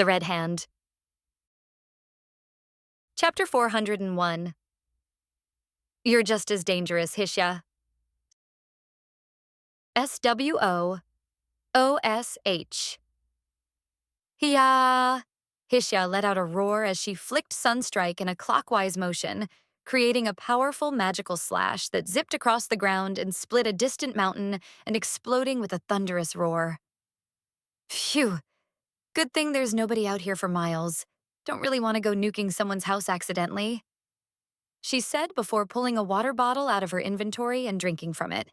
The Red Hand. Chapter 401. You're just as dangerous, Hisha. SWOOSH. Hiya! Hisha let out a roar as she flicked Sunstrike in a clockwise motion, creating a powerful magical slash that zipped across the ground and split a distant mountain and exploding with a thunderous roar. Phew! Good thing there's nobody out here for miles. Don't really want to go nuking someone's house accidentally, she said before pulling a water bottle out of her inventory and drinking from it.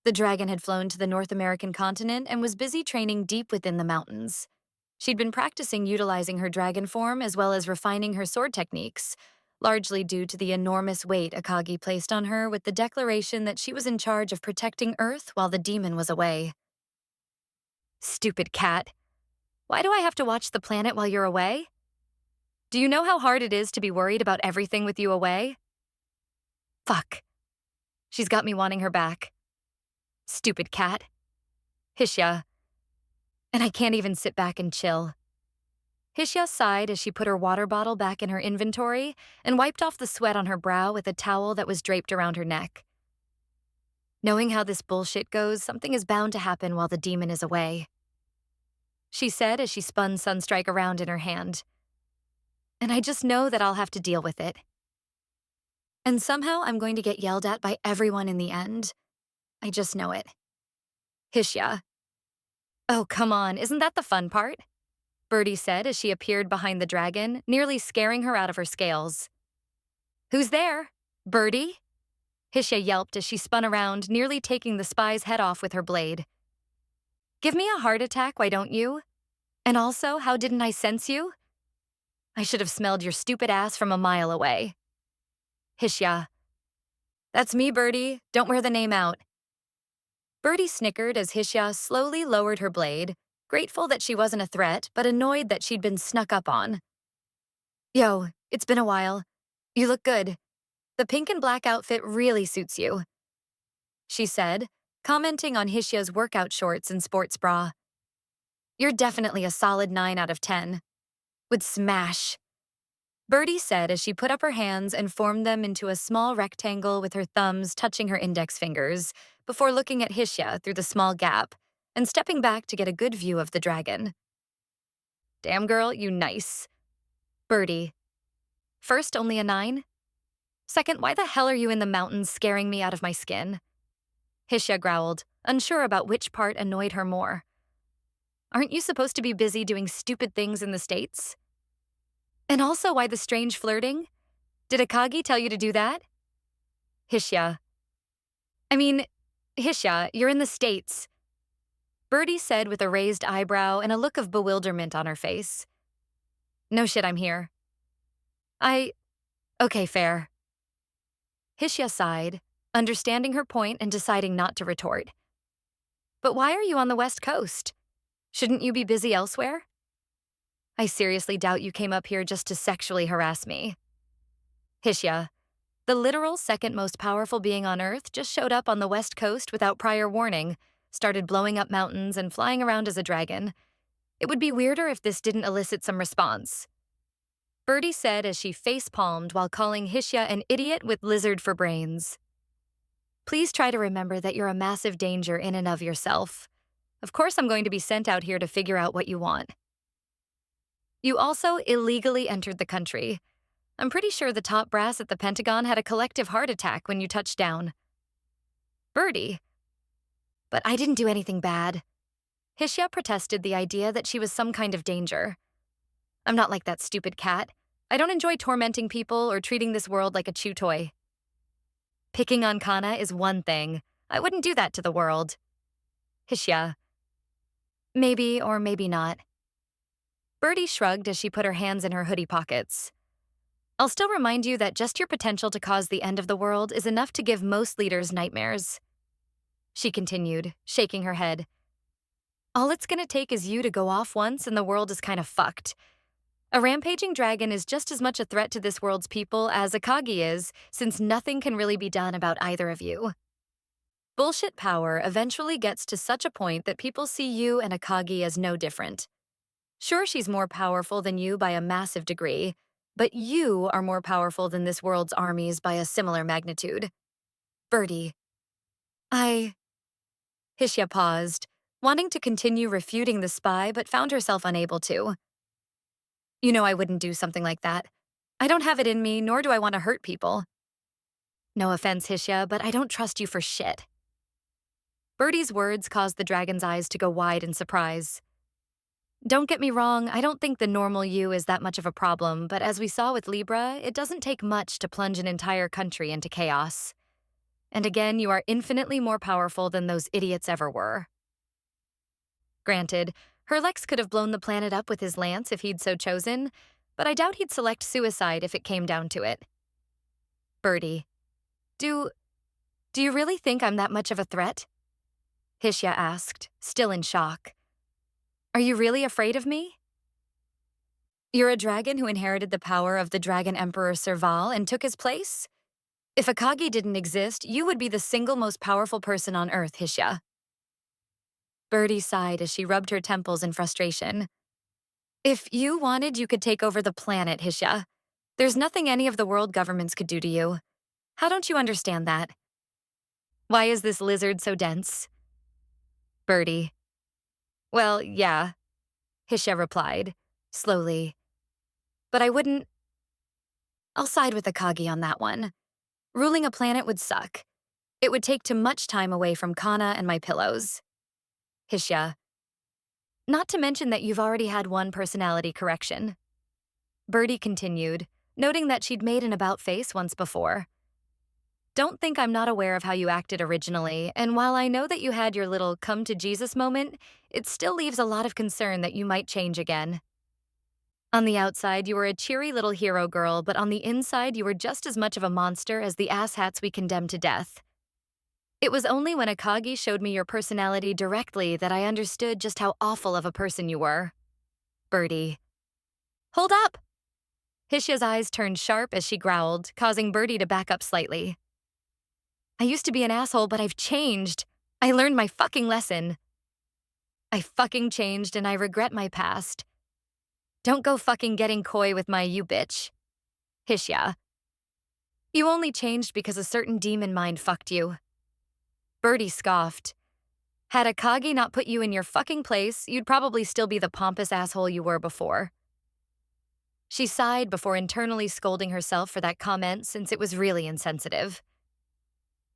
The dragon had flown to the North American continent and was busy training deep within the mountains. She'd been practicing utilizing her dragon form as well as refining her sword techniques, largely due to the enormous weight Akagi placed on her with the declaration that she was in charge of protecting Earth while the demon was away. Stupid cat. Why do I have to watch the planet while you're away? Do you know how hard it is to be worried about everything with you away? Fuck. She's got me wanting her back. Stupid cat. Hisha. And I can't even sit back and chill. Hisha sighed as she put her water bottle back in her inventory and wiped off the sweat on her brow with a towel that was draped around her neck. Knowing how this bullshit goes, something is bound to happen while the demon is away, she said as she spun Sunstrike around in her hand. And I just know that I'll have to deal with it. And somehow I'm going to get yelled at by everyone in the end. I just know it. Hisha. Oh, come on, isn't that the fun part? Birdie said as she appeared behind the dragon, nearly scaring her out of her scales. Who's there? Birdie? Hisha yelped as she spun around, nearly taking the spy's head off with her blade. Give me a heart attack, why don't you? And also, how didn't I sense you? I should have smelled your stupid ass from a mile away. Hisha. That's me, Birdie. Don't wear the name out. Birdie snickered as Hisha slowly lowered her blade, grateful that she wasn't a threat, but annoyed that she'd been snuck up on. Yo, it's been a while. You look good. The pink and black outfit really suits you, she said, commenting on Hisha's workout shorts and sports bra. You're definitely a solid 9 out of 10. Would smash. Birdie said as she put up her hands and formed them into a small rectangle with her thumbs touching her index fingers, before looking at Hisha through the small gap and stepping back to get a good view of the dragon. Damn girl, you nice. Birdie. First, only a 9? Second, why the hell are you in the mountains scaring me out of my skin? Hisha growled, unsure about which part annoyed her more. Aren't you supposed to be busy doing stupid things in the States? And also, why the strange flirting? Did Akagi tell you to do that? Hisha. Hisha, you're in the States. Birdie said with a raised eyebrow and a look of bewilderment on her face. No shit, I'm here. Okay, fair. Hisha sighed, understanding her point and deciding not to retort. But why are you on the West Coast? Shouldn't you be busy elsewhere? I seriously doubt you came up here just to sexually harass me. Hisha, the literal second most powerful being on Earth, just showed up on the West Coast without prior warning, started blowing up mountains and flying around as a dragon. It would be weirder if this didn't elicit some response, Birdie said as she face-palmed while calling Hisha an idiot with lizard for brains. Please try to remember that you're a massive danger in and of yourself. Of course I'm going to be sent out here to figure out what you want. You also illegally entered the country. I'm pretty sure the top brass at the Pentagon had a collective heart attack when you touched down. Birdie. But I didn't do anything bad. Hisha protested the idea that she was some kind of danger. I'm not like that stupid cat. I don't enjoy tormenting people or treating this world like a chew toy. Picking on Kana is one thing. I wouldn't do that to the world. Hisha. Maybe or maybe not. Birdie shrugged as she put her hands in her hoodie pockets. I'll still remind you that just your potential to cause the end of the world is enough to give most leaders nightmares. She continued, shaking her head. All it's gonna take is you to go off once and the world is kind of fucked. A rampaging dragon is just as much a threat to this world's people as Akagi is, since nothing can really be done about either of you. Bullshit power eventually gets to such a point that people see you and Akagi as no different. Sure, she's more powerful than you by a massive degree, but you are more powerful than this world's armies by a similar magnitude. Birdie. I. Hishya paused, wanting to continue refuting the spy, but found herself unable to. You know I wouldn't do something like that. I don't have it in me, nor do I want to hurt people. No offense, Hishya, but I don't trust you for shit. Birdie's words caused the dragon's eyes to go wide in surprise. Don't get me wrong, I don't think the normal you is that much of a problem, but as we saw with Libra, it doesn't take much to plunge an entire country into chaos. And again, you are infinitely more powerful than those idiots ever were. Granted, Herlex could have blown the planet up with his lance if he'd so chosen, but I doubt he'd select suicide if it came down to it. Birdie. Do you really think I'm that much of a threat? Hishya asked, still in shock. Are you really afraid of me? You're a dragon who inherited the power of the Dragon Emperor Serval and took his place? If Akagi didn't exist, you would be the single most powerful person on Earth, Hishya. Birdie sighed as she rubbed her temples in frustration. If you wanted, you could take over the planet, Hishya. There's nothing any of the world governments could do to you. How don't you understand that? Why is this lizard so dense? Birdie. Well, yeah, Hishya replied, slowly. But I wouldn't. I'll side with Akagi on that one. Ruling a planet would suck. It would take too much time away from Kana and my pillows. Hishya. Not to mention that you've already had one personality correction. Birdie continued, noting that she'd made an about-face once before. Don't think I'm not aware of how you acted originally, and while I know that you had your little come-to-Jesus moment, it still leaves a lot of concern that you might change again. On the outside, you were a cheery little hero girl, but on the inside, you were just as much of a monster as the asshats we condemned to death. It was only when Akagi showed me your personality directly that I understood just how awful of a person you were. Birdie. Hold up! Hishya's eyes turned sharp as she growled, causing Birdie to back up slightly. I used to be an asshole, but I've changed. I learned my fucking lesson. I fucking changed and I regret my past. Don't go fucking getting coy with my you bitch. Hishya. You only changed because a certain demon mind fucked you. Birdie scoffed. Had Akagi not put you in your fucking place, you'd probably still be the pompous asshole you were before. She sighed before internally scolding herself for that comment since it was really insensitive.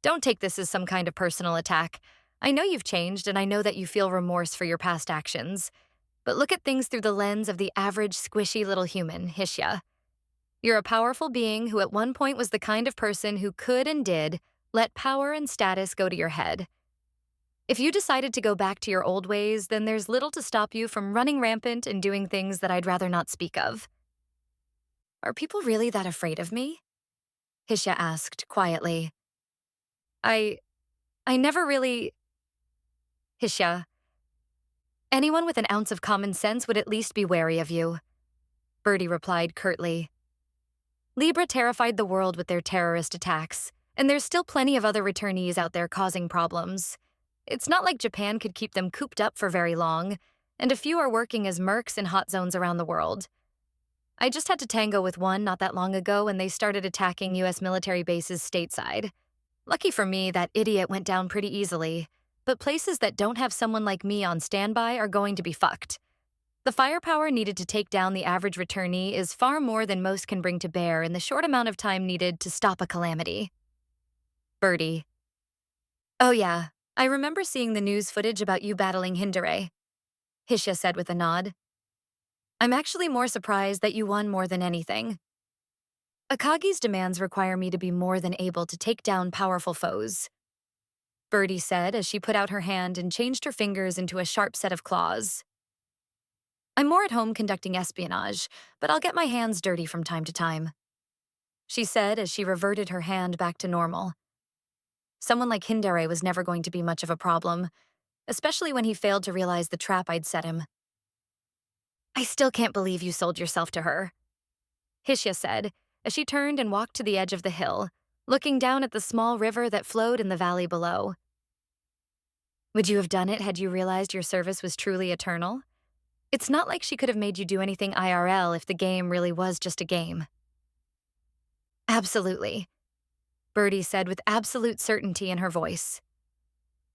Don't take this as some kind of personal attack. I know you've changed and I know that you feel remorse for your past actions. But look at things through the lens of the average squishy little human, Hishya. You're a powerful being who at one point was the kind of person who could and did let power and status go to your head. If you decided to go back to your old ways, then there's little to stop you from running rampant and doing things that I'd rather not speak of. Are people really that afraid of me? Hishya asked quietly. I never really... Hishya. Anyone with an ounce of common sense would at least be wary of you. Birdie replied curtly. Libra terrified the world with their terrorist attacks, and there's still plenty of other returnees out there causing problems. It's not like Japan could keep them cooped up for very long, and a few are working as mercs in hot zones around the world. I just had to tango with one not that long ago when they started attacking US military bases stateside. Lucky for me, that idiot went down pretty easily, but places that don't have someone like me on standby are going to be fucked. The firepower needed to take down the average returnee is far more than most can bring to bear in the short amount of time needed to stop a calamity. Birdie. Oh yeah, I remember seeing the news footage about you battling Hindare, Hishya said with a nod. I'm actually more surprised that you won more than anything. Akagi's demands require me to be more than able to take down powerful foes, Birdie said as she put out her hand and changed her fingers into a sharp set of claws. I'm more at home conducting espionage, but I'll get my hands dirty from time to time, she said as she reverted her hand back to normal. Someone like Hindare was never going to be much of a problem, especially when he failed to realize the trap I'd set him. I still can't believe you sold yourself to her, Hishya said as she turned and walked to the edge of the hill, looking down at the small river that flowed in the valley below. Would you have done it had you realized your service was truly eternal? It's not like she could have made you do anything IRL if the game really was just a game. Absolutely, Birdie said with absolute certainty in her voice.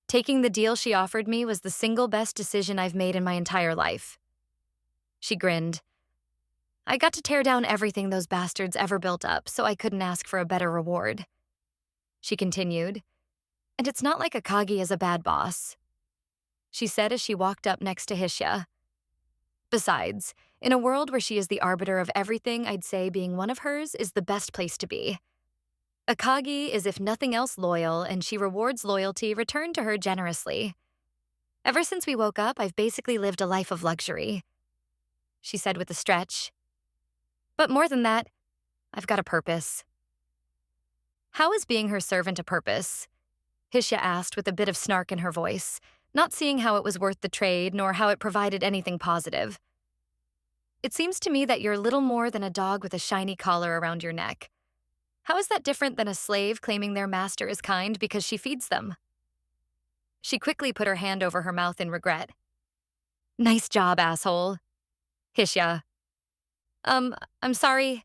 Taking the deal she offered me was the single best decision I've made in my entire life. She grinned. I got to tear down everything those bastards ever built up, so I couldn't ask for a better reward. She continued, and it's not like Akagi is a bad boss, she said as she walked up next to Hishya. Besides, in a world where she is the arbiter of everything, I'd say being one of hers is the best place to be. Akagi is if nothing else loyal, and she rewards loyalty returned to her generously. Ever since we woke up, I've basically lived a life of luxury, she said with a stretch. But more than that, I've got a purpose. How is being her servant a purpose? Hishya asked with a bit of snark in her voice, not seeing how it was worth the trade nor how it provided anything positive. It seems to me that you're little more than a dog with a shiny collar around your neck. How is that different than a slave claiming their master is kind because she feeds them? She quickly put her hand over her mouth in regret. Nice job, asshole. Hishya. I'm sorry.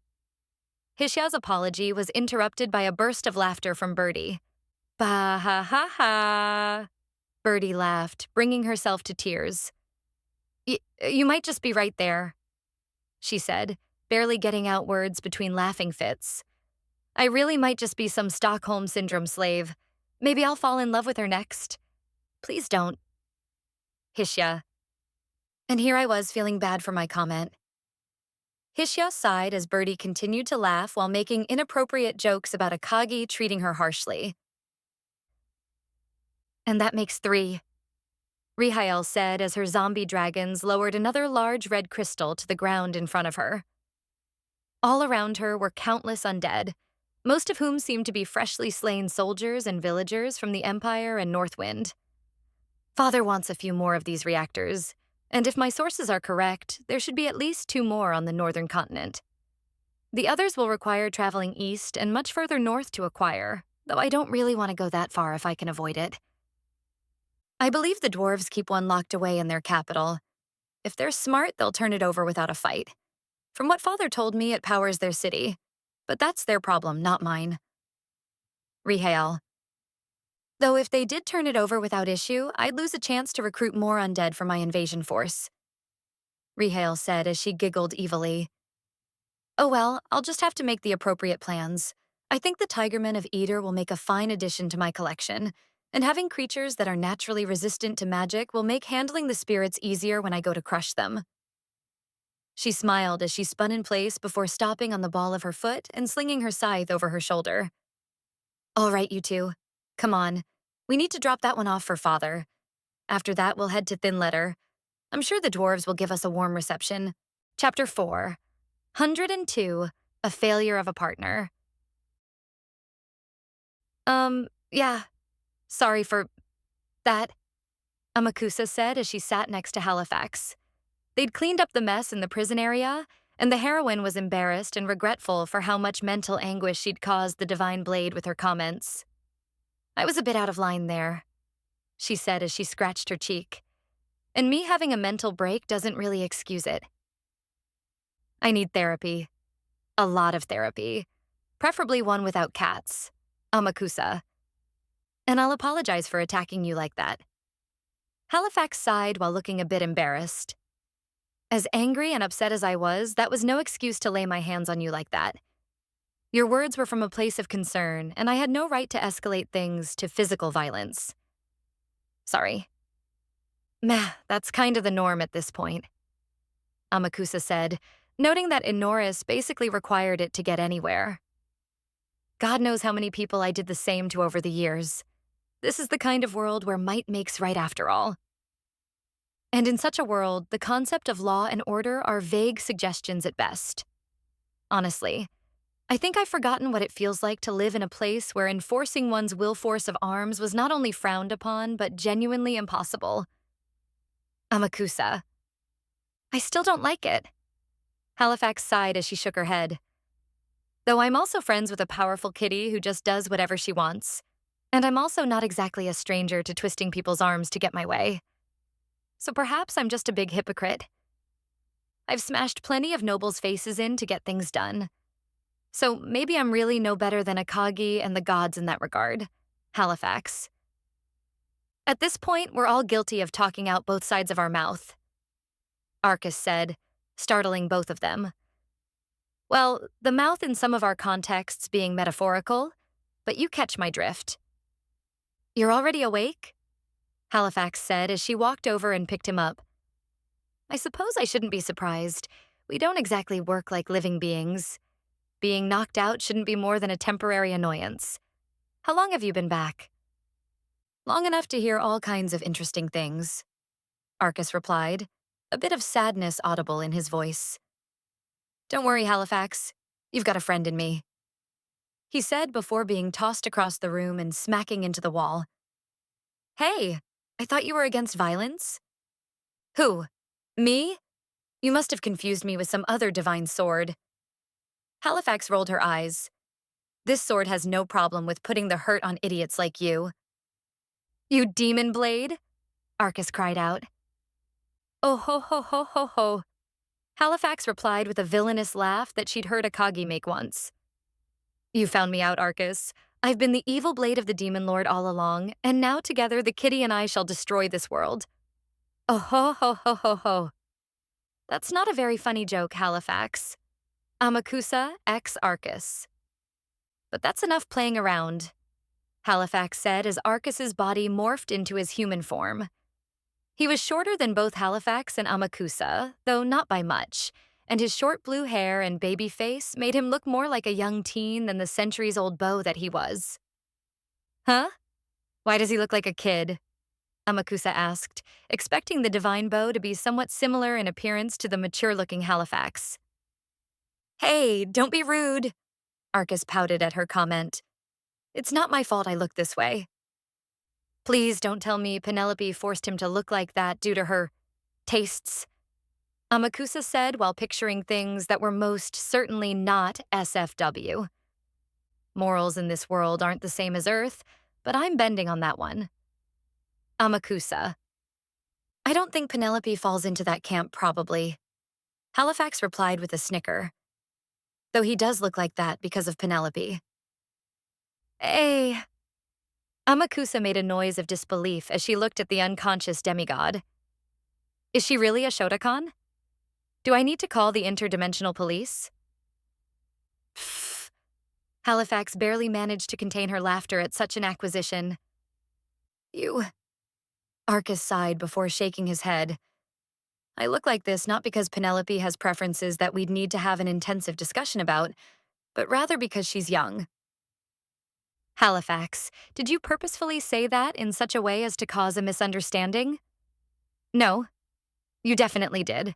Hishya's apology was interrupted by a burst of laughter from Birdie. Bah ha ha ha. Birdie laughed, bringing herself to tears. You might just be right there, she said, barely getting out words between laughing fits. I really might just be some Stockholm Syndrome slave. Maybe I'll fall in love with her next. Please don't. Hishya. And here I was feeling bad for my comment. Hishya sighed as Birdie continued to laugh while making inappropriate jokes about Akagi treating her harshly. And that makes 3. Rihael said as her zombie dragons lowered another large red crystal to the ground in front of her. All around her were countless undead, most of whom seemed to be freshly slain soldiers and villagers from the Empire and Northwind. Father wants a few more of these reactors, and if my sources are correct, there should be at least 2 more on the northern continent. The others will require traveling east and much further north to acquire, though I don't really want to go that far if I can avoid it. I believe the dwarves keep one locked away in their capital. If they're smart, they'll turn it over without a fight. From what Father told me, it powers their city. But that's their problem, not mine. Rihael. Though if they did turn it over without issue, I'd lose a chance to recruit more undead for my invasion force. Rihael said as she giggled evilly. Oh well, I'll just have to make the appropriate plans. I think the Tigermen of Eder will make a fine addition to my collection, and having creatures that are naturally resistant to magic will make handling the spirits easier when I go to crush them. She smiled as she spun in place before stopping on the ball of her foot and slinging her scythe over her shoulder. All right, you two. Come on. We need to drop that one off for Father. After that, we'll head to Thin Letter. I'm sure the dwarves will give us a warm reception. Chapter 4. 102. A Failure of a Partner. Yeah. Sorry for that, Amakusa said as she sat next to Halifax. They'd cleaned up the mess in the prison area, and the heroine was embarrassed and regretful for how much mental anguish she'd caused the Divine Blade with her comments. I was a bit out of line there, she said as she scratched her cheek. And me having a mental break doesn't really excuse it. I need therapy. A lot of therapy. Preferably one without cats. Amakusa. And I'll apologize for attacking you like that. Halifax sighed while looking a bit embarrassed. As angry and upset as I was, that was no excuse to lay my hands on you like that. Your words were from a place of concern, and I had no right to escalate things to physical violence. Sorry. Meh, that's kind of the norm at this point, Amakusa said, noting that Inoris basically required it to get anywhere. God knows how many people I did the same to over the years. This is the kind of world where might makes right after all. And in such a world, the concept of law and order are vague suggestions at best. Honestly, I think I've forgotten what it feels like to live in a place where enforcing one's will force of arms was not only frowned upon, but genuinely impossible. Amakusa. I still don't like it. Halifax sighed as she shook her head. Though I'm also friends with a powerful kitty who just does whatever she wants. And I'm also not exactly a stranger to twisting people's arms to get my way. So perhaps I'm just a big hypocrite. I've smashed plenty of nobles' faces in to get things done. So maybe I'm really no better than Akagi and the gods in that regard. Halifax. At this point, we're all guilty of talking out both sides of our mouth, Arcus said, startling both of them. Well, the mouth in some of our contexts being metaphorical, but you catch my drift. You're already awake? Halifax said as she walked over and picked him up. I suppose I shouldn't be surprised. We don't exactly work like living beings. Being knocked out shouldn't be more than a temporary annoyance. How long have you been back? Long enough to hear all kinds of interesting things, Arcus replied, a bit of sadness audible in his voice. Don't worry, Halifax. You've got a friend in me, he said before being tossed across the room and smacking into the wall. Hey, I thought you were against violence? Who? Me? You must have confused me with some other divine sword. Halifax rolled her eyes. This sword has no problem with putting the hurt on idiots like you. You demon blade? Arcus cried out. Oh ho ho ho ho ho. Halifax replied with a villainous laugh that she'd heard Akagi make once. You found me out, Arcus. I've been the evil blade of the demon lord all along, and now together the kitty and I shall destroy this world. Oh ho ho ho ho ho. That's not a very funny joke, Halifax. Amakusa ex Arcus. But that's enough playing around, Halifax said as Arcus's body morphed into his human form. He was shorter than both Halifax and Amakusa, though not by much, and his short blue hair and baby face made him look more like a young teen than the centuries-old beau that he was. Huh? Why does he look like a kid? Amakusa asked, expecting the divine beau to be somewhat similar in appearance to the mature-looking Halifax. Hey, don't be rude, Arcus pouted at her comment. It's not my fault I look this way. Please don't tell me Penelope forced him to look like that due to her tastes, Amakusa said while picturing things that were most certainly not SFW. Morals in this world aren't the same as Earth, but I'm bending on that one. Amakusa. I don't think Penelope falls into that camp, probably. Halifax replied with a snicker. Though he does look like that because of Penelope. Hey. Amakusa made a noise of disbelief as she looked at the unconscious demigod. Is she really a Shotokan? Do I need to call the interdimensional police? Pfft. Halifax barely managed to contain her laughter at such an acquisition. You. Arcus sighed before shaking his head. I look like this not because Penelope has preferences that we'd need to have an intensive discussion about, but rather because she's young. Halifax, did you purposefully say that in such a way as to cause a misunderstanding? No, you definitely did.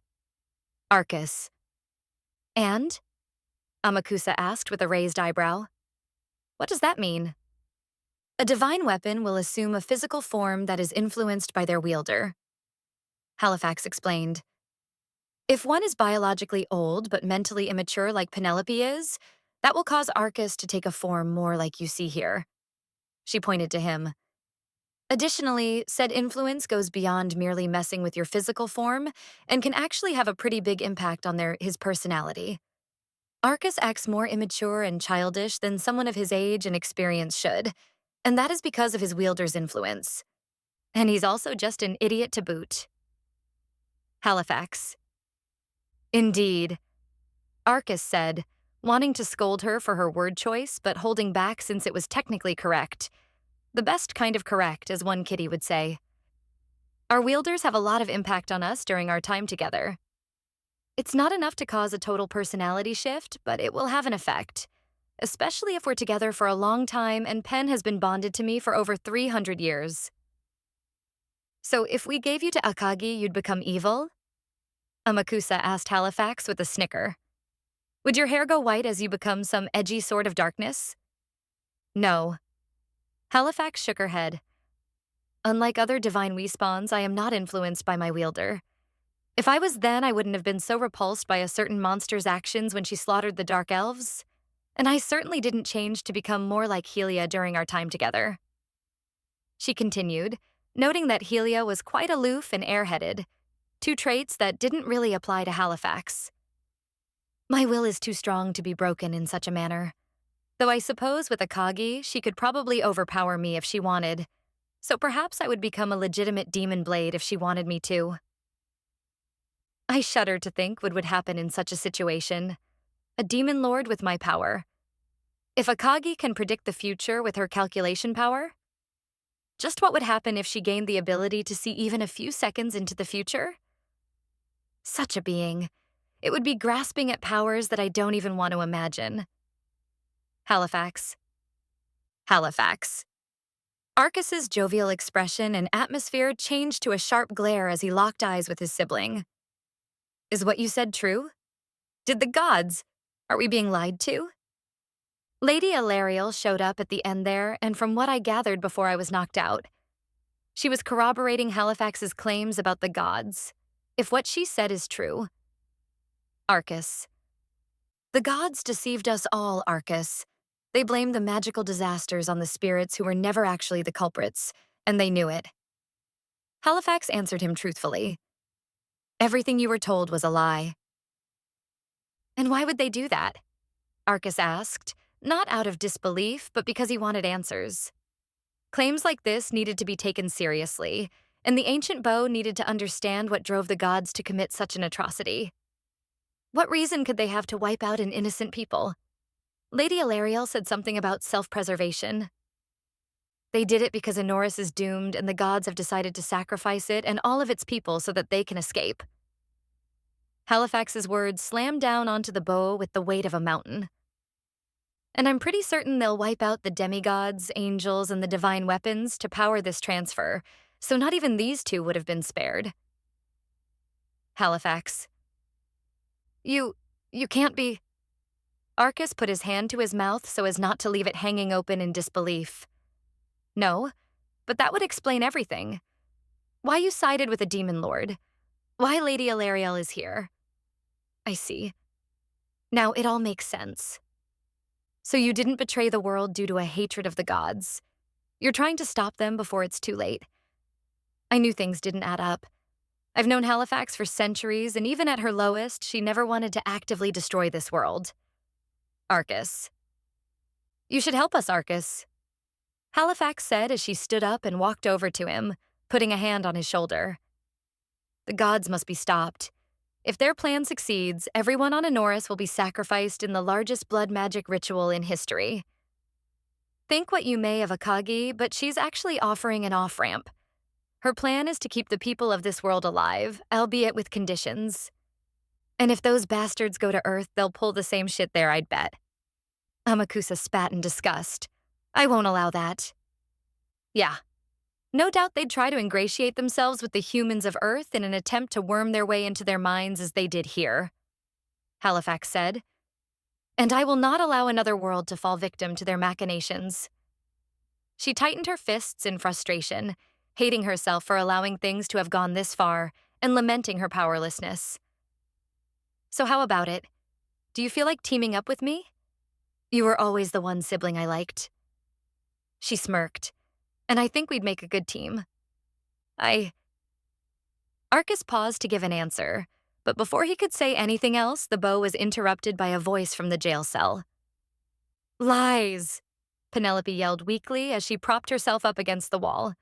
Arcus. And? Amakusa asked with a raised eyebrow. What does that mean? A divine weapon will assume a physical form that is influenced by their wielder, Halifax explained. If one is biologically old but mentally immature like Penelope is, that will cause Arcus to take a form more like you see here. She pointed to him. Additionally, said influence goes beyond merely messing with your physical form and can actually have a pretty big impact on his personality. Arcus acts more immature and childish than someone of his age and experience should, and that is because of his wielder's influence. And he's also just an idiot to boot. Halifax. Indeed, Arcus said, wanting to scold her for her word choice but holding back since it was technically correct. The best kind of correct, as one kitty would say. Our wielders have a lot of impact on us during our time together. It's not enough to cause a total personality shift, but it will have an effect, especially if we're together for a long time and Pen has been bonded to me for over 300 years. So if we gave you to Akagi, you'd become evil? Amakusa asked Halifax with a snicker. Would your hair go white as you become some edgy sort of darkness? No. Halifax shook her head. Unlike other divine we-spawns, I am not influenced by my wielder. If I was then, I wouldn't have been so repulsed by a certain monster's actions when she slaughtered the Dark Elves. And I certainly didn't change to become more like Helia during our time together. She continued, noting that Helia was quite aloof and airheaded. two traits that didn't really apply to Halifax. My will is too strong to be broken in such a manner. Though I suppose with Akagi, she could probably overpower me if she wanted. So perhaps I would become a legitimate demon blade if she wanted me to. I shudder to think what would happen in such a situation. A demon lord with my power. If Akagi can predict the future with her calculation power, just what would happen if she gained the ability to see even a few seconds into the future? Such a being. It would be grasping at powers that I don't even want to imagine. Halifax. Halifax. Arcus's jovial expression and atmosphere changed to a sharp glare as he locked eyes with his sibling. Is what you said true? Did the gods? Are we being lied to? Lady Alariel showed up at the end there, and from what I gathered before I was knocked out, she was corroborating Halifax's claims about the gods. If what she said is true. Arcus. The gods deceived us all, Arcus. They blamed the magical disasters on the spirits who were never actually the culprits, and they knew it. Halifax answered him truthfully. Everything you were told was a lie. And why would they do that? Arcus asked, not out of disbelief, but because he wanted answers. Claims like this needed to be taken seriously, and the ancient bow needed to understand what drove the gods to commit such an atrocity. What reason could they have to wipe out an innocent people? Lady Alariel said something about self-preservation. They did it because Enoris is doomed and the gods have decided to sacrifice it and all of its people so that they can escape. Halifax's words slammed down onto the bow with the weight of a mountain. And I'm pretty certain they'll wipe out the demigods, angels, and the divine weapons to power this transfer, so not even these two would have been spared. Halifax. You can't be... Arcus put his hand to his mouth so as not to leave it hanging open in disbelief. No, but that would explain everything. Why you sided with a demon lord. Why Lady Alariel is here. I see. Now it all makes sense. So you didn't betray the world due to a hatred of the gods. You're trying to stop them before it's too late. I knew things didn't add up. I've known Halifax for centuries, and even at her lowest, she never wanted to actively destroy this world. Arcus. You should help us, Arcus. Halifax said as she stood up and walked over to him, putting a hand on his shoulder. The gods must be stopped. If their plan succeeds, everyone on Enoris will be sacrificed in the largest blood magic ritual in history. Think what you may of Akagi, but she's actually offering an off-ramp. Her plan is to keep the people of this world alive, albeit with conditions. And if those bastards go to Earth, they'll pull the same shit there, I'd bet. Amakusa spat in disgust. I won't allow that. Yeah. No doubt they'd try to ingratiate themselves with the humans of Earth in an attempt to worm their way into their minds as they did here. Halifax said. And I will not allow another world to fall victim to their machinations. She tightened her fists in frustration, hating herself for allowing things to have gone this far and lamenting her powerlessness. So how about it? Do you feel like teaming up with me? You were always the one sibling I liked. She smirked. And I think we'd make a good team. Arcus paused to give an answer, but before he could say anything else, the bow was interrupted by a voice from the jail cell. Lies! Penelope yelled weakly as she propped herself up against the wall.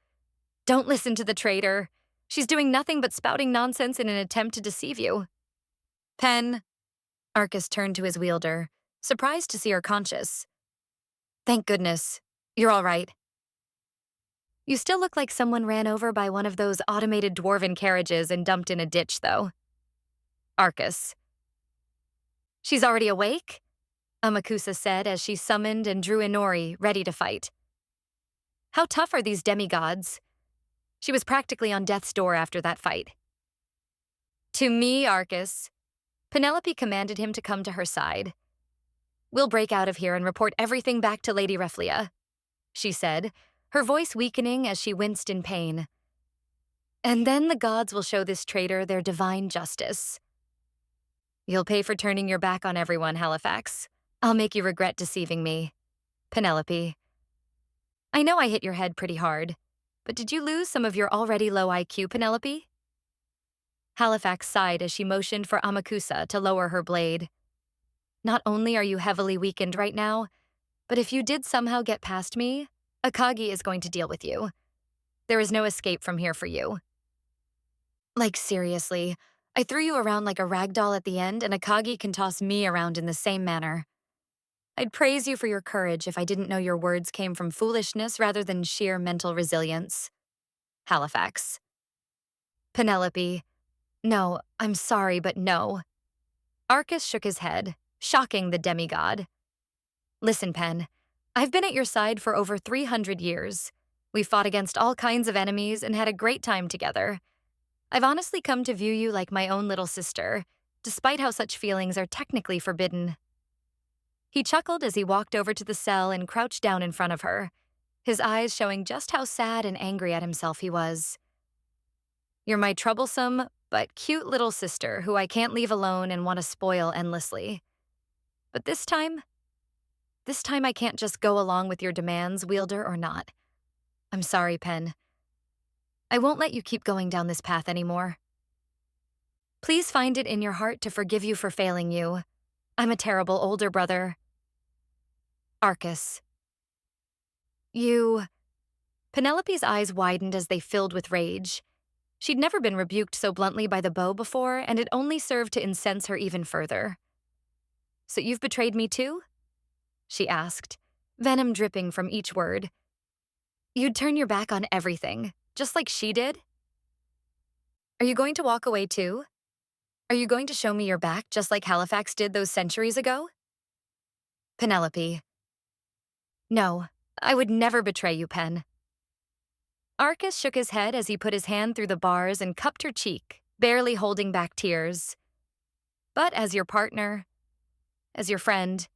Don't listen to the traitor. She's doing nothing but spouting nonsense in an attempt to deceive you. Pen. Arcus turned to his wielder, surprised to see her conscious. Thank goodness. You're all right. You still look like someone ran over by one of those automated dwarven carriages and dumped in a ditch, though. Arcus. She's already awake? Amakusa said as she summoned and drew Inori, ready to fight. How tough are these demigods? She was practically on death's door after that fight. To me, Arcus. Penelope commanded him to come to her side. We'll break out of here and report everything back to Lady Reflia, she said, her voice weakening as she winced in pain. And then the gods will show this traitor their divine justice. You'll pay for turning your back on everyone, Halifax. I'll make you regret deceiving me. Penelope. I know I hit your head pretty hard, but did you lose some of your already low IQ, Penelope? Halifax sighed as she motioned for Amakusa to lower her blade. Not only are you heavily weakened right now, but if you did somehow get past me, Akagi is going to deal with you. There is no escape from here for you. Like, seriously, I threw you around like a rag doll at the end, and Akagi can toss me around in the same manner. I'd praise you for your courage if I didn't know your words came from foolishness rather than sheer mental resilience. Halifax. Penelope. No, I'm sorry, but no. Arcus shook his head, shocking the demigod. Listen, Pen, I've been at your side for over 300 years. We've fought against all kinds of enemies and had a great time together. I've honestly come to view you like my own little sister, despite how such feelings are technically forbidden. He chuckled as he walked over to the cell and crouched down in front of her, his eyes showing just how sad and angry at himself he was. You're my troublesome, but cute little sister who I can't leave alone and want to spoil endlessly. But this time I can't just go along with your demands, wielder or not. I'm sorry, Pen. I won't let you keep going down this path anymore. Please find it in your heart to forgive you for failing you. I'm a terrible older brother. Arcus. You... Penelope's eyes widened as they filled with rage. She'd never been rebuked so bluntly by the bow before, and it only served to incense her even further. So you've betrayed me too? She asked, venom dripping from each word. You'd turn your back on everything, just like she did? Are you going to walk away too? Are you going to show me your back just like Halifax did those centuries ago? Penelope. No, I would never betray you, Pen. Arcus shook his head as he put his hand through the bars and cupped her cheek, barely holding back tears. But as your partner, as your friend,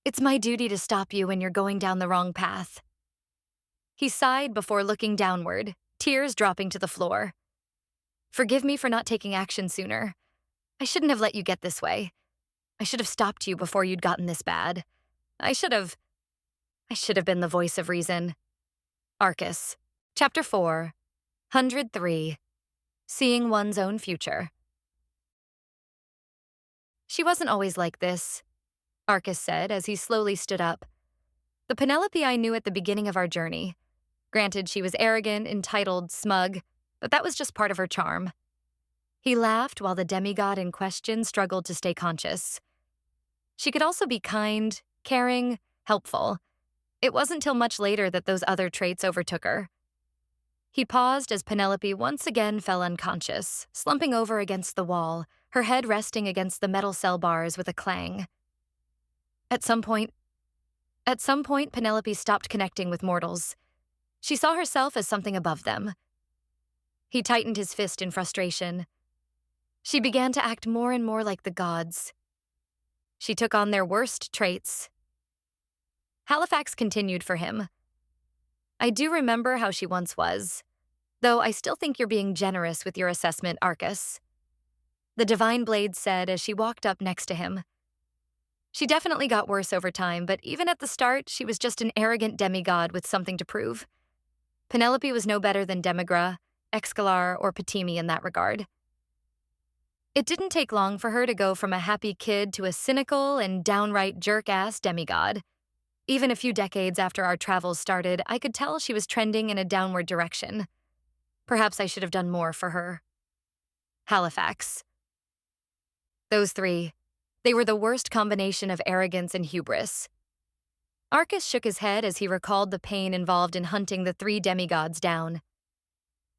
it's my duty to stop you when you're going down the wrong path. He sighed before looking downward, tears dropping to the floor. Forgive me for not taking action sooner. I shouldn't have let you get this way. I should have stopped you before you'd gotten this bad. I should have been the voice of reason. Arcus. Chapter 4. 103. Seeing One's Own Future. She wasn't always like this, Arcus said as he slowly stood up. The Penelope I knew at the beginning of our journey. Granted, she was arrogant, entitled, smug, but that was just part of her charm. He laughed while the demigod in question struggled to stay conscious. She could also be kind, caring, helpful. It wasn't till much later that those other traits overtook her. He paused as Penelope once again fell unconscious, slumping over against the wall, her head resting against the metal cell bars with a clang. At some point, Penelope stopped connecting with mortals. She saw herself as something above them. He tightened his fist in frustration. She began to act more and more like the gods. She took on their worst traits. Halifax continued for him. I do remember how she once was, though I still think you're being generous with your assessment, Arcus. The Divine Blade said as she walked up next to him. She definitely got worse over time, but even at the start, she was just an arrogant demigod with something to prove. Penelope was no better than Demigra, Excalar, or Patimi in that regard. It didn't take long for her to go from a happy kid to a cynical and downright jerk-ass demigod. Even a few decades after our travels started, I could tell she was trending in a downward direction. Perhaps I should have done more for her. Halifax. Those three, they were the worst combination of arrogance and hubris. Arcus shook his head as he recalled the pain involved in hunting the three demigods down.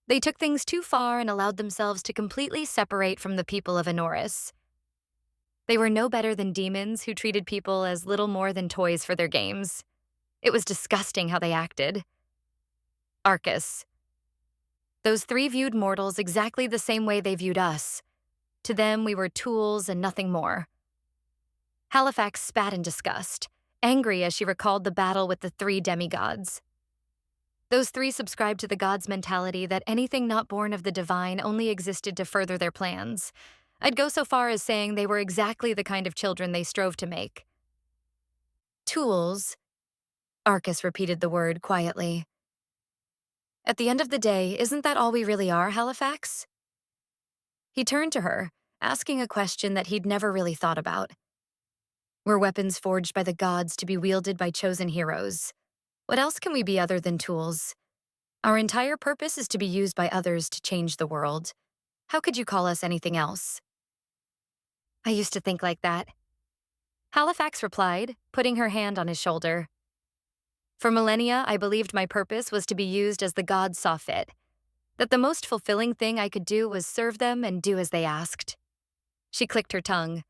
They took things too far and allowed themselves to completely separate from the people of Enoris. They were no better than demons who treated people as little more than toys for their games. It was disgusting how they acted. Arcus. Those three viewed mortals exactly the same way they viewed us. To them, we were tools and nothing more. Halifax spat in disgust, angry as she recalled the battle with the three demigods. Those three subscribed to the gods' mentality that anything not born of the divine only existed to further their plans. I'd go so far as saying they were exactly the kind of children they strove to make. Tools, Arcus repeated the word quietly. At the end of the day, isn't that all we really are, Halifax? He turned to her, asking a question that he'd never really thought about. We're weapons forged by the gods to be wielded by chosen heroes. What else can we be other than tools? Our entire purpose is to be used by others to change the world. How could you call us anything else? I used to think like that. Halifax replied, putting her hand on his shoulder. For millennia, I believed my purpose was to be used as the gods saw fit, that the most fulfilling thing I could do was serve them and do as they asked. She clicked her tongue.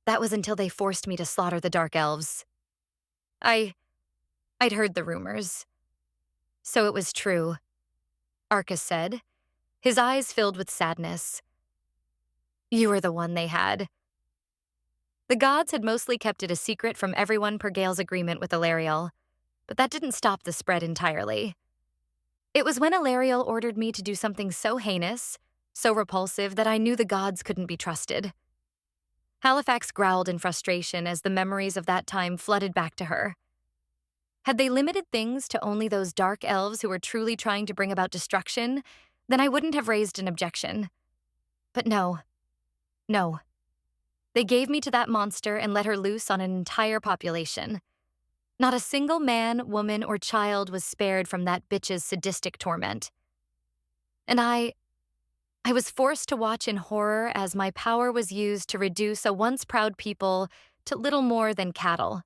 That was until they forced me to slaughter the Dark Elves. I'd heard the rumors. So it was true, Arcus said, his eyes filled with sadness. You were the one they had. The gods had mostly kept it a secret from everyone per Gale's agreement with Ilariel, but that didn't stop the spread entirely. It was when Ilariel ordered me to do something so heinous, so repulsive, that I knew the gods couldn't be trusted. Halifax growled in frustration as the memories of that time flooded back to her. Had they limited things to only those dark elves who were truly trying to bring about destruction, then I wouldn't have raised an objection. But no. They gave me to that monster and let her loose on an entire population. Not a single man, woman, or child was spared from that bitch's sadistic torment. And I was forced to watch in horror as my power was used to reduce a once proud people to little more than cattle.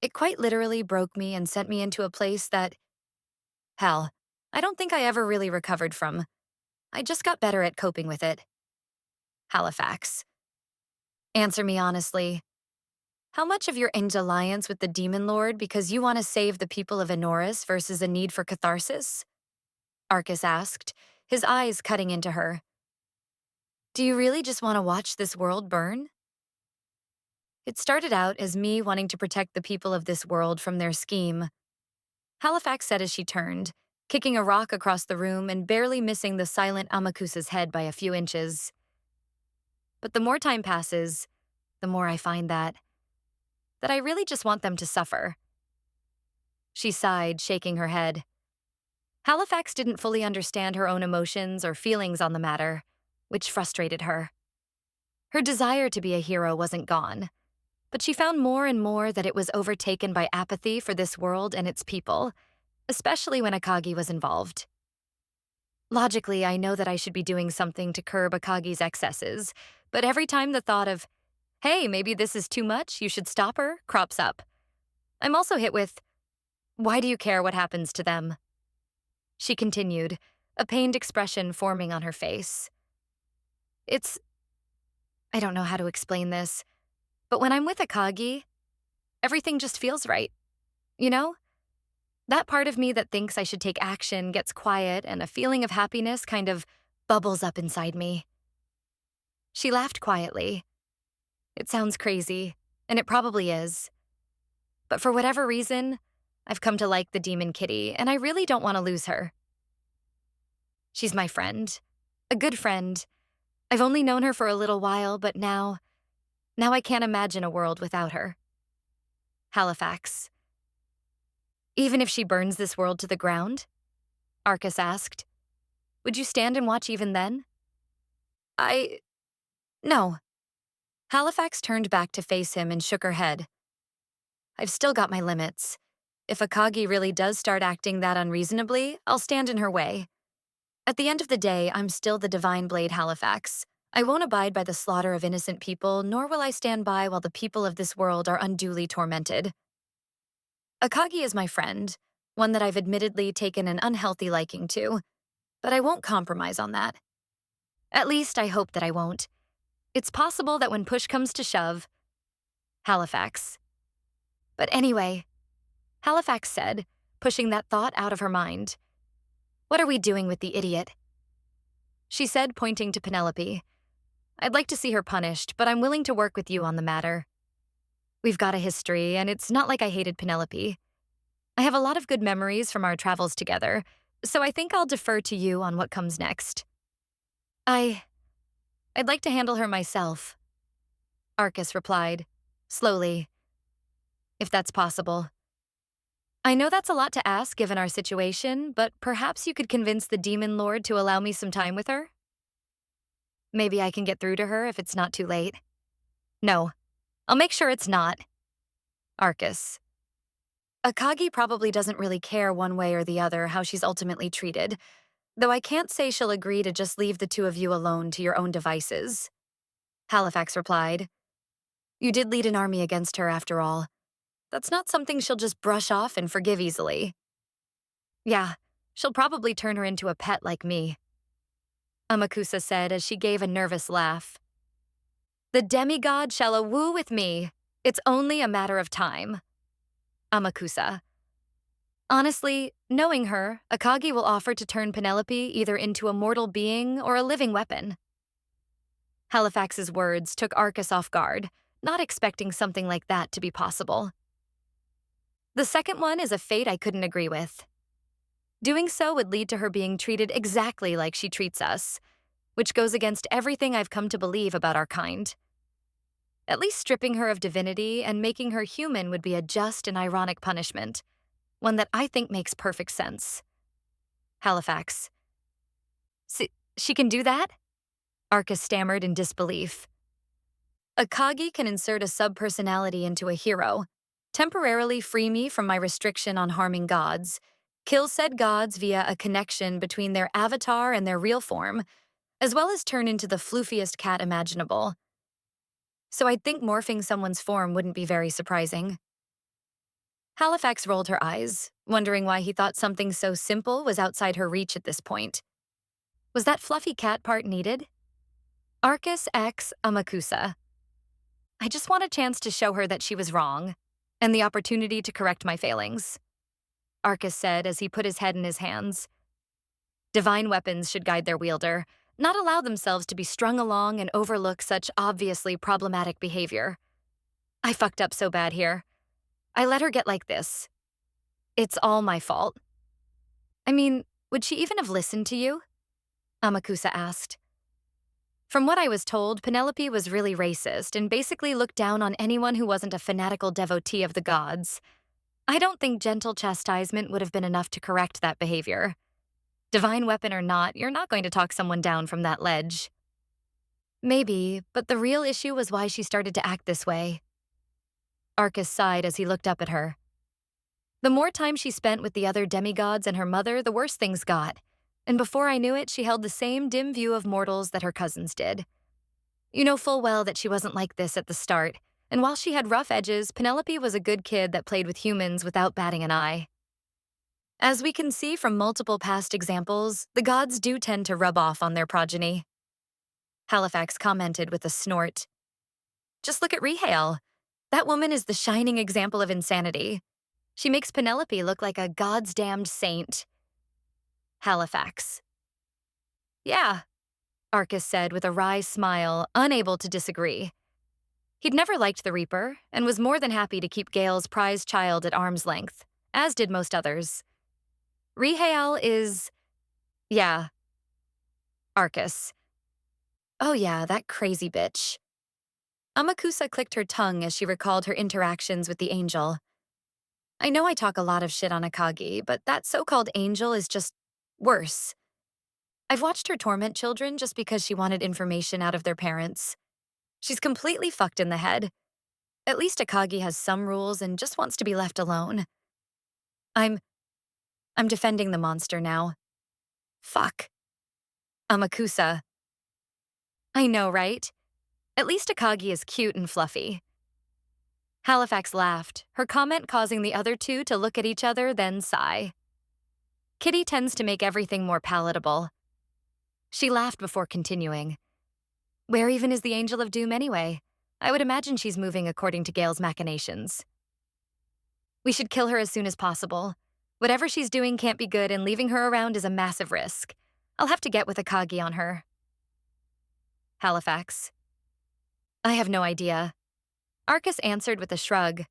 It quite literally broke me and sent me into a place that, hell, I don't think I ever really recovered from. I just got better at coping with it. Halifax. Answer me honestly. How much of your alliance with the Demon Lord because you want to save the people of Enoris versus a need for catharsis? Arcus asked, his eyes cutting into her. Do you really just want to watch this world burn? It started out as me wanting to protect the people of this world from their scheme. Halifax said as she turned, kicking a rock across the room and barely missing the silent Amakusa's head by a few inches. But the more time passes, the more I find that I really just want them to suffer. She sighed, shaking her head. Halifax didn't fully understand her own emotions or feelings on the matter, which frustrated her. Her desire to be a hero wasn't gone, but she found more and more that it was overtaken by apathy for this world and its people, especially when Akagi was involved. Logically, I know that I should be doing something to curb Akagi's excesses, but every time the thought of, hey, maybe this is too much, you should stop her, crops up. I'm also hit with, why do you care what happens to them? She continued, a pained expression forming on her face. I don't know how to explain this, but when I'm with Akagi, everything just feels right. You know? That part of me that thinks I should take action gets quiet and a feeling of happiness kind of bubbles up inside me. She laughed quietly. It sounds crazy, and it probably is. But for whatever reason, I've come to like the demon kitty, and I really don't want to lose her. She's my friend. A good friend. I've only known her for a little while, but now I can't imagine a world without her. Halifax. Even if she burns this world to the ground? Arcus asked. Would you stand and watch even then? No. Halifax turned back to face him and shook her head. I've still got my limits. If Akagi really does start acting that unreasonably, I'll stand in her way. At the end of the day, I'm still the Divine Blade Halifax. I won't abide by the slaughter of innocent people, nor will I stand by while the people of this world are unduly tormented. Akagi is my friend, one that I've admittedly taken an unhealthy liking to, but I won't compromise on that. At least I hope that I won't. It's possible that when push comes to shove, Halifax. But anyway, Halifax said, pushing that thought out of her mind. What are we doing with the idiot? She said, pointing to Penelope. I'd like to see her punished, but I'm willing to work with you on the matter. We've got a history, and it's not like I hated Penelope. I have a lot of good memories from our travels together, so I think I'll defer to you on what comes next. I'd like to handle her myself, Arcus replied, slowly. If that's possible. I know that's a lot to ask given our situation, but perhaps you could convince the Demon Lord to allow me some time with her? Maybe I can get through to her if it's not too late. No, I'll make sure it's not. Arcus. Akagi probably doesn't really care one way or the other how she's ultimately treated, though I can't say she'll agree to just leave the two of you alone to your own devices. Halifax replied. You did lead an army against her after all. That's not something she'll just brush off and forgive easily. Yeah, she'll probably turn her into a pet like me, Amakusa said as she gave a nervous laugh. The demigod shall woo with me. It's only a matter of time. Amakusa. Honestly, knowing her, Akagi will offer to turn Penelope either into a mortal being or a living weapon. Halifax's words took Arcus off guard, not expecting something like that to be possible. The second one is a fate I couldn't agree with. Doing so would lead to her being treated exactly like she treats us, which goes against everything I've come to believe about our kind. At least stripping her of divinity and making her human would be a just and ironic punishment, one that I think makes perfect sense. Halifax. She can do that? Arcus stammered in disbelief. Akagi can insert a subpersonality into a hero, temporarily free me from my restriction on harming gods, kill said gods via a connection between their avatar and their real form, as well as turn into the floofiest cat imaginable. So I'd think morphing someone's form wouldn't be very surprising. Halifax rolled her eyes, wondering why he thought something so simple was outside her reach at this point. Was that fluffy cat part needed? Arcus X Amakusa. I just want a chance to show her that she was wrong, and the opportunity to correct my failings, Arcus said as he put his head in his hands. Divine weapons should guide their wielder, not allow themselves to be strung along and overlook such obviously problematic behavior. I fucked up so bad here. I let her get like this. It's all my fault. I mean, would she even have listened to you? Amakusa asked. From what I was told, Penelope was really racist and basically looked down on anyone who wasn't a fanatical devotee of the gods. I don't think gentle chastisement would have been enough to correct that behavior. Divine weapon or not, you're not going to talk someone down from that ledge. Maybe, but the real issue was why she started to act this way. Arcus sighed as he looked up at her. The more time she spent with the other demigods and her mother, the worse things got. And before I knew it, she held the same dim view of mortals that her cousins did. You know full well that she wasn't like this at the start, and while she had rough edges, Penelope was a good kid that played with humans without batting an eye. As we can see from multiple past examples, the gods do tend to rub off on their progeny. Halifax commented with a snort. Just look at Rehale. That woman is the shining example of insanity. She makes Penelope look like a god's damned saint. Halifax. Yeah, Arcus said with a wry smile, unable to disagree. He'd never liked the Reaper, and was more than happy to keep Gale's prized child at arm's length, as did most others. Rehale is... yeah. Arcus. Oh yeah, that crazy bitch. Amakusa clicked her tongue as she recalled her interactions with the angel. I know I talk a lot of shit on Akagi, but that so-called angel is just worse. I've watched her torment children just because she wanted information out of their parents. She's completely fucked in the head. At least Akagi has some rules and just wants to be left alone. I'm defending the monster now. Fuck. Amakusa. I know, right? At least Akagi is cute and fluffy. Halifax laughed, her comment causing the other two to look at each other, then sigh. Kitty tends to make everything more palatable. She laughed before continuing. Where even is the Angel of Doom anyway? I would imagine she's moving according to Gale's machinations. We should kill her as soon as possible. Whatever she's doing can't be good, and leaving her around is a massive risk. I'll have to get with Akagi on her. Halifax. I have no idea. Arcus answered with a shrug.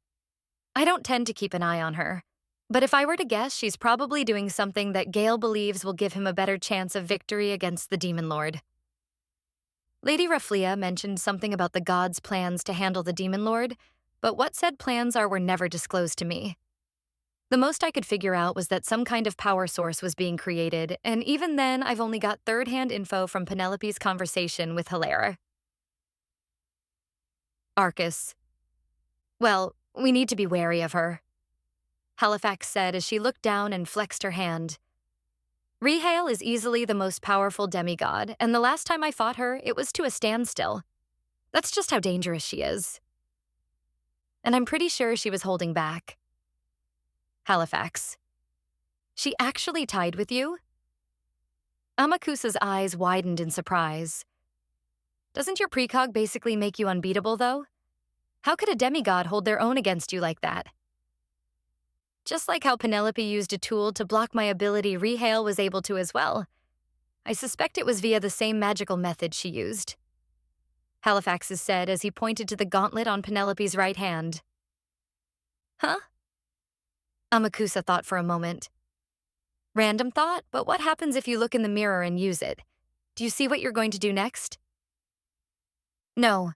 I don't tend to keep an eye on her, but if I were to guess, she's probably doing something that Gale believes will give him a better chance of victory against the Demon Lord. Lady Rafflia mentioned something about the gods' plans to handle the Demon Lord, but what said plans are were never disclosed to me. The most I could figure out was that some kind of power source was being created, and even then, I've only got third-hand info from Penelope's conversation with Hilaire. Arcus. Well, we need to be wary of her, Halifax said as she looked down and flexed her hand. Rehale is easily the most powerful demigod, and the last time I fought her, it was to a standstill. That's just how dangerous she is. And I'm pretty sure she was holding back. Halifax. She actually tied with you? Amakusa's eyes widened in surprise. Doesn't your precog basically make you unbeatable, though? How could a demigod hold their own against you like that? Just like how Penelope used a tool to block my ability, Rehale was able to as well. I suspect it was via the same magical method she used. Halifax said as he pointed to the gauntlet on Penelope's right hand. Huh? Amakusa thought for a moment. Random thought, but what happens if you look in the mirror and use it? Do you see what you're going to do next? No.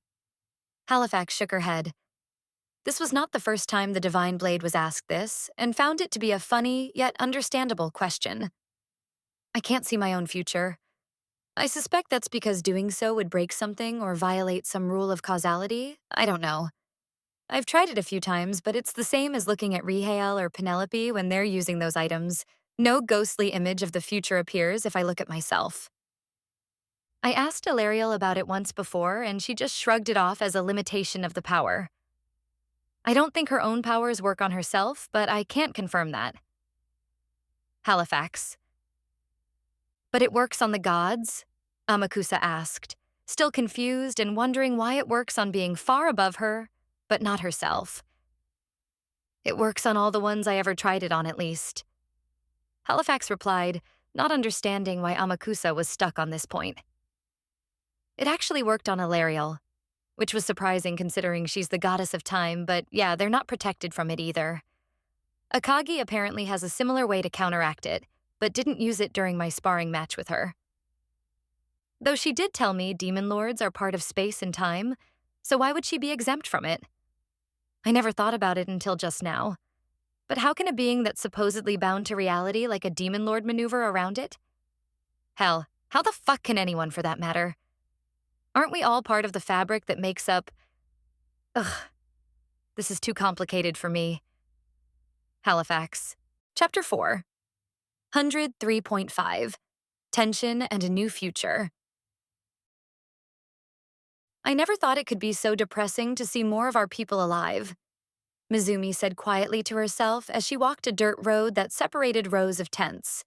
Halifax shook her head. This was not the first time the Divine Blade was asked this, and found it to be a funny, yet understandable question. I can't see my own future. I suspect that's because doing so would break something or violate some rule of causality. I don't know. I've tried it a few times, but it's the same as looking at Rehale or Penelope when they're using those items. No ghostly image of the future appears if I look at myself. I asked Ilariel about it once before, and she just shrugged it off as a limitation of the power. I don't think her own powers work on herself, but I can't confirm that. Halifax. But it works on the gods? Amakusa asked, still confused and wondering why it works on being far above her, but not herself. It works on all the ones I ever tried it on, at least. Halifax replied, not understanding why Amakusa was stuck on this point. It actually worked on Ilariel, which was surprising considering she's the goddess of time, but yeah, they're not protected from it either. Akagi apparently has a similar way to counteract it, but didn't use it during my sparring match with her. Though she did tell me demon lords are part of space and time, so why would she be exempt from it? I never thought about it until just now. But how can a being that's supposedly bound to reality like a demon lord maneuver around it? Hell, how the fuck can anyone for that matter? Aren't we all part of the fabric that makes up... Ugh, this is too complicated for me. Halifax. Chapter 4. 103.5. Tension and a New Future. I never thought it could be so depressing to see more of our people alive, Mizumi said quietly to herself as she walked a dirt road that separated rows of tents.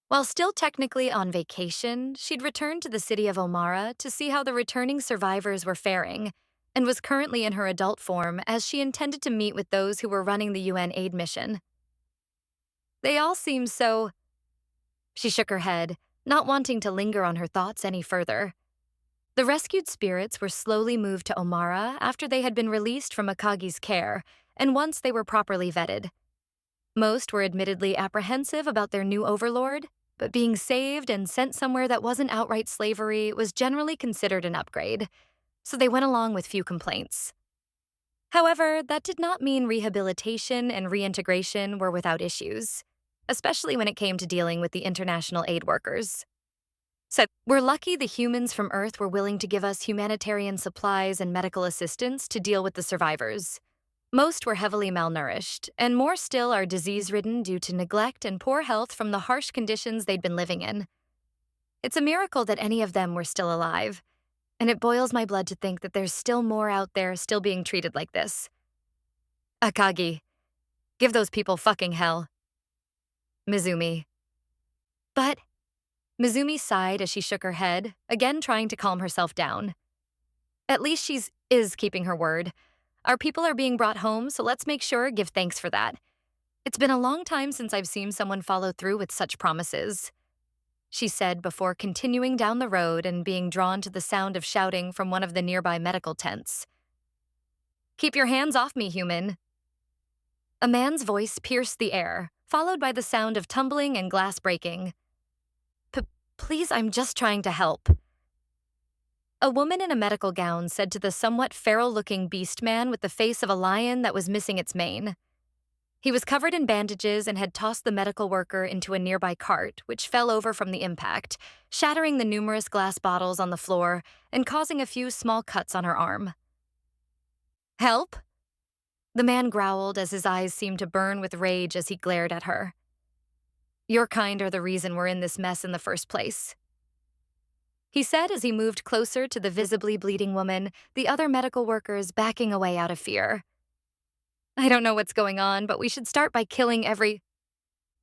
While still technically on vacation, she'd returned to the city of Omara to see how the returning survivors were faring, and was currently in her adult form as she intended to meet with those who were running the UN aid mission. They all seemed so... She shook her head, not wanting to linger on her thoughts any further. The rescued spirits were slowly moved to Omara after they had been released from Akagi's care, and once they were properly vetted. Most were admittedly apprehensive about their new overlord, but being saved and sent somewhere that wasn't outright slavery was generally considered an upgrade, so they went along with few complaints. However, that did not mean rehabilitation and reintegration were without issues, especially when it came to dealing with the international aid workers. So, we're lucky the humans from Earth were willing to give us humanitarian supplies and medical assistance to deal with the survivors. Most were heavily malnourished, and more still are disease-ridden due to neglect and poor health from the harsh conditions they'd been living in. It's a miracle that any of them were still alive, and it boils my blood to think that there's still more out there still being treated like this. Akagi, give those people fucking hell. Mizumi. But... Mizumi sighed as she shook her head, again trying to calm herself down. At least she is keeping her word. Our people are being brought home, so let's make sure give thanks for that. It's been a long time since I've seen someone follow through with such promises, she said before continuing down the road and being drawn to the sound of shouting from one of the nearby medical tents. Keep your hands off me, human. A man's voice pierced the air, followed by the sound of tumbling and glass breaking. Please, I'm just trying to help. A woman in a medical gown said to the somewhat feral-looking beast man with the face of a lion that was missing its mane. He was covered in bandages and had tossed the medical worker into a nearby cart, which fell over from the impact, shattering the numerous glass bottles on the floor and causing a few small cuts on her arm. "Help?" The man growled as his eyes seemed to burn with rage as he glared at her. "Your kind are the reason we're in this mess in the first place," he said as he moved closer to the visibly bleeding woman, the other medical workers backing away out of fear. "I don't know what's going on, but we should start by killing every—"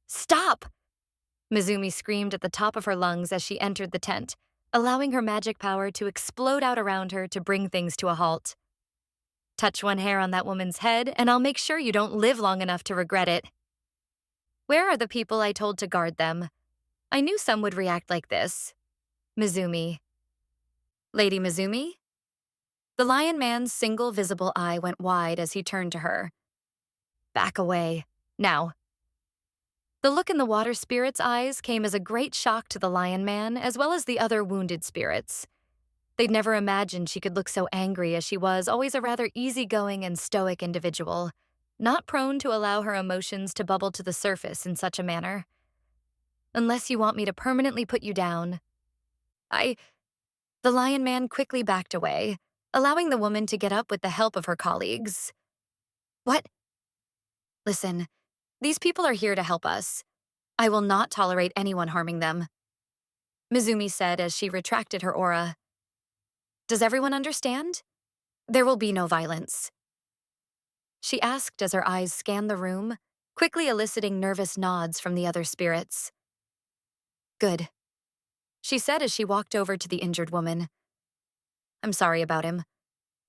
"Stop!" Mizumi screamed at the top of her lungs as she entered the tent, allowing her magic power to explode out around her to bring things to a halt. "Touch one hair on that woman's head, and I'll make sure you don't live long enough to regret it." "Where are the people I told to guard them? I knew some would react like this." "Mizumi." "Lady Mizumi?" The Lion Man's single visible eye went wide as he turned to her. "Back away. Now." The look in the water spirit's eyes came as a great shock to the Lion Man as well as the other wounded spirits. They'd never imagined she could look so angry as she was always a rather easygoing and stoic individual, not prone to allow her emotions to bubble to the surface in such a manner. "Unless you want me to permanently put you down." The Lion Man quickly backed away, allowing the woman to get up with the help of her colleagues. "What?" "Listen, these people are here to help us. I will not tolerate anyone harming them," Mizumi said as she retracted her aura. "Does everyone understand? There will be no violence," she asked as her eyes scanned the room, quickly eliciting nervous nods from the other spirits. "Good," she said as she walked over to the injured woman. "I'm sorry about him.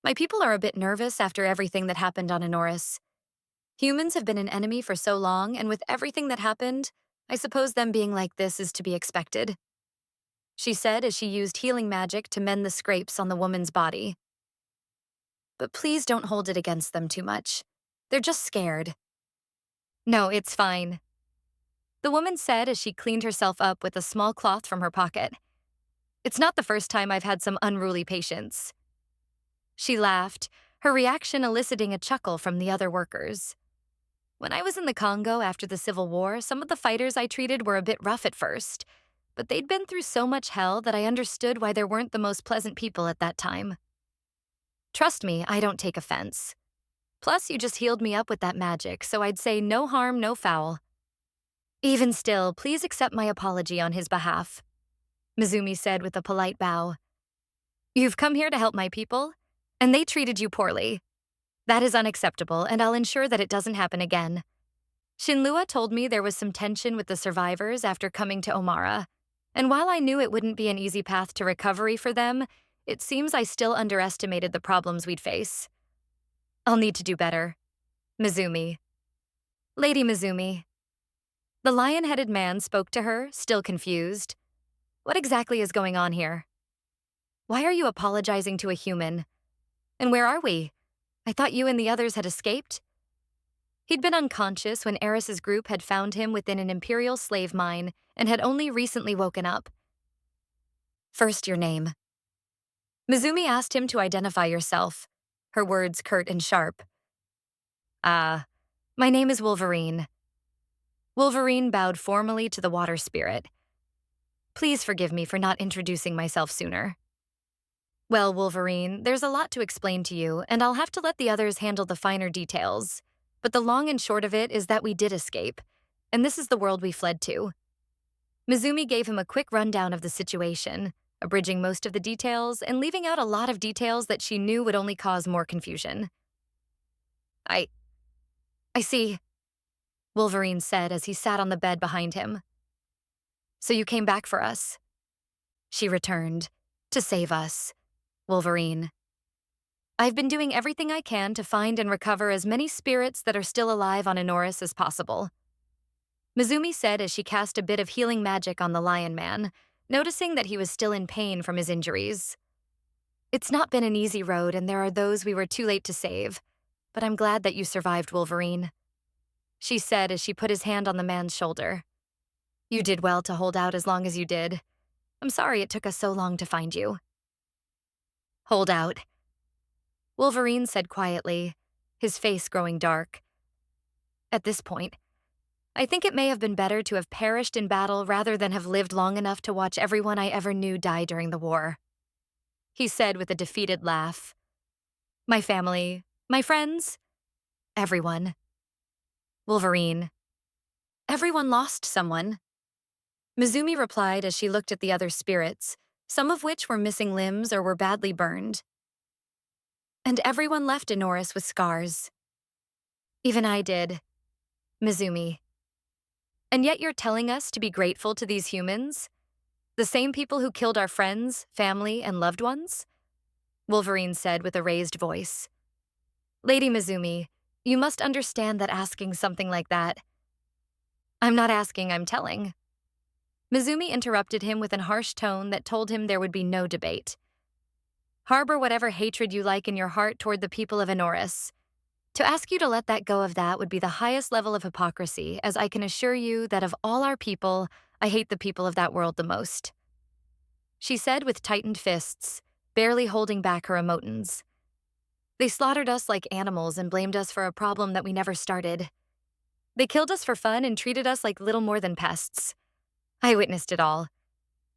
My people are a bit nervous after everything that happened on Enoris. Humans have been an enemy for so long, and with everything that happened, I suppose them being like this is to be expected," she said as she used healing magic to mend the scrapes on the woman's body. "But please don't hold it against them too much. They're just scared." "No, it's fine," the woman said as she cleaned herself up with a small cloth from her pocket. "It's not the first time I've had some unruly patients." She laughed, her reaction eliciting a chuckle from the other workers. "When I was in the Congo after the Civil War, some of the fighters I treated were a bit rough at first, but they'd been through so much hell that I understood why there weren't the most pleasant people at that time. Trust me, I don't take offense. Plus, you just healed me up with that magic, so I'd say no harm, no foul. Even still, please accept my apology on his behalf," Mizumi said with a polite bow. "You've come here to help my people, and they treated you poorly. That is unacceptable, and I'll ensure that it doesn't happen again. Shinlua told me there was some tension with the survivors after coming to Omara, and while I knew it wouldn't be an easy path to recovery for them, it seems I still underestimated the problems we'd face. I'll need to do better. Mizumi." "Lady Mizumi." The lion-headed man spoke to her, still confused. "What exactly is going on here? Why are you apologizing to a human? And where are we? I thought you and the others had escaped." He'd been unconscious when Eris's group had found him within an Imperial slave mine and had only recently woken up. "First, your name." Mizumi asked him to identify yourself, her words curt and sharp. My name is Wolverine." Wolverine bowed formally to the water spirit. "Please forgive me for not introducing myself sooner." "Well, Wolverine, there's a lot to explain to you, and I'll have to let the others handle the finer details. But the long and short of it is that we did escape, and this is the world we fled to." Mizumi gave him a quick rundown of the situation, abridging most of the details and leaving out a lot of details that she knew would only cause more confusion. I see," Wolverine said as he sat on the bed behind him. "So you came back for us?" She returned. "To save us, Wolverine. I've been doing everything I can to find and recover as many spirits that are still alive on Enoris as possible," Mizumi said as she cast a bit of healing magic on the Lion Man, noticing that he was still in pain from his injuries. "It's not been an easy road, and there are those we were too late to save, but I'm glad that you survived, Wolverine," she said as she put his hand on the man's shoulder. "You did well to hold out as long as you did. I'm sorry it took us so long to find you." "Hold out," Wolverine said quietly, his face growing dark. At this point, I think it may have been better to have perished in battle rather than have lived long enough to watch everyone I ever knew die during the war. He said with a defeated laugh. My family, my friends, everyone. Wolverine. Everyone lost someone. Mizumi replied as she looked at the other spirits, some of which were missing limbs or were badly burned. And everyone left Inoris with scars. Even I did. Mizumi. And yet you're telling us to be grateful to these humans? The same people who killed our friends, family, and loved ones? Wolverine said with a raised voice. Lady Mizumi, you must understand that asking something like that. I'm not asking, I'm telling. Mizumi interrupted him with a harsh tone that told him there would be no debate. Harbor whatever hatred you like in your heart toward the people of Inoris. To ask you to let that go of that would be the highest level of hypocrisy, as I can assure you that of all our people, I hate the people of that world the most. She said with tightened fists, barely holding back her emotions. They slaughtered us like animals and blamed us for a problem that we never started. They killed us for fun and treated us like little more than pests. I witnessed it all.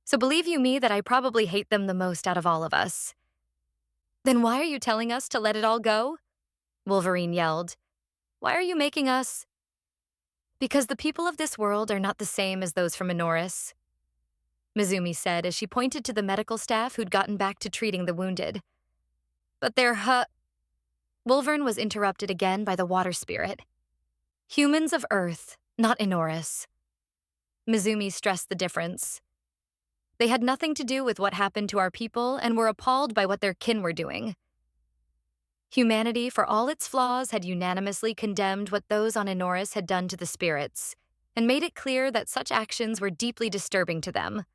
So believe you me that I probably hate them the most out of all of us. Then why are you telling us to let it all go? Wolverine yelled. Why are you making us? Because the people of this world are not the same as those from Inoris, Mizumi said as she pointed to the medical staff who'd gotten back to treating the wounded. But they're Wolverine was interrupted again by the water spirit. Humans of Earth, not Inoris. Mizumi stressed the difference. They had nothing to do with what happened to our people and were appalled by what their kin were doing. Humanity, for all its flaws, had unanimously condemned what those on Inoris had done to the spirits, and made it clear that such actions were deeply disturbing to them.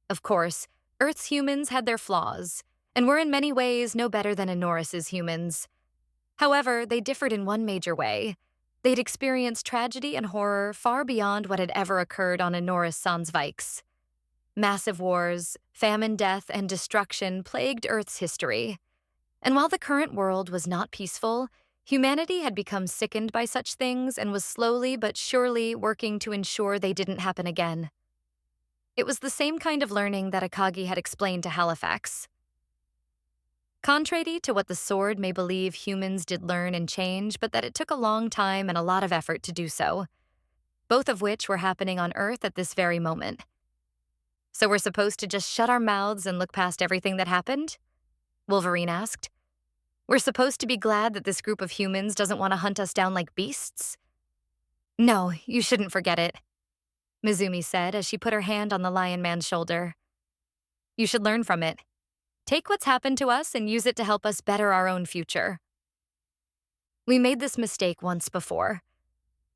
Of course, Earth's humans had their flaws, and were in many ways no better than Inoris's humans. However, they differed in one major way. They'd experienced tragedy and horror far beyond what had ever occurred on Inoris Sans Vikes. Massive wars, famine, death, and destruction plagued Earth's history. And while the current world was not peaceful, humanity had become sickened by such things and was slowly but surely working to ensure they didn't happen again. It was the same kind of learning that Akagi had explained to Halifax. Contrary to what the sword may believe humans did learn and change, but that it took a long time and a lot of effort to do so, both of which were happening on Earth at this very moment. So we're supposed to just shut our mouths and look past everything that happened? Wolverine asked. We're supposed to be glad that this group of humans doesn't want to hunt us down like beasts? No, you shouldn't forget it, Mizumi said as she put her hand on the Lion Man's shoulder. You should learn from it. Take what's happened to us and use it to help us better our own future. We made this mistake once before.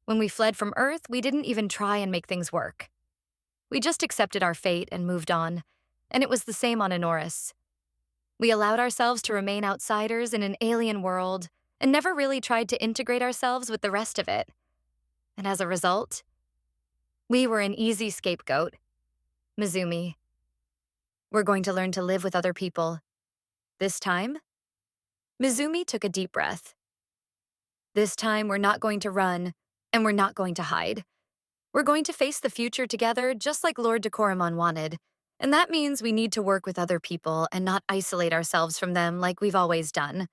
When we fled from Earth, we didn't even try and make things work. We just accepted our fate and moved on, and it was the same on Inoris. We allowed ourselves to remain outsiders in an alien world and never really tried to integrate ourselves with the rest of it. And as a result, we were an easy scapegoat. Mizumi. We're going to learn to live with other people. This time? Mizumi took a deep breath. This time, we're not going to run, and we're not going to hide. We're going to face the future together just like Lord Decoramon wanted, and that means we need to work with other people and not isolate ourselves from them like we've always done.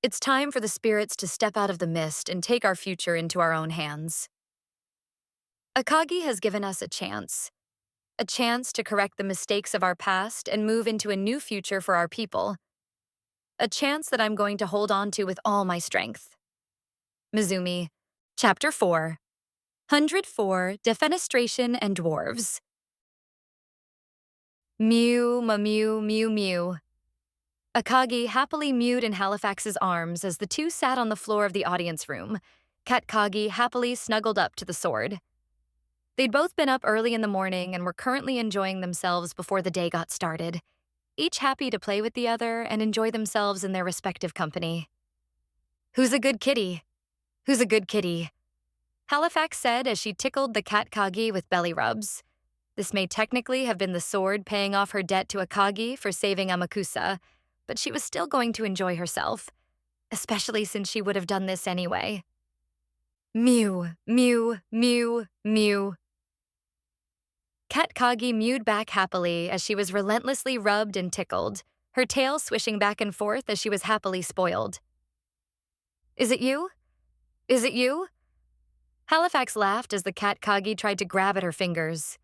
It's time for the spirits to step out of the mist and take our future into our own hands. Akagi has given us a chance to correct the mistakes of our past and move into a new future for our people. A chance that I'm going to hold on to with all my strength. Mizumi, Chapter 4. 104, Defenestration and Dwarves. Mew, mew, mew, mew. Akagi happily mewed in Halifax's arms as the two sat on the floor of the audience room, Katkagi happily snuggled up to the sword. They'd both been up early in the morning and were currently enjoying themselves before the day got started, each happy to play with the other and enjoy themselves in their respective company. Who's a good kitty? Who's a good kitty? Halifax said as she tickled the Katkagi with belly rubs. This may technically have been the sword paying off her debt to Akagi for saving Amakusa, but she was still going to enjoy herself, especially since she would have done this anyway. Mew, mew, mew, mew. Cat Kagi mewed back happily as she was relentlessly rubbed and tickled, her tail swishing back and forth as she was happily spoiled. Is it you? Is it you? Halifax laughed as the cat Kagi tried to grab at her fingers.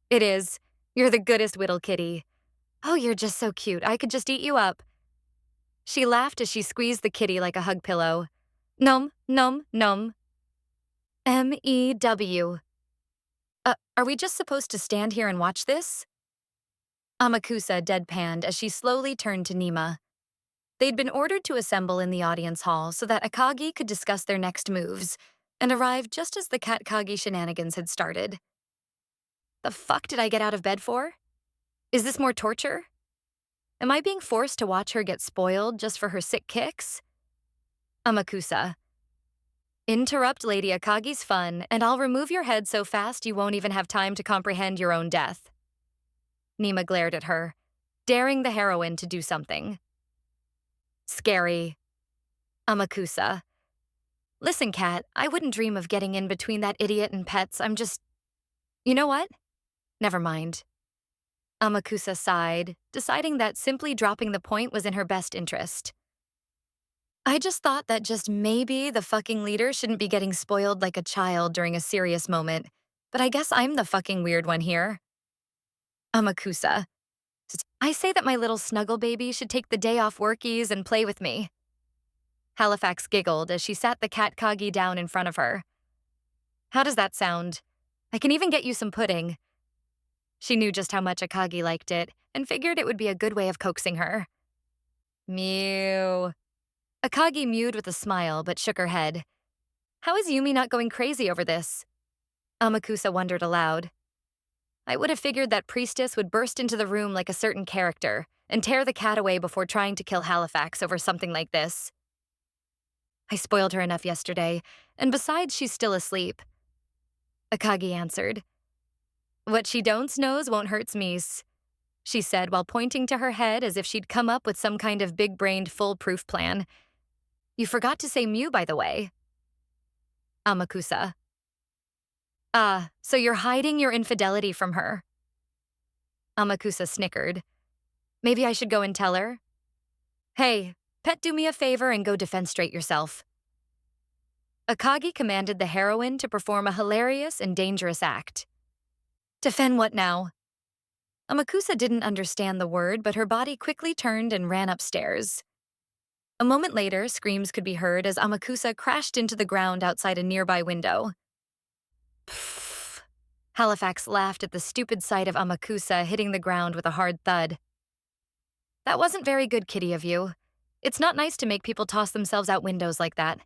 It is. You're the goodest whittle kitty. Oh, you're just so cute. I could just eat you up. She laughed as she squeezed the kitty like a hug pillow. Num, num, num. MEW. Are we just supposed to stand here and watch this? Amakusa deadpanned as she slowly turned to Nima. They'd been ordered to assemble in the audience hall so that Akagi could discuss their next moves, and arrived just as the Cat Kagi shenanigans had started. The fuck did I get out of bed for? Is this more torture? Am I being forced to watch her get spoiled just for her sick kicks? Amakusa. Interrupt Lady Akagi's fun, and I'll remove your head so fast you won't even have time to comprehend your own death. Nima glared at her, daring the heroine to do something. Scary. Amakusa. Listen, Cat, I wouldn't dream of getting in between that idiot and pets. I'm just... You know what? Never mind. Amakusa sighed, deciding that simply dropping the point was in her best interest. I just thought that just maybe the fucking leader shouldn't be getting spoiled like a child during a serious moment, but I guess I'm the fucking weird one here. Amakusa. I say that my little snuggle baby should take the day off workies and play with me. Halifax giggled as she sat the cat Kagi down in front of her. How does that sound? I can even get you some pudding. She knew just how much Akagi liked it, and figured it would be a good way of coaxing her. Mew. Akagi mewed with a smile, but shook her head. How is Yumi not going crazy over this? Amakusa wondered aloud. I would have figured that priestess would burst into the room like a certain character, and tear the cat away before trying to kill Halifax over something like this. I spoiled her enough yesterday, and besides, she's still asleep. Akagi answered. What she don't knows won't hurt's me's, she said while pointing to her head as if she'd come up with some kind of big-brained foolproof plan. You forgot to say Mew, by the way. Amakusa. Ah, so you're hiding your infidelity from her. Amakusa snickered. Maybe I should go and tell her? Hey, pet, do me a favor and go defenestrate yourself. Akagi commanded the heroine to perform a hilarious and dangerous act. Defend what now? Amakusa didn't understand the word, but her body quickly turned and ran upstairs. A moment later, screams could be heard as Amakusa crashed into the ground outside a nearby window. Pfft. Halifax laughed at the stupid sight of Amakusa hitting the ground with a hard thud. That wasn't very good, kitty of you. It's not nice to make people toss themselves out windows like that,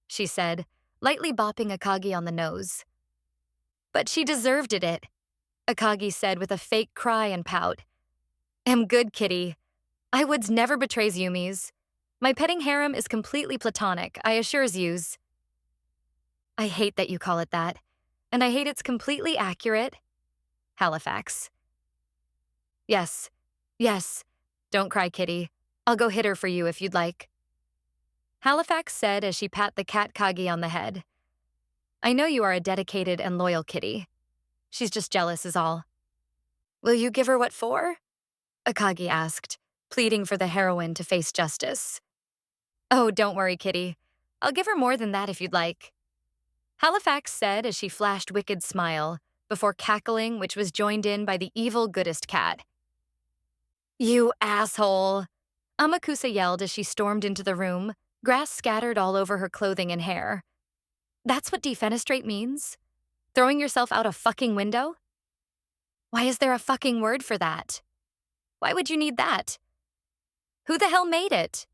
she said, lightly bopping Akagi on the nose. But she deserved it, Akagi said with a fake cry and pout. Am good, kitty. I woods never betrays Yumi's. My petting harem is completely platonic, I assures yous. I hate that you call it that, and I hate it's completely accurate. Halifax. Yes, yes. Don't cry, kitty. I'll go hit her for you if you'd like. Halifax said as she pat the cat Kagi on the head. I know you are a dedicated and loyal kitty. She's just jealous is all. Will you give her what for? Akagi asked, pleading for the heroine to face justice. Oh, don't worry, kitty. I'll give her more than that if you'd like. Halifax said as she flashed wicked smile, before cackling, which was joined in by the evil goodest cat. You asshole! Amakusa yelled as she stormed into the room, grass scattered all over her clothing and hair. That's what defenestrate means? Throwing yourself out a fucking window? Why is there a fucking word for that? Why would you need that? Who the hell made it?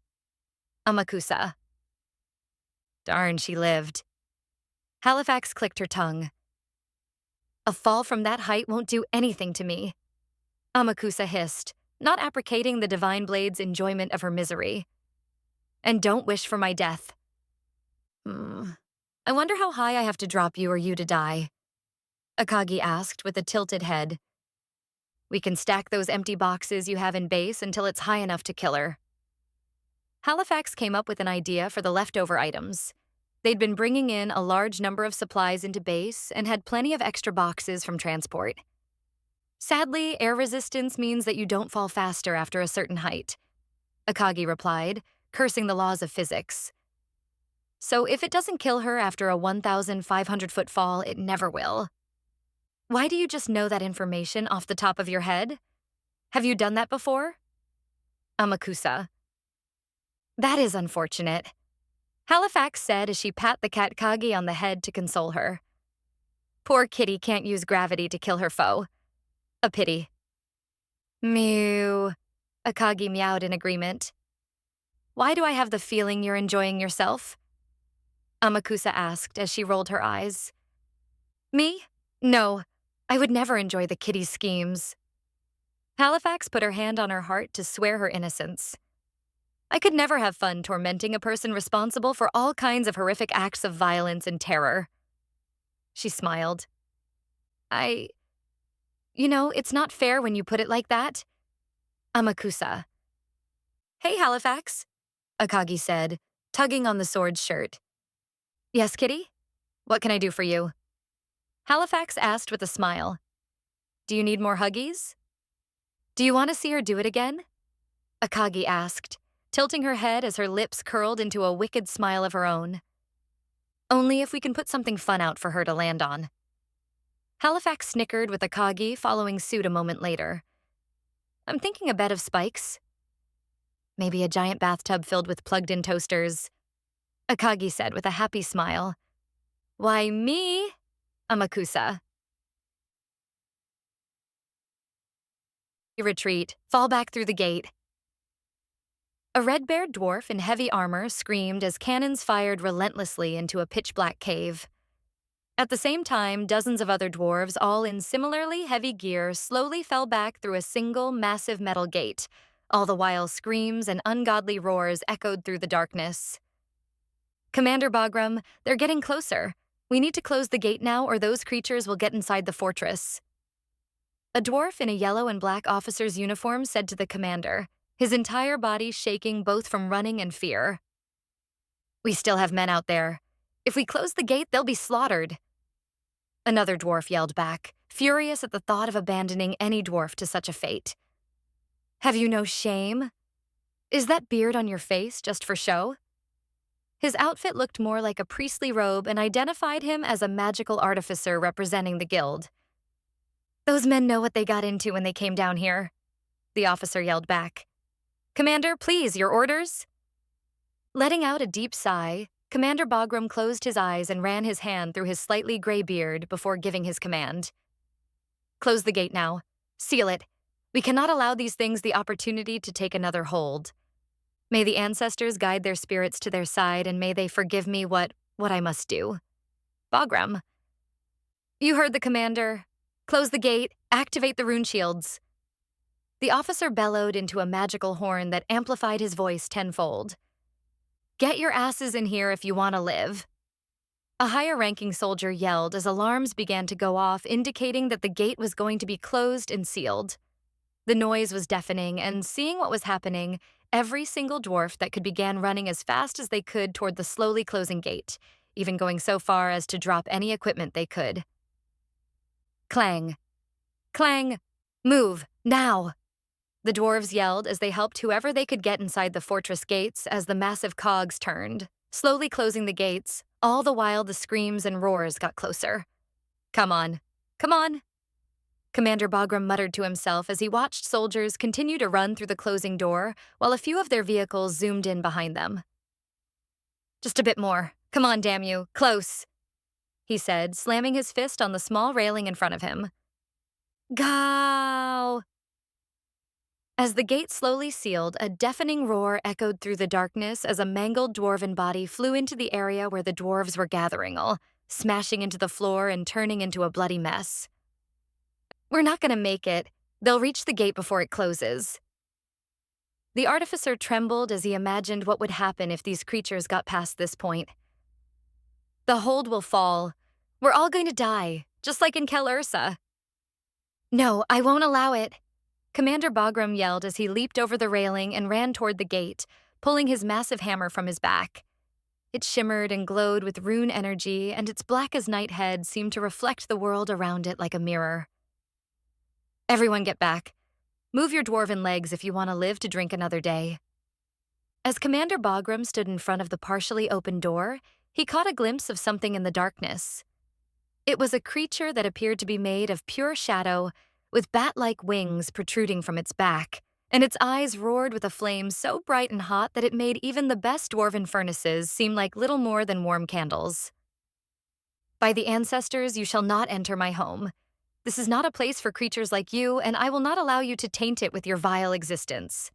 Amakusa. Darn, she lived. Halifax clicked her tongue. A fall from that height won't do anything to me. Amakusa hissed, not appreciating the divine blade's enjoyment of her misery. And don't wish for my death. I wonder how high I have to drop you or you to die, Akagi asked with a tilted head. We can stack those empty boxes you have in base until it's high enough to kill her. Halifax came up with an idea for the leftover items. They'd been bringing in a large number of supplies into base and had plenty of extra boxes from transport. Sadly, air resistance means that you don't fall faster after a certain height, Akagi replied, cursing the laws of physics. So if it doesn't kill her after a 1,500-foot fall, it never will. Why do you just know that information off the top of your head? Have you done that before? Amakusa. That is unfortunate, Halifax said as she pat the cat Kagi on the head to console her. Poor kitty can't use gravity to kill her foe. A pity. Mew, Akagi meowed in agreement. Why do I have the feeling you're enjoying yourself? Amakusa asked as she rolled her eyes. Me? No, I would never enjoy the kitty's schemes. Halifax put her hand on her heart to swear her innocence. I could never have fun tormenting a person responsible for all kinds of horrific acts of violence and terror. She smiled. It's not fair when you put it like that. Amakusa. Hey, Halifax, Akagi said, tugging on the sword's shirt. Yes, kitty? What can I do for you? Halifax asked with a smile. Do you need more huggies? Do you want to see her do it again? Akagi asked, tilting her head as her lips curled into a wicked smile of her own. Only if we can put something fun out for her to land on. Halifax snickered with Akagi following suit a moment later. I'm thinking a bed of spikes. Maybe a giant bathtub filled with plugged-in toasters, Akagi said with a happy smile. Why me? Amakusa. Retreat, fall back through the gate. A red-bearded dwarf in heavy armor screamed as cannons fired relentlessly into a pitch-black cave. At the same time, dozens of other dwarves, all in similarly heavy gear, slowly fell back through a single, massive metal gate, all the while screams and ungodly roars echoed through the darkness. Commander Bagram, they're getting closer. We need to close the gate now or those creatures will get inside the fortress. A dwarf in a yellow and black officer's uniform said to the commander, his entire body shaking both from running and fear. We still have men out there. If we close the gate, they'll be slaughtered. Another dwarf yelled back, furious at the thought of abandoning any dwarf to such a fate. Have you no shame? Is that beard on your face just for show? His outfit looked more like a priestly robe and identified him as a magical artificer representing the guild. Those men know what they got into when they came down here, the officer yelled back. Commander, please, your orders? Letting out a deep sigh, Commander Bagram closed his eyes and ran his hand through his slightly gray beard before giving his command. Close the gate now. Seal it. We cannot allow these things the opportunity to take another hold. May the ancestors guide their spirits to their side and may they forgive me what I must do. Bagram. You heard the commander. Close the gate, activate the rune shields. The officer bellowed into a magical horn that amplified his voice tenfold. Get your asses in here if you want to live. A higher-ranking soldier yelled as alarms began to go off, indicating that the gate was going to be closed and sealed. The noise was deafening, and seeing what was happening, every single dwarf that could began running as fast as they could toward the slowly closing gate, even going so far as to drop any equipment they could. Clang. Clang. Move, now! The dwarves yelled as they helped whoever they could get inside the fortress gates as the massive cogs turned, slowly closing the gates, all the while the screams and roars got closer. Come on. Come on. Commander Bagram muttered to himself as he watched soldiers continue to run through the closing door while a few of their vehicles zoomed in behind them. Just a bit more. Come on, damn you. Close, he said, slamming his fist on the small railing in front of him. Go! As the gate slowly sealed, a deafening roar echoed through the darkness as a mangled dwarven body flew into the area where the dwarves were gathering, all smashing into the floor and turning into a bloody mess. We're not going to make it. They'll reach the gate before it closes. The artificer trembled as he imagined what would happen if these creatures got past this point. The hold will fall. We're all going to die, just like in Kel Ursa. No, I won't allow it. Commander Bagram yelled as he leaped over the railing and ran toward the gate, pulling his massive hammer from his back. It shimmered and glowed with rune energy, and its black as night head seemed to reflect the world around it like a mirror. Everyone get back. Move your dwarven legs if you want to live to drink another day. As Commander Bagram stood in front of the partially open door, he caught a glimpse of something in the darkness. It was a creature that appeared to be made of pure shadow, with bat-like wings protruding from its back, and its eyes roared with a flame so bright and hot that it made even the best dwarven furnaces seem like little more than warm candles. By the ancestors, you shall not enter my home. This is not a place for creatures like you, and I will not allow you to taint it with your vile existence.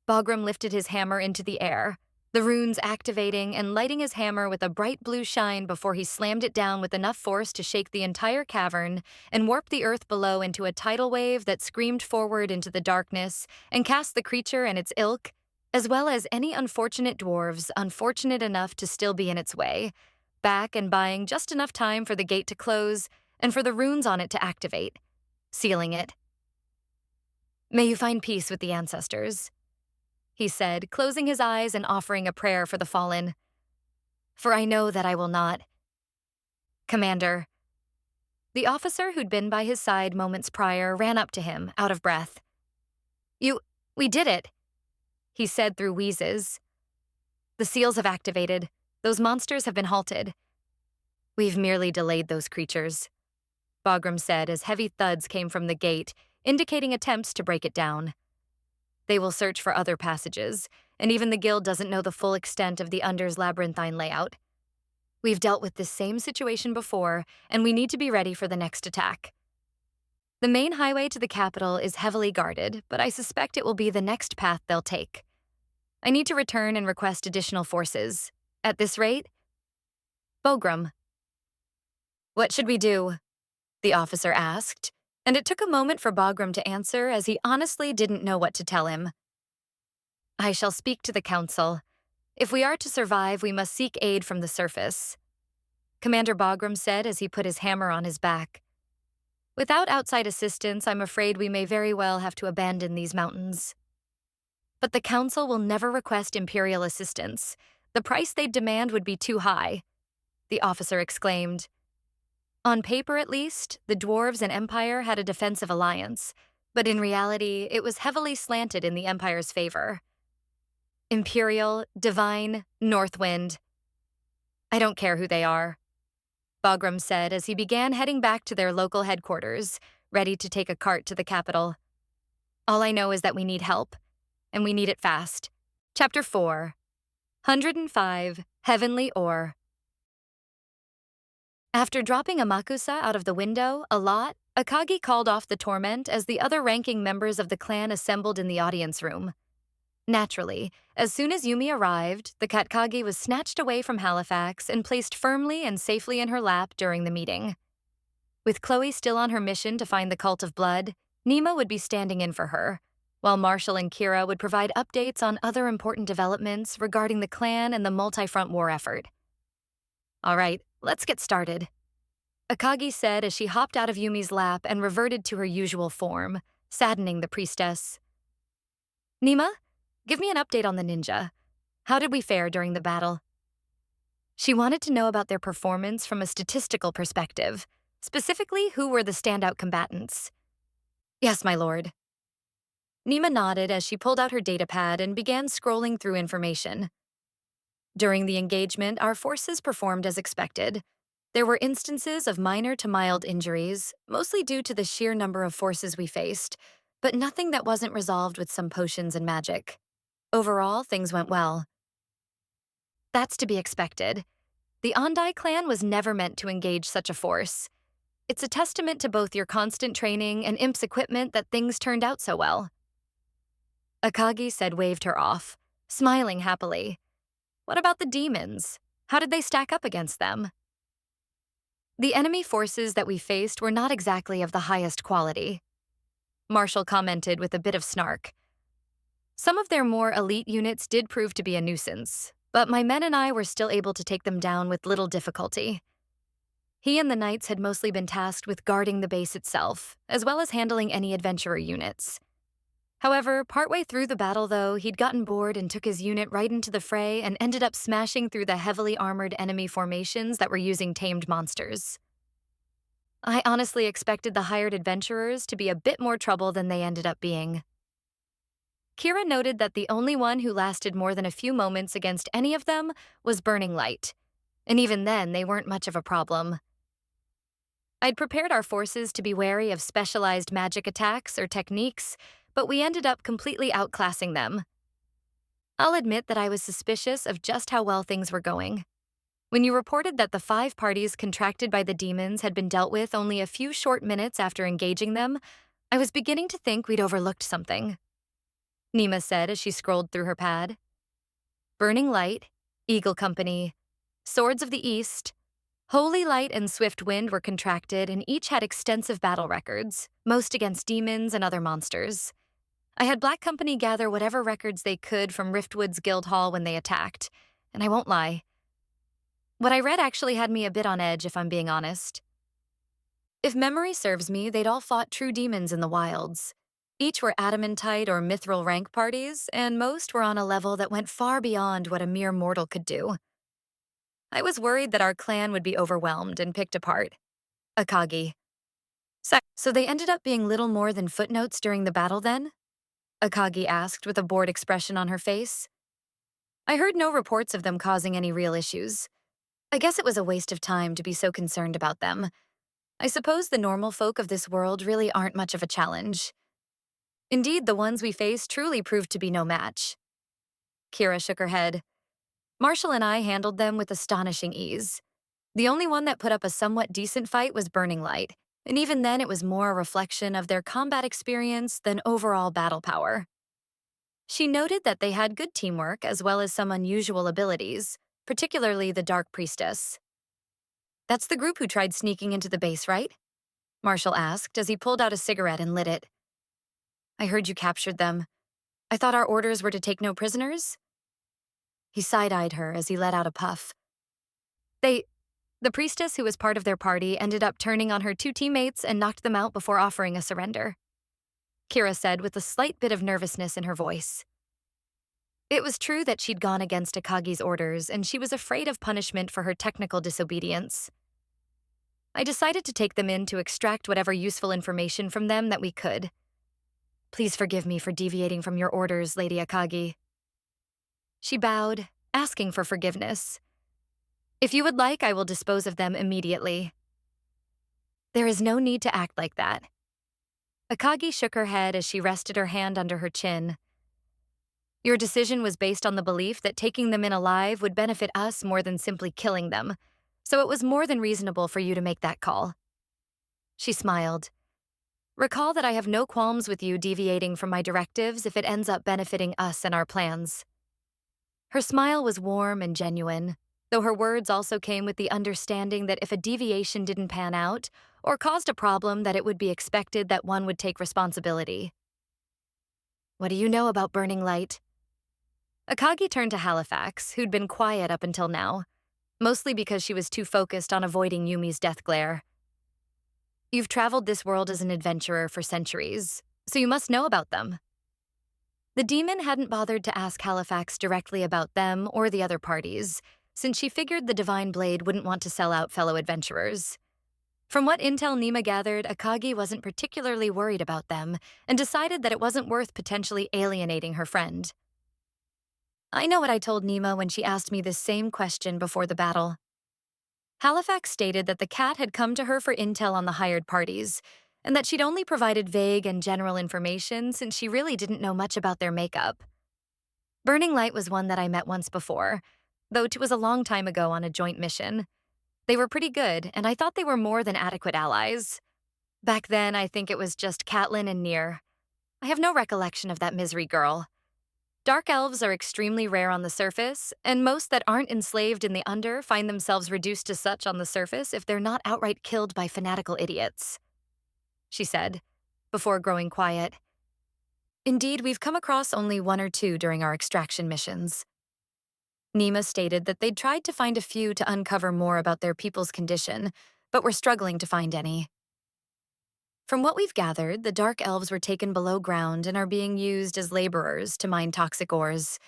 Bagram lifted his hammer into the air, the runes activating and lighting his hammer with a bright blue shine before he slammed it down with enough force to shake the entire cavern and warp the earth below into a tidal wave that screamed forward into the darkness and cast the creature and its ilk, as well as any unfortunate dwarves unfortunate enough to still be in its way, back and buying just enough time for the gate to close and for the runes on it to activate, sealing it. May you find peace with the ancestors, he said, closing his eyes and offering a prayer for the fallen. For I know that I will not. Commander. The officer who'd been by his side moments prior ran up to him, out of breath. We did it, he said through wheezes. The seals have activated. Those monsters have been halted. We've merely delayed those creatures, Bagram said as heavy thuds came from the gate, indicating attempts to break it down. They will search for other passages, and even the guild doesn't know the full extent of the Under's labyrinthine layout. We've dealt with this same situation before, and we need to be ready for the next attack. The main highway to the capital is heavily guarded, but I suspect it will be the next path they'll take. I need to return and request additional forces. At this rate? Bagram. What should we do? The officer asked, and it took a moment for Bagram to answer as he honestly didn't know what to tell him. I shall speak to the council. If we are to survive, we must seek aid from the surface, Commander Bagram said as he put his hammer on his back. Without outside assistance, I'm afraid we may very well have to abandon these mountains. But the council will never request imperial assistance. The price they'd demand would be too high, the officer exclaimed. On paper, at least, the dwarves and Empire had a defensive alliance, but in reality, it was heavily slanted in the Empire's favor. Imperial, Divine, Northwind. I don't care who they are, Bagram said as he began heading back to their local headquarters, ready to take a cart to the capital. All I know is that we need help, and we need it fast. Chapter 4. 105, Heavenly Ore. After dropping Amakusa out of the window a lot, Akagi called off the torment as the other ranking members of the clan assembled in the audience room. Naturally, as soon as Yumi arrived, the Katkagi was snatched away from Halifax and placed firmly and safely in her lap during the meeting. With Chloe still on her mission to find the Cult of Blood, Nima would be standing in for her, while Marshall and Kira would provide updates on other important developments regarding the clan and the multi-front war effort. All right, let's get started, Akagi said as she hopped out of Yumi's lap and reverted to her usual form, saddening the priestess. Nima, give me an update on the ninja. How did we fare during the battle? She wanted to know about their performance from a statistical perspective, specifically who were the standout combatants. Yes, my lord. Nima nodded as she pulled out her datapad and began scrolling through information. During the engagement, our forces performed as expected. There were instances of minor to mild injuries, mostly due to the sheer number of forces we faced, but nothing that wasn't resolved with some potions and magic. Overall, things went well. That's to be expected. The Ondai clan was never meant to engage such a force. It's a testament to both your constant training and Imp's equipment that things turned out so well. Akagi said waved her off, smiling happily. What about the demons? How did they stack up against them? The enemy forces that we faced were not exactly of the highest quality, Marshall commented with a bit of snark. Some of their more elite units did prove to be a nuisance, but my men and I were still able to take them down with little difficulty. He and the knights had mostly been tasked with guarding the base itself, as well as handling any adventurer units. However, partway through the battle, though, he'd gotten bored and took his unit right into the fray and ended up smashing through the heavily armored enemy formations that were using tamed monsters. I honestly expected the hired adventurers to be a bit more trouble than they ended up being. Kira noted that the only one who lasted more than a few moments against any of them was Burning Light, and even then, they weren't much of a problem. I'd prepared our forces to be wary of specialized magic attacks or techniques, but we ended up completely outclassing them. I'll admit that I was suspicious of just how well things were going. When you reported that the 5 parties contracted by the demons had been dealt with only a few short minutes after engaging them, I was beginning to think we'd overlooked something. Nima said as she scrolled through her pad. Burning Light, Eagle Company, Swords of the East, Holy Light and Swift Wind were contracted and each had extensive battle records, most against demons and other monsters. I had Black Company gather whatever records they could from Riftwood's guild hall when they attacked, and I won't lie. What I read actually had me a bit on edge, if I'm being honest. If memory serves me, they'd all fought true demons in the wilds. Each were adamantite or mithril rank parties, and most were on a level that went far beyond what a mere mortal could do. I was worried that our clan would be overwhelmed and picked apart. Akagi. So they ended up being little more than footnotes during the battle then? Akagi asked with a bored expression on her face. I heard no reports of them causing any real issues. I guess it was a waste of time to be so concerned about them. I suppose the normal folk of this world really aren't much of a challenge. Indeed, the ones we faced truly proved to be no match. Kira shook her head. Marshall and I handled them with astonishing ease. The only one that put up a somewhat decent fight was Burning Light, and even then it was more a reflection of their combat experience than overall battle power. She noted that they had good teamwork as well as some unusual abilities, particularly the Dark Priestess. That's the group who tried sneaking into the base, right? Marshall asked as he pulled out a cigarette and lit it. I heard you captured them. I thought our orders were to take no prisoners? He side-eyed her as he let out a puff. The priestess who was part of their party ended up turning on her 2 teammates and knocked them out before offering a surrender, Kira said with a slight bit of nervousness in her voice. It was true that she'd gone against Akagi's orders, and she was afraid of punishment for her technical disobedience. I decided to take them in to extract whatever useful information from them that we could. Please forgive me for deviating from your orders, Lady Akagi. She bowed, asking for forgiveness. If you would like, I will dispose of them immediately. There is no need to act like that. Akagi shook her head as she rested her hand under her chin. Your decision was based on the belief that taking them in alive would benefit us more than simply killing them, so it was more than reasonable for you to make that call. She smiled. Recall that I have no qualms with you deviating from my directives if it ends up benefiting us and our plans. Her smile was warm and genuine, though her words also came with the understanding that if a deviation didn't pan out, or caused a problem, that it would be expected that one would take responsibility. What do you know about Burning Light? Akagi turned to Halifax, who'd been quiet up until now, mostly because she was too focused on avoiding Yumi's death glare. You've traveled this world as an adventurer for centuries, so you must know about them. The demon hadn't bothered to ask Halifax directly about them or the other parties, since she figured the Divine Blade wouldn't want to sell out fellow adventurers. From what intel Nima gathered, Akagi wasn't particularly worried about them and decided that it wasn't worth potentially alienating her friend. I know what I told Nima when she asked me this same question before the battle. Halifax stated that the cat had come to her for intel on the hired parties, and that she'd only provided vague and general information since she really didn't know much about their makeup. Burning Light was one that I met once before, though it was a long time ago on a joint mission. They were pretty good, and I thought they were more than adequate allies. Back then, I think it was just Catelyn and Nier. I have no recollection of that misery girl. Dark elves are extremely rare on the surface, and most that aren't enslaved in the Under find themselves reduced to such on the surface if they're not outright killed by fanatical idiots, she said, before growing quiet. Indeed, we've come across only 1 or 2 during our extraction missions. Nima stated that they'd tried to find a few to uncover more about their people's condition, but were struggling to find any. From what we've gathered, the Dark Elves were taken below ground and are being used as laborers to mine toxic ores.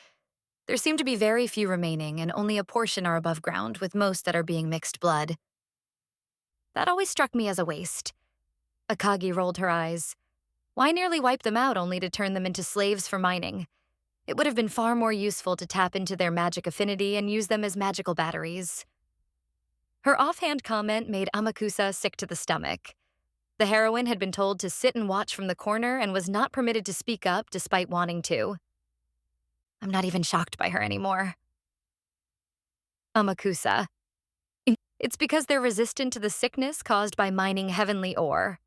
There seem to be very few remaining, and only a portion are above ground, with most that are being mixed blood. That always struck me as a waste. Akagi rolled her eyes. Why nearly wipe them out only to turn them into slaves for mining? It would have been far more useful to tap into their magic affinity and use them as magical batteries. Her offhand comment made Amakusa sick to the stomach. The heroine had been told to sit and watch from the corner and was not permitted to speak up despite wanting to. I'm not even shocked by her anymore. Amakusa. It's because they're resistant to the sickness caused by mining heavenly ore.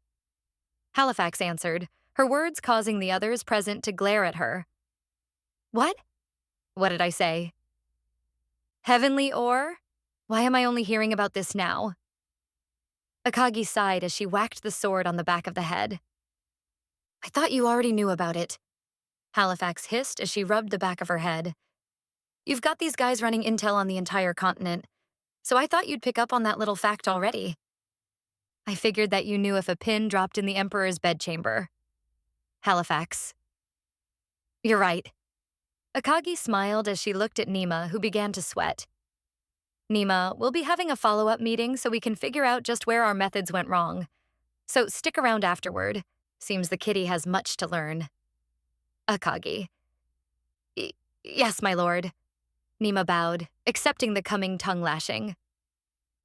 Halifax answered, her words causing the others present to glare at her. What? What did I say? Heavenly ore? Why am I only hearing about this now? Akagi sighed as she whacked the sword on the back of the head. I thought you already knew about it. Halifax hissed as she rubbed the back of her head. You've got these guys running intel on the entire continent, so I thought you'd pick up on that little fact already. I figured that you knew if a pin dropped in the Emperor's bedchamber. Halifax. You're right. Akagi smiled as she looked at Nima, who began to sweat. Nima, we'll be having a follow-up meeting so we can figure out just where our methods went wrong. So stick around afterward. Seems the kitty has much to learn. Akagi. Yes, my lord. Nima bowed, accepting the coming tongue-lashing.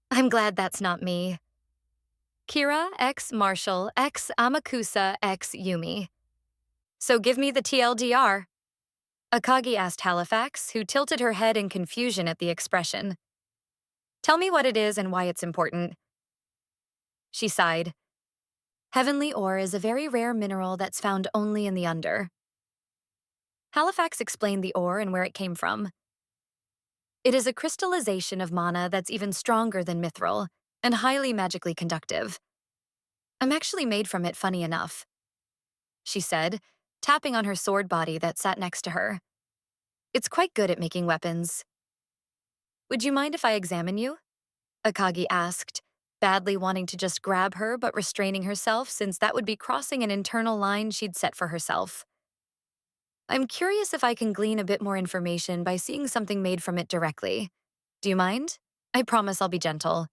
I'm glad that's not me. Kira x Marshall x Amakusa x Yumi. So give me the TLDR. Akagi asked Halifax, who tilted her head in confusion at the expression. Tell me what it is and why it's important. She sighed. Heavenly ore is a very rare mineral that's found only in the Under. Halifax explained the ore and where it came from. It is a crystallization of mana that's even stronger than mithril, and highly magically conductive. I'm actually made from it, funny enough, she said, tapping on her sword body that sat next to her. It's quite good at making weapons. Would you mind if I examine you? Akagi asked, badly wanting to just grab her but restraining herself since that would be crossing an internal line she'd set for herself. I'm curious if I can glean a bit more information by seeing something made from it directly. Do you mind? I promise I'll be gentle.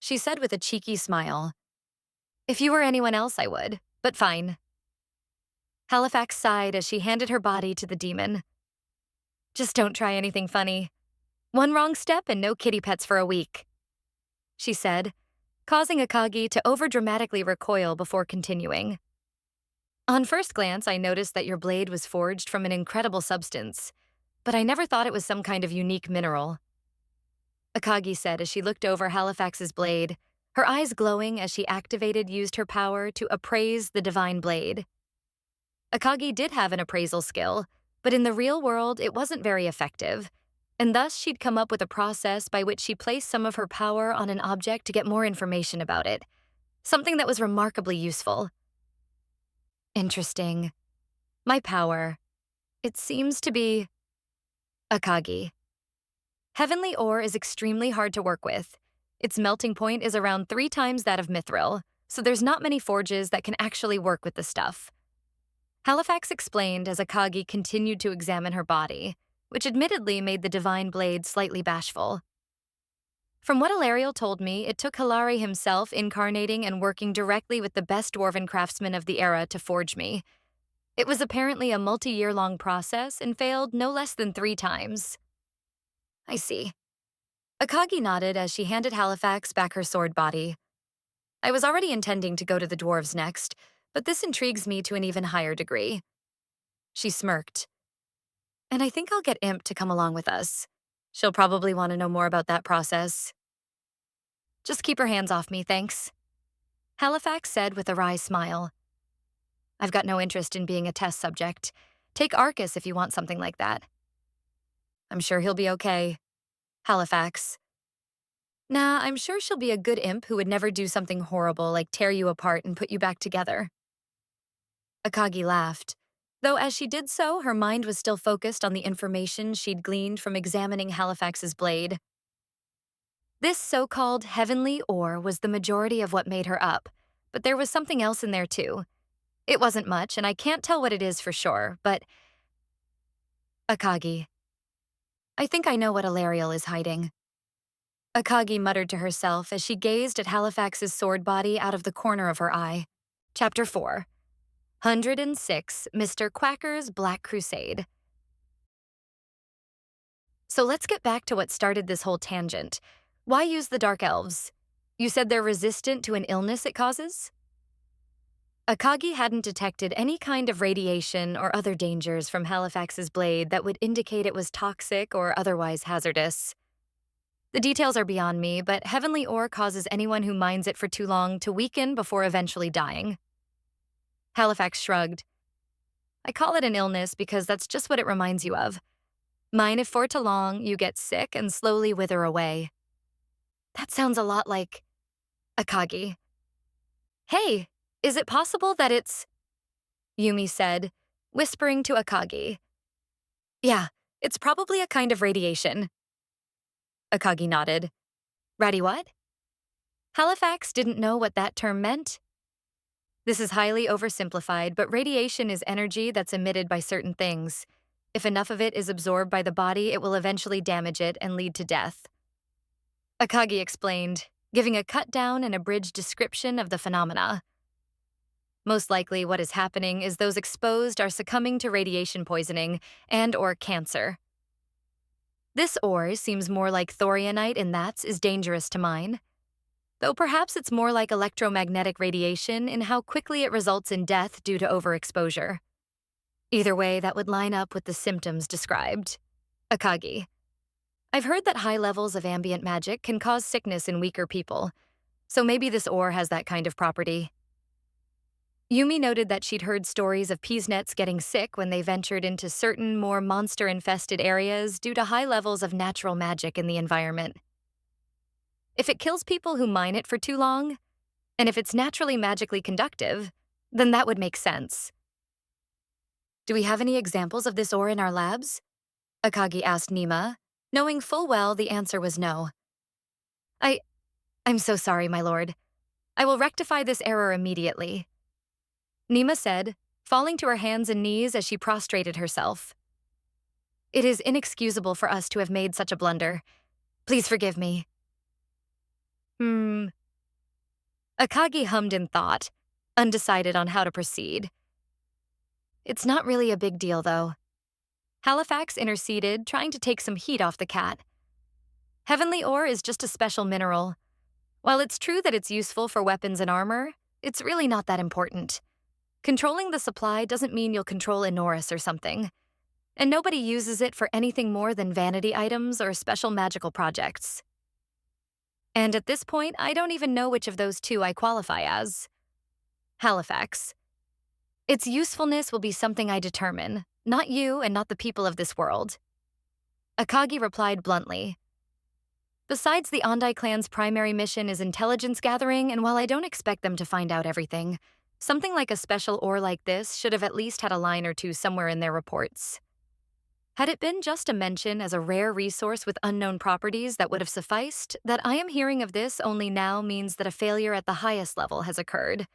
She said with a cheeky smile. If you were anyone else, I would, but fine. Halifax sighed as she handed her body to the demon. Just don't try anything funny. One wrong step and no kitty pets for a week, she said, causing Akagi to overdramatically recoil before continuing. On first glance, I noticed that your blade was forged from an incredible substance, but I never thought it was some kind of unique mineral. Akagi said as she looked over Halifax's blade, her eyes glowing as she used her power to appraise the divine blade. Akagi did have an appraisal skill, but in the real world it wasn't very effective, and thus she'd come up with a process by which she placed some of her power on an object to get more information about it, something that was remarkably useful. Interesting. My power. It seems to be... Akagi. Heavenly ore is extremely hard to work with. Its melting point is around 3 times that of mithril, so there's not many forges that can actually work with the stuff. Halifax explained as Akagi continued to examine her body, which admittedly made the divine blade slightly bashful. From what Ilariel told me, it took Hilari himself incarnating and working directly with the best dwarven craftsmen of the era to forge me. It was apparently a multi-year-long process and failed no less than 3 times. I see. Akagi nodded as she handed Halifax back her sword body. I was already intending to go to the dwarves next, but this intrigues me to an even higher degree. She smirked. And I think I'll get Imp to come along with us. She'll probably want to know more about that process. Just keep her hands off me, thanks. Halifax said with a wry smile. I've got no interest in being a test subject. Take Arcus if you want something like that. I'm sure he'll be okay. Halifax. Nah, I'm sure she'll be a good imp who would never do something horrible like tear you apart and put you back together. Akagi laughed, though as she did so, her mind was still focused on the information she'd gleaned from examining Halifax's blade. This so-called heavenly ore was the majority of what made her up, but there was something else in there too. It wasn't much, and I can't tell what it is for sure, but Akagi. I think I know what Alariel is hiding. Akagi muttered to herself as she gazed at Halifax's sword body out of the corner of her eye. Chapter 4. 106, Mr. Quacker's Black Crusade. So let's get back to what started this whole tangent. Why use the Dark Elves? You said they're resistant to an illness it causes? Akagi hadn't detected any kind of radiation or other dangers from Halifax's blade that would indicate it was toxic or otherwise hazardous. The details are beyond me, but heavenly ore causes anyone who mines it for too long to weaken before eventually dying. Halifax shrugged. I call it an illness because that's just what it reminds you of. Mine it for too long, you get sick and slowly wither away. That sounds a lot like Akagi. Hey, is it possible that it's... Yumi said, whispering to Akagi. Yeah, it's probably a kind of radiation. Akagi nodded. Ratty what? Halifax didn't know what that term meant. This is highly oversimplified, but radiation is energy that's emitted by certain things. If enough of it is absorbed by the body, it will eventually damage it and lead to death. Akagi explained, giving a cut-down and abridged description of the phenomena. Most likely what is happening is those exposed are succumbing to radiation poisoning and/or cancer. This ore seems more like thorianite and that is dangerous to mine. Though perhaps it's more like electromagnetic radiation in how quickly it results in death due to overexposure. Either way, that would line up with the symptoms described. Akagi. I've heard that high levels of ambient magic can cause sickness in weaker people, so maybe this ore has that kind of property. Yumi noted that she'd heard stories of peasnets getting sick when they ventured into certain more monster-infested areas due to high levels of natural magic in the environment. If it kills people who mine it for too long, and if it's naturally magically conductive, then that would make sense. Do we have any examples of this ore in our labs? Akagi asked Nima, knowing full well the answer was no. I'm so sorry, my lord. I will rectify this error immediately. Nima said, falling to her hands and knees as she prostrated herself. It is inexcusable for us to have made such a blunder. Please forgive me. Akagi hummed in thought, undecided on how to proceed. It's not really a big deal, though. Halifax interceded, trying to take some heat off the cat. Heavenly ore is just a special mineral. While it's true that it's useful for weapons and armor, it's really not that important. Controlling the supply doesn't mean you'll control Inoris or something. And nobody uses it for anything more than vanity items or special magical projects. And at this point, I don't even know which of those two I qualify as. Halifax. Its usefulness will be something I determine, not you and not the people of this world. Akagi replied bluntly. Besides, the Ondai clan's primary mission is intelligence gathering, and while I don't expect them to find out everything, something like a special ore like this should have at least had a line or two somewhere in their reports. Had it been just a mention as a rare resource with unknown properties that would have sufficed, that I am hearing of this only now means that a failure at the highest level has occurred.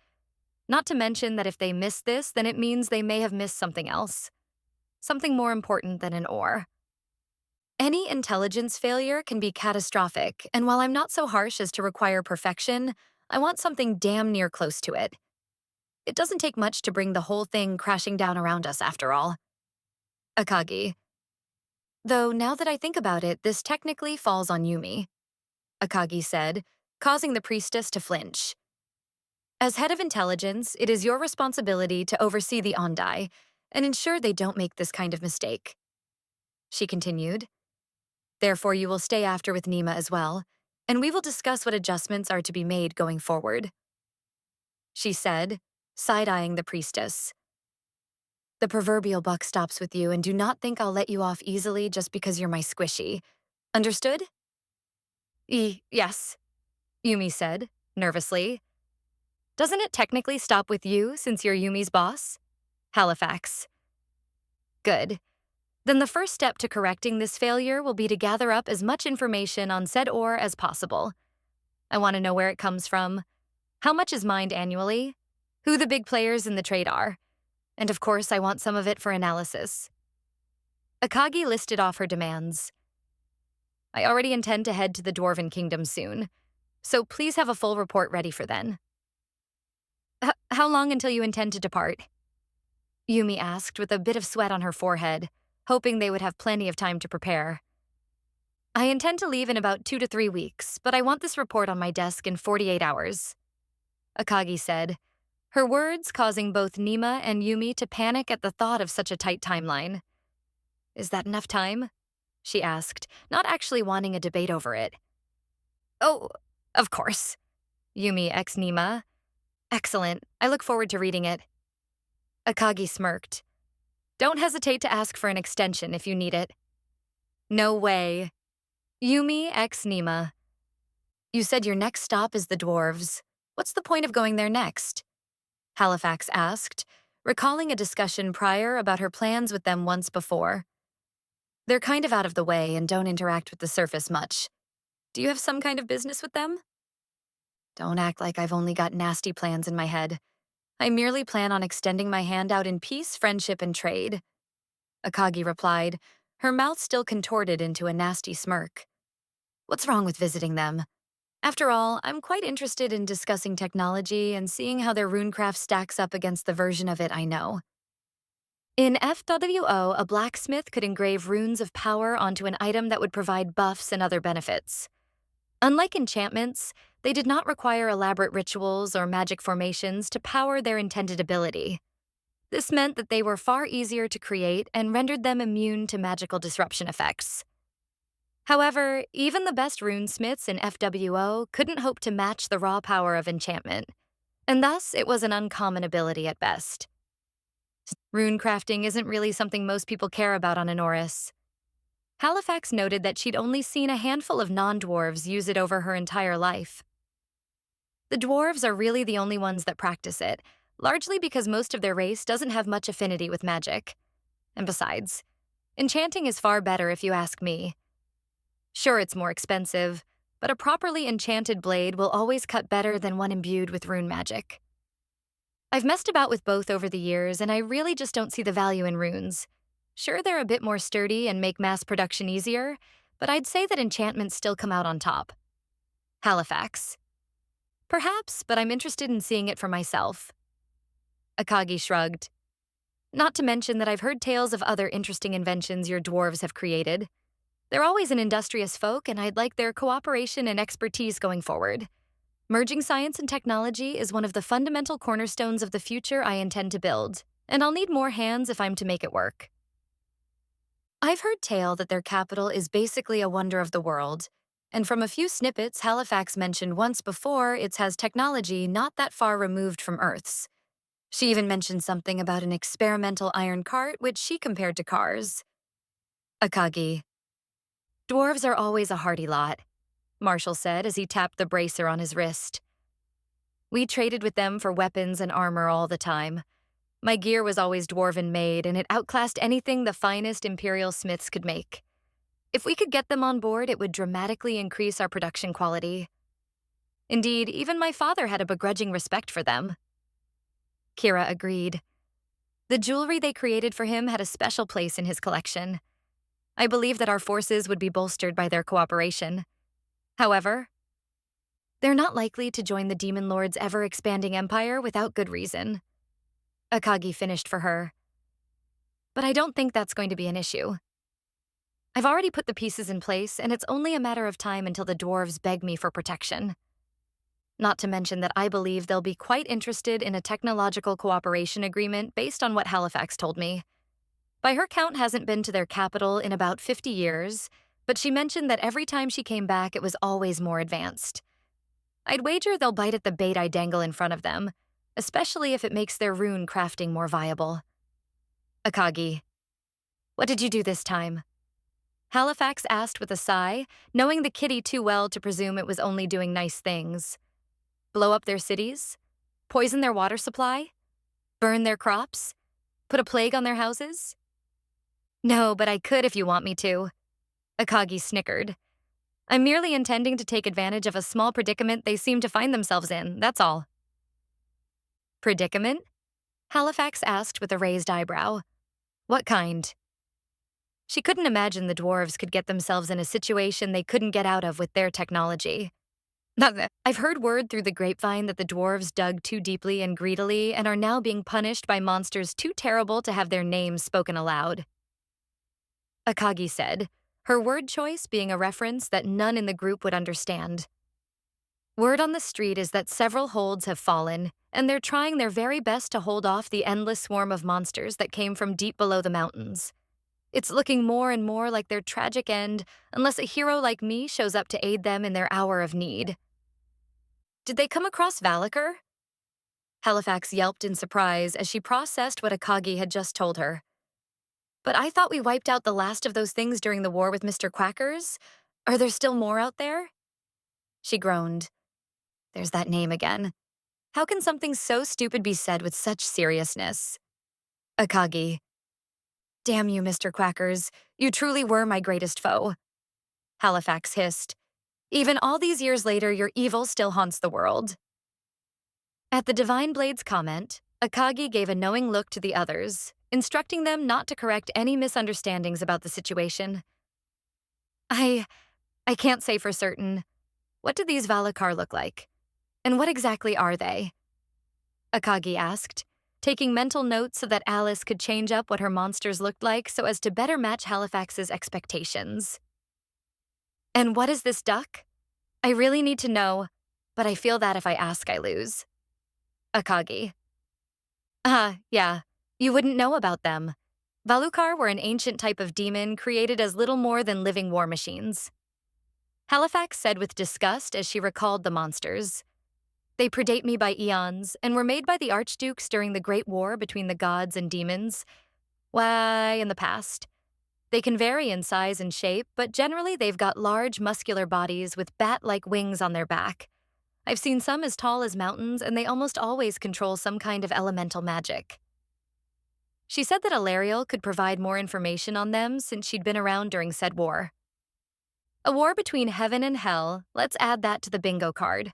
Not to mention that if they miss this, then it means they may have missed something else. Something more important than an ore. Any intelligence failure can be catastrophic, and while I'm not so harsh as to require perfection, I want something damn near close to it. It doesn't take much to bring the whole thing crashing down around us, after all. Akagi. Though, now that I think about it, this technically falls on Yumi, Akagi said, causing the priestess to flinch. As head of intelligence, it is your responsibility to oversee the Ondai and ensure they don't make this kind of mistake. She continued. Therefore, you will stay after with Nima as well, and we will discuss what adjustments are to be made going forward. She said, side-eyeing the priestess. The proverbial buck stops with you, and do not think I'll let you off easily just because you're my squishy. Understood? Yes, Yumi said, nervously. Doesn't it technically stop with you since you're Yumi's boss? Halifax. Good. Then the first step to correcting this failure will be to gather up as much information on said ore as possible. I want to know where it comes from, how much is mined annually, who the big players in the trade are, and of course, I want some of it for analysis. Akagi listed off her demands. I already intend to head to the Dwarven Kingdom soon, so please have a full report ready for then. How long until you intend to depart? Yumi asked with a bit of sweat on her forehead, hoping they would have plenty of time to prepare. I intend to leave in about 2 to 3 weeks, but I want this report on my desk in 48 hours. Akagi said, her words causing both Nima and Yumi to panic at the thought of such a tight timeline. Is that enough time? She asked, not actually wanting a debate over it. Oh, of course. Yumi ex Nima. Excellent. I look forward to reading it. Akagi smirked. Don't hesitate to ask for an extension if you need it. No way. Yumi ex Nima. You said your next stop is the dwarves. What's the point of going there next? Halifax asked, recalling a discussion prior about her plans with them once before. They're kind of out of the way and don't interact with the surface much. Do you have some kind of business with them? Don't act like I've only got nasty plans in my head. I merely plan on extending my hand out in peace, friendship, and trade. Akagi replied, her mouth still contorted into a nasty smirk. What's wrong with visiting them? After all, I'm quite interested in discussing technology and seeing how their runecraft stacks up against the version of it I know. In FWO, a blacksmith could engrave runes of power onto an item that would provide buffs and other benefits. Unlike enchantments, they did not require elaborate rituals or magic formations to power their intended ability. This meant that they were far easier to create and rendered them immune to magical disruption effects. However, even the best runesmiths in FWO couldn't hope to match the raw power of enchantment, and thus it was an uncommon ability at best. Rune crafting isn't really something most people care about on Anoris. Halifax noted that she'd only seen a handful of non-dwarves use it over her entire life. The dwarves are really the only ones that practice it, largely because most of their race doesn't have much affinity with magic. And besides, enchanting is far better if you ask me. Sure, it's more expensive, but a properly enchanted blade will always cut better than one imbued with rune magic. I've messed about with both over the years, and I really just don't see the value in runes. Sure, they're a bit more sturdy and make mass production easier, but I'd say that enchantments still come out on top. Halifax. Perhaps, but I'm interested in seeing it for myself. Akagi shrugged. Not to mention that I've heard tales of other interesting inventions your dwarves have created. They're always an industrious folk, and I'd like their cooperation and expertise going forward. Merging science and technology is one of the fundamental cornerstones of the future I intend to build, and I'll need more hands if I'm to make it work. I've heard tale that their capital is basically a wonder of the world, and from a few snippets Halifax mentioned once before, it has technology not that far removed from Earth's. She even mentioned something about an experimental iron cart, which she compared to cars. Akagi. Dwarves are always a hardy lot, Marshall said as he tapped the bracer on his wrist. We traded with them for weapons and armor all the time. My gear was always dwarven made, and it outclassed anything the finest imperial smiths could make. If we could get them on board, it would dramatically increase our production quality. Indeed, even my father had a begrudging respect for them. Kira agreed. The jewelry they created for him had a special place in his collection. I believe that our forces would be bolstered by their cooperation. However, they're not likely to join the Demon Lord's ever-expanding empire without good reason. Akagi finished for her. But I don't think that's going to be an issue. I've already put the pieces in place, and it's only a matter of time until the dwarves beg me for protection. Not to mention that I believe they'll be quite interested in a technological cooperation agreement based on what Halifax told me. By her count, hasn't been to their capital in about 50 years, but she mentioned that every time she came back, it was always more advanced. I'd wager they'll bite at the bait I dangle in front of them, especially if it makes their rune crafting more viable. Akagi. What did you do this time? Halifax asked with a sigh, knowing the kitty too well to presume it was only doing nice things. Blow up their cities? Poison their water supply? Burn their crops? Put a plague on their houses? No, but I could if you want me to. Akagi snickered. I'm merely intending to take advantage of a small predicament they seem to find themselves in, that's all. Predicament? Halifax asked with a raised eyebrow. What kind? She couldn't imagine the dwarves could get themselves in a situation they couldn't get out of with their technology. I've heard word through the grapevine that the dwarves dug too deeply and greedily and are now being punished by monsters too terrible to have their names spoken aloud. Akagi said, her word choice being a reference that none in the group would understand. Word on the street is that several holds have fallen, and they're trying their very best to hold off the endless swarm of monsters that came from deep below the mountains. It's looking more and more like their tragic end unless a hero like me shows up to aid them in their hour of need. Did they come across Valakar? Halifax yelped in surprise as she processed what Akagi had just told her. But I thought we wiped out the last of those things during the war with Mr. Quackers. Are there still more out there? She groaned. There's that name again. How can something so stupid be said with such seriousness? Akagi. Damn you, Mr. Quackers. You truly were my greatest foe. Halifax hissed. Even all these years later, your evil still haunts the world. At the Divine Blade's comment, Akagi gave a knowing look to the others, instructing them not to correct any misunderstandings about the situation. I can't say for certain. What do these Valakar look like? And what exactly are they? Akagi asked, taking mental notes so that Alice could change up what her monsters looked like so as to better match Halifax's expectations. And what is this duck? I really need to know, but I feel that if I ask, I lose. Akagi. Yeah. You wouldn't know about them. Valukar were an ancient type of demon created as little more than living war machines. Halifax said with disgust as she recalled the monsters. They predate me by eons and were made by the archdukes during the Great War between the gods and demons. Way in the past. They can vary in size and shape, but generally they've got large, muscular bodies with bat-like wings on their back. I've seen some as tall as mountains, and they almost always control some kind of elemental magic. She said that Alariel could provide more information on them since she'd been around during said war. A war between heaven and hell, let's add that to the bingo card.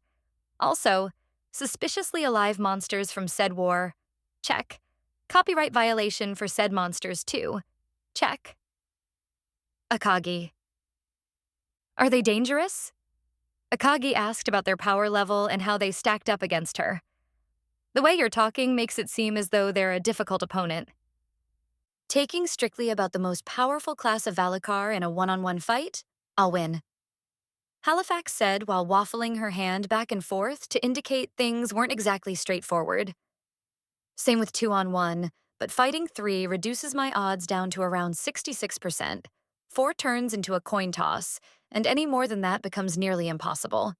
Also, suspiciously alive monsters from said war, check. Copyright violation for said monsters too, check. Akagi. Are they dangerous? Akagi asked about their power level and how they stacked up against her. The way you're talking makes it seem as though they're a difficult opponent. Taking strictly about the most powerful class of Valakar in a one-on-one fight, I'll win. Halifax said while waffling her hand back and forth to indicate things weren't exactly straightforward. Same with 2-on-1, but fighting 3 reduces my odds down to around 66%, 4 turns into a coin toss, and any more than that becomes nearly impossible.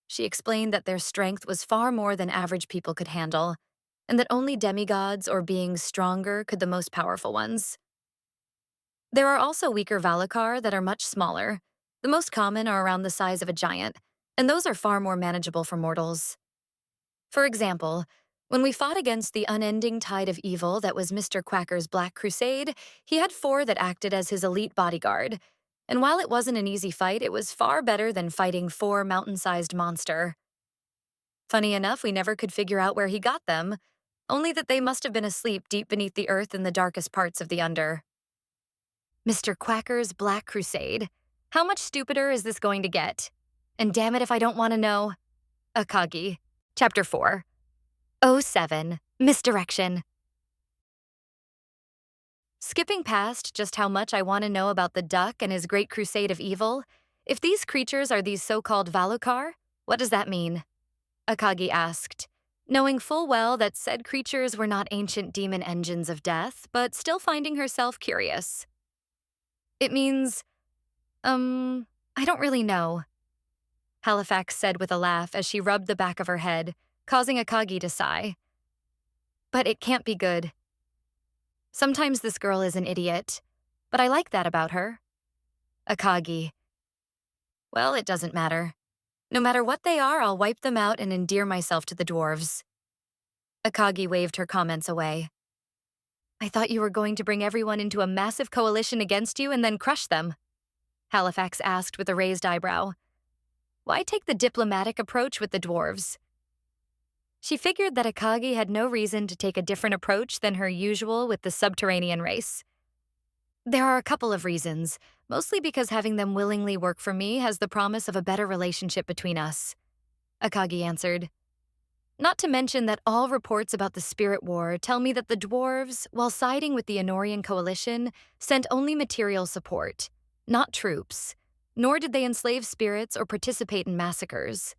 She explained that their strength was far more than average people could handle, and that only demigods or beings stronger could the most powerful ones. There are also weaker Valakar that are much smaller. The most common are around the size of a giant, and those are far more manageable for mortals. For example, when we fought against the unending tide of evil that was Mr. Quacker's Black Crusade, he had 4 that acted as his elite bodyguard. And while it wasn't an easy fight, it was far better than fighting 4 mountain-sized monster. Funny enough, we never could figure out where he got them, only that they must have been asleep deep beneath the earth in the darkest parts of the Under. Mr. Quacker's Black Crusade. How much stupider is this going to get? And damn it if I don't want to know. Akagi. Chapter 4. 07. Misdirection. Skipping past just how much I want to know about the duck and his great crusade of evil, if these creatures are these so-called Valukar, what does that mean? Akagi asked, knowing full well that said creatures were not ancient demon engines of death, but still finding herself curious. It means, I don't really know, Halifax said with a laugh as she rubbed the back of her head, causing Akagi to sigh. But it can't be good. Sometimes this girl is an idiot, but I like that about her. Akagi. Well, it doesn't matter. No matter what they are, I'll wipe them out and endear myself to the dwarves. Akagi waved her comments away. I thought you were going to bring everyone into a massive coalition against you and then crush them, Halifax asked with a raised eyebrow. Why take the diplomatic approach with the dwarves? She figured that Akagi had no reason to take a different approach than her usual with the subterranean race. There are a couple of reasons, mostly because having them willingly work for me has the promise of a better relationship between us, Akagi answered. Not to mention that all reports about the Spirit War tell me that the dwarves, while siding with the Enorian coalition, sent only material support, not troops, nor did they enslave spirits or participate in massacres.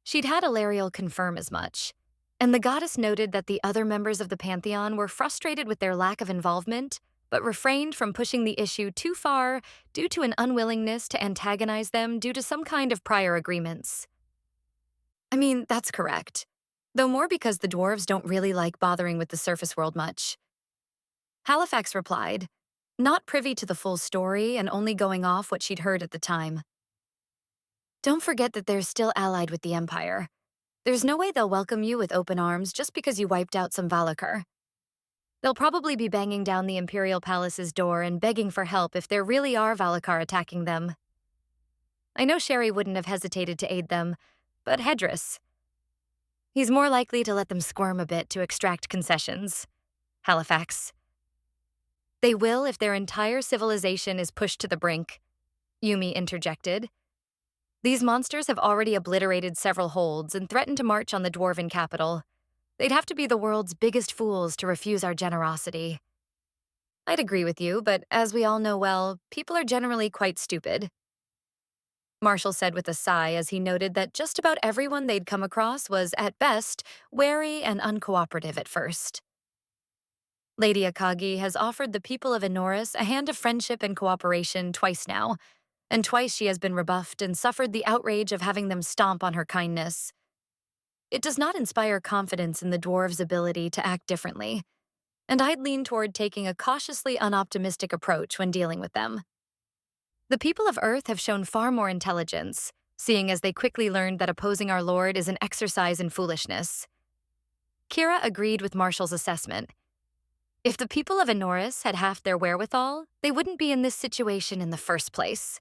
She'd had Ilariel confirm as much, and the goddess noted that the other members of the Pantheon were frustrated with their lack of involvement, but refrained from pushing the issue too far due to an unwillingness to antagonize them due to some kind of prior agreements. I mean, that's correct, though more because the dwarves don't really like bothering with the surface world much. Halifax replied, not privy to the full story and only going off what she'd heard at the time. Don't forget that they're still allied with the Empire. There's no way they'll welcome you with open arms just because you wiped out some Valakar. They'll probably be banging down the Imperial Palace's door and begging for help if there really are Valakar attacking them. I know Sherry wouldn't have hesitated to aid them, but Hedris. He's more likely to let them squirm a bit to extract concessions. Halifax. They will if their entire civilization is pushed to the brink, Yumi interjected. These monsters have already obliterated several holds and threatened to march on the dwarven capital. They'd have to be the world's biggest fools to refuse our generosity. I'd agree with you, but as we all know well, people are generally quite stupid. Marshall said with a sigh as he noted that just about everyone they'd come across was, at best, wary and uncooperative at first. Lady Akagi has offered the people of Enoris a hand of friendship and cooperation twice now, and twice she has been rebuffed and suffered the outrage of having them stomp on her kindness. It does not inspire confidence in the dwarves' ability to act differently, and I'd lean toward taking a cautiously unoptimistic approach when dealing with them. The people of Earth have shown far more intelligence, seeing as they quickly learned that opposing our Lord is an exercise in foolishness. Kira agreed with Marshall's assessment. If the people of Enoris had half their wherewithal, they wouldn't be in this situation in the first place.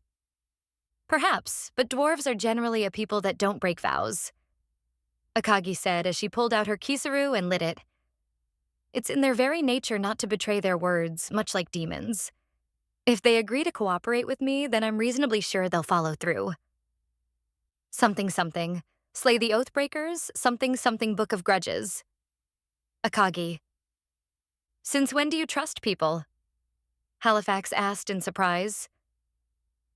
Perhaps, but dwarves are generally a people that don't break vows, Akagi said as she pulled out her kisaru and lit it. It's in their very nature not to betray their words, much like demons. If they agree to cooperate with me, then I'm reasonably sure they'll follow through. Something something. Slay the Oathbreakers, something something Book of Grudges. Akagi. Since when do you trust people? Halifax asked in surprise.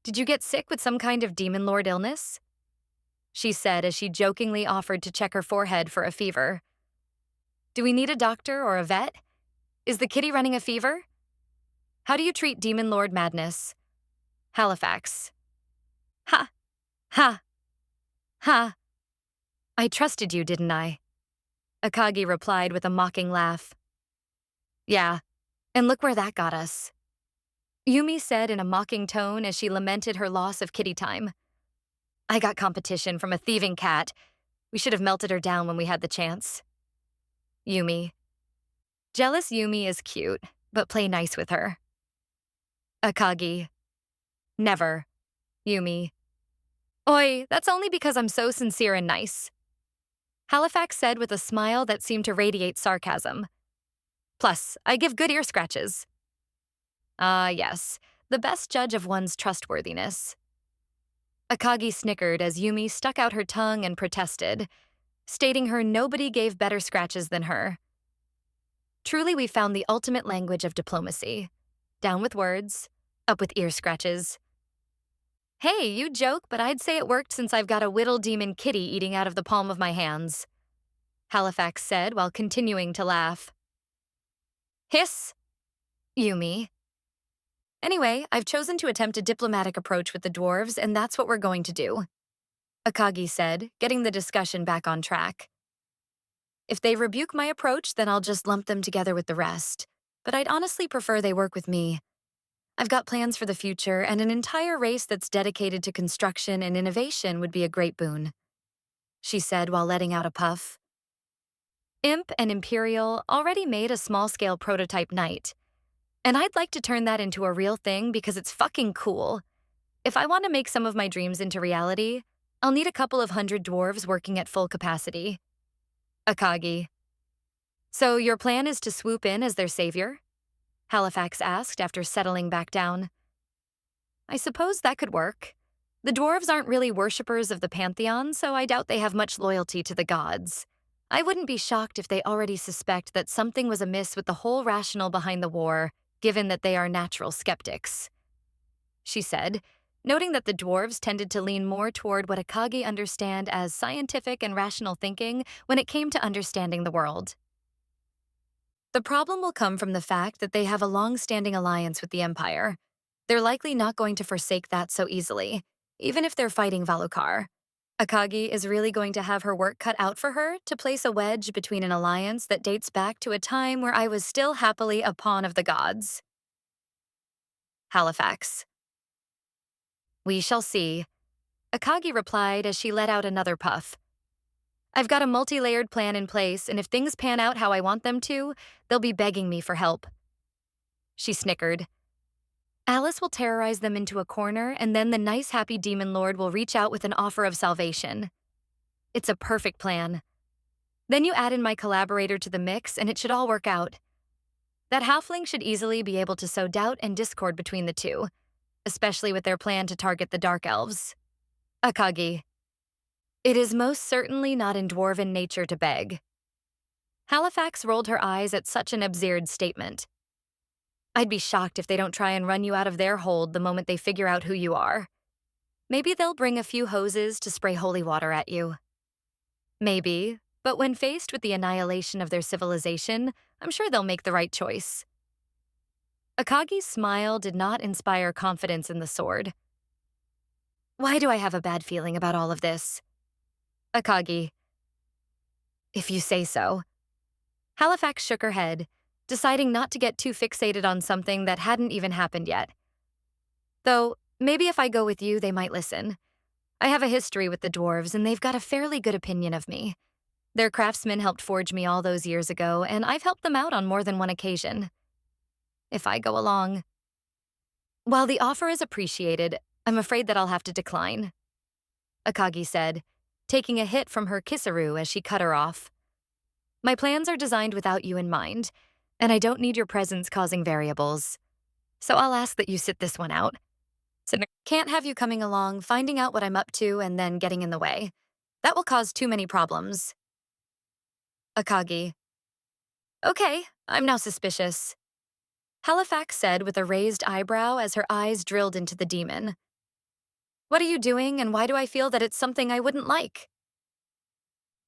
Did you get sick with some kind of demon lord illness? She said as she jokingly offered to check her forehead for a fever. Do we need a doctor or a vet? Is the kitty running a fever? How do you treat demon lord madness? Halifax. Ha! Ha! Ha! I trusted you, didn't I? Akagi replied with a mocking laugh. Yeah, and look where that got us. Yumi said in a mocking tone as she lamented her loss of kitty time. I got competition from a thieving cat. We should have melted her down when we had the chance. Yumi. Jealous Yumi is cute, but play nice with her. Akagi. Never. Yumi. Oi, that's only because I'm so sincere and nice. Halifax said with a smile that seemed to radiate sarcasm. Plus, I give good ear scratches. Yes, the best judge of one's trustworthiness. Akagi snickered as Yumi stuck out her tongue and protested, stating her nobody gave better scratches than her. Truly, we found the ultimate language of diplomacy. Down with words, up with ear scratches. Hey, you joke, but I'd say it worked since I've got a whittle demon kitty eating out of the palm of my hands, Halifax said while continuing to laugh. Hiss! Yumi. Anyway, I've chosen to attempt a diplomatic approach with the dwarves, and that's what we're going to do, Akagi said, getting the discussion back on track. If they rebuke my approach, then I'll just lump them together with the rest, but I'd honestly prefer they work with me. I've got plans for the future, and an entire race that's dedicated to construction and innovation would be a great boon, she said while letting out a puff. Imp and Imperial already made a small-scale prototype knight, and I'd like to turn that into a real thing because it's fucking cool. If I want to make some of my dreams into reality, I'll need a couple of hundred dwarves working at full capacity. Akagi. So your plan is to swoop in as their savior? Halifax asked after settling back down. I suppose that could work. The dwarves aren't really worshippers of the pantheon, so I doubt they have much loyalty to the gods. I wouldn't be shocked if they already suspect that something was amiss with the whole rationale behind the war, given that they are natural skeptics. She said, noting that the dwarves tended to lean more toward what Akagi understand as scientific and rational thinking when it came to understanding the world. The problem will come from the fact that they have a long-standing alliance with the Empire. They're likely not going to forsake that so easily, even if they're fighting Valukar. Akagi is really going to have her work cut out for her to place a wedge between an alliance that dates back to a time where I was still happily a pawn of the gods. Halifax. We shall see. Akagi replied as she let out another puff. I've got a multi-layered plan in place, and if things pan out how I want them to, they'll be begging me for help. She snickered. Alice will terrorize them into a corner, and then the nice, happy demon lord will reach out with an offer of salvation. It's a perfect plan. Then you add in my collaborator to the mix, and it should all work out. That halfling should easily be able to sow doubt and discord between the two, especially with their plan to target the dark elves. Akagi. It is most certainly not in dwarven nature to beg. Halifax rolled her eyes at such an absurd statement. I'd be shocked if they don't try and run you out of their hold the moment they figure out who you are. Maybe they'll bring a few hoses to spray holy water at you. Maybe, but when faced with the annihilation of their civilization, I'm sure they'll make the right choice. Akagi's smile did not inspire confidence in the sword. Why do I have a bad feeling about all of this? Akagi. If you say so. Halifax shook her head, deciding not to get too fixated on something that hadn't even happened yet. Though, maybe if I go with you, they might listen. I have a history with the dwarves, and they've got a fairly good opinion of me. Their craftsmen helped forge me all those years ago, and I've helped them out on more than one occasion. If I go along. While the offer is appreciated, I'm afraid that I'll have to decline. Akagi said, taking a hit from her kisaroo as she cut her off. My plans are designed without you in mind, and I don't need your presence causing variables. So I'll ask that you sit this one out. Can't have you coming along, finding out what I'm up to, and then getting in the way. That will cause too many problems. Akagi. Okay, I'm now suspicious. Halifax said with a raised eyebrow as her eyes drilled into the demon. What are you doing, and why do I feel that it's something I wouldn't like?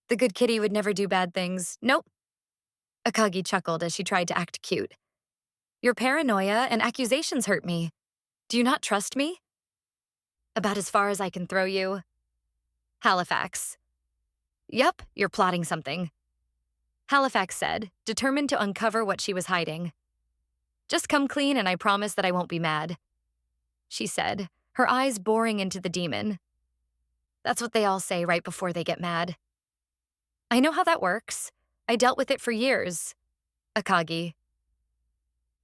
The good kitty would never do bad things. Nope. Akagi chuckled as she tried to act cute. Your paranoia and accusations hurt me. Do you not trust me? About as far as I can throw you. Halifax. Yup, you're plotting something. Halifax said, determined to uncover what she was hiding. Just come clean and I promise that I won't be mad. She said, her eyes boring into the demon. That's what they all say right before they get mad. I know how that works. I dealt with it for years. Akagi.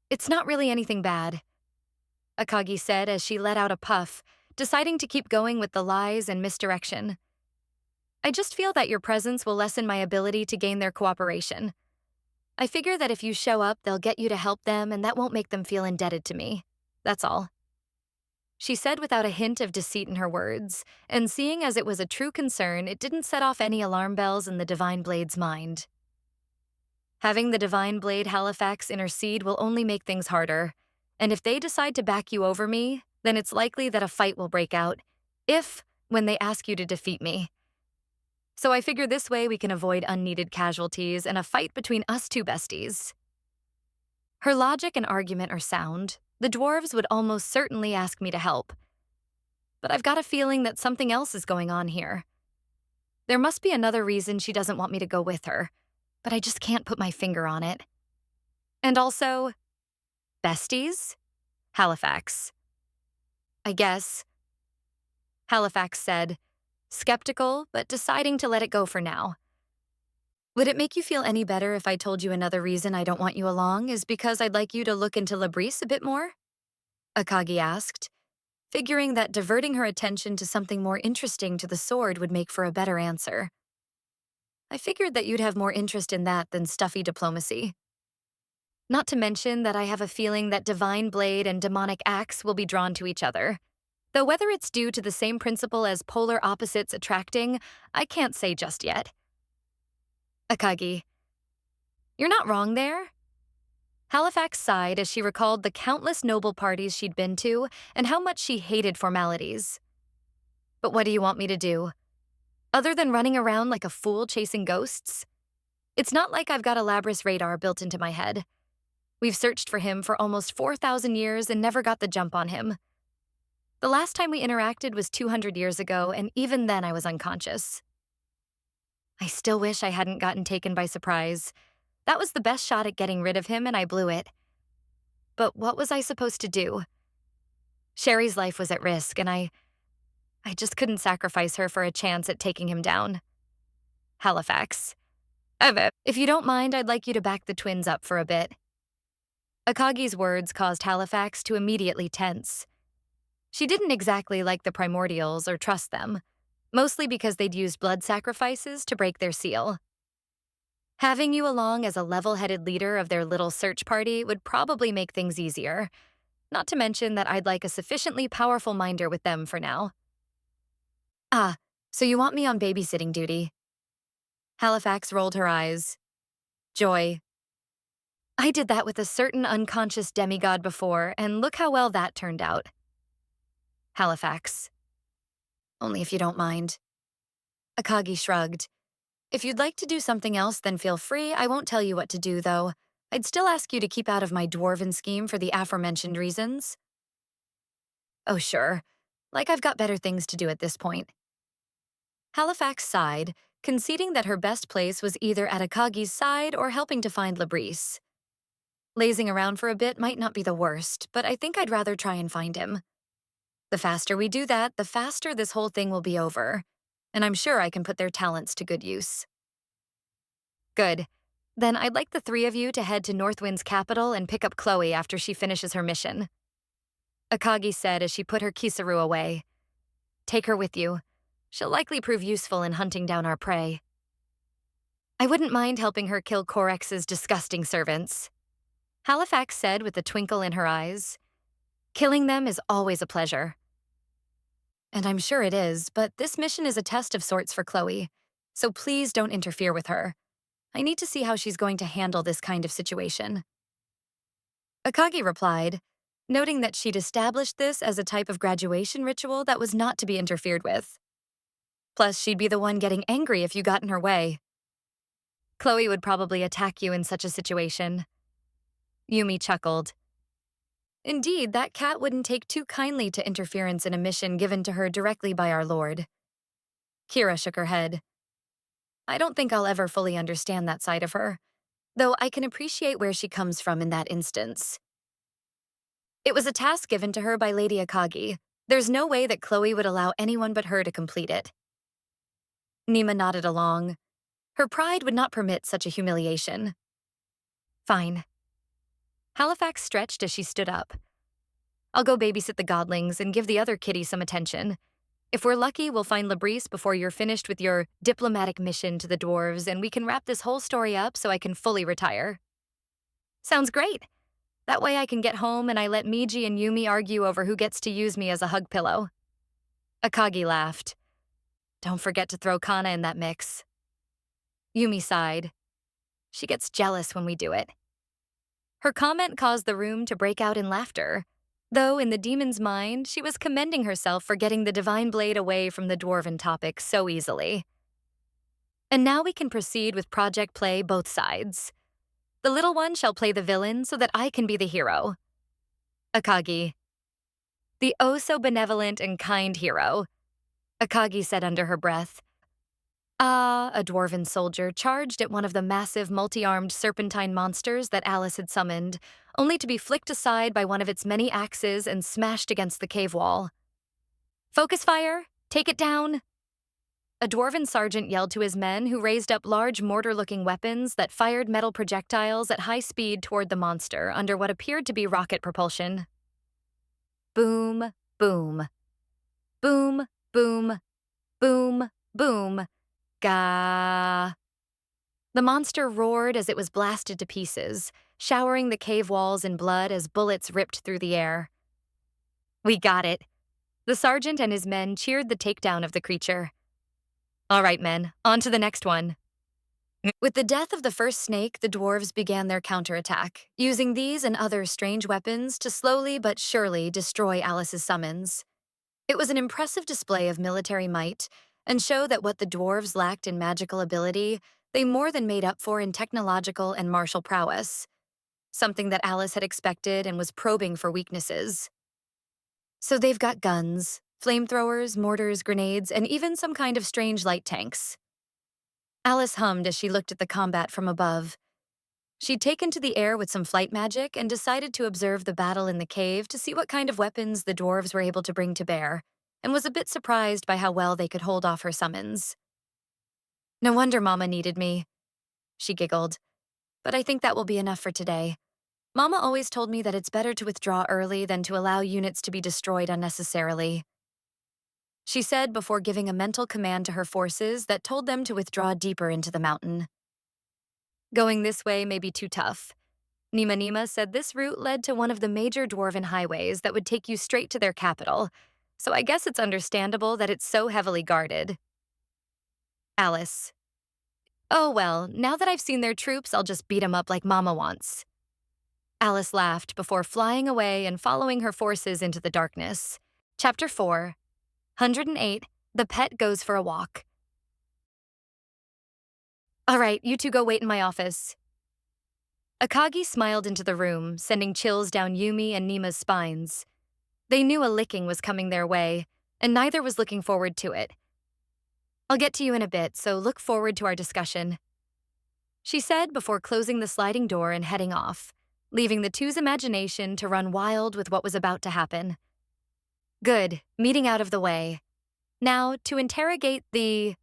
It's not really anything bad. Akagi said as she let out a puff, deciding to keep going with the lies and misdirection. I just feel that your presence will lessen my ability to gain their cooperation. I figure that if you show up, they'll get you to help them, and that won't make them feel indebted to me. That's all. She said without a hint of deceit in her words, and seeing as it was a true concern, it didn't set off any alarm bells in the Divine Blade's mind. Having the Divine Blade Halifax intercede will only make things harder, and if they decide to back you over me, then it's likely that a fight will break out, when they ask you to defeat me. So I figure this way we can avoid unneeded casualties and a fight between us two besties. Her logic and argument are sound. The dwarves would almost certainly ask me to help. But I've got a feeling that something else is going on here. There must be another reason she doesn't want me to go with her, but I just can't put my finger on it. And also, besties? Halifax. I guess. Halifax said, skeptical, but deciding to let it go for now. Would it make you feel any better if I told you another reason I don't want you along is because I'd like you to look into Labrise a bit more? Akagi asked, figuring that diverting her attention to something more interesting to the sword would make for a better answer. I figured that you'd have more interest in that than stuffy diplomacy. Not to mention that I have a feeling that Divine Blade and Demonic Axe will be drawn to each other. Though whether it's due to the same principle as polar opposites attracting, I can't say just yet. Akagi, you're not wrong there. Halifax sighed as she recalled the countless noble parties she'd been to and how much she hated formalities. But what do you want me to do? Other than running around like a fool chasing ghosts? It's not like I've got a Labris radar built into my head. We've searched for him for almost 4,000 years and never got the jump on him. The last time we interacted was 200 years ago, and even then I was unconscious. I still wish I hadn't gotten taken by surprise. That was the best shot at getting rid of him, and I blew it. But what was I supposed to do? Sherry's life was at risk, and I just couldn't sacrifice her for a chance at taking him down. Halifax. If you don't mind, I'd like you to back the twins up for a bit. Akagi's words caused Halifax to immediately tense. She didn't exactly like the primordials or trust them, mostly because they'd used blood sacrifices to break their seal. Having you along as a level-headed leader of their little search party would probably make things easier, not to mention that I'd like a sufficiently powerful minder with them for now. Ah, so you want me on babysitting duty? Halifax rolled her eyes. Joy. I did that with a certain unconscious demigod before, and look how well that turned out. Halifax. Only if you don't mind. Akagi shrugged. If you'd like to do something else, then feel free. I won't tell you what to do, though. I'd still ask you to keep out of my dwarven scheme for the aforementioned reasons. Oh, sure. Like I've got better things to do at this point. Halifax sighed, conceding that her best place was either at Akagi's side or helping to find Labris. Lazing around for a bit might not be the worst, but I think I'd rather try and find him. The faster we do that, the faster this whole thing will be over, and I'm sure I can put their talents to good use. Good. Then I'd like the three of you to head to Northwind's capital and pick up Chloe after she finishes her mission. Akagi said as she put her Kisaru away. Take her with you. She'll likely prove useful in hunting down our prey. I wouldn't mind helping her kill Corex's disgusting servants. Halifax said with a twinkle in her eyes. Killing them is always a pleasure. And I'm sure it is, but this mission is a test of sorts for Chloe, so please don't interfere with her. I need to see how she's going to handle this kind of situation. Akagi replied, noting that she'd established this as a type of graduation ritual that was not to be interfered with. Plus, she'd be the one getting angry if you got in her way. Chloe would probably attack you in such a situation. Yumi chuckled. Indeed, that cat wouldn't take too kindly to interference in a mission given to her directly by our Lord. Kira shook her head. I don't think I'll ever fully understand that side of her, though I can appreciate where she comes from in that instance. It was a task given to her by Lady Akagi. There's no way that Chloe would allow anyone but her to complete it. Nima nodded along. Her pride would not permit such a humiliation. Fine. Halifax stretched as she stood up. I'll go babysit the godlings and give the other kitties some attention. If we're lucky, we'll find Labris before you're finished with your diplomatic mission to the dwarves, and we can wrap this whole story up so I can fully retire. Sounds great. That way I can get home and I let Miji and Yumi argue over who gets to use me as a hug pillow. Akagi laughed. Don't forget to throw Kana in that mix. Yumi sighed. She gets jealous when we do it. Her comment caused the room to break out in laughter, though in the demon's mind, she was commending herself for getting the divine blade away from the dwarven topic so easily. And now we can proceed with project play both sides. The little one shall play the villain so that I can be the hero. Akagi. The oh-so-benevolent and kind hero. Akagi said under her breath. Ah, a dwarven soldier charged at one of the massive multi-armed serpentine monsters that Alice had summoned, only to be flicked aside by one of its many axes and smashed against the cave wall. Focus fire! Take it down! A dwarven sergeant yelled to his men, who raised up large mortar-looking weapons that fired metal projectiles at high speed toward the monster under what appeared to be rocket propulsion. Boom, boom. Boom, boom, boom, boom. Ga. The monster roared as it was blasted to pieces, showering the cave walls in blood as bullets ripped through the air. We got it. The sergeant and his men cheered the takedown of the creature. All right, men, on to the next one. With the death of the first snake, the dwarves began their counterattack, using these and other strange weapons to slowly but surely destroy Alice's summons. It was an impressive display of military might, and showed that what the dwarves lacked in magical ability, they more than made up for in technological and martial prowess, something that Alice had expected and was probing for weaknesses. So they've got guns, flamethrowers, mortars, grenades, and even some kind of strange light tanks. Alice hummed as she looked at the combat from above. She'd taken to the air with some flight magic and decided to observe the battle in the cave to see what kind of weapons the dwarves were able to bring to bear, and was a bit surprised by how well they could hold off her summons. No wonder Mama needed me, she giggled. But I think that will be enough for today. Mama always told me that it's better to withdraw early than to allow units to be destroyed unnecessarily, she said before giving a mental command to her forces that told them to withdraw deeper into the mountain. Going this way may be too tough. Nima said this route led to one of the major dwarven highways that would take you straight to their capital, so I guess it's understandable that it's so heavily guarded. Alice. Oh well, now that I've seen their troops, I'll just beat 'em up like Mama wants. Alice laughed before flying away and following her forces into the darkness. Chapter 4, 108, The Pet Goes for a Walk. All right, you two go wait in my office. Akagi smiled into the room, sending chills down Yumi and Nima's spines. They knew a licking was coming their way, and neither was looking forward to it. I'll get to you in a bit, so look forward to our discussion, she said before closing the sliding door and heading off, leaving the two's imagination to run wild with what was about to happen. Good, meeting out of the way. Now, to interrogate the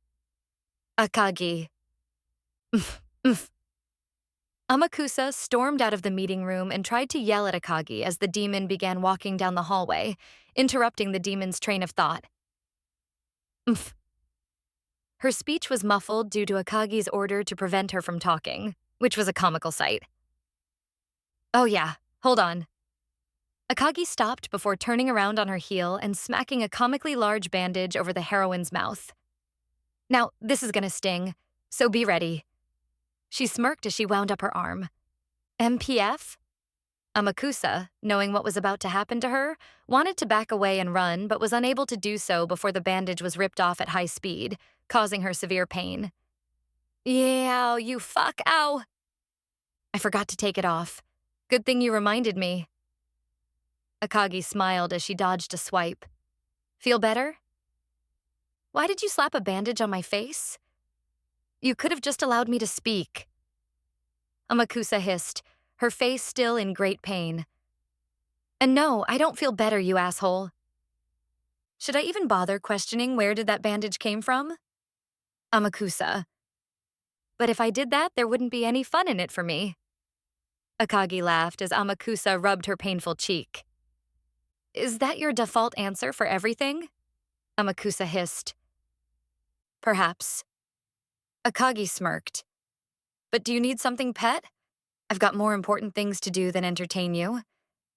Akagi. Amakusa stormed out of the meeting room and tried to yell at Akagi as the demon began walking down the hallway, interrupting the demon's train of thought. Her speech was muffled due to Akagi's order to prevent her from talking, which was a comical sight. Oh yeah, hold on. Akagi stopped before turning around on her heel and smacking a comically large bandage over the heroine's mouth. Now, this is gonna sting, so be ready. She smirked as she wound up her arm. MPF? Amakusa, knowing what was about to happen to her, wanted to back away and run, but was unable to do so before the bandage was ripped off at high speed, causing her severe pain. Yeah, you fuck, ow! I forgot to take it off. Good thing you reminded me. Akagi smiled as she dodged a swipe. Feel better? Why did you slap a bandage on my face? You could have just allowed me to speak. Amakusa hissed, her face still in great pain. And no, I don't feel better, you asshole. Should I even bother questioning where did that bandage came from? Amakusa. But if I did that, there wouldn't be any fun in it for me. Akagi laughed as Amakusa rubbed her painful cheek. Is that your default answer for everything? Amakusa hissed. Perhaps. Akagi smirked. But do you need something, pet? I've got more important things to do than entertain you.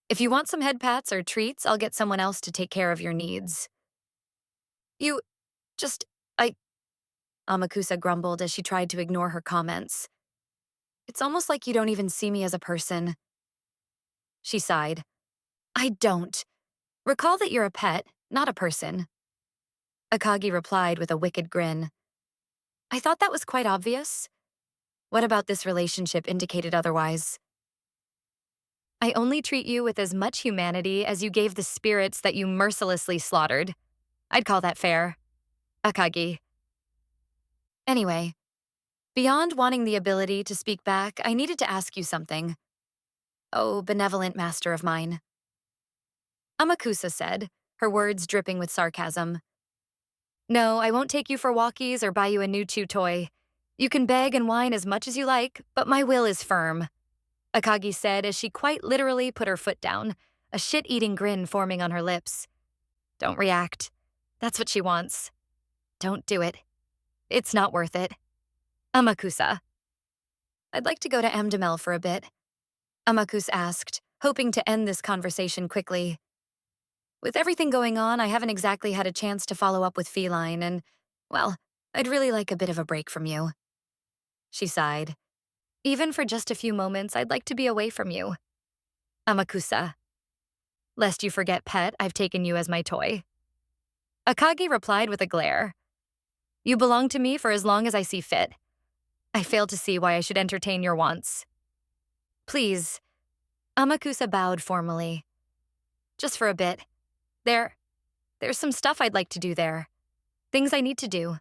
If you want some head pats or treats, I'll get someone else to take care of your needs. You... Amakusa grumbled as she tried to ignore her comments. It's almost like you don't even see me as a person. She sighed. I don't. Recall that you're a pet, not a person. Akagi replied with a wicked grin. I thought that was quite obvious. What about this relationship indicated otherwise? I only treat you with as much humanity as you gave the spirits that you mercilessly slaughtered. I'd call that fair. Akagi. Anyway, beyond wanting the ability to speak back, I needed to ask you something. Oh, benevolent master of mine. Amakusa said, her words dripping with sarcasm. No, I won't take you for walkies or buy you a new chew toy. You can beg and whine as much as you like, but my will is firm, Akagi said as she quite literally put her foot down, a shit-eating grin forming on her lips. Don't react. That's what she wants. Don't do it. It's not worth it. Amakusa. I'd like to go to Amdamel for a bit, Amakus asked, hoping to end this conversation quickly. With everything going on, I haven't exactly had a chance to follow up with Feline, and, well, I'd really like a bit of a break from you. She sighed. Even for just a few moments, I'd like to be away from you. Amakusa. Lest you forget, pet, I've taken you as my toy. Akagi replied with a glare. You belong to me for as long as I see fit. I fail to see why I should entertain your wants. Please. Amakusa bowed formally. Just for a bit. There's some stuff I'd like to do there. Things I need to do.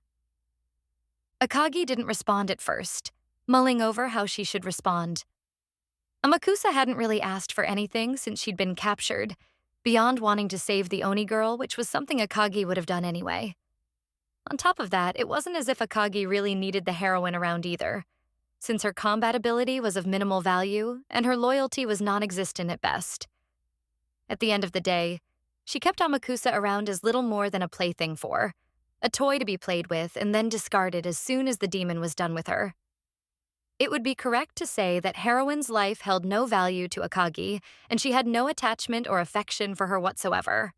Akagi didn't respond at first, mulling over how she should respond. Amakusa hadn't really asked for anything since she'd been captured, beyond wanting to save the Oni girl, which was something Akagi would have done anyway. On top of that, it wasn't as if Akagi really needed the heroine around either, since her combat ability was of minimal value and her loyalty was non-existent at best. At the end of the day, she kept Amakusa around as little more than a plaything for her, a toy to be played with and then discarded as soon as the demon was done with her. It would be correct to say that heroine's life held no value to Akagi, and she had no attachment or affection for her whatsoever.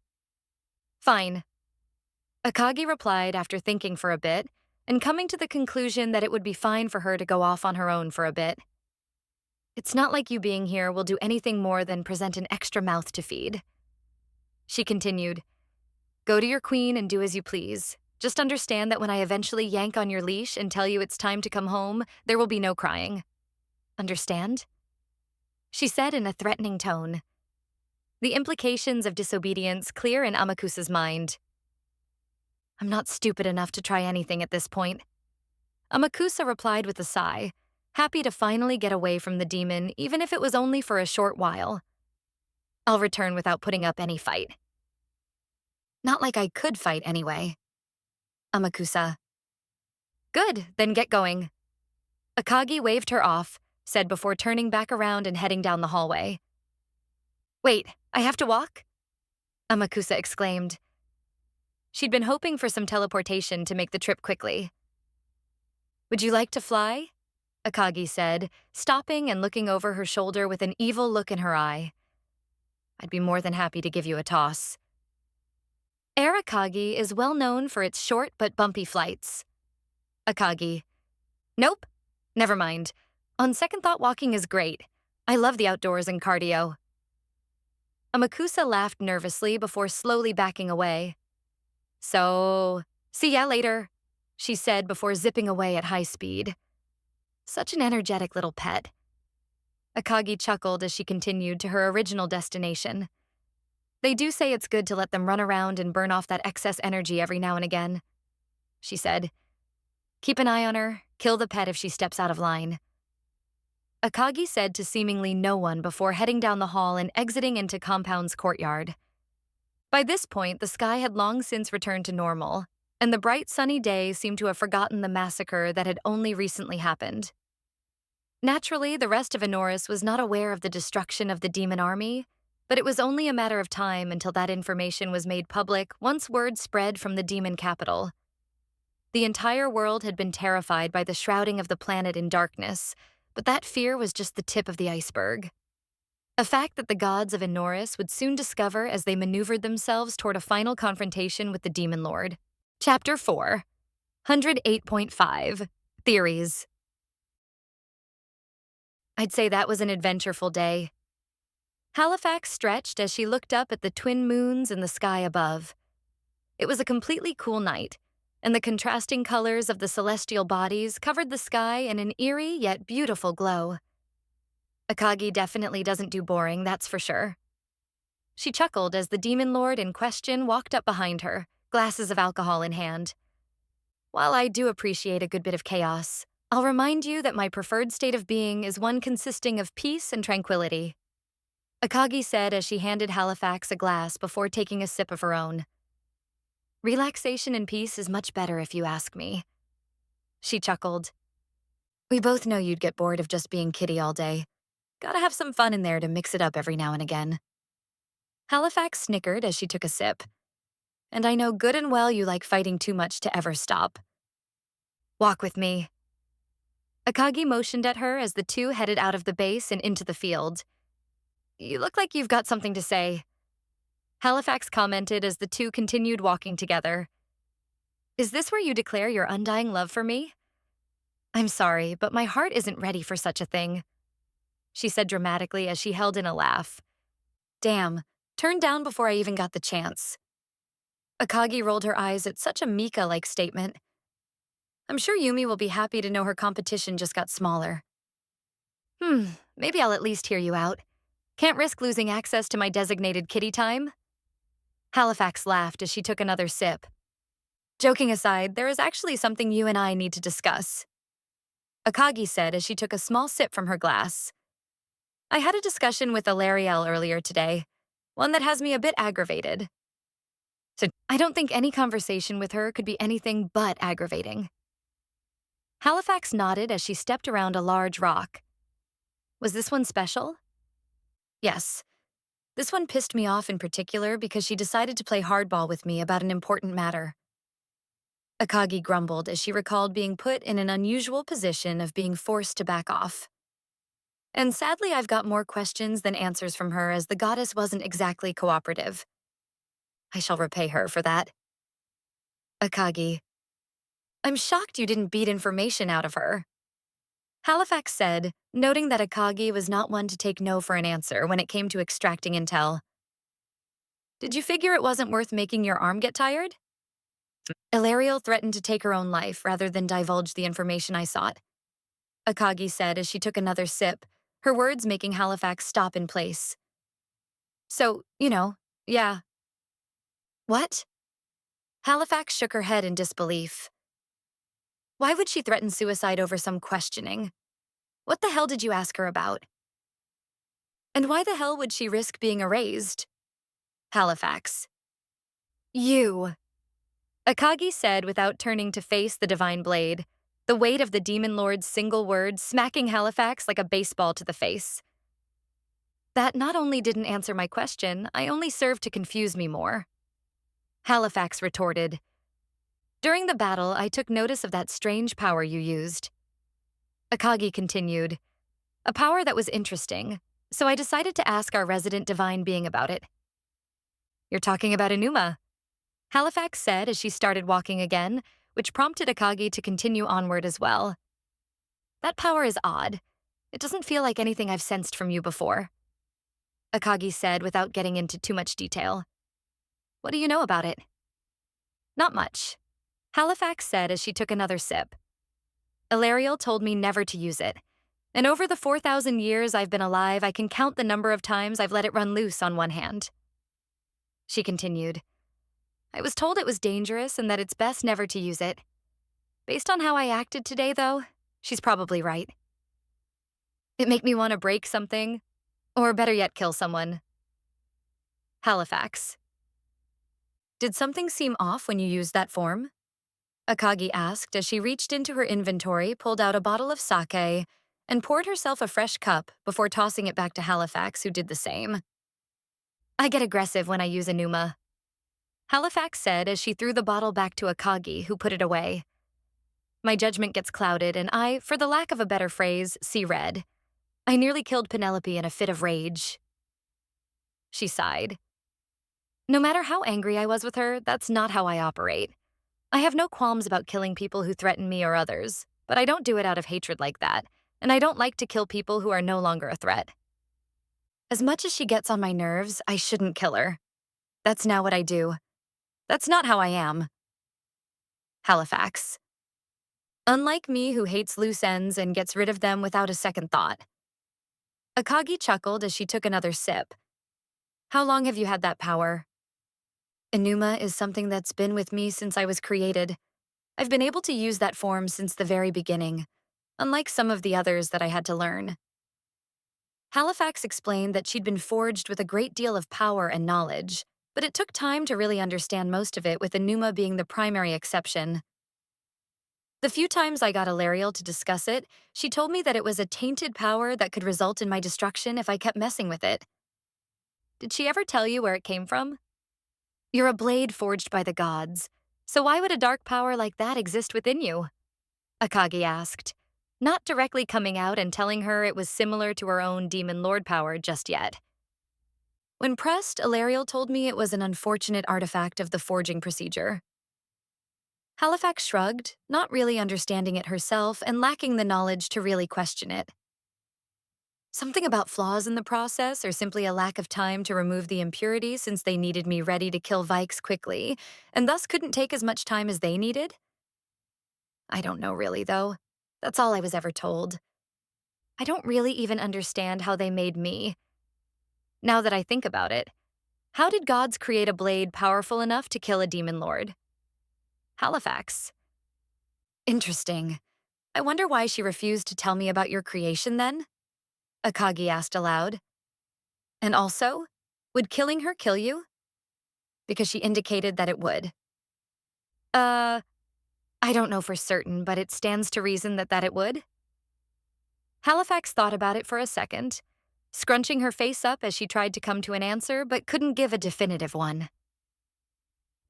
Fine. Akagi replied after thinking for a bit, and coming to the conclusion that it would be fine for her to go off on her own for a bit. It's not like you being here will do anything more than present an extra mouth to feed. She continued, Go to your queen and do as you please. Just understand that when I eventually yank on your leash and tell you it's time to come home, there will be no crying. Understand? She said in a threatening tone. The implications of disobedience clear in Amakusa's mind. I'm not stupid enough to try anything at this point. Amakusa replied with a sigh, happy to finally get away from the demon, even if it was only for a short while. I'll return without putting up any fight. Not like I could fight anyway. Amakusa. Good, then get going. Akagi waved her off, said before turning back around and heading down the hallway. Wait, I have to walk? Amakusa exclaimed. She'd been hoping for some teleportation to make the trip quickly. Would you like to fly? Akagi said, stopping and looking over her shoulder with an evil look in her eye. I'd be more than happy to give you a toss. Air Akagi is well known for its short but bumpy flights. Akagi. Nope. Never mind. On second thought, walking is great. I love the outdoors and cardio. Amakusa laughed nervously before slowly backing away. So, see ya later, she said before zipping away at high speed. Such an energetic little pet. Akagi chuckled as she continued to her original destination. They do say it's good to let them run around and burn off that excess energy every now and again, she said. Keep an eye on her, kill the pet if she steps out of line. Akagi said to seemingly no one before heading down the hall and exiting into Compound's courtyard. By this point, the sky had long since returned to normal, and the bright sunny day seemed to have forgotten the massacre that had only recently happened. Naturally, the rest of Enoris was not aware of the destruction of the demon army, but it was only a matter of time until that information was made public once word spread from the demon capital. The entire world had been terrified by the shrouding of the planet in darkness, but that fear was just the tip of the iceberg. A fact that the gods of Enoris would soon discover as they maneuvered themselves toward a final confrontation with the Demon Lord. Chapter 4, 108.5, Theories. I'd say that was an adventureful day. Halifax stretched as she looked up at the twin moons in the sky above. It was a completely cool night, and the contrasting colors of the celestial bodies covered the sky in an eerie yet beautiful glow. Akagi definitely doesn't do boring, that's for sure. She chuckled as the demon lord in question walked up behind her, glasses of alcohol in hand. While I do appreciate a good bit of chaos, I'll remind you that my preferred state of being is one consisting of peace and tranquility. Akagi said as she handed Halifax a glass before taking a sip of her own. Relaxation and peace is much better if you ask me. She chuckled. We both know you'd get bored of just being Kitty all day. Gotta have some fun in there to mix it up every now and again. Halifax snickered as she took a sip. And I know good and well you like fighting too much to ever stop. Walk with me. Akagi motioned at her as the two headed out of the base and into the field. You look like you've got something to say. Halifax commented as the two continued walking together. Is this where you declare your undying love for me? I'm sorry, but my heart isn't ready for such a thing, she said dramatically as she held in a laugh. Damn, turned down before I even got the chance. Akagi rolled her eyes at such a Mika-like statement. I'm sure Yumi will be happy to know her competition just got smaller. Maybe I'll at least hear you out. Can't risk losing access to my designated kitty time. Halifax laughed as she took another sip. Joking aside, there is actually something you and I need to discuss, Akagi said as she took a small sip from her glass. I had a discussion with Alariel earlier today, one that has me a bit aggravated. So I don't think any conversation with her could be anything but aggravating. Halifax nodded as she stepped around a large rock. Was this one special? Yes. This one pissed me off in particular because she decided to play hardball with me about an important matter. Akagi grumbled as she recalled being put in an unusual position of being forced to back off. And sadly, I've got more questions than answers from her as the goddess wasn't exactly cooperative. I shall repay her for that. Akagi. I'm shocked you didn't beat information out of her, Halifax said, noting that Akagi was not one to take no for an answer when it came to extracting intel. Did you figure it wasn't worth making your arm get tired? Ilariel threatened to take her own life rather than divulge the information I sought, Akagi said as she took another sip, her words making Halifax stop in place. So, yeah. What? Halifax shook her head in disbelief. Why would she threaten suicide over some questioning? What the hell did you ask her about? And why the hell would she risk being erased? Halifax. You. Akagi said without turning to face the divine blade, the weight of the demon lord's single word smacking Halifax like a baseball to the face. That not only didn't answer my question, I only served to confuse me more. Halifax retorted. During the battle, I took notice of that strange power you used. Akagi continued. A power that was interesting, so I decided to ask our resident divine being about it. You're talking about Enuma, Halifax said as she started walking again, which prompted Akagi to continue onward as well. That power is odd. It doesn't feel like anything I've sensed from you before, Akagi said without getting into too much detail. What do you know about it? Not much, Halifax said as she took another sip. Ilariel told me never to use it, and over the 4,000 years I've been alive, I can count the number of times I've let it run loose on one hand. She continued. I was told it was dangerous and that it's best never to use it. Based on how I acted today, though, she's probably right. It make me want to break something, or better yet, kill someone. Halifax. Did something seem off when you used that form? Akagi asked as she reached into her inventory, pulled out a bottle of sake, and poured herself a fresh cup before tossing it back to Halifax, who did the same. I get aggressive when I use Enuma, Halifax said as she threw the bottle back to Akagi, who put it away. My judgment gets clouded, and I, for the lack of a better phrase, see red. I nearly killed Penelope in a fit of rage. She sighed. No matter how angry I was with her, that's not how I operate. I have no qualms about killing people who threaten me or others, but I don't do it out of hatred like that, and I don't like to kill people who are no longer a threat. As much as she gets on my nerves, I shouldn't kill her. That's now what I do. That's not how I am. Halifax. Unlike me, who hates loose ends and gets rid of them without a second thought. Akagi chuckled as she took another sip. How long have you had that power? Enuma is something that's been with me since I was created. I've been able to use that form since the very beginning, unlike some of the others that I had to learn. Halifax explained that she'd been forged with a great deal of power and knowledge, but it took time to really understand most of it, with Enuma being the primary exception. The few times I got Ilariel to discuss it, she told me that it was a tainted power that could result in my destruction if I kept messing with it. Did she ever tell you where it came from? You're a blade forged by the gods, so why would a dark power like that exist within you? Akagi asked. not directly coming out and telling her it was similar to her own demon lord power just yet. When pressed, Ilariel told me it was an unfortunate artifact of the forging procedure. Halifax shrugged, not really understanding it herself and lacking the knowledge to really question it. Something about flaws in the process or simply a lack of time to remove the impurities since they needed me ready to kill Vikes quickly, and thus couldn't take as much time as they needed? I don't know really, though. That's all I was ever told. I don't really even understand how they made me. Now that I think about it, how did gods create a blade powerful enough to kill a demon lord? Halifax. Interesting. I wonder why she refused to tell me about your creation then? Akagi asked aloud. And also, would killing her kill you? Because she indicated that it would. Uh, I don't know for certain, but it stands to reason that it would. Halifax thought about it for a second, scrunching her face up as she tried to come to an answer but couldn't give a definitive one.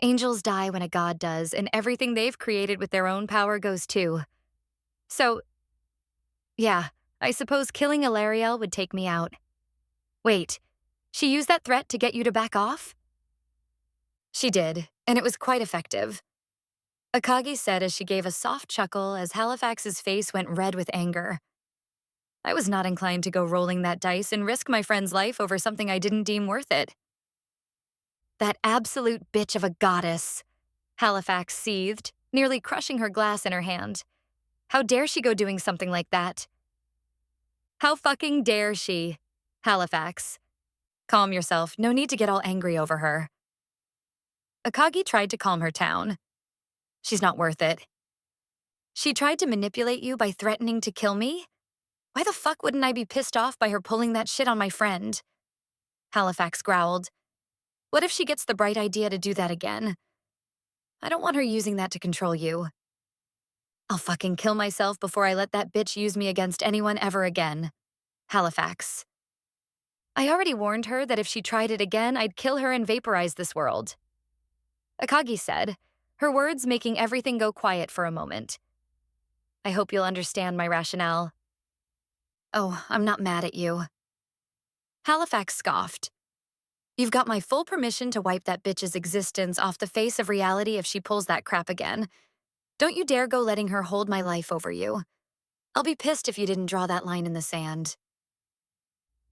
Angels die when a god does, and everything they've created with their own power goes too. So, yeah, I suppose killing Ilariel would take me out. Wait, she used that threat to get you to back off? She did, and it was quite effective. Akagi said as she gave a soft chuckle as Halifax's face went red with anger. I was not inclined to go rolling that dice and risk my friend's life over something I didn't deem worth it. That absolute bitch of a goddess, Halifax seethed, nearly crushing her glass in her hand. How dare she go doing something like that? How fucking dare she? Halifax. Calm yourself, no need to get all angry over her. Akagi tried to calm her down. She's not worth it. She tried to manipulate you by threatening to kill me? Why the fuck wouldn't I be pissed off by her pulling that shit on my friend? Halifax growled. What if she gets the bright idea to do that again? I don't want her using that to control you. I'll fucking kill myself before I let that bitch use me against anyone ever again. Halifax. I already warned her that if she tried it again, I'd kill her and vaporize this world. Akagi said, her words making everything go quiet for a moment. I hope you'll understand my rationale. Oh, I'm not mad at you. Halifax scoffed. You've got my full permission to wipe that bitch's existence off the face of reality if she pulls that crap again. Don't you dare go letting her hold my life over you. I'll be pissed if you didn't draw that line in the sand.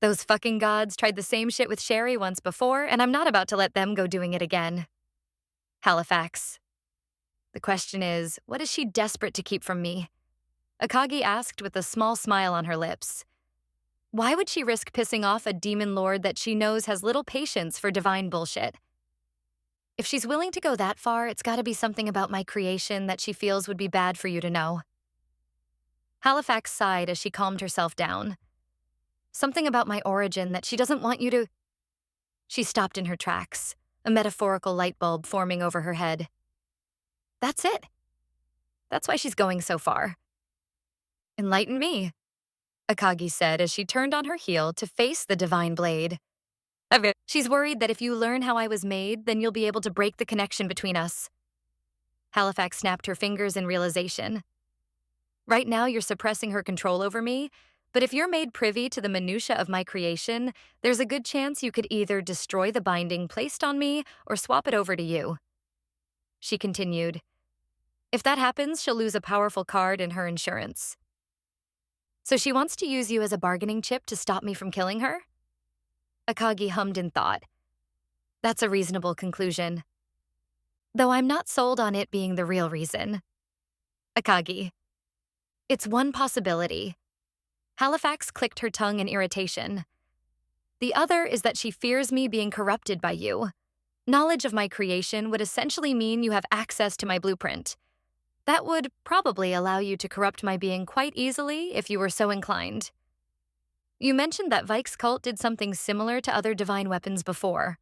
Those fucking gods tried the same shit with Sherry once before, and I'm not about to let them go doing it again. Halifax. The question is, what is she desperate to keep from me? Akagi asked with a small smile on her lips. Why would she risk pissing off a demon lord that she knows has little patience for divine bullshit? If she's willing to go that far, it's gotta be something about my creation that she feels would be bad for you to know. Halifax sighed as she calmed herself down. Something about my origin that she doesn't want you to... She stopped in her tracks, a metaphorical light bulb forming over her head. That's it. That's why she's going so far. Enlighten me, Akagi said as she turned on her heel to face the divine blade. She's worried that if you learn how I was made, then you'll be able to break the connection between us. Halifax snapped her fingers in realization. Right now you're suppressing her control over me, but if you're made privy to the minutiae of my creation, there's a good chance you could either destroy the binding placed on me or swap it over to you. She continued. If that happens, she'll lose a powerful card in her insurance. So she wants to use you as a bargaining chip to stop me from killing her? Akagi hummed in thought. That's a reasonable conclusion. Though I'm not sold on it being the real reason. Akagi. It's one possibility. Halifax clicked her tongue in irritation. The other is that she fears me being corrupted by you. Knowledge of my creation would essentially mean you have access to my blueprint. That would probably allow you to corrupt my being quite easily if you were so inclined. You mentioned that Vike's cult did something similar to other divine weapons before.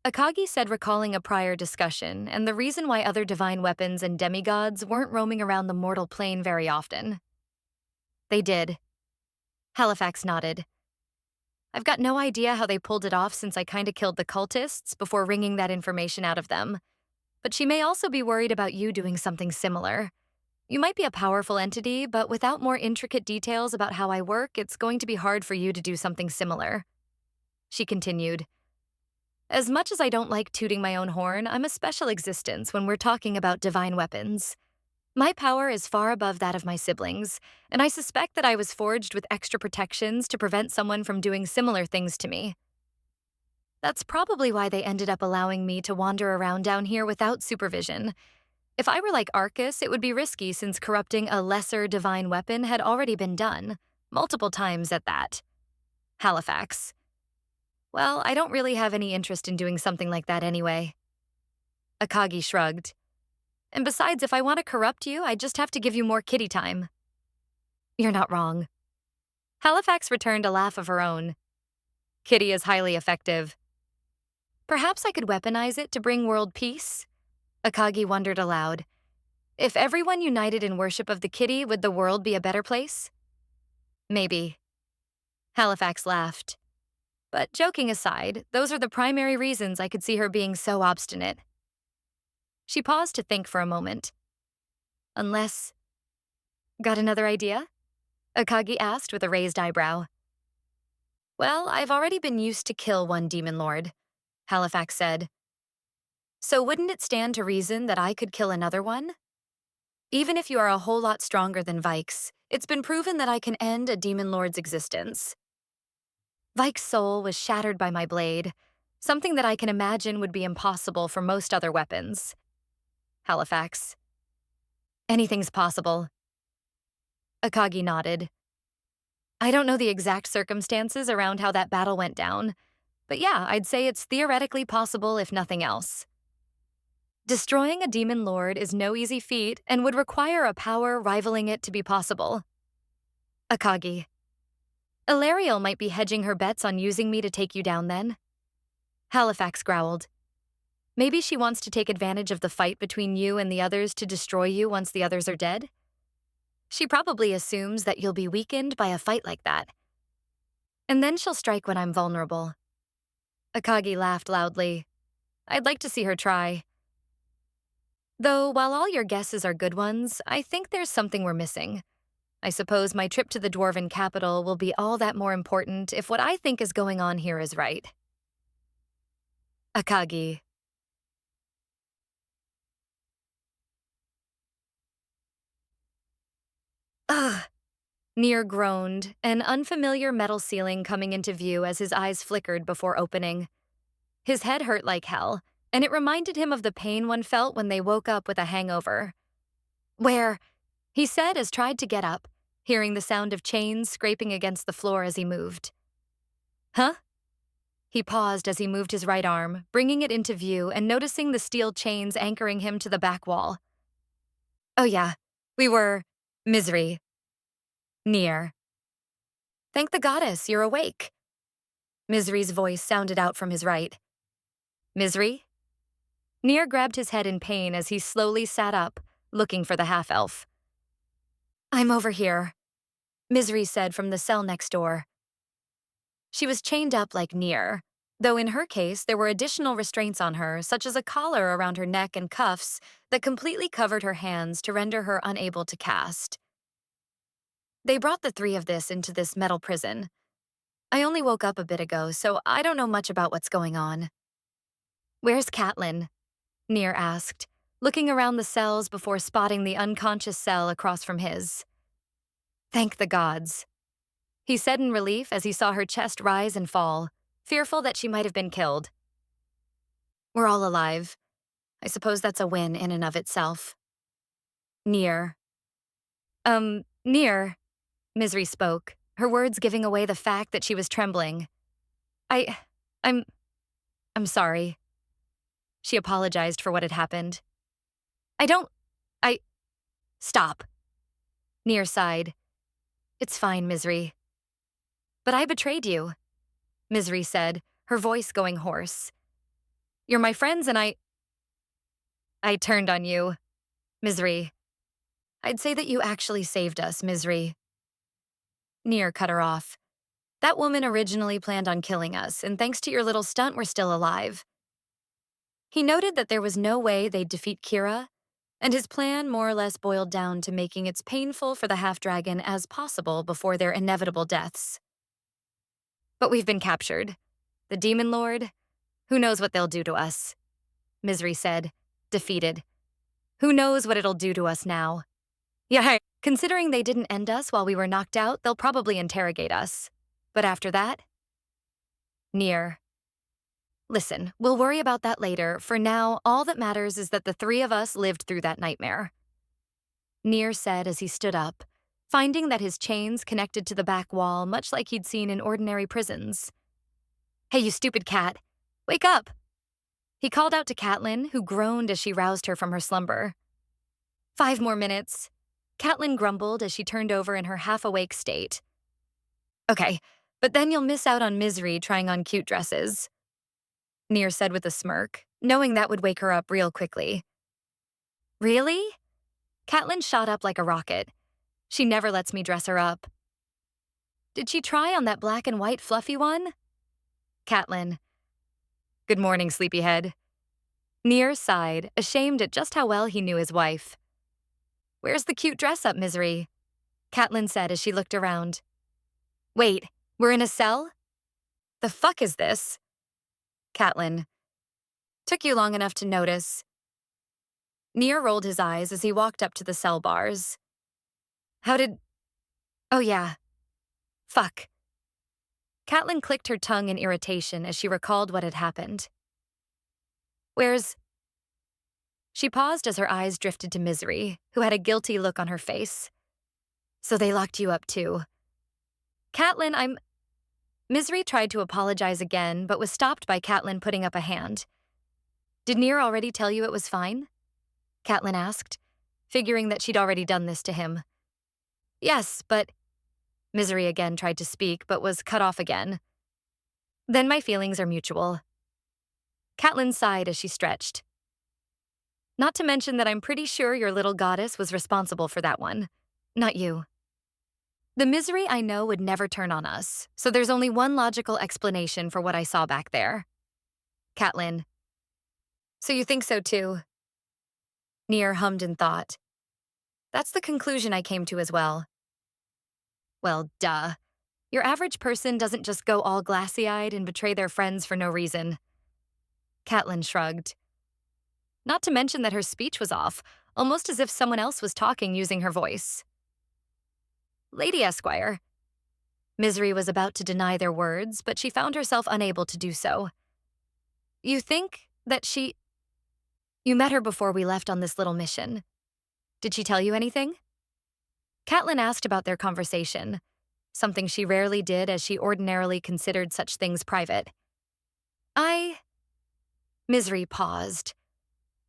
Akagi said recalling a prior discussion and the reason why other divine weapons and demigods weren't roaming around the mortal plane very often. They did. Halifax nodded. I've got no idea how they pulled it off since I kinda killed the cultists before wringing that information out of them. But she may also be worried about you doing something similar. You might be a powerful entity, but without more intricate details about how I work, it's going to be hard for you to do something similar. She continued, as much as I don't like tooting my own horn, I'm a special existence when we're talking about divine weapons. My power is far above that of my siblings, and I suspect that I was forged with extra protections to prevent someone from doing similar things to me. That's probably why they ended up allowing me to wander around down here without supervision. If I were like Arcus, it would be risky since corrupting a lesser divine weapon had already been done, multiple times at that. Halifax. Well, I don't really have any interest in doing something like that anyway. Akagi shrugged. And besides, if I want to corrupt you, I just have to give you more kitty time. You're not wrong. Halifax returned a laugh of her own. Kitty is highly effective. Perhaps I could weaponize it to bring world peace? Akagi wondered aloud. If everyone united in worship of the kitty, would the world be a better place? Maybe. Halifax laughed. But joking aside, those are the primary reasons I could see her being so obstinate. She paused to think for a moment. Unless... Got another idea? Akagi asked with a raised eyebrow. Well, I've already been used to kill one demon lord, Halifax said. So wouldn't it stand to reason that I could kill another one? Even if you are a whole lot stronger than Vike's, it's been proven that I can end a demon lord's existence. Vike's soul was shattered by my blade, something that I can imagine would be impossible for most other weapons. Halifax. Anything's possible. Akagi nodded. I don't know the exact circumstances around how that battle went down, but yeah, I'd say it's theoretically possible if nothing else. Destroying a demon lord is no easy feat and would require a power rivaling it to be possible. Akagi. Ilariel might be hedging her bets on using me to take you down then. Halifax growled. Maybe she wants to take advantage of the fight between you and the others to destroy you once the others are dead? She probably assumes that you'll be weakened by a fight like that. And then she'll strike when I'm vulnerable. Akagi laughed loudly. I'd like to see her try. Though, while all your guesses are good ones, I think there's something we're missing. I suppose my trip to the dwarven capital will be all that more important if what I think is going on here is right. Akagi. Ugh. Nier groaned, an unfamiliar metal ceiling coming into view as his eyes flickered before opening. His head hurt like hell, and it reminded him of the pain one felt when they woke up with a hangover. Where? He said as tried to get up, hearing the sound of chains scraping against the floor as he moved. Huh? He paused as he moved his right arm, bringing it into view and noticing the steel chains anchoring him to the back wall. Oh yeah, we were... Misery. Nier. Thank the goddess, you're awake. Misery's voice sounded out from his right. Misery? Nier grabbed his head in pain as he slowly sat up, looking for the half-elf. I'm over here, Misery said from the cell next door. She was chained up like Nier, though in her case there were additional restraints on her, such as a collar around her neck and cuffs that completely covered her hands to render her unable to cast. They brought the three of this into this metal prison. I only woke up a bit ago, so I don't know much about what's going on. Where's Catelyn? Nier asked, looking around the cells before spotting the unconscious cell across from his. Thank the gods, he said in relief as he saw her chest rise and fall, fearful that she might have been killed. We're all alive. I suppose that's a win in and of itself. Nier. Nier, Misery spoke, her words giving away the fact that she was trembling. I'm sorry. She apologized for what had happened. Stop. Nier sighed. It's fine, Misery. But I betrayed you, Misery said, her voice going hoarse. You're my friends and I turned on you, Misery. I'd say that you actually saved us, Misery. Nier cut her off. That woman originally planned on killing us, and thanks to your little stunt, we're still alive. He noted that there was no way they'd defeat Kira, And his plan more or less boiled down to making it painful for the half-dragon as possible before their inevitable deaths. But we've been captured. The Demon Lord? Who knows what they'll do to us? Misery said, defeated. Who knows what it'll do to us now? Yeah, considering they didn't end us while we were knocked out, they'll probably interrogate us. But after that? Near. Listen, we'll worry about that later. For now, all that matters is that the three of us lived through that nightmare. Near said as he stood up, finding that his chains connected to the back wall much like he'd seen in ordinary prisons. Hey, you stupid cat. Wake up! He called out to Catelyn, who groaned as she roused her from her slumber. 5 more minutes. Catelyn grumbled as she turned over in her half-awake state. Okay, but then you'll miss out on Misery trying on cute dresses, Near said with a smirk, knowing that would wake her up real quickly. Really? Catelyn shot up like a rocket. She never lets me dress her up. Did she try on that black and white fluffy one? Catelyn. Good morning, sleepyhead. Near sighed, ashamed at just how well he knew his wife. Where's the cute dress-up, Misery? Catelyn said as she looked around. Wait, we're in a cell? The fuck is this? Catelyn. Took you long enough to notice. Near rolled his eyes as he walked up to the cell bars. How did... Oh yeah. Fuck. Catelyn clicked her tongue in irritation as she recalled what had happened. Where's... She paused as her eyes drifted to Misery, who had a guilty look on her face. So they locked you up too. Catelyn, Misery tried to apologize again, but was stopped by Catelyn putting up a hand. Did Near already tell you it was fine? Catelyn asked, figuring that she'd already done this to him. Yes, but... Misery again tried to speak, but was cut off again. Then my feelings are mutual. Catelyn sighed as she stretched. Not to mention that I'm pretty sure your little goddess was responsible for that one. Not you. The Misery I know would never turn on us, so there's only one logical explanation for what I saw back there. Catelyn. So you think so too? Near hummed in thought. That's the conclusion I came to as well. Well, duh. Your average person doesn't just go all glassy-eyed and betray their friends for no reason. Catelyn shrugged. Not to mention that her speech was off, almost as if someone else was talking using her voice. Lady Esquire. Misery was about to deny their words, but she found herself unable to do so. You think that she... You met her before we left on this little mission. Did she tell you anything? Catelyn asked about their conversation, something she rarely did as she ordinarily considered such things private. Misery paused.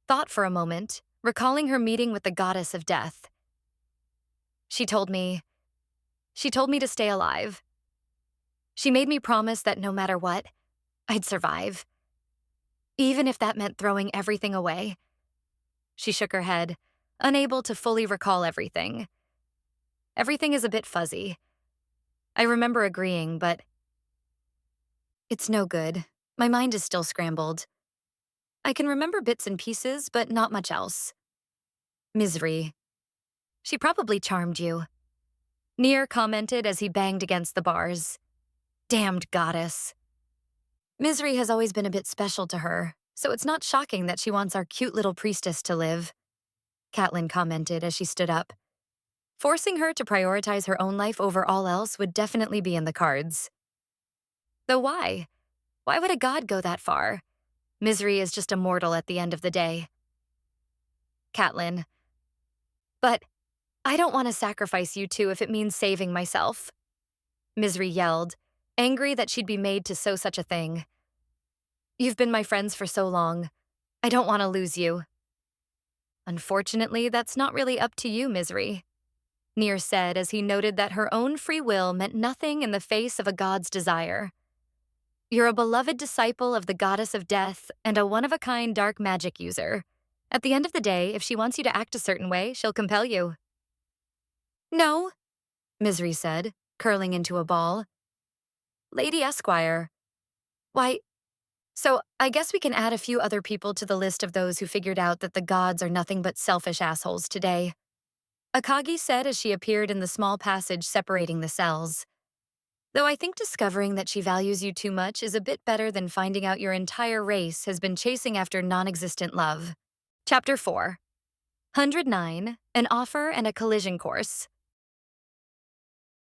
Thought for a moment, recalling her meeting with the goddess of death. She told me to stay alive. She made me promise that no matter what, I'd survive. Even if that meant throwing everything away. She shook her head, unable to fully recall everything. Everything is a bit fuzzy. I remember agreeing, but... It's no good. My mind is still scrambled. I can remember bits and pieces, but not much else. Misery. She probably charmed you. Near commented as he banged against the bars. Damned goddess. Misery has always been a bit special to her, so it's not shocking that she wants our cute little priestess to live, Catelyn commented as she stood up. Forcing her to prioritize her own life over all else would definitely be in the cards. Though why? Why would a god go that far? Misery is just a mortal at the end of the day. Catelyn. But I don't want to sacrifice you two if it means saving myself. Misery yelled, angry that she'd be made to sow such a thing. You've been my friends for so long. I don't want to lose you. Unfortunately, that's not really up to you, Misery, Near said as he noted that her own free will meant nothing in the face of a god's desire. You're a beloved disciple of the goddess of death and a one-of-a-kind dark magic user. At the end of the day, if she wants you to act a certain way, she'll compel you. No, Misery said, curling into a ball. Lady Esquire. Why, So, I guess we can add a few other people to the list of those who figured out that the gods are nothing but selfish assholes today. Akagi said as she appeared in the small passage separating the cells. Though I think discovering that she values you too much is a bit better than finding out your entire race has been chasing after non existent love. Chapter 4 109 An Offer and a Collision Course.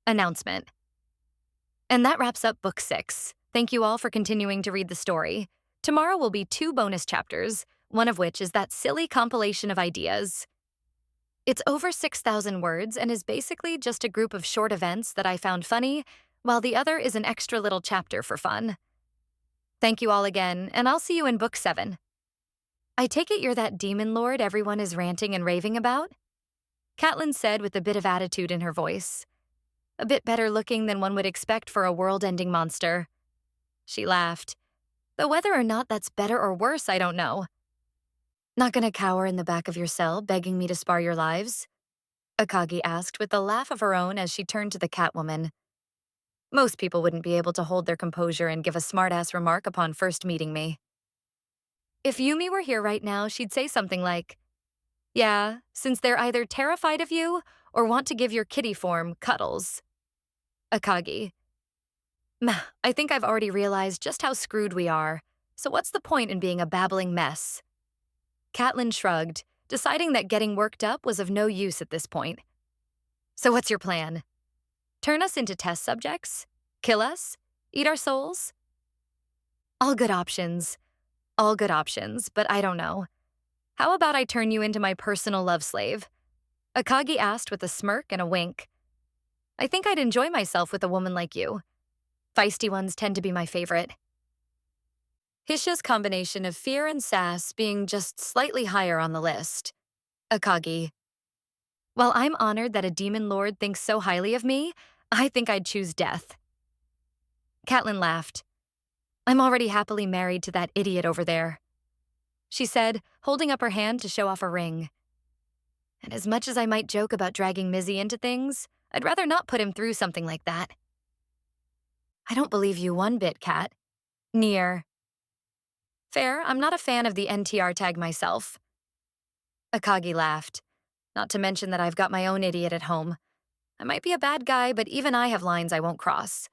Announcement. And that wraps up Book 6. Thank you all for continuing to read the story. Tomorrow will be 2 bonus chapters, one of which is that silly compilation of ideas. It's over 6,000 words and is basically just a group of short events that I found funny, while the other is an extra little chapter for fun. Thank you all again, and I'll see you in Book 7. I take it you're that demon lord everyone is ranting and raving about? Catelyn said with a bit of attitude in her voice. A bit better looking than one would expect for a world-ending monster. She laughed. Though whether or not that's better or worse, I don't know. Not gonna cower in the back of your cell, begging me to spare your lives? Akagi asked with a laugh of her own as she turned to the Catwoman. Most people wouldn't be able to hold their composure and give a smart-ass remark upon first meeting me. If Yumi were here right now, she'd say something like, yeah, since they're either terrified of you or want to give your kitty form cuddles. Akagi. Meh, I think I've already realized just how screwed we are, so what's the point in being a babbling mess? Catelyn shrugged, deciding that getting worked up was of no use at this point. So what's your plan? Turn us into test subjects? Kill us? Eat our souls? All good options. All good options, but I don't know. How about I turn you into my personal love slave? Akagi asked with a smirk and a wink. I think I'd enjoy myself with a woman like you. Feisty ones tend to be my favorite. Hisha's combination of fear and sass being just slightly higher on the list. Akagi. While I'm honored that a demon lord thinks so highly of me, I think I'd choose death. Catelyn laughed. I'm already happily married to that idiot over there, she said, holding up her hand to show off a ring. And as much as I might joke about dragging Mizzy into things, I'd rather not put him through something like that. I don't believe you one bit, Cat. Near. Fair, I'm not a fan of the NTR tag myself. Akagi laughed. Not to mention that I've got my own idiot at home. I might be a bad guy, but even I have lines I won't cross.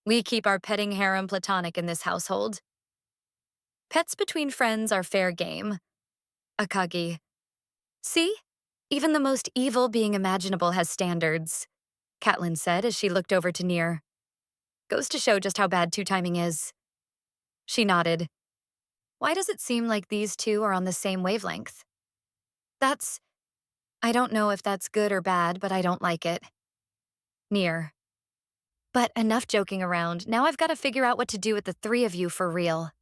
We keep our petting harem platonic in this household. Pets between friends are fair game. Akagi. See? Even the most evil being imaginable has standards, Catelyn said as she looked over to Near. Goes to show just how bad two-timing is. She nodded. Why does it seem like these two are on the same wavelength? I don't know if that's good or bad, but I don't like it. Near. But enough joking around. Now I've got to figure out what to do with the 3 of you for real.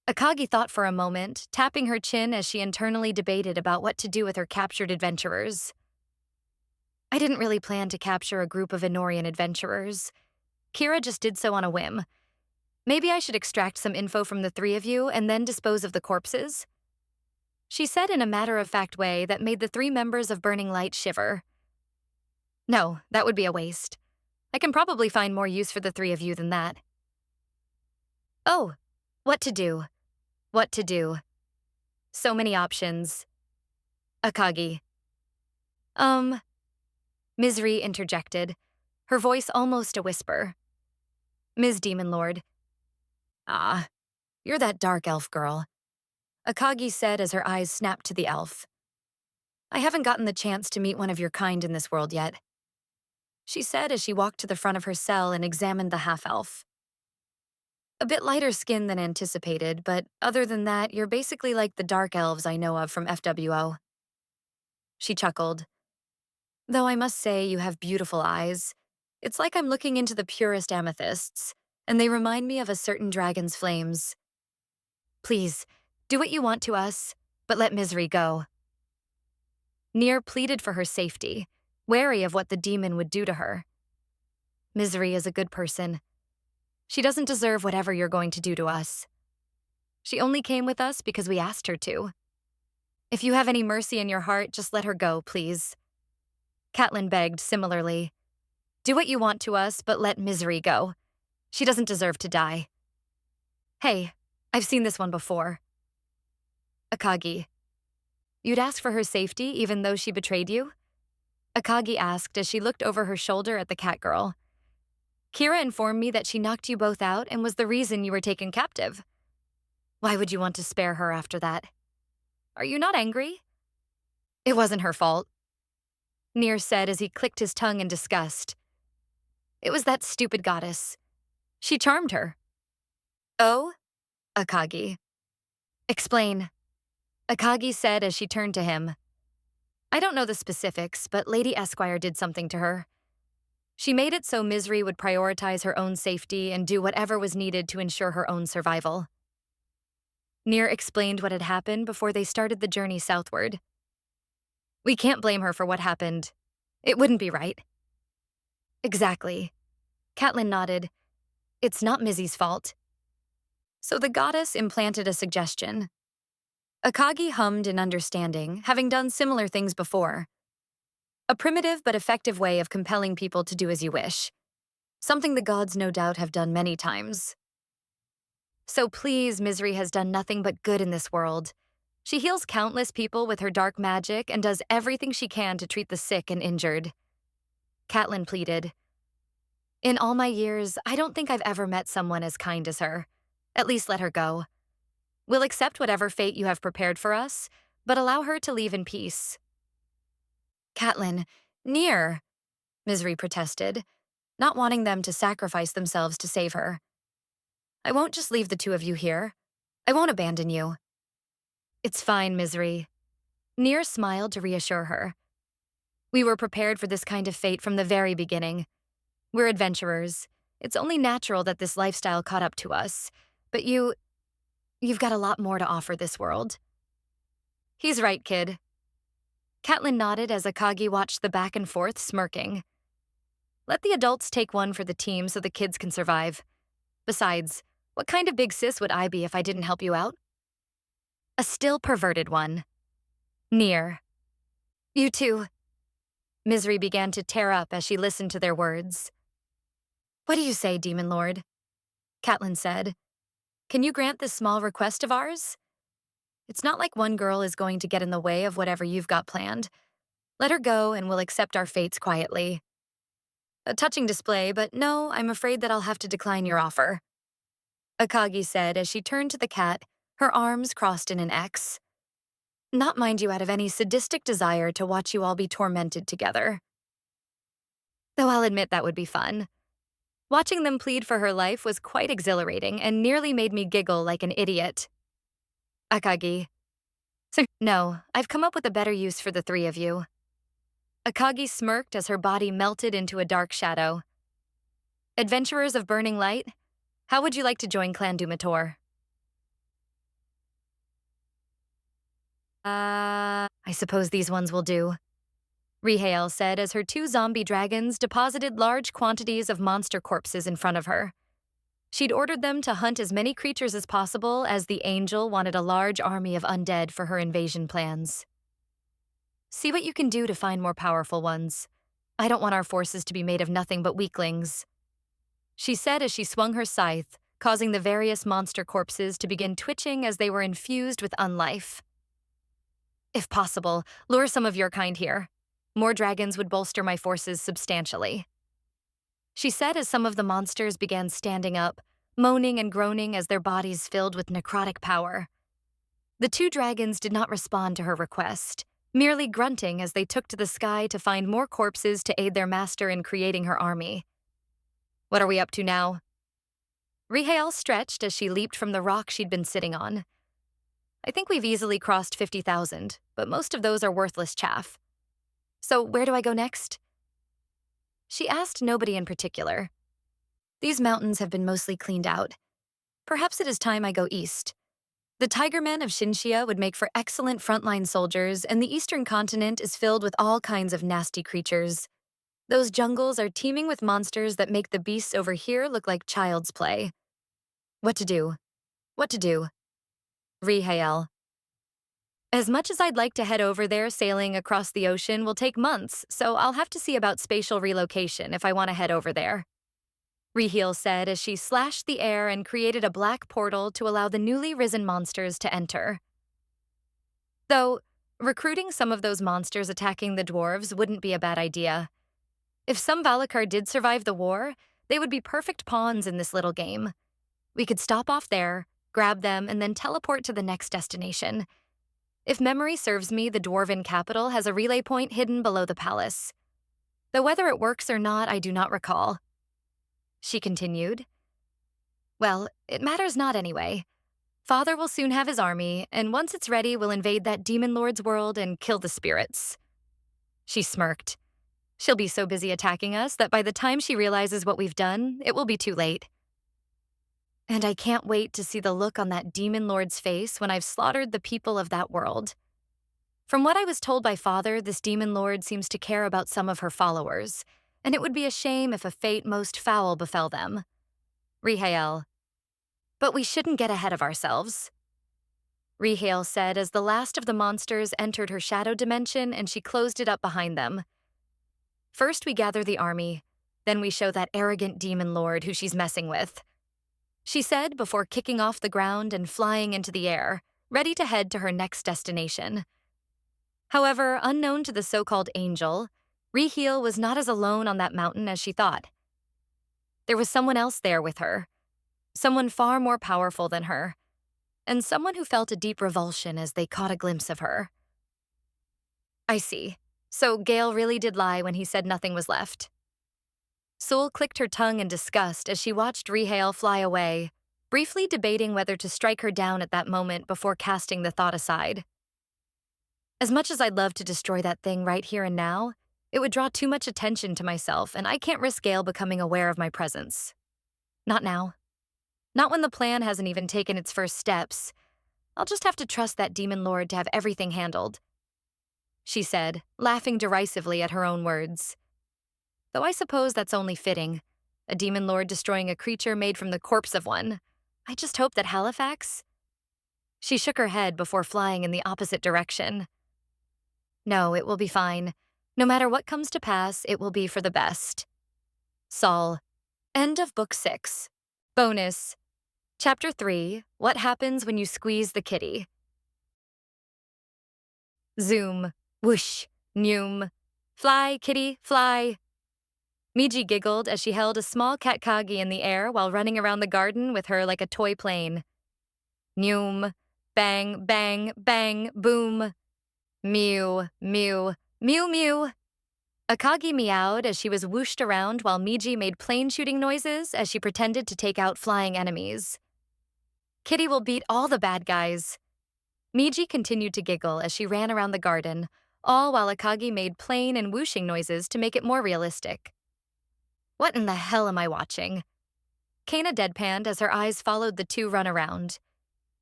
Akagi thought for a moment, tapping her chin as she internally debated about what to do with her captured adventurers. I didn't really plan to capture a group of Enorian adventurers. Kira just did so on a whim. Maybe I should extract some info from the 3 of you and then dispose of the corpses? She said in a matter-of-fact way that made the 3 members of Burning Light shiver. No, that would be a waste. I can probably find more use for the 3 of you than that. Oh, what to do? What to do? So many options. Akagi. Misery interjected, her voice almost a whisper. Ms. Demon Lord. Ah, you're that dark elf girl, Akagi said as her eyes snapped to the elf. I haven't gotten the chance to meet one of your kind in this world yet, she said as she walked to the front of her cell and examined the half-elf. A bit lighter skin than anticipated, but other than that, you're basically like the dark elves I know of from FWO. She chuckled. Though I must say you have beautiful eyes. It's like I'm looking into the purest amethysts, and they remind me of a certain dragon's flames. Please, do what you want to us, but let Misery go. Near pleaded for her safety, wary of what the demon would do to her. Misery is a good person. She doesn't deserve whatever you're going to do to us. She only came with us because we asked her to. If you have any mercy in your heart, just let her go, please. Catelyn begged similarly. Do what you want to us, but let Misery go. She doesn't deserve to die. Hey, I've seen this one before. Akagi. You'd ask for her safety even though she betrayed you? Akagi asked as she looked over her shoulder at the cat girl. Kira informed me that she knocked you both out and was the reason you were taken captive. Why would you want to spare her after that? Are you not angry? It wasn't her fault, Nier said as he clicked his tongue in disgust. It was that stupid goddess. She charmed her. Oh? Akagi. Explain. Akagi said as she turned to him. I don't know the specifics, but Lady Esquire did something to her. She made it so Misery would prioritize her own safety and do whatever was needed to ensure her own survival. Nier explained what had happened before they started the journey southward. We can't blame her for what happened. It wouldn't be right. Exactly. Catelyn nodded. It's not Mizzy's fault. So the goddess implanted a suggestion. Akagi hummed in understanding, having done similar things before. A primitive but effective way of compelling people to do as you wish. Something the gods no doubt have done many times. So please, Misery has done nothing but good in this world. She heals countless people with her dark magic and does everything she can to treat the sick and injured. Catelyn pleaded. In all my years, I don't think I've ever met someone as kind as her. At least let her go. We'll accept whatever fate you have prepared for us, but allow her to leave in peace. Catelyn, Nier, Misery protested, not wanting them to sacrifice themselves to save her. I won't just leave the two of you here. I won't abandon you. It's fine, Misery. Nier smiled to reassure her. We were prepared for this kind of fate from the very beginning. We're adventurers. It's only natural that this lifestyle caught up to us. But you've got a lot more to offer this world. He's right, kid. Catelyn nodded as Akagi watched the back and forth, smirking. Let the adults take one for the team so the kids can survive. Besides, what kind of big sis would I be if I didn't help you out? A still perverted one. Nier. You too. Misery began to tear up as she listened to their words. What do you say, Demon Lord? Catelyn said. Can you grant this small request of ours? It's not like one girl is going to get in the way of whatever you've got planned. Let her go and we'll accept our fates quietly. A touching display, but no, I'm afraid that I'll have to decline your offer. Akagi said as she turned to the cat, her arms crossed in an X. Not mind you out of any sadistic desire to watch you all be tormented together. Though I'll admit that would be fun. Watching them plead for her life was quite exhilarating and nearly made me giggle like an idiot. Akagi. No, I've come up with a better use for the three of you. Akagi smirked as her body melted into a dark shadow. Adventurers of Burning Light, how would you like to join Clan Dumator? I suppose these ones will do, Rihael said as her two zombie dragons deposited large quantities of monster corpses in front of her. She'd ordered them to hunt as many creatures as possible as the angel wanted a large army of undead for her invasion plans. See what you can do to find more powerful ones. I don't want our forces to be made of nothing but weaklings, she said as she swung her scythe, causing the various monster corpses to begin twitching as they were infused with unlife. If possible, lure some of your kind here. More dragons would bolster my forces substantially, she said as some of the monsters began standing up, moaning and groaning as their bodies filled with necrotic power. The two dragons did not respond to her request, merely grunting as they took to the sky to find more corpses to aid their master in creating her army. What are we up to now? Rihael stretched as she leaped from the rock she'd been sitting on. I think we've easily crossed 50,000, but most of those are worthless chaff. So where do I go next? She asked nobody in particular. These mountains have been mostly cleaned out. Perhaps it is time I go east. The Tigermen of Shinshia would make for excellent frontline soldiers, and the eastern continent is filled with all kinds of nasty creatures. Those jungles are teeming with monsters that make the beasts over here look like child's play. What to do? What to do? Rihael. As much as I'd like to head over there, sailing across the ocean will take months, so I'll have to see about spatial relocation if I want to head over there. Riheel said as she slashed the air and created a black portal to allow the newly risen monsters to enter. Though, recruiting some of those monsters attacking the dwarves wouldn't be a bad idea. If some Valakar did survive the war, they would be perfect pawns in this little game. We could stop off there, grab them, and then teleport to the next destination. If memory serves me, the dwarven capital has a relay point hidden below the palace. Though whether it works or not, I do not recall. She continued. Well, it matters not anyway. Father will soon have his army, and once it's ready, we'll invade that demon lord's world and kill the spirits. She smirked. She'll be so busy attacking us that by the time she realizes what we've done, it will be too late. And I can't wait to see the look on that demon lord's face when I've slaughtered the people of that world. From what I was told by Father, this demon lord seems to care about some of her followers, and it would be a shame if a fate most foul befell them. Rihael. But we shouldn't get ahead of ourselves. Rihael said as the last of the monsters entered her shadow dimension and she closed it up behind them. First we gather the army, then we show that arrogant demon lord who she's messing with. She said before kicking off the ground and flying into the air, ready to head to her next destination. However, unknown to the so-called angel, Rihael was not as alone on that mountain as she thought. There was someone else there with her, someone far more powerful than her, and someone who felt a deep revulsion as they caught a glimpse of her. I see. So Gale really did lie when he said nothing was left. Sul clicked her tongue in disgust as she watched Rihael fly away, briefly debating whether to strike her down at that moment before casting the thought aside. As much as I'd love to destroy that thing right here and now, it would draw too much attention to myself, and I can't risk Gale becoming aware of my presence. Not now. Not when the plan hasn't even taken its first steps. I'll just have to trust that demon lord to have everything handled, she said, laughing derisively at her own words. Though I suppose that's only fitting. A demon lord destroying a creature made from the corpse of one. I just hope that Halifax... She shook her head before flying in the opposite direction. No, it will be fine. No matter what comes to pass, it will be for the best. Sol. End of Book 6. Bonus. Chapter 3, What Happens When You Squeeze the Kitty. Zoom. Whoosh. Noom. Fly, kitty, fly. Miji giggled as she held a small Akagi in the air while running around the garden with her like a toy plane. Noom. Bang, bang, bang, boom. Mew, mew, mew, mew. Akagi meowed as she was whooshed around while Miji made plane shooting noises as she pretended to take out flying enemies. Kitty will beat all the bad guys. Miji continued to giggle as she ran around the garden, all while Akagi made plane and whooshing noises to make it more realistic. What in the hell am I watching? Kana deadpanned as her eyes followed the two run around.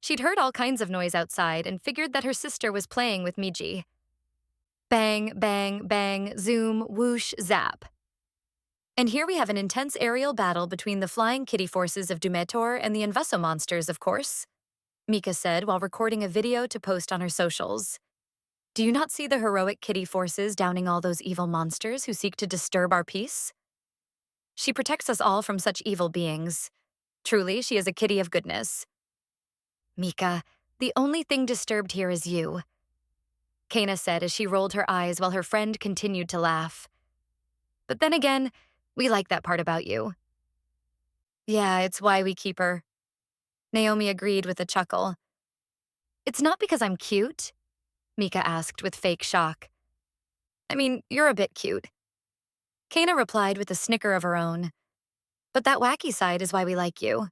She'd heard all kinds of noise outside and figured that her sister was playing with Miji. Bang, bang, bang, zoom, whoosh, zap. And here we have an intense aerial battle between the flying kitty forces of Dumetor and the Invuso monsters, of course, Mika said while recording a video to post on her socials. Do you not see the heroic kitty forces downing all those evil monsters who seek to disturb our peace? She protects us all from such evil beings. Truly, she is a kitty of goodness. Mika, the only thing disturbed here is you, Kana said as she rolled her eyes while her friend continued to laugh. But then again, we like that part about you. Yeah, it's why we keep her. Naomi agreed with a chuckle. It's not because I'm cute, Mika asked with fake shock. I mean, you're a bit cute. Kana replied with a snicker of her own. But that wacky side is why we like you.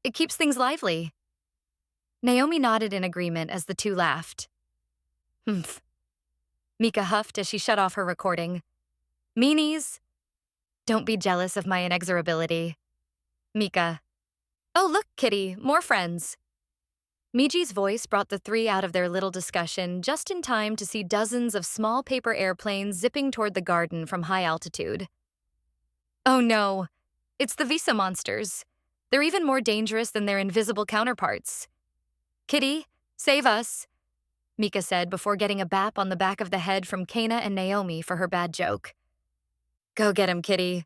It keeps things lively. Naomi nodded in agreement as the two laughed. Humph. Mika huffed as she shut off her recording. Meanies. Don't be jealous of my inexorability. Mika. Oh, look, Kitty, more friends. Miji's voice brought the three out of their little discussion just in time to see dozens of small paper airplanes zipping toward the garden from high altitude. Oh no, it's the Visa monsters. They're even more dangerous than their invisible counterparts. Kitty, save us, Mika said before getting a bap on the back of the head from Kana and Naomi for her bad joke. Go get him, Kitty.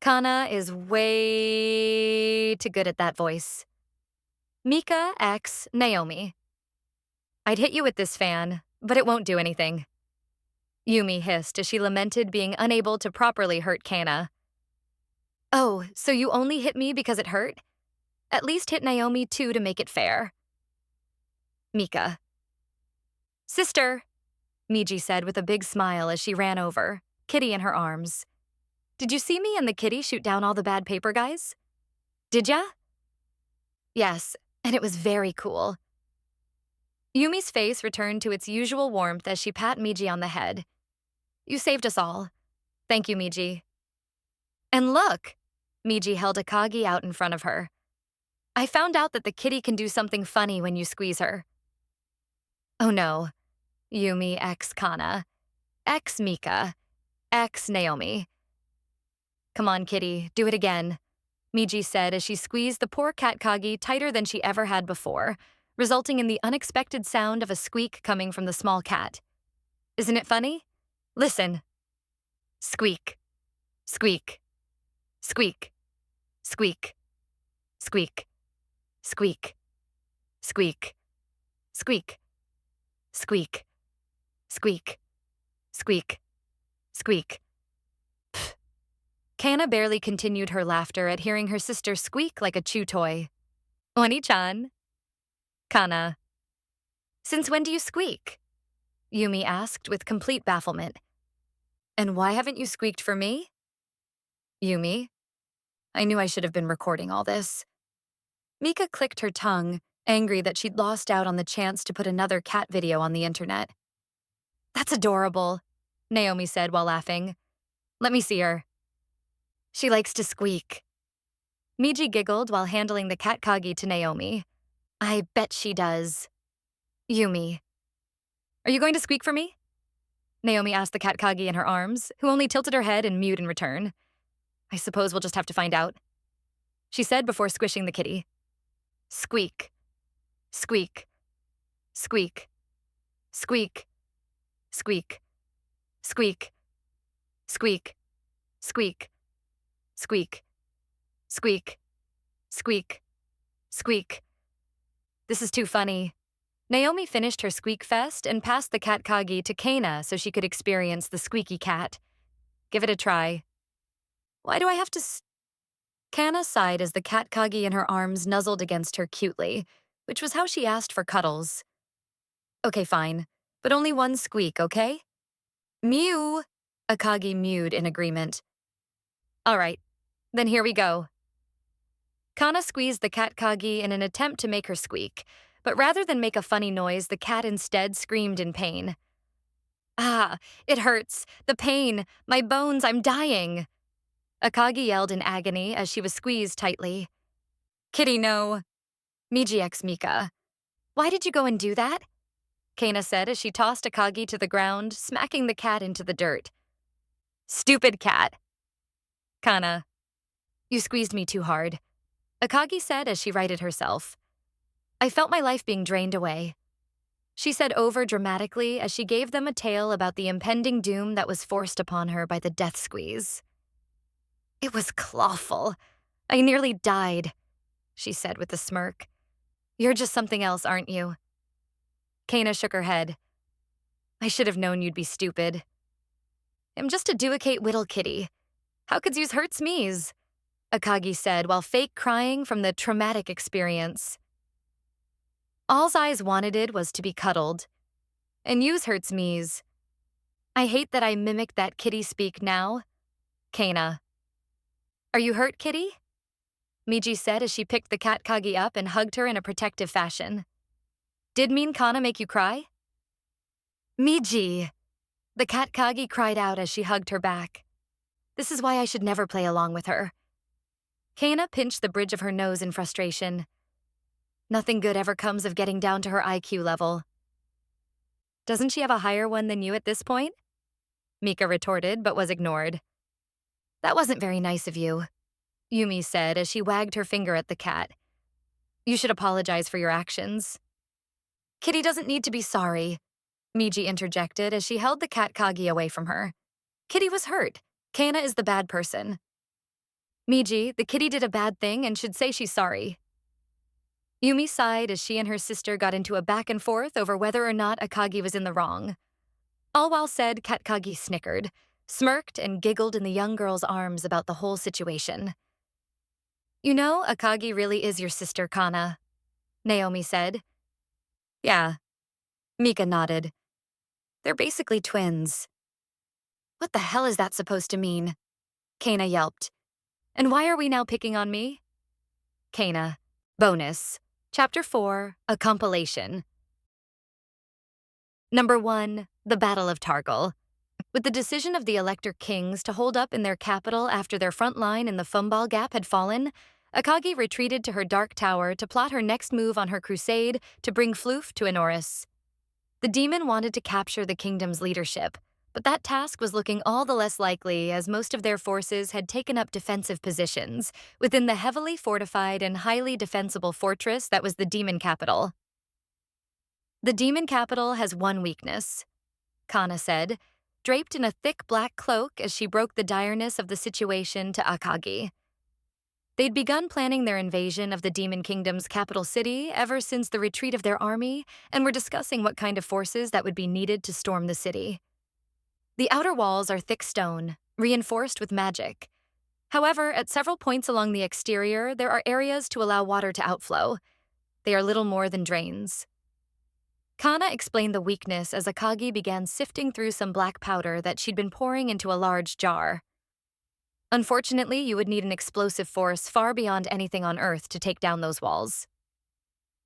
Kana is way too good at that voice. Mika X Naomi. I'd hit you with this fan, but it won't do anything. Yumi hissed as she lamented being unable to properly hurt Kana. Oh, so you only hit me because it hurt? At least hit Naomi too to make it fair. Mika. Sister, Miji said with a big smile as she ran over, Kitty in her arms. Did you see me and the kitty shoot down all the bad paper guys? Did ya? Yes, and it was very cool. Yumi's face returned to its usual warmth as she pat Miji on the head. You saved us all. Thank you, Miji. And look! Miji held Akagi out in front of her. I found out that the kitty can do something funny when you squeeze her. Oh no. Yumi X Kana. X Mika. X Naomi. Come on, kitty, do it again, Miji said as she squeezed the poor cat Kagi tighter than she ever had before, resulting in the unexpected sound of a squeak coming from the small cat. Isn't it funny? Listen. Squeak. Squeak. Squeak. Squeak. Squeak. Squeak. Squeak. Squeak. Squeak. Squeak. Squeak. Squeak. Pfft. Kana barely continued her laughter at hearing her sister squeak like a chew toy. Oni-chan. Kana. Since when do you squeak? Yumi asked with complete bafflement. And why haven't you squeaked for me? Yumi. I knew I should have been recording all this. Mika clicked her tongue, angry that she'd lost out on the chance to put another cat video on the internet. That's adorable, Naomi said while laughing. Let me see her. She likes to squeak. Miji giggled while handling the cat Kagi to Naomi. I bet she does. Yumi. Are you going to squeak for me? Naomi asked the cat Kagi in her arms, who only tilted her head and mewed in return. I suppose we'll just have to find out, she said before squishing the kitty. Squeak. Squeak. Squeak. Squeak. Squeak. Squeak. Squeak. Squeak. Squeak. Squeak. Squeak. Squeak. This is too funny. Naomi finished her squeak fest and passed the cat Kagi to Kana so she could experience the squeaky cat. Give it a try. Why do I have to Kana sighed as the cat Kagi in her arms nuzzled against her cutely, which was how she asked for cuddles. Okay, fine, but only one squeak, okay? Mew! Akagi mewed in agreement. All right, then here we go. Kana squeezed the cat Kagi in an attempt to make her squeak, but rather than make a funny noise, the cat instead screamed in pain. Ah, it hurts. The pain. My bones, I'm dying. Akagi yelled in agony as she was squeezed tightly. Kitty, no. Miji X Mika. Why did you go and do that? Kana said as she tossed Akagi to the ground, smacking the cat into the dirt. Stupid cat. Kana. You squeezed me too hard, Akagi said as she righted herself. I felt my life being drained away, she said over dramatically as she gave them a tale about the impending doom that was forced upon her by the death squeeze. It was clawful. I nearly died, she said with a smirk. You're just something else, aren't you? Kana shook her head. I should have known you'd be stupid. I'm just a duicate whittle kitty. How could yous hurts me's? Akagi said while fake crying from the traumatic experience. All's eyes wanted was to be cuddled. And yous hurts me's. I hate that I mimicked that kitty speak now. Kana. Are you hurt, kitty? Miji said as she picked the cat Kagi up and hugged her in a protective fashion. Did mean Kana make you cry? Miji! The cat Kagi cried out as she hugged her back. This is why I should never play along with her. Kana pinched the bridge of her nose in frustration. Nothing good ever comes of getting down to her IQ level. Doesn't she have a higher one than you at this point? Mika retorted, but was ignored. That wasn't very nice of you, Yumi said as she wagged her finger at the cat. You should apologize for your actions. Kitty doesn't need to be sorry, Miji interjected as she held the cat Kagi away from her. Kitty was hurt. Kana is the bad person. Miji, the kitty did a bad thing and should say she's sorry. Yumi sighed as she and her sister got into a back and forth over whether or not Akagi was in the wrong. All while said, Akagi snickered, smirked, and giggled in the young girl's arms about the whole situation. You know, Akagi really is your sister, Kana, Naomi said. Yeah, Mika nodded. They're basically twins. What the hell is that supposed to mean? Kana yelped. And why are we now picking on me? Kana. Bonus. Chapter 4, a compilation. Number 1, the Battle of Targal. With the decision of the Elector Kings to hold up in their capital after their front line in the Fumbal Gap had fallen, Akagi retreated to her dark tower to plot her next move on her crusade to bring Floof to Enoris. The demon wanted to capture the kingdom's leadership, but that task was looking all the less likely as most of their forces had taken up defensive positions within the heavily fortified and highly defensible fortress that was the demon capital. The demon capital has one weakness, Kana said, draped in a thick black cloak as she broke the direness of the situation to Akagi. They'd begun planning their invasion of the Demon Kingdom's capital city ever since the retreat of their army and were discussing what kind of forces that would be needed to storm the city. The outer walls are thick stone, reinforced with magic. However, at several points along the exterior, there are areas to allow water to outflow. They are little more than drains. Kana explained the weakness as Akagi began sifting through some black powder that she'd been pouring into a large jar. Unfortunately, you would need an explosive force far beyond anything on Earth to take down those walls.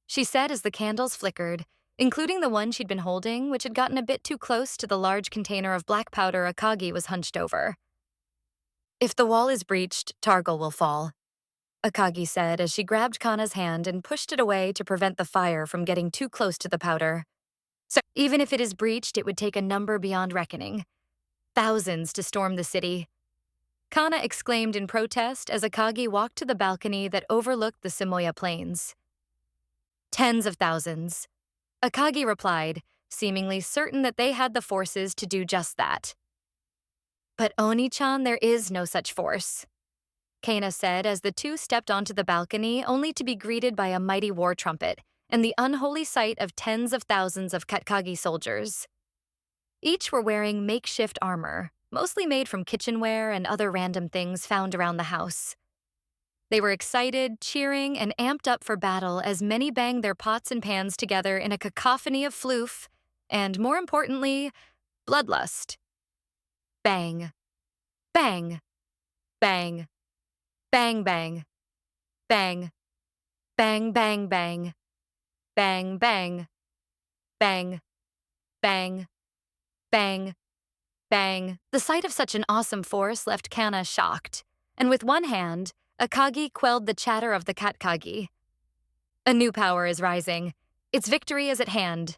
She said as the candles flickered, including the one she'd been holding, which had gotten a bit too close to the large container of black powder Akagi was hunched over. If the wall is breached, Targal will fall, Akagi said as she grabbed Kana's hand and pushed it away to prevent the fire from getting too close to the powder. So even if it is breached, it would take a number beyond reckoning. Thousands to storm the city. Kana exclaimed in protest as Akagi walked to the balcony that overlooked the Samoya Plains. Tens of thousands. Akagi replied, seemingly certain that they had the forces to do just that. But Oni-chan, there is no such force, Kana said as the two stepped onto the balcony only to be greeted by a mighty war trumpet and the unholy sight of tens of thousands of Akagi soldiers. Each were wearing makeshift armor, mostly made from kitchenware and other random things found around the house. They were excited, cheering, and amped up for battle as many banged their pots and pans together in a cacophony of floof and, more importantly, bloodlust. Bang. Bang. Bang. Bang, bang. Bang. Bang, bang, bang. Bang, bang. Bang. Bang. Bang. Bang. The sight of such an awesome force left Kana shocked, and with one hand, Akagi quelled the chatter of the Akagi. A new power is rising. Its victory is at hand,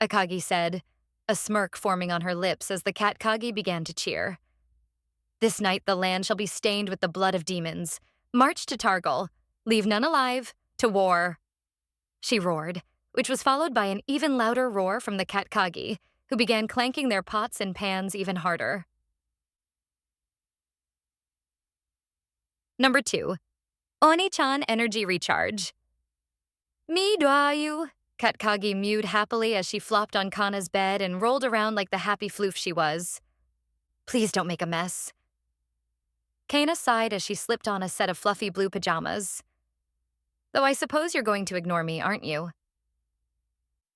Akagi said, a smirk forming on her lips as the Akagi began to cheer. This night the land shall be stained with the blood of demons. March to Targal. Leave none alive. To war. She roared, which was followed by an even louder roar from the Akagi, who began clanking their pots and pans even harder. Number 2. Oni-chan Energy Recharge. Me you, Akagi mewed happily as she flopped on Kana's bed and rolled around like the happy floof she was. Please don't make a mess. Kana sighed as she slipped on a set of fluffy blue pajamas. Though I suppose you're going to ignore me, aren't you?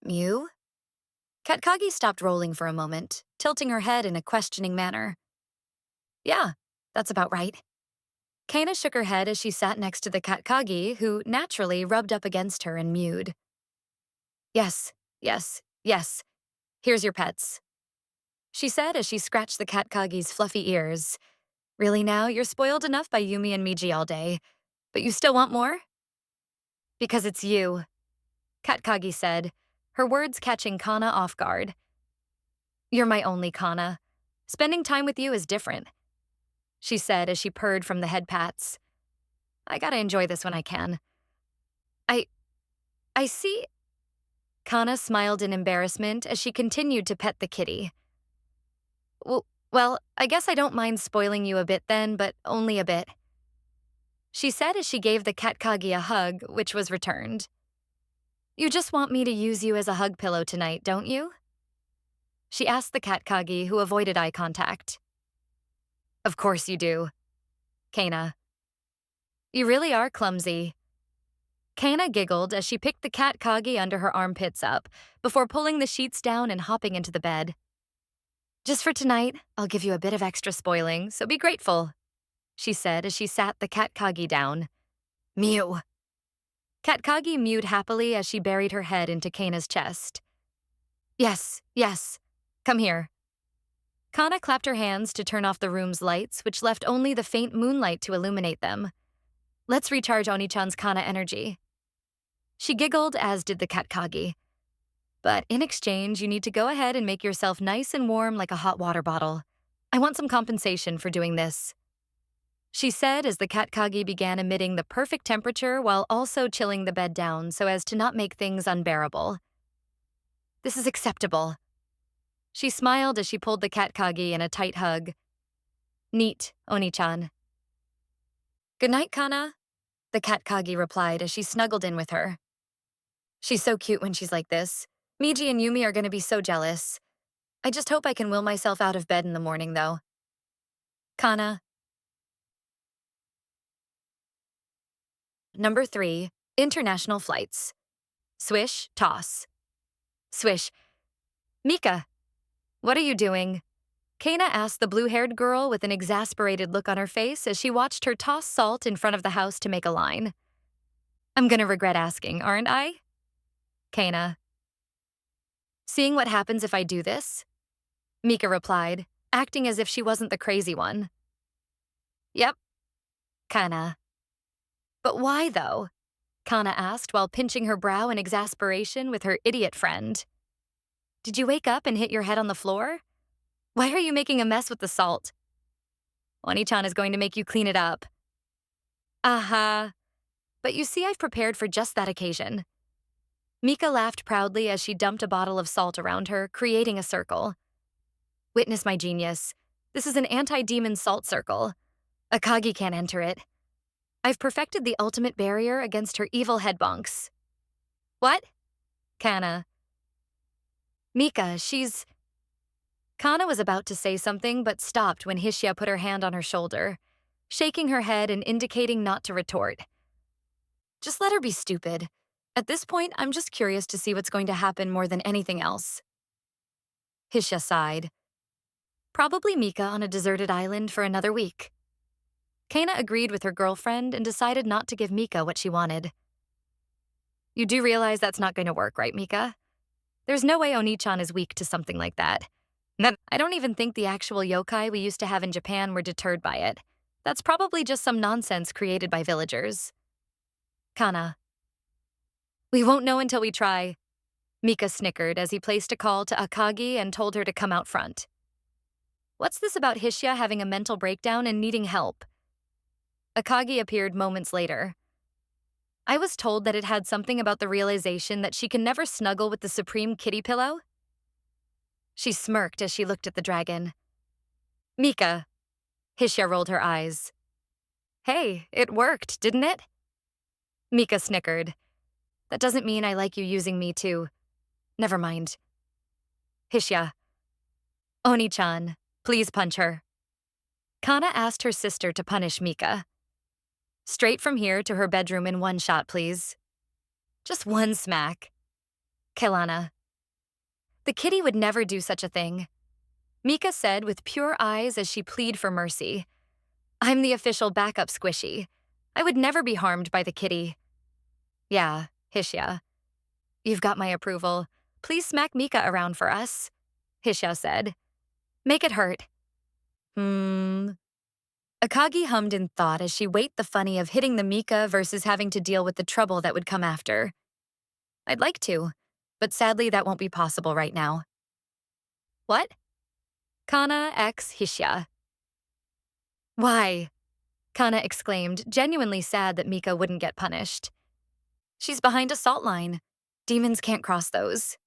Mew? Akagi stopped rolling for a moment, tilting her head in a questioning manner. Yeah, that's about right. Kana shook her head as she sat next to the Akagi, who naturally rubbed up against her and mewed. Yes, yes, yes. Here's your pets, she said as she scratched the Akagi's fluffy ears. Really now, you're spoiled enough by Yumi and Miji all day, but you still want more? Because it's you, Akagi said, her words catching Kana off guard. You're my only Kana. Spending time with you is different, she said as she purred from the head pats. I gotta enjoy this when I can. I see. Kana smiled in embarrassment as she continued to pet the kitty. Well, I guess I don't mind spoiling you a bit then, but only a bit. she said as she gave the Katkagi a hug, which was returned. You just want me to use you as a hug pillow tonight, don't you? She asked the Katkagi, who avoided eye contact. Of course you do. Kana. You really are clumsy. Kana giggled as she picked the Katkagi under her armpits up, before pulling the sheets down and hopping into the bed. Just for tonight, I'll give you a bit of extra spoiling, so be grateful, she said as she sat the Katkagi down. Mew. Katkagi mewed happily as she buried her head into Kana's chest. Yes, yes. Come here. Kana clapped her hands to turn off the room's lights, which left only the faint moonlight to illuminate them. Let's recharge Oni-chan's Kana energy. She giggled, as did the Katkagi. But in exchange, you need to go ahead and make yourself nice and warm like a hot water bottle. I want some compensation for doing this, she said as the Katkagi began emitting the perfect temperature while also chilling the bed down so as to not make things unbearable. This is acceptable. She smiled as she pulled the Katkagi in a tight hug. Neat, Oni-chan. Good night, Kana, the Katkagi replied as she snuggled in with her. She's so cute when she's like this. Miji and Yumi are going to be so jealous. I just hope I can will myself out of bed in the morning, though. Kana. Number 3, international flights. Swish, toss. Swish. Mika, what are you doing? Kana asked the blue-haired girl with an exasperated look on her face as she watched her toss salt in front of the house to make a line. I'm gonna regret asking, aren't I? Kana. Seeing what happens if I do this? Mika replied, acting as if she wasn't the crazy one. Yep. Kana. But why, though? Kana asked while pinching her brow in exasperation with her idiot friend. Did you wake up and hit your head on the floor? Why are you making a mess with the salt? Oni-chan is going to make you clean it up. Aha. But you see, I've prepared for just that occasion. Mika laughed proudly as she dumped a bottle of salt around her, creating a circle. Witness my genius. This is an anti-demon salt circle. Akagi can't enter it. I've perfected the ultimate barrier against her evil head bonks. What? Kana. Mika, she's... Kana was about to say something but stopped when Hishia put her hand on her shoulder, shaking her head and indicating not to retort. Just let her be stupid. At this point, I'm just curious to see what's going to happen more than anything else. Hishia sighed. Probably Mika on a deserted island for another week. Kana agreed with her girlfriend and decided not to give Mika what she wanted. You do realize that's not going to work, right, Mika? There's no way Oni-chan is weak to something like that. I don't even think the actual yokai we used to have in Japan were deterred by it. That's probably just some nonsense created by villagers. Kana. We won't know until we try. Mika snickered as he placed a call to Akagi and told her to come out front. What's this about Hishia having a mental breakdown and needing help? Akagi appeared moments later. I was told that it had something about the realization that she can never snuggle with the supreme kitty pillow. She smirked as she looked at the dragon. Mika. Hishia rolled her eyes. Hey, it worked, didn't it? Mika snickered. That doesn't mean I like you using me too. Never mind. Hishia. Oni-chan, please punch her. Kana asked her sister to punish Mika. Straight from here to her bedroom in one shot, please. Just one smack. Kelana. The kitty would never do such a thing. Mika said with pure eyes as she pleaded for mercy. I'm the official backup squishy. I would never be harmed by the kitty. Yeah, Hishia. You've got my approval. Please smack Mika around for us, Hishia said. Make it hurt. Akagi hummed in thought as she weighed the funny of hitting the Mika versus having to deal with the trouble that would come after. I'd like to, but sadly that won't be possible right now. What? Kana x Hishia. Why? Kana exclaimed, genuinely sad that Mika wouldn't get punished. She's behind a salt line. Demons can't cross those.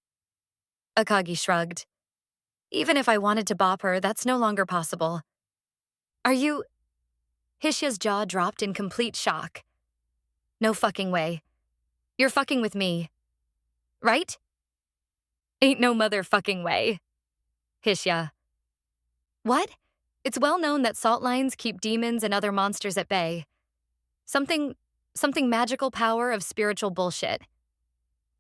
Akagi shrugged. Even if I wanted to bop her, that's no longer possible. Are you... Hishia's jaw dropped in complete shock. No fucking way. You're fucking with me. Right? Ain't no motherfucking way. Hishia. What? It's well known that salt lines keep demons and other monsters at bay. Something magical power of spiritual bullshit.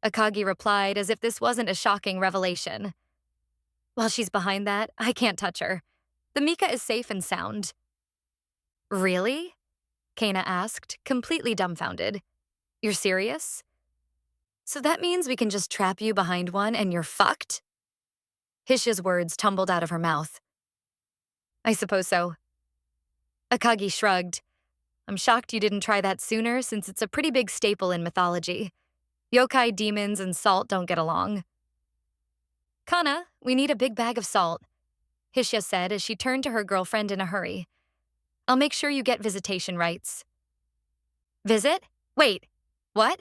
Akagi replied as if this wasn't a shocking revelation. While she's behind that, I can't touch her. The Mika is safe and sound. Really? Kana asked, completely dumbfounded. You're serious? So that means we can just trap you behind one and you're fucked? Hishia's words tumbled out of her mouth. I suppose so. Akagi shrugged. I'm shocked you didn't try that sooner since it's a pretty big staple in mythology. Yokai demons and salt don't get along. Kana, we need a big bag of salt, Hishia said as she turned to her girlfriend in a hurry. I'll make sure you get visitation rights. Visit? Wait, what?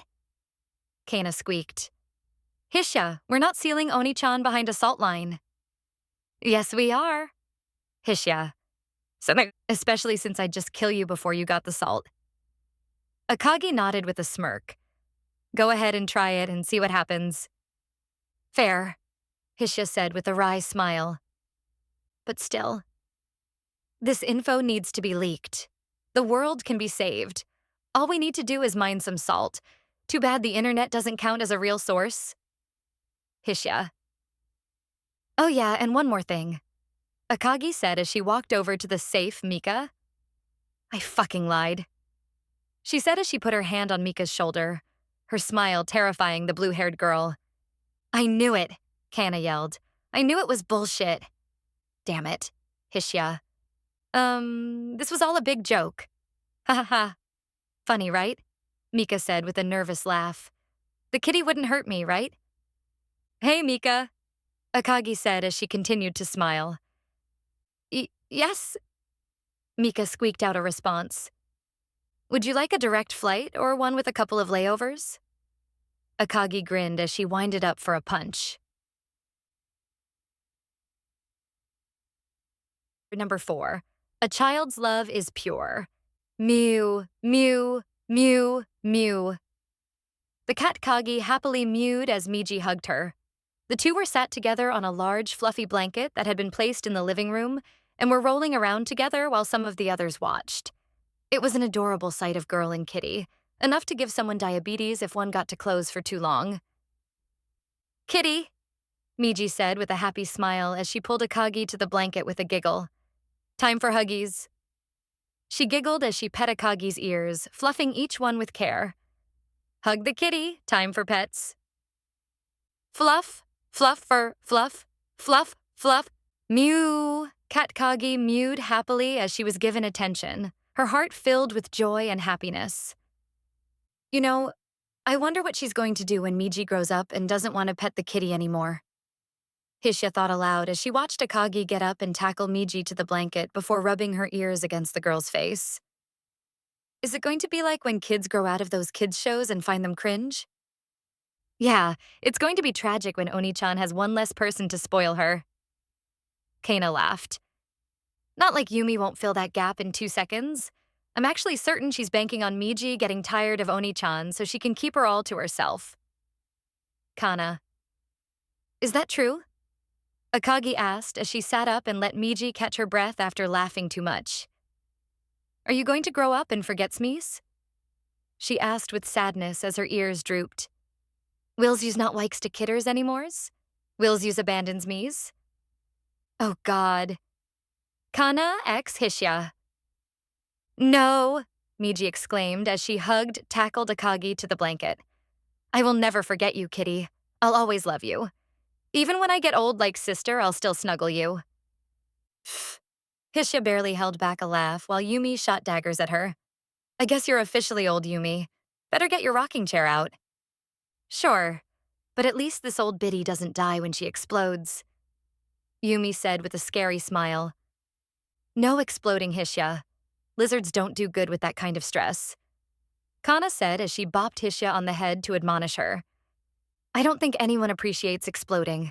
Kana squeaked. Hishia, we're not sealing Oni-chan behind a salt line. Yes, we are. Hishia. Especially since I'd just kill you before you got the salt. Akagi nodded with a smirk. Go ahead and try it and see what happens. Fair, Hishia said with a wry smile. But still, this info needs to be leaked. The world can be saved. All we need to do is mine some salt. Too bad the internet doesn't count as a real source. Hishia. Oh yeah, and one more thing. Akagi said as she walked over to the safe Mika. I fucking lied. She said as she put her hand on Mika's shoulder, her smile terrifying the blue-haired girl. I knew it, Kana yelled. I knew it was bullshit. Damn it, Hishia. This was all a big joke. Ha ha ha. Funny, right? Mika said with a nervous laugh. The kitty wouldn't hurt me, right? Hey, Mika, Akagi said as she continued to smile. Yes? Mika squeaked out a response. Would you like a direct flight or one with a couple of layovers? Akagi grinned as she winded up for a punch. Number 4. A child's love is pure. Mew, mew, mew, mew. The cat Kagi happily mewed as Miji hugged her. The two were sat together on a large, fluffy blanket that had been placed in the living room and were rolling around together while some of the others watched. It was an adorable sight of girl and kitty, enough to give someone diabetes if one got to close for too long. Kitty, Miji said with a happy smile as she pulled Akagi to the blanket with a giggle. Time for huggies. She giggled as she pet Akagi's ears, fluffing each one with care. Hug the kitty, time for pets. Fluff, fluff fur, fluff, fluff, fluff, mew. Cat Kagi mewed happily as she was given attention, her heart filled with joy and happiness. You know, I wonder what she's going to do when Miji grows up and doesn't want to pet the kitty anymore. Hishia thought aloud as she watched Akagi get up and tackle Miji to the blanket before rubbing her ears against the girl's face. Is it going to be like when kids grow out of those kids' shows and find them cringe? Yeah, it's going to be tragic when Oni-chan has one less person to spoil her. Kana laughed. Not like Yumi won't fill that gap in 2 seconds. I'm actually certain she's banking on Miji getting tired of Oni-chan so she can keep her all to herself. Kana. Is that true? Akagi asked as she sat up and let Miji catch her breath after laughing too much. Are you going to grow up and forget Smees? She asked with sadness as her ears drooped. Wills you's not likes to kidders anymores? Wills you's abandons me's? Oh God. Kana x Hishia. No, Miji exclaimed as she tackled Akagi to the blanket. I will never forget you, kitty. I'll always love you. Even when I get old like sister, I'll still snuggle you. Hishia barely held back a laugh while Yumi shot daggers at her. I guess you're officially old, Yumi. Better get your rocking chair out. Sure, but at least this old biddy doesn't die when she explodes. Yumi said with a scary smile. No exploding, Hishia. Lizards don't do good with that kind of stress. Kana said as she bopped Hishia on the head to admonish her. I don't think anyone appreciates exploding.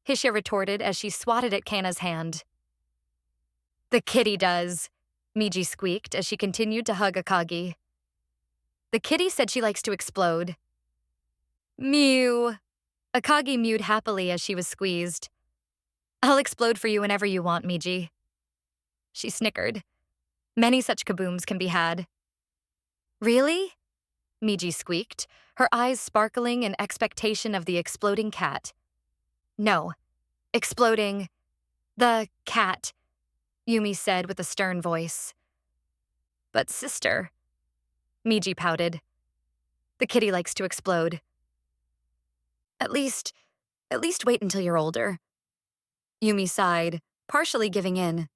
Hishia retorted as she swatted at Kana's hand. The kitty does. Miji squeaked as she continued to hug Akagi. The kitty said she likes to explode. Mew. Akagi mewed happily as she was squeezed. I'll explode for you whenever you want, Miji. She snickered. Many such kabooms can be had. Really? Miji squeaked, her eyes sparkling in expectation of the exploding cat. No. Exploding. The cat, Yumi said with a stern voice. But sister, Miji pouted. The kitty likes to explode. At least wait until you're older. Yumi sighed, partially giving in.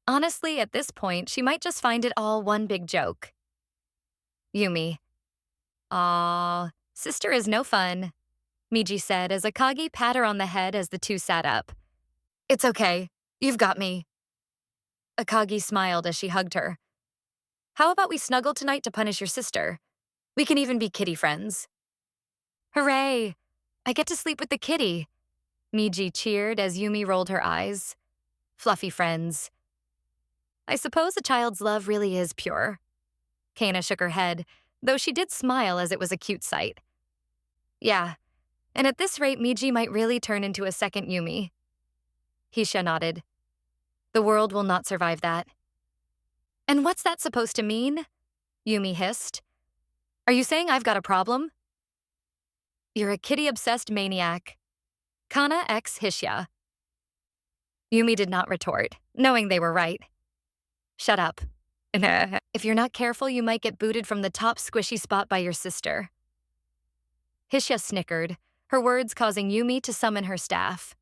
Honestly, at this point, she might just find it all one big joke. Yumi. Aw, sister is no fun, Miji said as Akagi pat her on the head as the two sat up. It's okay. You've got me. Akagi smiled as she hugged her. How about we snuggle tonight to punish your sister? We can even be kitty friends. Hooray! I get to sleep with the kitty. Miji cheered as Yumi rolled her eyes. Fluffy friends. I suppose a child's love really is pure. Kana shook her head, though she did smile as it was a cute sight. Yeah, and at this rate Miji might really turn into a second Yumi. Hisha nodded. The world will not survive that. And what's that supposed to mean? Yumi hissed. Are you saying I've got a problem? You're a kitty-obsessed maniac. Kana x Hisha. Yumi did not retort, knowing they were right. Shut up. If you're not careful, you might get booted from the top squishy spot by your sister. Hisha snickered, her words causing Yumi to summon her staff.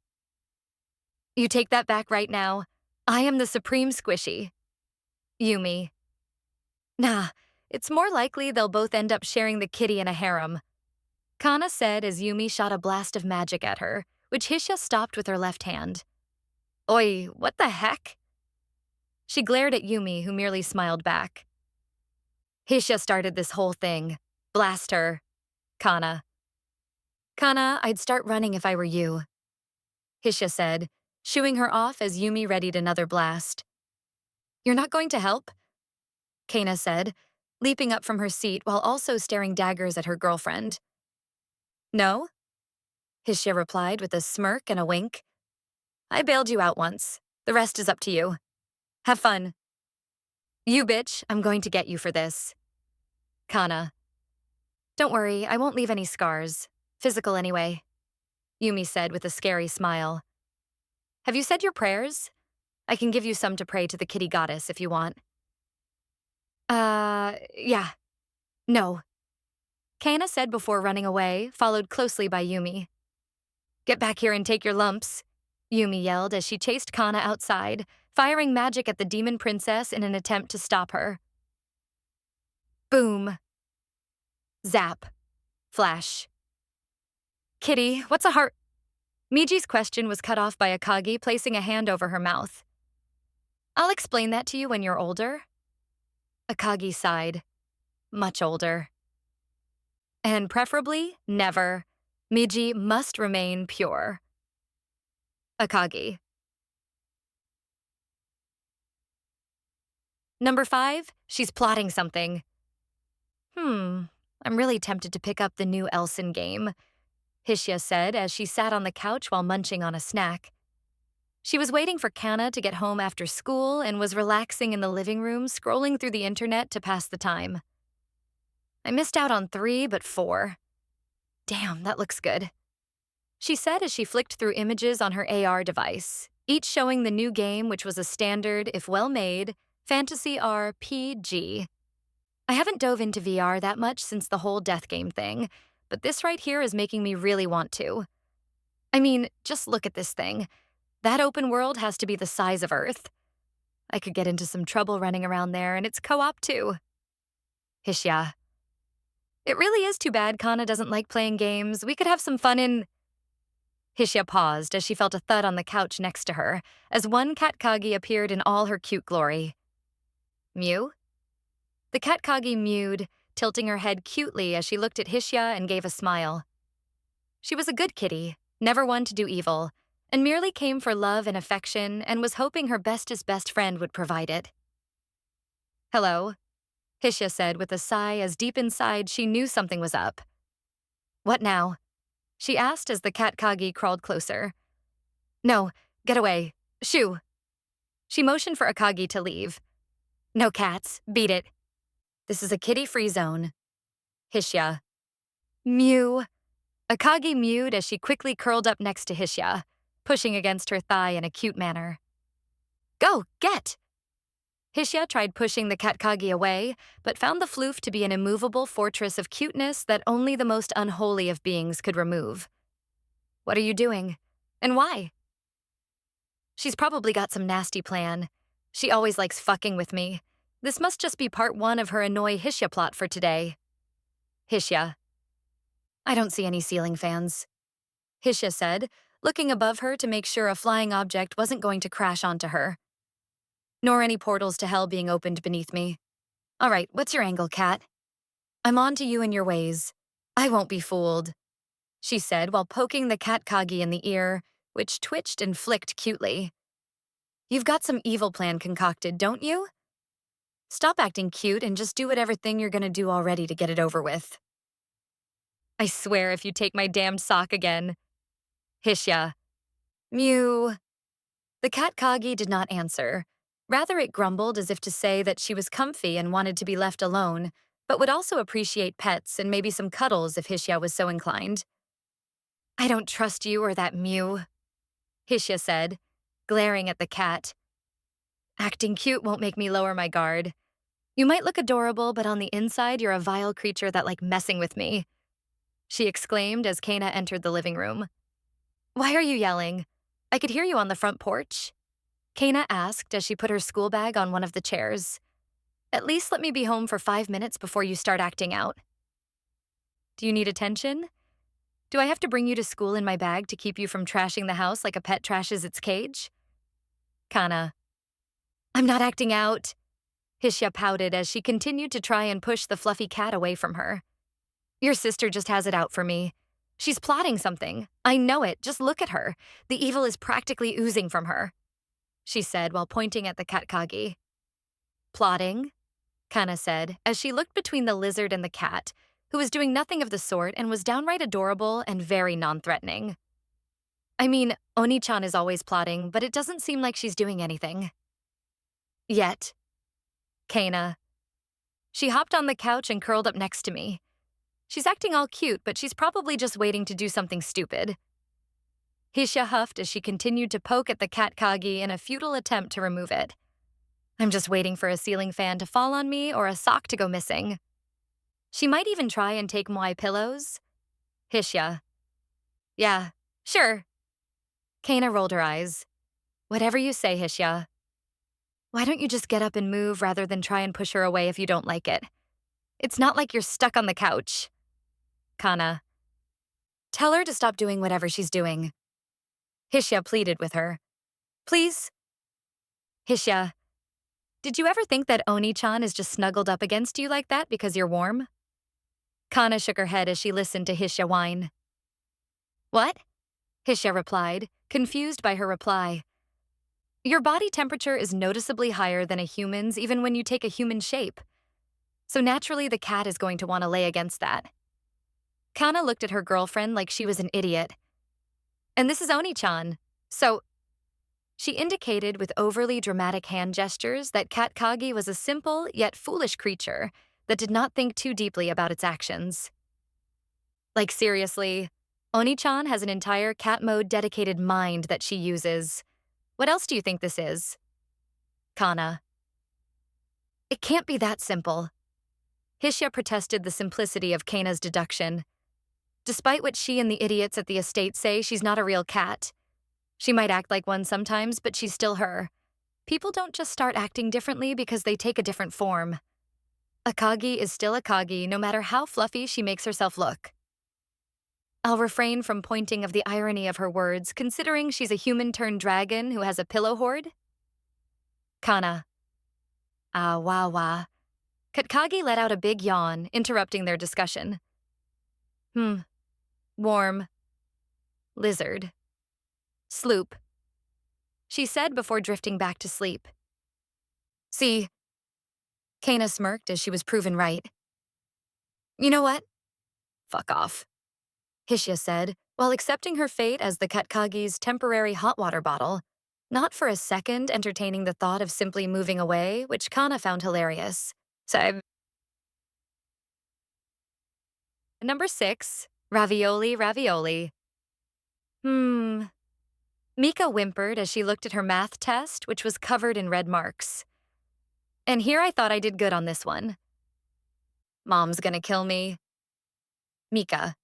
You take that back right now. I am the supreme squishy. Yumi. Nah, it's more likely they'll both end up sharing the kitty in a harem. Kana said as Yumi shot a blast of magic at her, which Hisha stopped with her left hand. Oi, what the heck? She glared at Yumi, who merely smiled back. Hisha started this whole thing. Blast her. Kana. Kana, I'd start running if I were you. Hisha said, shooing her off as Yumi readied another blast. You're not going to help? Kana said, leaping up from her seat while also staring daggers at her girlfriend. No? Hisha replied with a smirk and a wink. I bailed you out once. The rest is up to you. Have fun. You bitch, I'm going to get you for this. Kana. Don't worry, I won't leave any scars. Physical anyway. Yumi said with a scary smile. Have you said your prayers? I can give you some to pray to the kitty goddess if you want. Yeah. No. Kana said before running away, followed closely by Yumi. Get back here and take your lumps, Yumi yelled as she chased Kana outside, firing magic at the demon princess in an attempt to stop her. Boom. Zap. Flash. Kitty, what's a heart? Miji's question was cut off by Akagi placing a hand over her mouth. I'll explain that to you when you're older. Akagi sighed. Much older. And preferably, never. Miji must remain pure. Akagi. Number 5, she's plotting something. I'm really tempted to pick up the new Elson game, Hisha said as she sat on the couch while munching on a snack. She was waiting for Kana to get home after school and was relaxing in the living room, scrolling through the internet to pass the time. I missed out on 3, but 4. Damn, that looks good. She said as she flicked through images on her AR device, each showing the new game, which was a standard, if well-made, fantasy RPG. I haven't dove into VR that much since the whole death game thing, but this right here is making me really want to. I mean, just look at this thing. That open world has to be the size of Earth. I could get into some trouble running around there, and it's co-op too. Hisha. It really is too bad Kana doesn't like playing games. We could have some fun in... Hisha paused as she felt a thud on the couch next to her, as one Katkagi appeared in all her cute glory. Mew? The Katkagi mewed, tilting her head cutely as she looked at Hisha and gave a smile. She was a good kitty, never one to do evil, and merely came for love and affection and was hoping her bestest best friend would provide it. Hello, Hisha said with a sigh as deep inside she knew something was up. What now? She asked as the cat Kagi crawled closer. No, get away. Shoo! She motioned for Akagi to leave. No cats, beat it. This is a kitty-free zone. Hisha. Mew. Akagi mewed as she quickly curled up next to Hisha, pushing against her thigh in a cute manner. Go, get! Hisha tried pushing the Katkagi away, but found the floof to be an immovable fortress of cuteness that only the most unholy of beings could remove. What are you doing? And why? She's probably got some nasty plan. She always likes fucking with me. This must just be part 1 of her annoy Hisha plot for today. Hisha. I don't see any ceiling fans. Hisha said, looking above her to make sure a flying object wasn't going to crash onto her. Nor any portals to hell being opened beneath me. All right, what's your angle, cat? I'm on to you and your ways. I won't be fooled, she said while poking the cat Kagi in the ear, which twitched and flicked cutely. You've got some evil plan concocted, don't you? Stop acting cute and just do whatever thing you're gonna do already to get it over with. I swear if you take my damned sock again. Hisha. Mew. The cat Kagi did not answer. Rather, it grumbled as if to say that she was comfy and wanted to be left alone, but would also appreciate pets and maybe some cuddles if Hisha was so inclined. I don't trust you or that Mew, Hisha said, glaring at the cat. Acting cute won't make me lower my guard. You might look adorable, but on the inside you're a vile creature that like messing with me, she exclaimed as Kana entered the living room. Why are you yelling? I could hear you on the front porch, Kana asked as she put her school bag on one of the chairs. At least let me be home for 5 minutes before you start acting out. Do you need attention? Do I have to bring you to school in my bag to keep you from trashing the house like a pet trashes its cage? Kana. I'm not acting out, Hisha pouted as she continued to try and push the fluffy cat away from her. Your sister just has it out for me. She's plotting something. I know it. Just look at her. The evil is practically oozing from her, she said while pointing at the cat Kagi. Plotting? Kana said as she looked between the lizard and the cat, who was doing nothing of the sort and was downright adorable and very non-threatening. I mean, Oni-chan is always plotting, but it doesn't seem like she's doing anything. Yet. Kana. She hopped on the couch and curled up next to me. She's acting all cute, but she's probably just waiting to do something stupid. Hisha huffed as she continued to poke at the cat Kagi in a futile attempt to remove it. I'm just waiting for a ceiling fan to fall on me or a sock to go missing. She might even try and take my pillows. Hisha. Yeah, sure. Kana rolled her eyes. Whatever you say, Hisha. Why don't you just get up and move rather than try and push her away if you don't like it? It's not like you're stuck on the couch. Kana. Tell her to stop doing whatever she's doing. Hisha pleaded with her. Please? Hisha. Did you ever think that Oni-chan is just snuggled up against you like that because you're warm? Kana shook her head as she listened to Hisha whine. What? Hisha replied, confused by her reply. Your body temperature is noticeably higher than a human's even when you take a human shape. So naturally the cat is going to want to lay against that. Kana looked at her girlfriend like she was an idiot. And this is Oni-chan, so... She indicated with overly dramatic hand gestures that Cat Kagi was a simple yet foolish creature that did not think too deeply about its actions. Like seriously, Oni-chan has an entire cat mode dedicated mind that she uses. What else do you think this is? Kana. It can't be that simple. Hisha protested the simplicity of Kana's deduction. Despite what she and the idiots at the estate say, she's not a real cat. She might act like one sometimes, but she's still her. People don't just start acting differently because they take a different form. Akagi is still Akagi no matter how fluffy she makes herself look. I'll refrain from pointing of the irony of her words, considering she's a human-turned-dragon who has a pillow hoard. Kana. Ah, wah, wah. Katkagi let out a big yawn, interrupting their discussion. Warm. Lizard. Sloop, she said before drifting back to sleep. See, Kana smirked as she was proven right. You know what? Fuck off, Hishia said, while accepting her fate as the Katkagi's temporary hot water bottle, not for a second entertaining the thought of simply moving away, which Kana found hilarious. So, number 6, ravioli, ravioli. Mika whimpered as she looked at her math test, which was covered in red marks. And here I thought I did good on this one. Mom's gonna kill me. Mika.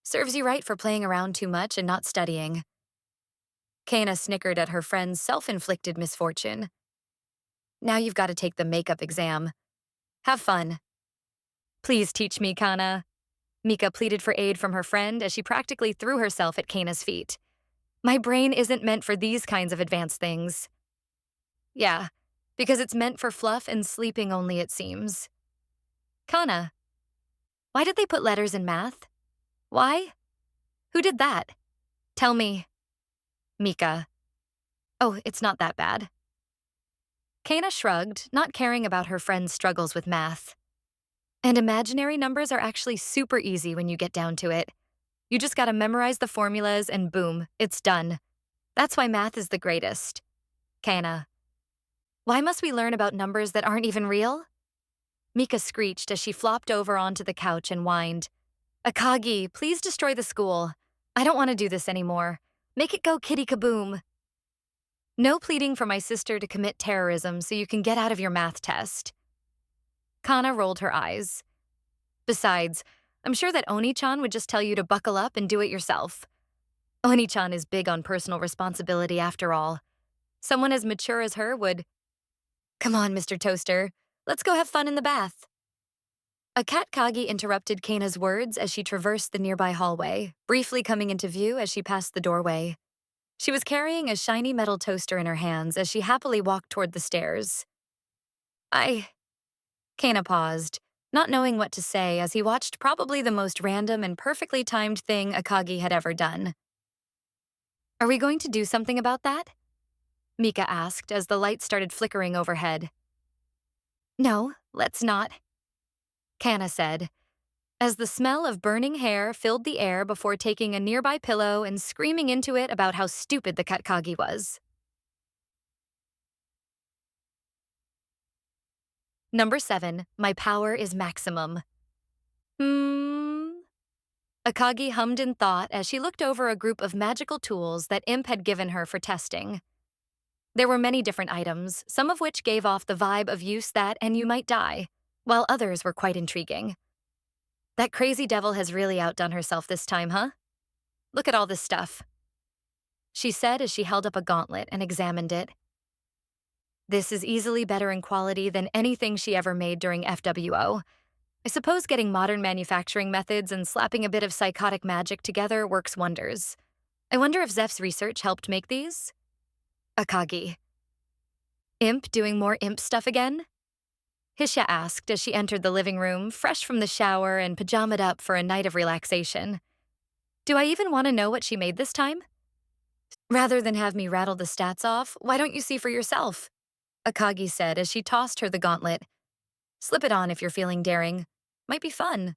Serves you right for playing around too much and not studying. Kana snickered at her friend's self-inflicted misfortune. Now you've got to take the makeup exam. Have fun. Please teach me, Kana. Mika pleaded for aid from her friend as she practically threw herself at Kana's feet. My brain isn't meant for these kinds of advanced things. Yeah, because it's meant for fluff and sleeping only, it seems. Kana. Why did they put letters in math? Why? Who did that? Tell me. Mika. Oh, it's not that bad. Kana shrugged, not caring about her friend's struggles with math. And imaginary numbers are actually super easy when you get down to it. You just gotta memorize the formulas and boom, it's done. That's why math is the greatest. Kana. Why must we learn about numbers that aren't even real? Mika screeched as she flopped over onto the couch and whined. Akagi, please destroy the school. I don't want to do this anymore. Make it go kitty kaboom. No pleading for my sister to commit terrorism so you can get out of your math test. Kana rolled her eyes. Besides, I'm sure that Oni-chan would just tell you to buckle up and do it yourself. Oni-chan is big on personal responsibility after all. Someone as mature as her would... Come on, Mr. Toaster. Let's go have fun in the bath. A Katkagi interrupted Kana's words as she traversed the nearby hallway, briefly coming into view as she passed the doorway. She was carrying a shiny metal toaster in her hands as she happily walked toward the stairs. Kana paused, not knowing what to say as he watched probably the most random and perfectly timed thing Akagi had ever done. Are we going to do something about that? Mika asked as the light started flickering overhead. No, let's not, Kana said, as the smell of burning hair filled the air before taking a nearby pillow and screaming into it about how stupid the Katkagi was. Number 7, my power is maximum. Akagi hummed in thought as she looked over a group of magical tools that Imp had given her for testing. There were many different items, some of which gave off the vibe of use that and you might die, while others were quite intriguing. That crazy devil has really outdone herself this time, huh? Look at all this stuff, she said as she held up a gauntlet and examined it. This is easily better in quality than anything she ever made during FWO. I suppose getting modern manufacturing methods and slapping a bit of psychotic magic together works wonders. I wonder if Zeph's research helped make these? Akagi. Imp doing more imp stuff again? Hisha asked as she entered the living room, fresh from the shower and pajamaed up for a night of relaxation. Do I even want to know what she made this time? Rather than have me rattle the stats off, why don't you see for yourself? Akagi said as she tossed her the gauntlet. Slip it on if you're feeling daring. Might be fun.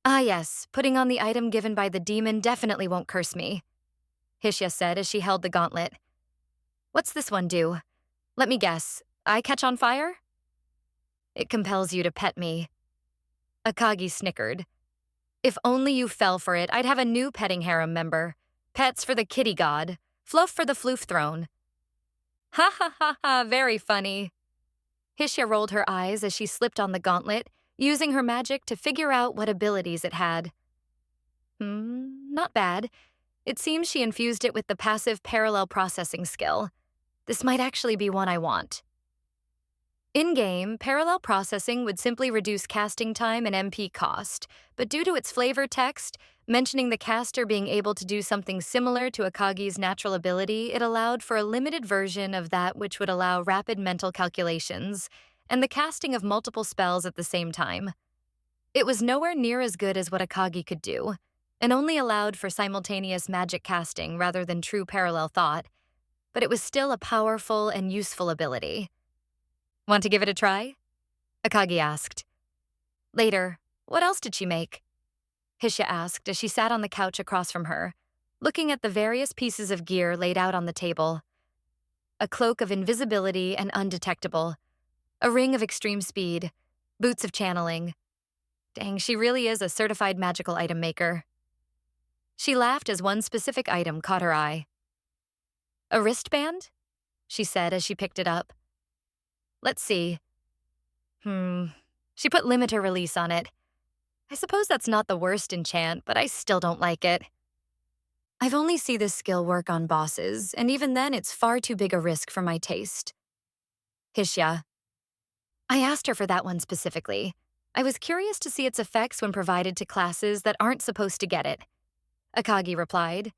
Ah yes, putting on the item given by the demon definitely won't curse me, Hisha said as she held the gauntlet. What's this one do? Let me guess. I catch on fire? It compels you to pet me. Akagi snickered. If only you fell for it, I'd have a new petting harem member. Pets for the kitty god. Fluff for the floof throne. Ha ha ha ha, very funny. Hisha rolled her eyes as she slipped on the gauntlet, using her magic to figure out what abilities it had. Not bad. It seems she infused it with the passive parallel processing skill. This might actually be one I want. In-game, parallel processing would simply reduce casting time and MP cost, but due to its flavor text, mentioning the caster being able to do something similar to Akagi's natural ability, it allowed for a limited version of that which would allow rapid mental calculations and the casting of multiple spells at the same time. It was nowhere near as good as what Akagi could do, and only allowed for simultaneous magic casting rather than true parallel thought, but it was still a powerful and useful ability. Want to give it a try? Akagi asked. Later, what else did she make? Hisha asked as she sat on the couch across from her, looking at the various pieces of gear laid out on the table. A cloak of invisibility and undetectable, a ring of extreme speed, boots of channeling. Dang, she really is a certified magical item maker. She laughed as one specific item caught her eye. A wristband? She said as she picked it up. Let's see. She put limiter release on it. I suppose that's not the worst enchant, but I still don't like it. I've only seen this skill work on bosses, and even then it's far too big a risk for my taste. Hisha. I asked her for that one specifically. I was curious to see its effects when provided to classes that aren't supposed to get it. Akagi replied.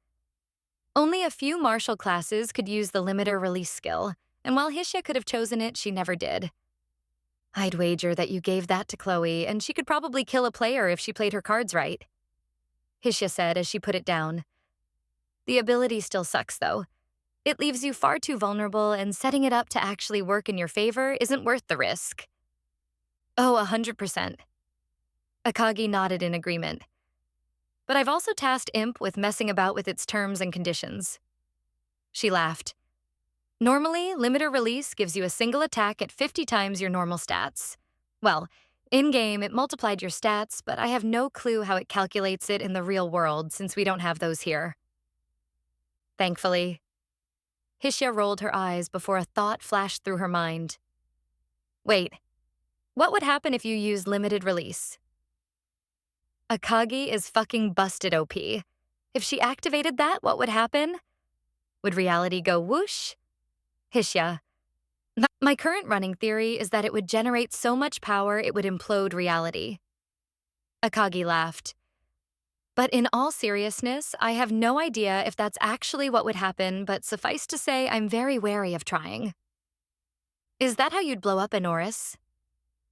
Only a few martial classes could use the limiter release skill, and while Hisha could have chosen it, she never did. I'd wager that you gave that to Chloe, and she could probably kill a player if she played her cards right. Hisha said as she put it down. The ability still sucks, though. It leaves you far too vulnerable, and setting it up to actually work in your favor isn't worth the risk. Oh, 100%. Akagi nodded in agreement. But I've also tasked Imp with messing about with its terms and conditions. She laughed. Normally, limiter release gives you a single attack at 50 times your normal stats. Well, in-game, it multiplied your stats, but I have no clue how it calculates it in the real world since we don't have those here. Thankfully. Hisha rolled her eyes before a thought flashed through her mind. Wait, what would happen if you used limited release? Akagi is fucking busted OP. If she activated that, what would happen? Would reality go whoosh? Hisha. My current running theory is that it would generate so much power it would implode reality. Akagi laughed. But in all seriousness, I have no idea if that's actually what would happen, but suffice to say, I'm very wary of trying. Is that how you'd blow up Enoris?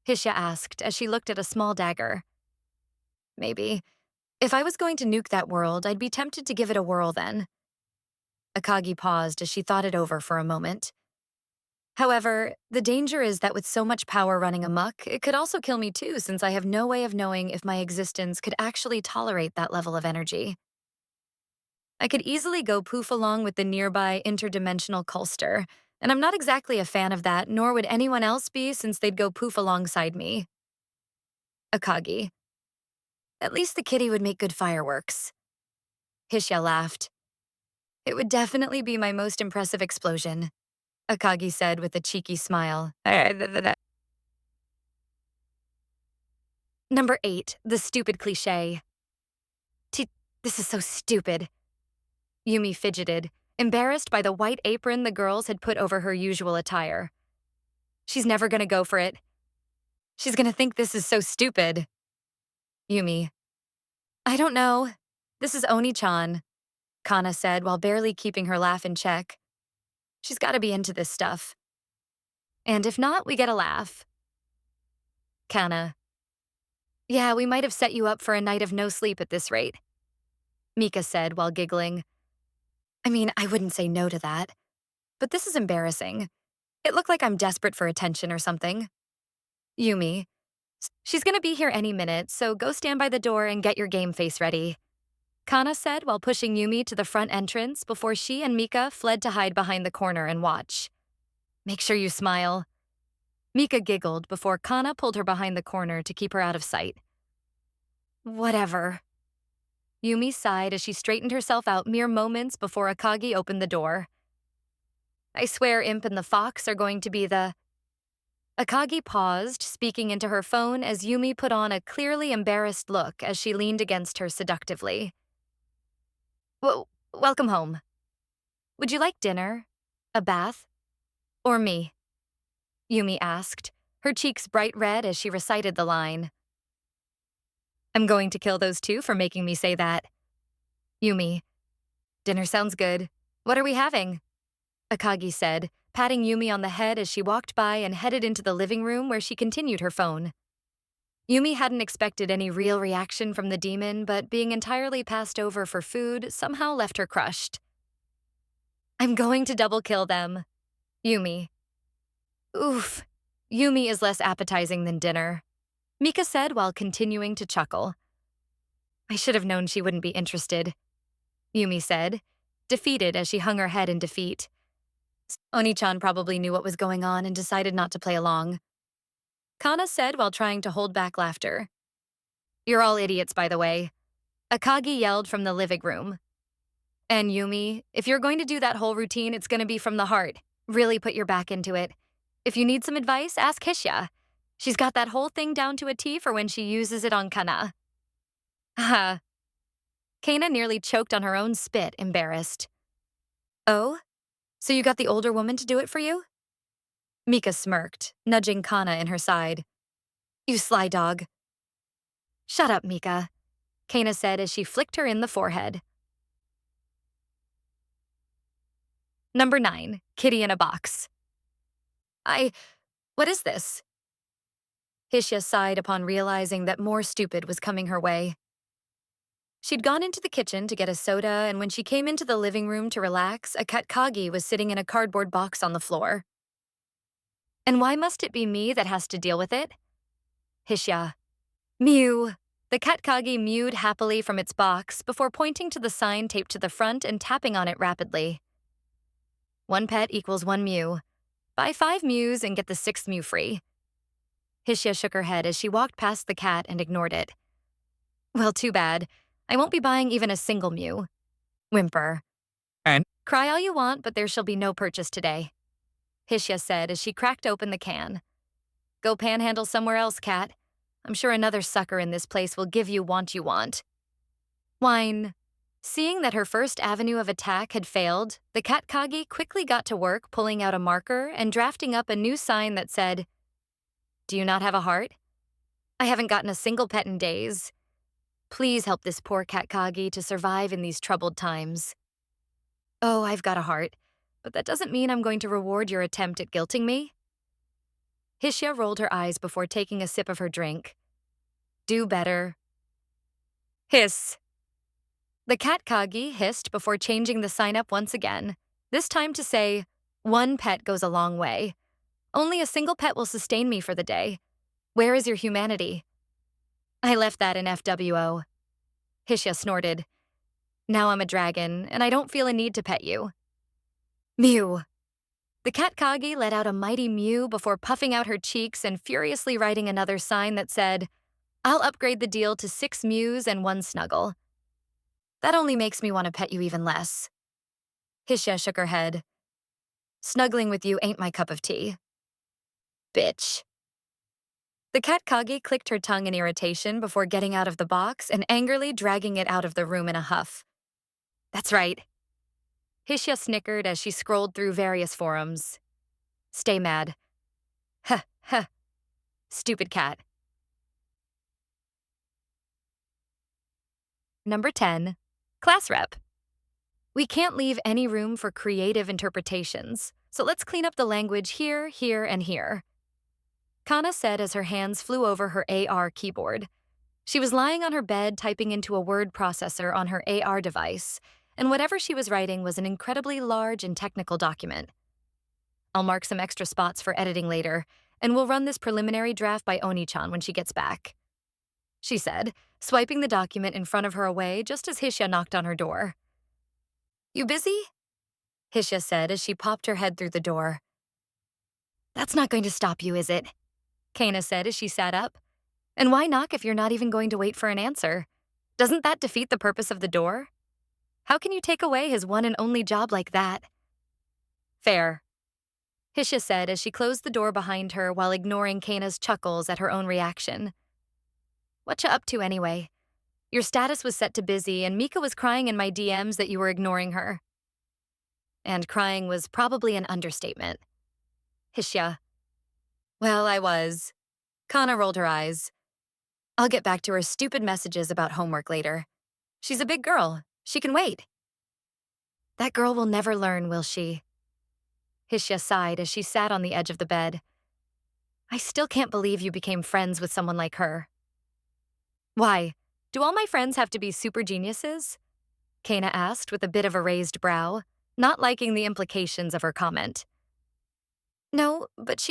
Hisha asked as she looked at a small dagger. Maybe. If I was going to nuke that world, I'd be tempted to give it a whirl then. Akagi paused as she thought it over for a moment. However, the danger is that with so much power running amok, it could also kill me too, since I have no way of knowing if my existence could actually tolerate that level of energy. I could easily go poof along with the nearby interdimensional Culster, and I'm not exactly a fan of that, nor would anyone else be since they'd go poof alongside me. Akagi. At least the kitty would make good fireworks. Hisha laughed. It would definitely be my most impressive explosion, Akagi said with a cheeky smile. Number 8, the stupid cliché. This is so stupid. Yumi fidgeted, embarrassed by the white apron the girls had put over her usual attire. She's never gonna go for it. She's gonna think this is so stupid. Yumi. I don't know. This is Oni-chan, Kana said while barely keeping her laugh in check. She's gotta be into this stuff. And if not, we get a laugh. Kana. Yeah, we might have set you up for a night of no sleep at this rate, Mika said while giggling. I mean, I wouldn't say no to that. But this is embarrassing. It looked like I'm desperate for attention or something. Yumi. She's gonna be here any minute, so go stand by the door and get your game face ready, Kana said while pushing Yumi to the front entrance before she and Mika fled to hide behind the corner and watch. Make sure you smile. Mika giggled before Kana pulled her behind the corner to keep her out of sight. Whatever. Yumi sighed as she straightened herself out mere moments before Akagi opened the door. I swear Imp and the Fox are going to be the... Akagi paused, speaking into her phone as Yumi put on a clearly embarrassed look as she leaned against her seductively. Welcome home. Would you like dinner? A bath? Or me? Yumi asked, her cheeks bright red as she recited the line. I'm going to kill those two for making me say that. Yumi. Dinner sounds good. What are we having? Akagi said, patting Yumi on the head as she walked by and headed into the living room where she continued her phone. Yumi hadn't expected any real reaction from the demon, but being entirely passed over for food somehow left her crushed. I'm going to double kill them. Yumi. Oof. Yumi is less appetizing than dinner, Mika said while continuing to chuckle. I should have known she wouldn't be interested, Yumi said, defeated as she hung her head in defeat. Oni-chan probably knew what was going on and decided not to play along. Kana said while trying to hold back laughter. You're all idiots, by the way, Akagi yelled from the living room. And Yumi, if you're going to do that whole routine, it's going to be from the heart. Really put your back into it. If you need some advice, ask Hisha. She's got that whole thing down to a T for when she uses it on Kana. Haha. Kana nearly choked on her own spit, embarrassed. Oh? So you got the older woman to do it for you? Mika smirked, nudging Kana in her side. You sly dog. Shut up, Mika, Kana said as she flicked her in the forehead. Number 9, Kitty in a Box. What is this? Hisha sighed upon realizing that more stupid was coming her way. She'd gone into the kitchen to get a soda, and when she came into the living room to relax, a Akagi was sitting in a cardboard box on the floor. And why must it be me that has to deal with it? Hisha. Mew. The Akagi mewed happily from its box before pointing to the sign taped to the front and tapping on it rapidly. 1 pet equals 1 mew. Buy 5 mews and get the 6th mew free. Hisha shook her head as she walked past the cat and ignored it. Well, too bad. I won't be buying even a single mew. Whimper. And? Cry all you want, but there shall be no purchase today, Hisha said as she cracked open the can. Go panhandle somewhere else, cat. I'm sure another sucker in this place will give you what you want. Whine. Seeing that her first avenue of attack had failed, the Akagi quickly got to work pulling out a marker and drafting up a new sign that said, Do you not have a heart? I haven't gotten a single pet in days. Please help this poor Akagi to survive in these troubled times. Oh, I've got a heart, but that doesn't mean I'm going to reward your attempt at guilting me. Hisha rolled her eyes before taking a sip of her drink. Do better. Hiss. The Akagi hissed before changing the sign up once again, this time to say, 1 pet goes a long way. Only a single pet will sustain me for the day. Where is your humanity? I left that in FWO. Hisha snorted. Now I'm a dragon, and I don't feel a need to pet you. Mew. The Akagi let out a mighty mew before puffing out her cheeks and furiously writing another sign that said, I'll upgrade the deal to 6 mews and 1 snuggle. That only makes me want to pet you even less. Hisha shook her head. Snuggling with you ain't my cup of tea. Bitch. The Akagi clicked her tongue in irritation before getting out of the box and angrily dragging it out of the room in a huff. That's right. Hisha snickered as she scrolled through various forums. Stay mad. Huh, huh. Stupid cat. Number 10. Class rep. We can't leave any room for creative interpretations, so let's clean up the language here, here, and here, Kana said as her hands flew over her AR keyboard. She was lying on her bed typing into a word processor on her AR device, and whatever she was writing was an incredibly large and technical document. I'll mark some extra spots for editing later, and we'll run this preliminary draft by Oni-chan when she gets back, she said, swiping the document in front of her away just as Hisha knocked on her door. You busy? Hisha said as she popped her head through the door. That's not going to stop you, is it? Kana said as she sat up. And why knock if you're not even going to wait for an answer? Doesn't that defeat the purpose of the door? How can you take away his one and only job like that? Fair, Hisha said as she closed the door behind her while ignoring Kana's chuckles at her own reaction. What you up to anyway? Your status was set to busy and Mika was crying in my DMs that you were ignoring her. And crying was probably an understatement. Hisha. Well, I was. Kana rolled her eyes. I'll get back to her stupid messages about homework later. She's a big girl. She can wait. That girl will never learn, will she? Hisha sighed as she sat on the edge of the bed. I still can't believe you became friends with someone like her. Why? Do all my friends have to be super geniuses? Kana asked with a bit of a raised brow, not liking the implications of her comment. No, but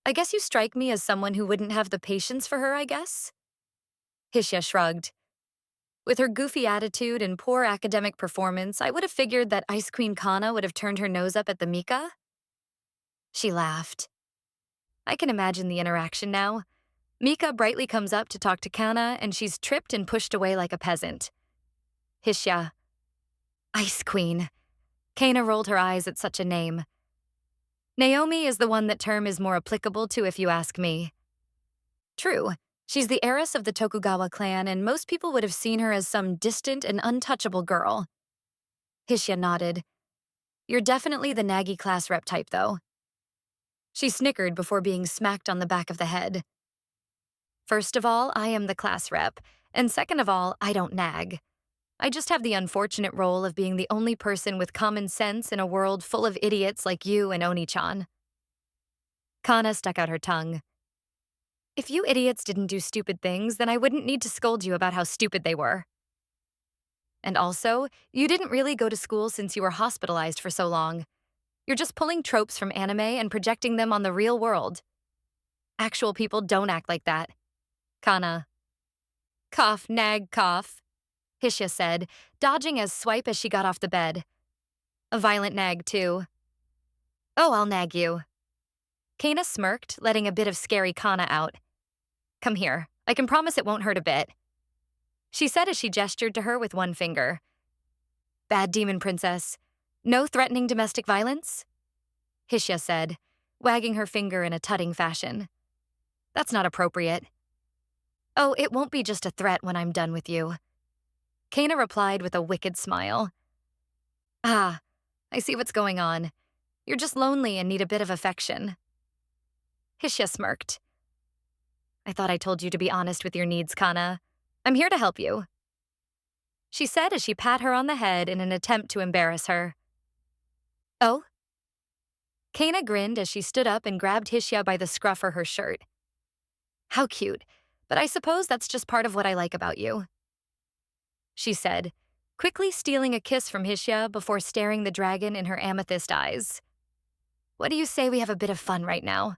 I guess you strike me as someone who wouldn't have the patience for her, I guess? Hishya shrugged. With her goofy attitude and poor academic performance, I would have figured that Ice Queen Kana would have turned her nose up at the Mika. She laughed. I can imagine the interaction now. Mika brightly comes up to talk to Kana, and she's tripped and pushed away like a peasant. Hishya. Ice Queen. Kana rolled her eyes at such a name. Naomi is the one that term is more applicable to if you ask me. True. She's the heiress of the Tokugawa clan, and most people would have seen her as some distant and untouchable girl. Hishya nodded. You're definitely the naggy class rep type, though. She snickered before being smacked on the back of the head. First of all, I am the class rep, and second of all, I don't nag. I just have the unfortunate role of being the only person with common sense in a world full of idiots like you and Oni-chan. Kana stuck out her tongue. If you idiots didn't do stupid things, then I wouldn't need to scold you about how stupid they were. And also, you didn't really go to school since you were hospitalized for so long. You're just pulling tropes from anime and projecting them on the real world. Actual people don't act like that. Kana. Cough, nag, cough, Hishya said, dodging as swipe as she got off the bed. A violent nag, too. Oh, I'll nag you. Kana smirked, letting a bit of scary Kana out. Come here. I can promise it won't hurt a bit. She said as she gestured to her with one finger. Bad demon princess. No threatening domestic violence? Hishya said, wagging her finger in a tutting fashion. That's not appropriate. Oh, it won't be just a threat when I'm done with you. Kana replied with a wicked smile. Ah, I see what's going on. You're just lonely and need a bit of affection. Hishya smirked. I thought I told you to be honest with your needs, Kana. I'm here to help you. She said as she pat her on the head in an attempt to embarrass her. Oh? Kana grinned as she stood up and grabbed Hishya by the scruff of her shirt. How cute, but I suppose that's just part of what I like about you. She said, quickly stealing a kiss from Hishya before staring the dragon in her amethyst eyes. What do you say we have a bit of fun right now?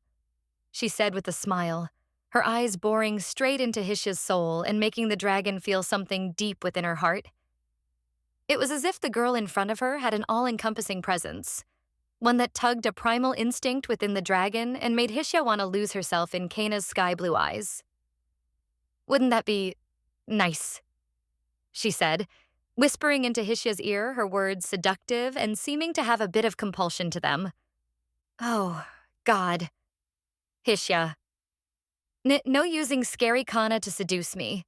She said with a smile, her eyes boring straight into Hishya's soul and making the dragon feel something deep within her heart. It was as if the girl in front of her had an all-encompassing presence, one that tugged a primal instinct within the dragon and made Hishya want to lose herself in Kana's sky-blue eyes. Wouldn't that be nice? She said, whispering into Hishya's ear her words seductive and seeming to have a bit of compulsion to them. Oh, God. Hishya. No using scary Kana to seduce me.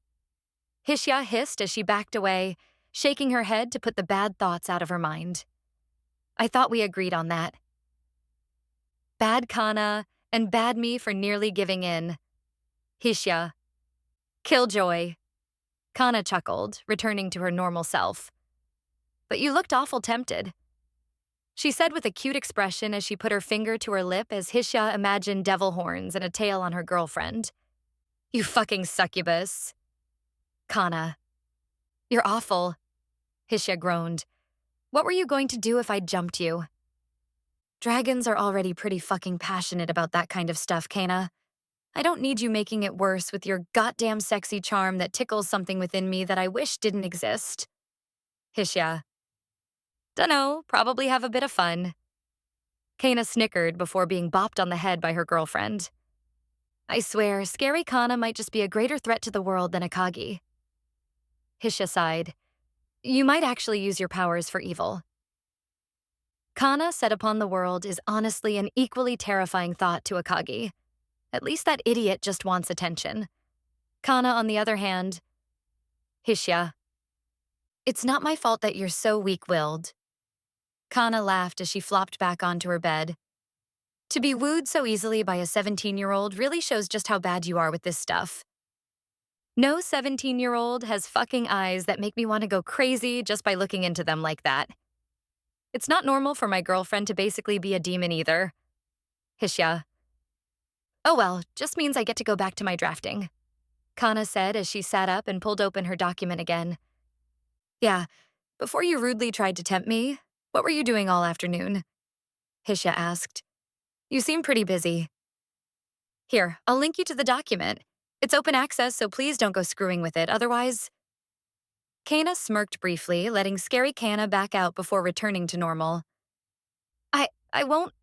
Hishya hissed as she backed away, shaking her head to put the bad thoughts out of her mind. I thought we agreed on that. Bad Kana and bad me for nearly giving in. Hishya. Killjoy. Kana chuckled, returning to her normal self. But you looked awful tempted. She said with a cute expression as she put her finger to her lip as Hishya imagined devil horns and a tail on her girlfriend. You fucking succubus. Kana. You're awful. Hishya groaned. What were you going to do if I jumped you? Dragons are already pretty fucking passionate about that kind of stuff, Kana. I don't need you making it worse with your goddamn sexy charm that tickles something within me that I wish didn't exist. Hishya. Dunno, probably have a bit of fun. Kana snickered before being bopped on the head by her girlfriend. I swear, scary Kana might just be a greater threat to the world than Akagi. Hishya sighed. You might actually use your powers for evil. Kana set upon the world is honestly an equally terrifying thought to Akagi. At least that idiot just wants attention. Kana, on the other hand. Hishya. It's not my fault that you're so weak-willed. Kana laughed as she flopped back onto her bed. To be wooed so easily by a 17-year-old really shows just how bad you are with this stuff. No 17-year-old has fucking eyes that make me want to go crazy just by looking into them like that. It's not normal for my girlfriend to basically be a demon either. Hishya. Oh well, just means I get to go back to my drafting. Kana said as she sat up and pulled open her document again. Yeah, before you rudely tried to tempt me, what were you doing all afternoon? Hisha asked. You seem pretty busy. Here, I'll link you to the document. It's open access, so please don't go screwing with it, otherwise. Kana smirked briefly, letting scary Kana back out before returning to normal. I won't.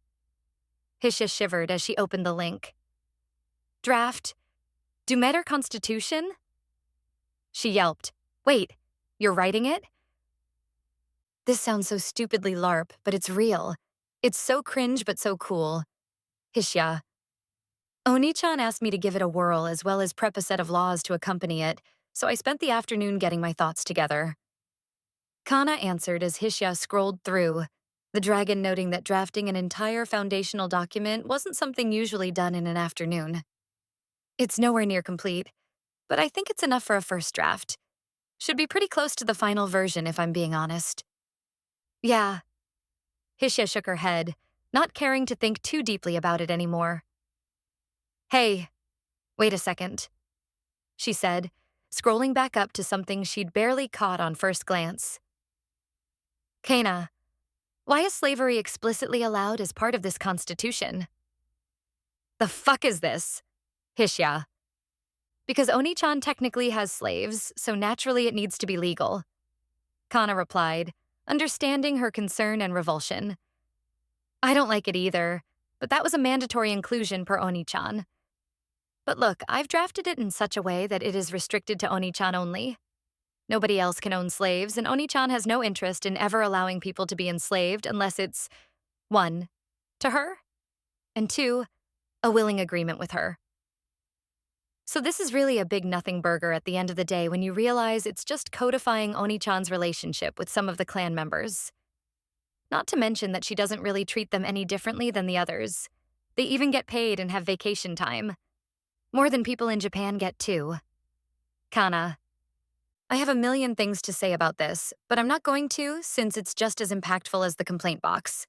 Hisha shivered as she opened the link. Draft. Do Metter Constitution? She yelped. Wait, you're writing it? This sounds so stupidly LARP, but it's real. It's so cringe but so cool. Hisha. Oni-chan asked me to give it a whirl as well as prep a set of laws to accompany it, so I spent the afternoon getting my thoughts together. Kana answered as Hisha scrolled through, the dragon noting that drafting an entire foundational document wasn't something usually done in an afternoon. It's nowhere near complete, but I think it's enough for a first draft. Should be pretty close to the final version if I'm being honest. Yeah. Hisha shook her head, not caring to think too deeply about it anymore. Hey, wait a second, she said, scrolling back up to something she'd barely caught on first glance. Kana, why is slavery explicitly allowed as part of this constitution? The fuck is this? Hisha. Because Oni-chan technically has slaves, so naturally it needs to be legal. Kana replied, understanding her concern and revulsion. I don't like it either, but that was a mandatory inclusion per Oni-chan. But look, I've drafted it in such a way that it is restricted to Oni-chan only. Nobody else can own slaves, and Oni-chan has no interest in ever allowing people to be enslaved unless it's 1. To her, and 2. A willing agreement with her. So this is really a big nothing burger at the end of the day when you realize it's just codifying Oni-chan's relationship with some of the clan members. Not to mention that she doesn't really treat them any differently than the others. They even get paid and have vacation time. More than people in Japan get too. Kana. I have a million things to say about this, but I'm not going to since it's just as impactful as the complaint box.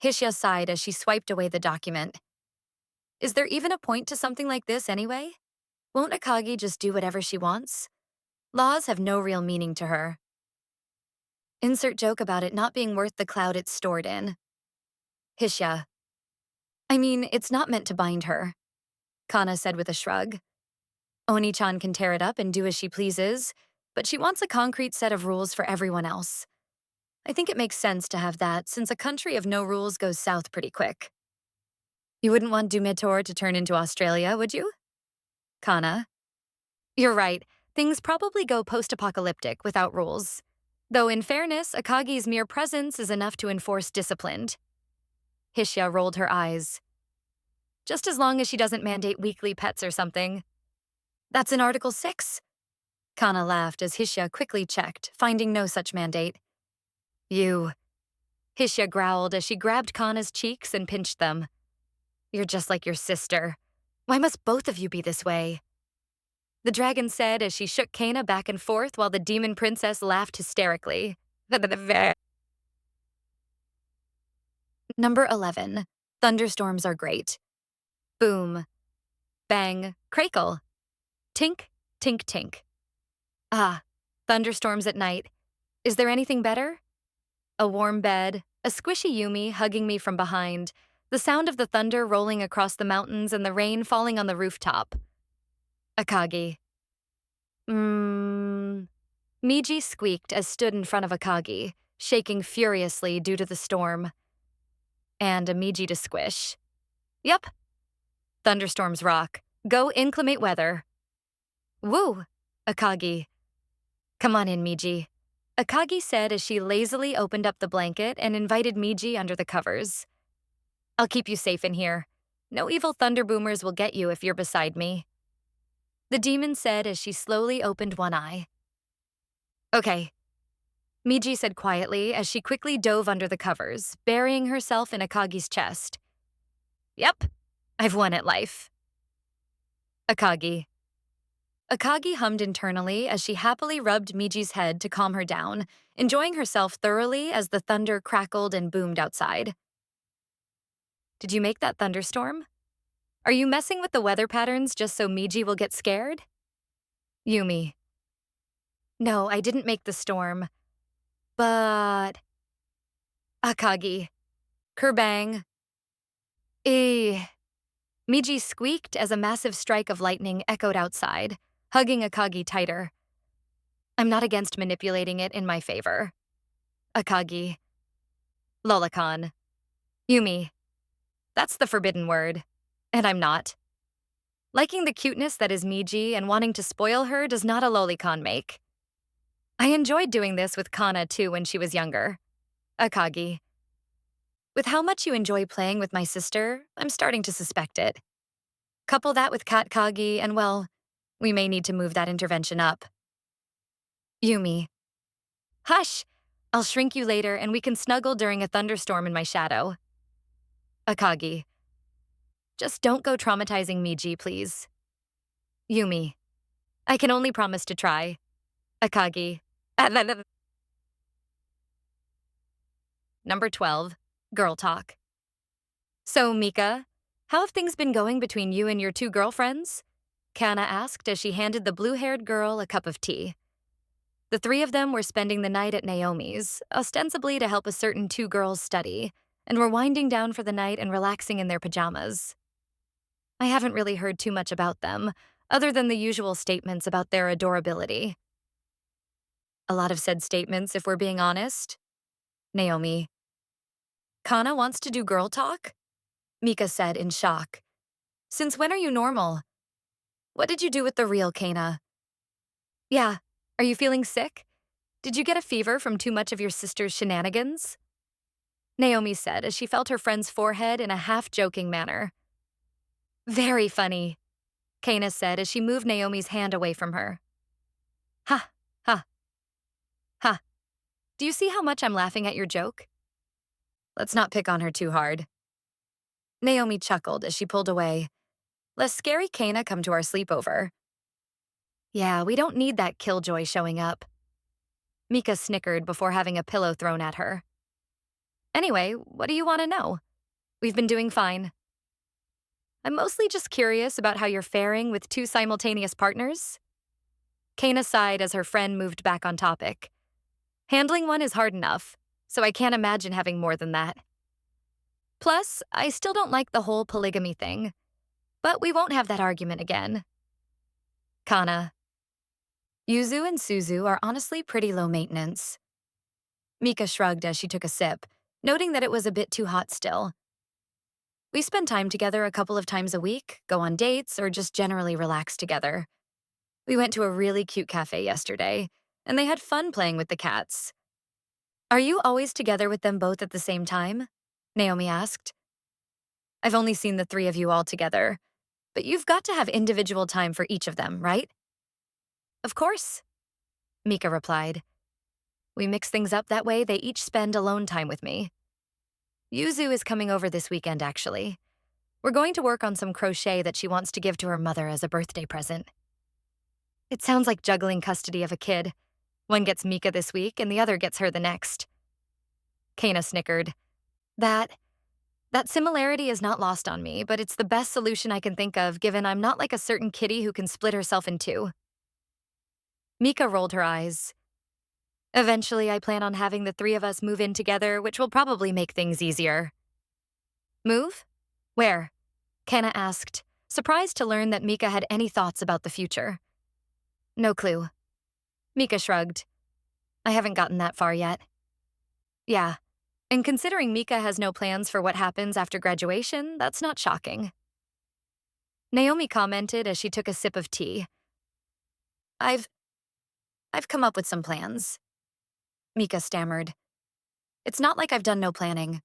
Hisha sighed as she swiped away the document. Is there even a point to something like this anyway? Won't Akagi just do whatever she wants? Laws have no real meaning to her. Insert joke about it not being worth the cloud it's stored in. Hisha. I mean, it's not meant to bind her, Kana said with a shrug. Oni-chan can tear it up and do as she pleases, but she wants a concrete set of rules for everyone else. I think it makes sense to have that since a country of no rules goes south pretty quick. You wouldn't want Dumitor to turn into Australia, would you? Kana. You're right. Things probably go post-apocalyptic without rules. Though in fairness, Akagi's mere presence is enough to enforce discipline. Hisha rolled her eyes. Just as long as she doesn't mandate weekly pets or something. That's in Article 6. Kana laughed as Hisha quickly checked, finding no such mandate. You. Hisha growled as she grabbed Kana's cheeks and pinched them. You're just like your sister. Why must both of you be this way? The dragon said as she shook Kana back and forth while the demon princess laughed hysterically. Number 11. Thunderstorms are great. Boom. Bang. Crackle. Tink, tink, tink. Ah, thunderstorms at night. Is there anything better? A warm bed, a squishy Yumi hugging me from behind, the sound of the thunder rolling across the mountains and the rain falling on the rooftop. Akagi. Miji squeaked as stood in front of Akagi, shaking furiously due to the storm. And a Miji to squish. Yup. Thunderstorms rock. Go inclement weather. Woo, Akagi. Come on in, Miji. Akagi said as she lazily opened up the blanket and invited Miji under the covers. I'll keep you safe in here. No evil thunder boomers will get you if you're beside me. The demon said as she slowly opened one eye. Okay, Miji said quietly as she quickly dove under the covers, burying herself in Akagi's chest. Yep, I've won at life. Akagi. Akagi hummed internally as she happily rubbed Miji's head to calm her down, enjoying herself thoroughly as the thunder crackled and boomed outside. Did you make that thunderstorm? Are you messing with the weather patterns just so Miji will get scared? Yumi. No, I didn't make the storm. But... Akagi. Kerbang. Eh. Miji squeaked as a massive strike of lightning echoed outside, hugging Akagi tighter. I'm not against manipulating it in my favor. Akagi. Lolicon. Yumi. That's the forbidden word. And I'm not. Liking the cuteness that is Miji and wanting to spoil her does not a lolicon make. I enjoyed doing this with Kana too when she was younger. Akagi. With how much you enjoy playing with my sister, I'm starting to suspect it. Couple that with Katkagi and well, we may need to move that intervention up. Yumi. Hush! I'll shrink you later and we can snuggle during a thunderstorm in my shadow. Akagi. Just don't go traumatizing Miji, please. Yumi. I can only promise to try. Akagi. Number 12. Girl Talk. So, Mika, how have things been going between you and your two girlfriends? Kana asked as she handed the blue-haired girl a cup of tea. The three of them were spending the night at Naomi's, ostensibly to help a certain two girls study, and were winding down for the night and relaxing in their pajamas. I haven't really heard too much about them, other than the usual statements about their adorability. A lot of said statements, if we're being honest. Naomi. Kana wants to do girl talk? Mika said in shock. Since when are you normal? What did you do with the real Kana? Yeah, are you feeling sick? Did you get a fever from too much of your sister's shenanigans? Naomi said as she felt her friend's forehead in a half-joking manner. Very funny, Kana said as she moved Naomi's hand away from her. Ha, ha, ha. Do you see how much I'm laughing at your joke? Let's not pick on her too hard. Naomi chuckled as she pulled away. Less scary Kana come to our sleepover. Yeah, we don't need that killjoy showing up. Mika snickered before having a pillow thrown at her. Anyway, what do you want to know? We've been doing fine. I'm mostly just curious about how you're faring with two simultaneous partners. Kana sighed as her friend moved back on topic. Handling one is hard enough, so I can't imagine having more than that. Plus, I still don't like the whole polygamy thing, but we won't have that argument again. Kana. Yuzu and Suzu are honestly pretty low maintenance. Mika shrugged as she took a sip, noting that it was a bit too hot still. We spend time together a couple of times a week, go on dates, or just generally relax together. We went to a really cute cafe yesterday, and they had fun playing with the cats. Are you always together with them both at the same time? Naomi asked. I've only seen the three of you all together, but you've got to have individual time for each of them, right? Of course, Mika replied. We mix things up that way they each spend alone time with me. Yuzu is coming over this weekend, actually. We're going to work on some crochet that she wants to give to her mother as a birthday present. It sounds like juggling custody of a kid. One gets Mika this week and the other gets her the next. Kana snickered. That similarity is not lost on me, but it's the best solution I can think of given I'm not like a certain kitty who can split herself in two. Mika rolled her eyes. Eventually, I plan on having the three of us move in together, which will probably make things easier. Move? Where? Kana asked, surprised to learn that Mika had any thoughts about the future. No clue. Mika shrugged. I haven't gotten that far yet. Yeah, and considering Mika has no plans for what happens after graduation, that's not shocking. Naomi commented as she took a sip of tea. I've come up with some plans. Mika stammered. It's not like I've done no planning.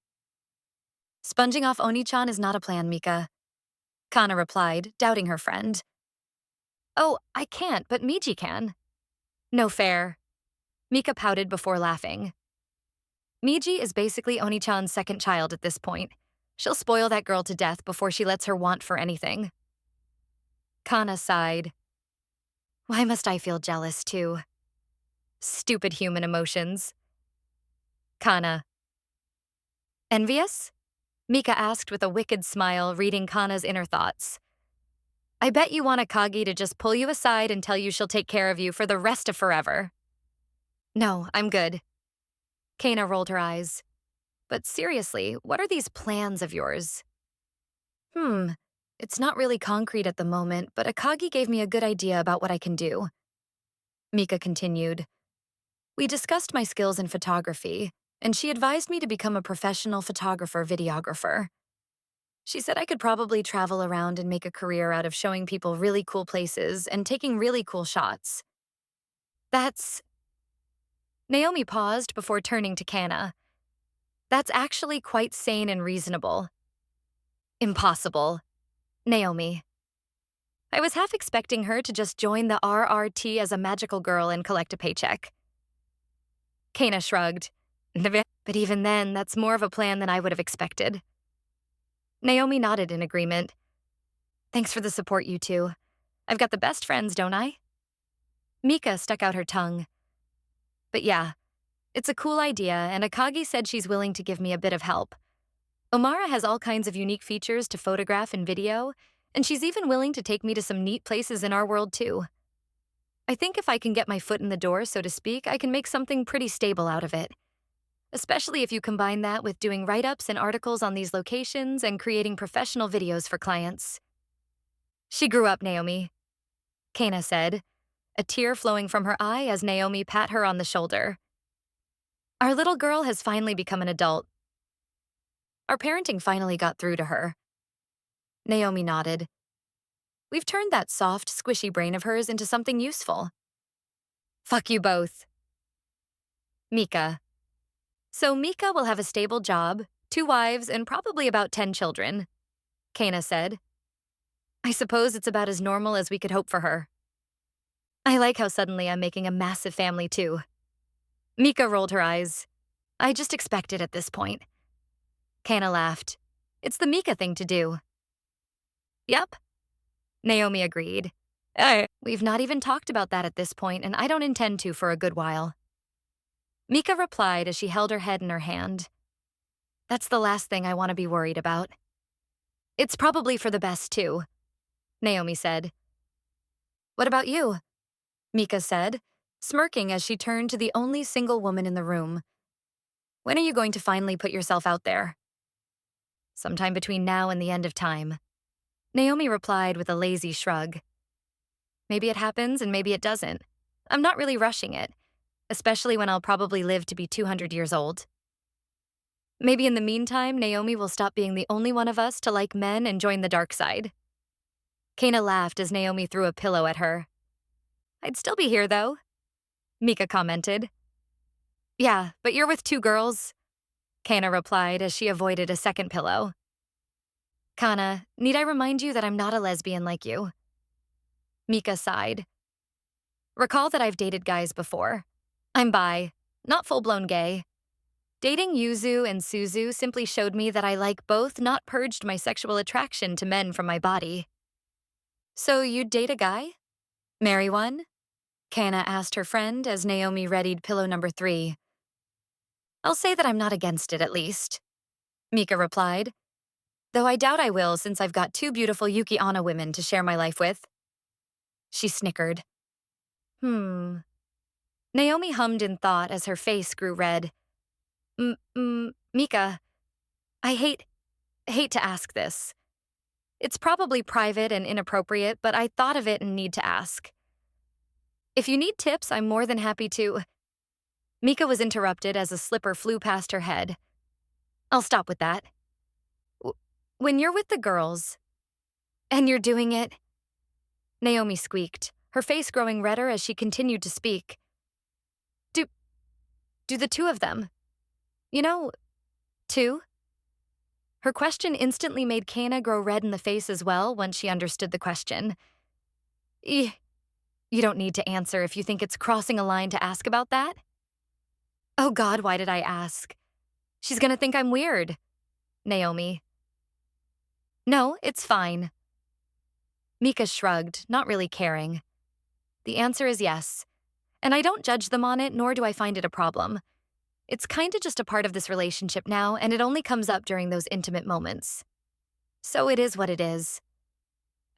Sponging off Oni-chan is not a plan, Mika. Kana replied, doubting her friend. Oh, I can't, but Miji can. No fair. Mika pouted before laughing. Miji is basically Oni-chan's second child at this point. She'll spoil that girl to death before she lets her want for anything. Kana sighed. Why must I feel jealous, too? Stupid human emotions. Kana. Envious? Mika asked with a wicked smile, reading Kana's inner thoughts. I bet you want Akagi to just pull you aside and tell you she'll take care of you for the rest of forever. No, I'm good. Kana rolled her eyes. But seriously, what are these plans of yours? Hmm, it's not really concrete at the moment, but Akagi gave me a good idea about what I can do. Mika continued. We discussed my skills in photography, and she advised me to become a professional photographer-videographer. She said I could probably travel around and make a career out of showing people really cool places and taking really cool shots. That's... Naomi paused before turning to Kana. That's actually quite sane and reasonable. Impossible. Naomi. I was half expecting her to just join the RRT as a magical girl and collect a paycheck. Kana shrugged. But even then, that's more of a plan than I would have expected. Naomi nodded in agreement. Thanks for the support, you two. I've got the best friends, don't I? Mika stuck out her tongue. But yeah, it's a cool idea, and Akagi said she's willing to give me a bit of help. Omara has all kinds of unique features to photograph and video, and she's even willing to take me to some neat places in our world, too. I think if I can get my foot in the door, so to speak, I can make something pretty stable out of it. Especially if you combine that with doing write-ups and articles on these locations and creating professional videos for clients. She grew up, Naomi, Kana said, a tear flowing from her eye as Naomi pat her on the shoulder. Our little girl has finally become an adult. Our parenting finally got through to her. Naomi nodded. We've turned that soft, squishy brain of hers into something useful. Fuck you both. Mika. So Mika will have a stable job, 2 wives, and probably about 10 children, Kana said. I suppose it's about as normal as we could hope for her. I like how suddenly I'm making a massive family, too. Mika rolled her eyes. I just expect it at this point. Kana laughed. It's the Mika thing to do. Yep. Naomi agreed. We've not even talked about that at this point, and I don't intend to for a good while. Mika replied as she held her head in her hand. That's the last thing I want to be worried about. It's probably for the best, too, Naomi said. What about you? Mika said, smirking as she turned to the only single woman in the room. When are you going to finally put yourself out there? Sometime between now and the end of time. Naomi replied with a lazy shrug. Maybe it happens and maybe it doesn't. I'm not really rushing it, especially when I'll probably live to be 200 years old. Maybe in the meantime, Naomi will stop being the only one of us to like men and join the dark side. Kana laughed as Naomi threw a pillow at her. I'd still be here, though, Mika commented. Yeah, but you're with 2 girls, Kana replied as she avoided a second pillow. Kana, need I remind you that I'm not a lesbian like you? Mika sighed. Recall that I've dated guys before. I'm bi, not full-blown gay. Dating Yuzu and Suzu simply showed me that I like both, not purged my sexual attraction to men from my body. So you'd date a guy? Marry one? Kana asked her friend as Naomi readied pillow number 3. I'll say that I'm not against it, at least, Mika replied. Though I doubt I will since I've got 2 beautiful Yuki Onna women to share my life with. She snickered. Naomi hummed in thought as her face grew red. Mika, I hate to ask this. It's probably private and inappropriate, but I thought of it and need to ask. If you need tips, I'm more than happy to... Mika was interrupted as a slipper flew past her head. I'll stop with that. When you're with the girls, and you're doing it... Naomi squeaked, her face growing redder as she continued to speak. Do the 2 of them? You know, 2? Her question instantly made Kana grow red in the face as well once she understood the question. You don't need to answer if you think it's crossing a line to ask about that. Oh God, why did I ask? She's gonna think I'm weird. Naomi. No, it's fine. Mika shrugged, not really caring. The answer is yes. And I don't judge them on it, nor do I find it a problem. It's kinda just a part of this relationship now, and it only comes up during those intimate moments. So it is what it is.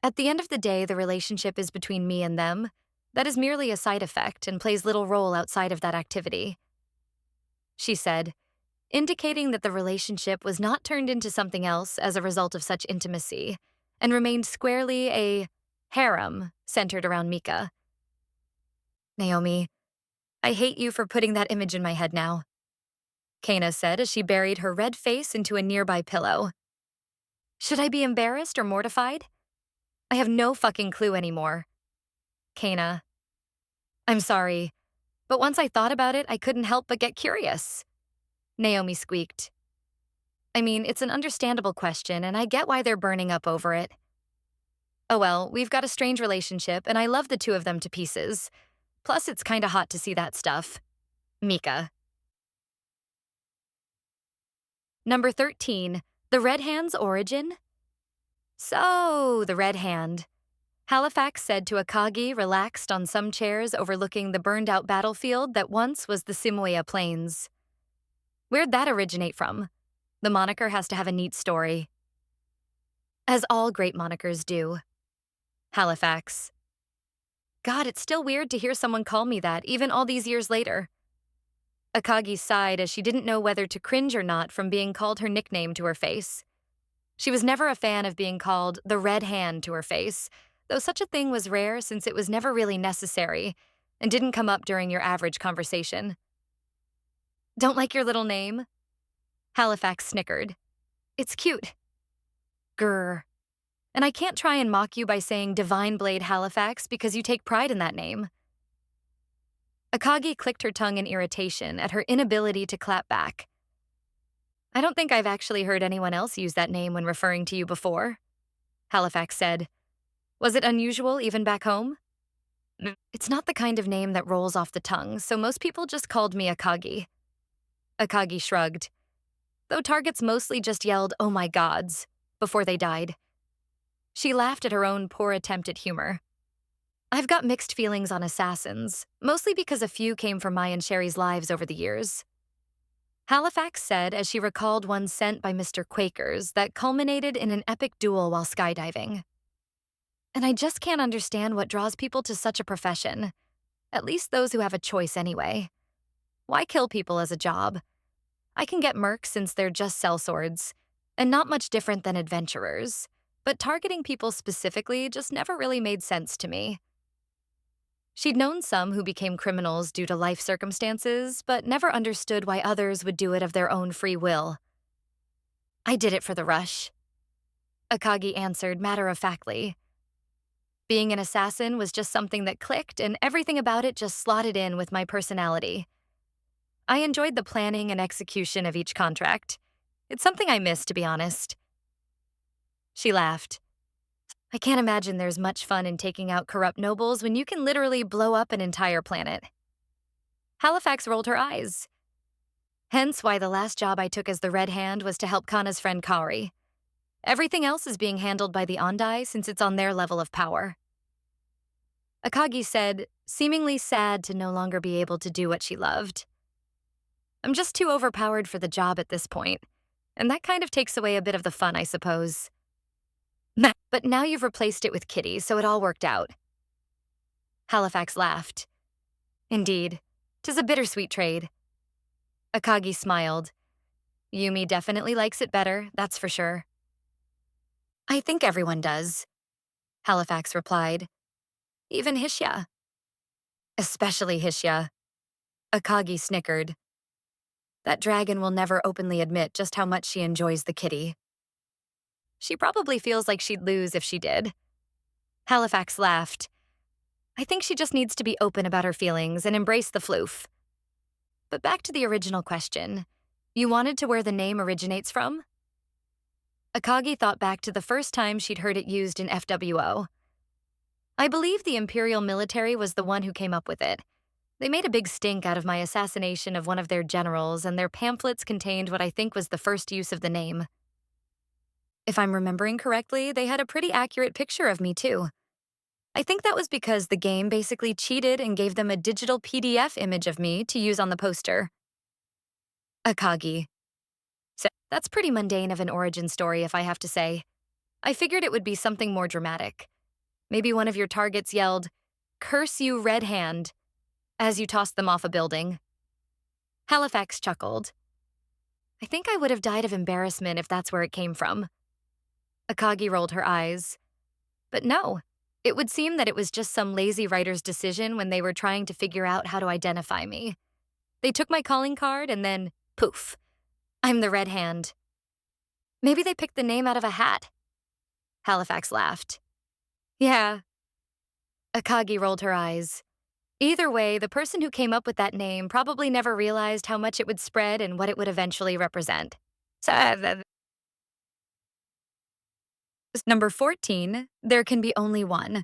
At the end of the day, the relationship is between me and them. That is merely a side effect and plays little role outside of that activity, she said, indicating that the relationship was not turned into something else as a result of such intimacy and remained squarely a harem centered around Mika. Naomi, I hate you for putting that image in my head now, Kana said as she buried her red face into a nearby pillow. Should I be embarrassed or mortified? I have no fucking clue anymore. Kana, I'm sorry, but once I thought about it, I couldn't help but get curious. Naomi squeaked. I mean, it's an understandable question, and I get why they're burning up over it. Oh well, we've got a strange relationship, and I love the two of them to pieces. Plus, it's kinda hot to see that stuff. Mika. Number 13. The Red Hand's origin? So, the Red Hand. Halifax said to Akagi, relaxed on some chairs overlooking the burned-out battlefield that once was the Simoia Plains. Where'd that originate from? The moniker has to have a neat story. As all great monikers do. Halifax. God, it's still weird to hear someone call me that, even all these years later. Akagi sighed as she didn't know whether to cringe or not from being called her nickname to her face. She was never a fan of being called the Red Hand to her face, though such a thing was rare since it was never really necessary and didn't come up during your average conversation. Don't like your little name? Halifax snickered. It's cute. Grr. And I can't try and mock you by saying Divine Blade Halifax because you take pride in that name. Akagi clicked her tongue in irritation at her inability to clap back. I don't think I've actually heard anyone else use that name when referring to you before, Halifax said. Was it unusual even back home? It's not the kind of name that rolls off the tongue, so most people just called me Akagi. Akagi shrugged, though targets mostly just yelled, "Oh my gods," before they died. She laughed at her own poor attempt at humor. I've got mixed feelings on assassins, mostly because a few came from my and Sherry's lives over the years. Halifax said as she recalled one sent by Mr. Quakers that culminated in an epic duel while skydiving. And I just can't understand what draws people to such a profession, at least those who have a choice anyway. Why kill people as a job? I can get mercs since they're just sellswords, and not much different than adventurers, but targeting people specifically just never really made sense to me. She'd known some who became criminals due to life circumstances, but never understood why others would do it of their own free will. I did it for the rush, Akagi answered matter-of-factly. Being an assassin was just something that clicked, and everything about it just slotted in with my personality. I enjoyed the planning and execution of each contract. It's something I miss, to be honest. She laughed. I can't imagine there's much fun in taking out corrupt nobles when you can literally blow up an entire planet. Halifax rolled her eyes. Hence why the last job I took as the Red Hand was to help Kana's friend Kaori. Everything else is being handled by the Ondai since it's on their level of power. Akagi said, seemingly sad to no longer be able to do what she loved. I'm just too overpowered for the job at this point, and that kind of takes away a bit of the fun, I suppose. But now you've replaced it with Kitty, so it all worked out. Halifax laughed. Indeed, 'tis a bittersweet trade. Akagi smiled. Yumi definitely likes it better, that's for sure. I think everyone does, Halifax replied. Even Hishya. Especially Hishya. Akagi snickered. That dragon will never openly admit just how much she enjoys the kitty. She probably feels like she'd lose if she did. Halifax laughed. I think she just needs to be open about her feelings and embrace the floof. But back to the original question. You wanted to where the name originates from? Akagi thought back to the first time she'd heard it used in FWO. I believe the Imperial military was the one who came up with it. They made a big stink out of my assassination of one of their generals, and their pamphlets contained what I think was the first use of the name. If I'm remembering correctly, they had a pretty accurate picture of me, too. I think that was because the game basically cheated and gave them a digital PDF image of me to use on the poster. Akagi. So that's pretty mundane of an origin story, if I have to say. I figured it would be something more dramatic. Maybe one of your targets yelled, "Curse you, Red Hand," as you tossed them off a building. Halifax chuckled. I think I would have died of embarrassment if that's where it came from. Akagi rolled her eyes. But no, it would seem that it was just some lazy writer's decision when they were trying to figure out how to identify me. They took my calling card and then, poof, I'm the Red Hand. Maybe they picked the name out of a hat. Halifax laughed. Yeah. Akagi rolled her eyes. Either way, the person who came up with that name probably never realized how much it would spread and what it would eventually represent. Number 14, there can be only one.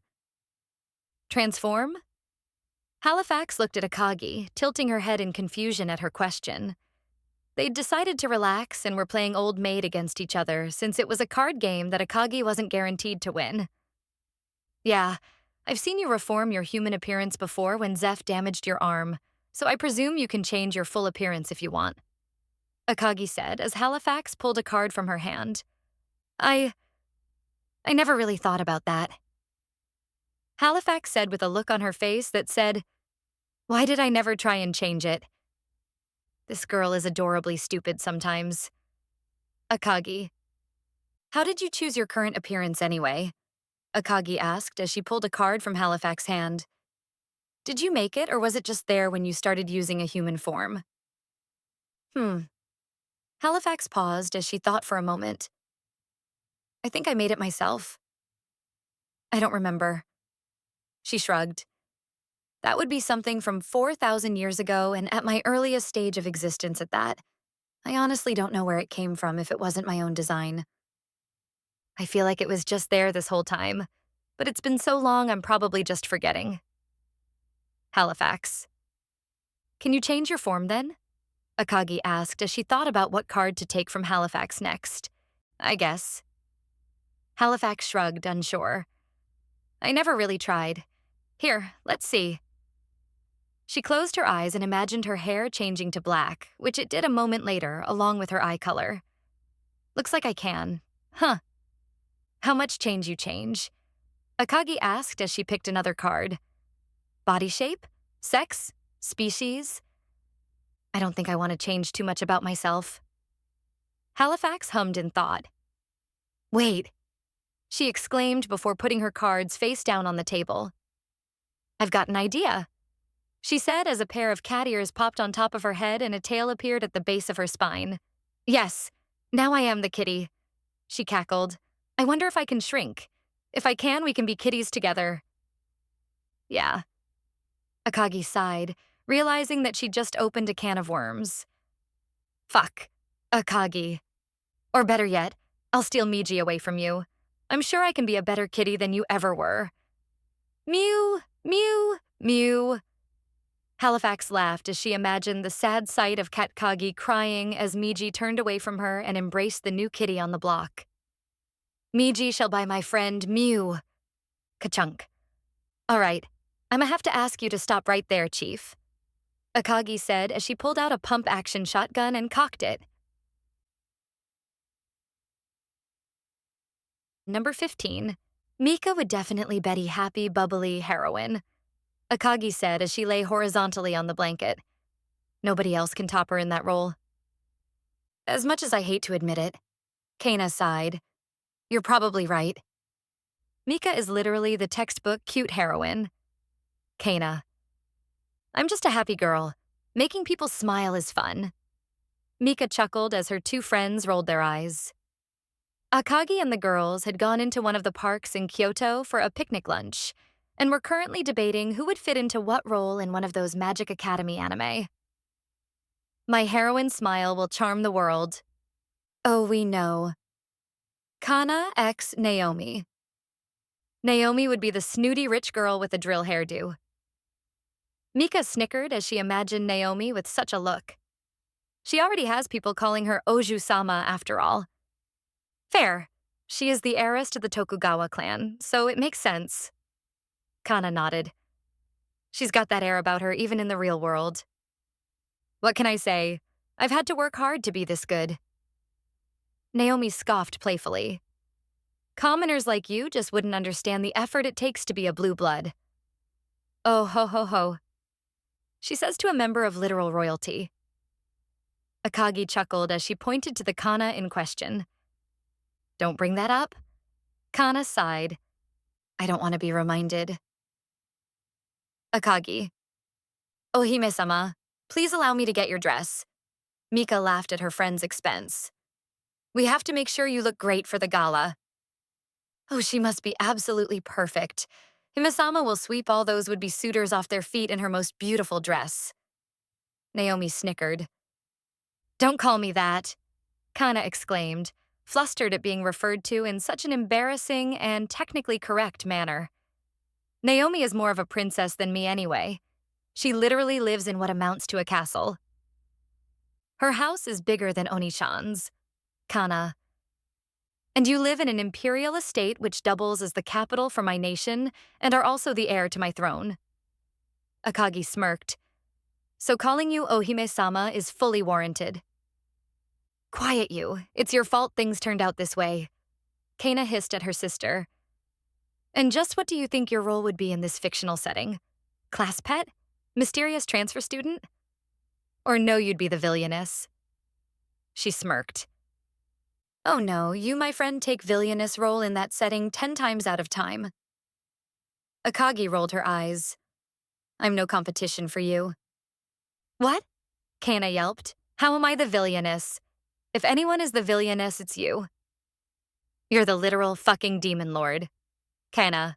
Transform? Halifax looked at Akagi, tilting her head in confusion at her question. They'd decided to relax and were playing old maid against each other since it was a card game that Akagi wasn't guaranteed to win. Yeah, I've seen you reform your human appearance before when Zeph damaged your arm, so I presume you can change your full appearance if you want. Akagi said as Halifax pulled a card from her hand. I never really thought about that. Halifax said with a look on her face that said, why did I never try and change it? This girl is adorably stupid sometimes. Akagi. How did you choose your current appearance anyway? Akagi asked as she pulled a card from Halifax's hand. Did you make it or was it just there when you started using a human form? Halifax paused as she thought for a moment. I think I made it myself. I don't remember. She shrugged. That would be something from 4,000 years ago and at my earliest stage of existence at that. I honestly don't know where it came from if it wasn't my own design. I feel like it was just there this whole time, but it's been so long I'm probably just forgetting. Halifax. Can you change your form then? Akagi asked as she thought about what card to take from Halifax next. I guess. Halifax shrugged, unsure. I never really tried. Here, let's see. She closed her eyes and imagined her hair changing to black, which it did a moment later, along with her eye color. Looks like I can. Huh. How much change you change? Akagi asked as she picked another card. Body shape? Sex? Species? I don't think I want to change too much about myself. Halifax hummed in thought. Wait, she exclaimed before putting her cards face down on the table. I've got an idea, she said as a pair of cat ears popped on top of her head and a tail appeared at the base of her spine. Yes, now I am the kitty, she cackled. I wonder if I can shrink. If I can, we can be kitties together. Yeah. Akagi sighed, realizing that she'd just opened a can of worms. Fuck. Akagi. Or better yet, I'll steal Miji away from you. I'm sure I can be a better kitty than you ever were. Mew, mew, mew. Halifax laughed as she imagined the sad sight of Katkagi crying as Miji turned away from her and embraced the new kitty on the block. Miji shall by my friend Mew. Ka-chunk. All right, I'ma have to ask you to stop right there, Chief. Akagi said as she pulled out a pump-action shotgun and cocked it. Number 15. Mika would definitely Betty happy, bubbly heroine, Akagi said as she lay horizontally on the blanket. Nobody else can top her in that role. As much as I hate to admit it, Kana sighed. You're probably right. Mika is literally the textbook cute heroine. Kana. I'm just a happy girl. Making people smile is fun. Mika chuckled as her two friends rolled their eyes. Akagi and the girls had gone into one of the parks in Kyoto for a picnic lunch, and were currently debating who would fit into what role in one of those Magic Academy anime. My heroine smile will charm the world. Oh, we know. Kana x Naomi. Naomi would be the snooty rich girl with a drill hairdo. Mika snickered as she imagined Naomi with such a look. She already has people calling her Oju-sama after all. Fair. She is the heiress to the Tokugawa clan, so it makes sense. Kana nodded. She's got that air about her even in the real world. What can I say? I've had to work hard to be this good. Naomi scoffed playfully. Commoners like you just wouldn't understand the effort it takes to be a blue blood. Oh, ho, ho, ho, she says to a member of literal royalty. Akagi chuckled as she pointed to the kana in question. Don't bring that up. Kana sighed. I don't want to be reminded. Akagi. Ohime-sama, please allow me to get your dress. Mika laughed at her friend's expense. We have to make sure you look great for the gala. Oh, she must be absolutely perfect. Hime-sama will sweep all those would-be suitors off their feet in her most beautiful dress. Naomi snickered. Don't call me that, Kana exclaimed, flustered at being referred to in such an embarrassing and technically correct manner. Naomi is more of a princess than me anyway. She literally lives in what amounts to a castle. Her house is bigger than Onishan's. Kana. And you live in an imperial estate which doubles as the capital for my nation and are also the heir to my throne. Akagi smirked. So calling you Ohime-sama is fully warranted. Quiet you. It's your fault things turned out this way. Kana hissed at her sister. And just what do you think your role would be in this fictional setting? Class pet? Mysterious transfer student? Or no, you'd be the villainess? She smirked. Oh no, you, my friend, take villainess role in that setting 10 times out of time. Akagi rolled her eyes. I'm no competition for you. What? Kana yelped. How am I the villainess? If anyone is the villainess, it's you. You're the literal fucking demon lord. Kana.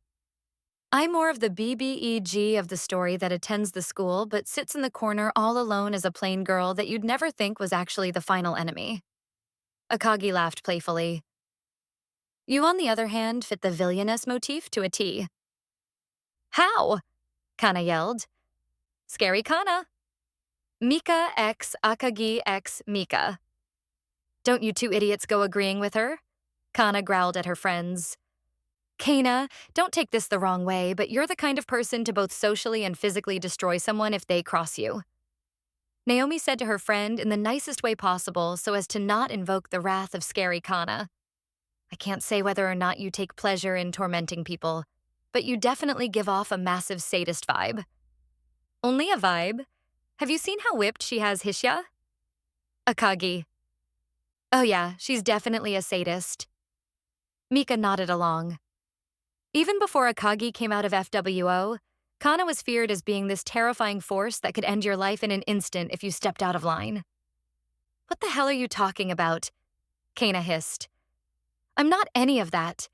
I'm more of the BBEG of the story that attends the school but sits in the corner all alone as a plain girl that you'd never think was actually the final enemy. Akagi laughed playfully. You, on the other hand, fit the villainess motif to a T. How? Kana yelled. Scary Kana. Mika x Akagi x Mika. Don't you two idiots go agreeing with her? Kana growled at her friends. Kana, don't take this the wrong way, but you're the kind of person to both socially and physically destroy someone if they cross you. Naomi said to her friend in the nicest way possible so as to not invoke the wrath of scary Kana. I can't say whether or not you take pleasure in tormenting people, but you definitely give off a massive sadist vibe. Only a vibe? Have you seen how whipped she has Hishya? Akagi. Oh yeah, she's definitely a sadist. Mika nodded along. Even before Akagi came out of FWO, Kana was feared as being this terrifying force that could end your life in an instant if you stepped out of line. What the hell are you talking about? Kana hissed. I'm not any of that.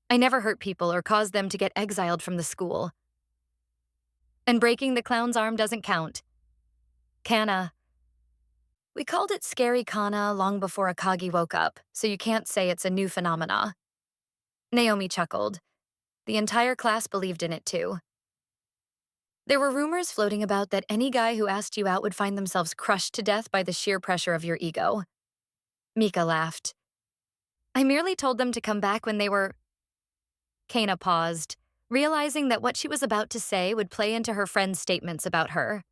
I never hurt people or caused them to get exiled from the school. And breaking the clown's arm doesn't count. Kana. We called it Scary Kana long before Akagi woke up, so you can't say it's a new phenomena. Naomi chuckled. The entire class believed in it too. There were rumors floating about that any guy who asked you out would find themselves crushed to death by the sheer pressure of your ego. Mika laughed. I merely told them to come back when they were... Kana paused, realizing that what she was about to say would play into her friend's statements about her.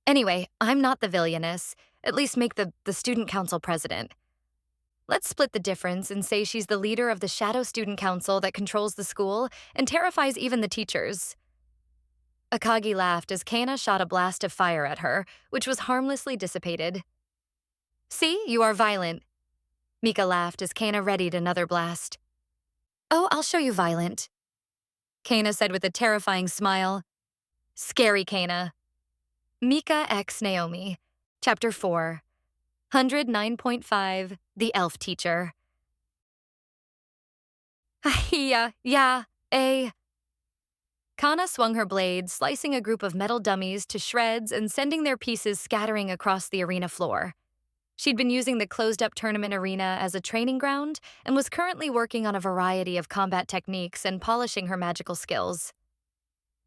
Anyway, I'm not the villainess, at least make the student council president. Let's split the difference and say she's the leader of the shadow student council that controls the school and terrifies even the teachers. Akagi laughed as Kana shot a blast of fire at her, which was harmlessly dissipated. See, you are violent. Mika laughed as Kana readied another blast. Oh, I'll show you violent. Kana said with a terrifying smile. Scary Kana. Mika x Naomi. Chapter 4. 109.5, The Elf Teacher. Yeah, eh. Kana swung her blade, slicing a group of metal dummies to shreds and sending their pieces scattering across the arena floor. She'd been using the closed-up tournament arena as a training ground and was currently working on a variety of combat techniques and polishing her magical skills.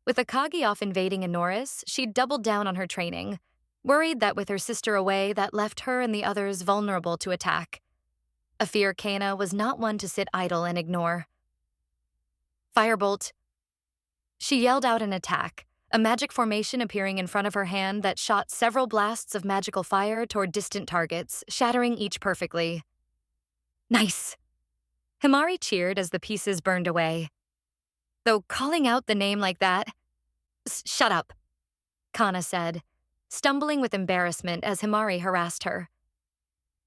With Akagi off invading Inoris, she'd doubled down on her training, worried that with her sister away, that left her and the others vulnerable to attack. A fear Kana was not one to sit idle and ignore. Firebolt. She yelled out an attack, a magic formation appearing in front of her hand that shot several blasts of magical fire toward distant targets, shattering each perfectly. Nice. Himari cheered as the pieces burned away. Though calling out the name like that— Shut up, Kana said, stumbling with embarrassment as Himari harassed her.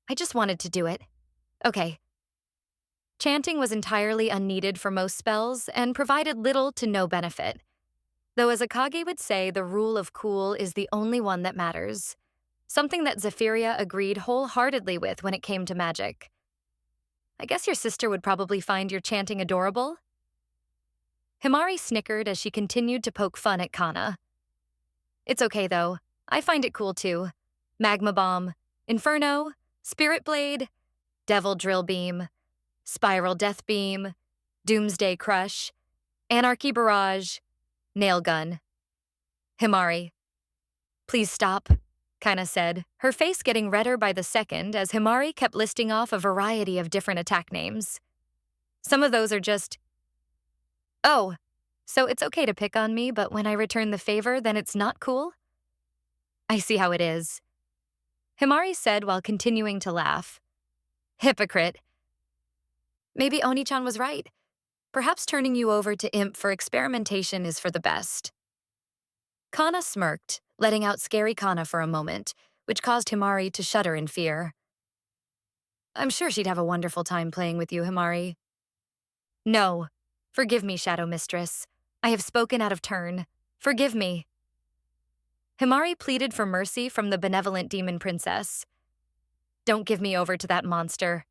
I just wanted to do it. Okay. Chanting was entirely unneeded for most spells and provided little to no benefit. Though as Akagi would say, the rule of cool is the only one that matters. Something that Zephyria agreed wholeheartedly with when it came to magic. I guess your sister would probably find your chanting adorable? Himari snickered as she continued to poke fun at Kana. It's okay though. I find it cool too. Magma Bomb, Inferno, Spirit Blade, Devil Drill Beam, Spiral Death Beam, Doomsday Crush, Anarchy Barrage, Nail Gun. Himari. Please stop, Kana said, her face getting redder by the second as Himari kept listing off a variety of different attack names. Some of those are just, oh, so it's okay to pick on me, but when I return the favor, then it's not cool? I see how it is, Himari said while continuing to laugh. Hypocrite. Maybe Oni-chan was right. Perhaps turning you over to Imp for experimentation is for the best. Kana smirked, letting out scary Kana for a moment, which caused Himari to shudder in fear. I'm sure she'd have a wonderful time playing with you, Himari. No. Forgive me, Shadow Mistress. I have spoken out of turn. Forgive me. Himari pleaded for mercy from the benevolent demon princess. Don't give me over to that monster.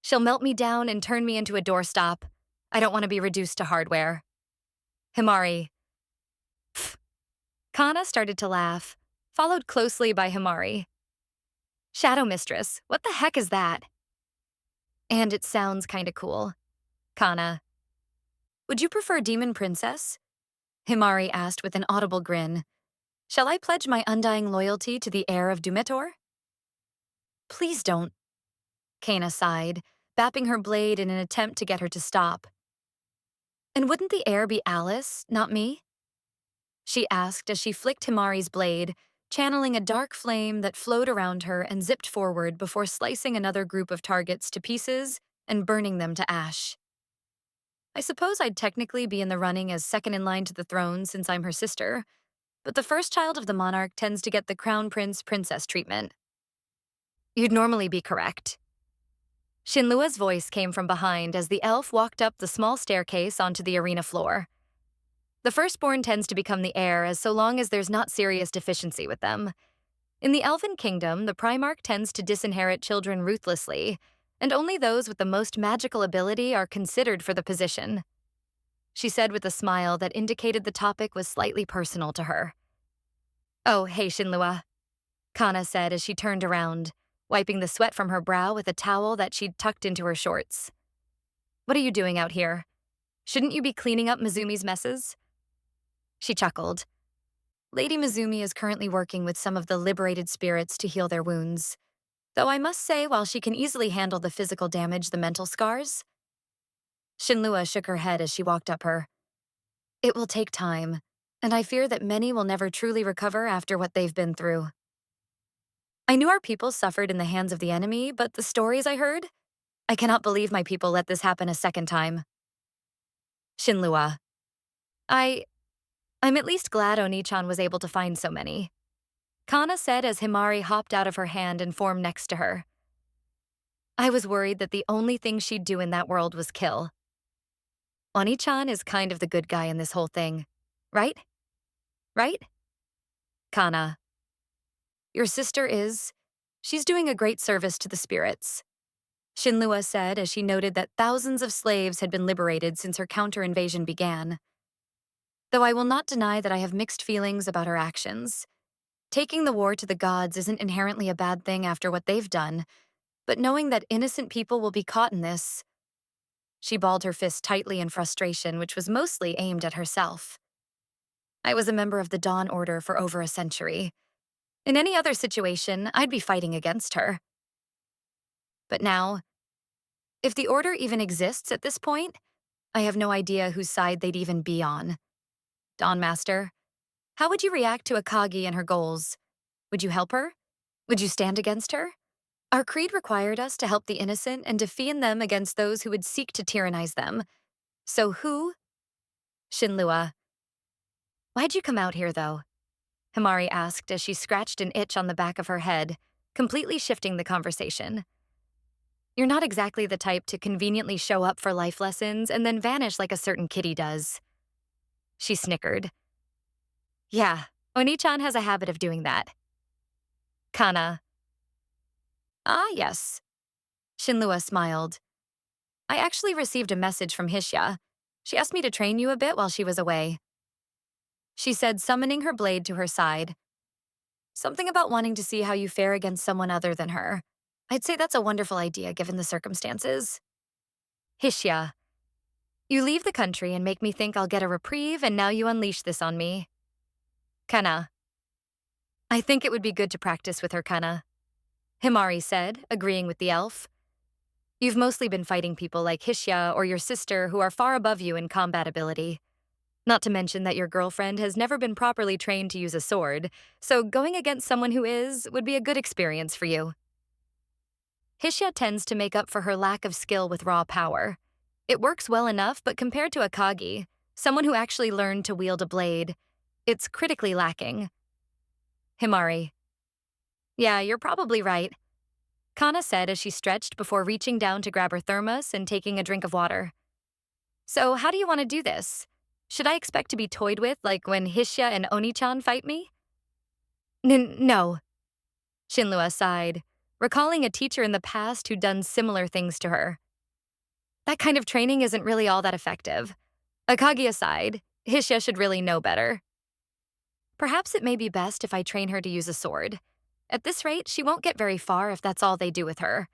She'll melt me down and turn me into a doorstop. I don't want to be reduced to hardware. Himari. Pfft. Kana started to laugh, followed closely by Himari. Shadow Mistress, what the heck is that? And it sounds kinda cool. Kana. Would you prefer Demon Princess? Himari asked with an audible grin. Shall I pledge my undying loyalty to the heir of Dumetor? Please don't, Kana sighed, bapping her blade in an attempt to get her to stop. And wouldn't the heir be Alice, not me? She asked as she flicked Himari's blade, channeling a dark flame that flowed around her and zipped forward before slicing another group of targets to pieces and burning them to ash. I suppose I'd technically be in the running as second in line to the throne since I'm her sister, but the first child of the monarch tends to get the crown prince-princess treatment. You'd normally be correct. Shinlua's voice came from behind as the elf walked up the small staircase onto the arena floor. The firstborn tends to become the heir as so long as there's not serious deficiency with them. In the Elven Kingdom, the Primarch tends to disinherit children ruthlessly, and only those with the most magical ability are considered for the position. She said with a smile that indicated the topic was slightly personal to her. Oh, hey, Shinlua, Kana said as she turned around, wiping the sweat from her brow with a towel that she'd tucked into her shorts. What are you doing out here? Shouldn't you be cleaning up Mizumi's messes? She chuckled. Lady Mizumi is currently working with some of the liberated spirits to heal their wounds. Though I must say, while she can easily handle the physical damage, the mental scars. Shinlua shook her head as she walked up her. It will take time, and I fear that many will never truly recover after what they've been through. I knew our people suffered in the hands of the enemy, but the stories I heard? I cannot believe my people let this happen a second time. Shinlua. I'm at least glad Oni-chan was able to find so many. Kana said as Himari hopped out of her hand and formed next to her. I was worried that the only thing she'd do in that world was kill. Oni-chan is kind of the good guy in this whole thing, right? Right? Kana. Your sister is. She's doing a great service to the spirits. Shinlua said as she noted that thousands of slaves had been liberated since her counter-invasion began. Though I will not deny that I have mixed feelings about her actions. Taking the war to the gods isn't inherently a bad thing after what they've done, but knowing that innocent people will be caught in this. She balled her fist tightly in frustration, which was mostly aimed at herself. I was a member of the Dawn Order for over a century. In any other situation, I'd be fighting against her. But now, if the Order even exists at this point, I have no idea whose side they'd even be on. Dawn Master, how would you react to Akagi and her goals? Would you help her? Would you stand against her? Our creed required us to help the innocent and defend them against those who would seek to tyrannize them. So who? Shinlua. Why'd you come out here, though? Himari asked as she scratched an itch on the back of her head, completely shifting the conversation. You're not exactly the type to conveniently show up for life lessons and then vanish like a certain kitty does. She snickered. Yeah, Oni-chan has a habit of doing that. Kana. Ah, yes. Shinlua smiled. I actually received a message from Hishya. She asked me to train you a bit while she was away. She said, summoning her blade to her side. Something about wanting to see how you fare against someone other than her. I'd say that's a wonderful idea given the circumstances. Hishya. You leave the country and make me think I'll get a reprieve, and now you unleash this on me. Kana. I think it would be good to practice with her, Kana. Himari said, agreeing with the elf. You've mostly been fighting people like Hishya or your sister who are far above you in combat ability. Not to mention that your girlfriend has never been properly trained to use a sword, so going against someone who is would be a good experience for you. Hishya tends to make up for her lack of skill with raw power. It works well enough, but compared to Akagi, someone who actually learned to wield a blade, it's critically lacking. Himari. Yeah, you're probably right. Kana said as she stretched before reaching down to grab her thermos and taking a drink of water. So how do you want to do this? Should I expect to be toyed with like when Hishya and Oni-chan fight me? No. Shinlua sighed, recalling a teacher in the past who'd done similar things to her. That kind of training isn't really all that effective. Akagi aside, Hishya should really know better. Perhaps it may be best if I train her to use a sword. At this rate, she won't get very far if that's all they do with her.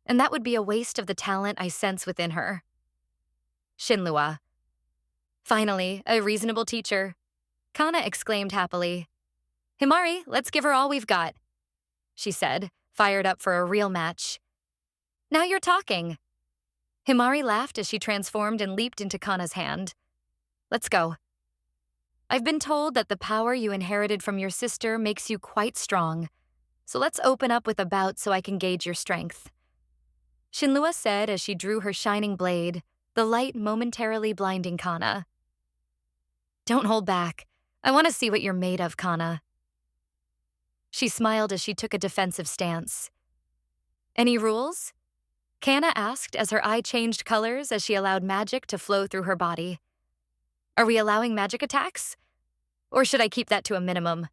And that would be a waste of the talent I sense within her. Shinlua. Finally, a reasonable teacher. Kana exclaimed happily. Himari, let's give her all we've got, she said, fired up for a real match. Now you're talking. Himari laughed as she transformed and leaped into Kana's hand. Let's go. I've been told that the power you inherited from your sister makes you quite strong, so let's open up with a bout so I can gauge your strength. Shinlua said as she drew her shining blade, the light momentarily blinding Kana. Don't hold back. I want to see what you're made of, Kana. She smiled as she took a defensive stance. Any rules? Kana asked as her eye changed colors as she allowed magic to flow through her body. Are we allowing magic attacks? Or should I keep that to a minimum?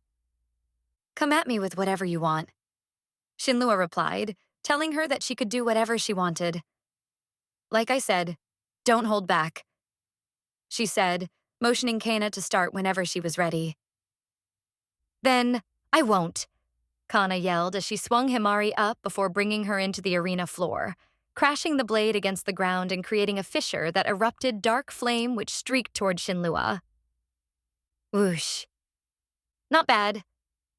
Come at me with whatever you want. Shinlua replied, telling her that she could do whatever she wanted. Like I said, don't hold back, she said, motioning Kana to start whenever she was ready. Then, I won't, Kana yelled as she swung Himari up before bringing her into the arena floor, crashing the blade against the ground and creating a fissure that erupted dark flame which streaked toward Shinlua. Whoosh. Not bad,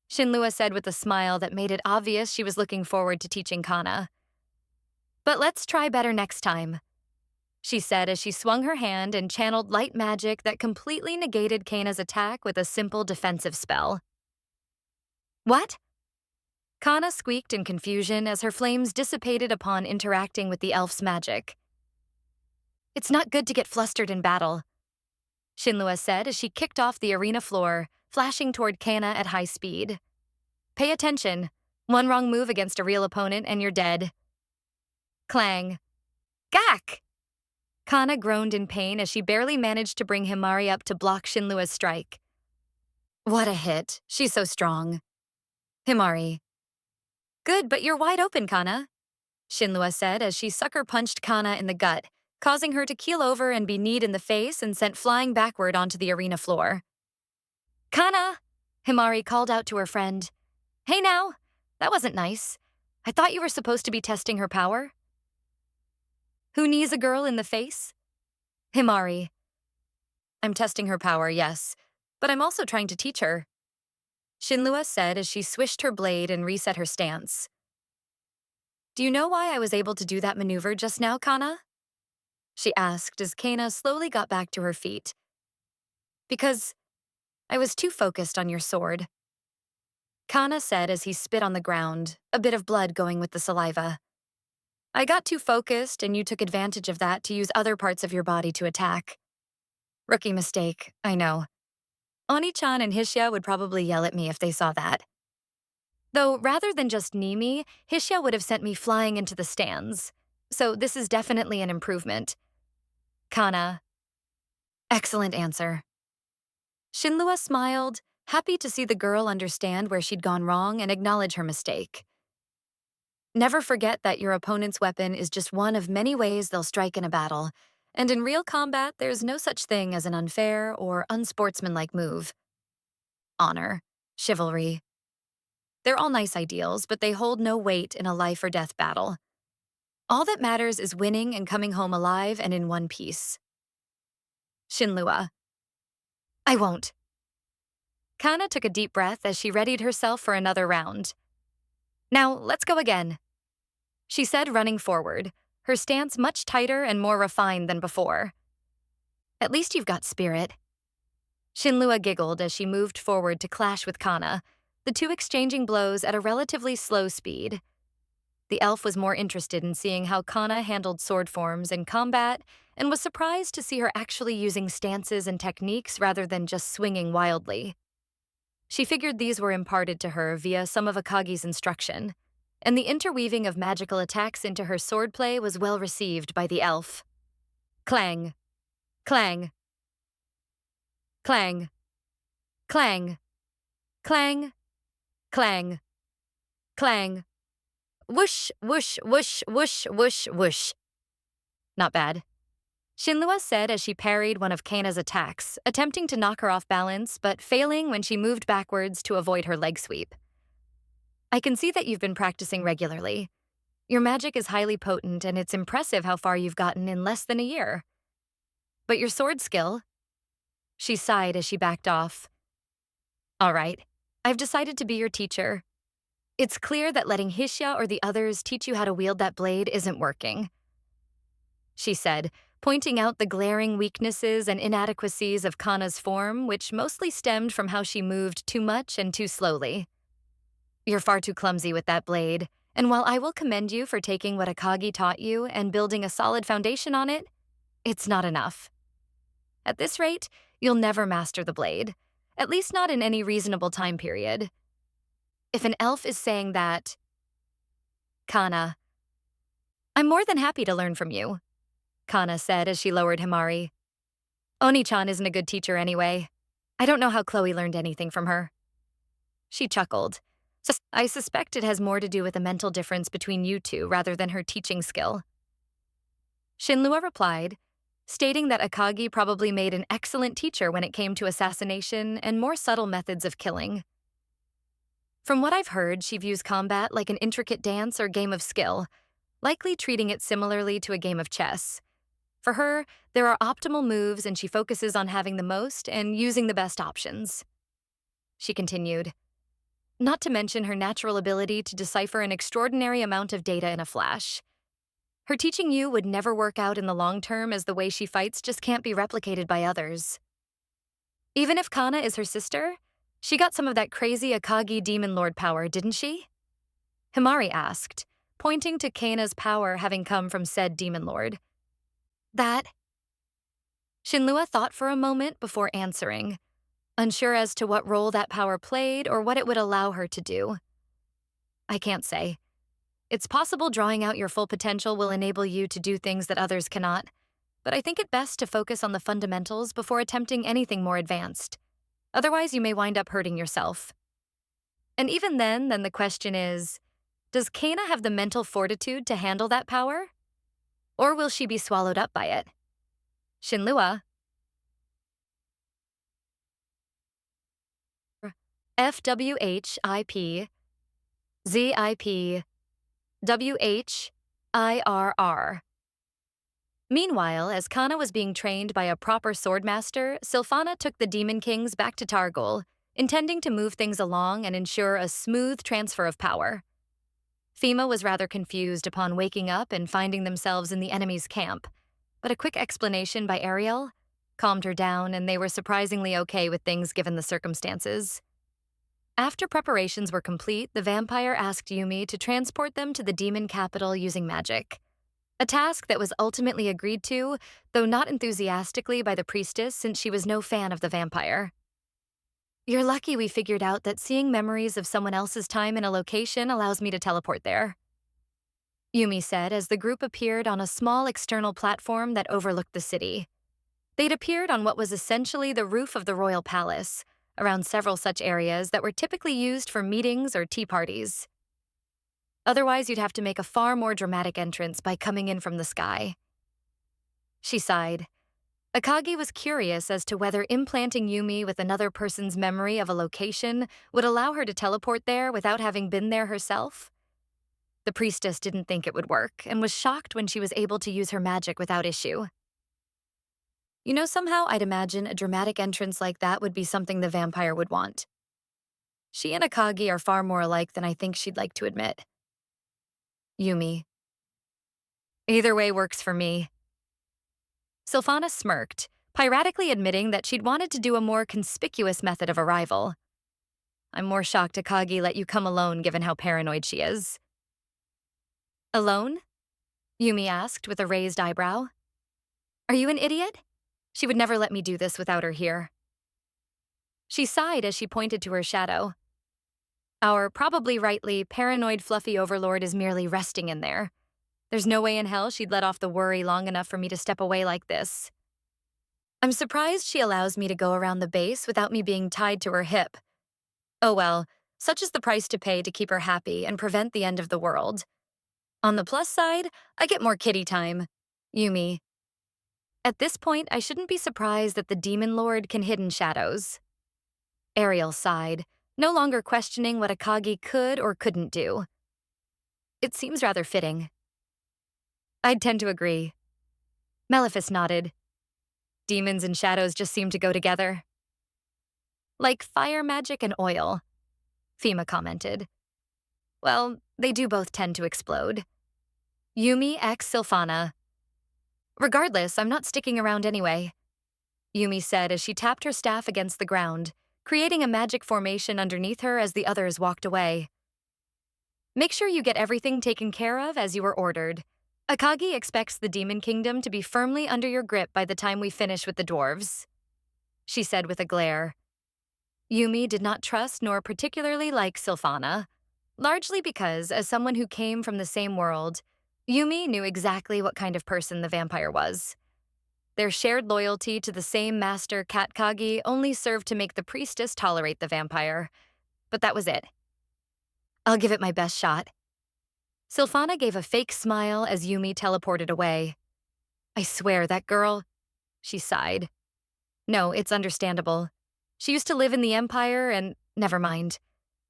Shinlua said with a smile that made it obvious she was looking forward to teaching Kana. But let's try better next time, she said as she swung her hand and channeled light magic that completely negated Kana's attack with a simple defensive spell. What? Kana squeaked in confusion as her flames dissipated upon interacting with the elf's magic. It's not good to get flustered in battle, Shinlua said as she kicked off the arena floor, flashing toward Kana at high speed. Pay attention. One wrong move against a real opponent and you're dead. Clang. Gak! Kana groaned in pain as she barely managed to bring Himari up to block Shinlua's strike. What a hit. She's so strong. Himari. Good, but you're wide open, Kana, Shinlua said as she sucker-punched Kana in the gut, causing her to keel over and be kneed in the face and sent flying backward onto the arena floor. Kana! Himari called out to her friend. Hey now! That wasn't nice. I thought you were supposed to be testing her power. Who knees a girl in the face? Himari. I'm testing her power, yes, but I'm also trying to teach her, Shinlua said as she swished her blade and reset her stance. Do you know why I was able to do that maneuver just now, Kana? She asked as Kana slowly got back to her feet. Because I was too focused on your sword. Kana said as he spit on the ground, a bit of blood going with the saliva. I got too focused and you took advantage of that to use other parts of your body to attack. Rookie mistake, I know. Oni-chan and Hishia would probably yell at me if they saw that. Though rather than just knee me, Hishia would have sent me flying into the stands. So this is definitely an improvement. Kana. Excellent answer. Shinlua smiled, happy to see the girl understand where she'd gone wrong and acknowledge her mistake. Never forget that your opponent's weapon is just one of many ways they'll strike in a battle, and in real combat, there's no such thing as an unfair or unsportsmanlike move. Honor, chivalry. They're all nice ideals, but they hold no weight in a life or death battle. All that matters is winning and coming home alive and in one piece. Shinlua. I won't. Kana took a deep breath as she readied herself for another round. Now, let's go again, she said, running forward, her stance much tighter and more refined than before. At least you've got spirit. Shinlua giggled as she moved forward to clash with Kana, the two exchanging blows at a relatively slow speed. The elf was more interested in seeing how Kana handled sword forms in combat and was surprised to see her actually using stances and techniques rather than just swinging wildly. She figured these were imparted to her via some of Akagi's instruction, and the interweaving of magical attacks into her swordplay was well received by the elf. Clang. Clang. Clang. Clang. Clang. Clang. Clang. Whoosh, whoosh, whoosh, whoosh, whoosh, whoosh. Not bad. Shinlua said as she parried one of Kana's attacks, attempting to knock her off balance, but failing when she moved backwards to avoid her leg sweep. I can see that you've been practicing regularly. Your magic is highly potent, and it's impressive how far you've gotten in less than a year. But your sword skill... She sighed as she backed off. All right, I've decided to be your teacher. It's clear that letting Hishia or the others teach you how to wield that blade isn't working, she said, pointing out the glaring weaknesses and inadequacies of Kana's form, which mostly stemmed from how she moved too much and too slowly. You're far too clumsy with that blade, and while I will commend you for taking what Akagi taught you and building a solid foundation on it, it's not enough. At this rate, you'll never master the blade, at least not in any reasonable time period. If an elf is saying that... Kana. I'm more than happy to learn from you, Kana said as she lowered Himari. Oni-chan isn't a good teacher anyway. I don't know how Chloe learned anything from her. She chuckled. I suspect it has more to do with a mental difference between you two rather than her teaching skill. Shinlua replied, stating that Akagi probably made an excellent teacher when it came to assassination and more subtle methods of killing. From what I've heard, she views combat like an intricate dance or game of skill, likely treating it similarly to a game of chess. For her, there are optimal moves and she focuses on having the most and using the best options. She continued, not to mention her natural ability to decipher an extraordinary amount of data in a flash. Her teaching you would never work out in the long term as the way she fights just can't be replicated by others. Even if Kana is her sister, she got some of that crazy Akagi demon lord power, didn't she? Himari asked, pointing to Kana's power having come from said demon lord. That... Shinlua thought for a moment before answering, unsure as to what role that power played or what it would allow her to do. I can't say. It's possible drawing out your full potential will enable you to do things that others cannot, but I think it best to focus on the fundamentals before attempting anything more advanced. Otherwise, you may wind up hurting yourself. And even then the question is, does Kana have the mental fortitude to handle that power? Or will she be swallowed up by it? Shinlua. FWHIP ZIP WHIRR. Meanwhile, as Kana was being trained by a proper swordmaster, Sylphana took the Demon Kings back to Targol, intending to move things along and ensure a smooth transfer of power. Fima was rather confused upon waking up and finding themselves in the enemy's camp, but a quick explanation by Ariel calmed her down and they were surprisingly okay with things given the circumstances. After preparations were complete, the vampire asked Yumi to transport them to the demon capital using magic. A task that was ultimately agreed to, though not enthusiastically by the priestess since she was no fan of the vampire. You're lucky we figured out that seeing memories of someone else's time in a location allows me to teleport there, Yumi said as the group appeared on a small external platform that overlooked the city. They'd appeared on what was essentially the roof of the royal palace, around several such areas that were typically used for meetings or tea parties. Otherwise, you'd have to make a far more dramatic entrance by coming in from the sky. She sighed. Akagi was curious as to whether implanting Yumi with another person's memory of a location would allow her to teleport there without having been there herself. The priestess didn't think it would work and was shocked when she was able to use her magic without issue. You know, somehow I'd imagine a dramatic entrance like that would be something the vampire would want. She and Akagi are far more alike than I think she'd like to admit. Yumi. Either way works for me. Sylphana smirked, piratically admitting that she'd wanted to do a more conspicuous method of arrival. I'm more shocked Akagi let you come alone given how paranoid she is. Alone? Yumi asked with a raised eyebrow. Are you an idiot? She would never let me do this without her here. She sighed as she pointed to her shadow. Our probably rightly paranoid fluffy overlord is merely resting in there. There's no way in hell she'd let off the worry long enough for me to step away like this. I'm surprised she allows me to go around the base without me being tied to her hip. Oh well, such is the price to pay to keep her happy and prevent the end of the world. On the plus side, I get more kitty time. Yumi. At this point, I shouldn't be surprised that the demon lord can hide in shadows. Ariel sighed, no longer questioning what Akagi could or couldn't do. It seems rather fitting. I'd tend to agree. Maleficus nodded. Demons and shadows just seem to go together. Like fire magic and oil, Fema commented. Well, they do both tend to explode. Yumi x Sylphana. Regardless, I'm not sticking around anyway, Yumi said as she tapped her staff against the ground, creating a magic formation underneath her as the others walked away. Make sure you get everything taken care of as you were ordered. Akagi expects the Demon Kingdom to be firmly under your grip by the time we finish with the dwarves, she said with a glare. Yumi did not trust nor particularly like Sylphana, largely because, as someone who came from the same world, Yumi knew exactly what kind of person the vampire was. Their shared loyalty to the same master, Akagi, only served to make the priestess tolerate the vampire. But that was it. I'll give it my best shot. Sylphana gave a fake smile as Yumi teleported away. I swear, that girl, she sighed. No, it's understandable. She used to live in the Empire and never mind.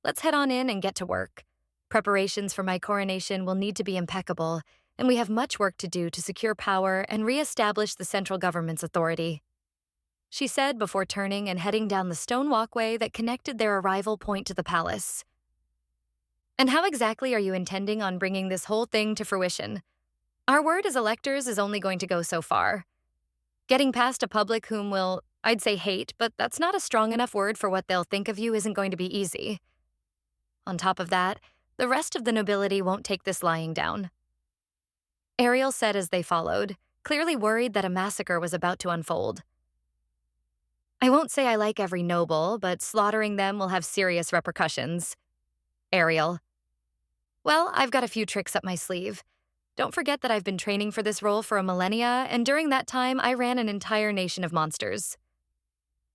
Let's head on in and get to work. Preparations for my coronation will need to be impeccable, and we have much work to do to secure power and re-establish the central government's authority, she said before turning and heading down the stone walkway that connected their arrival point to the palace. And how exactly are you intending on bringing this whole thing to fruition? Our word as electors is only going to go so far. Getting past a public whom will, I'd say hate, but that's not a strong enough word for what they'll think of you isn't going to be easy. On top of that, the rest of the nobility won't take this lying down, Ariel said as they followed, clearly worried that a massacre was about to unfold. I won't say I like every noble, but slaughtering them will have serious repercussions. Ariel. Well, I've got a few tricks up my sleeve. Don't forget that I've been training for this role for a millennia, and during that time I ran an entire nation of monsters.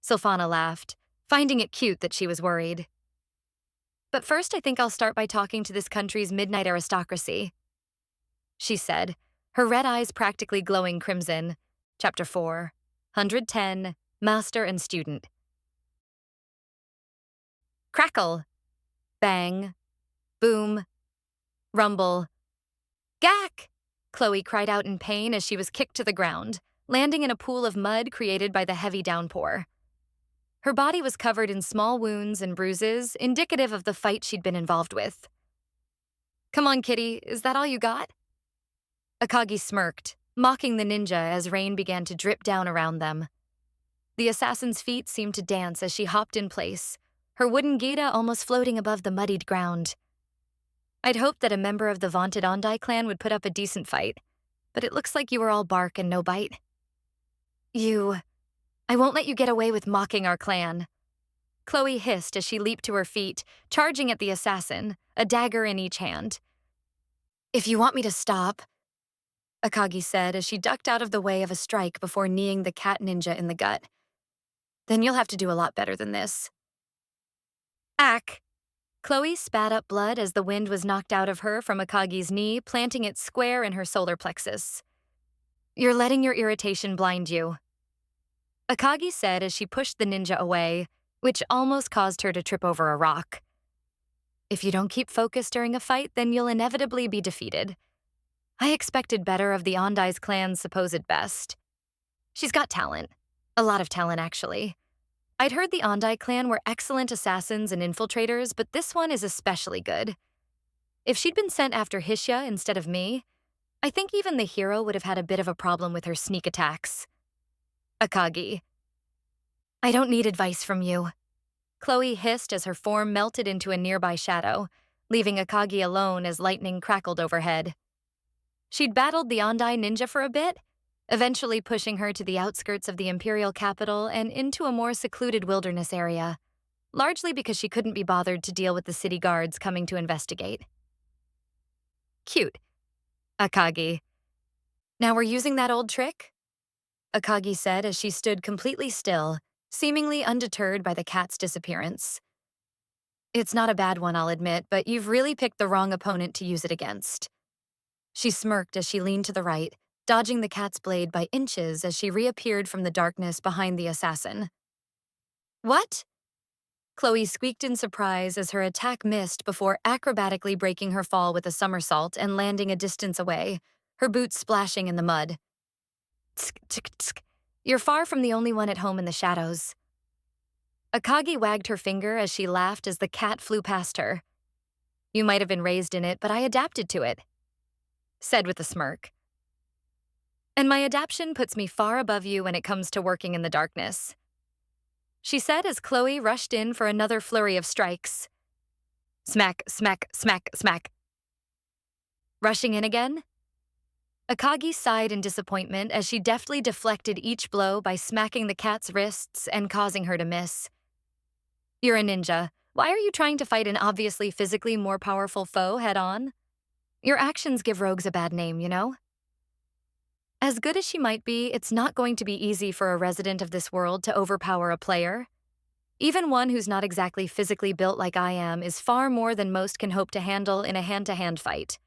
Sylphana laughed, finding it cute that she was worried. But first I think I'll start by talking to this country's midnight aristocracy, she said, her red eyes practically glowing crimson. Chapter 4, 110, Master and Student. Crackle. Bang. Boom. Rumble. Gack! Chloe cried out in pain as she was kicked to the ground, landing in a pool of mud created by the heavy downpour. Her body was covered in small wounds and bruises, indicative of the fight she'd been involved with. Come on, kitty, is that all you got? Akagi smirked, mocking the ninja as rain began to drip down around them. The assassin's feet seemed to dance as she hopped in place, her wooden gita almost floating above the muddied ground. I'd hoped that a member of the vaunted Ondai clan would put up a decent fight, but it looks like you were all bark and no bite. I won't let you get away with mocking our clan. Chloe hissed as she leaped to her feet, charging at the assassin, a dagger in each hand. If you want me to stop, Akagi said as she ducked out of the way of a strike before kneeing the cat ninja in the gut, then you'll have to do a lot better than this. Ack! Chloe spat up blood as the wind was knocked out of her from Akagi's knee, planting it square in her solar plexus. You're letting your irritation blind you, Akagi said as she pushed the ninja away, which almost caused her to trip over a rock. If you don't keep focused during a fight, then you'll inevitably be defeated. I expected better of the Ondai's clan's supposed best. She's got talent. A lot of talent, actually. I'd heard the Ondai clan were excellent assassins and infiltrators, but this one is especially good. If she'd been sent after Hishya instead of me, I think even the hero would have had a bit of a problem with her sneak attacks. Akagi. I don't need advice from you, Chloe hissed as her form melted into a nearby shadow, leaving Akagi alone as lightning crackled overhead. She'd battled the Ondai ninja for a bit, eventually pushing her to the outskirts of the imperial capital and into a more secluded wilderness area, largely because she couldn't be bothered to deal with the city guards coming to investigate. Cute, Akagi. Now we're using that old trick? Akagi said as she stood completely still, seemingly undeterred by the cat's disappearance. It's not a bad one, I'll admit, but you've really picked the wrong opponent to use it against. She smirked as she leaned to the right, dodging the cat's blade by inches as she reappeared from the darkness behind the assassin. What? Chloe squeaked in surprise as her attack missed before acrobatically breaking her fall with a somersault and landing a distance away, her boots splashing in the mud. Tsk, tsk, tsk. You're far from the only one at home in the shadows. Akagi wagged her finger as she laughed as the cat flew past her. You might have been raised in it, but I adapted to it, said with a smirk. And my adaptation puts me far above you when it comes to working in the darkness, she said as Chloe rushed in for another flurry of strikes. Smack, smack, smack, smack. Rushing in again? Akagi sighed in disappointment as she deftly deflected each blow by smacking the cat's wrists and causing her to miss. You're a ninja. Why are you trying to fight an obviously physically more powerful foe head-on? Your actions give rogues a bad name, you know? As good as she might be, it's not going to be easy for a resident of this world to overpower a player. Even one who's not exactly physically built like I am is far more than most can hope to handle in a hand-to-hand fight.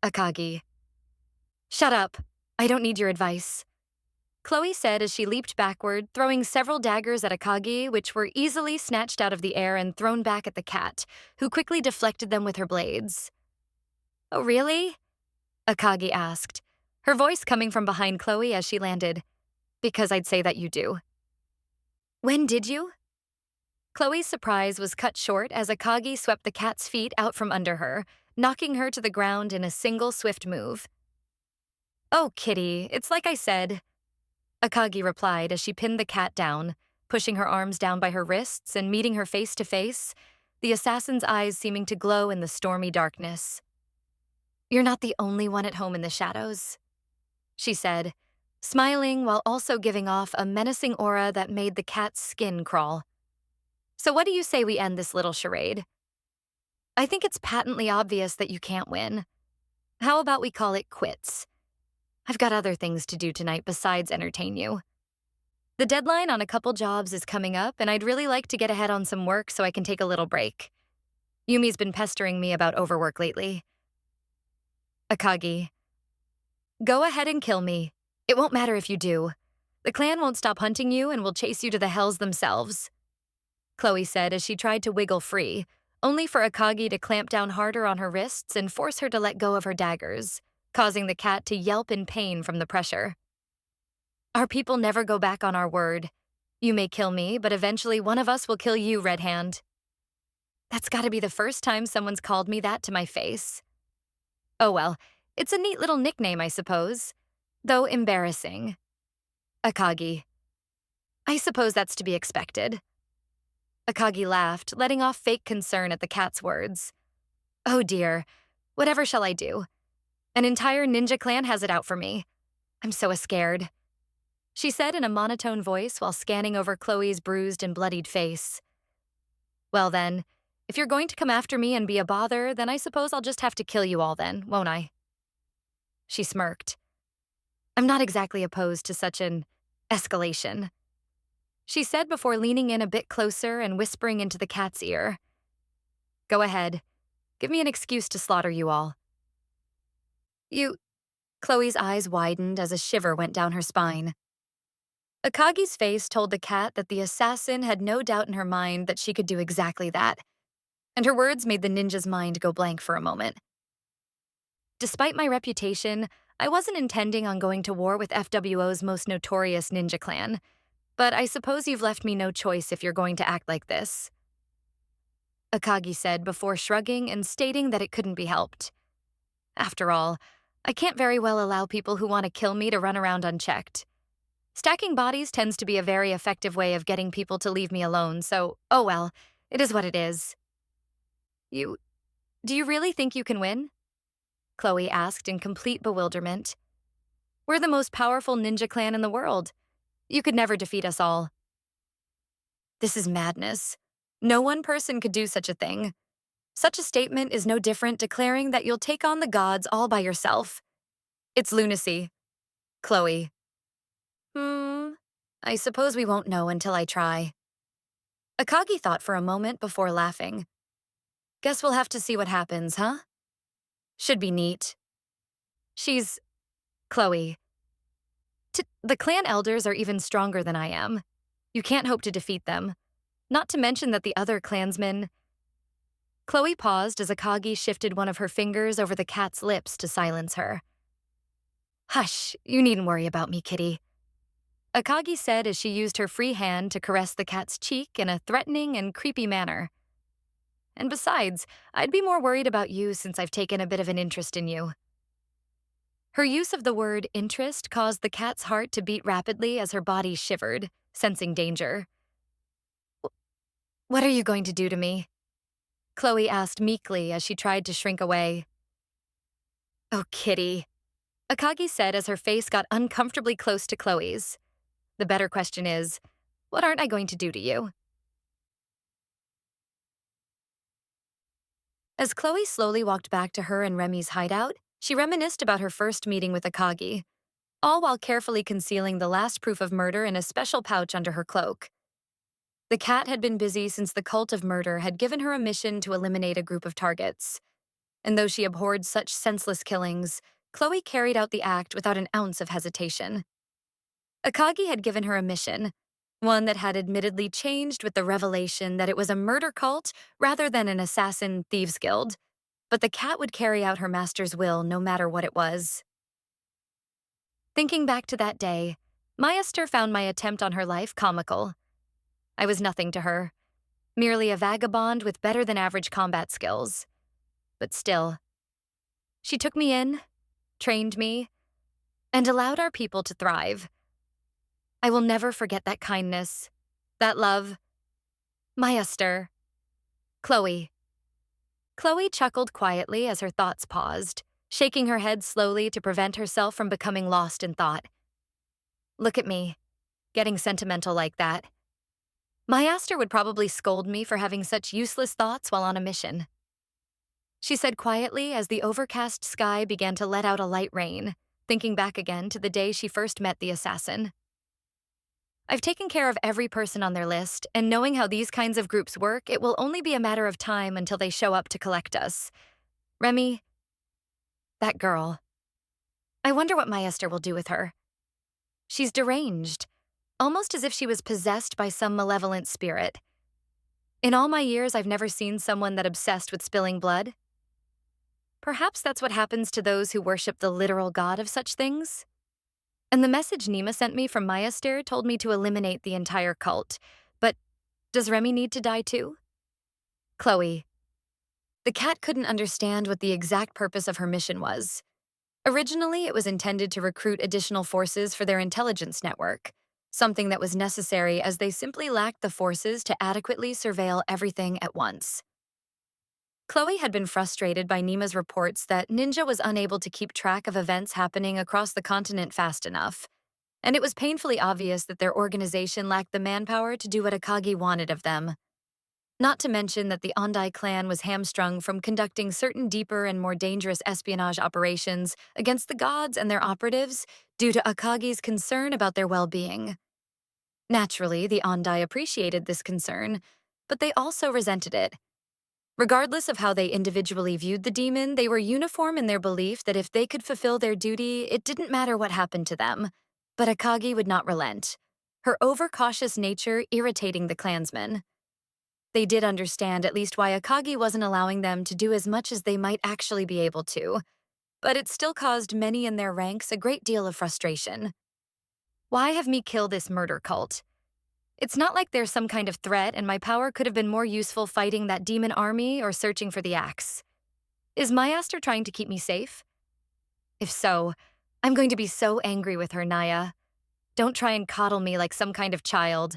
Akagi. Shut up. I don't need your advice, Chloe said as she leaped backward, throwing several daggers at Akagi, which were easily snatched out of the air and thrown back at the cat, who quickly deflected them with her blades. Oh, really? Akagi asked, her voice coming from behind Chloe as she landed. Because I'd say that you do. When did you? Chloe's surprise was cut short as Akagi swept the cat's feet out from under her, knocking her to the ground in a single swift move. Oh, kitty, it's like I said, Akagi replied as she pinned the cat down, pushing her arms down by her wrists and meeting her face to face, the assassin's eyes seeming to glow in the stormy darkness. You're not the only one at home in the shadows, she said, smiling while also giving off a menacing aura that made the cat's skin crawl. So what do you say we end this little charade? I think it's patently obvious that you can't win. How about we call it quits? I've got other things to do tonight besides entertain you. The deadline on a couple jobs is coming up, and I'd really like to get ahead on some work so I can take a little break. Yumi's been pestering me about overwork lately. Akagi. Go ahead and kill me. It won't matter if you do. The clan won't stop hunting you and will chase you to the hells themselves, Chloe said as she tried to wiggle free, only for Akagi to clamp down harder on her wrists and force her to let go of her daggers, causing the cat to yelp in pain from the pressure. Our people never go back on our word. You may kill me, but eventually one of us will kill you, Red Hand. That's gotta be the first time someone's called me that to my face. Oh well, it's a neat little nickname, I suppose, though embarrassing. Akagi. I suppose that's to be expected. Akagi laughed, letting off fake concern at the cat's words. Oh dear, whatever shall I do? An entire ninja clan has it out for me. I'm so scared, she said in a monotone voice while scanning over Chloe's bruised and bloodied face. Well then, if you're going to come after me and be a bother, then I suppose I'll just have to kill you all then, won't I? She smirked. I'm not exactly opposed to such an escalation, she said before leaning in a bit closer and whispering into the cat's ear. Go ahead. Give me an excuse to slaughter you all. You... Chloe's eyes widened as a shiver went down her spine. Akagi's face told the cat that the assassin had no doubt in her mind that she could do exactly that, and her words made the ninja's mind go blank for a moment. Despite my reputation, I wasn't intending on going to war with FWO's most notorious ninja clan, but I suppose you've left me no choice if you're going to act like this, Akagi said before shrugging and stating that it couldn't be helped. After all, I can't very well allow people who want to kill me to run around unchecked. Stacking bodies tends to be a very effective way of getting people to leave me alone, so, oh well, it is what it is. Do you really think you can win? Chloe asked in complete bewilderment. We're the most powerful ninja clan in the world. You could never defeat us all. This is madness. No one person could do such a thing. Such a statement is no different declaring that you'll take on the gods all by yourself. It's lunacy. Chloe. I suppose we won't know until I try. Akagi thought for a moment before laughing. Guess we'll have to see what happens, huh? Should be neat. She's... Chloe. The clan elders are even stronger than I am. You can't hope to defeat them. Not to mention that the other clansmen... Chloe paused as Akagi shifted one of her fingers over the cat's lips to silence her. Hush, you needn't worry about me, kitty, Akagi said as she used her free hand to caress the cat's cheek in a threatening and creepy manner. And besides, I'd be more worried about you since I've taken a bit of an interest in you. Her use of the word interest caused the cat's heart to beat rapidly as her body shivered, sensing danger. What are you going to do to me? Chloe asked meekly as she tried to shrink away. Oh, kitty, Akagi said as her face got uncomfortably close to Chloe's. The better question is, what aren't I going to do to you? As Chloe slowly walked back to her and Remy's hideout, she reminisced about her first meeting with Akagi, all while carefully concealing the last proof of murder in a special pouch under her cloak. The cat had been busy since the cult of murder had given her a mission to eliminate a group of targets. And though she abhorred such senseless killings, Chloe carried out the act without an ounce of hesitation. Akagi had given her a mission, one that had admittedly changed with the revelation that it was a murder cult rather than an assassin thieves guild, but the cat would carry out her master's will no matter what it was. Thinking back to that day, Mayester found my attempt on her life comical. I was nothing to her, merely a vagabond with better-than-average combat skills. But still, she took me in, trained me, and allowed our people to thrive. I will never forget that kindness, that love. Mayester. Chloe. Chloe chuckled quietly as her thoughts paused, shaking her head slowly to prevent herself from becoming lost in thought. Look at me, getting sentimental like that. Mayester would probably scold me for having such useless thoughts while on a mission. She said quietly as the overcast sky began to let out a light rain, thinking back again to the day she first met the assassin. I've taken care of every person on their list, and knowing how these kinds of groups work, it will only be a matter of time until they show up to collect us. Remy, that girl. I wonder what Mayester will do with her. She's deranged, almost as if she was possessed by some malevolent spirit. In all my years, I've never seen someone that obsessed with spilling blood. Perhaps that's what happens to those who worship the literal god of such things? And the message Nima sent me from Mayester told me to eliminate the entire cult. But does Remy need to die too? Chloe. The cat couldn't understand what the exact purpose of her mission was. Originally, it was intended to recruit additional forces for their intelligence network. something that was necessary as they simply lacked the forces to adequately surveil everything at once. Chloe had been frustrated by Nima's reports that Ninja was unable to keep track of events happening across the continent fast enough, and it was painfully obvious that their organization lacked the manpower to do what Akagi wanted of them. Not to mention that the Ondai clan was hamstrung from conducting certain deeper and more dangerous espionage operations against the gods and their operatives due to Akagi's concern about their well-being. Naturally, the Ondai appreciated this concern, but they also resented it. Regardless of how they individually viewed the demon, they were uniform in their belief that if they could fulfill their duty, it didn't matter what happened to them. But Akagi would not relent, her overcautious nature irritating the clansmen. They did understand at least why Akagi wasn't allowing them to do as much as they might actually be able to, but it still caused many in their ranks a great deal of frustration. Why have me kill this murder cult? It's not like there's some kind of threat and my power could have been more useful fighting that demon army or searching for the axe. Is Myaster trying to keep me safe? If so, I'm going to be so angry with her, Naya. Don't try and coddle me like some kind of child.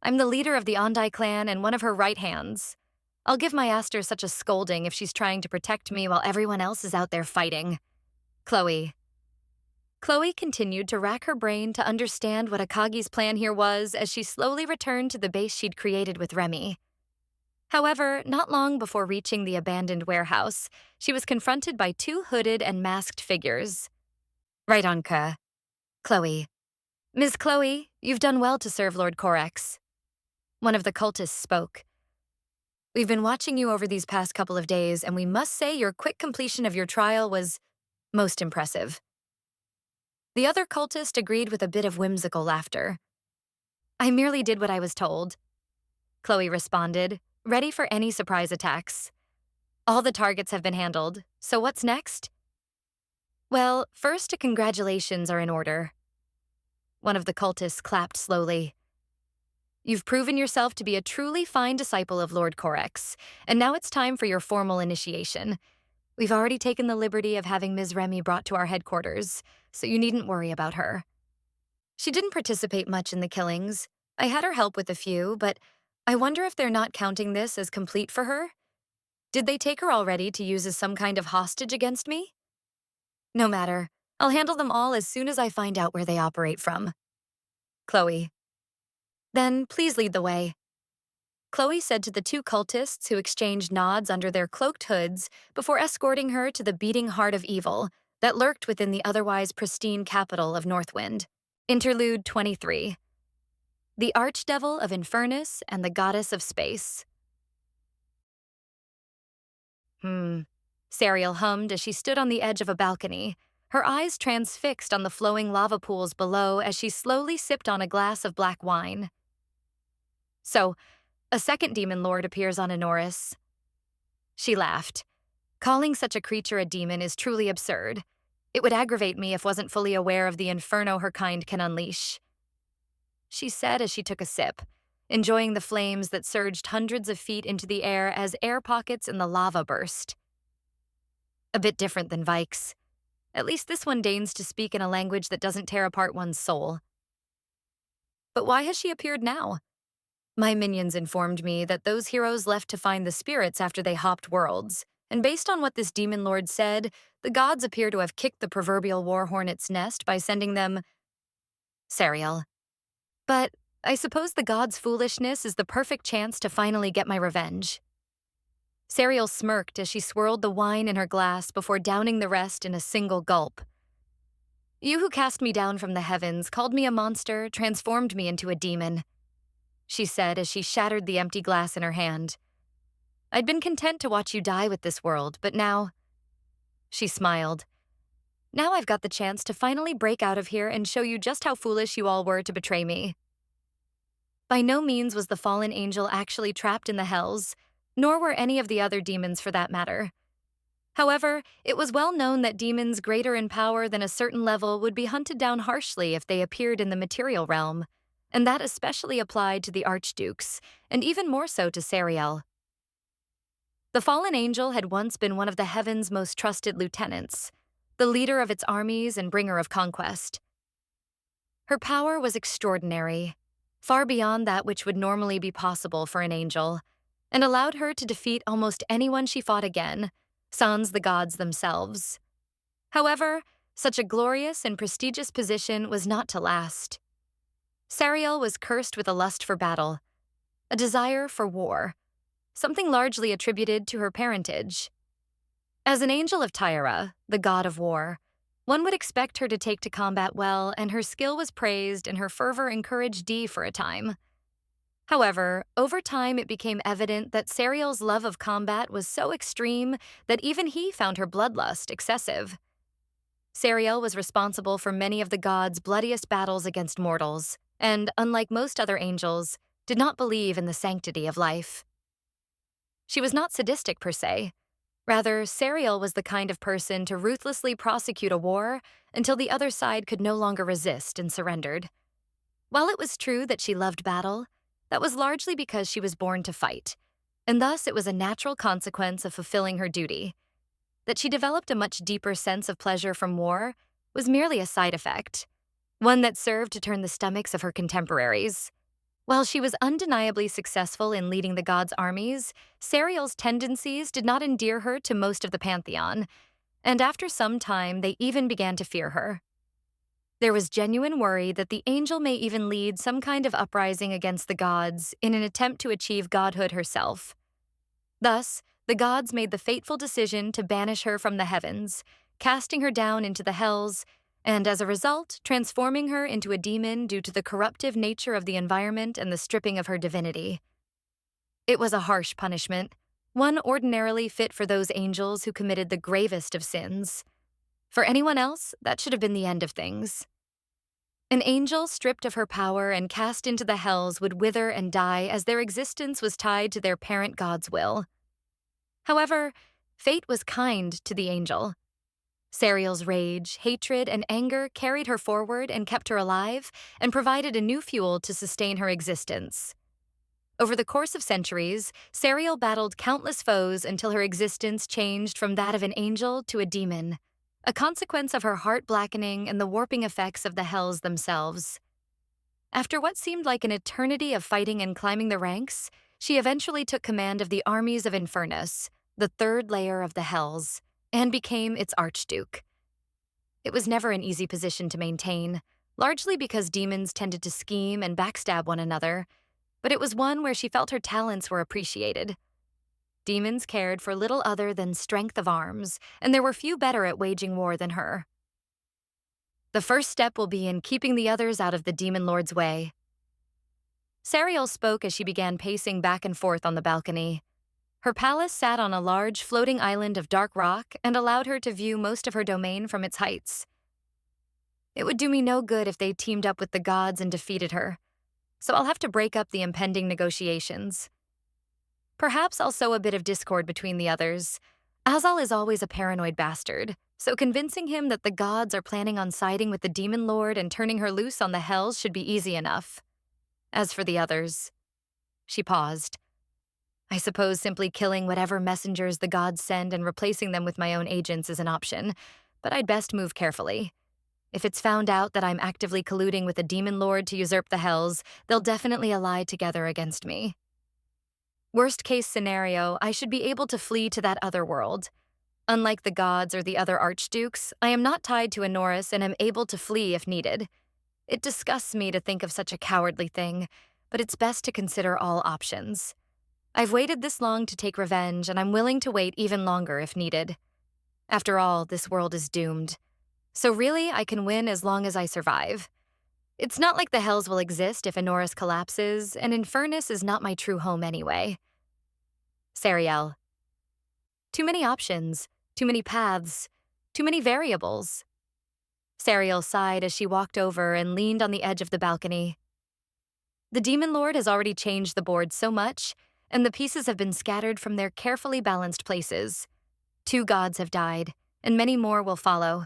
I'm the leader of the Ondai clan and one of her right hands. I'll give Myaster such a scolding if she's trying to protect me while everyone else is out there fighting. Chloe. Chloe continued to rack her brain to understand what Akagi's plan here was as she slowly returned to the base she'd created with Remy. However, not long before reaching the abandoned warehouse, she was confronted by two hooded and masked figures. Right on, Ka. Chloe. Ms. Chloe, you've done well to serve Lord Corex. One of the cultists spoke. We've been watching you over these past couple of days, and we must say your quick completion of your trial was most impressive. The other cultist agreed with a bit of whimsical laughter. I merely did what I was told, Chloe responded, ready for any surprise attacks. All the targets have been handled, so what's next? Well, first, congratulations are in order. One of the cultists clapped slowly. You've proven yourself to be a truly fine disciple of Lord Corex, and now it's time for your formal initiation. We've already taken the liberty of having Ms. Remy brought to our headquarters, so you needn't worry about her. She didn't participate much in the killings. I had her help with a few, but I wonder if they're not counting this as complete for her? Did they take her already to use as some kind of hostage against me? No matter. I'll handle them all as soon as I find out where they operate from. Chloe. Then please lead the way. Chloe said to the two cultists who exchanged nods under their cloaked hoods before escorting her to the beating heart of evil that lurked within the otherwise pristine capital of Northwind. Interlude 23. The Archdevil of Infernus and the Goddess of Space. Sariel hummed as she stood on the edge of a balcony, her eyes transfixed on the flowing lava pools below as she slowly sipped on a glass of black wine. So, a second demon lord appears on Enoris. She laughed. Calling such a creature a demon is truly absurd. It would aggravate me if wasn't fully aware of the inferno her kind can unleash. She said as she took a sip, enjoying the flames that surged hundreds of feet into the air as air pockets in the lava burst. A bit different than Vike's. At least this one deigns to speak in a language that doesn't tear apart one's soul. But why has she appeared now? My minions informed me that those heroes left to find the spirits after they hopped worlds, and based on what this demon lord said, the gods appear to have kicked the proverbial war hornet's nest by sending them... Sariel. But I suppose the gods' foolishness is the perfect chance to finally get my revenge. Sariel smirked as she swirled the wine in her glass before downing the rest in a single gulp. You who cast me down from the heavens called me a monster, transformed me into a demon, she said as she shattered the empty glass in her hand. I'd been content to watch you die with this world, but now... She smiled. Now I've got the chance to finally break out of here and show you just how foolish you all were to betray me. By no means was the fallen angel actually trapped in the hells, nor were any of the other demons for that matter. However, it was well known that demons greater in power than a certain level would be hunted down harshly if they appeared in the material realm, and that especially applied to the archdukes, and even more so to Sariel. The fallen angel had once been one of the heaven's most trusted lieutenants, the leader of its armies and bringer of conquest. Her power was extraordinary, far beyond that which would normally be possible for an angel, and allowed her to defeat almost anyone she fought again, sans the gods themselves. However, such a glorious and prestigious position was not to last. Sariel was cursed with a lust for battle, a desire for war, something largely attributed to her parentage. As an angel of Tyra, the god of war, one would expect her to take to combat well, and her skill was praised and her fervor encouraged Dee for a time. However, over time it became evident that Sariel's love of combat was so extreme that even he found her bloodlust excessive. Sariel was responsible for many of the gods' bloodiest battles against mortals, and, unlike most other angels, did not believe in the sanctity of life. She was not sadistic per se. Rather, Sariel was the kind of person to ruthlessly prosecute a war until the other side could no longer resist and surrendered. While it was true that she loved battle, that was largely because she was born to fight, and thus it was a natural consequence of fulfilling her duty. That she developed a much deeper sense of pleasure from war was merely a side effect, one that served to turn the stomachs of her contemporaries. While she was undeniably successful in leading the gods' armies, Sariel's tendencies did not endear her to most of the pantheon, and after some time they even began to fear her. There was genuine worry that the angel may even lead some kind of uprising against the gods in an attempt to achieve godhood herself. Thus, the gods made the fateful decision to banish her from the heavens, casting her down into the hells, and as a result, transforming her into a demon due to the corruptive nature of the environment and the stripping of her divinity. It was a harsh punishment, one ordinarily fit for those angels who committed the gravest of sins. For anyone else, that should have been the end of things. An angel stripped of her power and cast into the hells would wither and die as their existence was tied to their parent god's will. However, fate was kind to the angel. Sariel's rage, hatred, and anger carried her forward and kept her alive and provided a new fuel to sustain her existence. Over the course of centuries, Sariel battled countless foes until her existence changed from that of an angel to a demon, a consequence of her heart blackening and the warping effects of the hells themselves. After what seemed like an eternity of fighting and climbing the ranks, she eventually took command of the armies of Infernus, the third layer of the hells, and became its archduke. It was never an easy position to maintain, largely because demons tended to scheme and backstab one another, but it was one where she felt her talents were appreciated. Demons cared for little other than strength of arms, and there were few better at waging war than her. The first step will be in keeping the others out of the demon lord's way. Sariel spoke as she began pacing back and forth on the balcony. Her palace sat on a large floating island of dark rock and allowed her to view most of her domain from its heights. It would do me no good if they teamed up with the gods and defeated her, so I'll have to break up the impending negotiations. Perhaps I'll sow a bit of discord between the others. Azal is always a paranoid bastard, so convincing him that the gods are planning on siding with the demon lord and turning her loose on the hells should be easy enough. As for the others, she paused. I suppose simply killing whatever messengers the gods send and replacing them with my own agents is an option, but I'd best move carefully. If it's found out that I'm actively colluding with the demon lord to usurp the hells, they'll definitely ally together against me. Worst case scenario, I should be able to flee to that other world. Unlike the gods or the other archdukes, I am not tied to Honoris and am able to flee if needed. It disgusts me to think of such a cowardly thing, but it's best to consider all options. I've waited this long to take revenge, and I'm willing to wait even longer if needed. After all, this world is doomed. So really, I can win as long as I survive. It's not like the hells will exist if Honoris collapses, and Infernus is not my true home anyway. Sariel. Too many options, too many paths, too many variables. Sariel sighed as she walked over and leaned on the edge of the balcony. The demon lord has already changed the board so much, and the pieces have been scattered from their carefully balanced places. 2 gods have died, and many more will follow.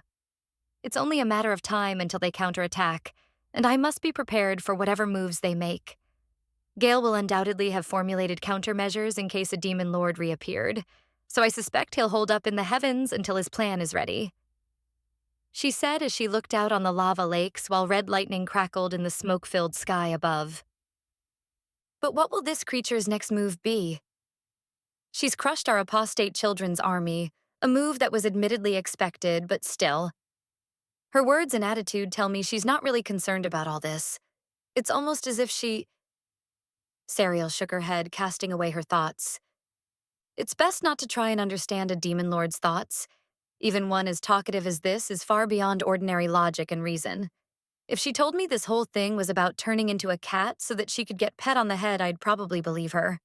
It's only a matter of time until they counterattack, and I must be prepared for whatever moves they make. Gale will undoubtedly have formulated countermeasures in case a demon lord reappeared, so I suspect he'll hold up in the heavens until his plan is ready. she said as she looked out on the lava lakes while red lightning crackled in the smoke-filled sky above. But what will this creature's next move be? She's crushed our apostate children's army, a move that was admittedly expected, but still. Her words and attitude tell me she's not really concerned about all this. It's almost as if she... Sariel shook her head, casting away her thoughts. It's best not to try and understand a demon lord's thoughts. Even one as talkative as this is far beyond ordinary logic and reason. If she told me this whole thing was about turning into a cat so that she could get pet on the head, I'd probably believe her.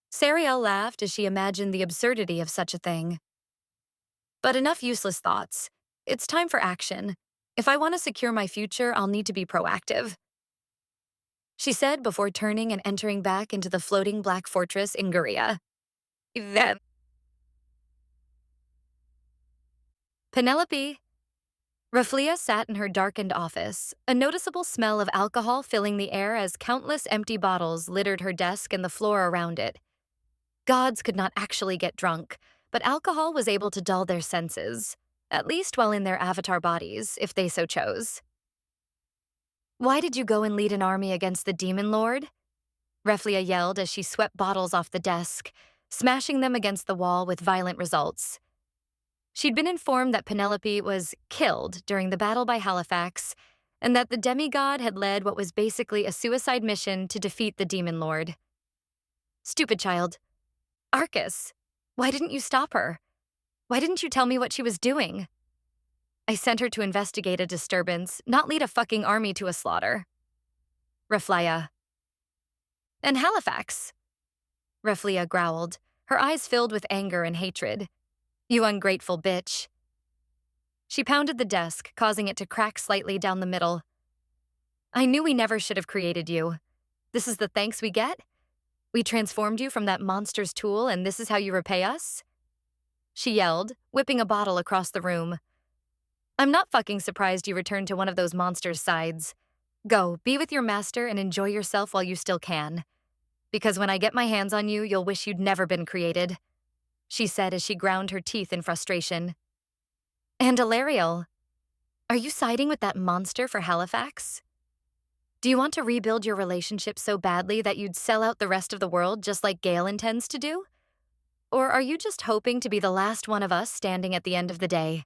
Sariel laughed as she imagined the absurdity of such a thing. But enough useless thoughts. It's time for action. If I want to secure my future, I'll need to be proactive, she said before turning and entering back into the floating black fortress in Guria. Then Penelope. Raphlia sat in her darkened office, a noticeable smell of alcohol filling the air as countless empty bottles littered her desk and the floor around it. Gods could not actually get drunk, but alcohol was able to dull their senses, at least while in their avatar bodies, if they so chose. Why did you go and lead an army against the demon lord? Raphlia yelled as she swept bottles off the desk, smashing them against the wall with violent results. She'd been informed that Penelope was killed during the battle by Halifax, and that the demigod had led what was basically a suicide mission to defeat the demon lord. Stupid child. Arcus, why didn't you stop her? Why didn't you tell me what she was doing? I sent her to investigate a disturbance, not lead a fucking army to a slaughter. Raphlia. And Halifax? Raphlia growled, her eyes filled with anger and hatred. You ungrateful bitch. She pounded the desk, causing it to crack slightly down the middle. I knew we never should have created you. This is the thanks we get? We transformed you from that monster's tool, and this is how you repay us? She yelled, whipping a bottle across the room. I'm not fucking surprised you returned to one of those monsters' sides. Go, be with your master and enjoy yourself while you still can. Because when I get my hands on you, you'll wish you'd never been created, she said as she ground her teeth in frustration. And Alariel, are you siding with that monster for Halifax? Do you want to rebuild your relationship so badly that you'd sell out the rest of the world just like Gale intends to do? Or are you just hoping to be the last one of us standing at the end of the day?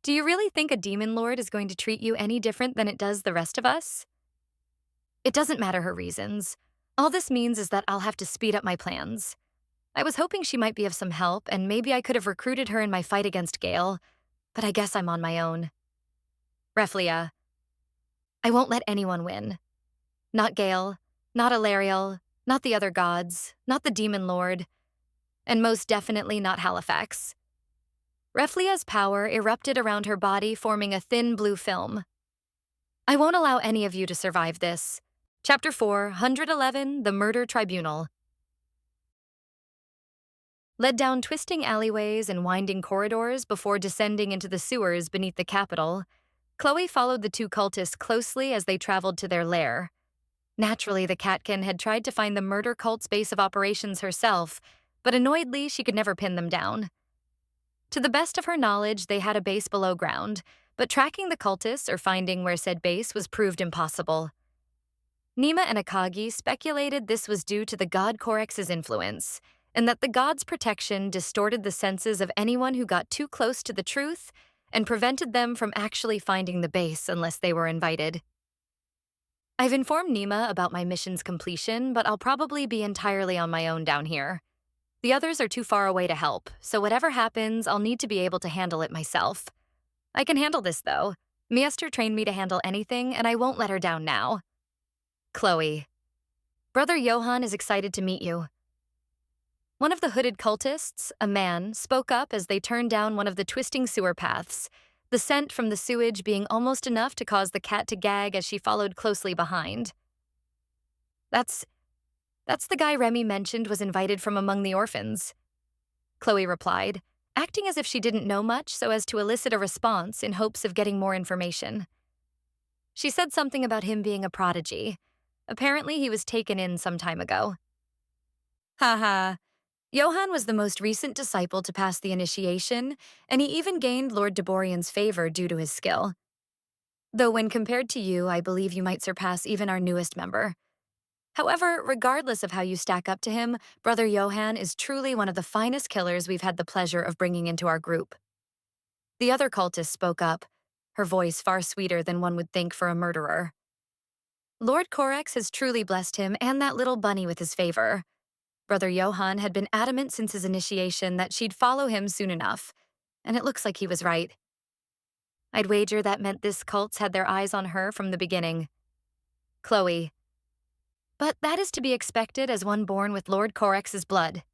Do you really think a demon lord is going to treat you any different than it does the rest of us? It doesn't matter her reasons. All this means is that I'll have to speed up my plans. I was hoping she might be of some help, and maybe I could have recruited her in my fight against Gale, but I guess I'm on my own. Raphlia. I won't let anyone win. Not Gale, not Alariel, not the other gods, not the demon lord, and most definitely not Halifax. Raphlia's power erupted around her body, forming a thin blue film. I won't allow any of you to survive this. Chapter 4, 111, The Murder Tribunal. Led down twisting alleyways and winding corridors before descending into the sewers beneath the Capitol, Chloe followed the two cultists closely as they traveled to their lair. Naturally, the catkin had tried to find the murder cult's base of operations herself, but annoyedly, she could never pin them down. To the best of her knowledge, they had a base below ground, but tracking the cultists or finding where said base was proved impossible. Nima and Akagi speculated this was due to the god Corex's influence, and that the god's protection distorted the senses of anyone who got too close to the truth and prevented them from actually finding the base unless they were invited. I've informed Nima about my mission's completion, but I'll probably be entirely on my own down here. The others are too far away to help, so whatever happens, I'll need to be able to handle it myself. I can handle this, though. Miester trained me to handle anything, and I won't let her down now. Chloe. Brother Johann is excited to meet you. One of the hooded cultists, a man, spoke up as they turned down one of the twisting sewer paths, the scent from the sewage being almost enough to cause the cat to gag as she followed closely behind. That's the guy Remy mentioned was invited from among the orphans, Chloe replied, acting as if she didn't know much so as to elicit a response in hopes of getting more information. She said something about him being a prodigy. Apparently he was taken in some time ago. Haha. Johann was the most recent disciple to pass the initiation, and he even gained Lord Deborian's favor due to his skill. Though when compared to you, I believe you might surpass even our newest member. However, regardless of how you stack up to him, Brother Johann is truly one of the finest killers we've had the pleasure of bringing into our group. The other cultist spoke up, her voice far sweeter than one would think for a murderer. Lord Corex has truly blessed him and that little bunny with his favor. Brother Johann had been adamant since his initiation that she'd follow him soon enough, and it looks like he was right. I'd wager that meant this cult's had their eyes on her from the beginning. Chloe. But that is to be expected as one born with Lord Corex's blood.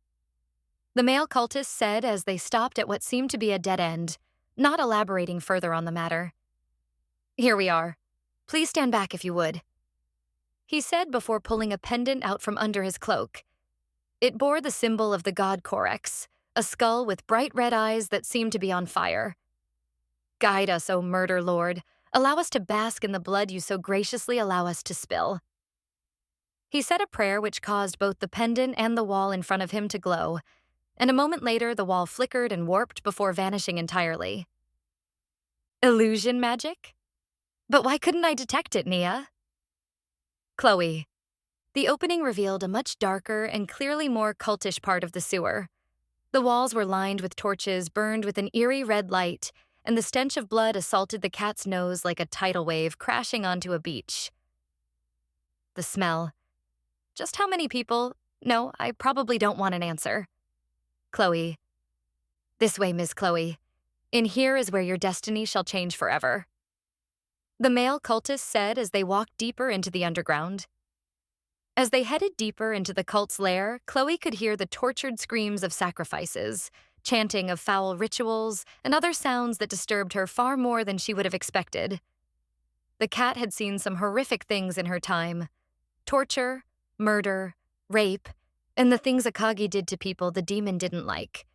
The male cultist said as they stopped at what seemed to be a dead end, not elaborating further on the matter. Here we are. Please stand back if you would. He said before pulling a pendant out from under his cloak. It bore the symbol of the god Corex, a skull with bright red eyes that seemed to be on fire. Guide us, O murder lord. Allow us to bask in the blood you so graciously allow us to spill. He said a prayer which caused both the pendant and the wall in front of him to glow, and a moment later the wall flickered and warped before vanishing entirely. Illusion magic? But why couldn't I detect it, Nia? Chloe. The opening revealed a much darker and clearly more cultish part of the sewer. The walls were lined with torches burned with an eerie red light, and the stench of blood assaulted the cat's nose like a tidal wave crashing onto a beach. The smell. Just how many people? No, I probably don't want an answer. Chloe. This way, Miss Chloe. In here is where your destiny shall change forever. The male cultist said as they walked deeper into the underground. As they headed deeper into the cult's lair, Chloe could hear the tortured screams of sacrifices, chanting of foul rituals, and other sounds that disturbed her far more than she would have expected. The cat had seen some horrific things in her time. Torture, murder, rape, and the things Akagi did to people the demon didn't like.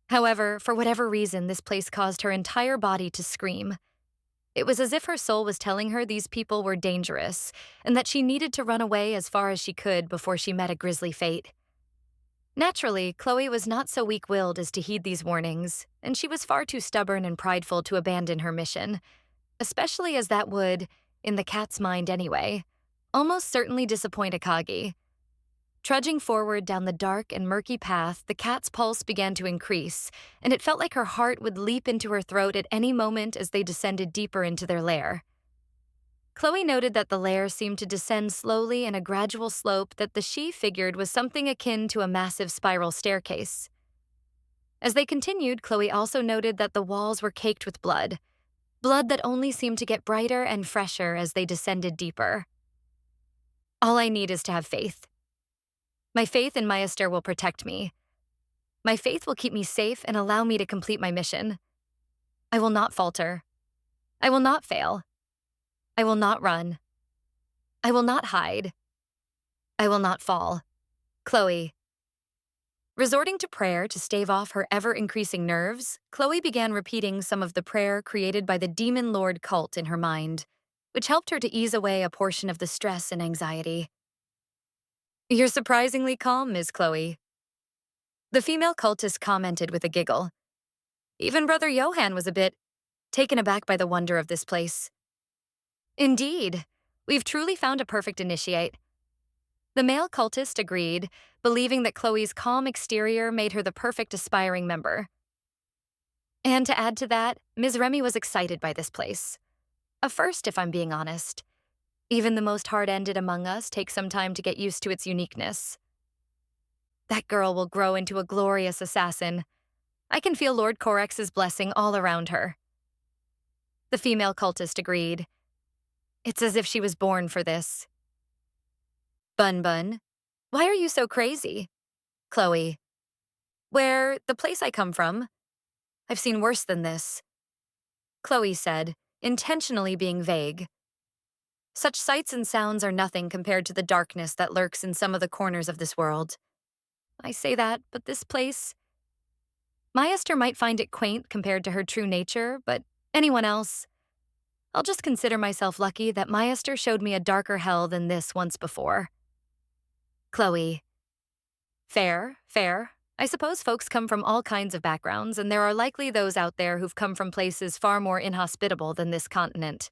However, for whatever reason, this place caused her entire body to scream. It was as if her soul was telling her these people were dangerous, and that she needed to run away as far as she could before she met a grisly fate. Naturally, Chloe was not so weak-willed as to heed these warnings, and she was far too stubborn and prideful to abandon her mission, especially as that would, in the cat's mind anyway, almost certainly disappoint Akagi. Trudging forward down the dark and murky path, the cat's pulse began to increase, and it felt like her heart would leap into her throat at any moment as they descended deeper into their lair. Chloe noted that the lair seemed to descend slowly in a gradual slope that she figured was something akin to a massive spiral staircase. As they continued, Chloe also noted that the walls were caked with blood that only seemed to get brighter and fresher as they descended deeper. All I need is to have faith. My faith in Maester will protect me. My faith will keep me safe and allow me to complete my mission. I will not falter. I will not fail. I will not run. I will not hide. I will not fall. Chloe. Resorting to prayer to stave off her ever-increasing nerves, Chloe began repeating some of the prayer created by the Demon Lord cult in her mind, which helped her to ease away a portion of the stress and anxiety. You're surprisingly calm, Ms. Chloe. The female cultist commented with a giggle. Even Brother Johann was a bit taken aback by the wonder of this place. Indeed, we've truly found a perfect initiate. The male cultist agreed, believing that Chloe's calm exterior made her the perfect aspiring member. And to add to that, Ms. Remy was excited by this place. A first, if I'm being honest. Even the most hard-ended among us take some time to get used to its uniqueness. That girl will grow into a glorious assassin. I can feel Lord Corex's blessing all around her. The female cultist agreed. It's as if she was born for this. Bun Bun, why are you so crazy? Chloe. Where, the place I come from. I've seen worse than this. Chloe said, intentionally being vague. Such sights and sounds are nothing compared to the darkness that lurks in some of the corners of this world. I say that, but this place... Maester might find it quaint compared to her true nature, but anyone else... I'll just consider myself lucky that Maester showed me a darker hell than this once before. Chloe. Fair, fair. I suppose folks come from all kinds of backgrounds, and there are likely those out there who've come from places far more inhospitable than this continent.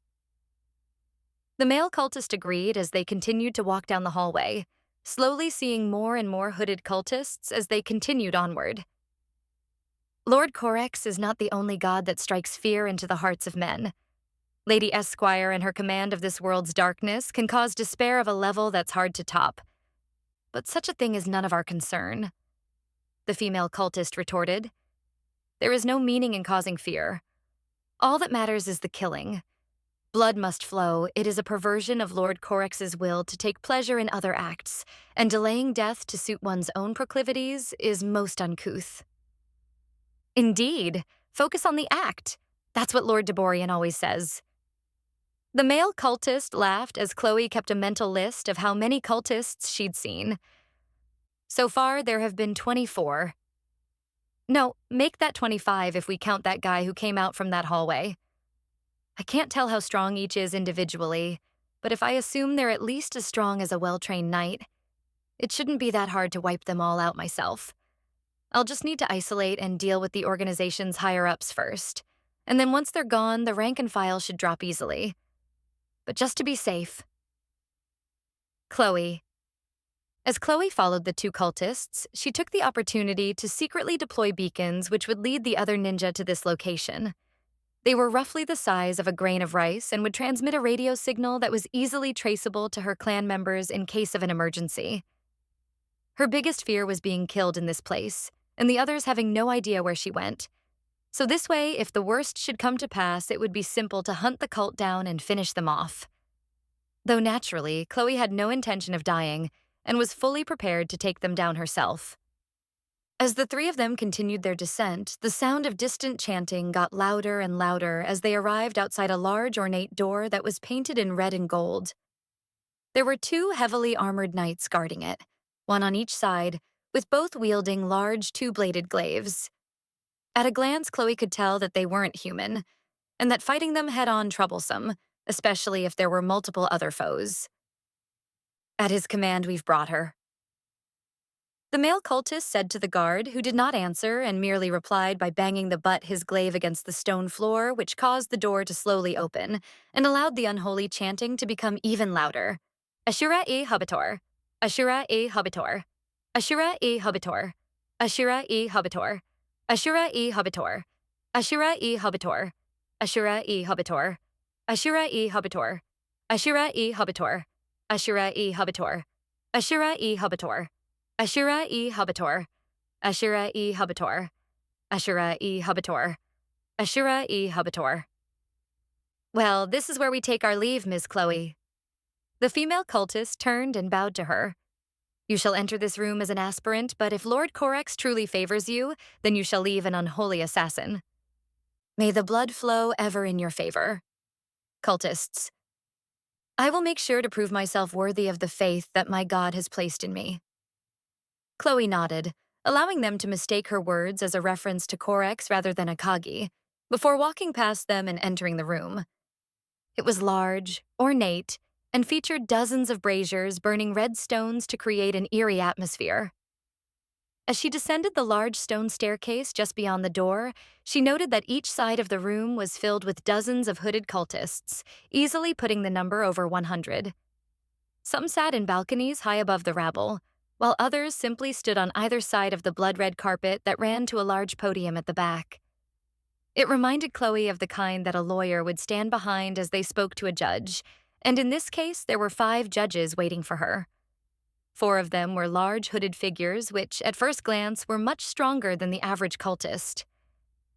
The male cultist agreed as they continued to walk down the hallway, slowly seeing more and more hooded cultists as they continued onward. Lord Corex is not the only god that strikes fear into the hearts of men. Lady Esquire and her command of this world's darkness can cause despair of a level that's hard to top. But such a thing is none of our concern, the female cultist retorted. There is no meaning in causing fear. All that matters is the killing. Blood must flow. It is a perversion of Lord Corex's will to take pleasure in other acts, and delaying death to suit one's own proclivities is most uncouth. Indeed, focus on the act. That's what Lord Deborian always says. The male cultist laughed as Chloe kept a mental list of how many cultists she'd seen. So far, there have been 24. No, make that 25 if we count that guy who came out from that hallway. I can't tell how strong each is individually, but if I assume they're at least as strong as a well-trained knight, it shouldn't be that hard to wipe them all out myself. I'll just need to isolate and deal with the organization's higher-ups first, and then once they're gone, the rank and file should drop easily. But just to be safe. Chloe. As Chloe followed the two cultists, she took the opportunity to secretly deploy beacons which would lead the other ninja to this location. They were roughly the size of a grain of rice and would transmit a radio signal that was easily traceable to her clan members in case of an emergency. Her biggest fear was being killed in this place, and the others having no idea where she went. So this way, if the worst should come to pass, it would be simple to hunt the cult down and finish them off. Though naturally, Chloe had no intention of dying and was fully prepared to take them down herself. As the three of them continued their descent, the sound of distant chanting got louder and louder as they arrived outside a large ornate door that was painted in red and gold. There were two heavily armored knights guarding it, one on each side, with both wielding large two-bladed glaives. At a glance, Chloe could tell that they weren't human, and that fighting them head-on troublesome, especially if there were multiple other foes. At his command, we've brought her. The male cultist said to the guard, who did not answer and merely replied by banging the butt his glaive against the stone floor, which caused the door to slowly open and allowed the unholy chanting to become even louder. Ashura e Habitor. Ashura e Habitor. Ashura e Habitor. Ashura e Habitor. Ashura e Habitor. Ashura e Habitor. Ashura e Habitor. Ashura e Habitor. Ashura e Habitor. Ashura e Habitor. Ashura e Habitor. Ashura e Habitor. Ashura e Habitor. Ashura e Habitor. Ashura e Habitor. Well, this is where we take our leave, Miss Chloe. The female cultist turned and bowed to her. You shall enter this room as an aspirant, but if Lord Corex truly favors you, then you shall leave an unholy assassin. May the blood flow ever in your favor. Cultists. I will make sure to prove myself worthy of the faith that my God has placed in me. Chloe nodded, allowing them to mistake her words as a reference to Corex rather than Akagi, before walking past them and entering the room. It was large, ornate, and featured dozens of braziers burning red stones to create an eerie atmosphere. As she descended the large stone staircase just beyond the door, she noted that each side of the room was filled with dozens of hooded cultists, easily putting the number over 100. Some sat in balconies high above the rabble, while others simply stood on either side of the blood-red carpet that ran to a large podium at the back. It reminded Chloe of the kind that a lawyer would stand behind as they spoke to a judge, and in this case, there were 5 judges waiting for her. 4 of them were large hooded figures which, at first glance, were much stronger than the average cultist.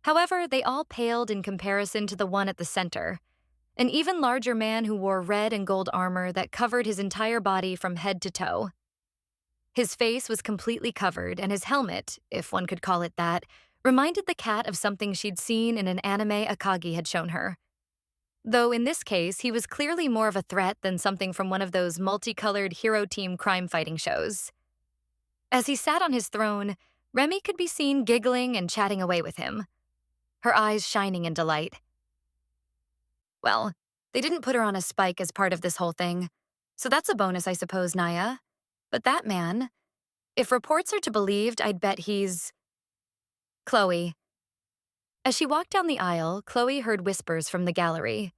However, they all paled in comparison to the one at the center, an even larger man who wore red and gold armor that covered his entire body from head to toe. His face was completely covered, and his helmet, if one could call it that, reminded the cat of something she'd seen in an anime Akagi had shown her. Though in this case, he was clearly more of a threat than something from one of those multicolored hero team crime-fighting shows. As he sat on his throne, Remy could be seen giggling and chatting away with him, her eyes shining in delight. Well, they didn't put her on a spike as part of this whole thing, so that's a bonus, I suppose, Naya. But that man, If reports are to be believed, I'd bet he's Chloe. As she walked down the aisle, Chloe heard whispers from the gallery.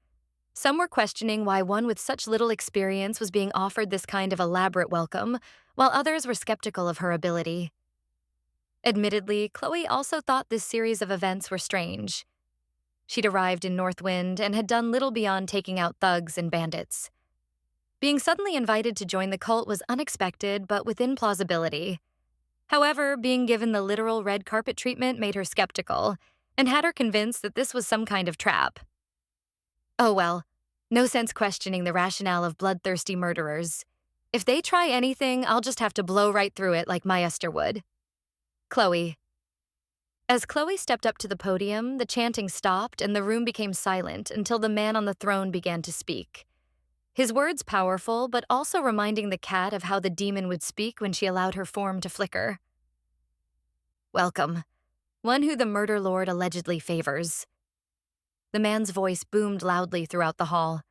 Some were questioning why one with such little experience was being offered this kind of elaborate welcome, while others were skeptical of her ability. Admittedly, Chloe also thought this series of events were strange. She'd arrived in Northwind and had done little beyond taking out thugs and bandits. Being suddenly invited to join the cult was unexpected but within plausibility. However, being given the literal red carpet treatment made her skeptical and had her convinced that this was some kind of trap. Oh well, no sense questioning the rationale of bloodthirsty murderers. If they try anything, I'll just have to blow right through it like Maester would. Chloe. As Chloe stepped up to the podium, the chanting stopped and the room became silent until the man on the throne began to speak. His words powerful, but also reminding the cat of how the demon would speak when she allowed her form to flicker. Welcome, one who the murder lord allegedly favors. The man's voice boomed loudly throughout the hall.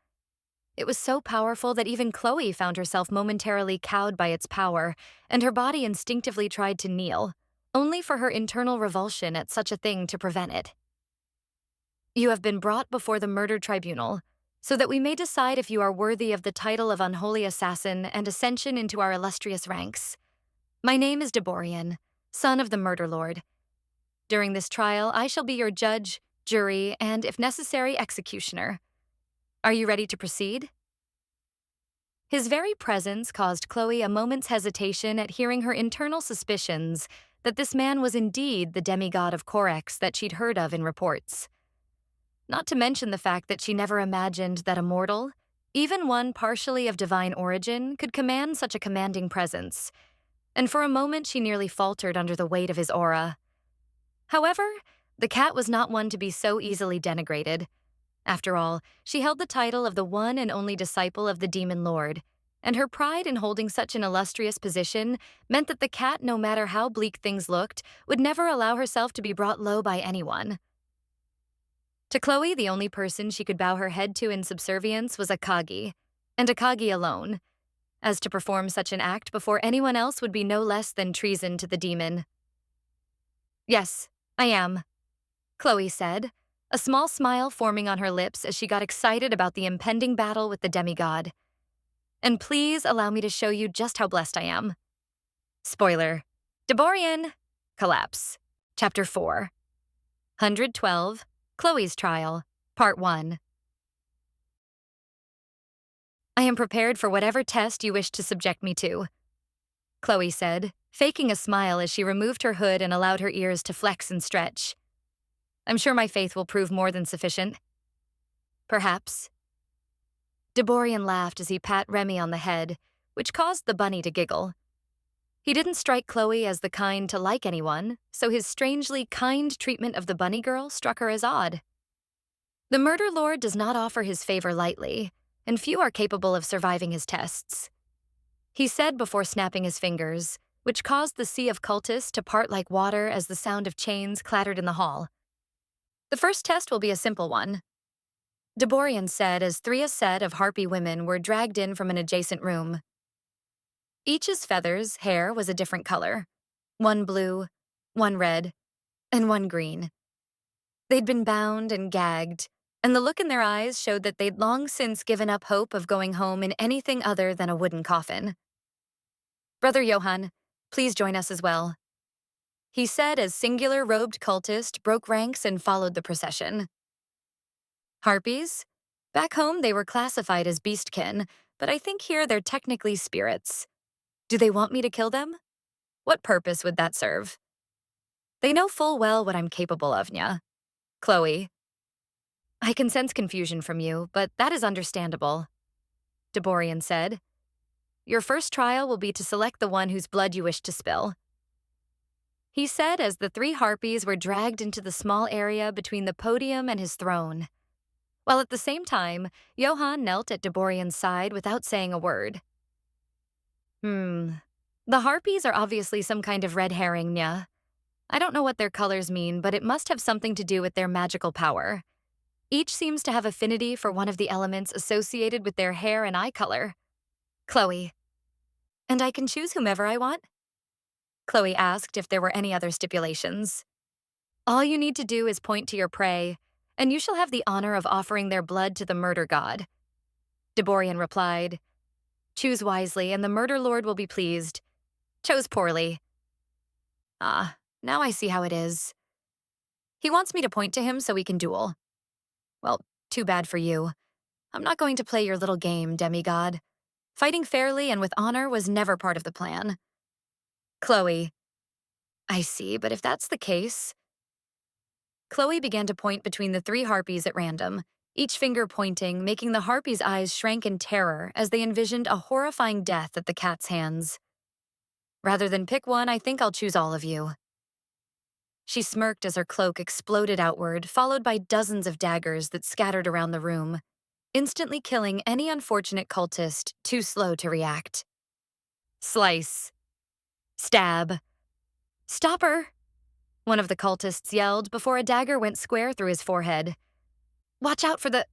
It was so powerful that even Chloe found herself momentarily cowed by its power, and her body instinctively tried to kneel, only for her internal revulsion at such a thing to prevent it. You have been brought before the murder tribunal, so that we may decide if you are worthy of the title of unholy assassin and ascension into our illustrious ranks. My name is Deborian, son of the murder lord. During this trial, I shall be your judge, jury, and, if necessary, executioner. Are you ready to proceed? His very presence caused Chloe a moment's hesitation at hearing her internal suspicions that this man was indeed the demigod of Corex that she'd heard of in reports. Not to mention the fact that she never imagined that a mortal, even one partially of divine origin, could command such a commanding presence, and for a moment she nearly faltered under the weight of his aura. However, the cat was not one to be so easily denigrated. After all, she held the title of the one and only disciple of the demon lord, and her pride in holding such an illustrious position meant that the cat, no matter how bleak things looked, would never allow herself to be brought low by anyone. To Chloe, the only person she could bow her head to in subservience was Akagi, and Akagi alone, as to perform such an act before anyone else would be no less than treason to the demon. Yes, I am, Chloe said, a small smile forming on her lips as she got excited about the impending battle with the demigod. And please allow me to show you just how blessed I am. Spoiler. Deborian. Collapse. Chapter 4. 112. Chloe's Trial. Part 1. I am prepared for whatever test you wish to subject me to, Chloe said, faking a smile as she removed her hood and allowed her ears to flex and stretch. I'm sure my faith will prove more than sufficient. Perhaps. Deborian laughed as he pat Remy on the head, which caused the bunny to giggle. He didn't strike Chloe as the kind to like anyone, so his strangely kind treatment of the bunny girl struck her as odd. The murder lord does not offer his favor lightly, and few are capable of surviving his tests, he said before snapping his fingers, which caused the sea of cultists to part like water as the sound of chains clattered in the hall. The first test will be a simple one, Deborian said as three a set of harpy women were dragged in from an adjacent room. Each's feathers, hair, was a different color. One blue, one red, and one green. They'd been bound and gagged, and the look in their eyes showed that they'd long since given up hope of going home in anything other than a wooden coffin. Brother Johann, please join us as well, he said as singular robed cultist broke ranks and followed the procession. Harpies? Back home they were classified as beastkin, but I think here they're technically spirits. Do they want me to kill them? What purpose would that serve? They know full well what I'm capable of, Nya. Chloe. I can sense confusion from you, but that is understandable, Deborian said. Your first trial will be to select the one whose blood you wish to spill, he said as the three harpies were dragged into the small area between the podium and his throne, while at the same time, Johann knelt at Deborian's side without saying a word. The harpies are obviously some kind of red herring, Nya. I don't know what their colors mean, but it must have something to do with their magical power. Each seems to have affinity for one of the elements associated with their hair and eye color. Chloe. And I can choose whomever I want? Chloe asked if there were any other stipulations. All you need to do is point to your prey, and you shall have the honor of offering their blood to the murder god. Deborian replied, Choose wisely, and the murder lord will be pleased. Chose poorly. Ah, now I see how it is. He wants me to point to him so we can duel. Well, too bad for you. I'm not going to play your little game, demigod. Fighting fairly and with honor was never part of the plan. Chloe. I see, but if that's the case... Chloe began to point between the three harpies at random, each finger pointing, making the harpies' eyes shrank in terror as they envisioned a horrifying death at the cat's hands. Rather than pick one, I think I'll choose all of you. She smirked as her cloak exploded outward, followed by dozens of daggers that scattered around the room, instantly killing any unfortunate cultist too slow to react. Slice. Stab. Stop her! One of the cultists yelled before a dagger went square through his forehead. Watch out for the...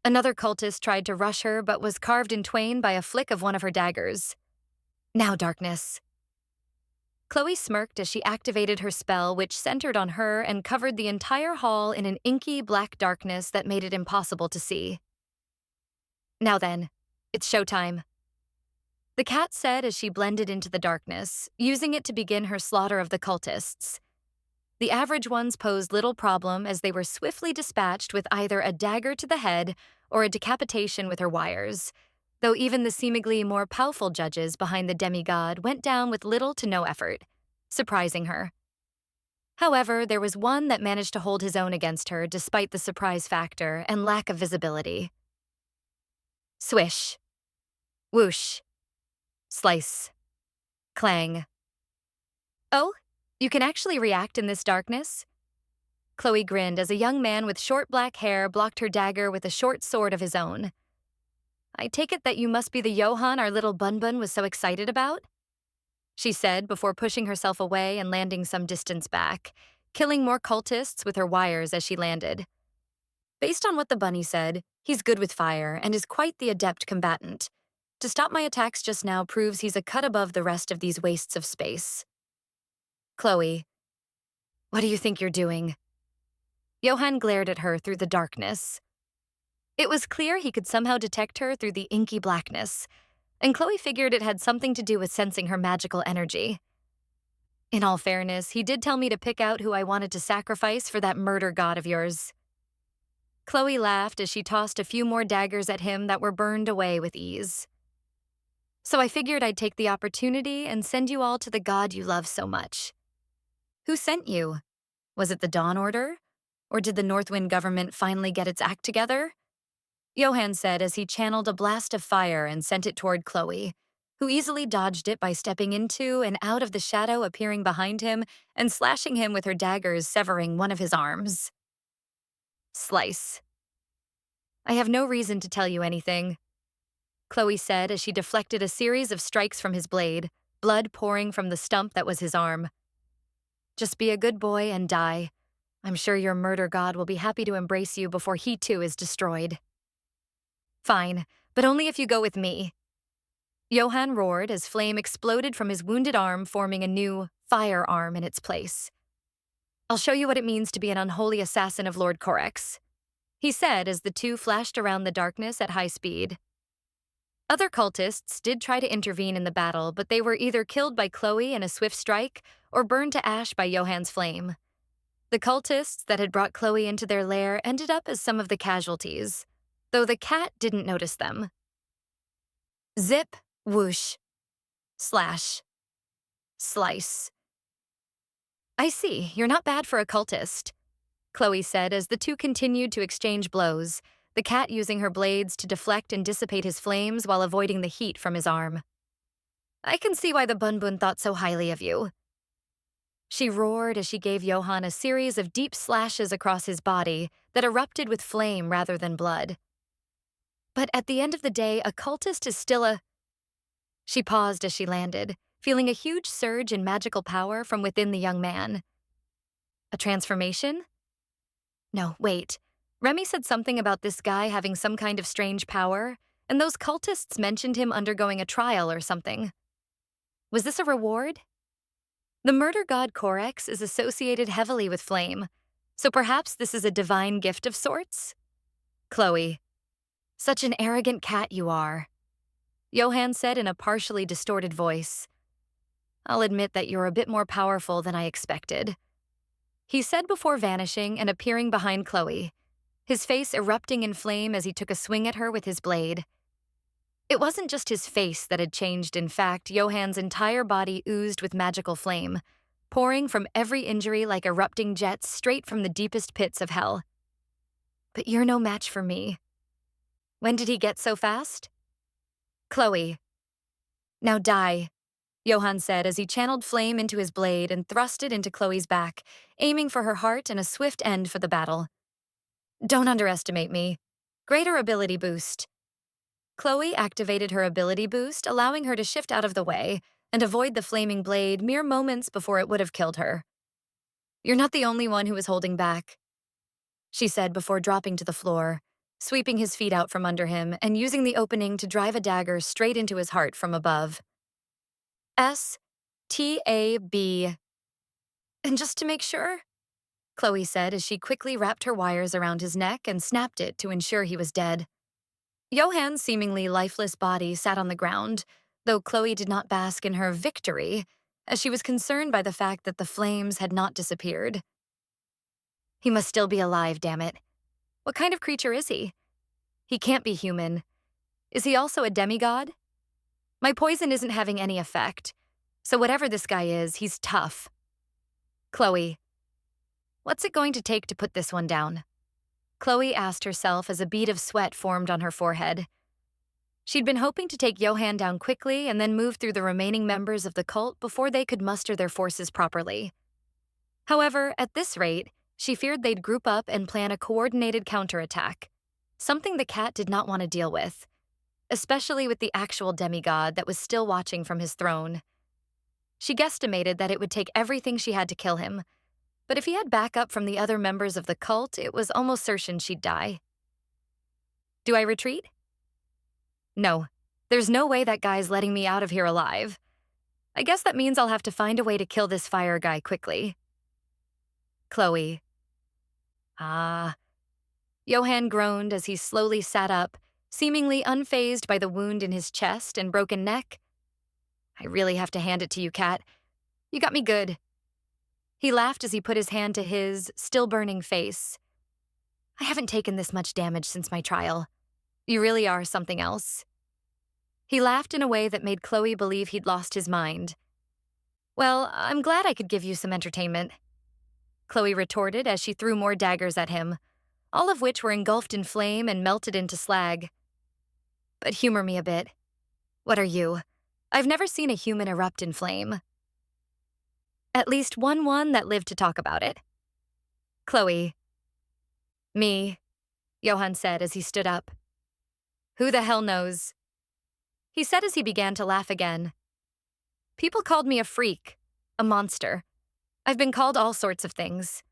Another cultist tried to rush her but was carved in twain by a flick of one of her daggers. Now, darkness. Chloe smirked as she activated her spell, which centered on her and covered the entire hall in an inky black darkness that made it impossible to see. Now then, it's showtime. The cat said as she blended into the darkness, using it to begin her slaughter of the cultists. The average ones posed little problem as they were swiftly dispatched with either a dagger to the head or a decapitation with her wires, though even the seemingly more powerful judges behind the demigod went down with little to no effort, surprising her. However, there was one that managed to hold his own against her despite the surprise factor and lack of visibility. Swish. Whoosh. Slice. Clang. Oh, you can actually react in this darkness? Chloe grinned as a young man with short black hair blocked her dagger with a short sword of his own. I take it that you must be the Johann our little Bunbun was so excited about? She said before pushing herself away and landing some distance back, killing more cultists with her wires as she landed. Based on what the bunny said, he's good with fire and is quite the adept combatant. To stop my attacks just now proves he's a cut above the rest of these wastes of space. Chloe. What do you think you're doing? Johann glared at her through the darkness. It was clear he could somehow detect her through the inky blackness, and Chloe figured it had something to do with sensing her magical energy. In all fairness, he did tell me to pick out who I wanted to sacrifice for that murder god of yours. Chloe laughed as she tossed a few more daggers at him that were burned away with ease. So I figured I'd take the opportunity and send you all to the god you love so much. Who sent you? Was it the Dawn Order? Or did the Northwind government finally get its act together? Johann said as he channeled a blast of fire and sent it toward Chloe, who easily dodged it by stepping into and out of the shadow appearing behind him and slashing him with her daggers, severing one of his arms. Slice. I have no reason to tell you anything, Chloe said as she deflected a series of strikes from his blade, blood pouring from the stump that was his arm. Just be a good boy and die. I'm sure your murder god will be happy to embrace you before he too is destroyed. Fine, but only if you go with me. Johann roared as flame exploded from his wounded arm, forming a new firearm in its place. I'll show you what it means to be an unholy assassin of Lord Corex, he said as the two flashed around the darkness at high speed. Other cultists did try to intervene in the battle, but they were either killed by Chloe in a swift strike or burned to ash by Johann's flame. The cultists that had brought Chloe into their lair ended up as some of the casualties, though the cat didn't notice them. Zip, whoosh, slash, slice. I see, you're not bad for a cultist, Chloe said as the two continued to exchange blows, the cat using her blades to deflect and dissipate his flames while avoiding the heat from his arm. I can see why the Bunbun thought so highly of you. She roared as she gave Johann a series of deep slashes across his body that erupted with flame rather than blood. But at the end of the day, a cultist is still a... She paused as she landed, feeling a huge surge in magical power from within the young man. A transformation? No, wait. Remy said something about this guy having some kind of strange power, and those cultists mentioned him undergoing a trial or something. Was this a reward? The murder god Corex is associated heavily with flame, so perhaps this is a divine gift of sorts? Chloe, such an arrogant cat you are, Johann said in a partially distorted voice. I'll admit that you're a bit more powerful than I expected, he said before vanishing and appearing behind Chloe, his face erupting in flame as he took a swing at her with his blade. It wasn't just his face that had changed, in fact, Johann's entire body oozed with magical flame, pouring from every injury like erupting jets straight from the deepest pits of hell. But you're no match for me. When did he get so fast? Chloe. Now die, Johann said as he channeled flame into his blade and thrust it into Chloe's back, aiming for her heart and a swift end for the battle. Don't underestimate me. Greater ability boost. Chloe activated her ability boost, allowing her to shift out of the way and avoid the flaming blade mere moments before it would have killed her. You're not the only one who is holding back, she said before dropping to the floor, sweeping his feet out from under him and using the opening to drive a dagger straight into his heart from above. S-T-A-B. And just to make sure, Chloe said as she quickly wrapped her wires around his neck and snapped it to ensure he was dead. Johann's seemingly lifeless body sat on the ground, though Chloe did not bask in her victory, as she was concerned by the fact that the flames had not disappeared. He must still be alive, damn it. What kind of creature is he? He can't be human. Is he also a demigod? My poison isn't having any effect, so whatever this guy is, he's tough. Chloe, what's it going to take to put this one down? Chloe asked herself as a bead of sweat formed on her forehead. She'd been hoping to take Johann down quickly and then move through the remaining members of the cult before they could muster their forces properly. However, at this rate, she feared they'd group up and plan a coordinated counterattack, something the cat did not want to deal with, especially with the actual demigod that was still watching from his throne. She guesstimated that it would take everything she had to kill him, but if he had backup from the other members of the cult, it was almost certain she'd die. Do I retreat? No, there's no way that guy's letting me out of here alive. I guess that means I'll have to find a way to kill this fire guy quickly. Chloe. Johann groaned as he slowly sat up, seemingly unfazed by the wound in his chest and broken neck. I really have to hand it to you, Cat. You got me good. He laughed as he put his hand to his still burning face. I haven't taken this much damage since my trial. You really are something else. He laughed in a way that made Chloe believe he'd lost his mind. Well, I'm glad I could give you some entertainment, Chloe retorted as she threw more daggers at him, all of which were engulfed in flame and melted into slag. But humor me a bit. What are you? I've never seen a human erupt in flame. At least one that lived to talk about it. Chloe. Me, Johann said as he stood up. Who the hell knows? He said as he began to laugh again. People called me a freak, a monster. I've been called all sorts of things.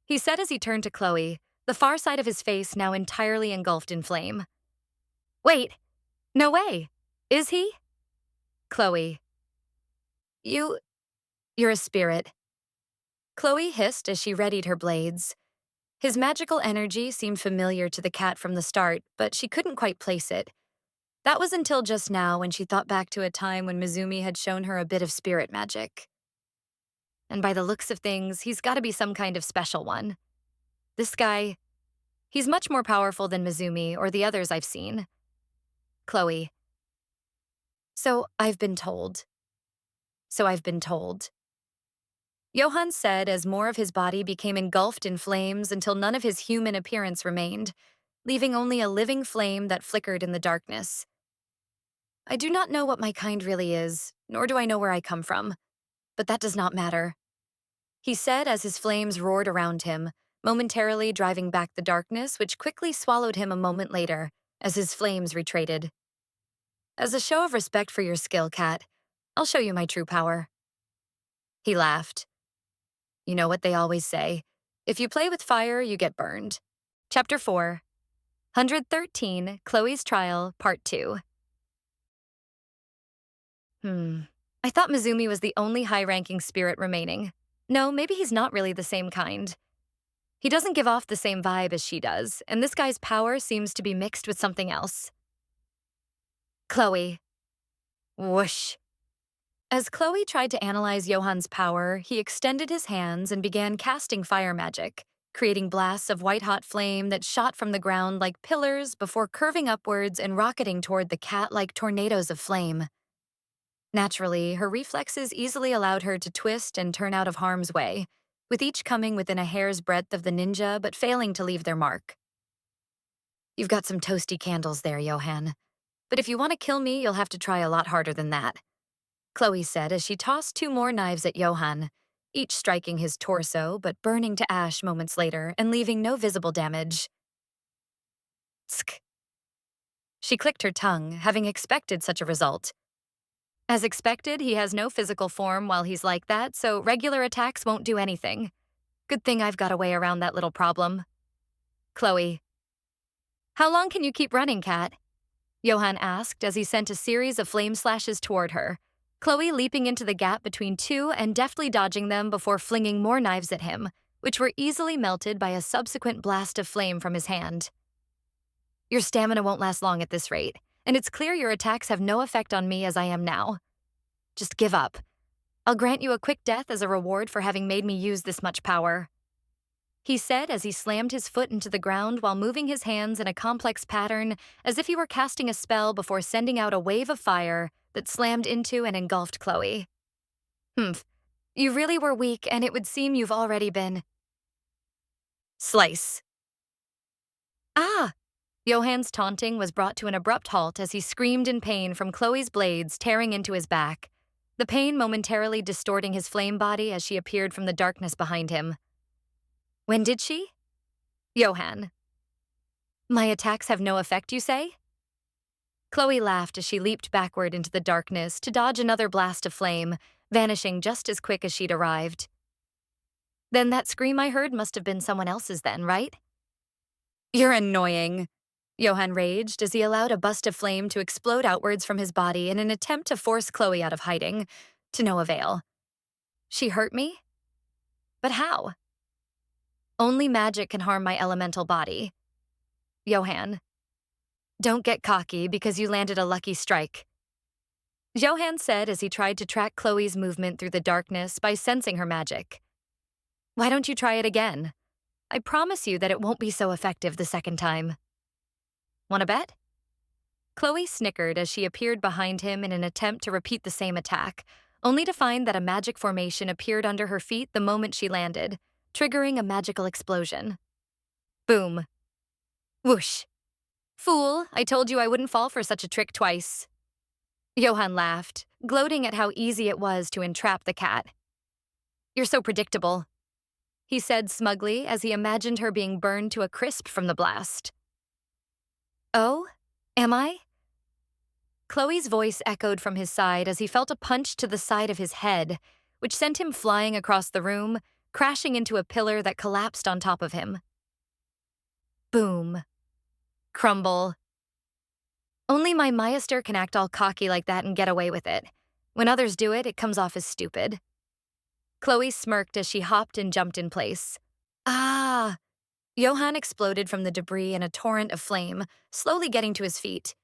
He said as he turned to Chloe, the far side of his face now entirely engulfed in flame. Wait, no way. Is he? Chloe. You're a spirit. Chloe hissed as she readied her blades. His magical energy seemed familiar to the cat from the start, but she couldn't quite place it. That was until just now when she thought back to a time when Mizumi had shown her a bit of spirit magic. And by the looks of things, he's got to be some kind of special one. This guy, he's much more powerful than Mizumi or the others I've seen. Chloe. So I've been told. Johann said as more of his body became engulfed in flames until none of his human appearance remained, leaving only a living flame that flickered in the darkness. I do not know what my kind really is, nor do I know where I come from, but that does not matter, he said as his flames roared around him, momentarily driving back the darkness, which quickly swallowed him a moment later as his flames retreated. As a show of respect for your skill, Cat, I'll show you my true power. He laughed. You know what they always say, if you play with fire, you get burned. Chapter 4, 113, Chloe's Trial, Part 2. I thought Mizumi was the only high-ranking spirit remaining. No, maybe he's not really the same kind. He doesn't give off the same vibe as she does, and this guy's power seems to be mixed with something else. Chloe. Whoosh. As Chloe tried to analyze Johan's power, he extended his hands and began casting fire magic, creating blasts of white-hot flame that shot from the ground like pillars before curving upwards and rocketing toward the cat like tornadoes of flame. Naturally, her reflexes easily allowed her to twist and turn out of harm's way, with each coming within a hair's breadth of the ninja but failing to leave their mark. You've got some toasty candles there, Johan. But if you want to kill me, you'll have to try a lot harder than that, Chloe said as she tossed 2 more knives at Johan, each striking his torso but burning to ash moments later and leaving no visible damage. Tsk. She clicked her tongue, having expected such a result. As expected, he has no physical form while he's like that, so regular attacks won't do anything. Good thing I've got a way around that little problem. Chloe. How long can you keep running, Kat? Johan asked as he sent a series of flame slashes toward her, Chloe leaping into the gap between 2 and deftly dodging them before flinging more knives at him, which were easily melted by a subsequent blast of flame from his hand. Your stamina won't last long at this rate, and it's clear your attacks have no effect on me as I am now. Just give up. I'll grant you a quick death as a reward for having made me use this much power, he said as he slammed his foot into the ground while moving his hands in a complex pattern as if he were casting a spell before sending out a wave of fire that slammed into and engulfed Chloe. Humph. You really were weak, and it would seem you've already been. Slice. Ah! Johan's taunting was brought to an abrupt halt as he screamed in pain from Chloe's blades tearing into his back, the pain momentarily distorting his flame body as she appeared from the darkness behind him. When did she? Johan. My attacks have no effect, you say? Chloe laughed as she leaped backward into the darkness to dodge another blast of flame, vanishing just as quick as she'd arrived. Then that scream I heard must have been someone else's then, right? You're annoying, Johan raged as he allowed a bust of flame to explode outwards from his body in an attempt to force Chloe out of hiding, to no avail. She hurt me? But how? Only magic can harm my elemental body. Johan. Don't get cocky because you landed a lucky strike, Johan said as he tried to track Chloe's movement through the darkness by sensing her magic. Why don't you try it again? I promise you that it won't be so effective the second time. Want to bet? Chloe snickered as she appeared behind him in an attempt to repeat the same attack, only to find that a magic formation appeared under her feet the moment she landed, triggering a magical explosion. Boom. Whoosh. Fool, I told you I wouldn't fall for such a trick twice. Johan laughed, gloating at how easy it was to entrap the cat. You're so predictable, he said smugly as he imagined her being burned to a crisp from the blast. Oh? Am I? Chloe's voice echoed from his side as he felt a punch to the side of his head, which sent him flying across the room, crashing into a pillar that collapsed on top of him. Boom. Crumble. Only my Meister can act all cocky like that and get away with it. When others do it, it comes off as stupid. Chloe smirked as she hopped and jumped in place. Ah! Johan exploded from the debris in a torrent of flame, slowly getting to his feet.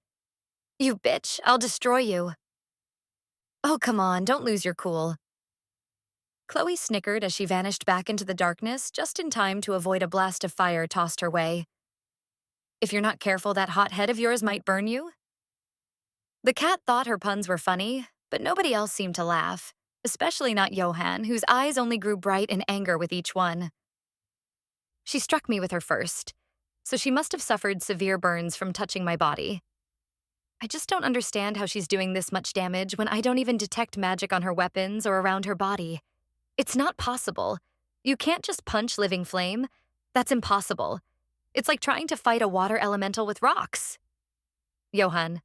You bitch, I'll destroy you. Oh, come on, don't lose your cool. Chloe snickered as she vanished back into the darkness just in time to avoid a blast of fire tossed her way. If you're not careful, that hot head of yours might burn you. The cat thought her puns were funny, but nobody else seemed to laugh, especially not Johan, whose eyes only grew bright in anger with each one. She struck me with her first, so she must have suffered severe burns from touching my body. I just don't understand how she's doing this much damage when I don't even detect magic on her weapons or around her body. It's not possible. You can't just punch living flame. That's impossible. It's like trying to fight a water elemental with rocks. Johan.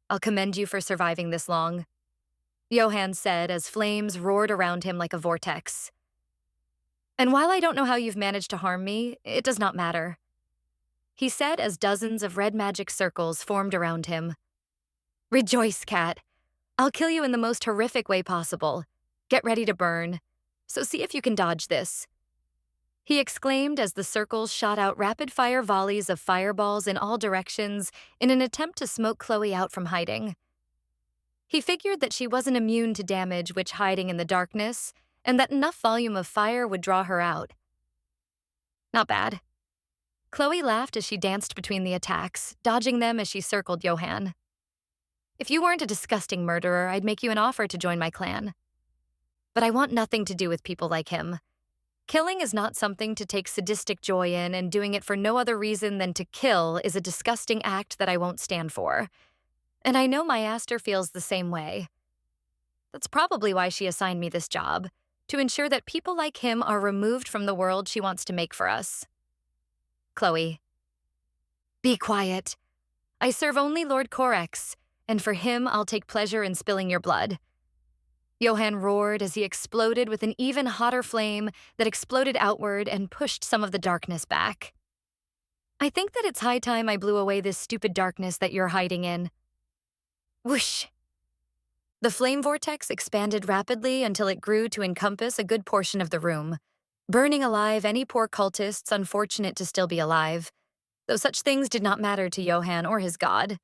I'll commend you for surviving this long, Johan said as flames roared around him like a vortex. And while I don't know how you've managed to harm me, it does not matter, he said as dozens of red magic circles formed around him. Rejoice, cat. I'll kill you in the most horrific way possible. Get ready to burn. So see if you can dodge this. He exclaimed as the circles shot out rapid-fire volleys of fireballs in all directions in an attempt to smoke Chloe out from hiding. He figured that she wasn't immune to damage which hiding in the darkness, and that enough volume of fire would draw her out. Not bad. Chloe laughed as she danced between the attacks, dodging them as she circled Johann. If you weren't a disgusting murderer, I'd make you an offer to join my clan. But I want nothing to do with people like him. Killing is not something to take sadistic joy in, and doing it for no other reason than to kill is a disgusting act that I won't stand for. And I know my Aster feels the same way. That's probably why she assigned me this job, to ensure that people like him are removed from the world she wants to make for us. Chloe. Be quiet. I serve only Lord Corex, and for him I'll take pleasure in spilling your blood. Johann roared as he exploded with an even hotter flame that exploded outward and pushed some of the darkness back. I think that it's high time I blew away this stupid darkness that you're hiding in. Whoosh! The flame vortex expanded rapidly until it grew to encompass a good portion of the room, burning alive any poor cultists unfortunate to still be alive, though such things did not matter to Johann or his god.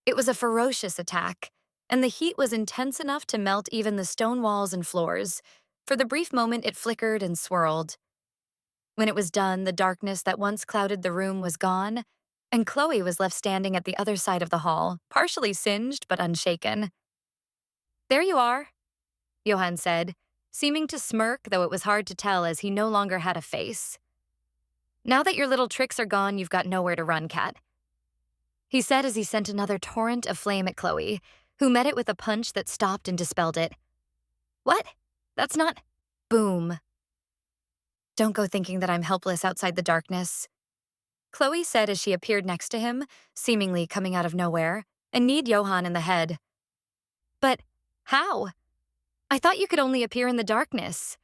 It was a ferocious attack, and the heat was intense enough to melt even the stone walls and floors. For the brief moment it flickered and swirled. When it was done, the darkness that once clouded the room was gone, and Chloe was left standing at the other side of the hall, partially singed but unshaken. There you are, Johann said, seeming to smirk, though it was hard to tell as he no longer had a face. Now that your little tricks are gone, you've got nowhere to run, Cat. He said as he sent another torrent of flame at Chloe, who met it with a punch that stopped and dispelled it. What? That's not… Boom. Don't go thinking that I'm helpless outside the darkness, Chloe said as she appeared next to him, seemingly coming out of nowhere, and kneed Johann in the head. But how? I thought you could only appear in the darkness.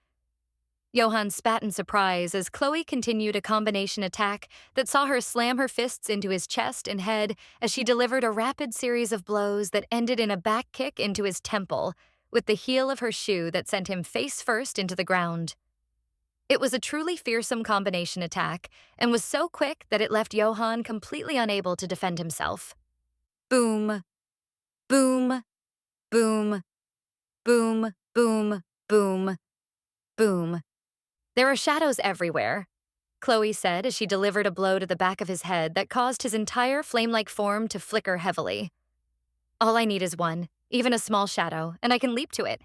Johann spat in surprise as Chloe continued a combination attack that saw her slam her fists into his chest and head as she delivered a rapid series of blows that ended in a back kick into his temple, with the heel of her shoe that sent him face first into the ground. It was a truly fearsome combination attack, and was so quick that it left Johann completely unable to defend himself. Boom, boom, boom, boom, boom, boom, boom. There are shadows everywhere, Chloe said as she delivered a blow to the back of his head that caused his entire flame-like form to flicker heavily. All I need is one, even a small shadow, and I can leap to it.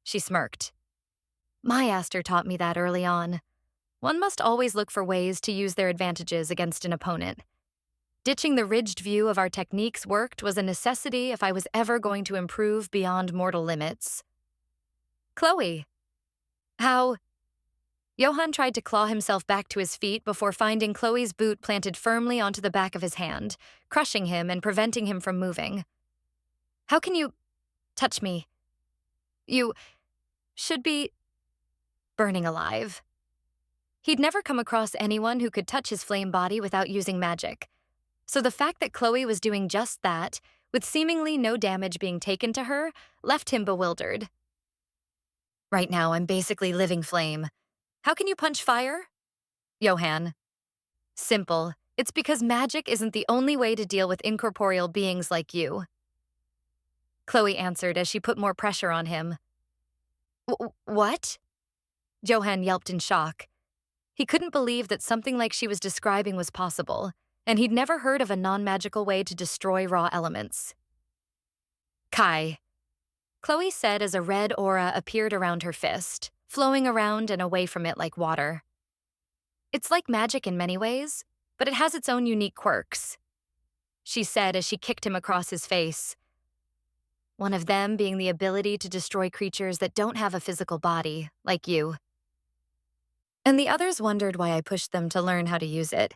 She smirked. My Aster taught me that early on. One must always look for ways to use their advantages against an opponent. Ditching the ridged view of our techniques worked was a necessity if I was ever going to improve beyond mortal limits. Chloe. How? Johann tried to claw himself back to his feet before finding Chloe's boot planted firmly onto the back of his hand, crushing him and preventing him from moving. How can you touch me? You should be burning alive. He'd never come across anyone who could touch his flame body without using magic. So the fact that Chloe was doing just that, with seemingly no damage being taken to her, left him bewildered. Right now, I'm basically living flame. How can you punch fire? Johann. Simple. It's because magic isn't the only way to deal with incorporeal beings like you. Chloe answered as she put more pressure on him. What? Johann yelped in shock. He couldn't believe that something like she was describing was possible, and he'd never heard of a non-magical way to destroy raw elements. Kai. Chloe said as a red aura appeared around her fist, flowing around and away from it like water. It's like magic in many ways, but it has its own unique quirks, she said as she kicked him across his face. One of them being the ability to destroy creatures that don't have a physical body, like you. And the others wondered why I pushed them to learn how to use it.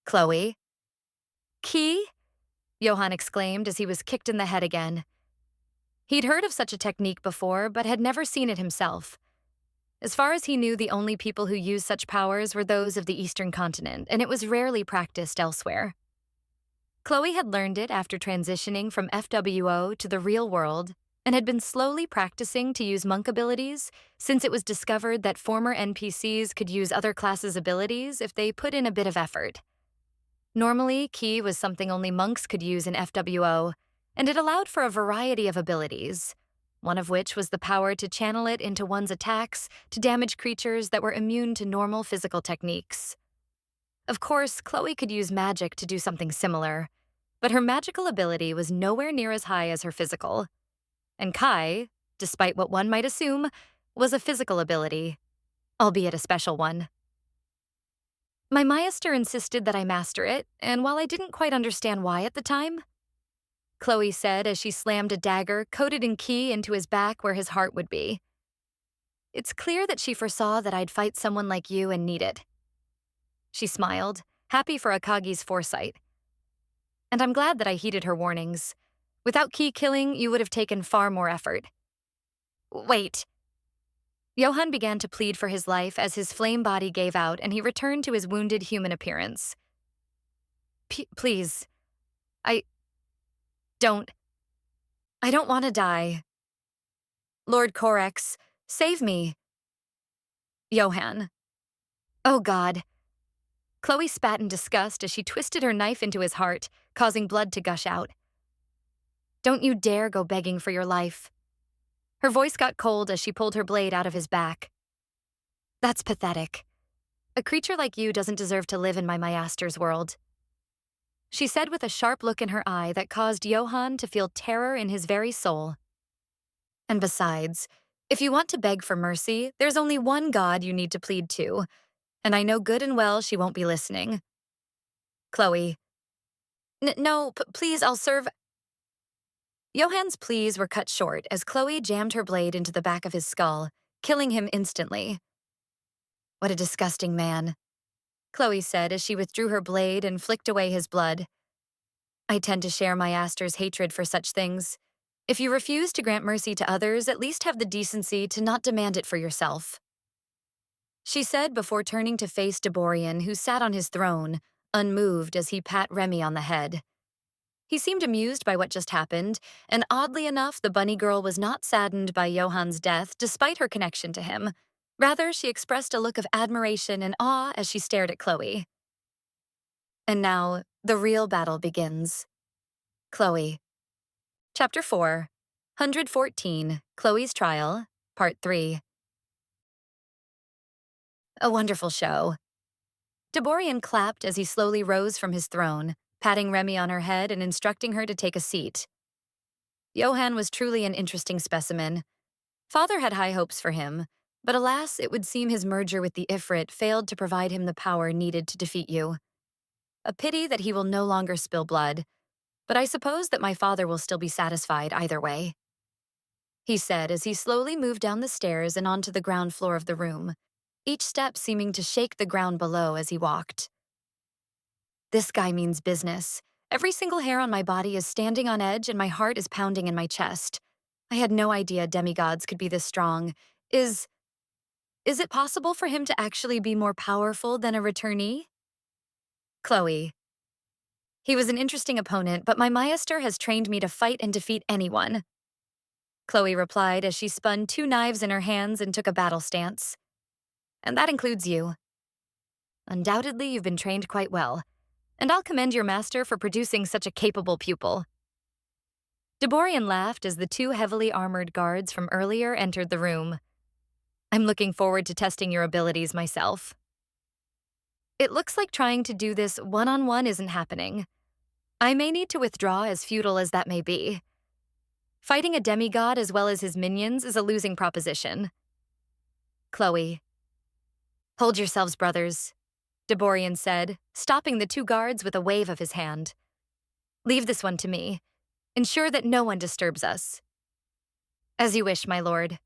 Chloe? Ki? Johann exclaimed as he was kicked in the head again. He'd heard of such a technique before, but had never seen it himself. As far as he knew, the only people who used such powers were those of the Eastern continent, and it was rarely practiced elsewhere. Chloe had learned it after transitioning from FWO to the real world and had been slowly practicing to use monk abilities since it was discovered that former NPCs could use other classes' abilities if they put in a bit of effort. Normally, Ki was something only monks could use in FWO, and it allowed for a variety of abilities, one of which was the power to channel it into one's attacks to damage creatures that were immune to normal physical techniques. Of course, Chloe could use magic to do something similar, but her magical ability was nowhere near as high as her physical. And Kai, despite what one might assume, was a physical ability, albeit a special one. My Maester insisted that I master it, and while I didn't quite understand why at the time, Chloe said as she slammed a dagger coated in Ki into his back where his heart would be. It's clear that she foresaw that I'd fight someone like you and need it. She smiled, happy for Akagi's foresight. And I'm glad that I heeded her warnings. Without Ki killing, you would have taken far more effort. Wait. Johann began to plead for his life as his flame body gave out and he returned to his wounded human appearance. Please. I don't want to die. Lord Corex, save me. Johann. Oh God. Chloe spat in disgust as she twisted her knife into his heart, causing blood to gush out. Don't you dare go begging for your life. Her voice got cold as she pulled her blade out of his back. That's pathetic. A creature like you doesn't deserve to live in my Maester's world. She said with a sharp look in her eye that caused Johann to feel terror in his very soul. And besides, if you want to beg for mercy, there's only one God you need to plead to, and I know good and well she won't be listening. Chloe. No, please, I'll serve. Johann's pleas were cut short as Chloe jammed her blade into the back of his skull, killing him instantly. What a disgusting man, Chloe said as she withdrew her blade and flicked away his blood. I tend to share Maester's hatred for such things. If you refuse to grant mercy to others, at least have the decency to not demand it for yourself. She said before turning to face Deborian, who sat on his throne, unmoved as he pat Remy on the head. He seemed amused by what just happened, and oddly enough, the bunny girl was not saddened by Johann's death despite her connection to him. Rather, she expressed a look of admiration and awe as she stared at Chloe. And now, the real battle begins. Chloe. Chapter 4, 114, Chloe's Trial, Part 3. A wonderful show. Deborian clapped as he slowly rose from his throne, patting Remy on her head and instructing her to take a seat. Johann was truly an interesting specimen. Father had high hopes for him, but alas, it would seem his merger with the Ifrit failed to provide him the power needed to defeat you. A pity that he will no longer spill blood, but I suppose that my father will still be satisfied either way. He said as he slowly moved down the stairs and onto the ground floor of the room, each step seeming to shake the ground below as he walked. This guy means business. Every single hair on my body is standing on edge and my heart is pounding in my chest. I had no idea demigods could be this strong. Is it possible for him to actually be more powerful than a returnee? Chloe. He was an interesting opponent, but my Maester has trained me to fight and defeat anyone. Chloe replied as she spun 2 knives in her hands and took a battle stance. And that includes you. Undoubtedly, you've been trained quite well, and I'll commend your master for producing such a capable pupil. Deborian laughed as the 2 heavily armored guards from earlier entered the room. I'm looking forward to testing your abilities myself. It looks like trying to do this one-on-one isn't happening. I may need to withdraw, as futile as that may be. Fighting a demigod as well as his minions is a losing proposition. Chloe. Hold yourselves, brothers, Deborian said, stopping the 2 guards with a wave of his hand. Leave this one to me. Ensure that no one disturbs us. As you wish, my lord.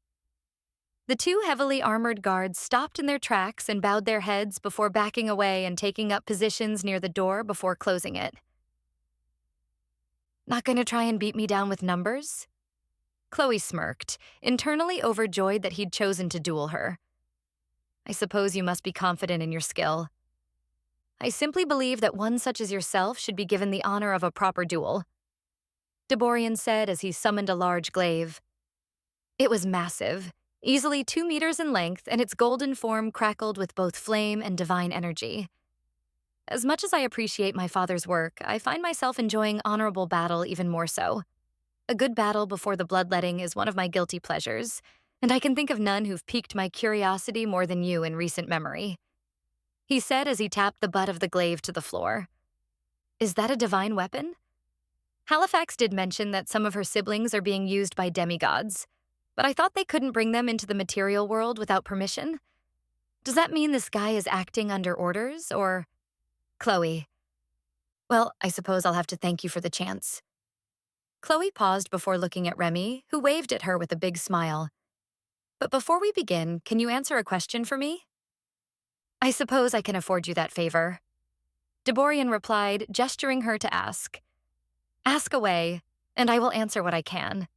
The 2 heavily armored guards stopped in their tracks and bowed their heads before backing away and taking up positions near the door before closing it. Not going to try and beat me down with numbers? Chloe smirked, internally overjoyed that he'd chosen to duel her. I suppose you must be confident in your skill. I simply believe that one such as yourself should be given the honor of a proper duel, Deborian said as he summoned a large glaive. It was massive, easily 2 meters in length, and its golden form crackled with both flame and divine energy. As much as I appreciate my father's work, I find myself enjoying honorable battle even more so. A good battle before the bloodletting is one of my guilty pleasures, and I can think of none who've piqued my curiosity more than you in recent memory, he said as he tapped the butt of the glaive to the floor. Is that a divine weapon? Halifax did mention that some of her siblings are being used by demigods, but I thought they couldn't bring them into the material world without permission. Does that mean this guy is acting under orders, or… Chloe. Well, I suppose I'll have to thank you for the chance. Chloe paused before looking at Remy, who waved at her with a big smile. But before we begin, can you answer a question for me? I suppose I can afford you that favor. Deborian replied, gesturing her to ask. Ask away, and I will answer what I can.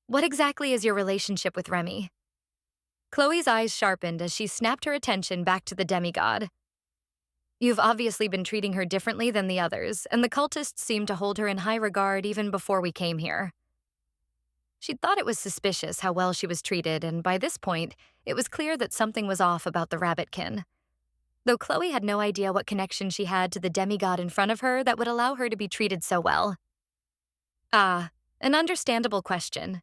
What exactly is your relationship with Remy? Chloe's eyes sharpened as she snapped her attention back to the demigod. You've obviously been treating her differently than the others, and the cultists seem to hold her in high regard even before we came here. She'd thought it was suspicious how well she was treated, and by this point, it was clear that something was off about the rabbitkin. Though Chloe had no idea what connection she had to the demigod in front of her that would allow her to be treated so well. Ah, an understandable question.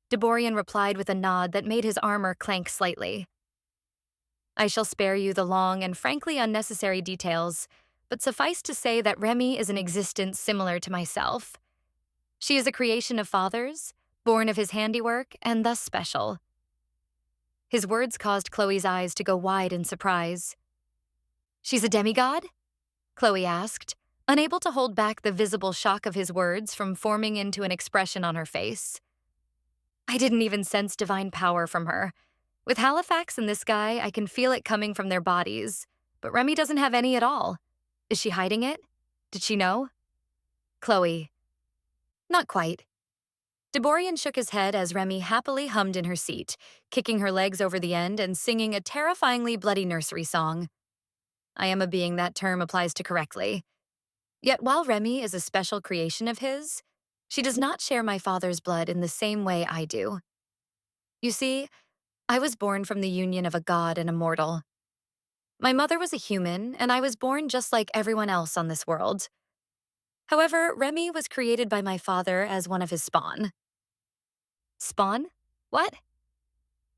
Deborian replied with a nod that made his armor clank slightly. I shall spare you the long and frankly unnecessary details, but suffice to say that Remy is an existence similar to myself. She is a creation of Father's, born of his handiwork, and thus special. His words caused Chloe's eyes to go wide in surprise. She's a demigod? Chloe asked, unable to hold back the visible shock of his words from forming into an expression on her face. I didn't even sense divine power from her. With Halifax and this guy, I can feel it coming from their bodies, but Remy doesn't have any at all. Is she hiding it? Did she know? Chloe. Not quite. Deborian shook his head as Remy happily hummed in her seat, kicking her legs over the end and singing a terrifyingly bloody nursery song. I am a being that term applies to correctly. Yet while Remy is a special creation of his, she does not share my father's blood in the same way I do. You see, I was born from the union of a god and a mortal. My mother was a human, and I was born just like everyone else on this world. However, Remy was created by my father as one of his spawn. Spawn? What?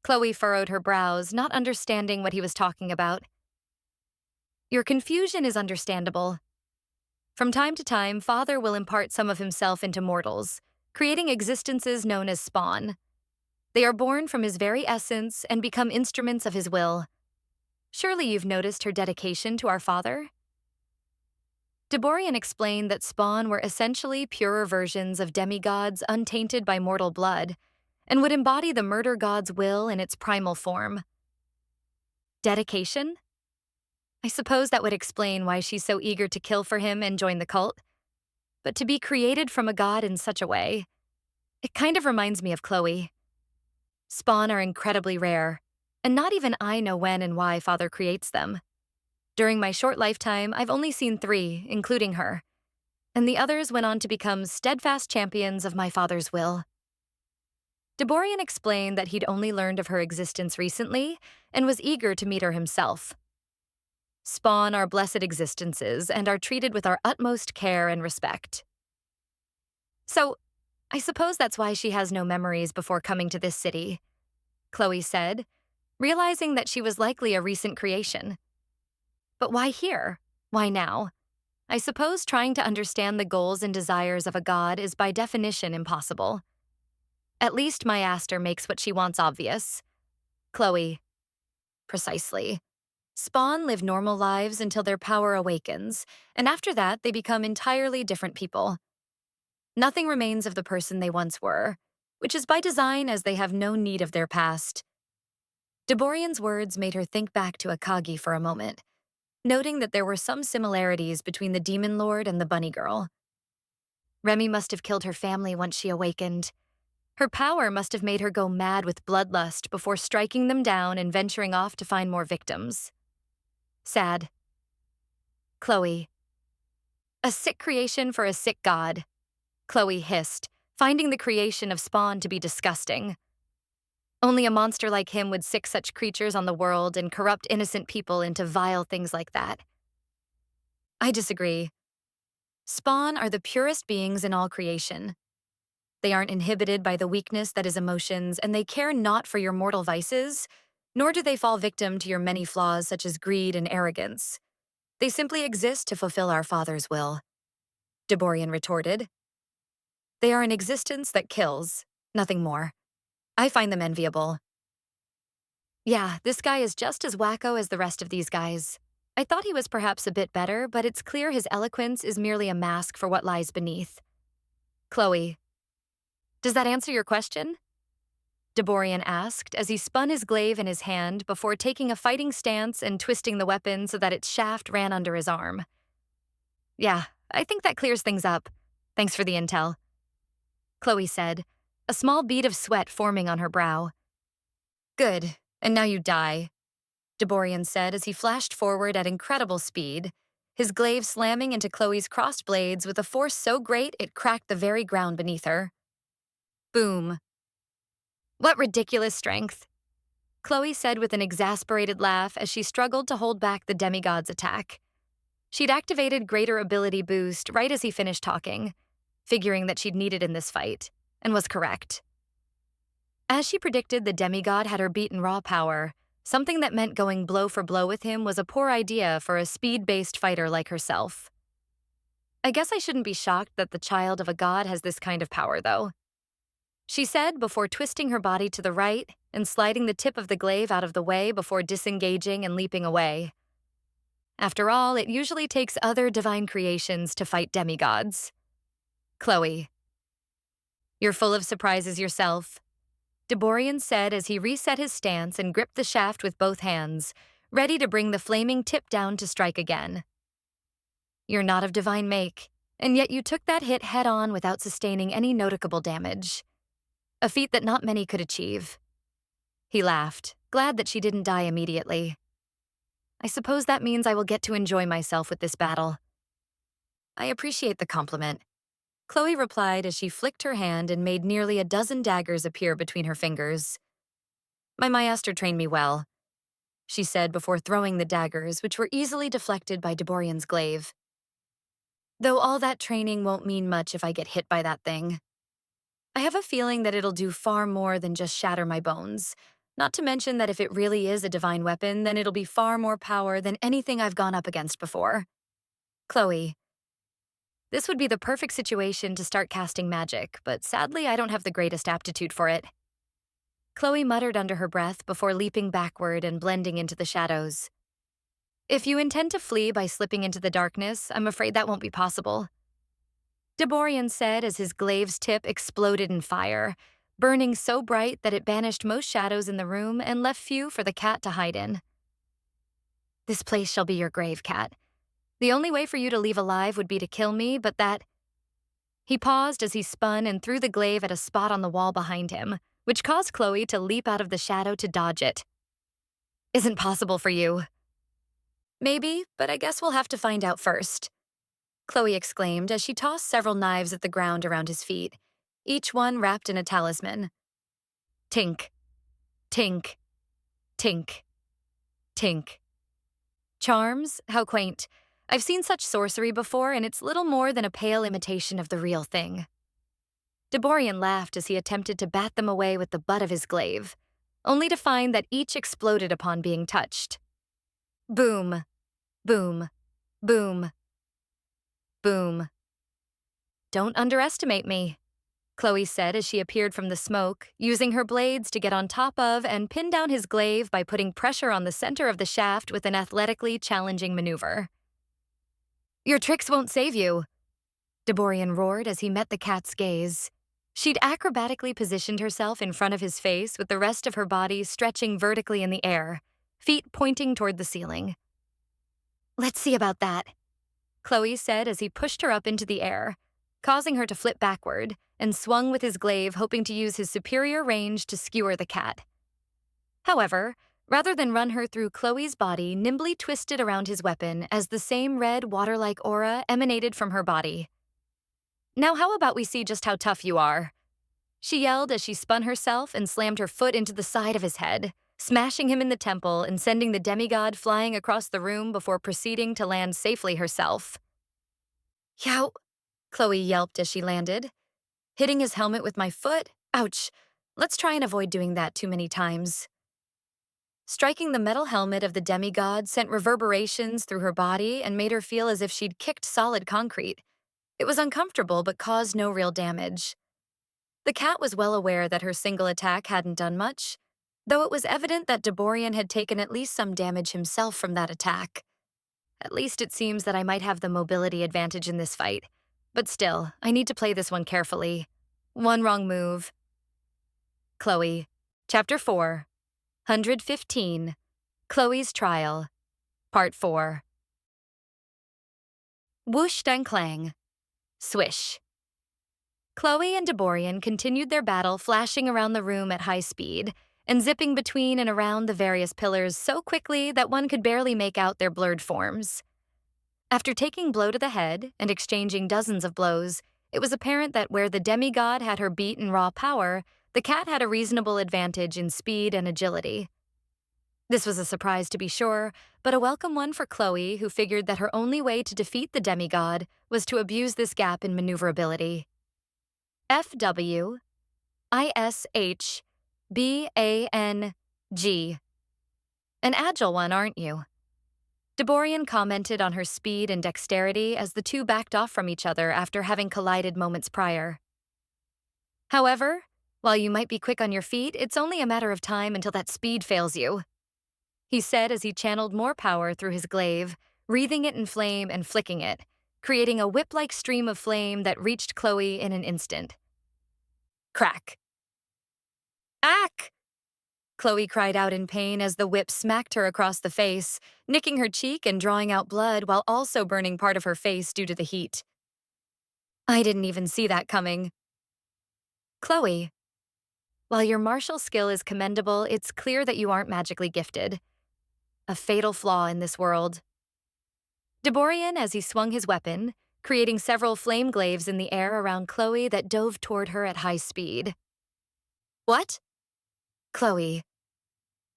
Chloe furrowed her brows, not understanding what he was talking about. Your confusion is understandable. From time to time, Father will impart some of himself into mortals, creating existences known as spawn. They are born from his very essence and become instruments of his will. Surely you've noticed her dedication to our father? Deborian explained that spawn were essentially purer versions of demigods untainted by mortal blood, and would embody the murder god's will in its primal form. Dedication? I suppose that would explain why she's so eager to kill for him and join the cult. But to be created from a god in such a way, it kind of reminds me of Chloe. Spawn are incredibly rare, and not even I know when and why Father creates them. During my short lifetime, I've only seen 3, including her, and the others went on to become steadfast champions of my father's will. Deborian explained that he'd only learned of her existence recently and was eager to meet her himself. Spawn are blessed existences and are treated with our utmost care and respect. So, I suppose that's why she has no memories before coming to this city, Chloe said, realizing that she was likely a recent creation. But why here? Why now? I suppose trying to understand the goals and desires of a god is by definition impossible. At least my Aster makes what she wants obvious. Chloe. Precisely. Spawn live normal lives until their power awakens, and after that they become entirely different people. Nothing remains of the person they once were, which is by design as they have no need of their past. Deborian's words made her think back to Akagi for a moment, noting that there were some similarities between the demon lord and the bunny girl. Remy must have killed her family once she awakened. Her power must have made her go mad with bloodlust before striking them down and venturing off to find more victims. Sad. Chloe. A sick creation for a sick god, Chloe hissed, finding the creation of Spawn to be disgusting. Only a monster like him would sick such creatures on the world and corrupt innocent people into vile things like that. I disagree. Spawn are the purest beings in all creation. They aren't inhibited by the weakness that is emotions, and they care not for your mortal vices, nor do they fall victim to your many flaws such as greed and arrogance. They simply exist to fulfill our Father's will, Deborian retorted. They are an existence that kills, nothing more. I find them enviable. Yeah, this guy is just as wacko as the rest of these guys. I thought he was perhaps a bit better, but it's clear his eloquence is merely a mask for what lies beneath. Chloe. Does that answer your question? Deborian asked as he spun his glaive in his hand before taking a fighting stance and twisting the weapon so that its shaft ran under his arm. Yeah, I think that clears things up. Thanks for the intel, Chloe said, a small bead of sweat forming on her brow. Good, and now you die, Deborian said as he flashed forward at incredible speed, his glaive slamming into Chloe's crossed blades with a force so great it cracked the very ground beneath her. Boom. What ridiculous strength, Chloe said with an exasperated laugh as she struggled to hold back the demigod's attack. She'd activated Greater Ability Boost right as he finished talking, figuring that she'd need it in this fight, and was correct. As she predicted, the demigod had her beat in raw power, something that meant going blow for blow with him was a poor idea for a speed-based fighter like herself. I guess I shouldn't be shocked that the child of a god has this kind of power, though, she said before twisting her body to the right and sliding the tip of the glaive out of the way before disengaging and leaping away. After all, it usually takes other divine creations to fight demigods. Chloe. You're full of surprises yourself, Deborian said as he reset his stance and gripped the shaft with both hands, ready to bring the flaming tip down to strike again. You're not of divine make, and yet you took that hit head-on without sustaining any noticeable damage. A feat that not many could achieve. He laughed, glad that she didn't die immediately. I suppose that means I will get to enjoy myself with this battle. I appreciate the compliment, Chloe replied as she flicked her hand and made nearly a dozen daggers appear between her fingers. My maester trained me well, she said before throwing the daggers, which were easily deflected by Deborian's glaive. Though all that training won't mean much if I get hit by that thing. I have a feeling that it'll do far more than just shatter my bones, not to mention that if it really is a divine weapon, then it'll be far more power than anything I've gone up against before. Chloe. This would be the perfect situation to start casting magic, but sadly I don't have the greatest aptitude for it. Chloe muttered under her breath before leaping backward and blending into the shadows. If you intend to flee by slipping into the darkness, I'm afraid that won't be possible, Deborian said as his glaive's tip exploded in fire, burning so bright that it banished most shadows in the room and left few for the cat to hide in. This place shall be your grave, cat. The only way for you to leave alive would be to kill me, but that... He paused as he spun and threw the glaive at a spot on the wall behind him, which caused Chloe to leap out of the shadow to dodge it. Isn't possible for you. Maybe, but I guess we'll have to find out first, Chloe exclaimed as she tossed several knives at the ground around his feet, each one wrapped in a talisman. Tink, tink, tink, tink. Charms? How quaint. I've seen such sorcery before, and it's little more than a pale imitation of the real thing. Deborian laughed as he attempted to bat them away with the butt of his glaive, only to find that each exploded upon being touched. Boom, boom, boom, boom. Don't underestimate me, Chloe said as she appeared from the smoke, using her blades to get on top of and pin down his glaive by putting pressure on the center of the shaft with an athletically challenging maneuver. Your tricks won't save you, Deborian roared as he met the cat's gaze. She'd acrobatically positioned herself in front of his face with the rest of her body stretching vertically in the air, feet pointing toward the ceiling. Let's see about that, Chloe said as he pushed her up into the air, causing her to flip backward, and swung with his glaive, hoping to use his superior range to skewer the cat. However, rather than run her through Chloe's body, nimbly twisted around his weapon as the same red water-like aura emanated from her body. "Now how about we see just how tough you are?" she yelled as she spun herself and slammed her foot into the side of his head, smashing him in the temple and sending the demigod flying across the room before proceeding to land safely herself. "Yow!" Chloe yelped as she landed. "Hitting his helmet with my foot? Ouch. Let's try and avoid doing that too many times." Striking the metal helmet of the demigod sent reverberations through her body and made her feel as if she'd kicked solid concrete. It was uncomfortable but caused no real damage. The cat was well aware that her single attack hadn't done much, though it was evident that Deborian had taken at least some damage himself from that attack. At least it seems that I might have the mobility advantage in this fight. But still, I need to play this one carefully. One wrong move. Chloe. Chapter 4. 115. Chloe's Trial. Part 4. Whoosh dang clang. Swish. Chloe and Deborian continued their battle, flashing around the room at high speed and zipping between and around the various pillars so quickly that one could barely make out their blurred forms. After taking blow to the head and exchanging dozens of blows, it was apparent that where the demigod had her beat in raw power, the cat had a reasonable advantage in speed and agility. This was a surprise to be sure, but a welcome one for Chloe, who figured that her only way to defeat the demigod was to abuse this gap in maneuverability. FW ISHBANG. An agile one, aren't you? Deborian commented on her speed and dexterity as the two backed off from each other after having collided moments prior. However, while you might be quick on your feet, it's only a matter of time until that speed fails you, he said as he channeled more power through his glaive, wreathing it in flame and flicking it, creating a whip-like stream of flame that reached Chloe in an instant. Crack. Ack! Chloe cried out in pain as the whip smacked her across the face, nicking her cheek and drawing out blood while also burning part of her face due to the heat. I didn't even see that coming. Chloe, while your martial skill is commendable, it's clear that you aren't magically gifted. A fatal flaw in this world. Deborian, as he swung his weapon, creating several flame glaives in the air around Chloe that dove toward her at high speed. What? Chloe.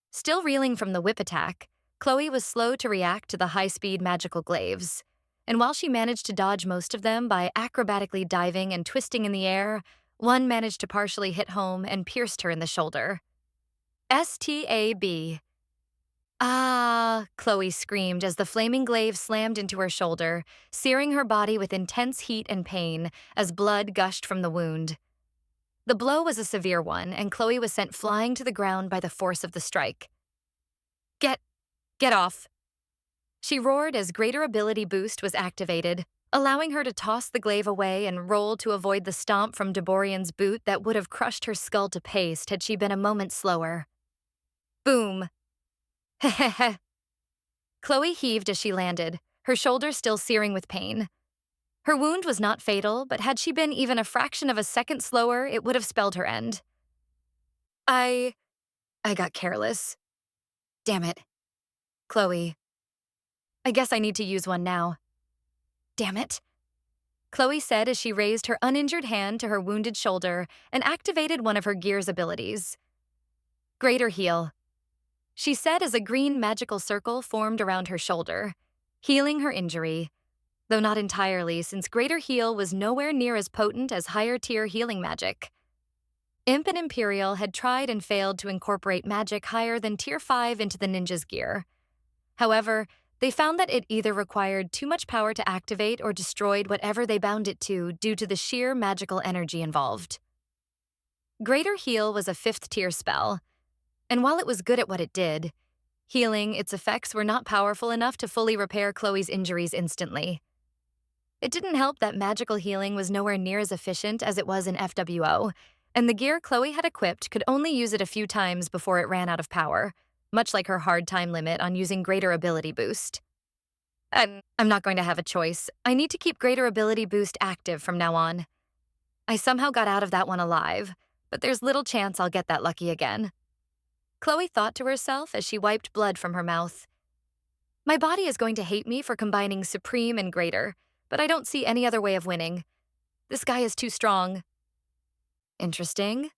Still reeling from the whip attack, Chloe was slow to react to the high-speed magical glaives, and while she managed to dodge most of them by acrobatically diving and twisting in the air, one managed to partially hit home and pierced her in the shoulder. STAB. Ah, Chloe screamed as the flaming glaive slammed into her shoulder, searing her body with intense heat and pain as blood gushed from the wound. The blow was a severe one, and Chloe was sent flying to the ground by the force of the strike. Get off. She roared as Greater Ability Boost was activated, allowing her to toss the glaive away and roll to avoid the stomp from Deborian's boot that would have crushed her skull to paste had she been a moment slower. Boom. Heh. Chloe heaved as she landed, her shoulder still searing with pain. Her wound was not fatal, but had she been even a fraction of a second slower, it would have spelled her end. I got careless. Damn it. Chloe. I guess I need to use one now. Damn it. Chloe said as she raised her uninjured hand to her wounded shoulder and activated one of her gear's abilities. Greater Heal. She said as a green magical circle formed around her shoulder, healing her injury, though not entirely since Greater Heal was nowhere near as potent as higher-tier healing magic. Imp and Imperial had tried and failed to incorporate magic higher than Tier 5 into the ninja's gear. However, they found that it either required too much power to activate or destroyed whatever they bound it to due to the sheer magical energy involved. Greater Heal was a 5th-tier spell, and while it was good at what it did, healing, its effects were not powerful enough to fully repair Chloe's injuries instantly. It didn't help that magical healing was nowhere near as efficient as it was in FWO, and the gear Chloe had equipped could only use it a few times before it ran out of power, much like her hard time limit on using Greater Ability Boost. I'm not going to have a choice. I need to keep Greater Ability Boost active from now on. I somehow got out of that one alive, but there's little chance I'll get that lucky again. Chloe thought to herself as she wiped blood from her mouth. My body is going to hate me for combining supreme and greater, but I don't see any other way of winning. This guy is too strong. Interesting.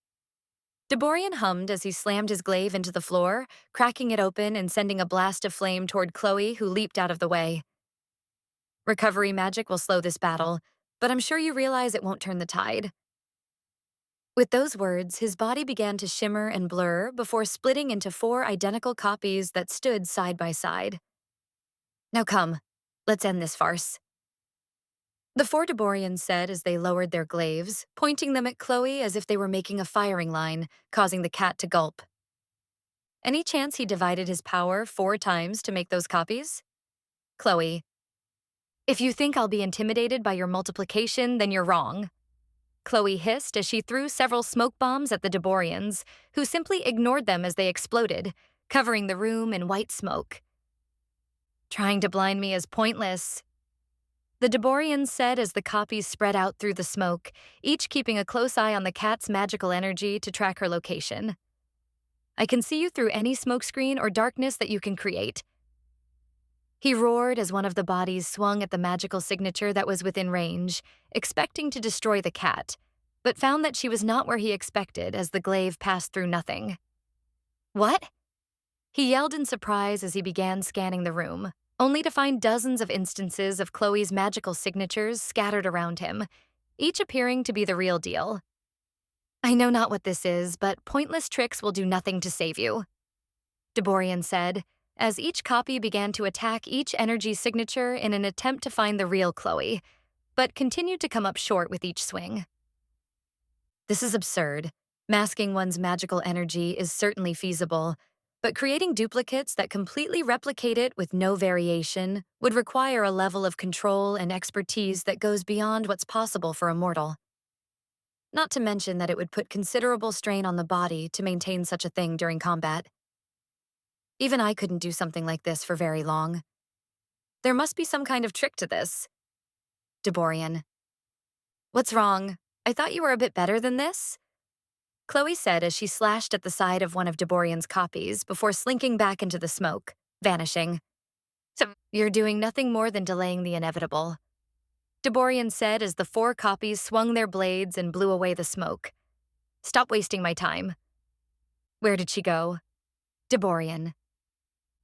Deborian hummed as he slammed his glaive into the floor, cracking it open and sending a blast of flame toward Chloe, who leaped out of the way. Recovery magic will slow this battle, but I'm sure you realize it won't turn the tide. With those words, his body began to shimmer and blur before splitting into 4 identical copies that stood side by side. Now come, let's end this farce. The 4 Deborians said as they lowered their glaives, pointing them at Chloe as if they were making a firing line, causing the cat to gulp. Any chance he divided his power 4 times to make those copies? Chloe. If you think I'll be intimidated by your multiplication, then you're wrong. Chloe hissed as she threw several smoke bombs at the Deborians, who simply ignored them as they exploded, covering the room in white smoke. Trying to blind me is pointless, the Deborians said as the copies spread out through the smoke, each keeping a close eye on the cat's magical energy to track her location. I can see you through any smokescreen or darkness that you can create. He roared as one of the bodies swung at the magical signature that was within range, expecting to destroy the cat, but found that she was not where he expected as the glaive passed through nothing. What? He yelled in surprise as he began scanning the room, only to find dozens of instances of Chloe's magical signatures scattered around him, each appearing to be the real deal. I know not what this is, but pointless tricks will do nothing to save you, Deborian said, as each copy began to attack each energy signature in an attempt to find the real Chloe, but continued to come up short with each swing. This is absurd. Masking one's magical energy is certainly feasible, but creating duplicates that completely replicate it with no variation would require a level of control and expertise that goes beyond what's possible for a mortal. Not to mention that it would put considerable strain on the body to maintain such a thing during combat. Even I couldn't do something like this for very long. There must be some kind of trick to this. Deborian. What's wrong? I thought you were a bit better than this? Chloe said as she slashed at the side of one of Deborian's copies before slinking back into the smoke, vanishing. So you're doing nothing more than delaying the inevitable, Deborian said as the 4 copies swung their blades and blew away the smoke. Stop wasting my time. Where did she go? Deborian.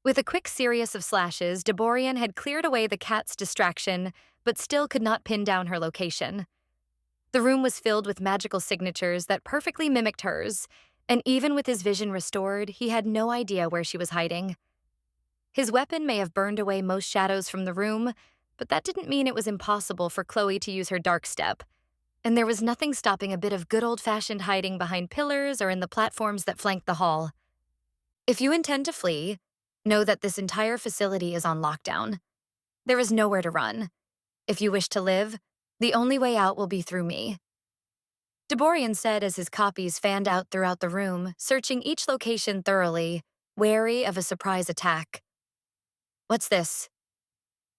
With a quick series of slashes, Deborian had cleared away the cat's distraction, but still could not pin down her location. The room was filled with magical signatures that perfectly mimicked hers, and even with his vision restored, he had no idea where she was hiding. His weapon may have burned away most shadows from the room, but that didn't mean it was impossible for Chloe to use her dark step, and there was nothing stopping a bit of good old-fashioned hiding behind pillars or in the platforms that flanked the hall. If you intend to flee, know that this entire facility is on lockdown. There is nowhere to run. If you wish to live, the only way out will be through me. Deborian said as his copies fanned out throughout the room, searching each location thoroughly, wary of a surprise attack. What's this?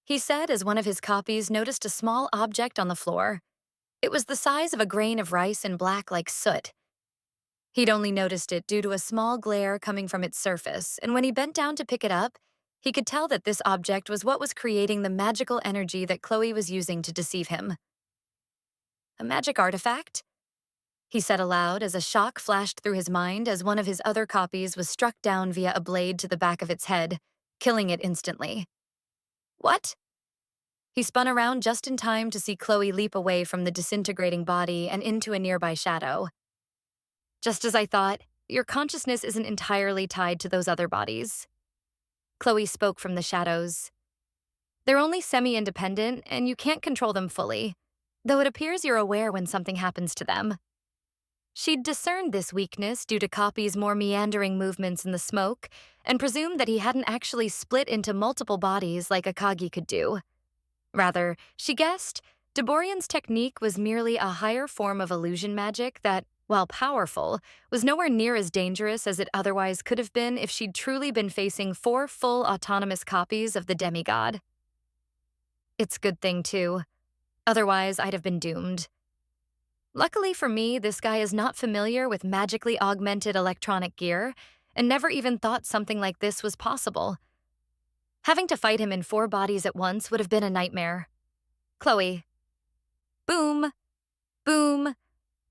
He said as one of his copies noticed a small object on the floor. It was the size of a grain of rice and black like soot. He'd only noticed it due to a small glare coming from its surface, and when he bent down to pick it up, he could tell that this object was what was creating the magical energy that Chloe was using to deceive him. A magic artifact? He said aloud as a shock flashed through his mind as one of his other copies was struck down via a blade to the back of its head, killing it instantly. What? He spun around just in time to see Chloe leap away from the disintegrating body and into a nearby shadow. Just as I thought, your consciousness isn't entirely tied to those other bodies. Chloe spoke from the shadows. They're only semi-independent, and you can't control them fully, though it appears you're aware when something happens to them. She'd discerned this weakness due to Copy's more meandering movements in the smoke, and presumed that he hadn't actually split into multiple bodies like Akagi could do. Rather, she guessed, Deborian's technique was merely a higher form of illusion magic that, while powerful, was nowhere near as dangerous as it otherwise could have been if she'd truly been facing 4 full autonomous copies of the demigod. It's a good thing, too. Otherwise, I'd have been doomed. Luckily for me, this guy is not familiar with magically augmented electronic gear, and never even thought something like this was possible. Having to fight him in 4 bodies at once would have been a nightmare. Chloe. Boom, boom,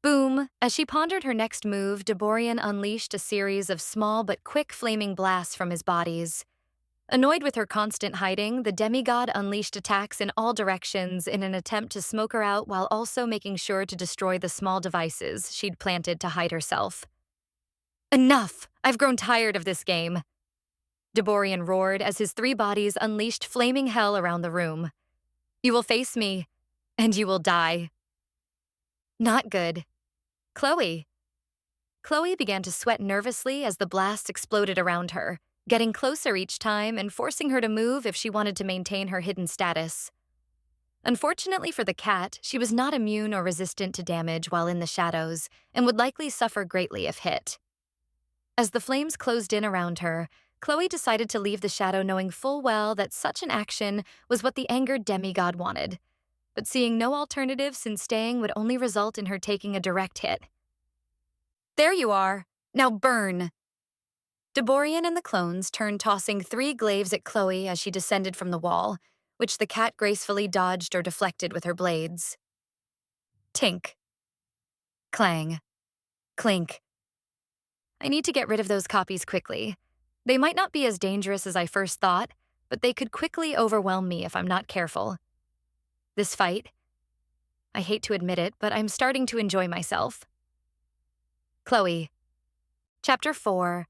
boom. As she pondered her next move, Deborian unleashed a series of small but quick flaming blasts from his bodies. Annoyed with her constant hiding, the demigod unleashed attacks in all directions in an attempt to smoke her out while also making sure to destroy the small devices she'd planted to hide herself. Enough! I've grown tired of this game. Deborian roared as his 3 bodies unleashed flaming hell around the room. You will face me, and you will die. Not good. Chloe. Chloe began to sweat nervously as the blasts exploded around her, getting closer each time and forcing her to move if she wanted to maintain her hidden status. Unfortunately for the cat, she was not immune or resistant to damage while in the shadows and would likely suffer greatly if hit. As the flames closed in around her, Chloe decided to leave the shadow knowing full well that such an action was what the angered demigod wanted, but seeing no alternative since staying would only result in her taking a direct hit. There you are. Now burn. Deborian and the clones turned, tossing 3 glaives at Chloe as she descended from the wall, which the cat gracefully dodged or deflected with her blades. Tink. Clang. Clink. I need to get rid of those copies quickly. They might not be as dangerous as I first thought, but they could quickly overwhelm me if I'm not careful. This fight, I hate to admit it, but I'm starting to enjoy myself. Chloe. Chapter 4,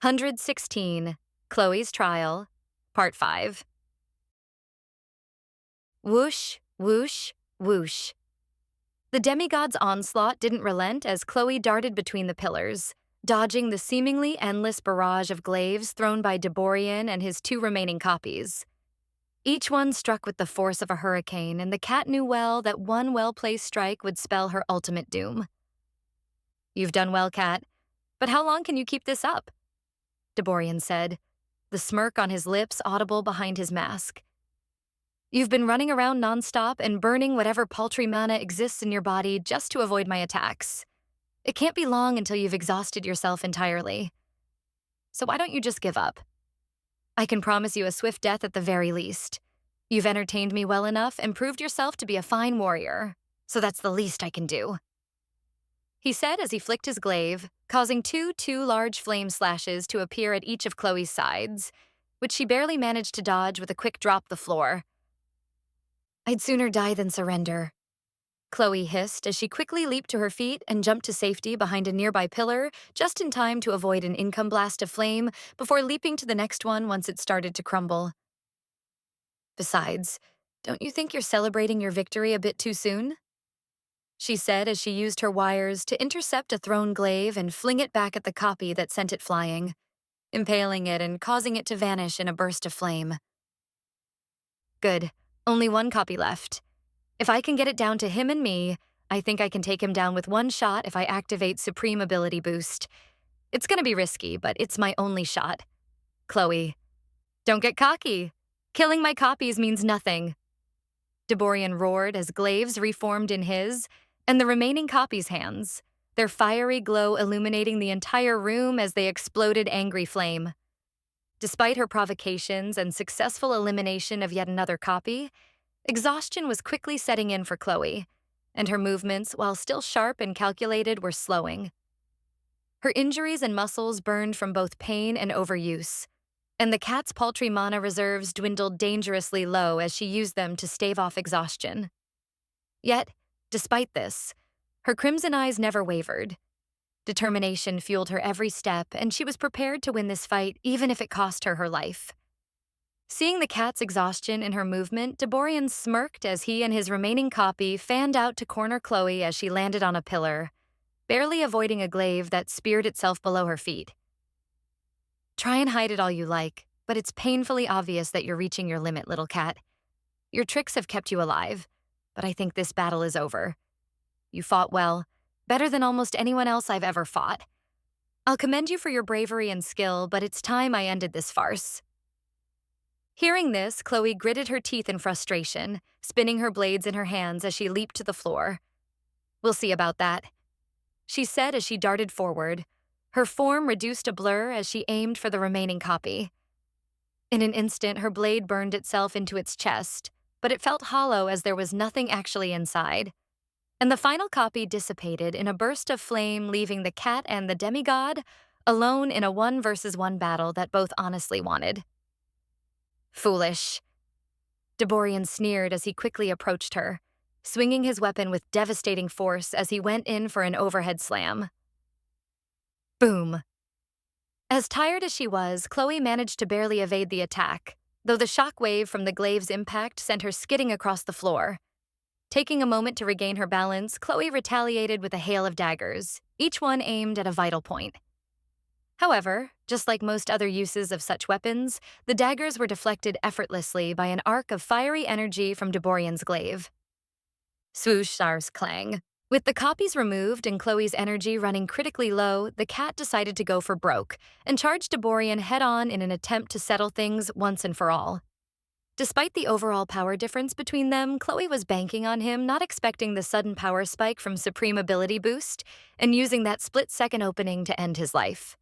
116, Chloe's Trial, Part 5. Whoosh, whoosh, whoosh. The demigod's onslaught didn't relent as Chloe darted between the pillars, dodging the seemingly endless barrage of glaives thrown by Deborian and his 2 remaining copies. Each one struck with the force of a hurricane, and the cat knew well that one well-placed strike would spell her ultimate doom. You've done well, cat, but how long can you keep this up? Deborian said, the smirk on his lips audible behind his mask. You've been running around nonstop and burning whatever paltry mana exists in your body just to avoid my attacks. It can't be long until you've exhausted yourself entirely. So why don't you just give up? I can promise you a swift death at the very least. You've entertained me well enough and proved yourself to be a fine warrior, so that's the least I can do. He said as he flicked his glaive, causing two large flame slashes to appear at each of Chloe's sides, which she barely managed to dodge with a quick drop to the floor. I'd sooner die than surrender, Chloe hissed as she quickly leaped to her feet and jumped to safety behind a nearby pillar, just in time to avoid an income blast of flame before leaping to the next one once it started to crumble. Besides, don't you think you're celebrating your victory a bit too soon? She said as she used her wires to intercept a thrown glaive and fling it back at the copy that sent it flying, impaling it and causing it to vanish in a burst of flame. Good. Only 1 copy left. If I can get it down to him and me, I think I can take him down with 1 shot if I activate Supreme Ability Boost. It's gonna be risky, but it's my only shot. Chloe. Don't get cocky. Killing my copies means nothing. Deborian roared as glaives reformed in his and the remaining copies' hands, their fiery glow illuminating the entire room as they exploded angry flame. Despite her provocations and successful elimination of yet another copy, exhaustion was quickly setting in for Chloe, and her movements, while still sharp and calculated, were slowing. Her injuries and muscles burned from both pain and overuse, and the cat's paltry mana reserves dwindled dangerously low as she used them to stave off exhaustion. Yet, despite this, her crimson eyes never wavered. Determination fueled her every step, and she was prepared to win this fight even if it cost her her life. Seeing the cat's exhaustion in her movement, Deborian smirked as he and his remaining copy fanned out to corner Chloe as she landed on a pillar, barely avoiding a glaive that speared itself below her feet. Try and hide it all you like, but it's painfully obvious that you're reaching your limit, little cat. Your tricks have kept you alive, but I think this battle is over. You fought well, better than almost anyone else I've ever fought. I'll commend you for your bravery and skill, but it's time I ended this farce. Hearing this, Chloe gritted her teeth in frustration, spinning her blades in her hands as she leaped to the floor. We'll see about that, she said as she darted forward, Her form reduced to blur as she aimed for the remaining copy. In an instant, her blade burned itself into its chest, but it felt hollow as there was nothing actually inside. And the final copy dissipated in a burst of flame, leaving the cat and the demigod alone in a 1 versus 1 battle that both honestly wanted. Foolish. Deborian sneered as he quickly approached her, swinging his weapon with devastating force as he went in for an overhead slam. Boom. As tired as she was, Chloe managed to barely evade the attack, though the shock wave from the glaive's impact sent her skidding across the floor. Taking a moment to regain her balance, Chloe retaliated with a hail of daggers, each one aimed at a vital point. However, just like most other uses of such weapons, the daggers were deflected effortlessly by an arc of fiery energy from Deborian's glaive. Swoosh, stars clang. With the copies removed and Chloe's energy running critically low, the cat decided to go for broke and charged Deborian head-on in an attempt to settle things once and for all. Despite the overall power difference between them, Chloe was banking on him, not expecting the sudden power spike from Supreme Ability Boost, and using that split-second opening to end his life.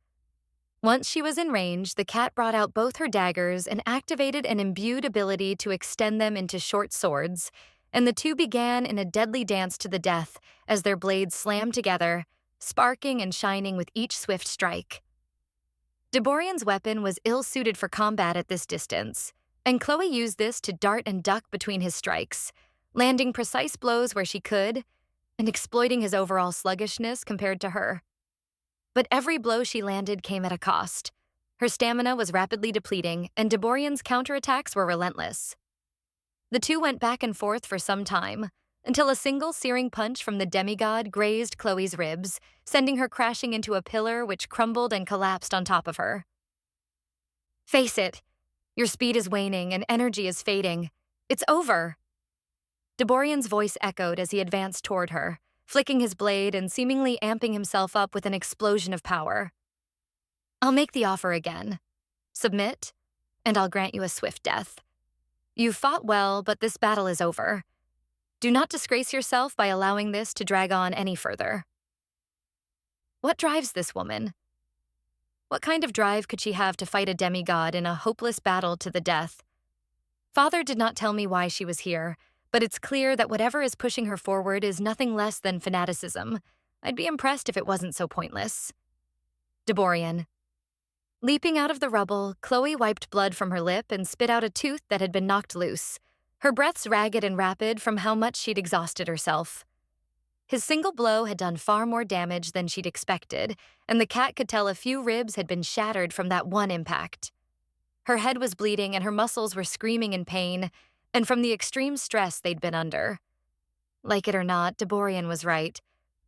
Once she was in range, the cat brought out both her daggers and activated an imbued ability to extend them into short swords, and the two began in a deadly dance to the death as their blades slammed together, sparking and shining with each swift strike. Deborian's weapon was ill-suited for combat at this distance, and Chloe used this to dart and duck between his strikes, landing precise blows where she could, and exploiting his overall sluggishness compared to her. But every blow she landed came at a cost. Her stamina was rapidly depleting, and Deborian's counterattacks were relentless. The two went back and forth for some time, until a single searing punch from the demigod grazed Chloe's ribs, sending her crashing into a pillar which crumbled and collapsed on top of her. Face it, your speed is waning and energy is fading. It's over. Deborian's voice echoed as he advanced toward her, flicking his blade and seemingly amping himself up with an explosion of power. I'll make the offer again. Submit, and I'll grant you a swift death. You fought well, but this battle is over. Do not disgrace yourself by allowing this to drag on any further. What drives this woman? What kind of drive could she have to fight a demigod in a hopeless battle to the death? Father did not tell me why she was here, but it's clear that whatever is pushing her forward is nothing less than fanaticism. I'd be impressed if it wasn't so pointless. Deborian. Leaping out of the rubble, Chloe wiped blood from her lip and spit out a tooth that had been knocked loose, her breaths ragged and rapid from how much she'd exhausted herself. His single blow had done far more damage than she'd expected, and the cat could tell a few ribs had been shattered from that one impact. Her head was bleeding and her muscles were screaming in pain, and from the extreme stress they'd been under. Like it or not, Deborian was right.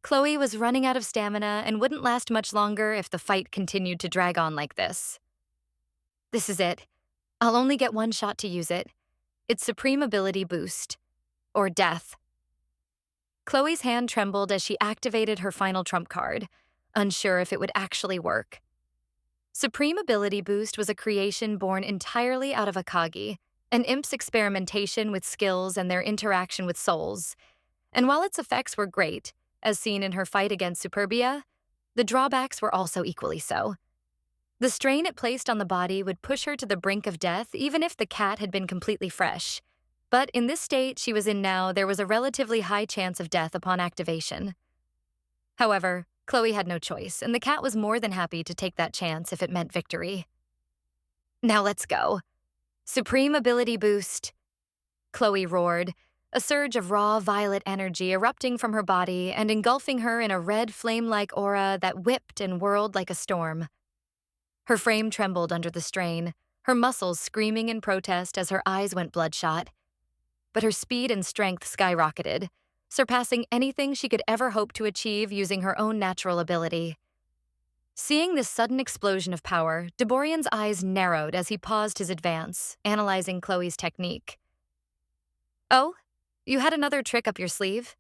Chloe was running out of stamina and wouldn't last much longer if the fight continued to drag on like this. This is it. I'll only get one shot to use it. It's Supreme Ability Boost. Or death. Chloe's hand trembled as she activated her final trump card, unsure if it would actually work. Supreme Ability Boost was a creation born entirely out of Akagi, an imp's experimentation with skills and their interaction with souls. And while its effects were great, as seen in her fight against Superbia, the drawbacks were also equally so. The strain it placed on the body would push her to the brink of death even if the cat had been completely fresh. But in this state she was in now, there was a relatively high chance of death upon activation. However, Chloe had no choice, and the cat was more than happy to take that chance if it meant victory. Now let's go. Supreme Ability Boost. Chloe roared, a surge of raw violet energy erupting from her body and engulfing her in a red flame-like aura that whipped and whirled like a storm. Her frame trembled under the strain, her muscles screaming in protest as her eyes went bloodshot. But her speed and strength skyrocketed, surpassing anything she could ever hope to achieve using her own natural ability. Seeing this sudden explosion of power, Deborian's eyes narrowed as he paused his advance, analyzing Chloe's technique. Oh, you had another trick up your sleeve?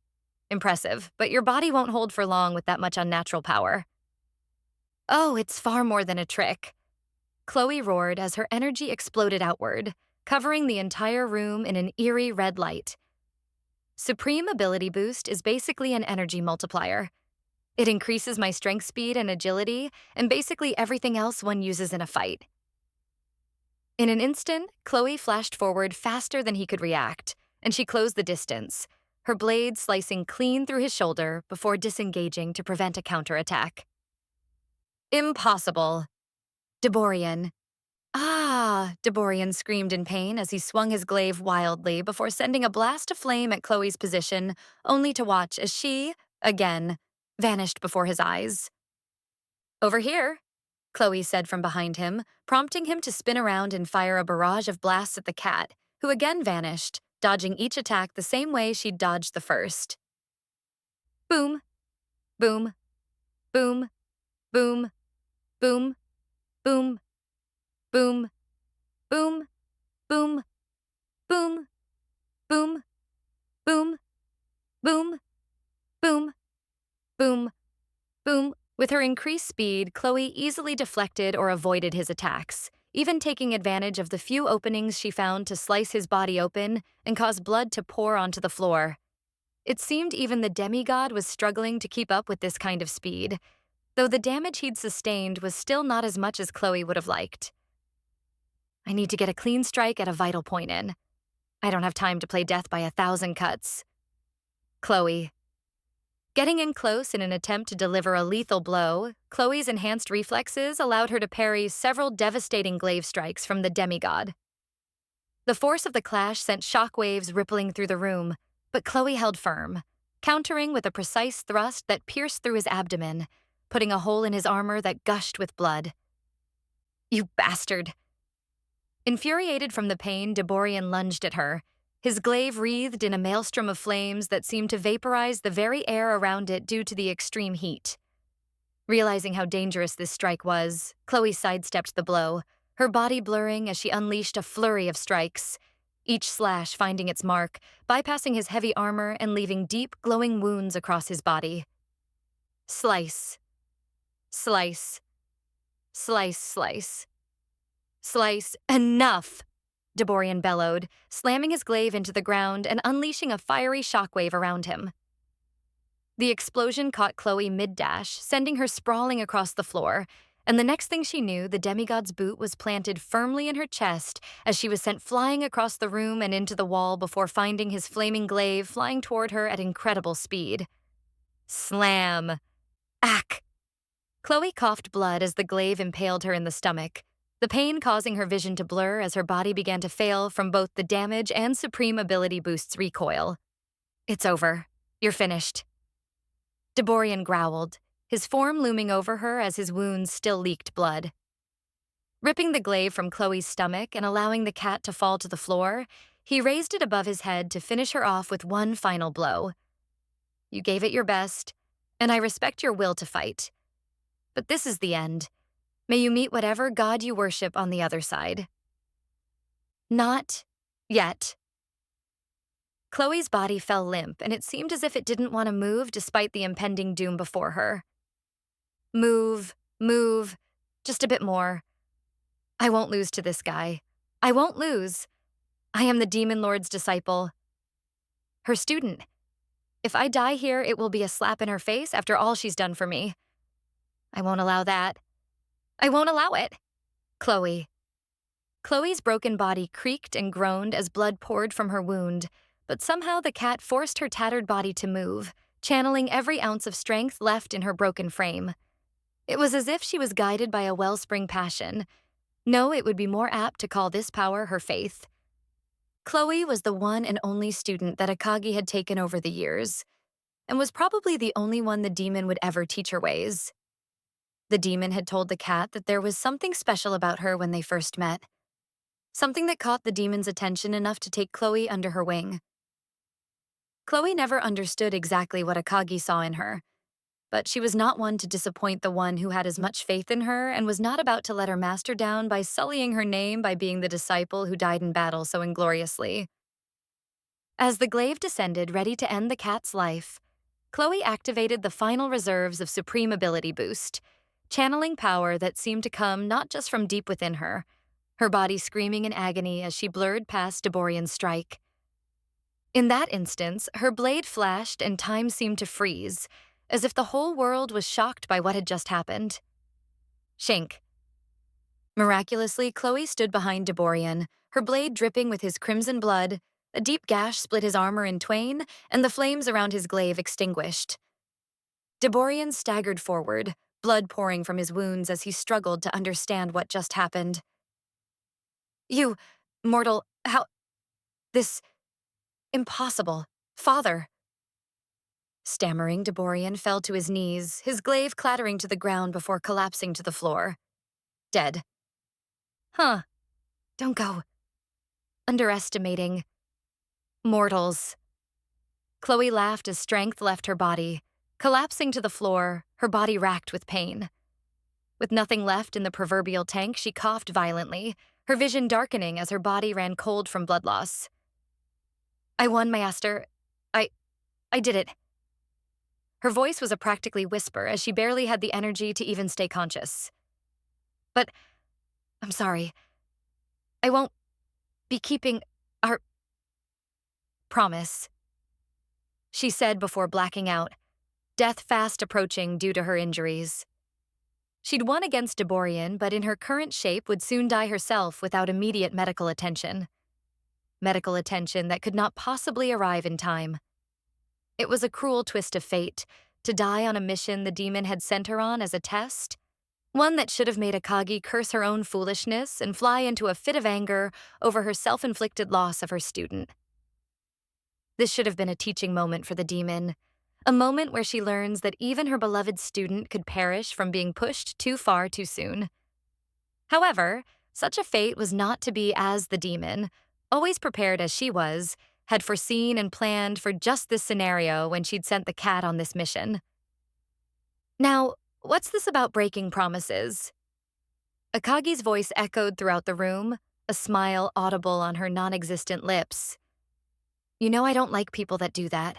Impressive, but your body won't hold for long with that much unnatural power. Oh, it's far more than a trick. Chloe roared as her energy exploded outward, covering the entire room in an eerie red light. Supreme Ability Boost is basically an energy multiplier. It increases my strength, speed, and agility, and basically everything else one uses in a fight. In an instant, Chloe flashed forward faster than he could react, and she closed the distance, her blade slicing clean through his shoulder before disengaging to prevent a counterattack. Impossible. Deborian. Ah! Deborian screamed in pain as he swung his glaive wildly before sending a blast of flame at Chloe's position, only to watch as she, again, vanished before his eyes. Over here, Chloe said from behind him, prompting him to spin around and fire a barrage of blasts at the cat, who again vanished, dodging each attack the same way she'd dodged the first. Boom, boom, boom, boom, boom, boom, boom, boom, boom, boom, boom, boom, boom, boom, boom, boom. With her increased speed, Chloe easily deflected or avoided his attacks, even taking advantage of the few openings she found to slice his body open and cause blood to pour onto the floor. It seemed even the demigod was struggling to keep up with this kind of speed, though the damage he'd sustained was still not as much as Chloe would have liked. I need to get a clean strike at a vital point in. I don't have time to play death by 1,000 cuts. Chloe. Getting in close in an attempt to deliver a lethal blow, Chloe's enhanced reflexes allowed her to parry several devastating glaive strikes from the demigod. The force of the clash sent shockwaves rippling through the room, but Chloe held firm, countering with a precise thrust that pierced through his abdomen, putting a hole in his armor that gushed with blood. You bastard! Infuriated from the pain, Deborian lunged at her, his glaive wreathed in a maelstrom of flames that seemed to vaporize the very air around it due to the extreme heat. Realizing how dangerous this strike was, Chloe sidestepped the blow, her body blurring as she unleashed a flurry of strikes, each slash finding its mark, bypassing his heavy armor and leaving deep, glowing wounds across his body. Slice. Slice. Slice, slice. Slice. Enough! Deborian bellowed, slamming his glaive into the ground and unleashing a fiery shockwave around him. The explosion caught Chloe mid-dash, sending her sprawling across the floor, and the next thing she knew, the demigod's boot was planted firmly in her chest as she was sent flying across the room and into the wall before finding his flaming glaive flying toward her at incredible speed. Slam! Ack! Chloe coughed blood as the glaive impaled her in the stomach, the pain causing her vision to blur as her body began to fail from both the damage and supreme ability boost's recoil. It's over. You're finished. Deborian growled, his form looming over her as his wounds still leaked blood. Ripping the glaive from Chloe's stomach and allowing the cat to fall to the floor, he raised it above his head to finish her off with one final blow. You gave it your best, and I respect your will to fight. But this is the end. May you meet whatever god you worship on the other side. Not yet. Chloe's body fell limp, and it seemed as if it didn't want to move despite the impending doom before her. Move, move, just a bit more. I won't lose to this guy. I won't lose. I am the Demon Lord's disciple. Her student. If I die here, it will be a slap in her face after all she's done for me. I won't allow that. I won't allow it. Chloe. Chloe's broken body creaked and groaned as blood poured from her wound, but somehow the cat forced her tattered body to move, channeling every ounce of strength left in her broken frame. It was as if she was guided by a wellspring passion. No, it would be more apt to call this power her faith. Chloe was the one and only student that Akagi had taken over the years, and was probably the only one the demon would ever teach her ways. The demon had told the cat that there was something special about her when they first met. Something that caught the demon's attention enough to take Chloe under her wing. Chloe never understood exactly what Akagi saw in her, but she was not one to disappoint the one who had as much faith in her and was not about to let her master down by sullying her name by being the disciple who died in battle so ingloriously. As the glaive descended, ready to end the cat's life, Chloe activated the final reserves of Supreme Ability Boost, channeling power that seemed to come not just from deep within her body screaming in agony as she blurred past Deborian's strike. In that instance, her blade flashed and time seemed to freeze, as if the whole world was shocked by what had just happened. Shink. Miraculously, Chloe stood behind Deborian, her blade dripping with his crimson blood. A deep gash split his armor in twain, and the flames around his glaive extinguished. Deborian staggered forward, blood pouring from his wounds as he struggled to understand what just happened. You, mortal, how... This... Impossible. Father. Stammering, Deborian fell to his knees, his glaive clattering to the ground before collapsing to the floor. Dead. Huh. Don't go. Underestimating. Mortals. Chloe laughed as strength left her body. Collapsing to the floor, her body racked with pain. With nothing left in the proverbial tank, she coughed violently, her vision darkening as her body ran cold from blood loss. I won, Master. I did it. Her voice was a practically whisper as she barely had the energy to even stay conscious. But, I'm sorry. I won't be keeping our promise, she said before blacking out, death fast approaching due to her injuries. She'd won against Deborian, but in her current shape would soon die herself without immediate medical attention. Medical attention that could not possibly arrive in time. It was a cruel twist of fate, to die on a mission the demon had sent her on as a test, one that should have made Akagi curse her own foolishness and fly into a fit of anger over her self-inflicted loss of her student. This should have been a teaching moment for the demon, a moment where she learns that even her beloved student could perish from being pushed too far too soon. However, such a fate was not to be as the demon, always prepared as she was, had foreseen and planned for just this scenario when she'd sent the cat on this mission. Now, what's this about breaking promises? Akagi's voice echoed throughout the room, a smile audible on her non-existent lips. You know I don't like people that do that.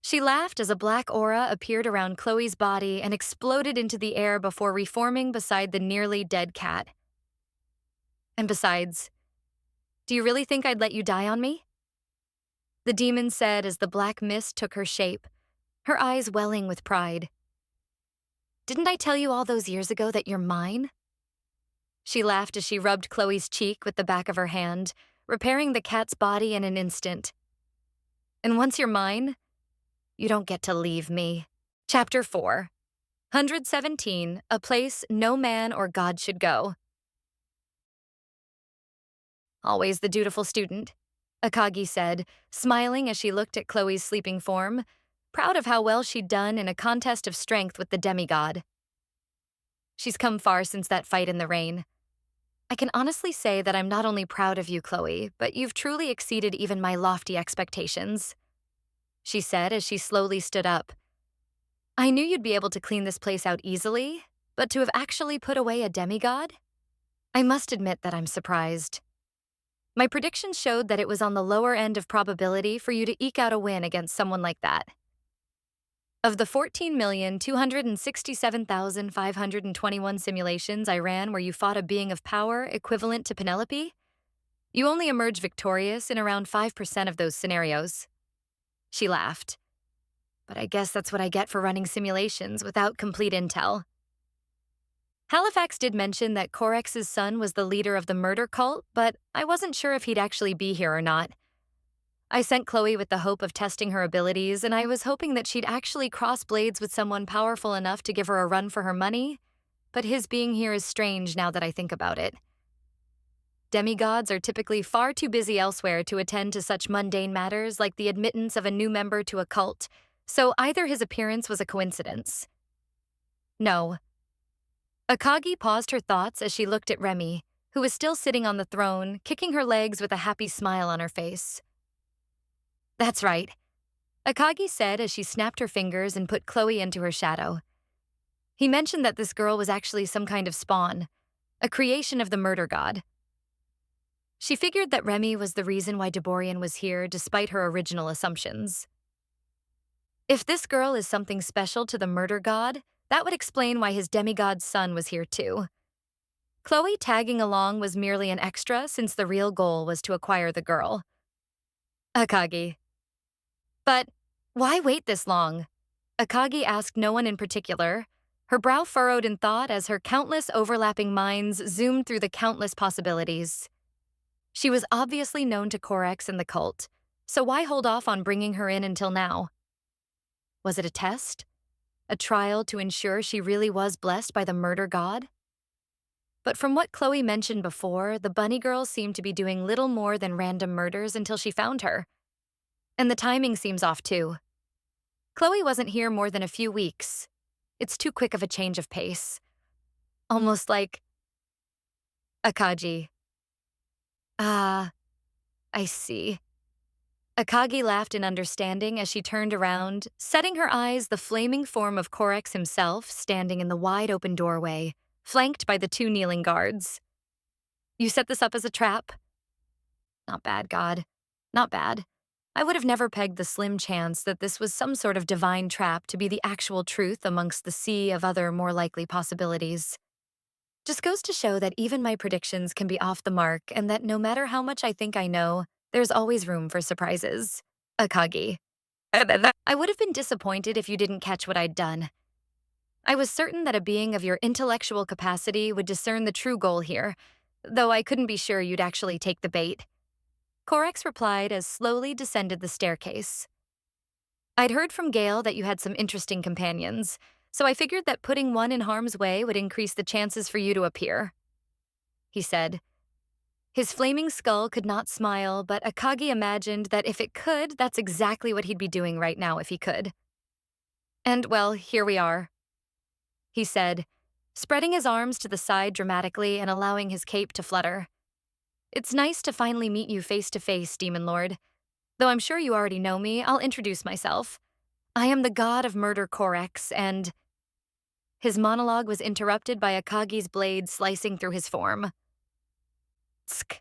She laughed as a black aura appeared around Chloe's body and exploded into the air before reforming beside the nearly dead cat. And besides, do you really think I'd let you die on me? The demon said as the black mist took her shape, her eyes welling with pride. Didn't I tell you all those years ago that you're mine? She laughed as she rubbed Chloe's cheek with the back of her hand, repairing the cat's body in an instant. And once you're mine, you don't get to leave me. Chapter 4. 117, A Place No Man or God Should Go. Always the dutiful student, Akagi said, smiling as she looked at Chloe's sleeping form, proud of how well she'd done in a contest of strength with the demigod. She's come far since that fight in the rain. I can honestly say that I'm not only proud of you, Chloe, but you've truly exceeded even my lofty expectations, she said as she slowly stood up. I knew you'd be able to clean this place out easily, but to have actually put away a demigod? I must admit that I'm surprised. My predictions showed that it was on the lower end of probability for you to eke out a win against someone like that. Of the 14,267,521 simulations I ran where you fought a being of power equivalent to Penelope, you only emerged victorious in around 5% of those scenarios. She laughed. But I guess that's what I get for running simulations without complete intel. Halifax did mention that Corex's son was the leader of the murder cult, but I wasn't sure if he'd actually be here or not. I sent Chloe with the hope of testing her abilities, and I was hoping that she'd actually cross blades with someone powerful enough to give her a run for her money, but his being here is strange now that I think about it. Demigods are typically far too busy elsewhere to attend to such mundane matters like the admittance of a new member to a cult, so either his appearance was a coincidence. No. Akagi paused her thoughts as she looked at Remy, who was still sitting on the throne, kicking her legs with a happy smile on her face. That's right, Akagi said as she snapped her fingers and put Chloe into her shadow. He mentioned that this girl was actually some kind of spawn, a creation of the murder god. She figured that Remy was the reason why Deborian was here despite her original assumptions. If this girl is something special to the murder god, that would explain why his demigod's son was here too. Chloe tagging along was merely an extra since the real goal was to acquire the girl. Akagi. But why wait this long? Akagi asked no one in particular, her brow furrowed in thought as her countless overlapping minds zoomed through the countless possibilities. She was obviously known to Korex and the cult, so why hold off on bringing her in until now? Was it a test? A trial to ensure she really was blessed by the murder god? But from what Chloe mentioned before, the bunny girl seemed to be doing little more than random murders until she found her. And the timing seems off too. Chloe wasn't here more than a few weeks. It's too quick of a change of pace. Almost like Akagi. Ah, I see. Akagi laughed in understanding as she turned around, setting her eyes the flaming form of Korex himself standing in the wide-open doorway, flanked by the two kneeling guards. You set this up as a trap? Not bad, God. Not bad. I would have never pegged the slim chance that this was some sort of divine trap to be the actual truth amongst the sea of other more likely possibilities. Just goes to show that even my predictions can be off the mark and that no matter how much I think I know, there's always room for surprises. Akagi. I would have been disappointed if you didn't catch what I'd done. I was certain that a being of your intellectual capacity would discern the true goal here, though I couldn't be sure you'd actually take the bait. Korex replied as slowly descended the staircase. I'd heard from Gale that you had some interesting companions, so I figured that putting one in harm's way would increase the chances for you to appear, he said. His flaming skull could not smile, but Akagi imagined that if it could, that's exactly what he'd be doing right now if he could. And, well, here we are, he said, spreading his arms to the side dramatically and allowing his cape to flutter. It's nice to finally meet you face to face, Demon Lord. Though I'm sure you already know me, I'll introduce myself. I am the god of murder Korex, and... His monologue was interrupted by Akagi's blade slicing through his form. Tsk.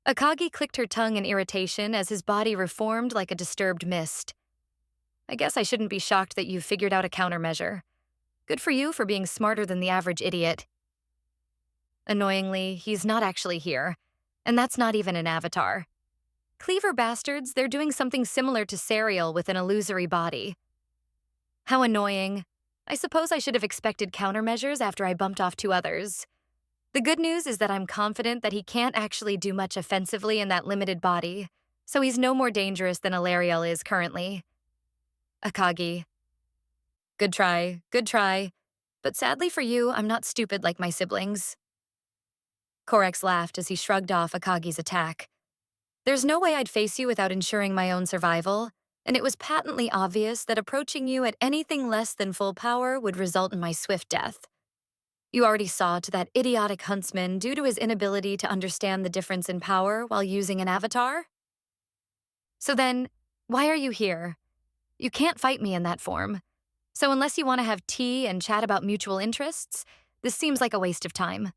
Akagi clicked her tongue in irritation as his body reformed like a disturbed mist. I guess I shouldn't be shocked that you've figured out a countermeasure. Good for you for being smarter than the average idiot. Annoyingly, he's not actually here, and that's not even an avatar. Cleaver bastards, they're doing something similar to Serial with an illusory body. How annoying. I suppose I should have expected countermeasures after I bumped off two others. The good news is that I'm confident that he can't actually do much offensively in that limited body, so he's no more dangerous than Alariel is currently. Akagi. Good try, good try. But sadly for you, I'm not stupid like my siblings. Korex laughed as he shrugged off Akagi's attack. There's no way I'd face you without ensuring my own survival, and it was patently obvious that approaching you at anything less than full power would result in my swift death. You already saw to that idiotic huntsman due to his inability to understand the difference in power while using an avatar? So then, why are you here? You can't fight me in that form. So unless you want to have tea and chat about mutual interests, this seems like a waste of time.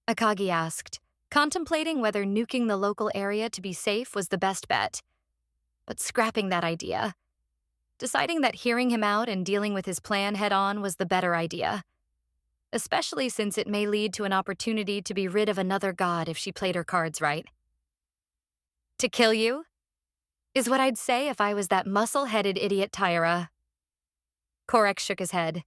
Akagi asked, contemplating whether nuking the local area to be safe was the best bet. But scrapping that idea. Deciding that hearing him out and dealing with his plan head-on was the better idea. Especially since it may lead to an opportunity to be rid of another god if she played her cards right. To kill you? Is what I'd say if I was that muscle-headed idiot Tyra. Korex shook his head.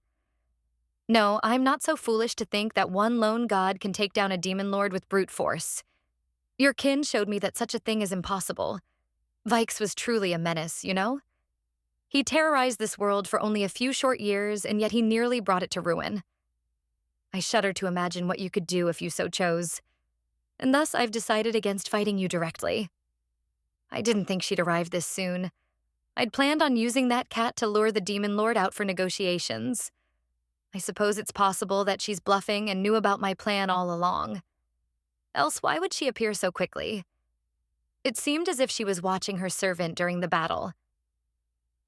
No, I'm not so foolish to think that one lone god can take down a demon lord with brute force. Your kin showed me that such a thing is impossible. Vikes was truly a menace, you know? He terrorized this world for only a few short years, and yet he nearly brought it to ruin. I shudder to imagine what you could do if you so chose. And thus I've decided against fighting you directly. I didn't think she'd arrive this soon. I'd planned on using that cat to lure the demon lord out for negotiations. I suppose it's possible that she's bluffing and knew about my plan all along. Else why would she appear so quickly? It seemed as if she was watching her servant during the battle.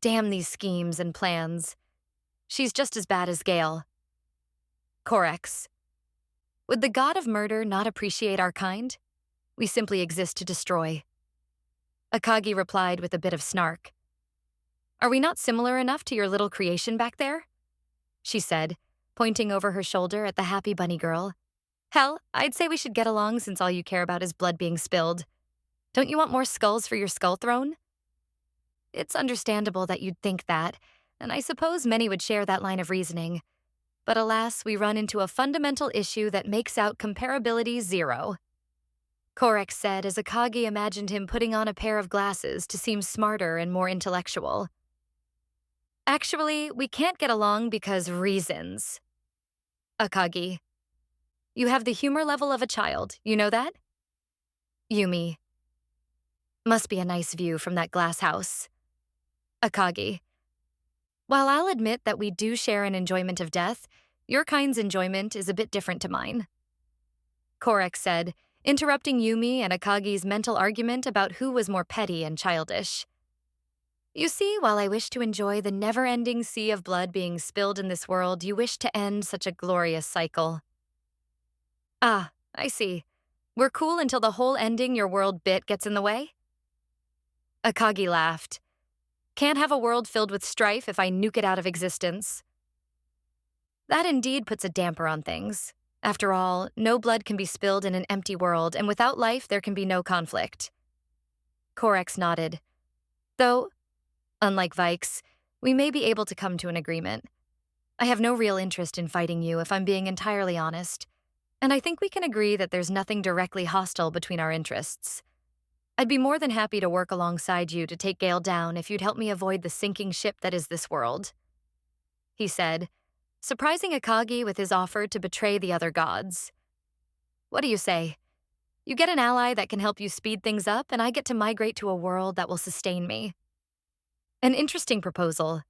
Damn these schemes and plans. She's just as bad as Gale. Korex. Would the god of murder not appreciate our kind? We simply exist to destroy. Akagi replied with a bit of snark. Are we not similar enough to your little creation back there? She said, pointing over her shoulder at the happy bunny girl. Hell, I'd say we should get along since all you care about is blood being spilled. Don't you want more skulls for your skull throne? It's understandable that you'd think that, and I suppose many would share that line of reasoning. But alas, we run into a fundamental issue that makes out comparability zero. Korek said as Akagi imagined him putting on a pair of glasses to seem smarter and more intellectual. Actually, we can't get along because reasons. Akagi, you have the humor level of a child, you know that? Yumi, must be a nice view from that glass house. Akagi, while I'll admit that we do share an enjoyment of death, your kind's enjoyment is a bit different to mine. Korek said, interrupting Yumi and Akagi's mental argument about who was more petty and childish. You see, while I wish to enjoy the never-ending sea of blood being spilled in this world, you wish to end such a glorious cycle. Ah, I see. We're cool until the whole ending your world bit gets in the way? Akagi laughed. Can't have a world filled with strife if I nuke it out of existence. That indeed puts a damper on things. After all, no blood can be spilled in an empty world, and without life there can be no conflict. Korex nodded. Though, unlike Vikes, we may be able to come to an agreement. I have no real interest in fighting you, if I'm being entirely honest, and I think we can agree that there's nothing directly hostile between our interests. I'd be more than happy to work alongside you to take Gale down if you'd help me avoid the sinking ship that is this world, he said, surprising Akagi with his offer to betray the other gods. What do you say? You get an ally that can help you speed things up, and I get to migrate to a world that will sustain me. An interesting proposal.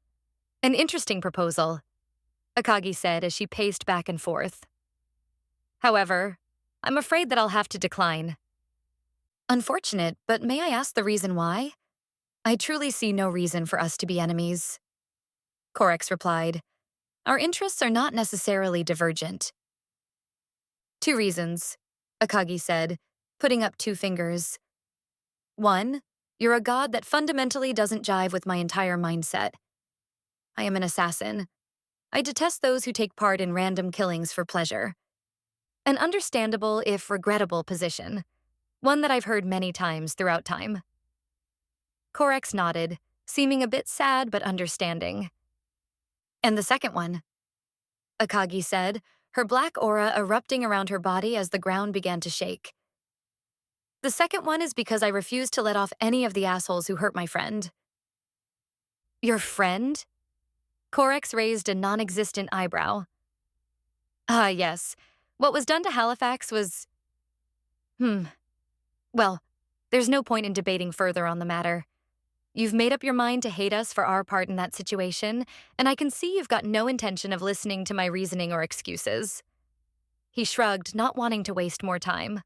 An interesting proposal, Akagi said as she paced back and forth. However, I'm afraid that I'll have to decline. Unfortunate, but may I ask the reason why? I truly see no reason for us to be enemies. Korex replied. Our interests are not necessarily divergent. 2 reasons, Akagi said, putting up 2 fingers. 1, you're a god that fundamentally doesn't jive with my entire mindset. I am an assassin. I detest those who take part in random killings for pleasure. An understandable, if regrettable, position. One that I've heard many times throughout time. Korex nodded, seeming a bit sad but understanding. And the second one, Akagi said, her black aura erupting around her body as the ground began to shake. The second one is because I refuse to let off any of the assholes who hurt my friend. Your friend? Korex raised a non-existent eyebrow. Ah, yes. What was done to Halifax was… Well, there's no point in debating further on the matter. You've made up your mind to hate us for our part in that situation, and I can see you've got no intention of listening to my reasoning or excuses. He shrugged, not wanting to waste more time.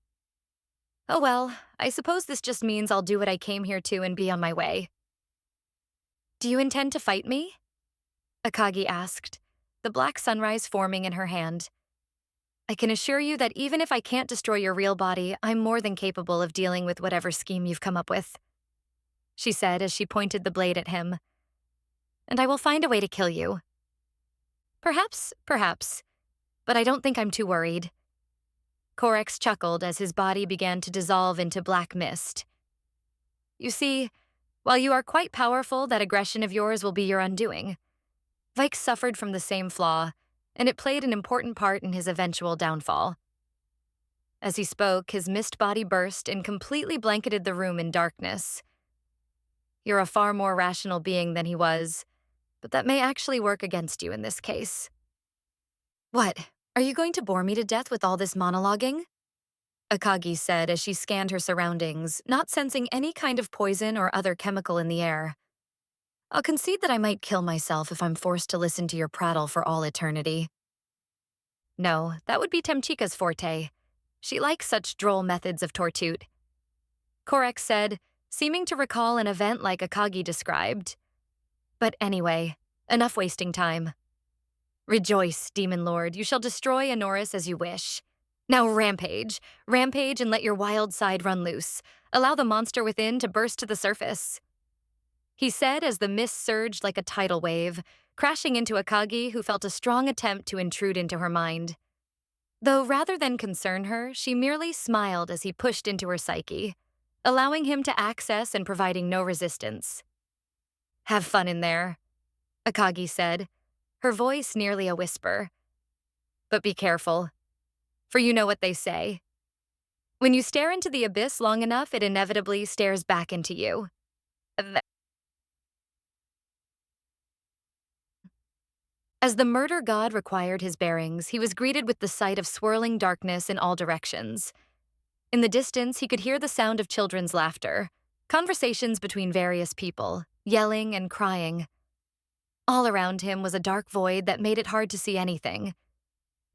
Oh well, I suppose this just means I'll do what I came here to and be on my way. Do you intend to fight me? Akagi asked, the black sunrise forming in her hand. I can assure you that even if I can't destroy your real body, I'm more than capable of dealing with whatever scheme you've come up with, she said as she pointed the blade at him. And I will find a way to kill you. Perhaps, but I don't think I'm too worried. Korex chuckled as his body began to dissolve into black mist. You see, while you are quite powerful, that aggression of yours will be your undoing. Vike suffered from the same flaw, and it played an important part in his eventual downfall. As he spoke, his mist body burst and completely blanketed the room in darkness. You're a far more rational being than he was, but that may actually work against you in this case. What? Are you going to bore me to death with all this monologuing? Akagi said as she scanned her surroundings, not sensing any kind of poison or other chemical in the air. I'll concede that I might kill myself if I'm forced to listen to your prattle for all eternity. No, that would be Temchika's forte. She likes such droll methods of torture. Korex said, seeming to recall an event like Akagi described. But anyway, enough wasting time. Rejoice, Demon Lord, you shall destroy Anoris as you wish. Now rampage and let your wild side run loose. Allow the monster within to burst to the surface, he said as the mist surged like a tidal wave, crashing into Akagi, who felt a strong attempt to intrude into her mind. Though rather than concern her, she merely smiled as he pushed into her psyche, allowing him to access and providing no resistance. Have fun in there. Akagi said, her voice nearly a whisper. But be careful, for you know what they say. When you stare into the abyss long enough, it inevitably stares back into you. As the murder god required his bearings, he was greeted with the sight of swirling darkness in all directions. In the distance, he could hear the sound of children's laughter, conversations between various people, yelling and crying. All around him was a dark void that made it hard to see anything.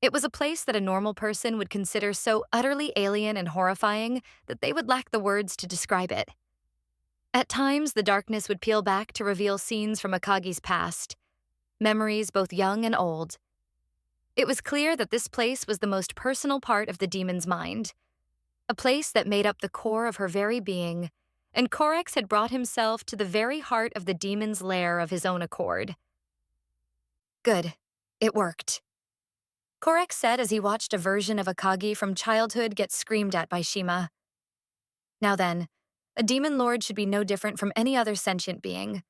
It was a place that a normal person would consider so utterly alien and horrifying that they would lack the words to describe it. At times, the darkness would peel back to reveal scenes from Akagi's past, memories both young and old. It was clear that this place was the most personal part of the demon's mind, a place that made up the core of her very being, and Korex had brought himself to the very heart of the demon's lair of his own accord. Good. It worked. Korex said as he watched a version of Akagi from childhood get screamed at by Shima. Now then, a demon lord should be no different from any other sentient being.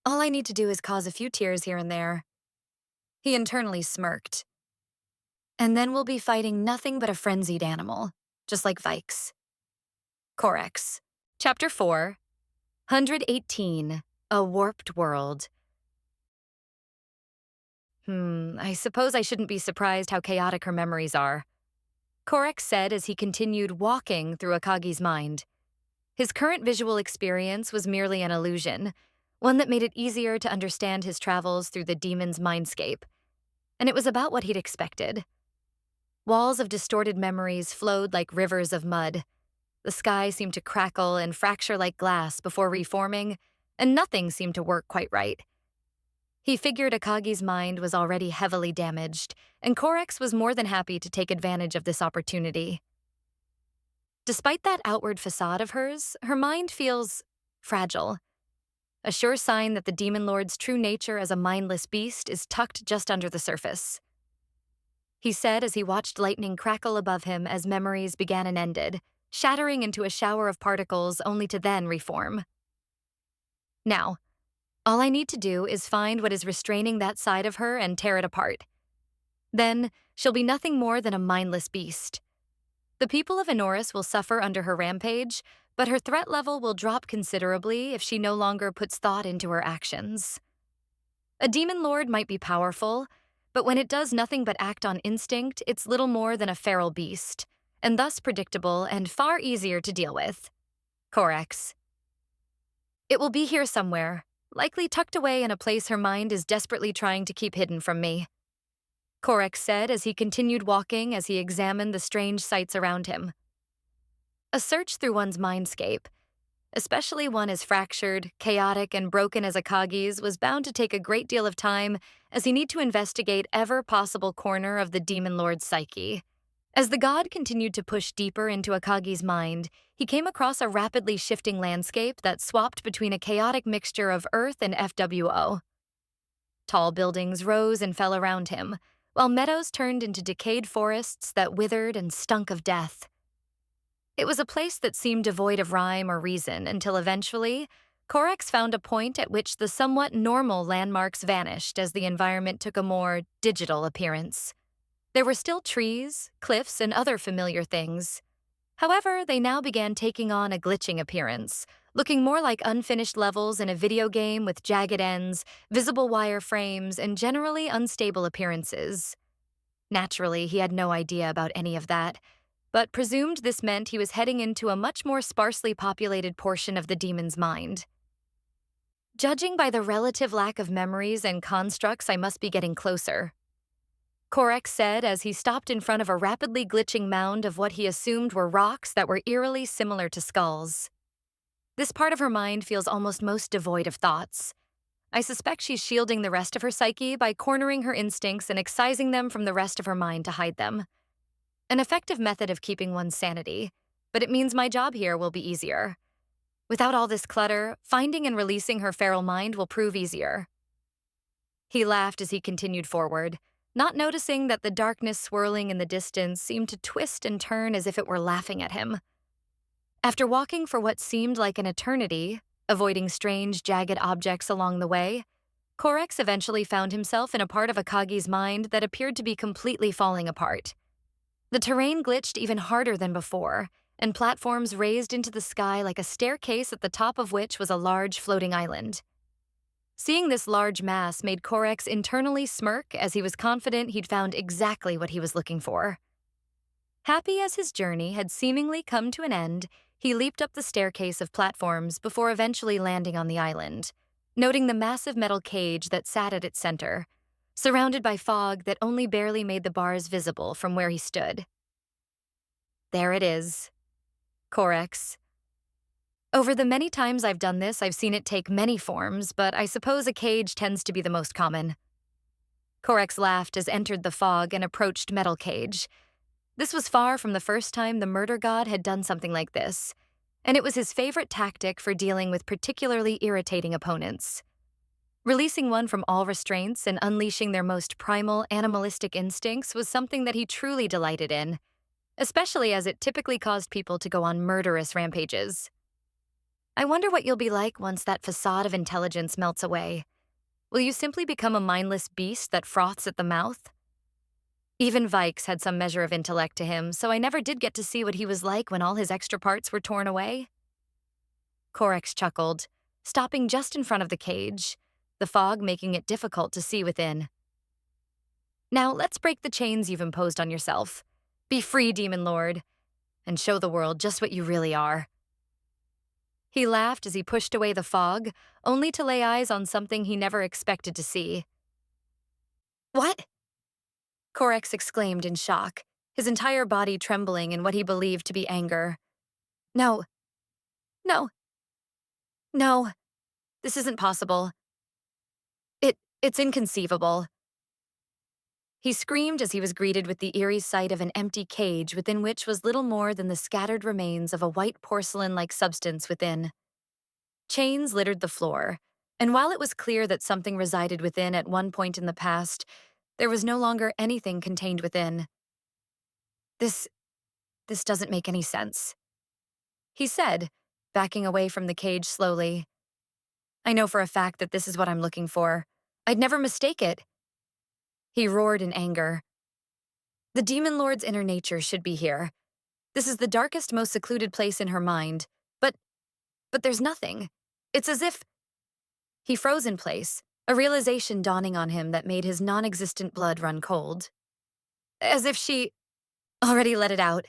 All I need to do is cause a few tears here and there. He internally smirked. And then we'll be fighting nothing but a frenzied animal, just like Vikes. Korex. Chapter 4, 118, A Warped World. I suppose I shouldn't be surprised how chaotic her memories are. Korex said as he continued walking through Akagi's mind. His current visual experience was merely an illusion, one that made it easier to understand his travels through the demon's mindscape. And it was about what he'd expected. Walls of distorted memories flowed like rivers of mud. The sky seemed to crackle and fracture like glass before reforming, and nothing seemed to work quite right. He figured Akagi's mind was already heavily damaged, and Korex was more than happy to take advantage of this opportunity. Despite that outward facade of hers, her mind feels fragile. A sure sign that the Demon Lord's true nature as a mindless beast is tucked just under the surface. He said as he watched lightning crackle above him as memories began and ended, shattering into a shower of particles only to then reform. Now, all I need to do is find what is restraining that side of her and tear it apart. Then, she'll be nothing more than a mindless beast. The people of Enoris will suffer under her rampage, but her threat level will drop considerably if she no longer puts thought into her actions. A demon lord might be powerful, but when it does nothing but act on instinct, it's little more than a feral beast, and thus predictable and far easier to deal with. Korex. It will be here somewhere, likely tucked away in a place her mind is desperately trying to keep hidden from me. Korex said as he continued walking as he examined the strange sights around him. A search through one's mindscape, especially one as fractured, chaotic, and broken as Akagi's, was bound to take a great deal of time as he need to investigate every possible corner of the Demon Lord's psyche. As the god continued to push deeper into Akagi's mind, he came across a rapidly shifting landscape that swapped between a chaotic mixture of Earth and FWO. Tall buildings rose and fell around him, while meadows turned into decayed forests that withered and stunk of death. It was a place that seemed devoid of rhyme or reason until eventually, Korex found a point at which the somewhat normal landmarks vanished as the environment took a more digital appearance. There were still trees, cliffs, and other familiar things. However, they now began taking on a glitching appearance, looking more like unfinished levels in a video game with jagged ends, visible wireframes, and generally unstable appearances. Naturally, he had no idea about any of that, but presumed this meant he was heading into a much more sparsely populated portion of the demon's mind. Judging by the relative lack of memories and constructs, I must be getting closer. Korex said as he stopped in front of a rapidly glitching mound of what he assumed were rocks that were eerily similar to skulls. This part of her mind feels almost most devoid of thoughts. I suspect she's shielding the rest of her psyche by cornering her instincts and excising them from the rest of her mind to hide them. An effective method of keeping one's sanity, but it means my job here will be easier. Without all this clutter, finding and releasing her feral mind will prove easier. He laughed as he continued forward, not noticing that the darkness swirling in the distance seemed to twist and turn as if it were laughing at him. After walking for what seemed like an eternity, avoiding strange, jagged objects along the way, Korex eventually found himself in a part of Akagi's mind that appeared to be completely falling apart. The terrain glitched even harder than before, and platforms raised into the sky like a staircase at the top of which was a large floating island. Seeing this large mass made Korex internally smirk as he was confident he'd found exactly what he was looking for. Happy as his journey had seemingly come to an end, he leaped up the staircase of platforms before eventually landing on the island, noting the massive metal cage that sat at its center, surrounded by fog that only barely made the bars visible from where he stood. There it is. Korex. Over the many times I've done this, I've seen it take many forms, but I suppose a cage tends to be the most common. Korex laughed as entered the fog and approached Metal Cage. This was far from the first time the murder god had done something like this, and it was his favorite tactic for dealing with particularly irritating opponents. Releasing one from all restraints and unleashing their most primal, animalistic instincts was something that he truly delighted in, especially as it typically caused people to go on murderous rampages. I wonder what you'll be like once that facade of intelligence melts away. Will you simply become a mindless beast that froths at the mouth? Even Vikes had some measure of intellect to him, so I never did get to see what he was like when all his extra parts were torn away. Korex chuckled, stopping just in front of the cage, the fog making it difficult to see within. Now let's break the chains you've imposed on yourself. Be free, Demon Lord, and show the world just what you really are. He laughed as he pushed away the fog, only to lay eyes on something he never expected to see. What? Korex exclaimed in shock, his entire body trembling in what he believed to be anger. No. No. No. This isn't possible. It's inconceivable. He screamed as he was greeted with the eerie sight of an empty cage within which was little more than the scattered remains of a white porcelain-like substance within. Chains littered the floor, and while it was clear that something resided within at one point in the past, there was no longer anything contained within. This doesn't make any sense, he said, backing away from the cage slowly. I know for a fact that this is what I'm looking for. I'd never mistake it. He roared in anger. The Demon Lord's inner nature should be here. This is the darkest, most secluded place in her mind, but there's nothing. It's as if... He froze in place, a realization dawning on him that made his non-existent blood run cold. As if she already let it out.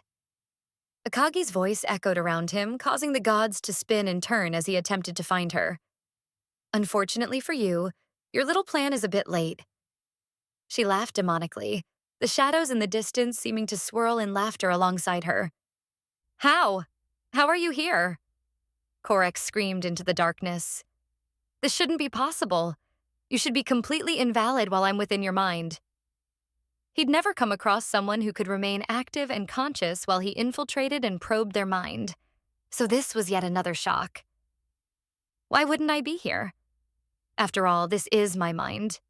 Akagi's voice echoed around him, causing the gods to spin and turn as he attempted to find her. Unfortunately for you, your little plan is a bit late. She laughed demonically, the shadows in the distance seeming to swirl in laughter alongside her. How? How are you here? Korex screamed into the darkness. This shouldn't be possible. You should be completely invalid while I'm within your mind. He'd never come across someone who could remain active and conscious while he infiltrated and probed their mind. So this was yet another shock. Why wouldn't I be here? After all, this is my mind.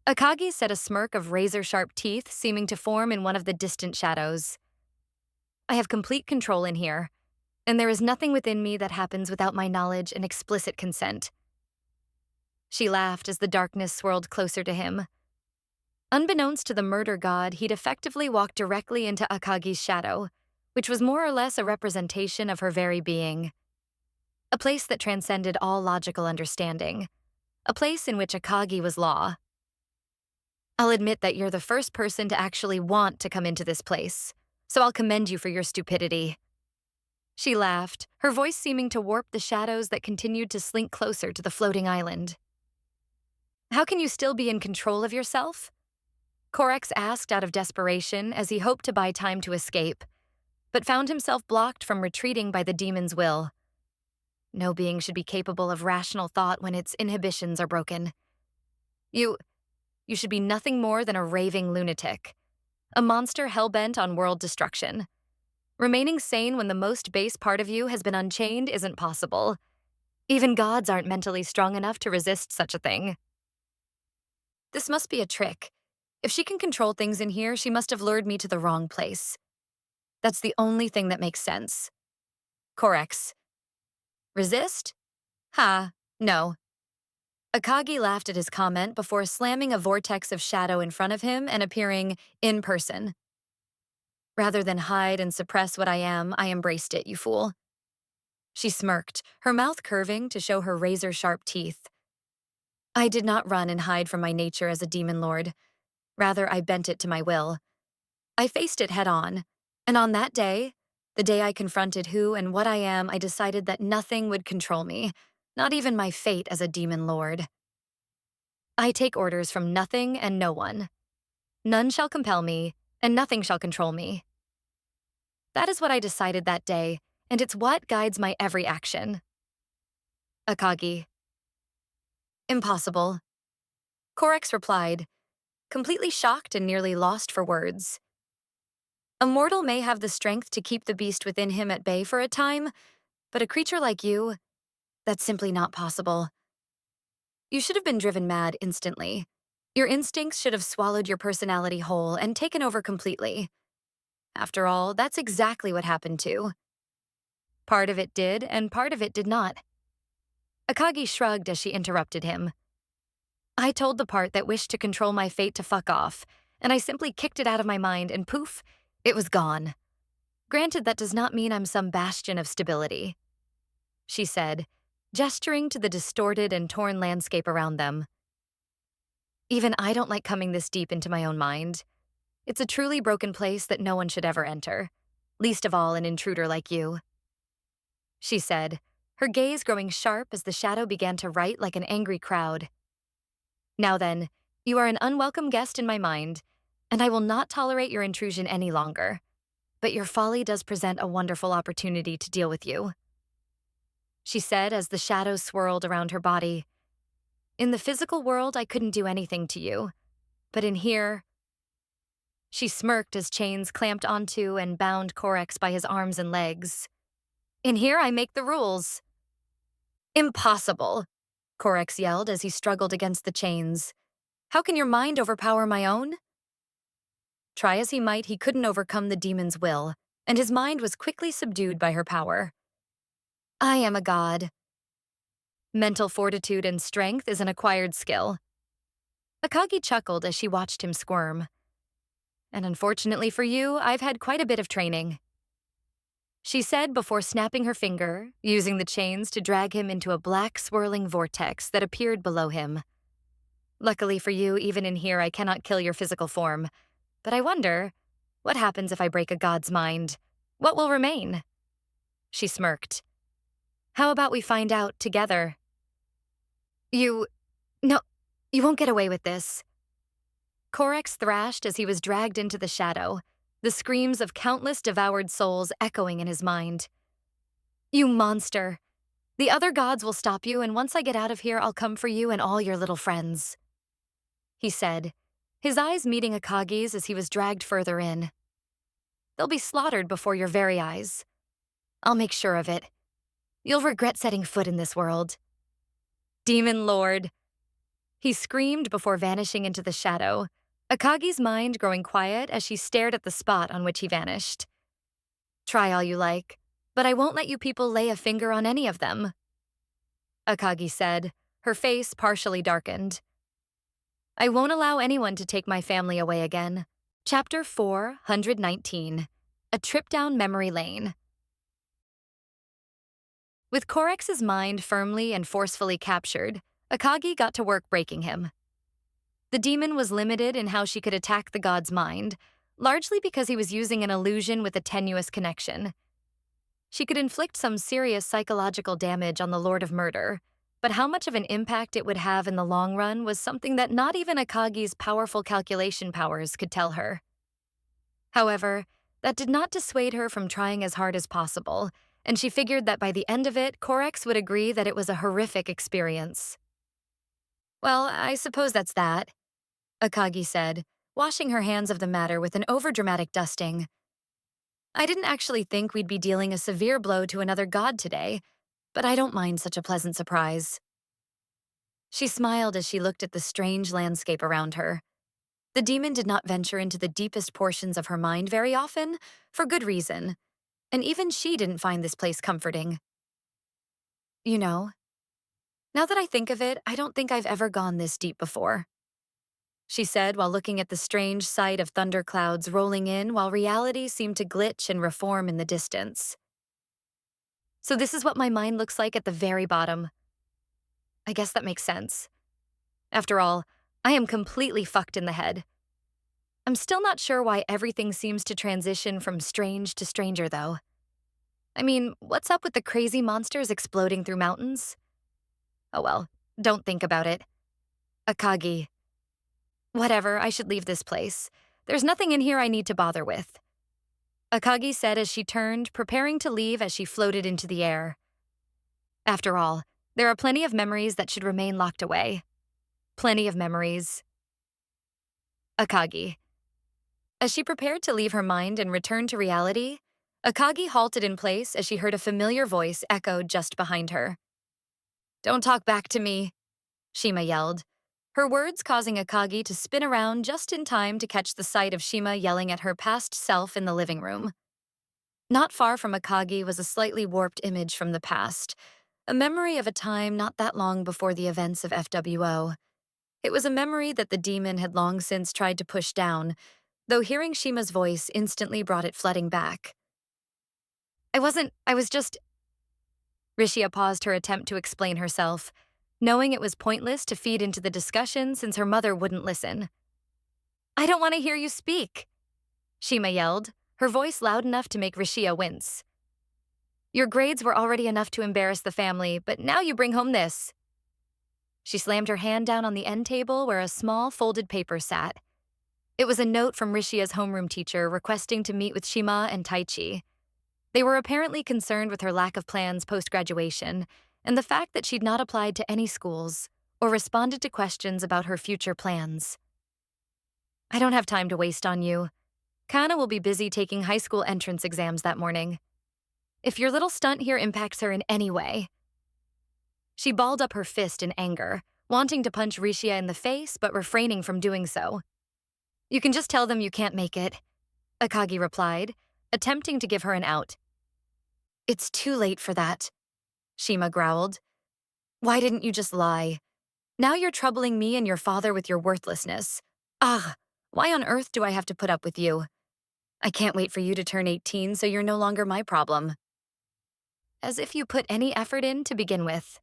Akagi set a smirk of razor-sharp teeth seeming to form in one of the distant shadows. I have complete control in here, and there is nothing within me that happens without my knowledge and explicit consent. She laughed as the darkness swirled closer to him. Unbeknownst to the murder god, he'd effectively walked directly into Akagi's shadow, which was more or less a representation of her very being. A place that transcended all logical understanding. A place in which Akagi was law. I'll admit that you're the first person to actually want to come into this place, so I'll commend you for your stupidity. She laughed, her voice seeming to warp the shadows that continued to slink closer to the floating island. How can you still be in control of yourself? Korex asked out of desperation as he hoped to buy time to escape, but found himself blocked from retreating by the demon's will. No being should be capable of rational thought when its inhibitions are broken. You should be nothing more than a raving lunatic, a monster hell-bent on world destruction. Remaining sane when the most base part of you has been unchained isn't possible. Even gods aren't mentally strong enough to resist such a thing. This must be a trick. If she can control things in here, she must have lured me to the wrong place. That's the only thing that makes sense. Korex. Resist? Ha, no. Akagi laughed at his comment before slamming a vortex of shadow in front of him and appearing in person. Rather than hide and suppress what I am, I embraced it, you fool. She smirked, her mouth curving to show her razor-sharp teeth. I did not run and hide from my nature as a demon lord. Rather, I bent it to my will. I faced it head-on, and on that day, the day I confronted who and what I am, I decided that nothing would control me, not even my fate as a demon lord. I take orders from nothing and no one. None shall compel me, and nothing shall control me. That is what I decided that day, and it's what guides my every action. Akagi. Impossible. Korex replied, completely shocked and nearly lost for words. A mortal may have the strength to keep the beast within him at bay for a time, but a creature like you, that's simply not possible. You should have been driven mad instantly. Your instincts should have swallowed your personality whole and taken over completely. After all, that's exactly what happened too. Part of it did, and part of it did not. Akagi shrugged as she interrupted him. I told the part that wished to control my fate to fuck off, and I simply kicked it out of my mind and poof, it was gone. Granted, that does not mean I'm some bastion of stability, she said, gesturing to the distorted and torn landscape around them. Even I don't like coming this deep into my own mind. It's a truly broken place that no one should ever enter, least of all an intruder like you, she said, her gaze growing sharp as the shadow began to write like an angry crowd. Now then, you are an unwelcome guest in my mind, and I will not tolerate your intrusion any longer. But your folly does present a wonderful opportunity to deal with you, she said as the shadows swirled around her body. In the physical world, I couldn't do anything to you, but in here, she smirked as chains clamped onto and bound Korex by his arms and legs. In here, I make the rules. Impossible, Korex yelled as he struggled against the chains. How can your mind overpower my own? Try as he might, he couldn't overcome the demon's will, and his mind was quickly subdued by her power. I am a god. Mental fortitude and strength is an acquired skill. Akagi chuckled as she watched him squirm. And unfortunately for you, I've had quite a bit of training, she said before snapping her finger, using the chains to drag him into a black swirling vortex that appeared below him. Luckily for you, even in here I cannot kill your physical form. But I wonder, what happens if I break a god's mind? What will remain? She smirked. How about we find out together? No, you won't get away with this. Korex thrashed as he was dragged into the shadow, the screams of countless devoured souls echoing in his mind. You monster! The other gods will stop you, and once I get out of here, I'll come for you and all your little friends, he said, his eyes meeting Akagi's as he was dragged further in. They'll be slaughtered before your very eyes. I'll make sure of it. You'll regret setting foot in this world. Demon Lord! He screamed before vanishing into the shadow, Akagi's mind growing quiet as she stared at the spot on which he vanished. Try all you like, but I won't let you people lay a finger on any of them, Akagi said, her face partially darkened. I won't allow anyone to take my family away again. Chapter 419, A Trip Down Memory Lane. With Korex's mind firmly and forcefully captured, Akagi got to work breaking him. The demon was limited in how she could attack the god's mind, largely because he was using an illusion with a tenuous connection. She could inflict some serious psychological damage on the Lord of Murder, but how much of an impact it would have in the long run was something that not even Akagi's powerful calculation powers could tell her. However, that did not dissuade her from trying as hard as possible, and she figured that by the end of it, Korex would agree that it was a horrific experience. Well, I suppose that's that, Akagi said, washing her hands of the matter with an overdramatic dusting. I didn't actually think we'd be dealing a severe blow to another god today, but I don't mind such a pleasant surprise. She smiled as she looked at the strange landscape around her. The demon did not venture into the deepest portions of her mind very often, for good reason, and even she didn't find this place comforting. You know, Now that I think of it, I don't think I've ever gone this deep before, she said while looking at the strange sight of thunderclouds rolling in while reality seemed to glitch and reform in the distance. So this is what my mind looks like at the very bottom. I guess that makes sense. After all, I am completely fucked in the head. I'm still not sure why everything seems to transition from strange to stranger, though. I mean, what's up with the crazy monsters exploding through mountains? Oh well, don't think about it. Akagi. Whatever, I should leave this place. There's nothing in here I need to bother with. Akagi said as she turned, preparing to leave as she floated into the air. After all, there are plenty of memories that should remain locked away. Plenty of memories. Akagi. As she prepared to leave her mind and return to reality, Akagi halted in place as she heard a familiar voice echoed just behind her. "Don't talk back to me," Shima yelled, her words causing Akagi to spin around just in time to catch the sight of Shima yelling at her past self in the living room. Not far from Akagi was a slightly warped image from the past, a memory of a time not that long before the events of FWO. It was a memory that the demon had long since tried to push down, though hearing Shima's voice instantly brought it flooding back. I was just. Rishia paused her attempt to explain herself, knowing it was pointless to feed into the discussion since her mother wouldn't listen. "I don't want to hear you speak," Shima yelled, her voice loud enough to make Rishia wince. "Your grades were already enough to embarrass the family, but now you bring home this." She slammed her hand down on the end table where a small folded paper sat. It was a note from Rishia's homeroom teacher requesting to meet with Shima and Taichi. They were apparently concerned with her lack of plans post-graduation and the fact that she'd not applied to any schools or responded to questions about her future plans. "I don't have time to waste on you. Kana will be busy taking high school entrance exams that morning. If your little stunt here impacts her in any way." She balled up her fist in anger, wanting to punch Rishia in the face but refraining from doing so. "You can just tell them you can't make it," Akagi replied, attempting to give her an out. "It's too late for that," Shima growled. "Why didn't you just lie? Now you're troubling me and your father with your worthlessness. Ugh, why on earth do I have to put up with you? I can't wait for you to turn 18 so you're no longer my problem." "As if you put any effort in to begin with,"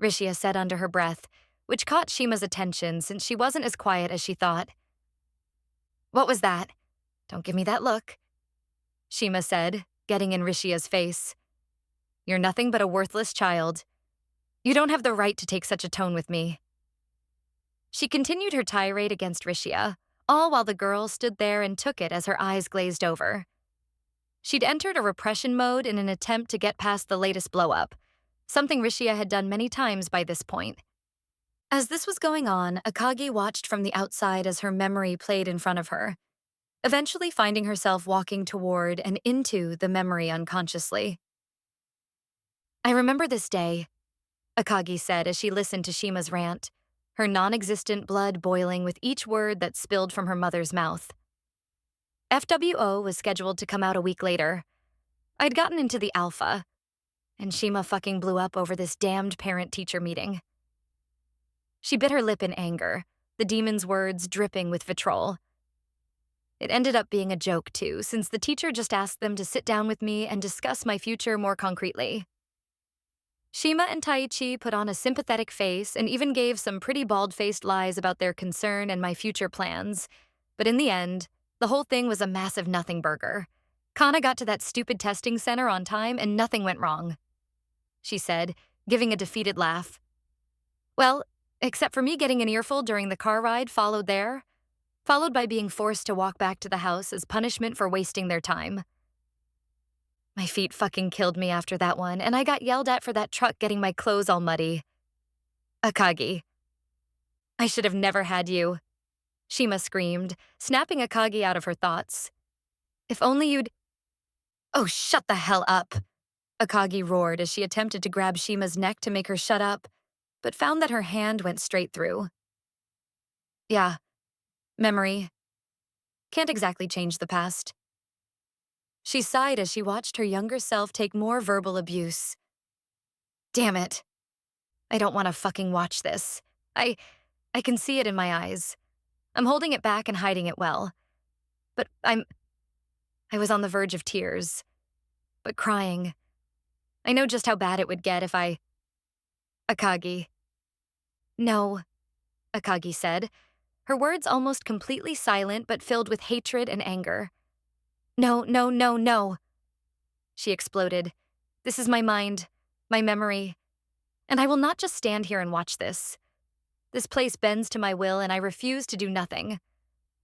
Rishia said under her breath, which caught Shima's attention since she wasn't as quiet as she thought. "What was that? Don't give me that look," Shima said, getting in Rishia's face. "You're nothing but a worthless child. You don't have the right to take such a tone with me." She continued her tirade against Rishia, all while the girl stood there and took it as her eyes glazed over. She'd entered a repression mode in an attempt to get past the latest blow-up, something Rishia had done many times by this point. As this was going on, Akagi watched from the outside as her memory played in front of her, eventually finding herself walking toward and into the memory unconsciously. "I remember this day," Akagi said as she listened to Shima's rant, her non-existent blood boiling with each word that spilled from her mother's mouth. FWO was scheduled to come out a week later. I'd gotten into the alpha, and Shima fucking blew up over this damned parent-teacher meeting. She bit her lip in anger, the demon's words dripping with vitriol. It ended up being a joke, too, since the teacher just asked them to sit down with me and discuss my future more concretely. Shima and Taichi put on a sympathetic face and even gave some pretty bald-faced lies about their concern and my future plans. But in the end, the whole thing was a massive nothing burger. Kana got to that stupid testing center on time and nothing went wrong, she said, giving a defeated laugh. "Well, except for me getting an earful during the car ride followed by being forced to walk back to the house as punishment for wasting their time. My feet fucking killed me after that one, and I got yelled at for that truck getting my clothes all muddy. Akagi. I should have never had you," Shima screamed, snapping Akagi out of her thoughts. "If only you'd—" "Oh, shut the hell up," Akagi roared as she attempted to grab Shima's neck to make her shut up, but found that her hand went straight through. "Yeah, memory. Can't exactly change the past." She sighed as she watched her younger self take more verbal abuse. "Damn it." I don't want to fucking watch this. I I can see it in my eyes. I'm holding it back and hiding it well. But I was on the verge of tears, but crying. I know just how bad it would get if I... Akagi. No, Akagi said, her words almost completely silent but filled with hatred and anger. No, no, no, no, she exploded. This is my mind, my memory, and I will not just stand here and watch this. This place bends to my will and I refuse to do nothing.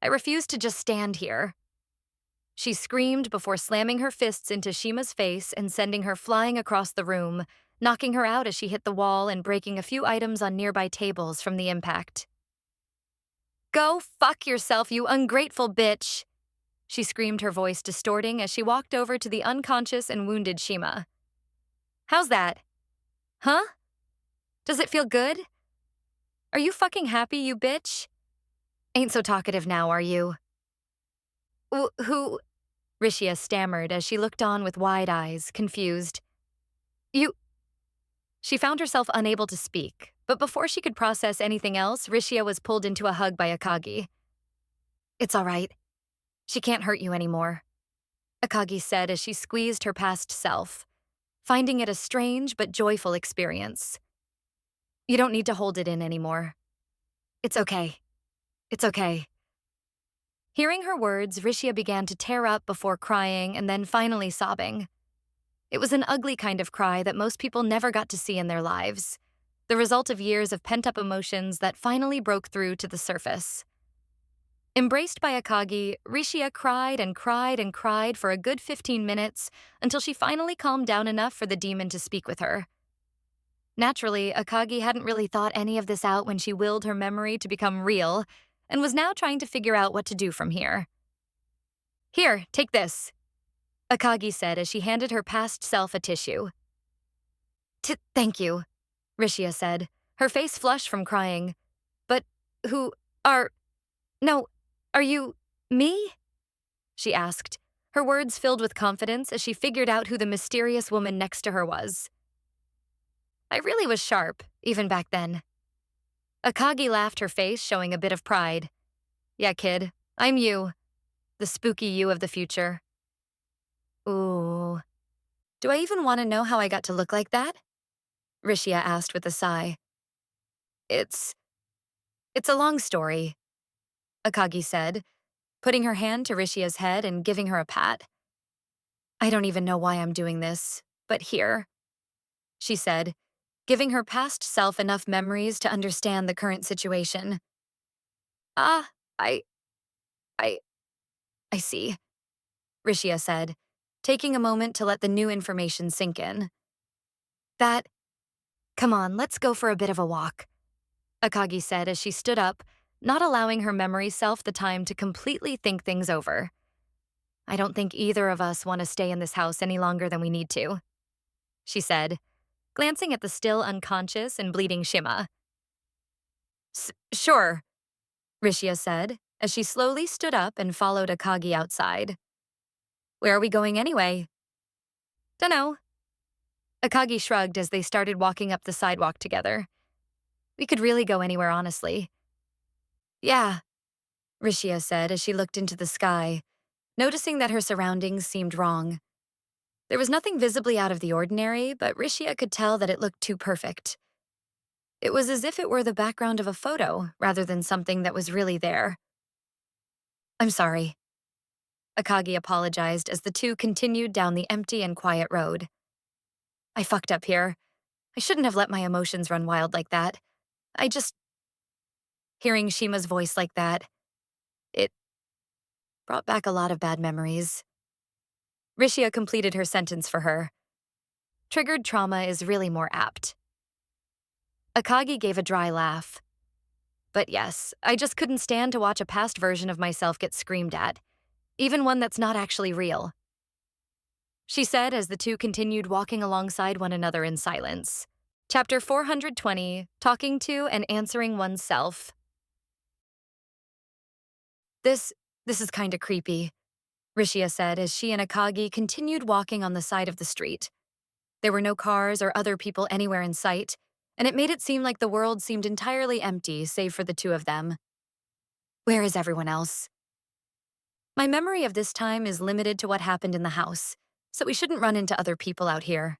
I refuse to just stand here. She screamed before slamming her fists into Shima's face and sending her flying across the room, knocking her out as she hit the wall and breaking a few items on nearby tables from the impact. Go fuck yourself, you ungrateful bitch! She screamed, her voice distorting as she walked over to the unconscious and wounded Shima. How's that? Huh? Does it feel good? Are you fucking happy, you bitch? Ain't so talkative now, are you? Who? Rishia stammered as she looked on with wide eyes, confused. You... She found herself unable to speak, but before she could process anything else, Rishia was pulled into a hug by Akagi. It's all right. She can't hurt you anymore, Akagi said as she squeezed her past self, finding it a strange but joyful experience. You don't need to hold it in anymore. It's okay. It's okay. Hearing her words, Rishia began to tear up before crying and then finally sobbing. It was an ugly kind of cry that most people never got to see in their lives, the result of years of pent-up emotions that finally broke through to the surface. Embraced by Akagi, Rishia cried and cried and cried for a good 15 minutes until she finally calmed down enough for the demon to speak with her. Naturally, Akagi hadn't really thought any of this out when she willed her memory to become real and was now trying to figure out what to do from here. Here, take this, Akagi said as she handed her past self a tissue. Thank you, Rishia said, her face flushed from crying. But who are... No, are you... me? She asked, her words filled with confidence as she figured out who the mysterious woman next to her was. I really was sharp, even back then. Akagi laughed, her face showing a bit of pride. Yeah, kid, I'm you, the spooky you of the future. Ooh. Do I even want to know how I got to look like that? Rishia asked with a sigh. It's a long story, Akagi said, putting her hand to Rishia's head and giving her a pat. I don't even know why I'm doing this, but here, she said, giving her past self enough memories to understand the current situation. Ah, I see, Rishia said, taking a moment to let the new information sink in. Come on, let's go for a bit of a walk, Akagi said as she stood up, not allowing her memory self the time to completely think things over. I don't think either of us want to stay in this house any longer than we need to, she said, glancing at the still unconscious and bleeding Shima. Sure, Rishia said, as she slowly stood up and followed Akagi outside. Where are we going anyway? Dunno. Akagi shrugged as they started walking up the sidewalk together. We could really go anywhere, honestly. Yeah, Rishia said as she looked into the sky, noticing that her surroundings seemed wrong. There was nothing visibly out of the ordinary, but Rishia could tell that it looked too perfect. It was as if it were the background of a photo, rather than something that was really there. I'm sorry, Akagi apologized as the two continued down the empty and quiet road. I fucked up here. I shouldn't have let my emotions run wild like that. Hearing Shima's voice like that, it brought back a lot of bad memories. Rishia completed her sentence for her. Triggered trauma is really more apt. Akagi gave a dry laugh. But yes, I just couldn't stand to watch a past version of myself get screamed at, even one that's not actually real, she said as the two continued walking alongside one another in silence. Chapter 420, Talking to and Answering Oneself. This is kinda creepy, Rishia said as she and Akagi continued walking on the side of the street. There were no cars or other people anywhere in sight, and it made it seem like the world seemed entirely empty save for the two of them. Where is everyone else? My memory of this time is limited to what happened in the house, so we shouldn't run into other people out here.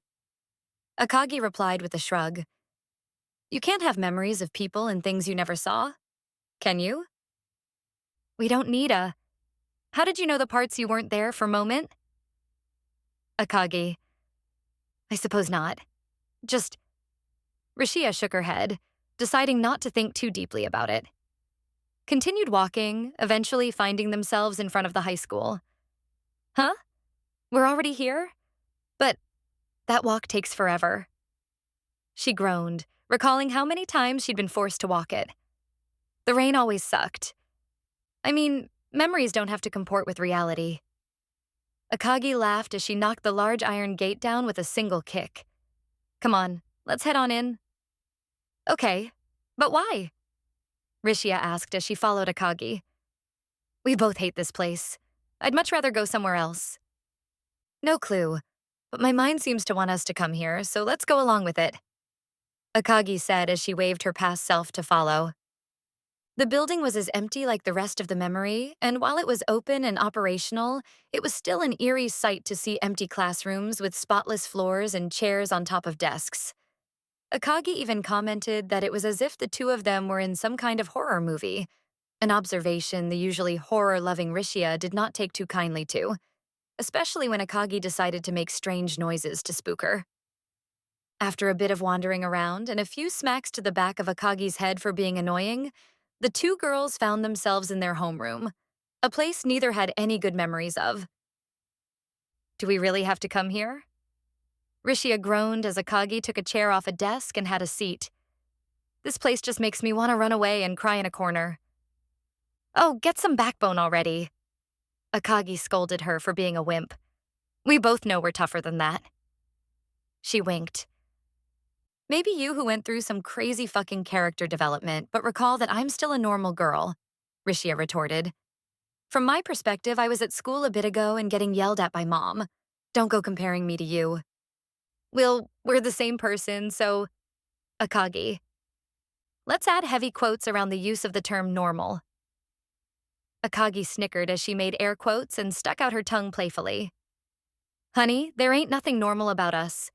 Akagi replied with a shrug. You can't have memories of people and things you never saw, can you? We don't need a. How did you know the parts you weren't there for moment? Akagi. I suppose not. Just. Rishia shook her head, deciding not to think too deeply about it. Continued walking, eventually finding themselves in front of the high school. Huh? We're already here? But that walk takes forever. She groaned, recalling how many times she'd been forced to walk it. The rain always sucked. I mean, memories don't have to comport with reality. Akagi laughed as she knocked the large iron gate down with a single kick. Come on, let's head on in. Okay, but why? Rishia asked as she followed Akagi. We both hate this place. I'd much rather go somewhere else. No clue, but my mind seems to want us to come here, so let's go along with it. Akagi said as she waved her past self to follow. The building was as empty like the rest of the memory, and while it was open and operational, it was still an eerie sight to see empty classrooms with spotless floors and chairs on top of desks. Akagi even commented that it was as if the two of them were in some kind of horror movie, an observation the usually horror-loving Rishia did not take too kindly to, especially when Akagi decided to make strange noises to spook her. After a bit of wandering around and a few smacks to the back of Akagi's head for being annoying, the two girls found themselves in their homeroom, a place neither had any good memories of. Do we really have to come here? Rishia groaned as Akagi took a chair off a desk and had a seat. This place just makes me want to run away and cry in a corner. Oh, get some backbone already. Akagi scolded her for being a wimp. We both know we're tougher than that. She winked. Maybe you who went through some crazy fucking character development, but recall that I'm still a normal girl, Rishia retorted. From my perspective, I was at school a bit ago and getting yelled at by mom. Don't go comparing me to you. We're the same person, so... Akagi. Let's add heavy quotes around the use of the term normal. Akagi snickered as she made air quotes and stuck out her tongue playfully. Honey, there ain't nothing normal about us.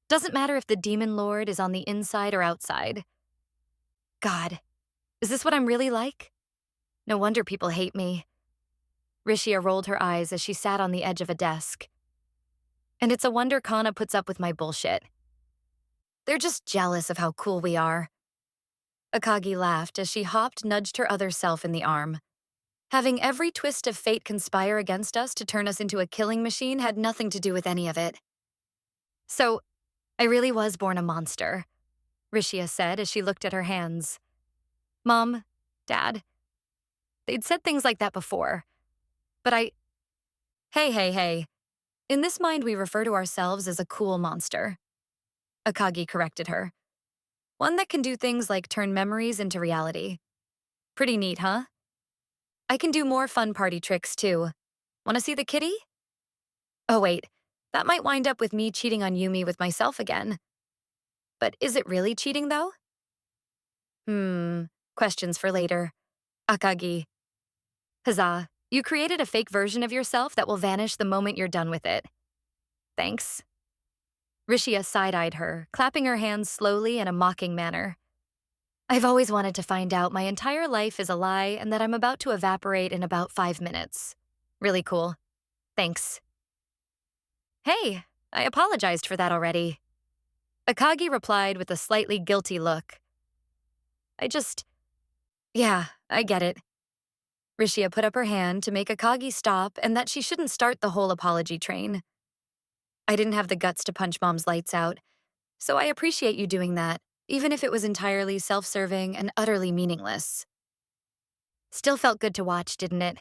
Doesn't matter if the demon lord is on the inside or outside. God, is this what I'm really like? No wonder people hate me. Rishia rolled her eyes as she sat on the edge of a desk. And it's a wonder Kana puts up with my bullshit. They're just jealous of how cool we are. Akagi laughed as she nudged her other self in the arm. Having every twist of fate conspire against us to turn us into a killing machine had nothing to do with any of it. So, I really was born a monster, Rishia said as she looked at her hands. Mom, Dad, they'd said things like that before, but Hey. In this mind, we refer to ourselves as a cool monster. Akagi corrected her. One that can do things like turn memories into reality. Pretty neat, huh? I can do more fun party tricks, too. Want to see the kitty? Oh, wait. That might wind up with me cheating on Yumi with myself again. But is it really cheating, though? Questions for later. Akagi. Huzzah, you created a fake version of yourself that will vanish the moment you're done with it. Thanks. Rishia side-eyed her, clapping her hands slowly in a mocking manner. I've always wanted to find out my entire life is a lie and that I'm about to evaporate in about 5 minutes. Really cool. Thanks. Hey, I apologized for that already. Akagi replied with a slightly guilty look. Yeah, I get it. Rishia put up her hand to make Akagi stop and that she shouldn't start the whole apology train. I didn't have the guts to punch Mom's lights out, so I appreciate you doing that, even if it was entirely self-serving and utterly meaningless. Still felt good to watch, didn't it?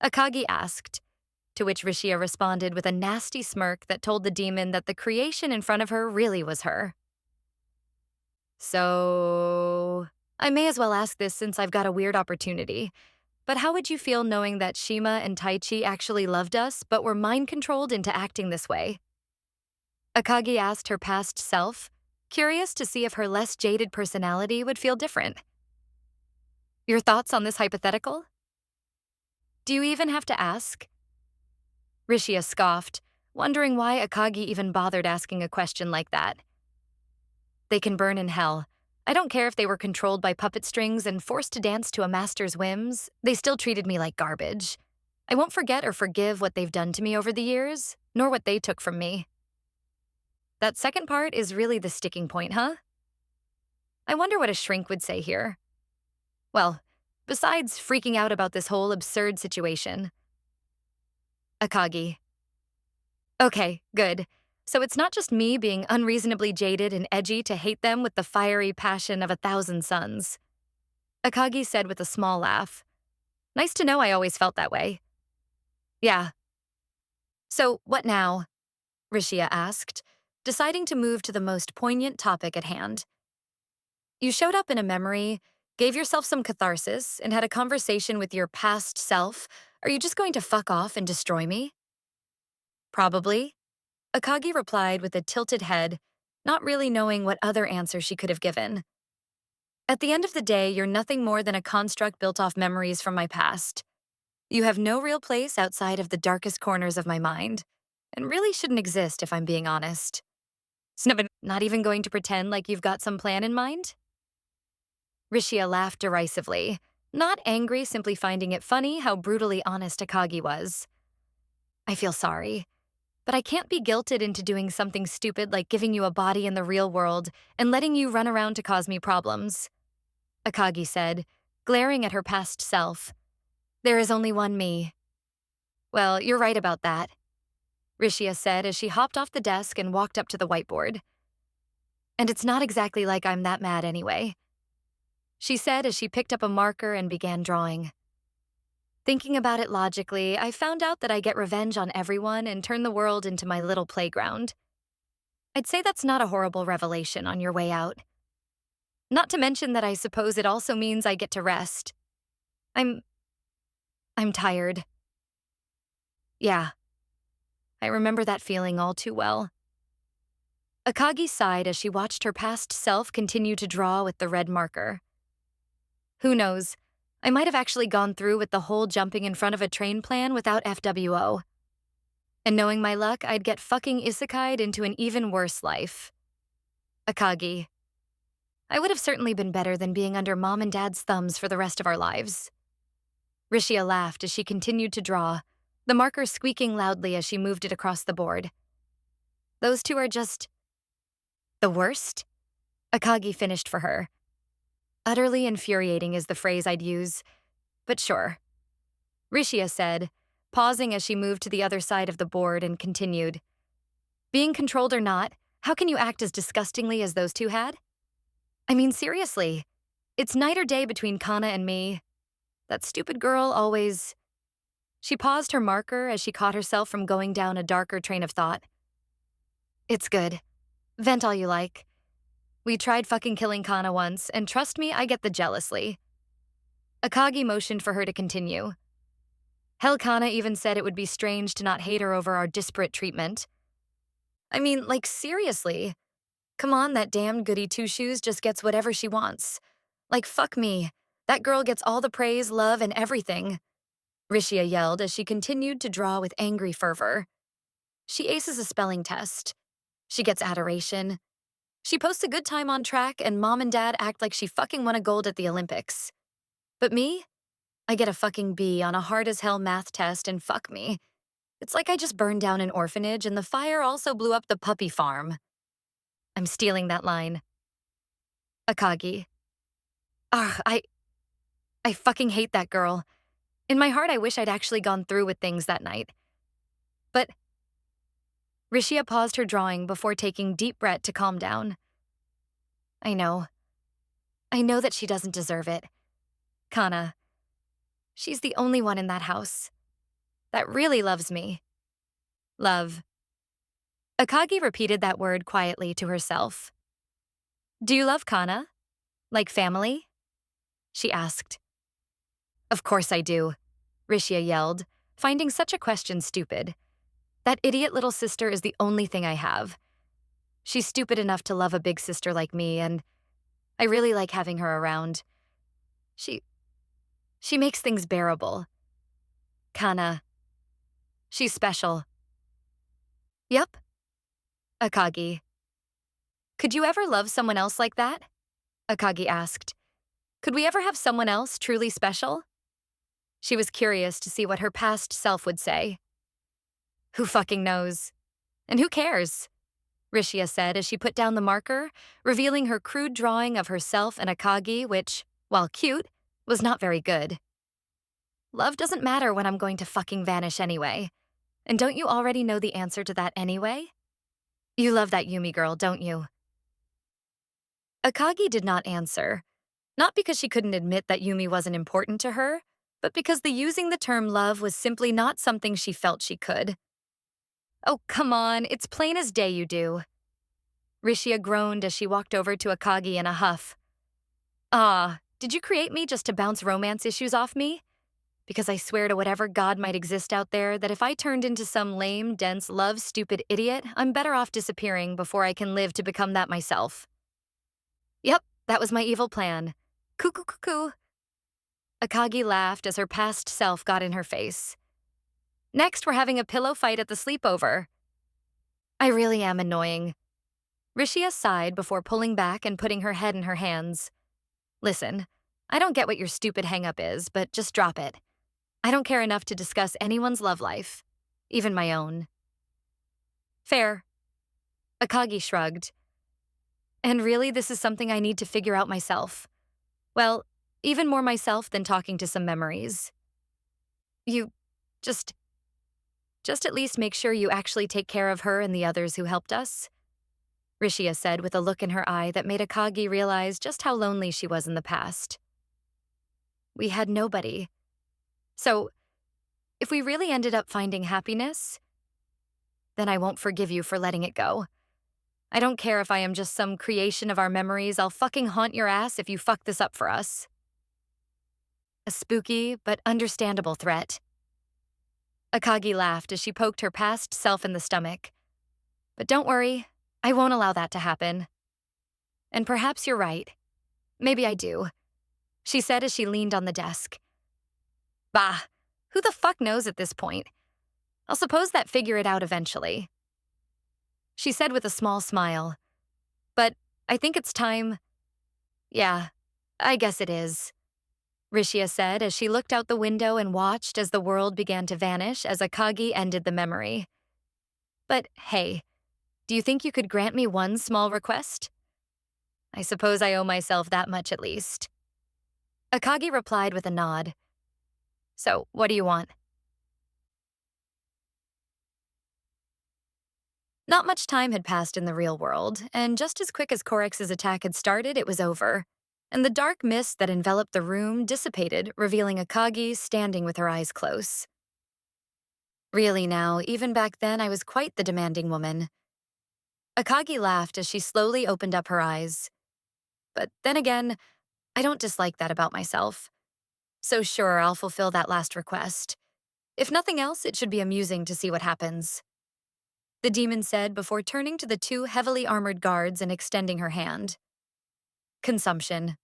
Akagi asked, to which Rishia responded with a nasty smirk that told the demon that the creation in front of her really was her. So... I may as well ask this since I've got a weird opportunity, but how would you feel knowing that Shima and Taichi actually loved us but were mind-controlled into acting this way? Akagi asked her past self, curious to see if her less jaded personality would feel different. Your thoughts on this hypothetical? Do you even have to ask? Rishia scoffed, wondering why Akagi even bothered asking a question like that. They can burn in hell. I don't care if they were controlled by puppet strings and forced to dance to a master's whims, they still treated me like garbage. I won't forget or forgive what they've done to me over the years, nor what they took from me. That second part is really the sticking point, huh? I wonder what a shrink would say here. Well, besides freaking out about this whole absurd situation. Akagi. Okay, good. So it's not just me being unreasonably jaded and edgy to hate them with the fiery passion of 1,000 suns. Akagi said with a small laugh. Nice to know I always felt that way. Yeah. So, what now? Rishia asked, deciding to move to the most poignant topic at hand. You showed up in a memory, gave yourself some catharsis, and had a conversation with your past self. Are you just going to fuck off and destroy me? Probably. Akagi replied with a tilted head, not really knowing what other answer she could have given. At the end of the day, you're nothing more than a construct built off memories from my past. You have no real place outside of the darkest corners of my mind, and really shouldn't exist if I'm being honest. Not even going to pretend like you've got some plan in mind? Rishia laughed derisively, not angry, simply finding it funny how brutally honest Akagi was. I feel sorry, but I can't be guilted into doing something stupid like giving you a body in the real world and letting you run around to cause me problems, Akagi said, glaring at her past self. There is only one me. Well, you're right about that, Rishia said as she hopped off the desk and walked up to the whiteboard. And it's not exactly like I'm that mad anyway, she said as she picked up a marker and began drawing. Thinking about it logically, I found out that I get revenge on everyone and turn the world into my little playground. I'd say that's not a horrible revelation on your way out. Not to mention that I suppose it also means I get to rest. I'm tired. Yeah, I remember that feeling all too well. Akagi sighed as she watched her past self continue to draw with the red marker. Who knows? I might have actually gone through with the whole jumping in front of a train plan without FWO. And knowing my luck, I'd get fucking isekai'd into an even worse life. Akagi. I would have certainly been better than being under mom and dad's thumbs for the rest of our lives. Rishia laughed as she continued to draw, the marker squeaking loudly as she moved it across the board. Those two are just the worst? Akagi finished for her. Utterly infuriating is the phrase I'd use, but sure. Rishia said, pausing as she moved to the other side of the board and continued. Being controlled or not, how can you act as disgustingly as those two had? I mean, seriously, it's night or day between Kana and me. That stupid girl always... She paused her marker as she caught herself from going down a darker train of thought. It's good. Vent all you like. We tried fucking killing Kana once, and trust me, I get the jealously. Akagi motioned for her to continue. Hell, Kana even said it would be strange to not hate her over our disparate treatment. I mean, like, seriously. Come on, that damned goody two-shoes just gets whatever she wants. Like, fuck me. That girl gets all the praise, love, and everything. Rishia yelled as she continued to draw with angry fervor. She aces a spelling test. She gets adoration. She posts a good time on track, and mom and dad act like she fucking won a gold at the Olympics. But me? I get a fucking B on a hard-as-hell math test, and fuck me. It's like I just burned down an orphanage, and the fire also blew up the puppy farm. I'm stealing that line. Akagi. Ugh, I fucking hate that girl. In my heart, I wish I'd actually gone through with things that night. But... Rishia paused her drawing before taking deep breath to calm down. I know. I know that she doesn't deserve it. Kana. She's the only one in that house that really loves me. Love. Akagi repeated that word quietly to herself. Do you love Kana? Like family? She asked. Of course I do, Rishia yelled, finding such a question stupid. That idiot little sister is the only thing I have. She's stupid enough to love a big sister like me, and I really like having her around. She she makes things bearable. Kana. She's special. Yup, Akagi. Could you ever love someone else like that? Akagi asked. Could we ever have someone else truly special? She was curious to see what her past self would say. Who fucking knows? And who cares? Rishia said as she put down the marker, revealing her crude drawing of herself and Akagi, which, while cute, was not very good. Love doesn't matter when I'm going to fucking vanish anyway. And don't you already know the answer to that anyway? You love that Yumi girl, don't you? Akagi did not answer, not because she couldn't admit that Yumi wasn't important to her, but because the using the term love was simply not something she felt she could. Oh, come on, it's plain as day you do. Rishia groaned as she walked over to Akagi in a huff. Ah, did you create me just to bounce romance issues off me? Because I swear to whatever god might exist out there that if I turned into some lame, dense, love-stupid idiot, I'm better off disappearing before I can live to become that myself. Yep, that was my evil plan. Cuckoo cuckoo. Akagi laughed as her past self got in her face. Next, we're having a pillow fight at the sleepover. I really am annoying. Rishia sighed before pulling back and putting her head in her hands. Listen, I don't get what your stupid hang-up is, but just drop it. I don't care enough to discuss anyone's love life, even my own. Fair. Akagi shrugged. And really, this is something I need to figure out myself. Well, even more myself than talking to some memories. You just at least make sure you actually take care of her and the others who helped us, Rishia said with a look in her eye that made Akagi realize just how lonely she was in the past. We had nobody. So, if we really ended up finding happiness, then I won't forgive you for letting it go. I don't care if I am just some creation of our memories, I'll fucking haunt your ass if you fuck this up for us. A spooky but understandable threat. Akagi laughed as she poked her past self in the stomach. But don't worry, I won't allow that to happen. And perhaps you're right. Maybe I do, she said as she leaned on the desk. Bah, who the fuck knows at this point? I'll suppose that figure it out eventually, she said with a small smile. But I think it's time. Yeah, I guess it is, Rishia said as she looked out the window and watched as the world began to vanish as Akagi ended the memory. But hey, do you think you could grant me one small request? I suppose I owe myself that much at least. Akagi replied with a nod. So, what do you want? Not much time had passed in the real world, and just as quick as Korex's attack had started, it was over. And the dark mist that enveloped the room dissipated, revealing Akagi standing with her eyes close. Really now, even back then I was quite the demanding woman. Akagi laughed as she slowly opened up her eyes. But then again, I don't dislike that about myself. So sure, I'll fulfill that last request. If nothing else, it should be amusing to see what happens, the demon said before turning to the two heavily armored guards and extending her hand. Consumption.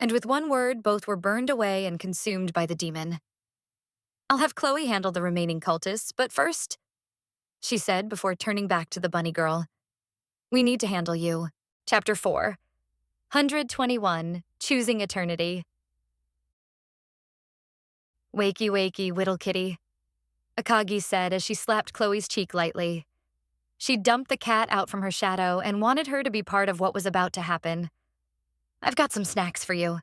And with one word, both were burned away and consumed by the demon. I'll have Chloe handle the remaining cultists, but first, she said before turning back to the bunny girl, we need to handle you. Chapter 4. 121, Choosing Eternity. Wakey, wakey, whittle kitty, Akagi said as she slapped Chloe's cheek lightly. She dumped the cat out from her shadow and wanted her to be part of what was about to happen. I've got some snacks for you.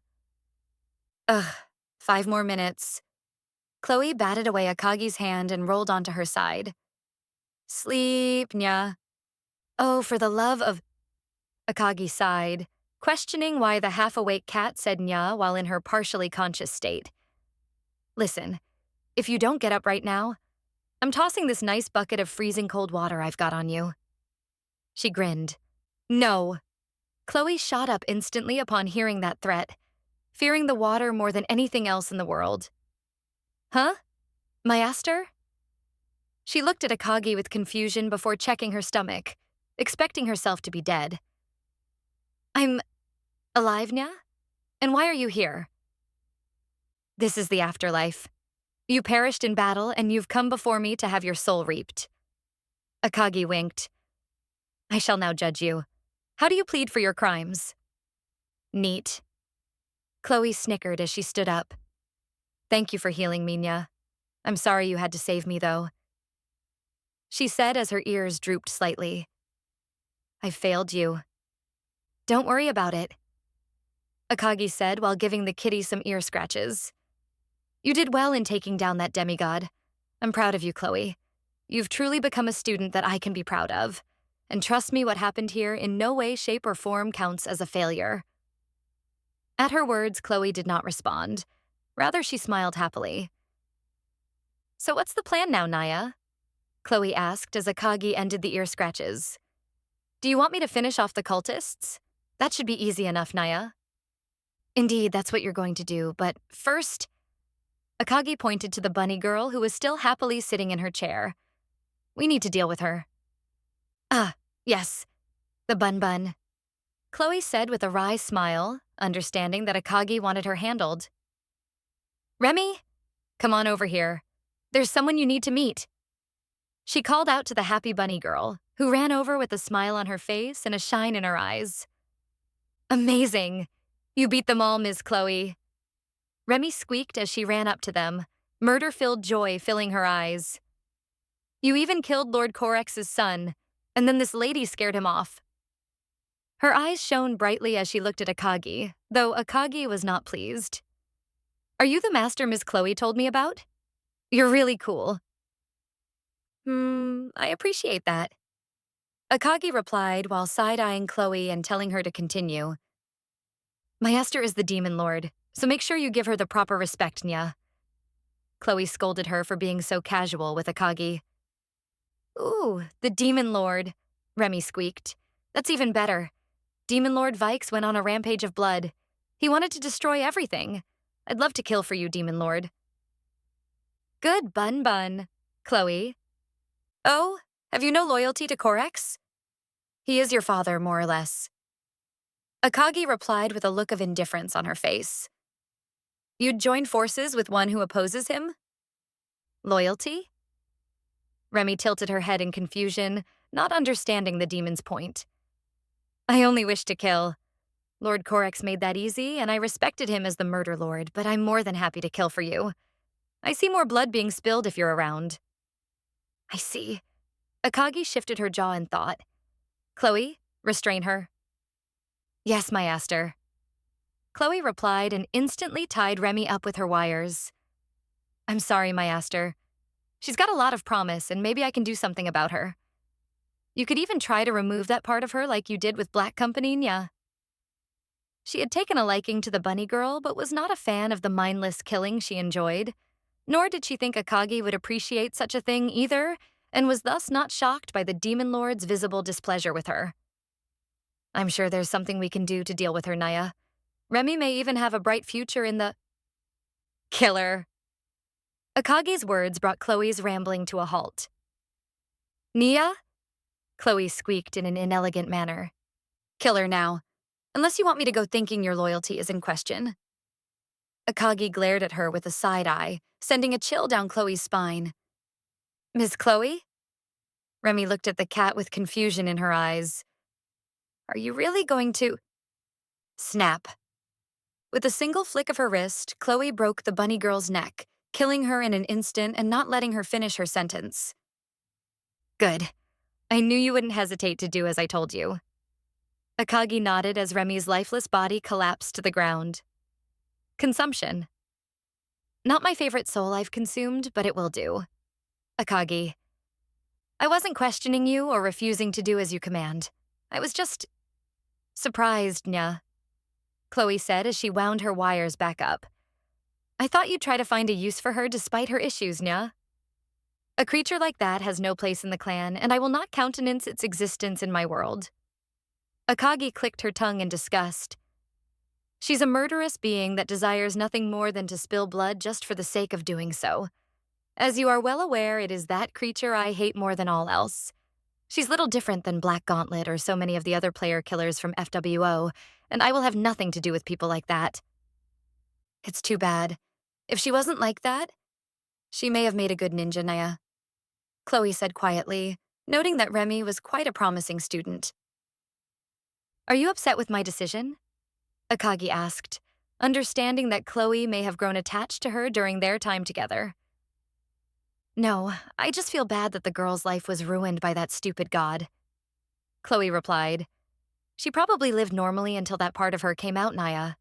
Ugh, 5 more minutes. Chloe batted away Akagi's hand and rolled onto her side. Sleep, nya. Oh, for the love of... Akagi sighed, questioning why the half-awake cat said nya while in her partially conscious state. Listen, if you don't get up right now, I'm tossing this nice bucket of freezing cold water I've got on you. She grinned. No. Chloe shot up instantly upon hearing that threat, fearing the water more than anything else in the world. Huh? Maester? She looked at Akagi with confusion before checking her stomach. expecting herself to be dead. I'm alive, Nya? And why are you here? This is the afterlife. You perished in battle, and you've come before me to have your soul reaped. Akagi winked. I shall now judge you. How do you plead for your crimes? Neat. Chloe snickered as she stood up. Thank you for healing me, Nya. I'm sorry you had to save me, though. She said as her ears drooped slightly. I failed you. Don't worry about it. Akagi said while giving the kitty some ear scratches. You did well in taking down that demigod. I'm proud of you, Chloe. You've truly become a student that I can be proud of. And trust me, what happened here in no way, shape, or form counts as a failure. At her words, Chloe did not respond. Rather, she smiled happily. So what's the plan now, Naya? Chloe asked as Akagi ended the ear scratches. Do you want me to finish off the cultists? That should be easy enough, Naya. Indeed, that's what you're going to do, but first... Akagi pointed to the bunny girl who was still happily sitting in her chair. We need to deal with her. Ah, yes, the bun. Chloe said with a wry smile, understanding that Akagi wanted her handled. Remy, come on over here. There's someone you need to meet. She called out to the happy bunny girl, who ran over with a smile on her face and a shine in her eyes. Amazing! You beat them all, Ms. Chloe. Remy squeaked as she ran up to them, murder-filled joy filling her eyes. You even killed Lord Corex's son, and then this lady scared him off. Her eyes shone brightly as she looked at Akagi, though Akagi was not pleased. Are you the master Ms. Chloe told me about? You're really cool. I appreciate that. Akagi replied while side-eyeing Chloe and telling her to continue. Maester is the demon lord, so make sure you give her the proper respect, Nya. Chloe scolded her for being so casual with Akagi. Ooh, the demon lord, Remy squeaked. That's even better. Demon Lord Vikes went on a rampage of blood. He wanted to destroy everything. I'd love to kill for you, Demon Lord. Good bun, Chloe. Oh, have you no loyalty to Corex? He is your father, more or less. Akagi replied with a look of indifference on her face. You'd join forces with one who opposes him? Loyalty? Remy tilted her head in confusion, not understanding the demon's point. I only wish to kill. Lord Corex made that easy, and I respected him as the murder lord, but I'm more than happy to kill for you. I see more blood being spilled if you're around. I see. Akagi shifted her jaw in thought. Chloe, restrain her. Yes, Maester. Chloe replied and instantly tied Remy up with her wires. I'm sorry, Maester. She's got a lot of promise, and maybe I can do something about her. You could even try to remove that part of her like you did with Black Company, Nya. She had taken a liking to the bunny girl, but was not a fan of the mindless killing she enjoyed. Nor did she think Akagi would appreciate such a thing either, and was thus not shocked by the Demon Lord's visible displeasure with her. I'm sure there's something we can do to deal with her, Naya. Remy may even have a bright future in the... Killer. Akagi's words brought Chloe's rambling to a halt. Nia? Chloe squeaked in an inelegant manner. Kill her now, unless you want me to go thinking your loyalty is in question. Akagi glared at her with a side eye, sending a chill down Chloe's spine. Miss Chloe? Remy looked at the cat with confusion in her eyes. Are you really going to... Snap. With a single flick of her wrist, Chloe broke the bunny girl's neck, killing her in an instant and not letting her finish her sentence. Good. I knew you wouldn't hesitate to do as I told you. Akagi nodded as Remy's lifeless body collapsed to the ground. Consumption. Not my favorite soul I've consumed, but it will do. Akagi. I wasn't questioning you or refusing to do as you command. I was just... surprised, Nya. Chloe said as she wound her wires back up. I thought you'd try to find a use for her despite her issues, Nya. A creature like that has no place in the clan, and I will not countenance its existence in my world. Akagi clicked her tongue in disgust. She's a murderous being that desires nothing more than to spill blood just for the sake of doing so. As you are well aware, it is that creature I hate more than all else. She's little different than Black Gauntlet or so many of the other player killers from FWO, and I will have nothing to do with people like that. It's too bad. If she wasn't like that, she may have made a good ninja, Naya, Chloe said quietly, noting that Remy was quite a promising student. Are you upset with my decision? Akagi asked, understanding that Chloe may have grown attached to her during their time together. No, I just feel bad that the girl's life was ruined by that stupid god. Chloe replied. She probably lived normally until that part of her came out, Naya.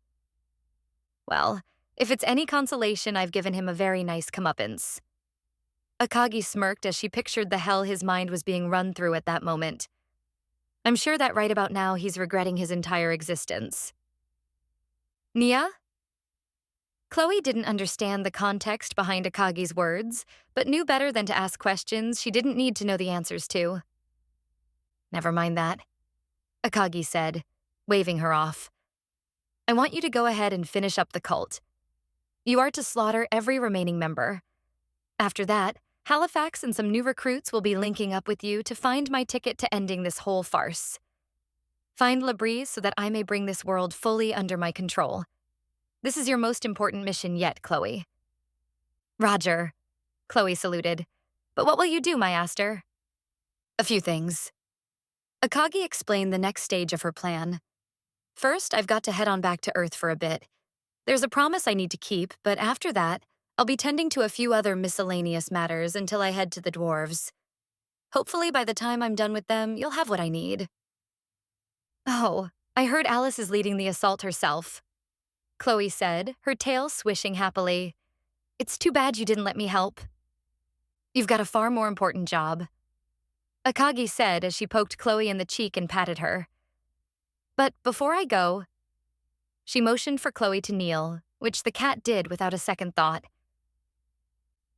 Well, if it's any consolation, I've given him a very nice comeuppance. Akagi smirked as she pictured the hell his mind was being run through at that moment. I'm sure that right about now he's regretting his entire existence. Nia? Chloe didn't understand the context behind Akagi's words, but knew better than to ask questions she didn't need to know the answers to. Never mind that, Akagi said, waving her off. I want you to go ahead and finish up the cult. You are to slaughter every remaining member. After that, Halifax and some new recruits will be linking up with you to find my ticket to ending this whole farce. Find Labrise so that I may bring this world fully under my control. This is your most important mission yet, Chloe. Roger, Chloe saluted. But what will you do, my Aster? A few things. Akagi explained the next stage of her plan. First, I've got to head on back to Earth for a bit. There's a promise I need to keep, but after that, I'll be tending to a few other miscellaneous matters until I head to the dwarves. Hopefully, by the time I'm done with them, you'll have what I need. Oh, I heard Alice is leading the assault herself, Chloe said, her tail swishing happily. It's too bad you didn't let me help. You've got a far more important job, Akagi said as she poked Chloe in the cheek and patted her. But before I go, she motioned for Chloe to kneel, which the cat did without a second thought.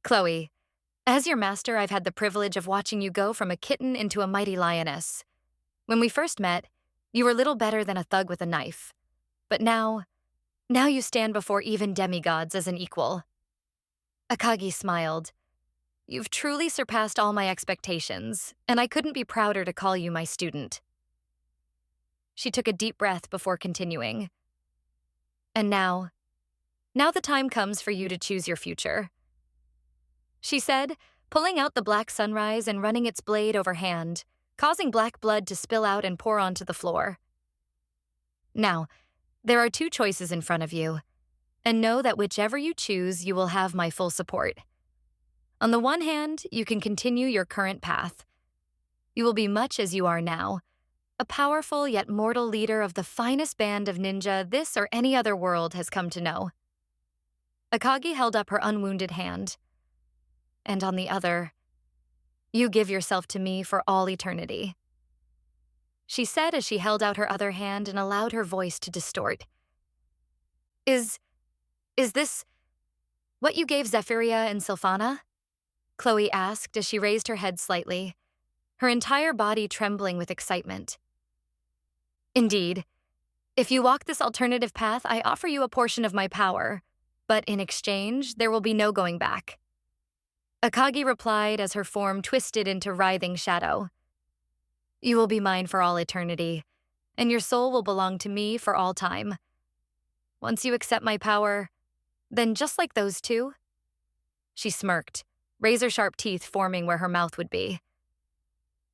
Chloe, as your master, I've had the privilege of watching you go from a kitten into a mighty lioness. When we first met, you were little better than a thug with a knife. But now you stand before even demigods as an equal. Akagi smiled. You've truly surpassed all my expectations, and I couldn't be prouder to call you my student. She took a deep breath before continuing. And now the time comes for you to choose your future, she said, pulling out the black sunrise and running its blade overhand, causing black blood to spill out and pour onto the floor. Now, there are two choices in front of you, and know that whichever you choose, you will have my full support. On the one hand, you can continue your current path. You will be much as you are now, a powerful yet mortal leader of the finest band of ninja this or any other world has come to know. Akagi held up her unwounded hand. And on the other, you give yourself to me for all eternity, she said as she held out her other hand and allowed her voice to distort. Is this what you gave Zephyria and Sylphana? Chloe asked as she raised her head slightly, her entire body trembling with excitement. Indeed. If you walk this alternative path, I offer you a portion of my power, but in exchange, there will be no going back. Akagi replied as her form twisted into writhing shadow. You will be mine for all eternity, and your soul will belong to me for all time. Once you accept my power, then just like those two, she smirked, razor-sharp teeth forming where her mouth would be.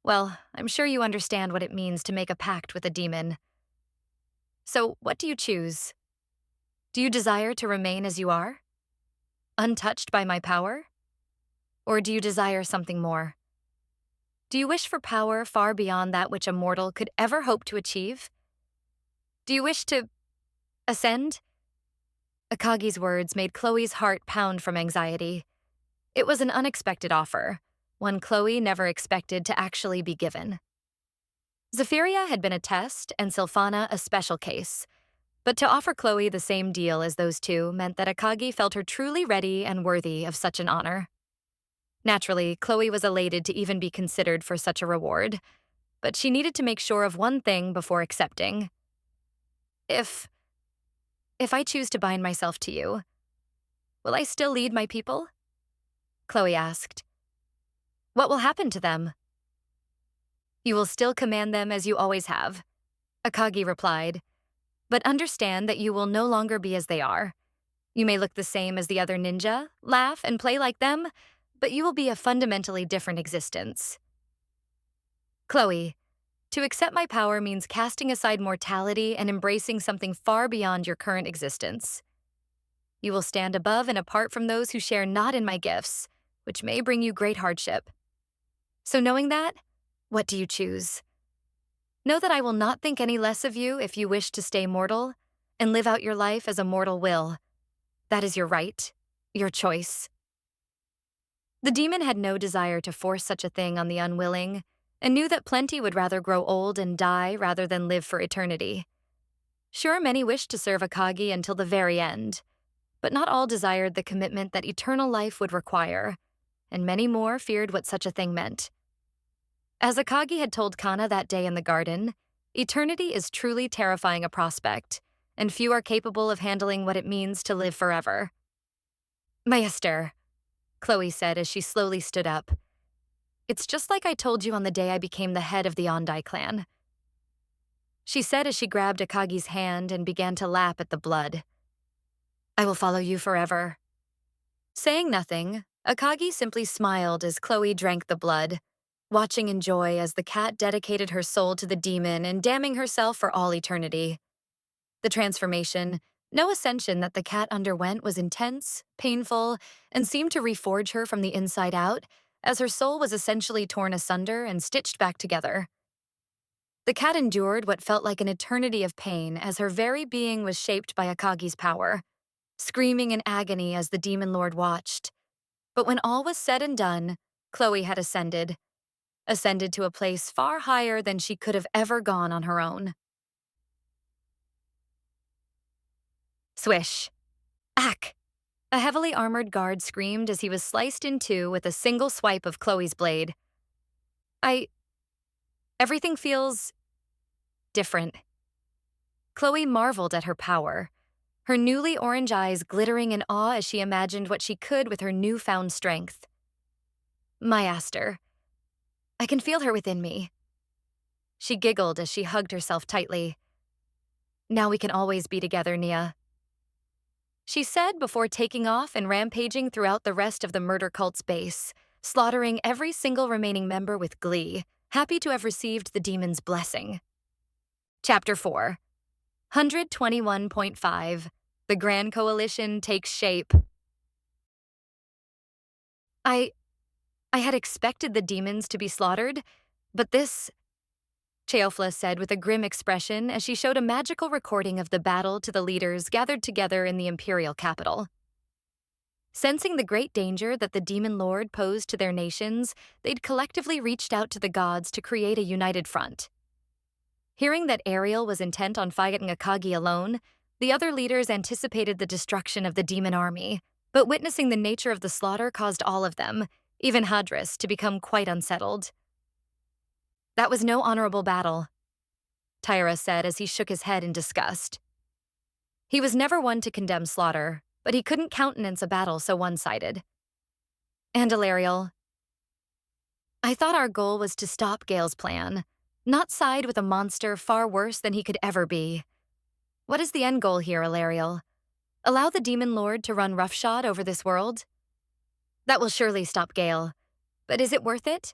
Well, I'm sure you understand what it means to make a pact with a demon. So, what do you choose? Do you desire to remain as you are? Untouched by my power? Or do you desire something more? Do you wish for power far beyond that which a mortal could ever hope to achieve? Do you wish to ascend? Akagi's words made Chloe's heart pound from anxiety. It was an unexpected offer, one Chloe never expected to actually be given. Zephyria had been a test and Sylphana a special case, but to offer Chloe the same deal as those two meant that Akagi felt her truly ready and worthy of such an honor. Naturally, Chloe was elated to even be considered for such a reward, but she needed to make sure of one thing before accepting. If I choose to bind myself to you, will I still lead my people? Chloe asked. What will happen to them? You will still command them as you always have, Akagi replied, but understand that you will no longer be as they are. You may look the same as the other ninja, laugh, and play like them, but you will be a fundamentally different existence. Chloe, to accept my power means casting aside mortality and embracing something far beyond your current existence. You will stand above and apart from those who share not in my gifts, which may bring you great hardship. So knowing that, what do you choose? Know that I will not think any less of you if you wish to stay mortal and live out your life as a mortal will. That is your right, your choice. The demon had no desire to force such a thing on the unwilling, and knew that plenty would rather grow old and die rather than live for eternity. Sure, many wished to serve Akagi until the very end, but not all desired the commitment that eternal life would require, and many more feared what such a thing meant. As Akagi had told Kana that day in the garden, eternity is truly terrifying a prospect, and few are capable of handling what it means to live forever. Maester, Chloe said as she slowly stood up. It's just like I told you on the day I became the head of the Ondai clan. She said as she grabbed Akagi's hand and began to lap at the blood. I will follow you forever. Saying nothing, Akagi simply smiled as Chloe drank the blood, watching in joy as the cat dedicated her soul to the demon and damning herself for all eternity. The transformation, no ascension that the cat underwent was intense, painful, and seemed to reforge her from the inside out, as her soul was essentially torn asunder and stitched back together. The cat endured what felt like an eternity of pain as her very being was shaped by Akagi's power, screaming in agony as the demon lord watched. But when all was said and done, Chloe had ascended to a place far higher than she could have ever gone on her own. Swish. Ack! A heavily armored guard screamed as he was sliced in two with a single swipe of Chloe's blade. Everything feels different. Chloe marveled at her power, her newly orange eyes glittering in awe as she imagined what she could with her newfound strength. Maester. I can feel her within me. She giggled as she hugged herself tightly. Now we can always be together, Nia. She said before taking off and rampaging throughout the rest of the murder cult's base, slaughtering every single remaining member with glee, happy to have received the demon's blessing. Chapter 4. 121.5. The Grand Coalition takes shape. I had expected the demons to be slaughtered, but this, Cheofla said with a grim expression as she showed a magical recording of the battle to the leaders gathered together in the imperial capital. Sensing the great danger that the demon lord posed to their nations, they'd collectively reached out to the gods to create a united front. Hearing that Ariel was intent on fighting Akagi alone, the other leaders anticipated the destruction of the demon army, but witnessing the nature of the slaughter caused all of them, even Hadris, to become quite unsettled. That was no honorable battle, Tyra said as he shook his head in disgust. He was never one to condemn slaughter, but he couldn't countenance a battle so one-sided. And Alariel. I thought our goal was to stop Gale's plan, not side with a monster far worse than he could ever be. What is the end goal here, Alariel? Allow the demon lord to run roughshod over this world? That will surely stop Gale, but is it worth it?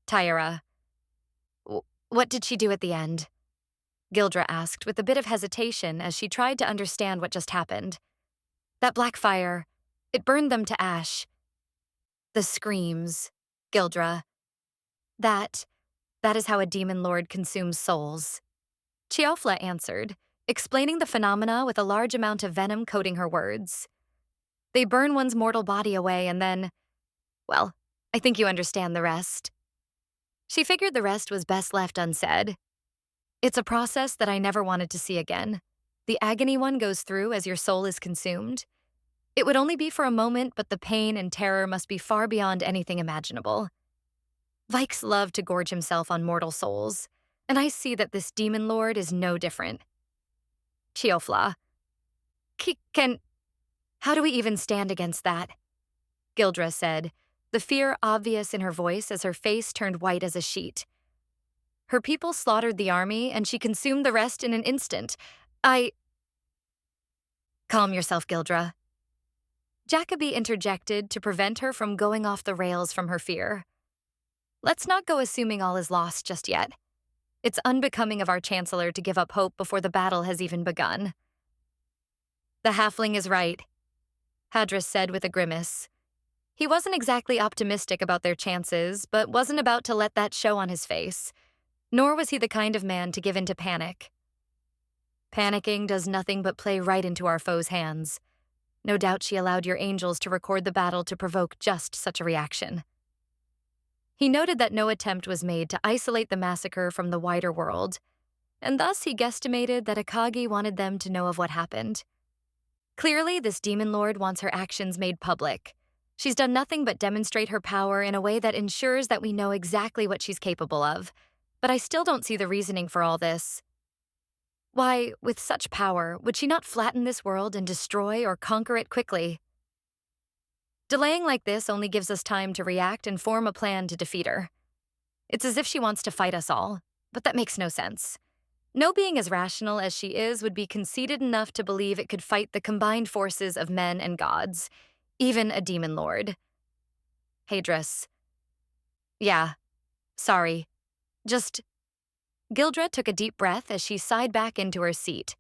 Tyra. What did she do at the end? Gildra asked with a bit of hesitation as she tried to understand what just happened. That black fire, it burned them to ash. The screams, Gildra. That is how a demon lord consumes souls. Cheofla answered, explaining the phenomena with a large amount of venom coating her words. They burn one's mortal body away and then, well, I think you understand the rest. She figured the rest was best left unsaid. It's a process that I never wanted to see again. The agony one goes through as your soul is consumed. It would only be for a moment, but the pain and terror must be far beyond anything imaginable. Vikes loved to gorge himself on mortal souls, and I see that this demon lord is no different. Cheofla. How do we even stand against that? Gildra said, the fear obvious in her voice as her face turned white as a sheet. Her people slaughtered the army, and she consumed the rest in an instant. I... Calm yourself, Gildra. Jacoby interjected to prevent her from going off the rails from her fear. Let's not go assuming all is lost just yet. It's unbecoming of our Chancellor to give up hope before the battle has even begun. The halfling is right, Hadris said with a grimace. He wasn't exactly optimistic about their chances, but wasn't about to let that show on his face. Nor was he the kind of man to give in to panic. Panicking does nothing but play right into our foe's hands. No doubt she allowed your angels to record the battle to provoke just such a reaction. He noted that no attempt was made to isolate the massacre from the wider world, and thus he guesstimated that Akagi wanted them to know of what happened. Clearly, this demon lord wants her actions made public. She's done nothing but demonstrate her power in a way that ensures that we know exactly what she's capable of, but I still don't see the reasoning for all this. Why, with such power, would she not flatten this world and destroy or conquer it quickly? Delaying like this only gives us time to react and form a plan to defeat her. It's as if she wants to fight us all, but that makes no sense. No being as rational as she is would be conceited enough to believe it could fight the combined forces of men and gods, even a demon lord. Hadris. Yeah, sorry. Gildra took a deep breath as she sighed back into her seat.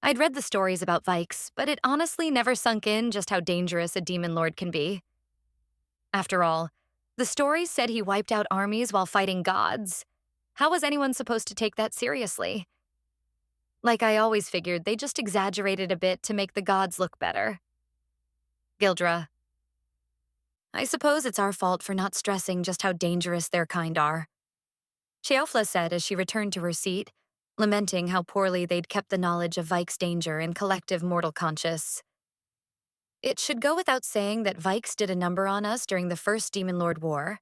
I'd read the stories about Vikes, but it honestly never sunk in just how dangerous a demon lord can be. After all, the stories said he wiped out armies while fighting gods. How was anyone supposed to take that seriously? Like I always figured, they just exaggerated a bit to make the gods look better. Gildra. I suppose it's our fault for not stressing just how dangerous their kind are. Cheofla said as she returned to her seat, lamenting how poorly they'd kept the knowledge of Vike's danger in collective mortal conscious. It should go without saying that Vikes did a number on us during the First Demon Lord War,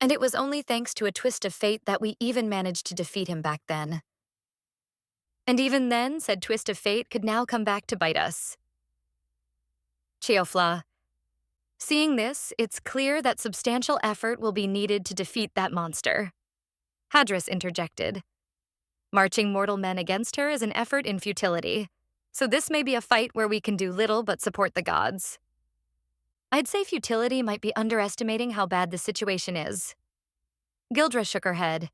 and it was only thanks to a twist of fate that we even managed to defeat him back then. And even then, said twist of fate could now come back to bite us. Cheofla. Seeing this, it's clear that substantial effort will be needed to defeat that monster. Hadris interjected. Marching mortal men against her is an effort in futility, so this may be a fight where we can do little but support the gods. I'd say futility might be underestimating how bad the situation is. Gildra shook her head.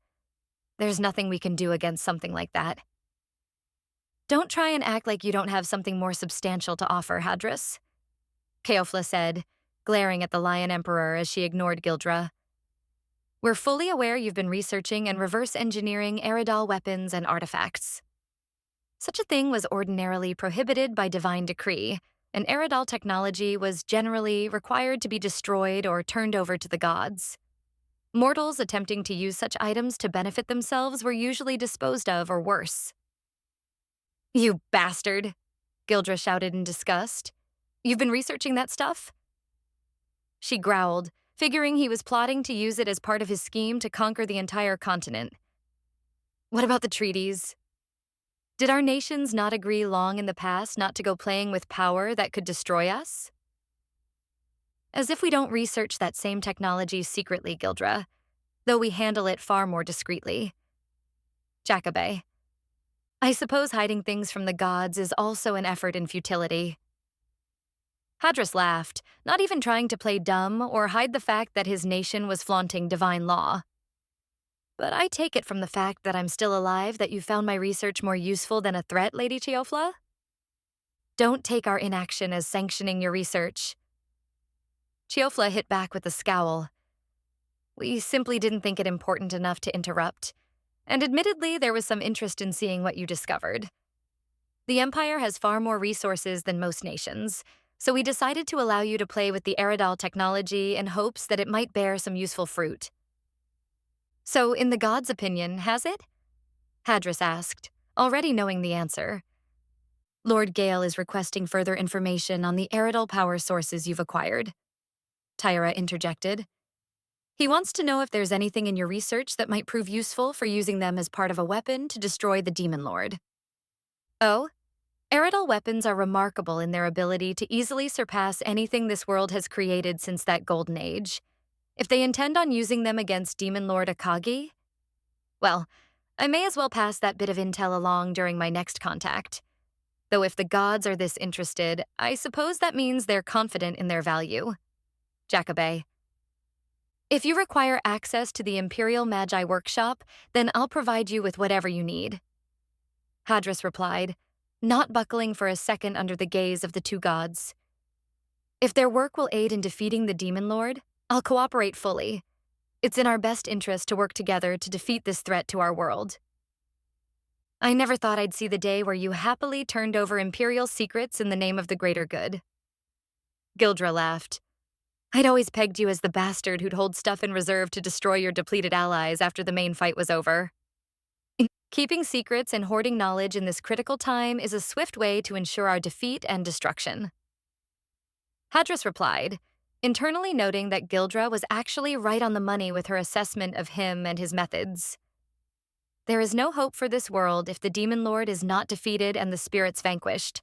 There's nothing we can do against something like that. Don't try and act like you don't have something more substantial to offer, Hadris, Cheofla said, glaring at the Lion Emperor as she ignored Gildra. We're fully aware you've been researching and reverse engineering Eridal weapons and artifacts. Such a thing was ordinarily prohibited by divine decree, and Eridal technology was generally required to be destroyed or turned over to the gods. Mortals attempting to use such items to benefit themselves were usually disposed of or worse. You bastard, Gildra shouted in disgust. You've been researching that stuff? She growled, figuring he was plotting to use it as part of his scheme to conquer the entire continent. What about the treaties? Did our nations not agree long in the past not to go playing with power that could destroy us? As if we don't research that same technology secretly, Gildra, though we handle it far more discreetly. Jacoby. I suppose hiding things from the gods is also an effort in futility. Hadris laughed, not even trying to play dumb or hide the fact that his nation was flaunting divine law. But I take it from the fact that I'm still alive that you found my research more useful than a threat, Lady Cheofla? Don't take our inaction as sanctioning your research. Cheofla hit back with a scowl. We simply didn't think it important enough to interrupt, and admittedly there was some interest in seeing what you discovered. The Empire has far more resources than most nations, so we decided to allow you to play with the Eridal technology in hopes that it might bear some useful fruit. So, in the gods' opinion, has it? Hadris asked, already knowing the answer. Lord Gale is requesting further information on the Eridal power sources you've acquired, Tyra interjected. He wants to know if there's anything in your research that might prove useful for using them as part of a weapon to destroy the Demon Lord. Oh? Eridal weapons are remarkable in their ability to easily surpass anything this world has created since that golden age. If they intend on using them against Demon Lord Akagi, Well, I may as well pass that bit of intel along during my next contact. Though if the gods are this interested, I suppose that means they're confident in their value. Jacobay. If you require access to the Imperial Magi workshop, then I'll provide you with whatever you need. Hadris replied, not buckling for a second under the gaze of the two gods. If their work will aid in defeating the Demon Lord, I'll cooperate fully. It's in our best interest to work together to defeat this threat to our world. I never thought I'd see the day where you happily turned over Imperial secrets in the name of the greater good. Gildra laughed. I'd always pegged you as the bastard who'd hold stuff in reserve to destroy your depleted allies after the main fight was over. Keeping secrets and hoarding knowledge in this critical time is a swift way to ensure our defeat and destruction. Hadris replied, internally noting that Gildra was actually right on the money with her assessment of him and his methods. There is no hope for this world if the Demon Lord is not defeated and the spirits vanquished.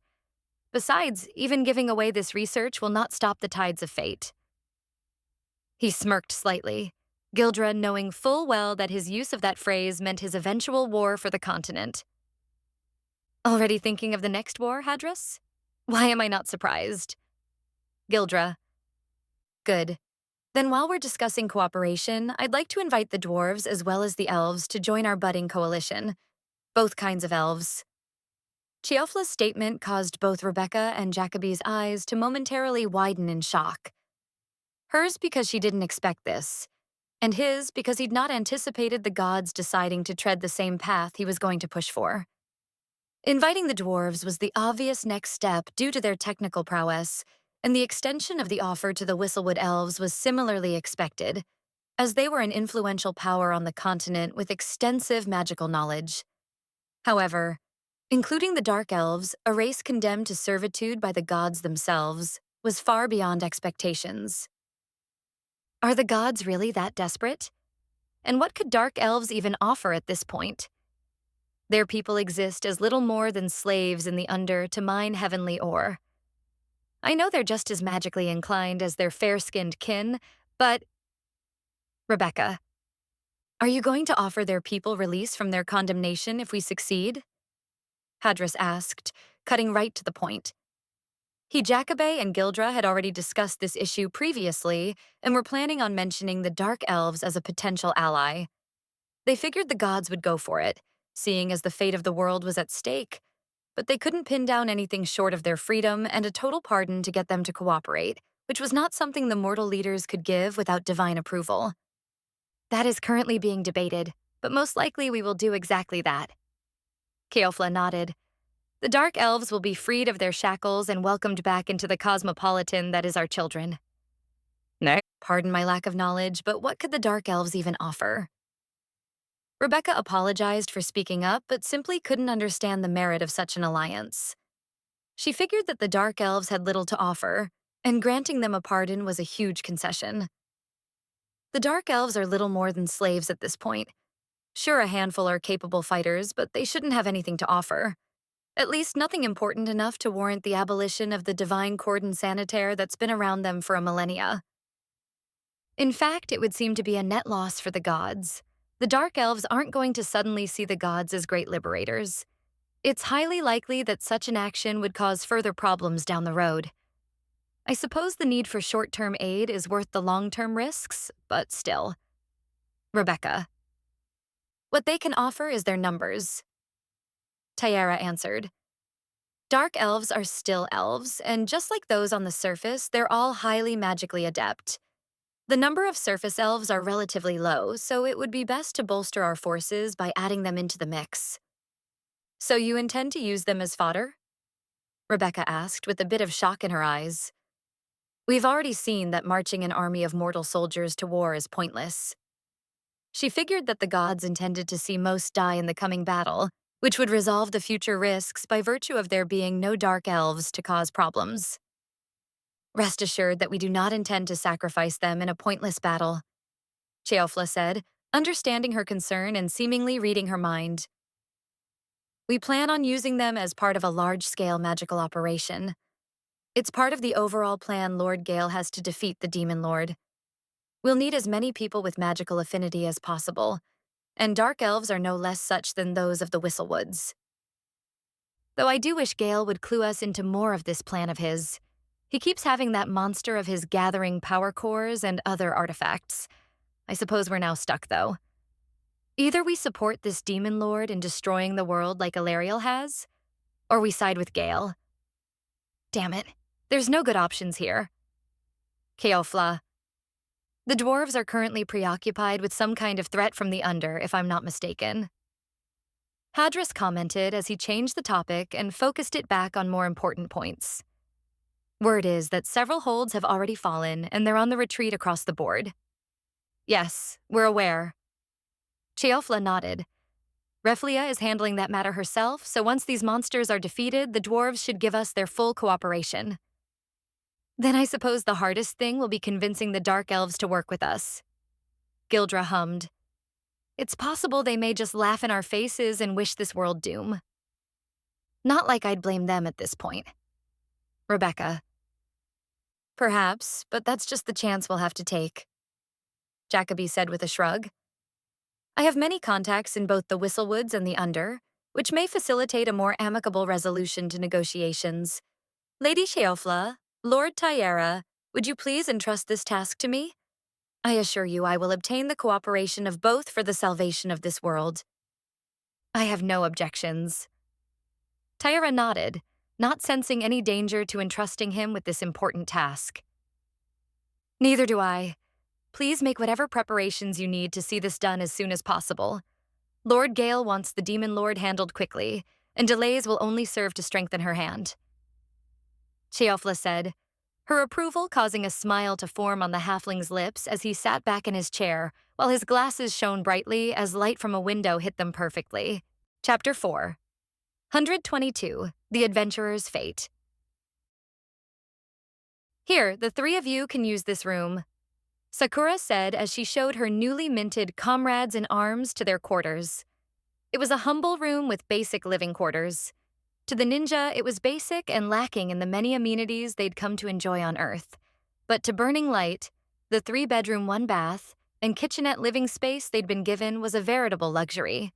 Besides, even giving away this research will not stop the tides of fate. He smirked slightly, Gildra knowing full well that his use of that phrase meant his eventual war for the continent. Already thinking of the next war, Hadris? Why am I not surprised? Gildra. Good. Then while we're discussing cooperation, I'd like to invite the dwarves as well as the elves to join our budding coalition. Both kinds of elves. Chiofla's statement caused both Rebecca and Jacoby's eyes to momentarily widen in shock. Hers because she didn't expect this, and his because he'd not anticipated the gods deciding to tread the same path he was going to push for. Inviting the dwarves was the obvious next step due to their technical prowess, and the extension of the offer to the Whistlewood elves was similarly expected, as they were an influential power on the continent with extensive magical knowledge. However, including the Dark Elves, a race condemned to servitude by the gods themselves, was far beyond expectations. Are the gods really that desperate? And what could Dark Elves even offer at this point? Their people exist as little more than slaves in the Under to mine heavenly ore. I know they're just as magically inclined as their fair-skinned kin, but… Rebecca, are you going to offer their people release from their condemnation if we succeed? Hadris asked, cutting right to the point. Jacobay and Gildra had already discussed this issue previously and were planning on mentioning the Dark Elves as a potential ally. They figured the gods would go for it, seeing as the fate of the world was at stake, but they couldn't pin down anything short of their freedom and a total pardon to get them to cooperate, which was not something the mortal leaders could give without divine approval. That is currently being debated, but most likely we will do exactly that. Keofla nodded. The Dark Elves will be freed of their shackles and welcomed back into the cosmopolitan that is our children. No. Pardon my lack of knowledge, but what could the Dark Elves even offer? Rebecca apologized for speaking up, but simply couldn't understand the merit of such an alliance. She figured that the Dark Elves had little to offer, and granting them a pardon was a huge concession. The Dark Elves are little more than slaves at this point. Sure, a handful are capable fighters, but they shouldn't have anything to offer. At least nothing important enough to warrant the abolition of the divine cordon sanitaire that's been around them for a millennia. In fact, it would seem to be a net loss for the gods. The Dark Elves aren't going to suddenly see the gods as great liberators. It's highly likely that such an action would cause further problems down the road. I suppose the need for short-term aid is worth the long-term risks, but still. Rebecca. What they can offer is their numbers. Tyara answered. Dark Elves are still elves, and just like those on the surface, they're all highly magically adept. The number of surface elves are relatively low, so it would be best to bolster our forces by adding them into the mix. So you intend to use them as fodder? Rebecca asked with a bit of shock in her eyes. We've already seen that marching an army of mortal soldiers to war is pointless. She figured that the gods intended to see most die in the coming battle, which would resolve the future risks by virtue of there being no Dark Elves to cause problems. Rest assured that we do not intend to sacrifice them in a pointless battle, Cheofla said, understanding her concern and seemingly reading her mind. We plan on using them as part of a large-scale magical operation. It's part of the overall plan Lord Gale has to defeat the Demon Lord. We'll need as many people with magical affinity as possible. and dark elves are no less such than those of the Whistlewoods. Though I do wish Gale would clue us into more of this plan of his. He keeps having that monster of his gathering power cores and other artifacts. I suppose we're now stuck, though. Either we support this demon lord in destroying the world like Alariel has, or we side with Gale. Damn it, there's no good options here. Keofla. The dwarves are currently preoccupied with some kind of threat from the Under, if I'm not mistaken. Hadris commented as he changed the topic and focused it back on more important points. Word is that several holds have already fallen and they're on the retreat across the board. Yes, we're aware. Cheofla nodded. Reflia is handling that matter herself, so once these monsters are defeated, the dwarves should give us their full cooperation. Then I suppose the hardest thing will be convincing the dark elves to work with us. Gildra hummed. It's possible they may just laugh in our faces and wish this world doom. Not like I'd blame them at this point. Rebecca. Perhaps, but that's just the chance we'll have to take. Jacoby said with a shrug. I have many contacts in both the Whistlewoods and the Under, which may facilitate a more amicable resolution to negotiations. Lady Sheofla, Lord Tyera, would you please entrust this task to me? I assure you I will obtain the cooperation of both for the salvation of this world. I have no objections. Tyera nodded, not sensing any danger to entrusting him with this important task. Neither do I. Please make whatever preparations you need to see this done as soon as possible. Lord Gale wants the Demon Lord handled quickly, and delays will only serve to strengthen her hand. Cheofla said, her approval causing a smile to form on the halfling's lips as he sat back in his chair, while his glasses shone brightly as light from a window hit them perfectly. Chapter 4. 122. The Adventurer's Fate. Here, the three of you can use this room, Sakura said as she showed her newly minted comrades in arms to their quarters. It was a humble room with basic living quarters. To the ninja, it was basic and lacking in the many amenities they'd come to enjoy on Earth. But to Burning Light, the 3-bedroom, 1-bath, and kitchenette living space they'd been given was a veritable luxury.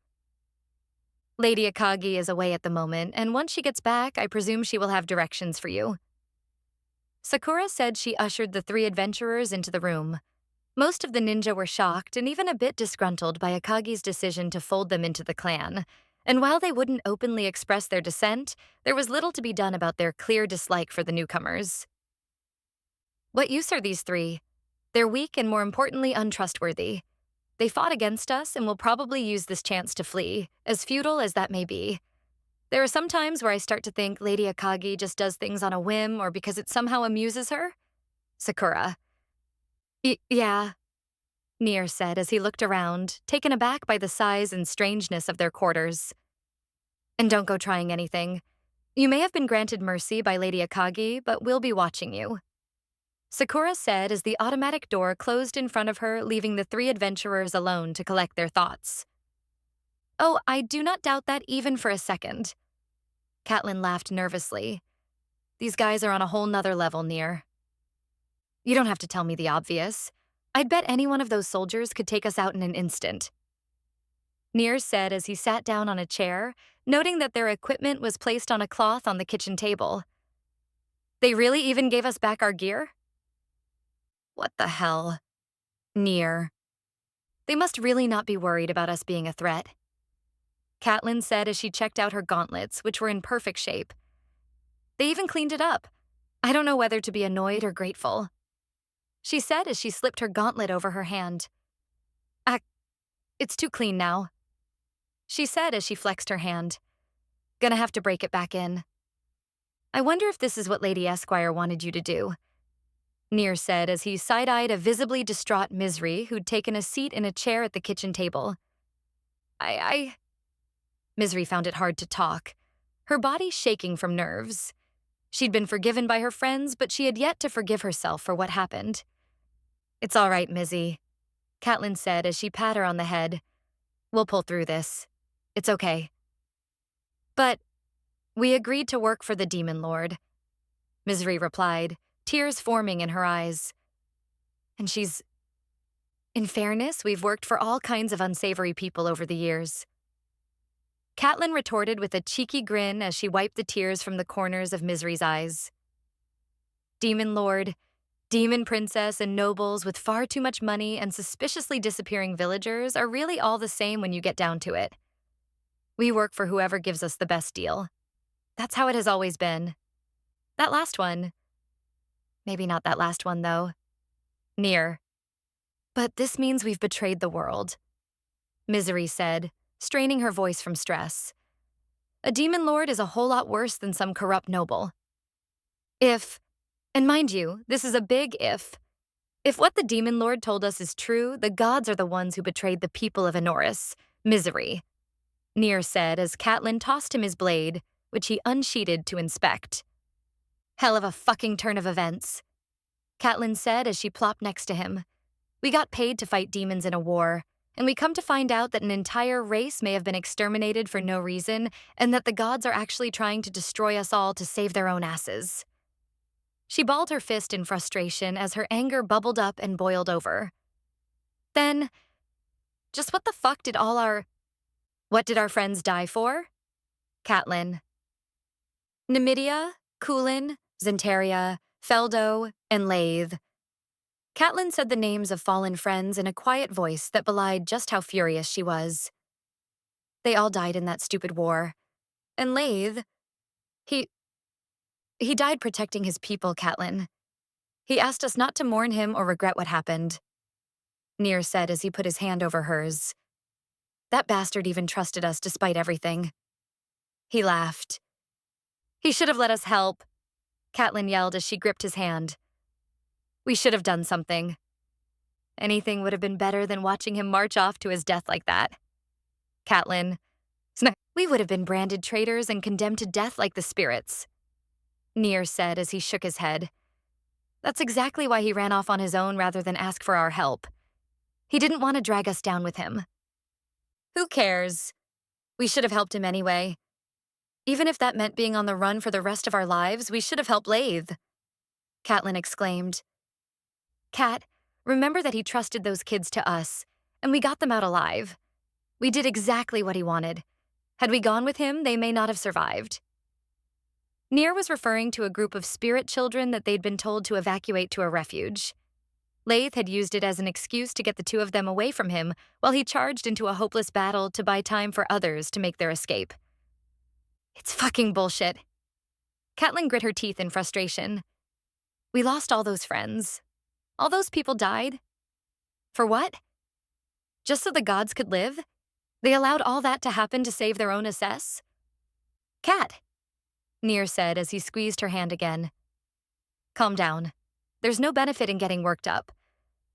Lady Akagi is away at the moment, and once she gets back, I presume she will have directions for you. Sakura said she ushered the 3 adventurers into the room. Most of the ninja were shocked and even a bit disgruntled by Akagi's decision to fold them into the clan, and while they wouldn't openly express their dissent, there was little to be done about their clear dislike for the newcomers. What use are these 3? They're weak and more importantly untrustworthy. They fought against us and will probably use this chance to flee, as futile as that may be. There are some times where I start to think Lady Akagi just does things on a whim or because it somehow amuses her. Sakura. Yeah, Nier said as he looked around, taken aback by the size and strangeness of their quarters. And don't go trying anything. You may have been granted mercy by Lady Akagi, but we'll be watching you. Sakura said as the automatic door closed in front of her, leaving the 3 adventurers alone to collect their thoughts. Oh, I do not doubt that even for a second. Catelyn laughed nervously. These guys are on a whole nother level, Nier. You don't have to tell me the obvious. I'd bet any one of those soldiers could take us out in an instant. Nier said as he sat down on a chair, noting that their equipment was placed on a cloth on the kitchen table. They really even gave us back our gear? What the hell? Nier. They must really not be worried about us being a threat. Catelyn said as she checked out her gauntlets, which were in perfect shape. They even cleaned it up. I don't know whether to be annoyed or grateful. She said as she slipped her gauntlet over her hand. It's too clean now. She said as she flexed her hand. Gonna have to break it back in. I wonder if this is what Lady Esquire wanted you to do. Nier said as he side-eyed a visibly distraught Misri who'd taken a seat in a chair at the kitchen table. Misri found it hard to talk, her body shaking from nerves. She'd been forgiven by her friends, but she had yet to forgive herself for what happened. It's all right, Mizzy, Catelyn said as she pat her on the head. We'll pull through this. It's okay. But we agreed to work for the Demon Lord, Misri replied, tears forming in her eyes. And she's In fairness, we've worked for all kinds of unsavory people over the years. Catelyn retorted with a cheeky grin as she wiped the tears from the corners of Misery's eyes. Demon Lord, Demon Princess, and nobles with far too much money and suspiciously disappearing villagers are really all the same when you get down to it. We work for whoever gives us the best deal. That's how it has always been. That last one. Maybe not that last one, though. Near. But this means we've betrayed the world, Misery said, straining her voice from stress. A demon lord is a whole lot worse than some corrupt noble. And mind you, this is a big if what the demon lord told us is true, the gods are the ones who betrayed the people of Enoris, Misery, Near said as Catelyn tossed him his blade, which he unsheathed to inspect. Hell of a fucking turn of events, Catelyn said as she plopped next to him. We got paid to fight demons in a war, and we come to find out that an entire race may have been exterminated for no reason, and that the gods are actually trying to destroy us all to save their own asses. She balled her fist in frustration as her anger bubbled up and boiled over. Then, just what the fuck did what did our friends die for? Catelyn. Numidia, Coolin, Zentaria, Feldo, and Lathe. Catelyn said the names of fallen friends in a quiet voice that belied just how furious she was. They all died in that stupid war. And Lathe, he died protecting his people, Catelyn. He asked us not to mourn him or regret what happened, Near said as he put his hand over hers. That bastard even trusted us despite everything. He laughed. He should have let us help, Catelyn yelled as she gripped his hand. We should have done something. Anything would have been better than watching him march off to his death like that. Catelyn. We would have been branded traitors and condemned to death like the spirits, Near said as he shook his head. That's exactly why he ran off on his own rather than ask for our help. He didn't want to drag us down with him. Who cares? We should have helped him anyway. Even if that meant being on the run for the rest of our lives, we should have helped Lathe, Catelyn exclaimed. Cat, remember that he trusted those kids to us, and we got them out alive. We did exactly what he wanted. Had we gone with him, they may not have survived. Near was referring to a group of spirit children that they'd been told to evacuate to a refuge. Lathe had used it as an excuse to get the two of them away from him while he charged into a hopeless battle to buy time for others to make their escape. It's fucking bullshit. Catelyn grit her teeth in frustration. We lost all those friends. All those people died. For what? Just so the gods could live? They allowed all that to happen to save their own assess? Cat, Near said as he squeezed her hand again. Calm down. There's no benefit in getting worked up.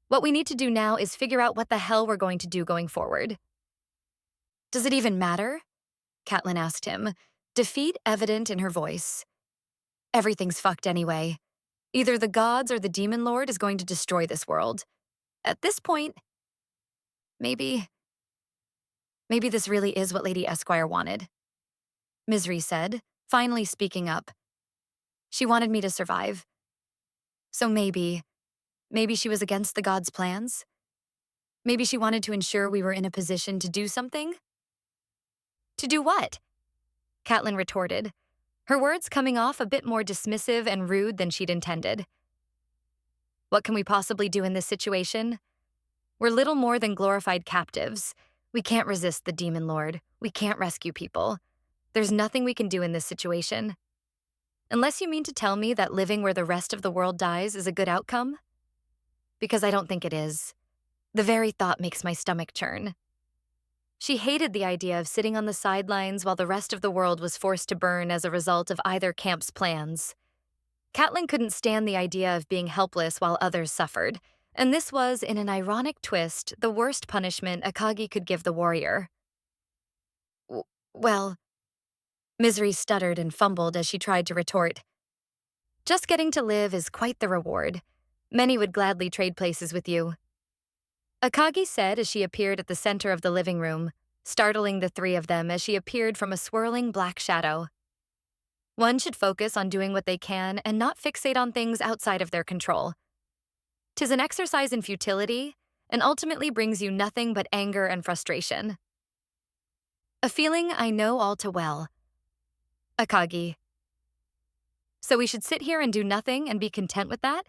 What we need to do now is figure out what the hell we're going to do going forward. Does it even matter? Catelyn asked him, defeat evident in her voice. Everything's fucked anyway. Either the gods or the demon lord is going to destroy this world. At this point, maybe this really is what Lady Esquire wanted, Misery said, finally speaking up. She wanted me to survive. So maybe she was against the gods' plans? Maybe she wanted to ensure we were in a position to do something? To do what? Catelyn retorted, her words coming off a bit more dismissive and rude than she'd intended. What can we possibly do in this situation? We're little more than glorified captives. We can't resist the demon lord. We can't rescue people. There's nothing we can do in this situation. Unless you mean to tell me that living where the rest of the world dies is a good outcome? Because I don't think it is. The very thought makes my stomach churn. She hated the idea of sitting on the sidelines while the rest of the world was forced to burn as a result of either camp's plans. Catelyn couldn't stand the idea of being helpless while others suffered, and this was, in an ironic twist, the worst punishment Akagi could give the warrior. Well, Misery stuttered and fumbled as she tried to retort. Just getting to live is quite the reward. Many would gladly trade places with you, Akagi said as she appeared at the center of the living room, startling the three of them as she appeared from a swirling black shadow. One should focus on doing what they can and not fixate on things outside of their control. 'Tis an exercise in futility, and ultimately brings you nothing but anger and frustration. A feeling I know all too well. Akagi. So we should sit here and do nothing and be content with that?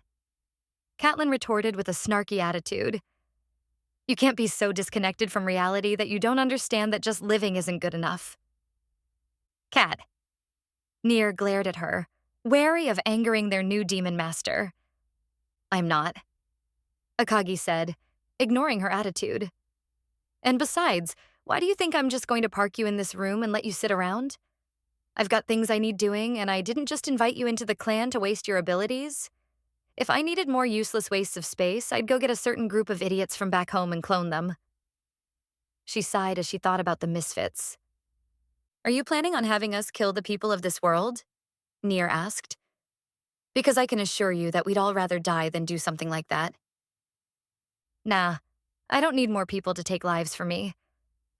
Catelyn retorted with a snarky attitude. You can't be so disconnected from reality that you don't understand that just living isn't good enough. Cat. Nier glared at her, wary of angering their new demon master. I'm not, Akagi said, ignoring her attitude. And besides, why do you think I'm just going to park you in this room and let you sit around? I've got things I need doing, and I didn't just invite you into the clan to waste your abilities. If I needed more useless wastes of space, I'd go get a certain group of idiots from back home and clone them. She sighed as she thought about the misfits. Are you planning on having us kill the people of this world? Nier asked. Because I can assure you that we'd all rather die than do something like that. Nah, I don't need more people to take lives for me.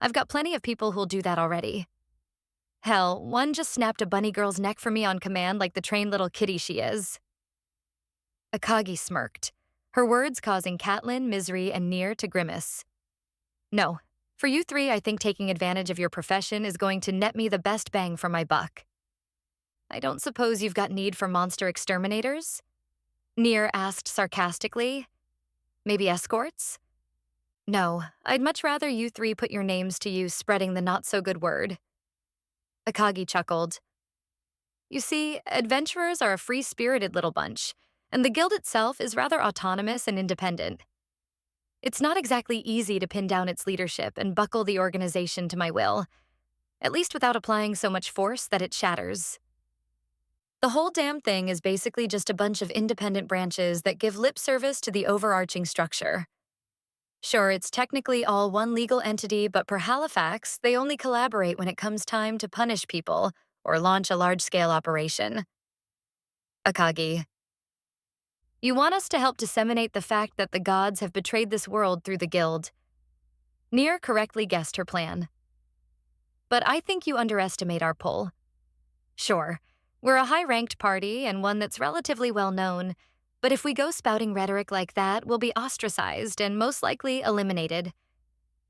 I've got plenty of people who'll do that already. Hell, one just snapped a bunny girl's neck for me on command like the trained little kitty she is. Akagi smirked, her words causing Catelyn, Misery, and Nier to grimace. No, for you three, I think taking advantage of your profession is going to net me the best bang for my buck. I don't suppose you've got need for monster exterminators? Nier asked sarcastically. Maybe escorts? No, I'd much rather you three put your names to use spreading the not-so-good word. Akagi chuckled. You see, adventurers are a free-spirited little bunch, and the guild itself is rather autonomous and independent. It's not exactly easy to pin down its leadership and buckle the organization to my will, at least without applying so much force that it shatters. The whole damn thing is basically just a bunch of independent branches that give lip service to the overarching structure. Sure, it's technically all one legal entity, but per Halifax, they only collaborate when it comes time to punish people or launch a large-scale operation. Akagi. You want us to help disseminate the fact that the gods have betrayed this world through the guild. Nier correctly guessed her plan. But I think you underestimate our pull. Sure, we're a high-ranked party and one that's relatively well-known, but if we go spouting rhetoric like that, we'll be ostracized and most likely eliminated.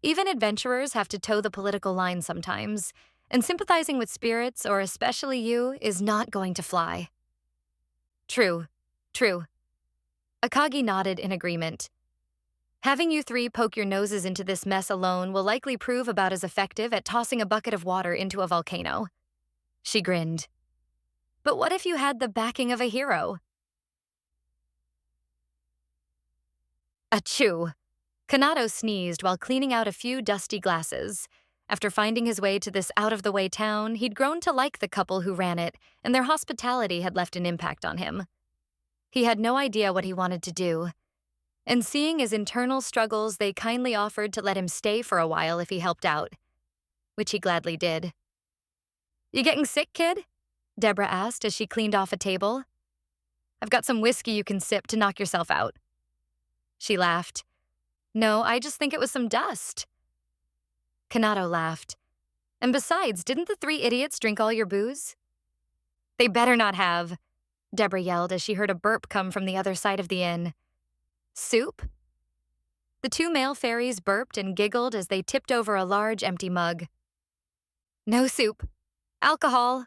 Even adventurers have to toe the political line sometimes, and sympathizing with spirits, or especially you, is not going to fly. True. Akagi nodded in agreement. Having you three poke your noses into this mess alone will likely prove about as effective at tossing a bucket of water into a volcano. She grinned. But what if you had the backing of a hero? Achoo! Kanato sneezed while cleaning out a few dusty glasses. After finding his way to this out-of-the-way town, he'd grown to like the couple who ran it, and their hospitality had left an impact on him. He had no idea what he wanted to do, and seeing his internal struggles, they kindly offered to let him stay for a while if he helped out, which he gladly did. You getting sick, kid? Deborah asked as she cleaned off a table. I've got some whiskey you can sip to knock yourself out. She laughed. No, I just think it was some dust. Kanato laughed. And besides, didn't the three idiots drink all your booze? They better not have, Deborah yelled as she heard a burp come from the other side of the inn. Soup? The two male fairies burped and giggled as they tipped over a large empty mug. No soup. Alcohol,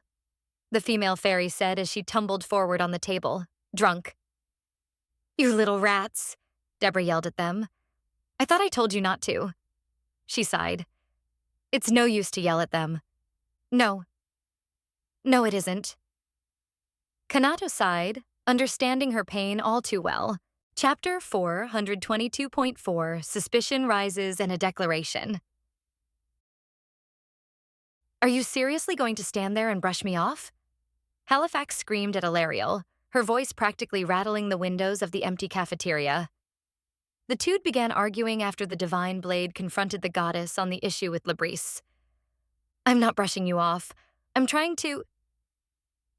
the female fairy said as she tumbled forward on the table, drunk. You little rats, Deborah yelled at them. I thought I told you not to. She sighed. It's no use to yell at them. No, it isn't. Kanato sighed, understanding her pain all too well. Chapter 422.4, Suspicion Rises and a Declaration. Are you seriously going to stand there and brush me off? Halifax screamed at Ilariel, her voice practically rattling the windows of the empty cafeteria. The two began arguing after the divine blade confronted the goddess on the issue with Labrise. I'm not brushing you off. I'm trying to...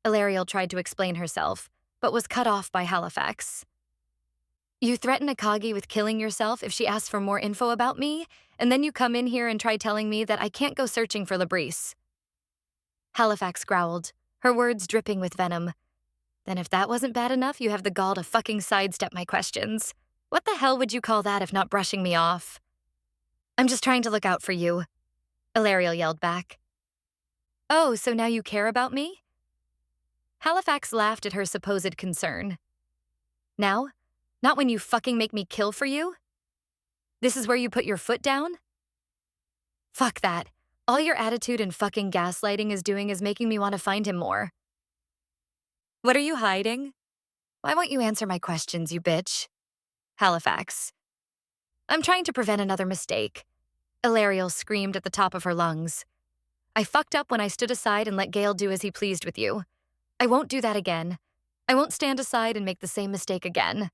Ilariel tried to explain herself, but was cut off by Halifax. You threaten Akagi with killing yourself if she asks for more info about me, and then you come in here and try telling me that I can't go searching for Labrise. Halifax growled, her words dripping with venom. Then if that wasn't bad enough, you have the gall to fucking sidestep my questions. What the hell would you call that if not brushing me off? I'm just trying to look out for you, Ilariel yelled back. Oh, so now you care about me? Halifax laughed at her supposed concern. Now? Not when you fucking make me kill for you? This is where you put your foot down? Fuck that. All your attitude and fucking gaslighting is doing is making me want to find him more. What are you hiding? Why won't you answer my questions, you bitch? Halifax. I'm trying to prevent another mistake. Ilariel screamed at the top of her lungs. I fucked up when I stood aside and let Gale do as he pleased with you. I won't do that again. I won't stand aside and make the same mistake again.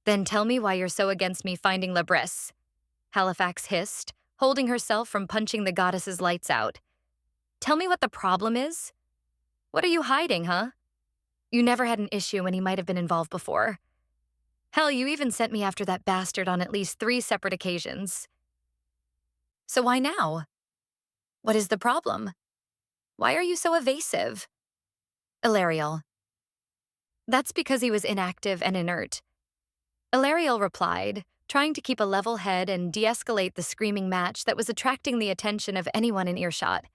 Then tell me why you're so against me finding Labrisse, Halifax hissed, holding herself from punching the goddess's lights out. Tell me what the problem is? What are you hiding, huh? You never had an issue when he might have been involved before. Hell, you even sent me after that bastard on at least 3 separate occasions. So why now? What is the problem? Why are you so evasive? Ilariel. That's because he was inactive and inert. Ilariel replied, trying to keep a level head and de-escalate the screaming match that was attracting the attention of anyone in earshot.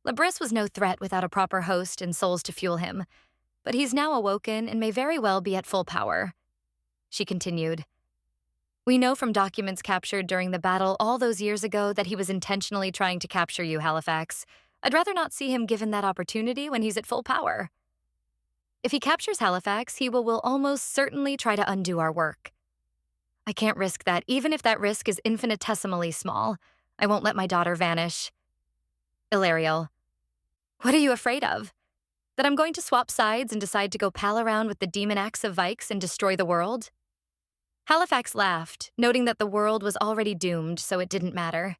Labrisse was no threat without a proper host and souls to fuel him, but he's now awoken and may very well be at full power. She continued. We know from documents captured during the battle all those years ago that he was intentionally trying to capture you, Halifax. I'd rather not see him given that opportunity when he's at full power. If he captures Halifax, he will almost certainly try to undo our work. I can't risk that, even if that risk is infinitesimally small. I won't let my daughter vanish. Ilariel. What are you afraid of? That I'm going to swap sides and decide to go pal around with the demon axe of Vikes and destroy the world? Halifax laughed, noting that the world was already doomed, so it didn't matter.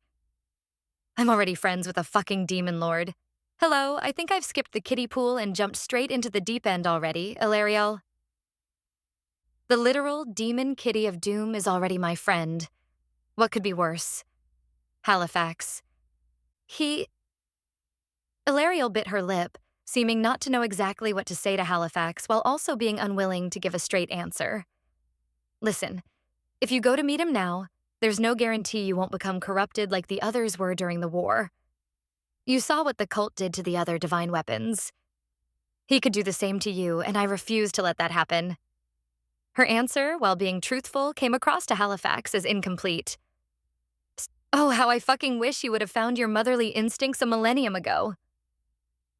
I'm already friends with a fucking demon lord. Hello, I think I've skipped the kiddie pool and jumped straight into the deep end already, Ilariel. The literal demon kitty of doom is already my friend. What could be worse? Halifax. Ilariel bit her lip, seeming not to know exactly what to say to Halifax while also being unwilling to give a straight answer. Listen, if you go to meet him now, there's no guarantee you won't become corrupted like the others were during the war. You saw what the cult did to the other divine weapons. He could do the same to you, and I refuse to let that happen. Her answer, while being truthful, came across to Halifax as incomplete. Oh, how I fucking wish you would have found your motherly instincts a millennium ago.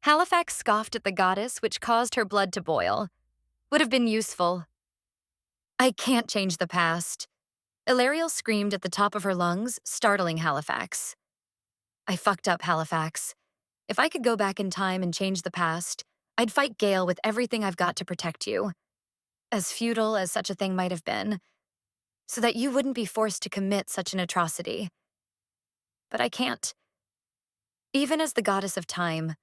Halifax scoffed at the goddess, which caused her blood to boil. Would have been useful. I can't change the past. Ilariel screamed at the top of her lungs, startling Halifax. I fucked up, Halifax. If I could go back in time and change the past, I'd fight Gale with everything I've got to protect you. As futile as such a thing might have been, so that you wouldn't be forced to commit such an atrocity. But I can't. Even as the goddess of time,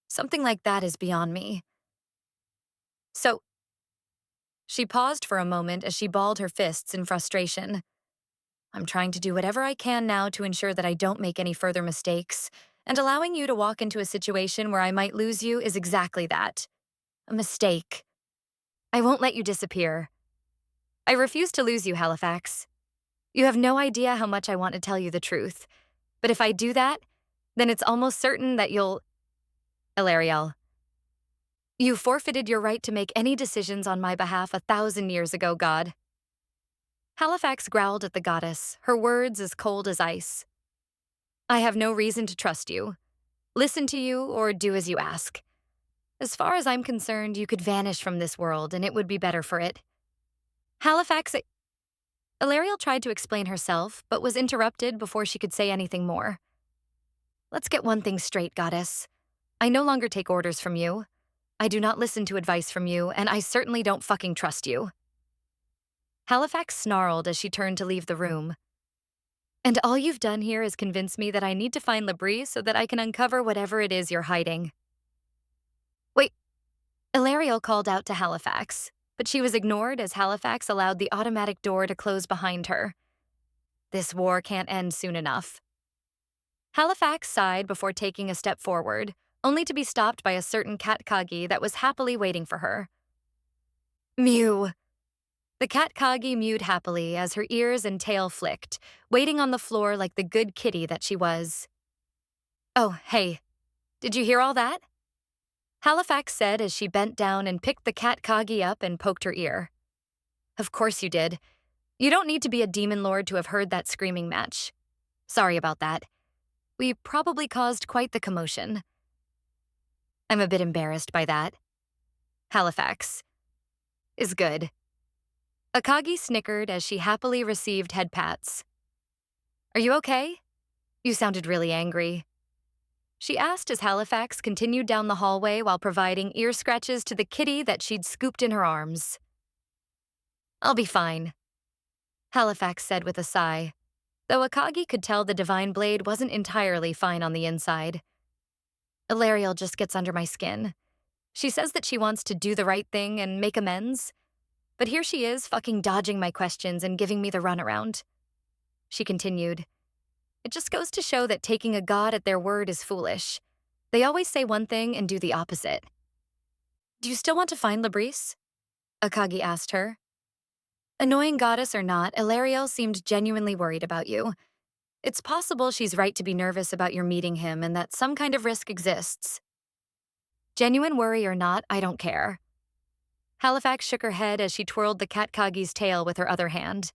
something like that is beyond me. So, she paused for a moment as she balled her fists in frustration. I'm trying to do whatever I can now to ensure that I don't make any further mistakes, and allowing you to walk into a situation where I might lose you is exactly that. A mistake. I won't let you disappear. I refuse to lose you, Halifax. You have no idea how much I want to tell you the truth, but if I do that, then it's almost certain that you'll... Ilariel. You forfeited your right to make any decisions on my behalf 1,000 years ago, God. Halifax growled at the goddess, her words as cold as ice. I have no reason to trust you. Listen to you or do as you ask. As far as I'm concerned, you could vanish from this world and it would be better for it. Halifax... Ilariel tried to explain herself, but was interrupted before she could say anything more. Let's get one thing straight, goddess. I no longer take orders from you. I do not listen to advice from you, and I certainly don't fucking trust you. Halifax snarled as she turned to leave the room. And all you've done here is convince me that I need to find Labrisse so that I can uncover whatever it is you're hiding. Wait, Ilariel called out to Halifax, but she was ignored as Halifax allowed the automatic door to close behind her. This war can't end soon enough. Halifax sighed before taking a step forward, only to be stopped by a certain Akagi that was happily waiting for her. Mew. The cat Kagi mewed happily as her ears and tail flicked, waiting on the floor like the good kitty that she was. Oh, hey, did you hear all that? Halifax said as she bent down and picked the cat Kagi up and poked her ear. Of course you did. You don't need to be a demon lord to have heard that screaming match. Sorry about that. We probably caused quite the commotion. I'm a bit embarrassed by that. Halifax. Is good. Akagi snickered as she happily received head pats. Are you okay? You sounded really angry. She asked as Halifax continued down the hallway while providing ear scratches to the kitty that she'd scooped in her arms. I'll be fine, Halifax said with a sigh, though Akagi could tell the divine blade wasn't entirely fine on the inside. Ilariel just gets under my skin. She says that she wants to do the right thing and make amends, but here she is fucking dodging my questions and giving me the runaround. She continued, It just goes to show that taking a god at their word is foolish. They always say one thing and do the opposite. Do you still want to find Labrice? Akagi asked her. Annoying goddess or not, Ilariel seemed genuinely worried about you. It's possible she's right to be nervous about your meeting him and that some kind of risk exists. Genuine worry or not, I don't care. Halifax shook her head as she twirled the cat Kagi's tail with her other hand.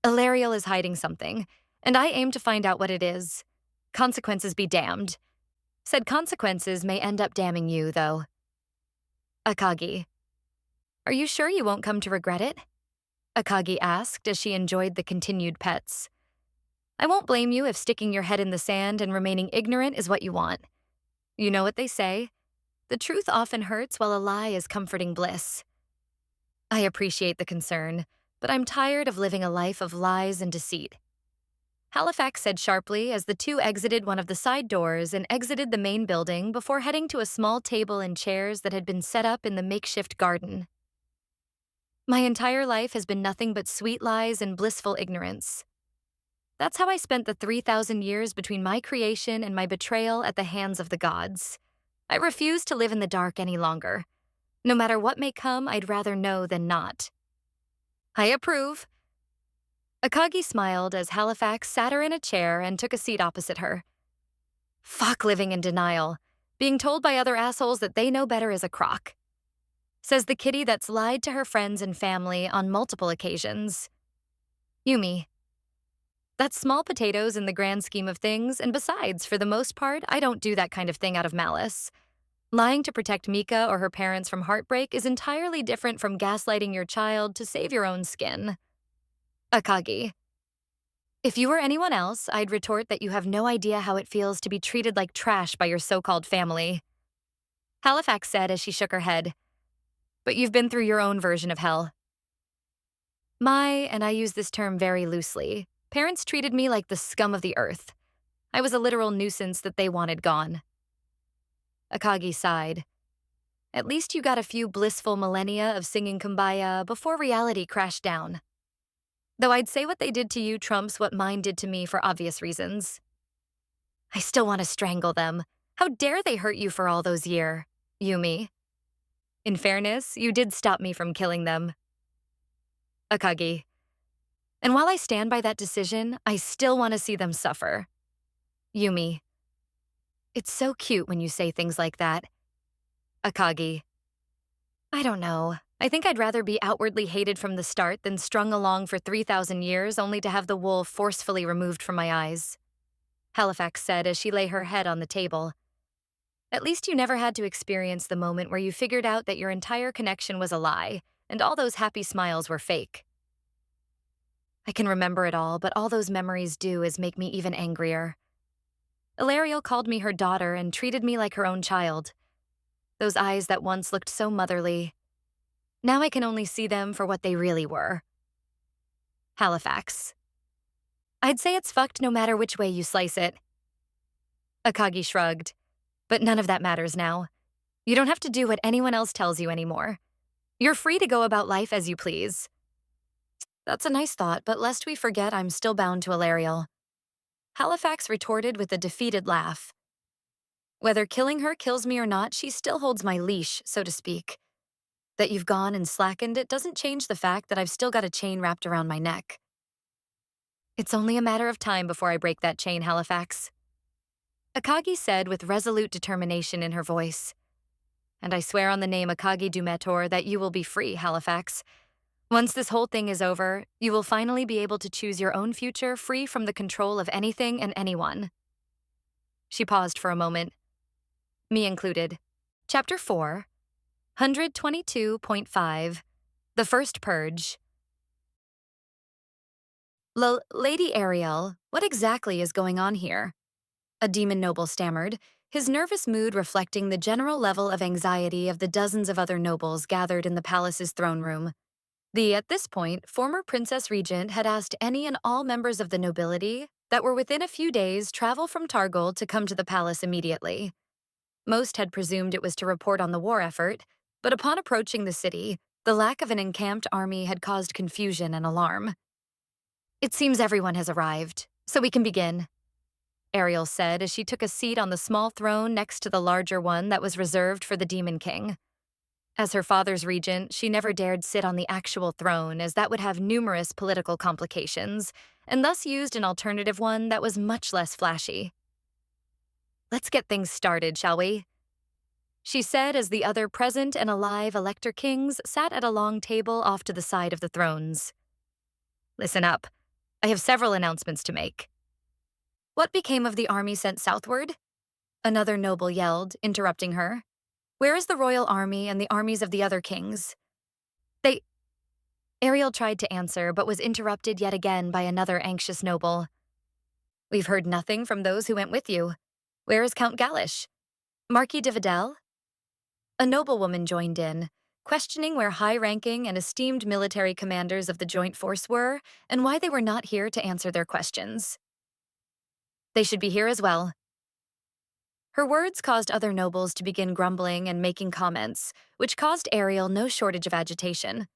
Ilariel is hiding something, and I aim to find out what it is. Consequences be damned. Said consequences may end up damning you, though. Akagi. Are you sure you won't come to regret it? Akagi asked as she enjoyed the continued pets. I won't blame you if sticking your head in the sand and remaining ignorant is what you want. You know what they say? The truth often hurts while a lie is comforting bliss. I appreciate the concern, but I'm tired of living a life of lies and deceit. Halifax said sharply as the two exited one of the side doors and exited the main building before heading to a small table and chairs that had been set up in the makeshift garden. My entire life has been nothing but sweet lies and blissful ignorance. That's how I spent the 3,000 years between my creation and my betrayal at the hands of the gods. I refuse to live in the dark any longer. No matter what may come, I'd rather know than not. I approve. Akagi smiled as Halifax sat her in a chair and took a seat opposite her. Fuck living in denial. Being told by other assholes that they know better is a crock. Says the kitty that's lied to her friends and family on multiple occasions. Yumi. That's small potatoes in the grand scheme of things, and besides, for the most part, I don't do that kind of thing out of malice. Lying to protect Mika or her parents from heartbreak is entirely different from gaslighting your child to save your own skin. Akagi. If you were anyone else, I'd retort that you have no idea how it feels to be treated like trash by your so-called family. Halifax said as she shook her head. But you've been through your own version of hell. And I use this term very loosely, parents treated me like the scum of the earth. I was a literal nuisance that they wanted gone. Akagi sighed. At least you got a few blissful millennia of singing Kumbaya before reality crashed down. Though I'd say what they did to you trumps what mine did to me for obvious reasons. I still want to strangle them. How dare they hurt you for all those years, Yumi? In fairness, you did stop me from killing them. Akagi. And while I stand by that decision, I still want to see them suffer. Yumi. It's so cute when you say things like that. Akagi. I don't know. I think I'd rather be outwardly hated from the start than strung along for 3,000 years only to have the wool forcefully removed from my eyes. Halifax said as she lay her head on the table. At least you never had to experience the moment where you figured out that your entire connection was a lie, and all those happy smiles were fake. I can remember it all, but all those memories do is make me even angrier. Ilariel called me her daughter and treated me like her own child. Those eyes that once looked so motherly. Now I can only see them for what they really were. Halifax. I'd say it's fucked no matter which way you slice it. Akagi shrugged. But none of that matters now. You don't have to do what anyone else tells you anymore. You're free to go about life as you please. That's a nice thought, but lest we forget I'm still bound to Ilariel. Halifax retorted with a defeated laugh. Whether killing her kills me or not, she still holds my leash, so to speak. That you've gone and slackened it doesn't change the fact that I've still got a chain wrapped around my neck. It's only a matter of time before I break that chain, Halifax. Akagi said with resolute determination in her voice. And I swear on the name Akagi Dumetor that you will be free, Halifax. Once this whole thing is over, you will finally be able to choose your own future free from the control of anything and anyone. She paused for a moment. Me included. Chapter 4, 122.5, The First Purge. Lady Ariel, what exactly is going on here? A demon noble stammered, his nervous mood reflecting the general level of anxiety of the dozens of other nobles gathered in the palace's throne room. At this point, former Princess Regent had asked any and all members of the nobility that were within a few days travel from Targol to come to the palace immediately. Most had presumed it was to report on the war effort, but upon approaching the city, the lack of an encamped army had caused confusion and alarm. It seems everyone has arrived, so we can begin, Ariel said as she took a seat on the small throne next to the larger one that was reserved for the Demon King. As her father's regent, she never dared sit on the actual throne, as that would have numerous political complications, and thus used an alternative one that was much less flashy. Let's get things started, shall we? She said as the other present and alive Elector Kings sat at a long table off to the side of the thrones. Listen up. I have several announcements to make. What became of the army sent southward? Another noble yelled, interrupting her. Where is the royal army and the armies of the other kings? Ariel tried to answer, but was interrupted yet again by another anxious noble. We've heard nothing from those who went with you. Where is Count Galish? Marquis de Vidal? A noblewoman joined in, questioning where high-ranking and esteemed military commanders of the joint force were and why they were not here to answer their questions. They should be here as well. Her words caused other nobles to begin grumbling and making comments, which caused Ariel no shortage of agitation.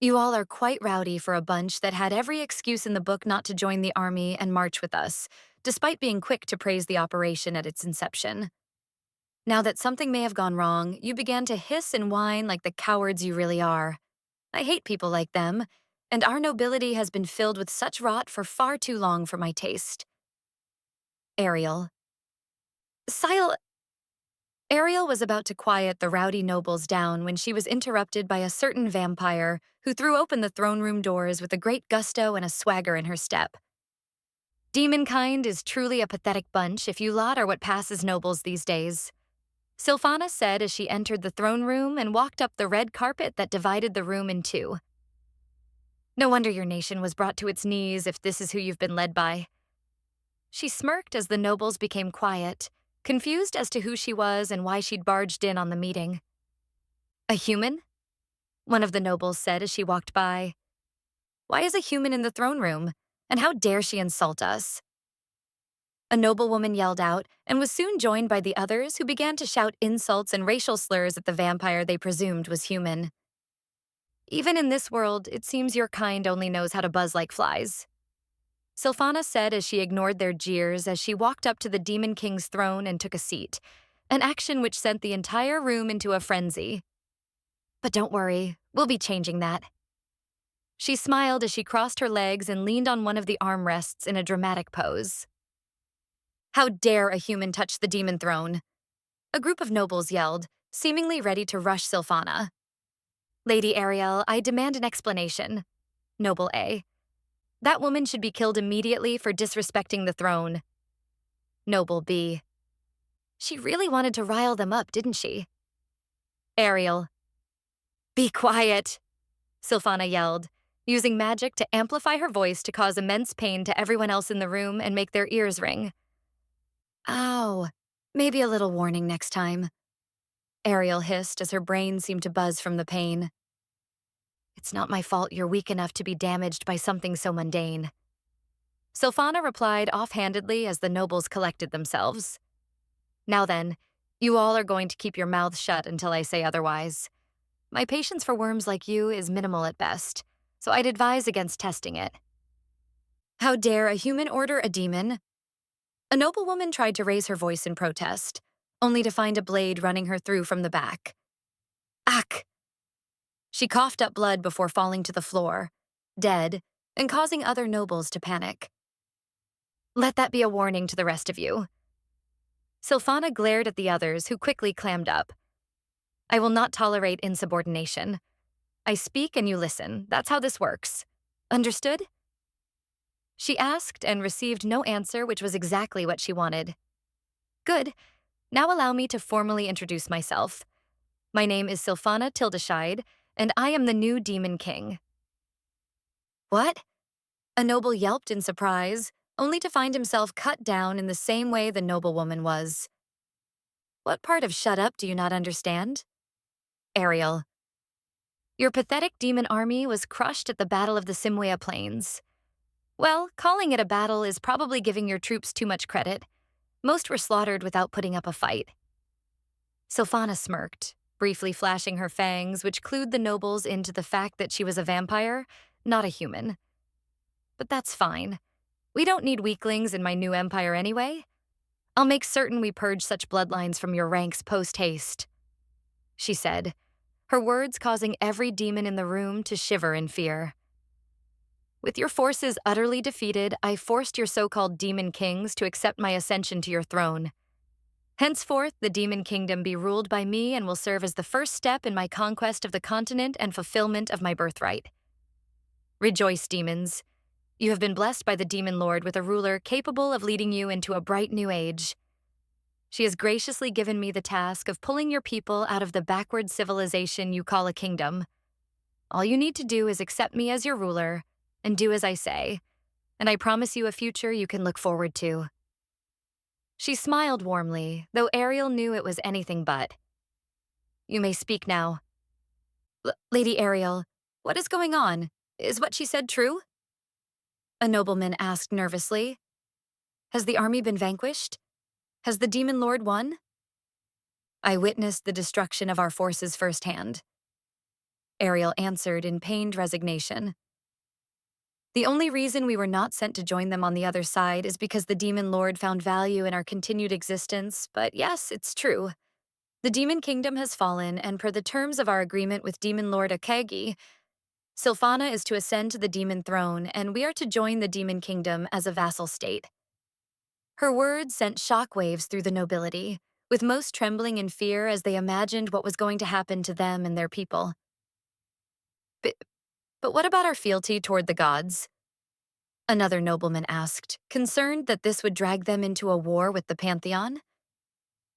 You all are quite rowdy for a bunch that had every excuse in the book not to join the army and march with us, despite being quick to praise the operation at its inception. Now that something may have gone wrong, you began to hiss and whine like the cowards you really are. I hate people like them, and our nobility has been filled with such rot for far too long for my taste. Ariel. Ariel was about to quiet the rowdy nobles down when she was interrupted by a certain vampire who threw open the throne room doors with a great gusto and a swagger in her step. Demonkind is truly a pathetic bunch if you lot are what passes nobles these days, Sylphana said as she entered the throne room and walked up the red carpet that divided the room in two. No wonder your nation was brought to its knees if this is who you've been led by. She smirked as the nobles became quiet, confused as to who she was and why she'd barged in on the meeting. A human? One of the nobles said as she walked by. Why is a human in the throne room? And how dare she insult us? A noblewoman yelled out and was soon joined by the others who began to shout insults and racial slurs at the vampire they presumed was human. Even in this world, it seems your kind only knows how to buzz like flies, Sylphana said as she ignored their jeers as she walked up to the Demon King's throne and took a seat, an action which sent the entire room into a frenzy. But don't worry, we'll be changing that. She smiled as she crossed her legs and leaned on one of the armrests in a dramatic pose. How dare a human touch the demon throne? A group of nobles yelled, seemingly ready to rush Sylphana. Lady Ariel, I demand an explanation. Noble A. That woman should be killed immediately for disrespecting the throne. Noble B. She really wanted to rile them up, didn't she? Ariel. Be quiet, Sylphana yelled, using magic to amplify her voice to cause immense pain to everyone else in the room and make their ears ring. Ow, maybe a little warning next time, Ariel hissed as her brain seemed to buzz from the pain. It's not my fault you're weak enough to be damaged by something so mundane. Sylphana replied offhandedly as the nobles collected themselves. Now then, you all are going to keep your mouths shut until I say otherwise. My patience for worms like you is minimal at best, so I'd advise against testing it. How dare a human order a demon? A noblewoman tried to raise her voice in protest, only to find a blade running her through from the back. Ak! She coughed up blood before falling to the floor, dead, and causing other nobles to panic. Let that be a warning to the rest of you. Sylphana glared at the others, who quickly clammed up. I will not tolerate insubordination. I speak and you listen. That's how this works. Understood? She asked and received no answer, which was exactly what she wanted. Good. Now allow me to formally introduce myself. My name is Sylphana Tildescheid, and I am the new Demon King. What? A noble yelped in surprise, only to find himself cut down in the same way the noblewoman was. What part of shut up do you not understand? Ariel. Your pathetic demon army was crushed at the Battle of the Simwea Plains. Well, calling it a battle is probably giving your troops too much credit. Most were slaughtered without putting up a fight. Sylphana smirked, briefly flashing her fangs, which clued the nobles into the fact that she was a vampire, not a human. But that's fine. We don't need weaklings in my new empire anyway. I'll make certain we purge such bloodlines from your ranks post-haste, she said, her words causing every demon in the room to shiver in fear. With your forces utterly defeated, I forced your so-called demon kings to accept my ascension to your throne. Henceforth, the demon kingdom be ruled by me and will serve as the first step in my conquest of the continent and fulfillment of my birthright. Rejoice, demons. You have been blessed by the demon lord with a ruler capable of leading you into a bright new age. She has graciously given me the task of pulling your people out of the backward civilization you call a kingdom. All you need to do is accept me as your ruler and do as I say, and I promise you a future you can look forward to. She smiled warmly, though Ariel knew it was anything but. You may speak now. Lady Ariel, what is going on? Is what she said true? A nobleman asked nervously. Has the army been vanquished? Has the demon lord won? I witnessed the destruction of our forces firsthand. Ariel answered in pained resignation. The only reason we were not sent to join them on the other side is because the demon lord found value in our continued existence, but yes, it's true. The demon kingdom has fallen, and per the terms of our agreement with demon lord Akagi, Sylphana is to ascend to the demon throne, and we are to join the demon kingdom as a vassal state. Her words sent shockwaves through the nobility, with most trembling in fear as they imagined what was going to happen to them and their people. But what about our fealty toward the gods? Another nobleman asked, concerned that this would drag them into a war with the pantheon.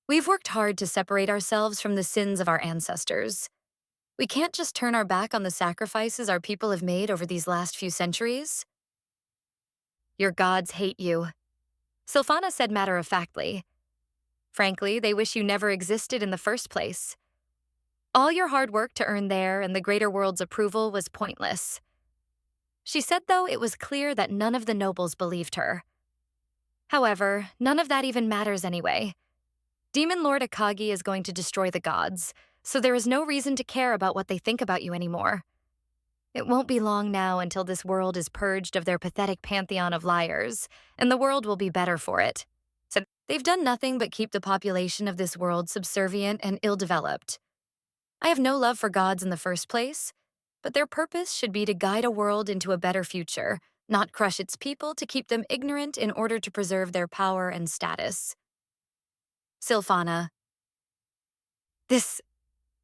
We've worked hard to separate ourselves from the sins of our ancestors. We can't just turn our back on the sacrifices our people have made over these last few centuries. Your gods hate you, Sylphana said matter-of-factly. Frankly, they wish you never existed in the first place. All your hard work to earn their and the greater world's approval was pointless. She said, though, it was clear that none of the nobles believed her. However, none of that even matters anyway. Demon Lord Akagi is going to destroy the gods, so there is no reason to care about what they think about you anymore. It won't be long now until this world is purged of their pathetic pantheon of liars, and the world will be better for it. So they've done nothing but keep the population of this world subservient and ill-developed. I have no love for gods in the first place, but their purpose should be to guide a world into a better future, not crush its people to keep them ignorant in order to preserve their power and status. Sylphana. This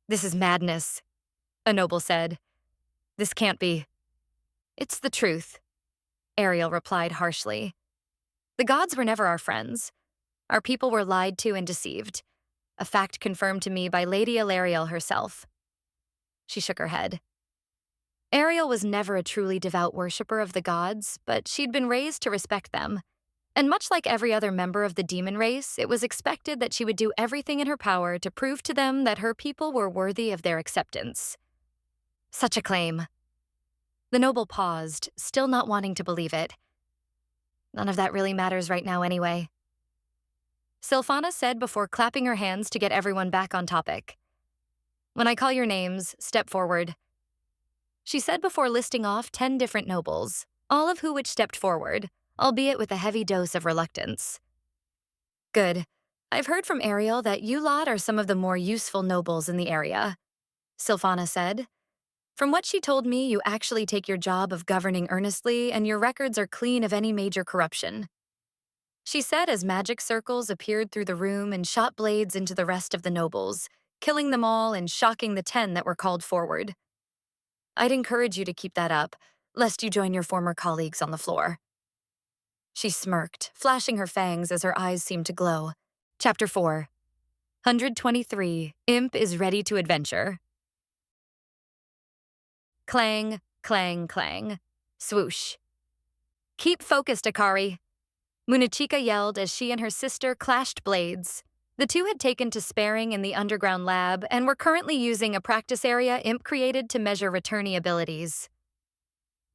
is madness, a noble said. This can't be. It's the truth, Ariel replied harshly. The gods were never our friends. Our people were lied to and deceived, a fact confirmed to me by Lady Ilariel herself. She shook her head. Ariel was never a truly devout worshipper of the gods, but she'd been raised to respect them. And much like every other member of the demon race, it was expected that she would do everything in her power to prove to them that her people were worthy of their acceptance. Such a claim. The noble paused, still not wanting to believe it. None of that really matters right now anyway. Sylphana said before clapping her hands to get everyone back on topic. When I call your names, step forward. She said before listing off 10 different nobles, all of which stepped forward, albeit with a heavy dose of reluctance. Good. I've heard from Ariel that you lot are some of the more useful nobles in the area. Sylphana said. From what she told me, you actually take your job of governing earnestly, and your records are clean of any major corruption. She said as magic circles appeared through the room and shot blades into the rest of the nobles, killing them all and shocking the 10 that were called forward. I'd encourage you to keep that up, lest you join your former colleagues on the floor. She smirked, flashing her fangs as her eyes seemed to glow. Chapter 4. 123. Imp is ready to adventure. Clang, clang, clang. Swoosh. Keep focused, Akari. Munachika yelled as she and her sister clashed blades. The two had taken to sparring in the underground lab and were currently using a practice area Imp created to measure returnee abilities.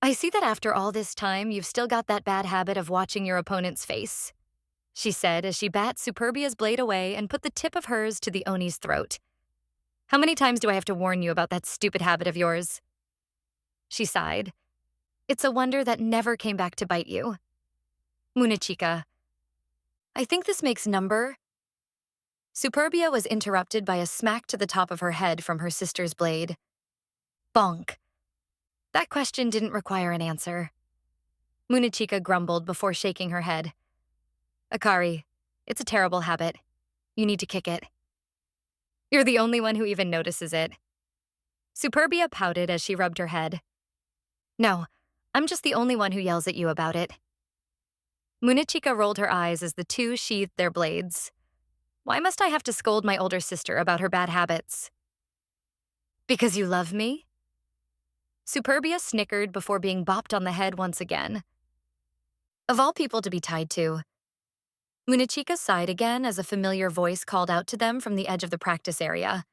I see that after all this time, you've still got that bad habit of watching your opponent's face, she said as she bat Superbia's blade away and put the tip of hers to the Oni's throat. How many times do I have to warn you about that stupid habit of yours? She sighed. It's a wonder that never came back to bite you. Munachika. I think this makes number. Superbia was interrupted by a smack to the top of her head from her sister's blade. Bonk. That question didn't require an answer. Munachika grumbled before shaking her head. Akari, it's a terrible habit. You need to kick it. You're the only one who even notices it. Superbia pouted as she rubbed her head. No, I'm just the only one who yells at you about it. Munachika rolled her eyes as the two sheathed their blades. Why must I have to scold my older sister about her bad habits? Because you love me? Superbia snickered before being bopped on the head once again. Of all people to be tied to. Munachika sighed again as a familiar voice called out to them from the edge of the practice area.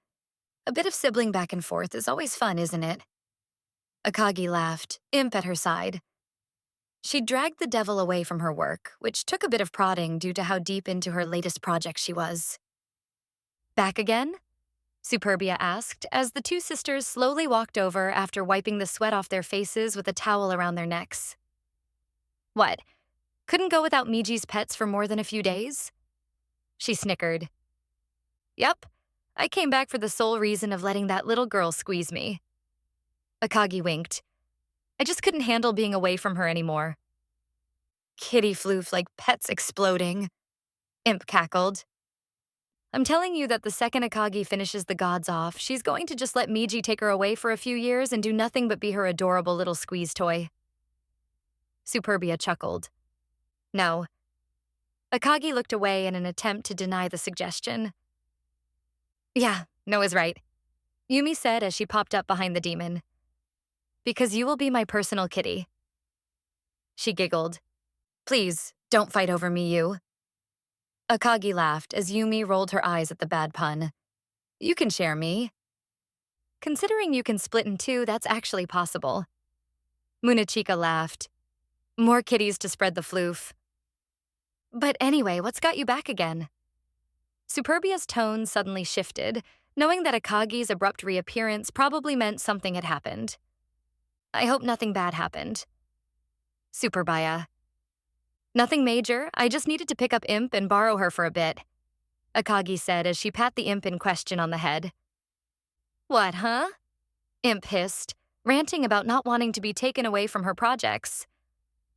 A bit of sibling back and forth is always fun, isn't it? Akagi laughed, Imp at her side. She dragged the devil away from her work, which took a bit of prodding due to how deep into her latest project she was. Back again? Superbia asked as the two sisters slowly walked over after wiping the sweat off their faces with a towel around their necks. What? Couldn't go without Miji's pets for more than a few days? She snickered. Yep, I came back for the sole reason of letting that little girl squeeze me. Akagi winked. I just couldn't handle being away from her anymore. Kitty floof like pets exploding. Imp cackled. I'm telling you that the second Akagi finishes the gods off, she's going to just let Miji take her away for a few years and do nothing but be her adorable little squeeze toy. Superbia chuckled. No. Akagi looked away in an attempt to deny the suggestion. Yeah, no is right, Yumi said as she popped up behind the demon. Because you will be my personal kitty. She giggled. Please, don't fight over me, you. Akagi laughed as Yumi rolled her eyes at the bad pun. You can share me. Considering you can split in two, that's actually possible. Munachika laughed. More kitties to spread the floof. But anyway, what's got you back again? Superbia's tone suddenly shifted, knowing that Akagi's abrupt reappearance probably meant something had happened. I hope nothing bad happened. Superbia. Nothing major, I just needed to pick up Imp and borrow her for a bit, Akagi said as she pat the Imp in question on the head. What, huh? Imp hissed, ranting about not wanting to be taken away from her projects.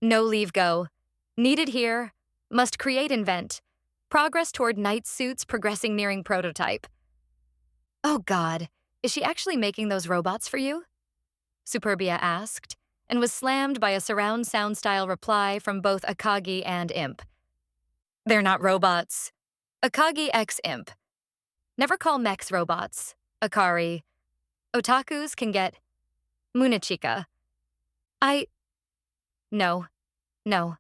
No leave go. Needed here. Must create invent. Progress toward night suits progressing nearing prototype. Oh God, is she actually making those robots for you? Superbia asked, and was slammed by a surround sound style reply from both Akagi and Imp. They're not robots. Akagi x Imp. Never call mechs robots. Akari. Otakus can get Munachika. No.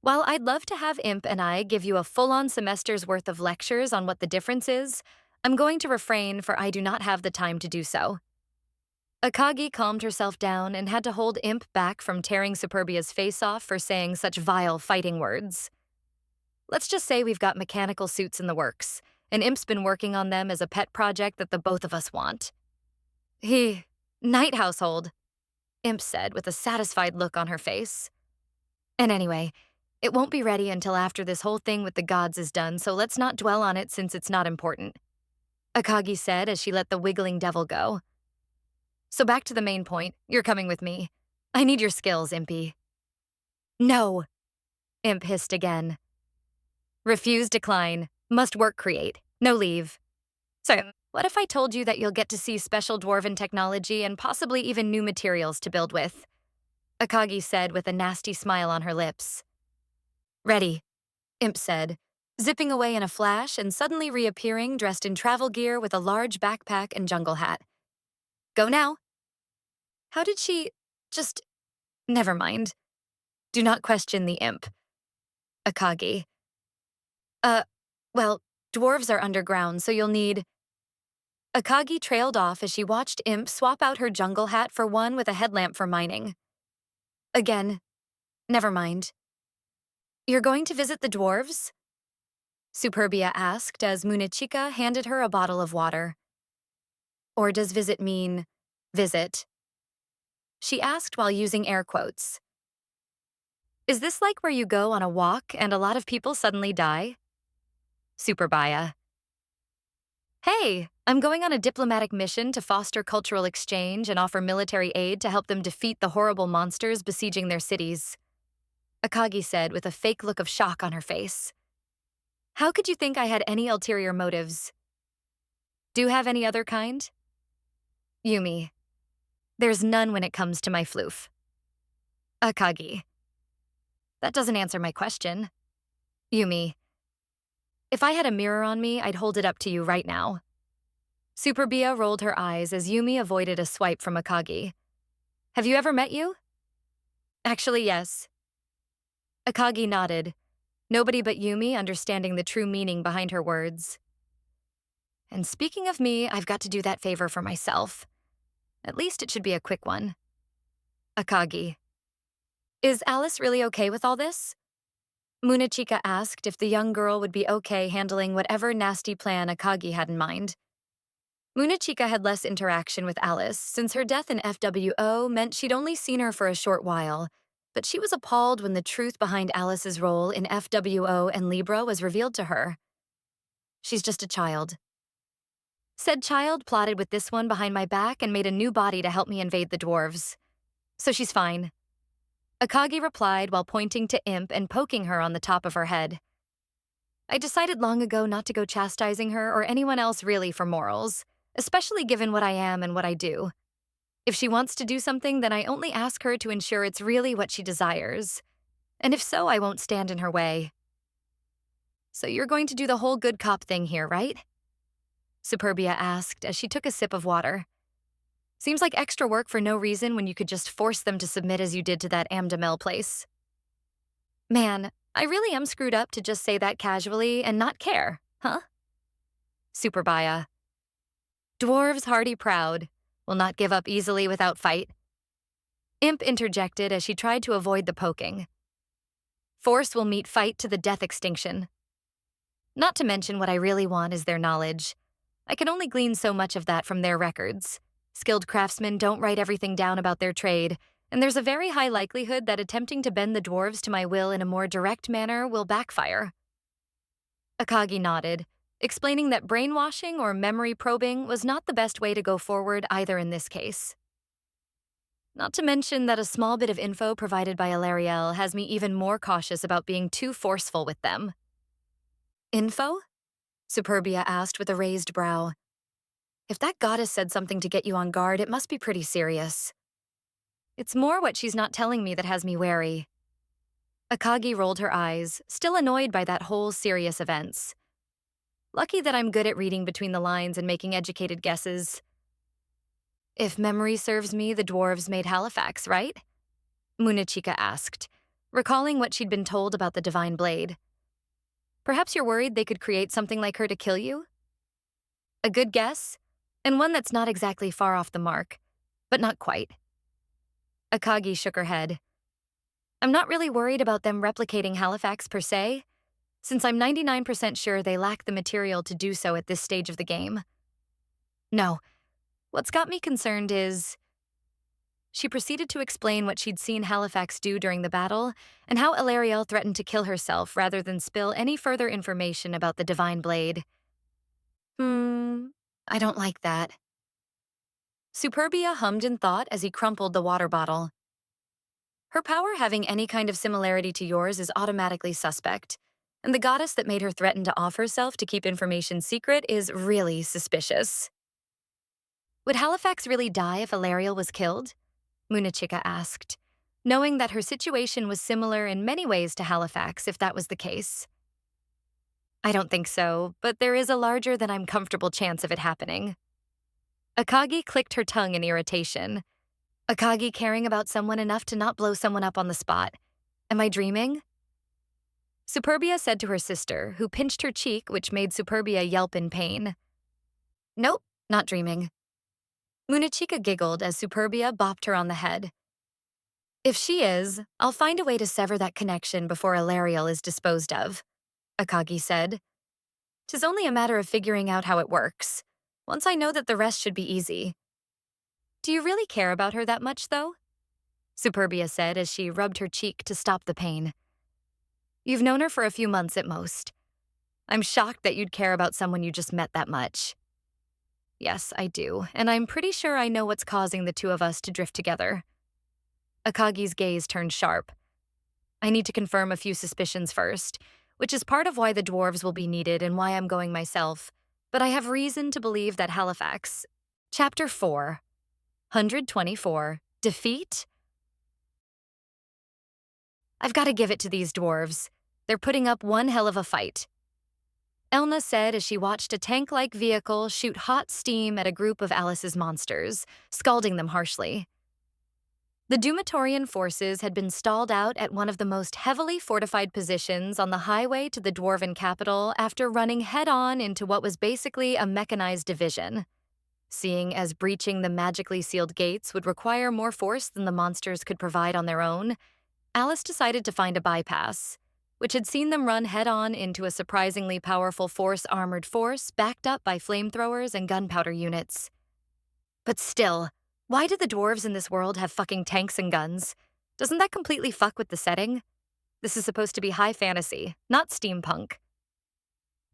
While I'd love to have Imp and I give you a full-on semester's worth of lectures on what the difference is, I'm going to refrain, for I do not have the time to do so. Akagi calmed herself down and had to hold Imp back from tearing Superbia's face off for saying such vile fighting words. Let's just say we've got mechanical suits in the works, and Imp's been working on them as a pet project that the both of us want. Night household, Imp said with a satisfied look on her face. And anyway, it won't be ready until after this whole thing with the gods is done, so let's not dwell on it since it's not important. Akagi said as she let the wiggling devil go. So back to the main point. You're coming with me. I need your skills, Impy. No, Imp hissed again. Refuse, decline. Must work, create. No leave. So, what if I told you that you'll get to see special dwarven technology and possibly even new materials to build with? Akagi said with a nasty smile on her lips. Ready, Imp said, zipping away in a flash and suddenly reappearing dressed in travel gear with a large backpack and jungle hat. Go now. How did she... just... Never mind. Do not question the imp. Akagi. Uh, well, dwarves are underground, so you'll need... Akagi trailed off as she watched Imp swap out her jungle hat for one with a headlamp for mining. Again, never mind. You're going to visit the dwarves? Superbia asked as Munichika handed her a bottle of water. Or does visit mean visit? She asked while using air quotes. Is this like where you go on a walk and a lot of people suddenly die? Superbia. Hey, I'm going on a diplomatic mission to foster cultural exchange and offer military aid to help them defeat the horrible monsters besieging their cities. Akagi said with a fake look of shock on her face. How could you think I had any ulterior motives? Do you have any other kind? Yumi. There's none when it comes to my floof. Akagi. That doesn't answer my question. Yumi. If I had a mirror on me, I'd hold it up to you right now. Superbia rolled her eyes as Yumi avoided a swipe from Akagi. Have you ever met you? Actually, yes. Akagi nodded, nobody but Yumi understanding the true meaning behind her words. And speaking of me, I've got to do that favor for myself. At least it should be a quick one. Akagi. Is Alice really okay with all this? Munichika asked if the young girl would be okay handling whatever nasty plan Akagi had in mind. Munichika had less interaction with Alice since her death in FWO meant she'd only seen her for a short while, but she was appalled when the truth behind Alice's role in FWO and Libra was revealed to her. She's just a child. Said child plotted with this one behind my back and made a new body to help me invade the dwarves. So she's fine. Akagi replied while pointing to Imp and poking her on the top of her head. I decided long ago not to go chastising her or anyone else really for morals, especially given what I am and what I do. If she wants to do something, then I only ask her to ensure it's really what she desires. And if so, I won't stand in her way. So you're going to do the whole good cop thing here, right? Superbia asked as she took a sip of water. Seems like extra work for no reason when you could just force them to submit as you did to that Amdamel place. Man, I really am screwed up to just say that casually and not care, huh? Superbia. Dwarves hardy proud, will not give up easily without fight. Imp interjected as she tried to avoid the poking. Force will meet fight to the death extinction. Not to mention what I really want is their knowledge. I can only glean so much of that from their records. Skilled craftsmen don't write everything down about their trade, and there's a very high likelihood that attempting to bend the dwarves to my will in a more direct manner will backfire. Akagi nodded, explaining that brainwashing or memory probing was not the best way to go forward either in this case. Not to mention that a small bit of info provided by Alarielle has me even more cautious about being too forceful with them. Info? Superbia asked with a raised brow. If that goddess said something to get you on guard, it must be pretty serious. It's more what she's not telling me that has me wary. Akagi rolled her eyes, still annoyed by that whole serious events. Lucky that I'm good at reading between the lines and making educated guesses. If memory serves me, the dwarves made Halifax, right? Munichika asked, recalling what she'd been told about the Divine Blade. Perhaps you're worried they could create something like her to kill you? A good guess, and one that's not exactly far off the mark, but not quite. Akagi shook her head. I'm not really worried about them replicating Halifax per se, since I'm 99% sure they lack the material to do so at this stage of the game. No, what's got me concerned is... She proceeded to explain what she'd seen Halifax do during the battle and how Alarielle threatened to kill herself rather than spill any further information about the Divine Blade. I don't like that. Superbia hummed in thought as he crumpled the water bottle. Her power having any kind of similarity to yours is automatically suspect, and the goddess that made her threaten to off herself to keep information secret is really suspicious. Would Halifax really die if Alariel was killed? Munachika asked, knowing that her situation was similar in many ways to Halifax if that was the case. I don't think so, but there is a larger than I'm comfortable chance of it happening. Akagi clicked her tongue in irritation. Akagi caring about someone enough to not blow someone up on the spot. Am I dreaming? Superbia said to her sister, who pinched her cheek, which made Superbia yelp in pain. Nope, not dreaming. Munachika giggled as Superbia bopped her on the head. If she is, I'll find a way to sever that connection before Alariel is disposed of, Akagi said. 'Tis only a matter of figuring out how it works. Once I know that the rest should be easy. Do you really care about her that much, though? Superbia said as she rubbed her cheek to stop the pain. You've known her for a few months at most. I'm shocked that you'd care about someone you just met that much. Yes, I do, and I'm pretty sure I know what's causing the two of us to drift together. Akagi's gaze turned sharp. I need to confirm a few suspicions first, which is part of why the dwarves will be needed and why I'm going myself, but I have reason to believe that Halifax. Chapter 4. 124. Defeat? I've got to give it to these dwarves. They're putting up one hell of a fight. Elna said as she watched a tank-like vehicle shoot hot steam at a group of Alice's monsters, scalding them harshly. The Dumatorian forces had been stalled out at one of the most heavily fortified positions on the highway to the dwarven capital after running head-on into what was basically a mechanized division. Seeing as breaching the magically sealed gates would require more force than the monsters could provide on their own, Alice decided to find a bypass, which had seen them run head-on into a surprisingly powerful armored force backed up by flamethrowers and gunpowder units. But still, why do the dwarves in this world have fucking tanks and guns? Doesn't that completely fuck with the setting? This is supposed to be high fantasy, not steampunk.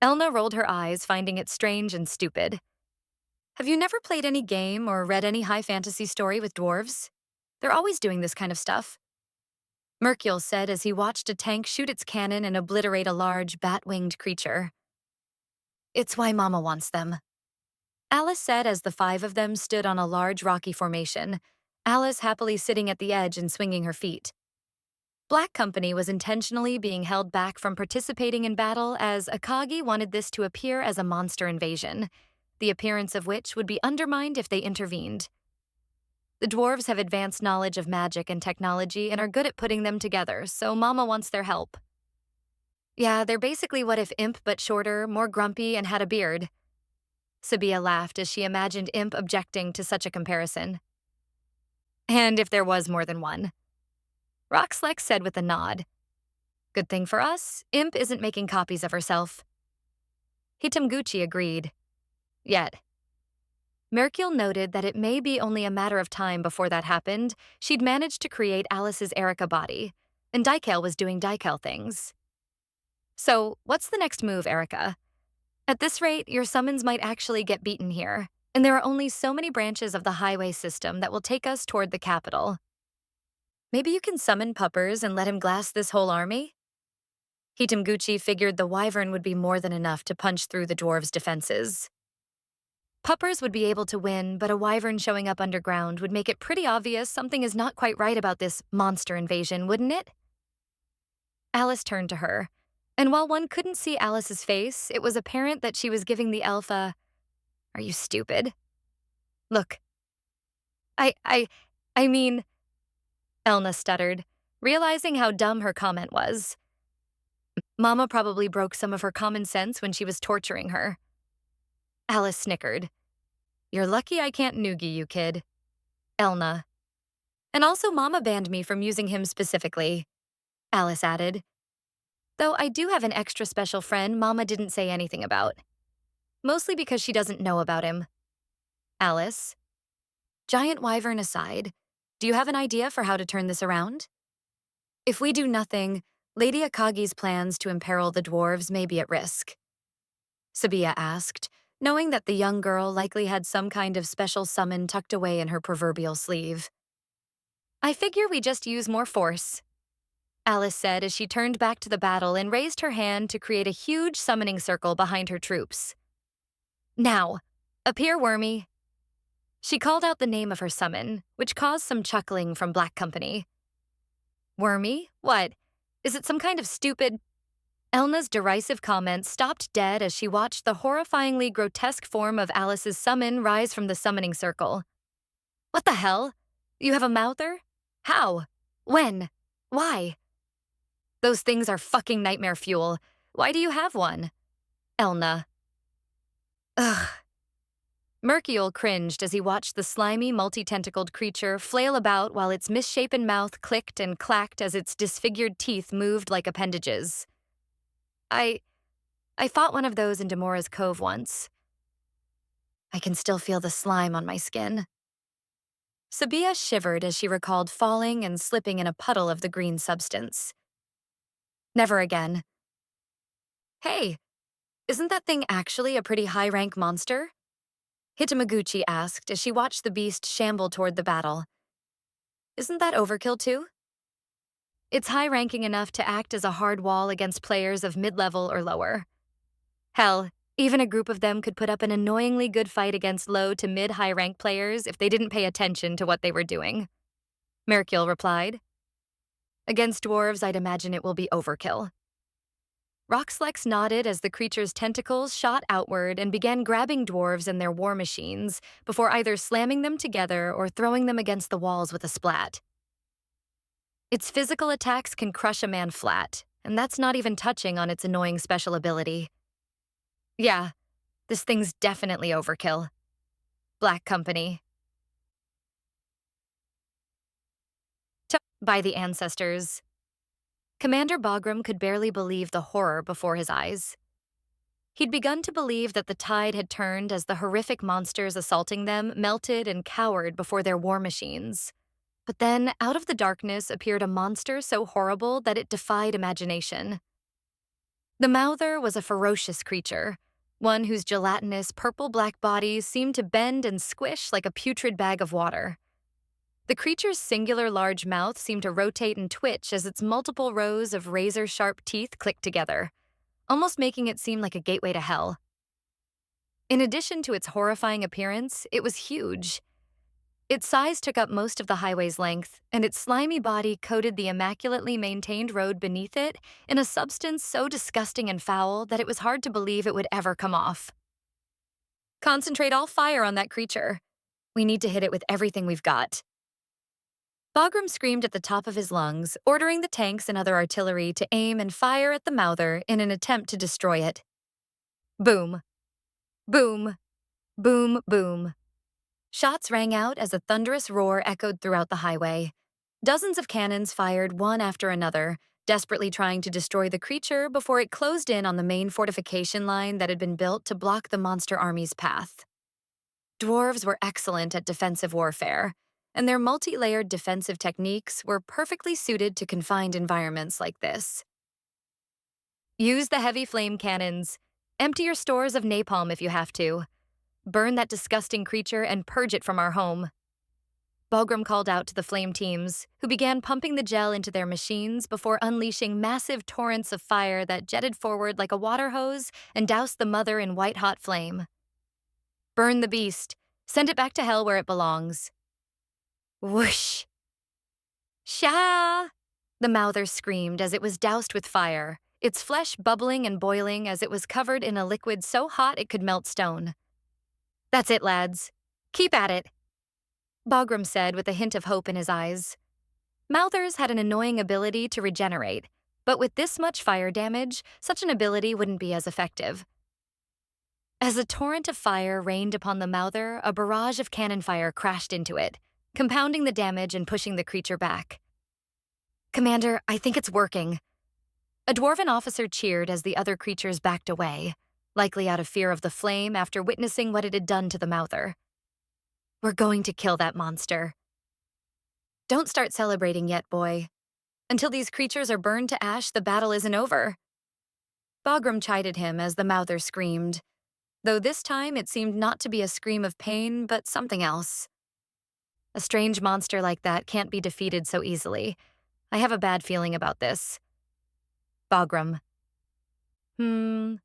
Elna rolled her eyes, finding it strange and stupid. Have you never played any game or read any high fantasy story with dwarves? They're always doing this kind of stuff. Mercule said as he watched a tank shoot its cannon and obliterate a large, bat-winged creature. It's why Mama wants them. Alice said as the five of them stood on a large rocky formation, Alice happily sitting at the edge and swinging her feet. Black Company was intentionally being held back from participating in battle as Akagi wanted this to appear as a monster invasion, the appearance of which would be undermined if they intervened. The dwarves have advanced knowledge of magic and technology and are good at putting them together, so Mama wants their help. Yeah, they're basically what if Imp but shorter, more grumpy, and had a beard. Sabia laughed as she imagined Imp objecting to such a comparison. And if there was more than one. Roxlex said with a nod. Good thing for us, Imp isn't making copies of herself. Hitamguchi agreed. Yet. Mercule noted that it may be only a matter of time before that happened. She'd managed to create Alice's Erica body, and Daikale was doing Daikale things. So, what's the next move, Erica? At this rate, your summons might actually get beaten here, and there are only so many branches of the highway system that will take us toward the capital. Maybe you can summon Puppers and let him glass this whole army? Hitamguchi figured the wyvern would be more than enough to punch through the dwarves' defenses. Puppers would be able to win, but a wyvern showing up underground would make it pretty obvious something is not quite right about this monster invasion, wouldn't it? Alice turned to her, and while one couldn't see Alice's face, it was apparent that she was giving the elf a, "Are you stupid?" Look. I mean, Elna stuttered, realizing how dumb her comment was. Mama probably broke some of her common sense when she was torturing her. Alice snickered. You're lucky I can't noogie you, kid. Elna. And also Mama banned me from using him specifically, Alice added. Though I do have an extra special friend Mama didn't say anything about. Mostly because she doesn't know about him. Alice. Giant wyvern aside, do you have an idea for how to turn this around? If we do nothing, Lady Akagi's plans to imperil the dwarves may be at risk. Sabia asked, knowing that the young girl likely had some kind of special summon tucked away in her proverbial sleeve. I figure we just use more force, Alice said as she turned back to the battle and raised her hand to create a huge summoning circle behind her troops. Now, appear, Wormy. She called out the name of her summon, which caused some chuckling from Black Company. Wormy? What? Is it some kind of stupid... Elna's derisive comment stopped dead as she watched the horrifyingly grotesque form of Alice's summon rise from the summoning circle. What the hell? You have a mouther? How? When? Why? Those things are fucking nightmare fuel. Why do you have one? Elna. Ugh. Merkiel cringed as he watched the slimy, multi-tentacled creature flail about while its misshapen mouth clicked and clacked as its disfigured teeth moved like appendages. I fought one of those in Demora's Cove once. I can still feel the slime on my skin. Sabia shivered as she recalled falling and slipping in a puddle of the green substance. Never again. Hey, isn't that thing actually a pretty high-rank monster? Hitamaguchi asked as she watched the beast shamble toward the battle. Isn't that overkill too? It's high-ranking enough to act as a hard wall against players of mid-level or lower. Hell, even a group of them could put up an annoyingly good fight against low to mid-high rank players if they didn't pay attention to what they were doing. Merkiel replied. Against dwarves, I'd imagine it will be overkill. Roxlex nodded as the creature's tentacles shot outward and began grabbing dwarves and their war machines before either slamming them together or throwing them against the walls with a splat. Its physical attacks can crush a man flat, and that's not even touching on its annoying special ability. Yeah, this thing's definitely overkill. Black Company. By the ancestors. Commander Bagram could barely believe the horror before his eyes. He'd begun to believe that the tide had turned as the horrific monsters assaulting them melted and cowered before their war machines. But then, out of the darkness appeared a monster so horrible that it defied imagination. The Mouther was a ferocious creature, one whose gelatinous purple-black body seemed to bend and squish like a putrid bag of water. The creature's singular large mouth seemed to rotate and twitch as its multiple rows of razor-sharp teeth clicked together, almost making it seem like a gateway to hell. In addition to its horrifying appearance, it was huge. Its size took up most of the highway's length, and its slimy body coated the immaculately maintained road beneath it in a substance so disgusting and foul that it was hard to believe it would ever come off. Concentrate all fire on that creature. We need to hit it with everything we've got. Bagram screamed at the top of his lungs, ordering the tanks and other artillery to aim and fire at the Mouther in an attempt to destroy it. Boom. Boom. Boom, boom. Shots rang out as a thunderous roar echoed throughout the highway. Dozens of cannons fired one after another, desperately trying to destroy the creature before it closed in on the main fortification line that had been built to block the monster army's path. Dwarves were excellent at defensive warfare, and their multi-layered defensive techniques were perfectly suited to confined environments like this. Use the heavy flame cannons. Empty your stores of napalm if you have to. Burn that disgusting creature and purge it from our home. Bagram called out to the flame teams, who began pumping the gel into their machines before unleashing massive torrents of fire that jetted forward like a water hose and doused the Mother in white-hot flame. Burn the beast. Send it back to hell where it belongs. Whoosh! Sha! The Mouther screamed as it was doused with fire, its flesh bubbling and boiling as it was covered in a liquid so hot it could melt stone. That's it, lads. Keep at it, Bagram said with a hint of hope in his eyes. Mouthers had an annoying ability to regenerate, but with this much fire damage, such an ability wouldn't be as effective. As a torrent of fire rained upon the Mouther, a barrage of cannon fire crashed into it, compounding the damage and pushing the creature back. Commander, I think it's working. A dwarven officer cheered as the other creatures backed away, likely out of fear of the flame after witnessing what it had done to the Mouther. We're going to kill that monster. Don't start celebrating yet, boy. Until these creatures are burned to ash, the battle isn't over. Bagram chided him as the Mouther screamed. though this time it seemed not to be a scream of pain, but something else. A strange monster like that can't be defeated so easily. I have a bad feeling about this. Bagram. Hmm.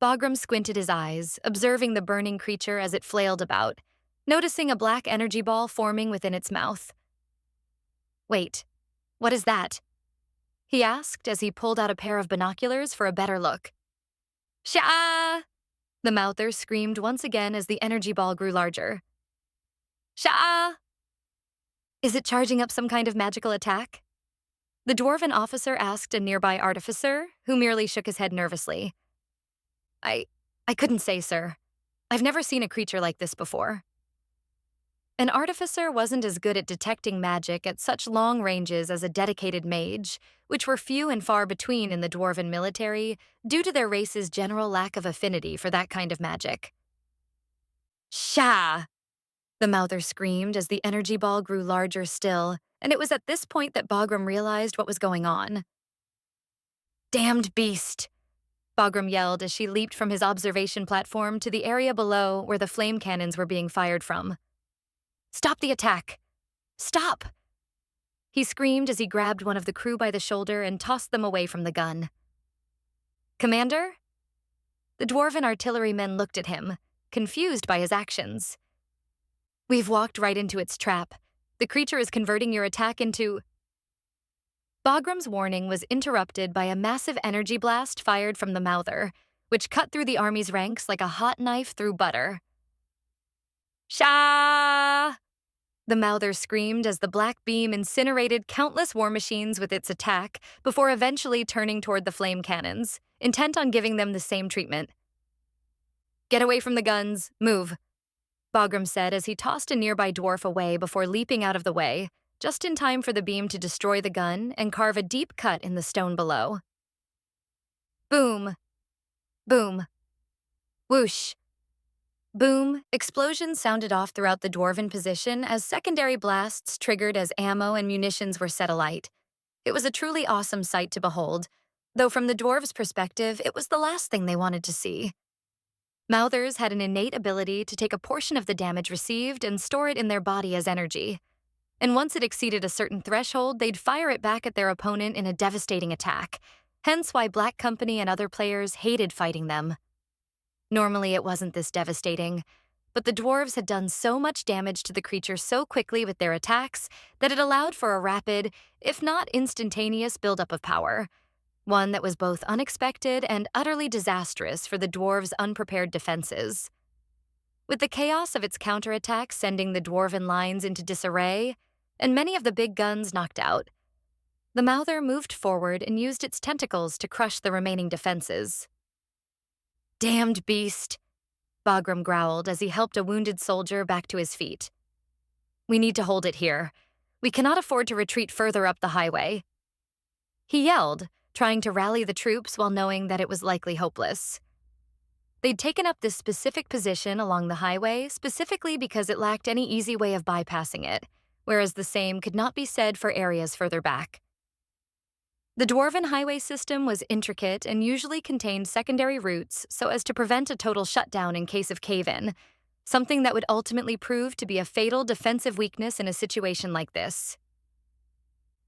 Bagram squinted his eyes, observing the burning creature as it flailed about, noticing a black energy ball forming within its mouth. Wait, what is that? He asked as he pulled out a pair of binoculars for a better look. Shah! The mouther screamed once again as the energy ball grew larger. Shah! Is it charging up some kind of magical attack? The dwarven officer asked a nearby artificer, who merely shook his head nervously. I couldn't say, sir. I've never seen a creature like this before. An artificer wasn't as good at detecting magic at such long ranges as a dedicated mage, which were few and far between in the dwarven military due to their race's general lack of affinity for that kind of magic. Shah! The mouther screamed as the energy ball grew larger still, and it was at this point that Bagram realized what was going on. Damned beast! Bagram yelled as she leaped from his observation platform to the area below where the flame cannons were being fired from. Stop the attack! Stop! He screamed as he grabbed one of the crew by the shoulder and tossed them away from the gun. Commander? The dwarven artillerymen looked at him, confused by his actions. We've walked right into its trap. The creature is converting your attack into... Bagram's warning was interrupted by a massive energy blast fired from the mouther, which cut through the army's ranks like a hot knife through butter. Shah! The mouther screamed as the black beam incinerated countless war machines with its attack before eventually turning toward the flame cannons, intent on giving them the same treatment. Get away from the guns, move, Bagram said as he tossed a nearby dwarf away before leaping out of the way, just in time for the beam to destroy the gun and carve a deep cut in the stone below. Boom. Boom. Whoosh. Boom, explosions sounded off throughout the dwarven position as secondary blasts triggered as ammo and munitions were set alight. It was a truly awesome sight to behold, though from the dwarves' perspective, it was the last thing they wanted to see. Mouthers had an innate ability to take a portion of the damage received and store it in their body as energy. And once it exceeded a certain threshold, they'd fire it back at their opponent in a devastating attack, hence why Black Company and other players hated fighting them. Normally, it wasn't this devastating, but the dwarves had done so much damage to the creature so quickly with their attacks that it allowed for a rapid, if not instantaneous, buildup of power, one that was both unexpected and utterly disastrous for the dwarves' unprepared defenses. With the chaos of its counterattacks sending the dwarven lines into disarray, and many of the big guns knocked out, the mouther moved forward and used its tentacles to crush the remaining defenses. Damned beast, Bagram growled as he helped a wounded soldier back to his feet. We need to hold it here. We cannot afford to retreat further up the highway. He yelled, trying to rally the troops while knowing that it was likely hopeless. They'd taken up this specific position along the highway specifically because it lacked any easy way of bypassing it, whereas the same could not be said for areas further back. The dwarven highway system was intricate and usually contained secondary routes so as to prevent a total shutdown in case of cave-in, something that would ultimately prove to be a fatal defensive weakness in a situation like this.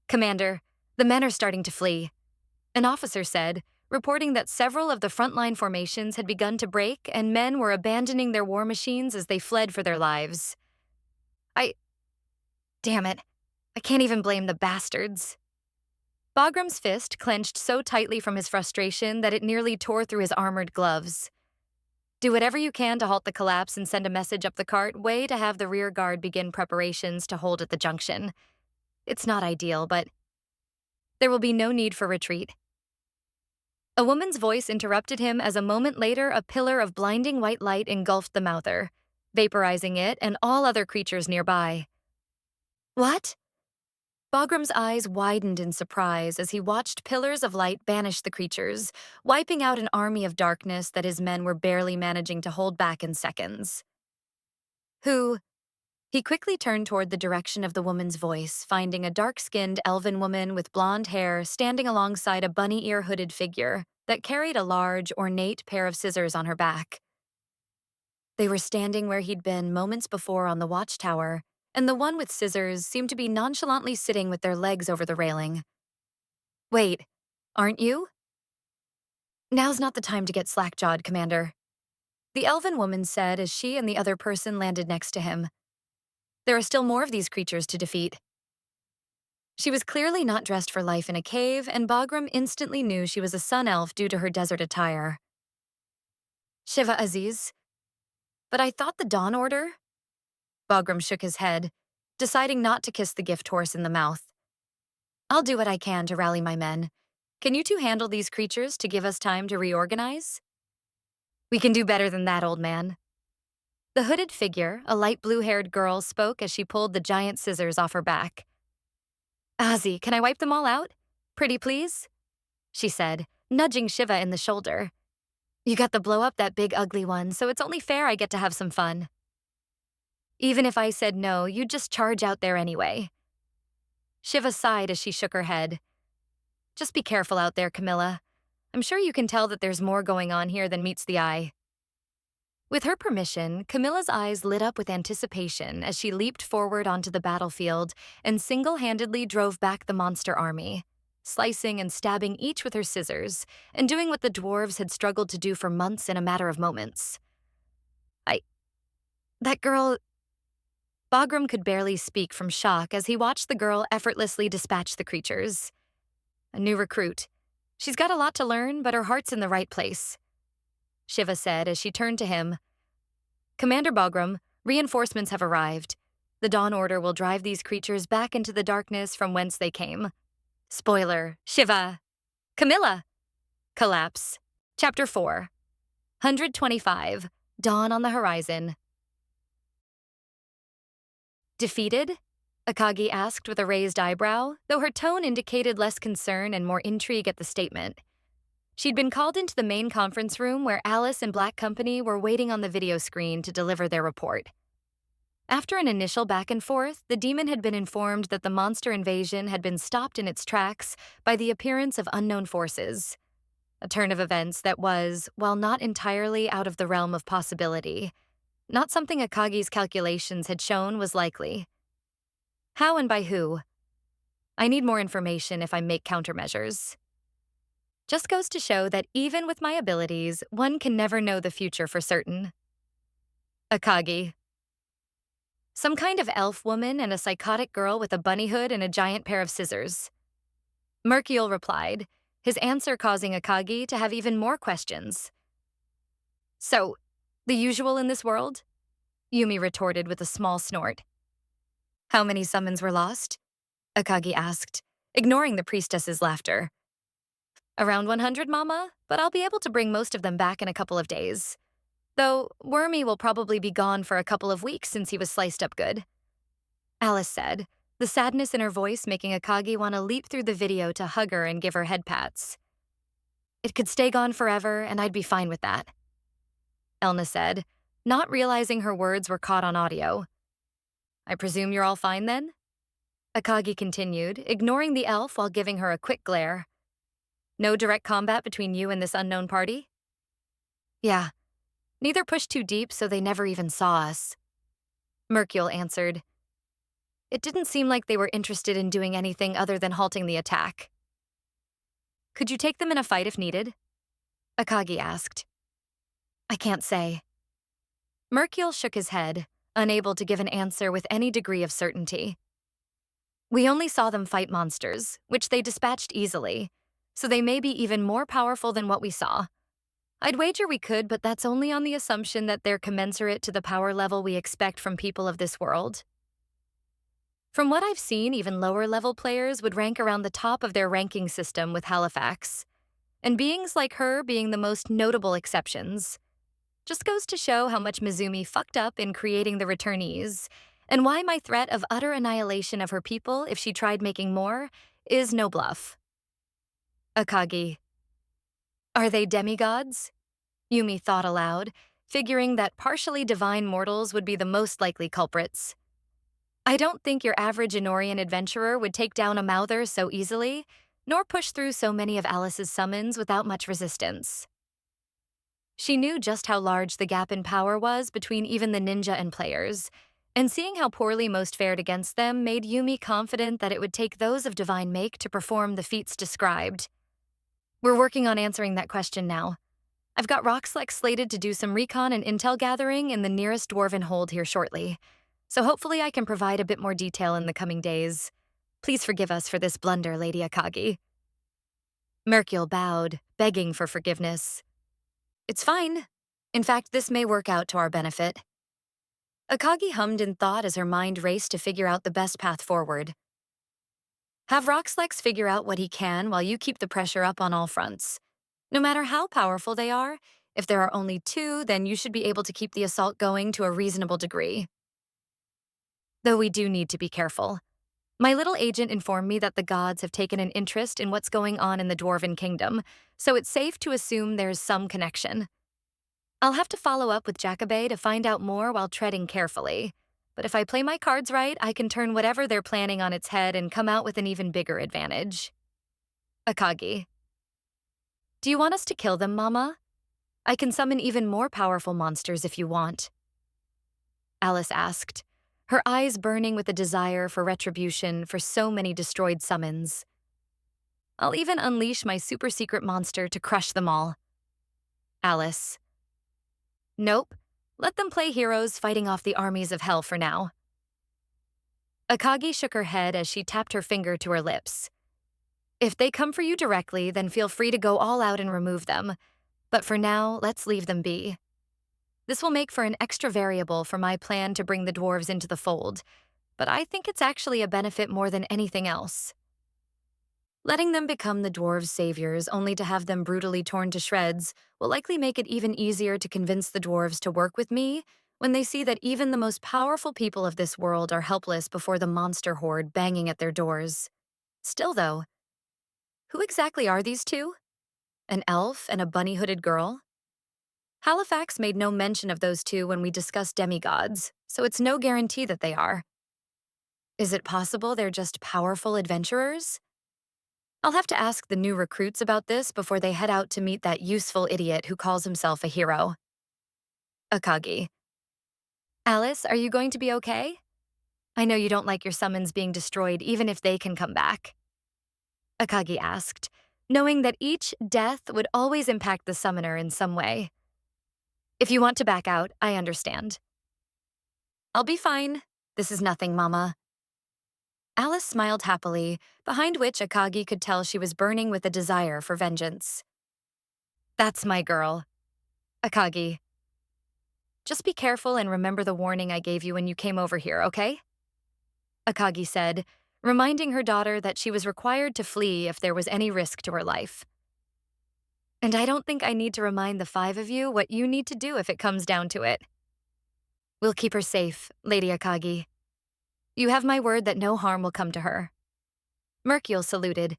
Commander, the men are starting to flee, an officer said, reporting that several of the frontline formations had begun to break and men were abandoning their war machines as they fled for their lives. Damn it. I can't even blame the bastards. Bagram's fist clenched so tightly from his frustration that it nearly tore through his armored gloves. Do whatever you can to halt the collapse and send a message up the cart way to have the rear guard begin preparations to hold at the junction. It's not ideal, but there will be no need for retreat. A woman's voice interrupted him as a moment later a pillar of blinding white light engulfed the mouther, vaporizing it and all other creatures nearby. What? Bagram's eyes widened in surprise as he watched pillars of light banish the creatures, wiping out an army of darkness that his men were barely managing to hold back in seconds. Who? He quickly turned toward the direction of the woman's voice, finding a dark-skinned elven woman with blonde hair standing alongside a bunny-ear hooded figure that carried a large, ornate pair of scissors on her back. They were standing where he'd been moments before on the watchtower, and the one with scissors seemed to be nonchalantly sitting with their legs over the railing. Wait, aren't you? Now's not the time to get slack-jawed, Commander, the elven woman said as she and the other person landed next to him. There are still more of these creatures to defeat. She was clearly not dressed for life in a cave, and Bagram instantly knew she was a sun elf due to her desert attire. Shiva Aziz. But I thought the Dawn Order? Bagram shook his head, deciding not to kiss the gift horse in the mouth. I'll do what I can to rally my men. Can you two handle these creatures to give us time to reorganize? We can do better than that, old man. The hooded figure, a light blue-haired girl, spoke as she pulled the giant scissors off her back. Azzy, can I wipe them all out? Pretty please? She said, nudging Shiva in the shoulder. You got to blow up that big ugly one, so it's only fair I get to have some fun. Even if I said no, you'd just charge out there anyway. Shiva sighed as she shook her head. Just be careful out there, Camilla. I'm sure you can tell that there's more going on here than meets the eye. With her permission, Camilla's eyes lit up with anticipation as she leaped forward onto the battlefield and single-handedly drove back the monster army, slicing and stabbing each with her scissors, and doing what the dwarves had struggled to do for months in a matter of moments. That girl... Bagram could barely speak from shock as he watched the girl effortlessly dispatch the creatures. A new recruit. She's got a lot to learn, but her heart's in the right place, Shiva said as she turned to him. Commander Bagram, reinforcements have arrived. The Dawn Order will drive these creatures back into the darkness from whence they came. Spoiler, Shiva. Camilla. Collapse. Chapter 4. 125. Dawn on the Horizon. Defeated? Akagi asked with a raised eyebrow, though her tone indicated less concern and more intrigue at the statement. She'd been called into the main conference room where Alice and Black Company were waiting on the video screen to deliver their report. After an initial back and forth, the demon had been informed that the monster invasion had been stopped in its tracks by the appearance of unknown forces. A turn of events that was, while not entirely out of the realm of possibility, not something Akagi's calculations had shown was likely. How and by who? I need more information if I make countermeasures. Just goes to show that even with my abilities, one can never know the future for certain. Akagi. Some kind of elf woman and a psychotic girl with a bunny hood and a giant pair of scissors. Merkiel replied, his answer causing Akagi to have even more questions. So, the usual in this world? Yumi retorted with a small snort. How many summons were lost? Akagi asked, ignoring the priestess's laughter. Around 100, Mama, but I'll be able to bring most of them back in a couple of days. Though, Wormy will probably be gone for a couple of weeks since he was sliced up good. Alice said, the sadness in her voice making Akagi want to leap through the video to hug her and give her head pats. It could stay gone forever, and I'd be fine with that. Elna said, not realizing her words were caught on audio. I presume you're all fine then? Akagi continued, ignoring the elf while giving her a quick glare. No direct combat between you and this unknown party? Yeah. Neither pushed too deep, so they never even saw us. Merkiel answered. It didn't seem like they were interested in doing anything other than halting the attack. Could you take them in a fight if needed? Akagi asked. I can't say. Merkiel shook his head, unable to give an answer with any degree of certainty. We only saw them fight monsters, which they dispatched easily, so they may be even more powerful than what we saw. I'd wager we could, but that's only on the assumption that they're commensurate to the power level we expect from people of this world. From what I've seen, even lower-level players would rank around the top of their ranking system with Halifax, and beings like her being the most notable exceptions. Just goes to show how much Mizumi fucked up in creating the returnees, and why my threat of utter annihilation of her people if she tried making more is no bluff. Akagi. Are they demigods? Yumi thought aloud, figuring that partially divine mortals would be the most likely culprits. I don't think your average Enorian adventurer would take down a mouther so easily, nor push through so many of Alice's summons without much resistance. She knew just how large the gap in power was between even the ninja and players, and seeing how poorly most fared against them made Yumi confident that it would take those of divine make to perform the feats described. We're working on answering that question now. I've got Roxlex slated to do some recon and intel gathering in the nearest dwarven hold here shortly, so hopefully I can provide a bit more detail in the coming days. Please forgive us for this blunder, Lady Akagi. Mercule bowed, begging for forgiveness. It's fine. In fact, this may work out to our benefit. Akagi hummed in thought as her mind raced to figure out the best path forward. Have Roxlex figure out what he can while you keep the pressure up on all fronts. No matter how powerful they are, if there are only two, then you should be able to keep the assault going to a reasonable degree. Though we do need to be careful. My little agent informed me that the gods have taken an interest in what's going on in the Dwarven Kingdom, so it's safe to assume there's some connection. I'll have to follow up with Jacobay to find out more while treading carefully. But if I play my cards right, I can turn whatever they're planning on its head and come out with an even bigger advantage. Akagi. Do you want us to kill them, Mama? I can summon even more powerful monsters if you want. Alice asked, her eyes burning with a desire for retribution for so many destroyed summons. I'll even unleash my super secret monster to crush them all. Alice. Nope. Let them play heroes fighting off the armies of hell for now. Akagi shook her head as she tapped her finger to her lips. If they come for you directly, then feel free to go all out and remove them. But for now, let's leave them be. This will make for an extra variable for my plan to bring the dwarves into the fold, but I think it's actually a benefit more than anything else. Letting them become the dwarves' saviors only to have them brutally torn to shreds will likely make it even easier to convince the dwarves to work with me when they see that even the most powerful people of this world are helpless before the monster horde banging at their doors. Still though, who exactly are these two? An elf and a bunny-hooded girl? Halifax made no mention of those two when we discussed demigods, so it's no guarantee that they are. Is it possible they're just powerful adventurers? I'll have to ask the new recruits about this before they head out to meet that useful idiot who calls himself a hero. Akagi. Alice, are you going to be okay? I know you don't like your summons being destroyed even if they can come back. Akagi asked, knowing that each death would always impact the summoner in some way. If you want to back out, I understand. I'll be fine. This is nothing, Mama. Alice smiled happily, behind which Akagi could tell she was burning with a desire for vengeance. That's my girl. Akagi. Just be careful and remember the warning I gave you when you came over here, okay? Akagi said, reminding her daughter that she was required to flee if there was any risk to her life. And I don't think I need to remind the five of you what you need to do if it comes down to it. We'll keep her safe, Lady Akagi. You have my word that no harm will come to her. Mercule saluted.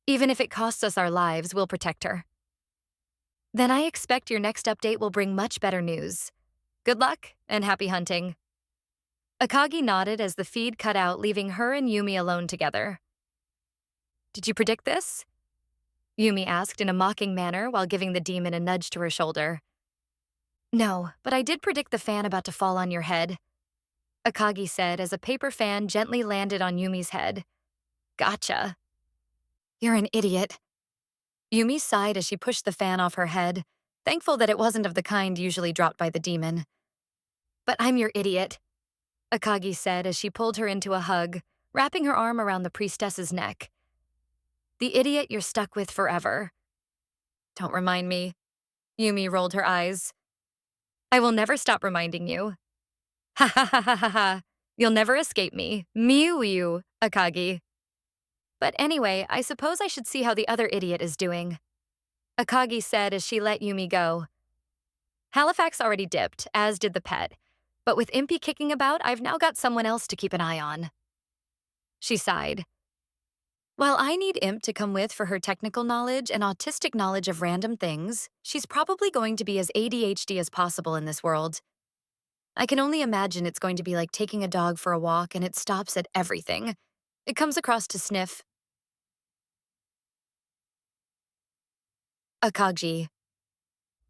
Even if it costs us our lives, we'll protect her. Then I expect your next update will bring much better news. Good luck, and happy hunting. Akagi nodded as the feed cut out, leaving her and Yumi alone together. Did you predict this? Yumi asked in a mocking manner while giving the demon a nudge to her shoulder. No, but I did predict the fan about to fall on your head, Akagi said as a paper fan gently landed on Yumi's head. Gotcha. You're an idiot. Yumi sighed as she pushed the fan off her head, thankful that it wasn't of the kind usually dropped by the demon. But I'm your idiot, Akagi said as she pulled her into a hug, wrapping her arm around the priestess's neck. The idiot you're stuck with forever. Don't remind me. Yumi rolled her eyes. I will never stop reminding you. Ha ha ha ha ha ha. You'll never escape me. Mew, Akagi. But anyway, I suppose I should see how the other idiot is doing, Akagi said as she let Yumi go. Halifax already dipped, as did the pet, but with Impy kicking about, I've now got someone else to keep an eye on. She sighed. While I need Imp to come with for her technical knowledge and autistic knowledge of random things, she's probably going to be as ADHD as possible in this world. I can only imagine it's going to be like taking a dog for a walk and it stops at everything. It comes across to sniff. Akagi.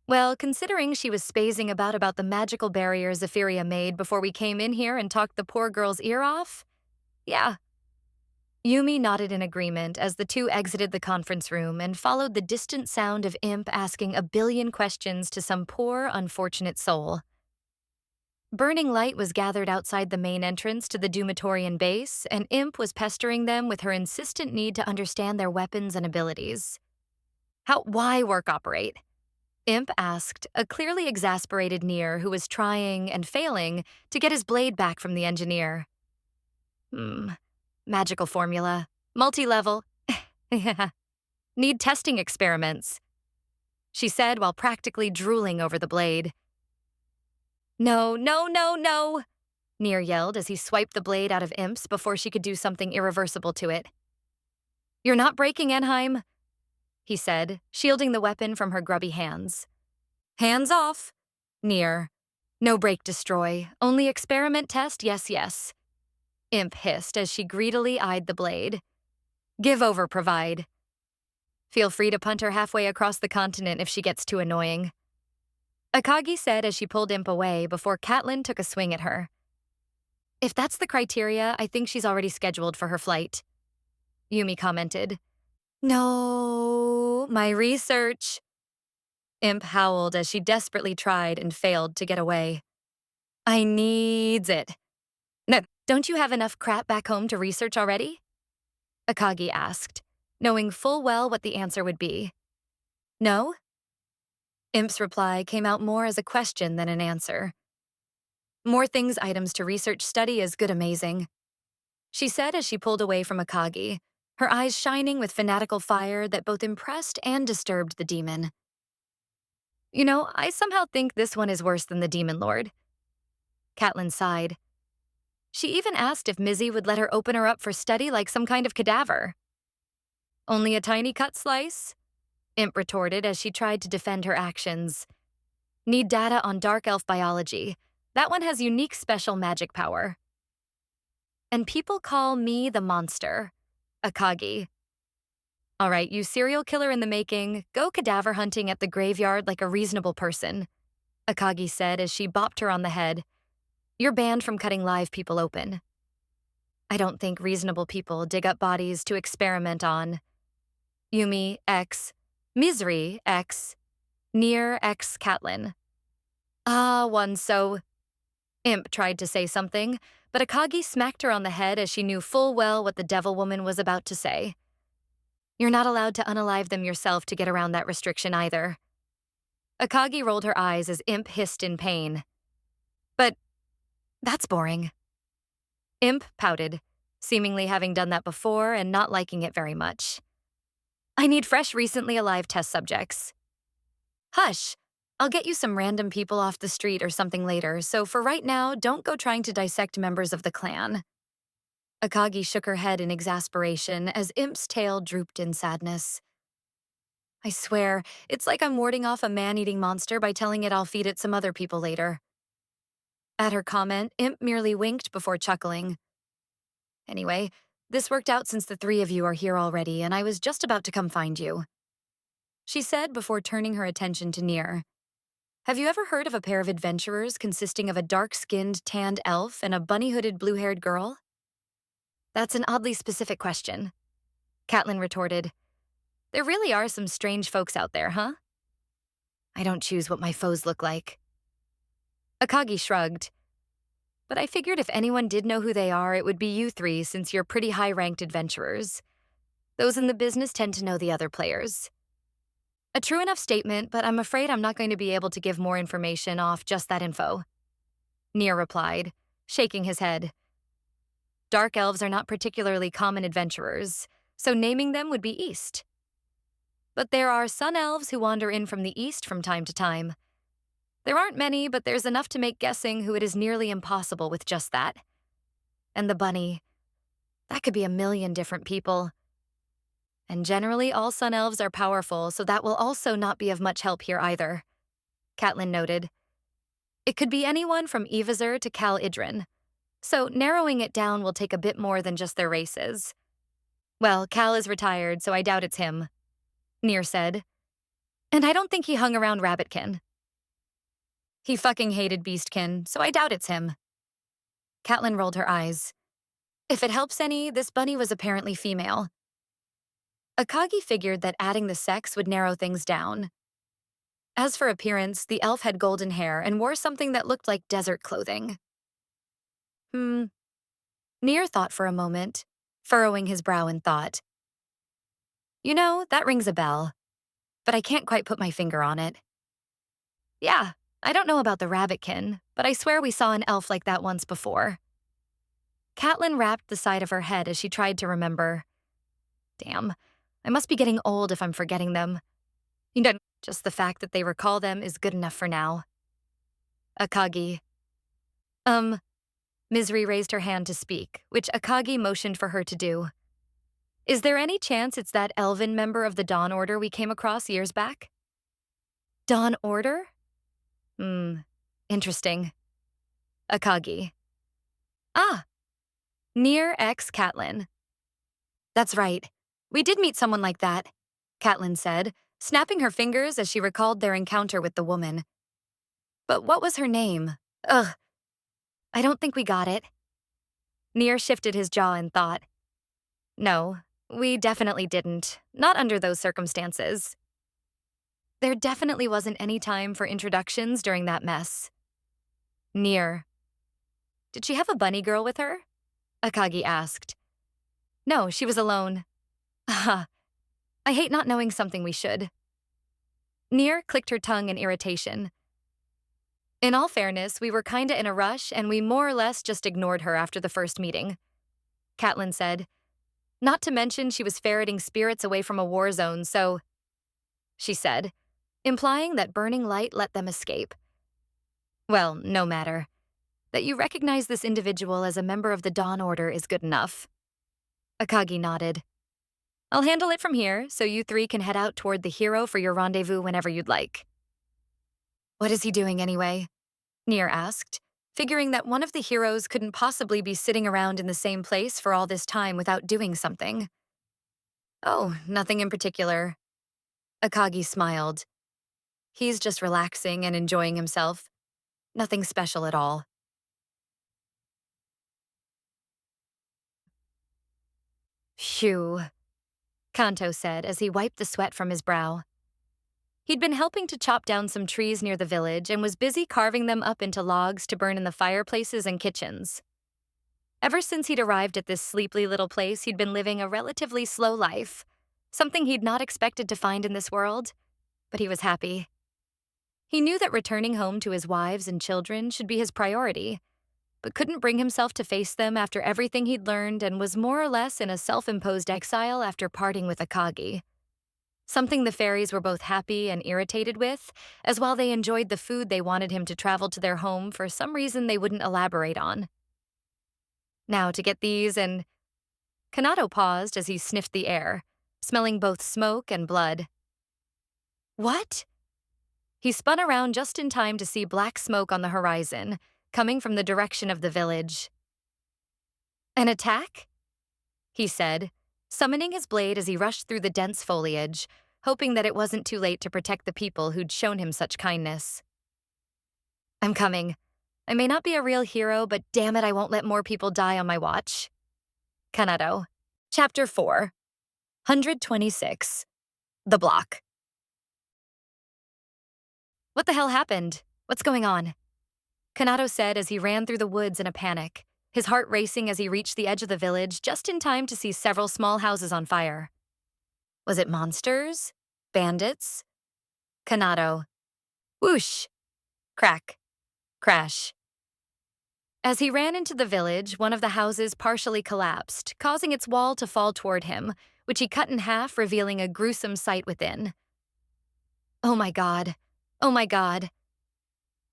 Well, considering she was spacing about the magical barriers Zephyria made before we came in here and talked the poor girl's ear off, yeah. Yumi nodded in agreement as the two exited the conference room and followed the distant sound of Imp asking a billion questions to some poor, unfortunate soul. Burning light was gathered outside the main entrance to the Dumatorian base, and Imp was pestering them with her insistent need to understand their weapons and abilities. Why work operate? Imp asked, a clearly exasperated Nier who was trying and failing to get his blade back from the engineer. Magical formula. Multi-level. Yeah. Need testing experiments, she said while practically drooling over the blade. No, no, no, no, Nier yelled as he swiped the blade out of Imp's before she could do something irreversible to it. You're not breaking, Enheim, he said, shielding the weapon from her grubby hands. Hands off, Nier. No break destroy, only experiment test, yes, yes. Imp hissed as she greedily eyed the blade. Give over, provide. Feel free to punt her halfway across the continent if she gets too annoying, Akagi said as she pulled Imp away before Catelyn took a swing at her. If that's the criteria, I think she's already scheduled for her flight, Yumi commented. No, my research. Imp howled as she desperately tried and failed to get away. I needs it. No, don't you have enough crap back home to research already? Akagi asked, knowing full well what the answer would be. No? Imp's reply came out more as a question than an answer. More things items to research study is good amazing, she said as she pulled away from Akagi, her eyes shining with fanatical fire that both impressed and disturbed the demon. You know, I somehow think this one is worse than the Demon Lord. Catelyn sighed. She even asked if Mizzy would let her open her up for study like some kind of cadaver. Only a tiny cut slice? Imp retorted as she tried to defend her actions. Need data on dark elf biology. That one has unique special magic power. And people call me the monster, Akagi. All right, you serial killer in the making, go cadaver hunting at the graveyard like a reasonable person, Akagi said as she bopped her on the head. You're banned from cutting live people open. I don't think reasonable people dig up bodies to experiment on. Yumi X, Misery X, Nier X Catelyn. Ah, one so. Imp tried to say something, but Akagi smacked her on the head as she knew full well what the devil woman was about to say. You're not allowed to unalive them yourself to get around that restriction either. Akagi rolled her eyes as Imp hissed in pain. But that's boring. Imp pouted, seemingly having done that before and not liking it very much. I need fresh, recently alive test subjects. Hush! I'll get you some random people off the street or something later, so for right now, don't go trying to dissect members of the clan. Akagi shook her head in exasperation as Imp's tail drooped in sadness. I swear, it's like I'm warding off a man-eating monster by telling it I'll feed it some other people later. At her comment, Imp merely winked before chuckling. Anyway, this worked out since the three of you are here already, and I was just about to come find you, she said before turning her attention to Nier. Have you ever heard of a pair of adventurers consisting of a dark-skinned, tanned elf and a bunny-hooded, blue-haired girl? That's an oddly specific question, Catelyn retorted. There really are some strange folks out there, huh? I don't choose what my foes look like. Akagi shrugged. But I figured if anyone did know who they are, it would be you three since you're pretty high-ranked adventurers. Those in the business tend to know the other players. A true enough statement, but I'm afraid I'm not going to be able to give more information off just that info, Nier replied, shaking his head. Dark elves are not particularly common adventurers, so naming them would be East. But there are sun elves who wander in from the East from time to time. There aren't many, but there's enough to make guessing who it is nearly impossible with just that. And the bunny. That could be a million different people. And generally, all sun elves are powerful, so that will also not be of much help here either, Catelyn noted. It could be anyone from Evazur to Cal Idrin, so narrowing it down will take a bit more than just their races. Well, Cal is retired, so I doubt it's him, Nier said. And I don't think he hung around Rabbitkin. He fucking hated Beastkin, so I doubt it's him. Catelyn rolled her eyes. If it helps any, this bunny was apparently female. Akagi figured that adding the sex would narrow things down. As for appearance, the elf had golden hair and wore something that looked like desert clothing. Nier thought for a moment, furrowing his brow in thought. You know, that rings a bell, but I can't quite put my finger on it. Yeah, I don't know about the Rabbitkin, but I swear we saw an elf like that once before. Catelyn rapped the side of her head as she tried to remember. Damn, I must be getting old if I'm forgetting them. Just the fact that they recall them is good enough for now. Akagi. Misery raised her hand to speak, which Akagi motioned for her to do. Is there any chance it's that elven member of the Dawn Order we came across years back? Dawn Order? Interesting. Akagi. Ah, Nier X Catelyn. That's right. We did meet someone like that, Catelyn said, snapping her fingers as she recalled their encounter with the woman. But what was her name? Ugh. I don't think we got it. Nier shifted his jaw in thought. No, we definitely didn't. Not under those circumstances. There definitely wasn't any time for introductions during that mess. Nier. Did she have a bunny girl with her? Akagi asked. No, she was alone. I hate not knowing something we should. Nier clicked her tongue in irritation. In all fairness, we were kinda in a rush and we more or less just ignored her after the first meeting. Catelyn said. Not to mention she was ferreting spirits away from a war zone, so... She said, implying that burning light let them escape. Well, no matter. That you recognize this individual as a member of the Dawn Order is good enough. Akagi nodded. I'll handle it from here, so you three can head out toward the hero for your rendezvous whenever you'd like. What is he doing anyway? Nier asked, figuring that one of the heroes couldn't possibly be sitting around in the same place for all this time without doing something. Oh, nothing in particular. Akagi smiled. He's just relaxing and enjoying himself. Nothing special at all. Phew, Kanto said as he wiped the sweat from his brow. He'd been helping to chop down some trees near the village and was busy carving them up into logs to burn in the fireplaces and kitchens. Ever since he'd arrived at this sleepy little place, he'd been living a relatively slow life, something he'd not expected to find in this world, but he was happy. He knew that returning home to his wives and children should be his priority, but couldn't bring himself to face them after everything he'd learned and was more or less in a self-imposed exile after parting with Akagi. Something the fairies were both happy and irritated with, as while they enjoyed the food they wanted him to travel to their home for some reason they wouldn't elaborate on. Now to get these and... Kanado paused as he sniffed the air, smelling both smoke and blood. What? He spun around just in time to see black smoke on the horizon, coming from the direction of the village. An attack? He said, summoning his blade as he rushed through the dense foliage, hoping that it wasn't too late to protect the people who'd shown him such kindness. I'm coming. I may not be a real hero, but damn it, I won't let more people die on my watch. Kanado. Chapter 4. 126. The Block. What the hell happened? What's going on? Kanado said as he ran through the woods in a panic, his heart racing as he reached the edge of the village just in time to see several small houses on fire. Was it monsters? Bandits? Kanado. Whoosh! Crack. Crash. As he ran into the village, one of the houses partially collapsed, causing its wall to fall toward him, which he cut in half, revealing a gruesome sight within. Oh my God. Oh my God.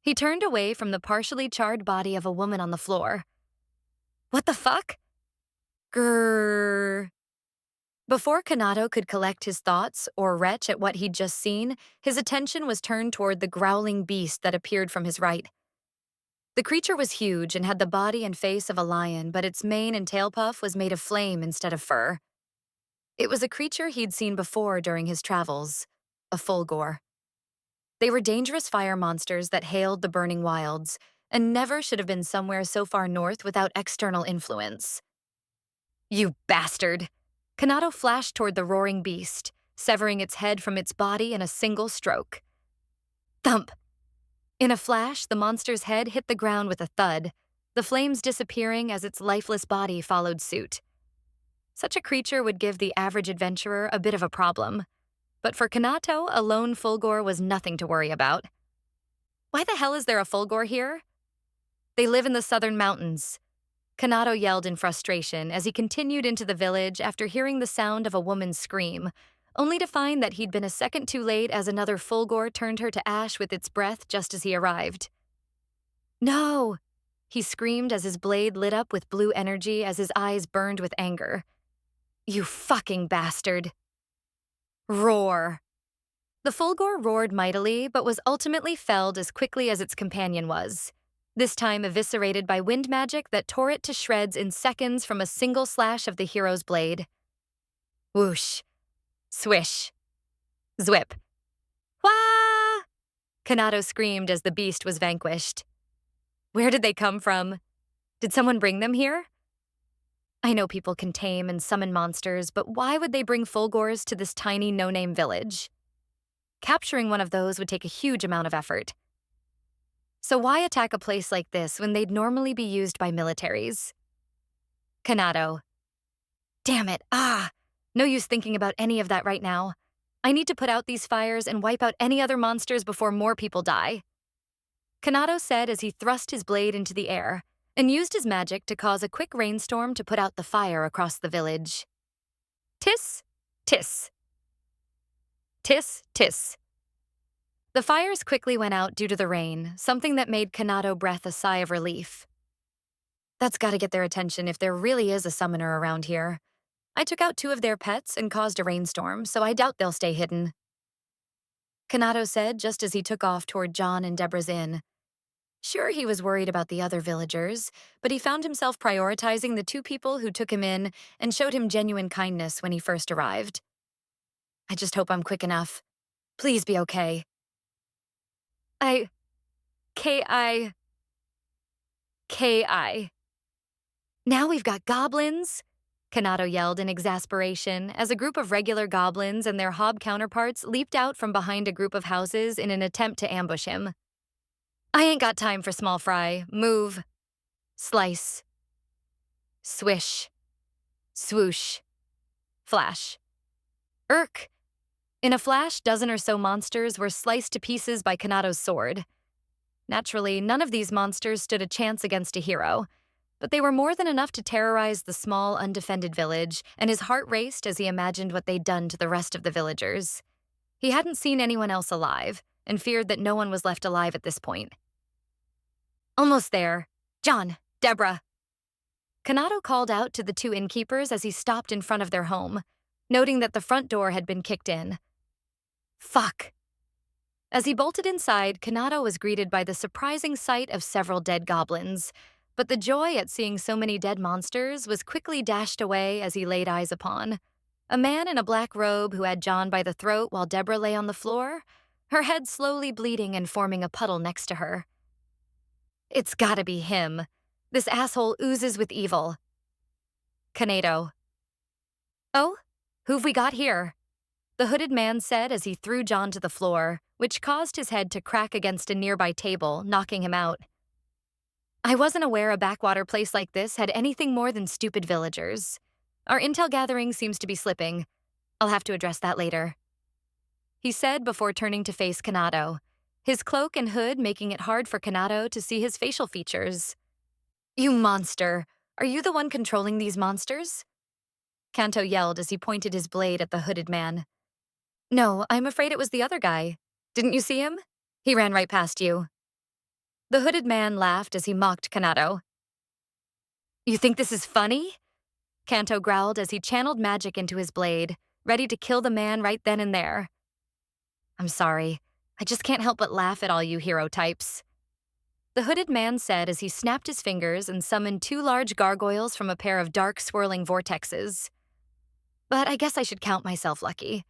He turned away from the partially charred body of a woman on the floor. What the fuck? Grrr. Before Kanado could collect his thoughts or retch at what he'd just seen, his attention was turned toward the growling beast that appeared from his right. The creature was huge and had the body and face of a lion, but its mane and tail puff was made of flame instead of fur. It was a creature he'd seen before during his travels, a fulgor. They were dangerous fire monsters that hailed the burning wilds, and never should have been somewhere so far north without external influence. You bastard! Kanado flashed toward the roaring beast, severing its head from its body in a single stroke. Thump! In a flash, the monster's head hit the ground with a thud, the flames disappearing as its lifeless body followed suit. Such a creature would give the average adventurer a bit of a problem, but for Kanato, a lone Fulgor was nothing to worry about. Why the hell is there a Fulgor here? They live in the southern mountains. Kanato yelled in frustration as he continued into the village after hearing the sound of a woman's scream, only to find that he'd been a second too late as another Fulgor turned her to ash with its breath just as he arrived. No! He screamed as his blade lit up with blue energy as his eyes burned with anger. You fucking bastard! Roar! The Fulgor roared mightily, but was ultimately felled as quickly as its companion was, this time eviscerated by wind magic that tore it to shreds in seconds from a single slash of the hero's blade. Whoosh. Swish. Zwip. Wah! Kanado screamed as the beast was vanquished. Where did they come from? Did someone bring them here? I know people can tame and summon monsters, but why would they bring Fulgors to this tiny no-name village? Capturing one of those would take a huge amount of effort. So why attack a place like this when they'd normally be used by militaries? Kanado. Damn it, no use thinking about any of that right now. I need to put out these fires and wipe out any other monsters before more people die. Kanado said as he thrust his blade into the air and used his magic to cause a quick rainstorm to put out the fire across the village. Tiss, tiss. Tiss, tiss. The fires quickly went out due to the rain, something that made Kanado breath a sigh of relief. That's gotta get their attention if there really is a summoner around here. I took out 2 of their pets and caused a rainstorm, so I doubt they'll stay hidden. Kanado said just as he took off toward John and Deborah's inn. Sure, he was worried about the other villagers, but he found himself prioritizing the 2 people who took him in and showed him genuine kindness when he first arrived. I just hope I'm quick enough. Please be okay. K.I. Now we've got goblins? Kanado yelled in exasperation as a group of regular goblins and their hob counterparts leaped out from behind a group of houses in an attempt to ambush him. I ain't got time for small fry. Move. Slice. Swish. Swoosh. Flash. Irk. In a flash, 12 or so monsters were sliced to pieces by Kanado's sword. Naturally, none of these monsters stood a chance against a hero, but they were more than enough to terrorize the small, undefended village, and his heart raced as he imagined what they'd done to the rest of the villagers. He hadn't seen anyone else alive, and feared that no one was left alive at this point. Almost there. John, Deborah. Kanado called out to the 2 innkeepers as he stopped in front of their home, noting that the front door had been kicked in. Fuck. As he bolted inside, Kanado was greeted by the surprising sight of several dead goblins, but the joy at seeing so many dead monsters was quickly dashed away as he laid eyes upon a man in a black robe who had John by the throat while Deborah lay on the floor, her head slowly bleeding and forming a puddle next to her. It's gotta be him. This asshole oozes with evil. Kanado. Oh, who've we got here? The hooded man said as he threw John to the floor, which caused his head to crack against a nearby table, knocking him out. I wasn't aware a backwater place like this had anything more than stupid villagers. Our intel gathering seems to be slipping. I'll have to address that later. He said before turning to face Kanado, his cloak and hood making it hard for Kanado to see his facial features. You monster! Are you the one controlling these monsters? Kanto yelled as he pointed his blade at the hooded man. No, I'm afraid it was the other guy. Didn't you see him? He ran right past you. The hooded man laughed as he mocked Kanado. You think this is funny? Kanto growled as he channeled magic into his blade, ready to kill the man right then and there. I'm sorry. I just can't help but laugh at all you hero types. The hooded man said as he snapped his fingers and summoned 2 large gargoyles from a pair of dark swirling vortexes. But I guess I should count myself lucky.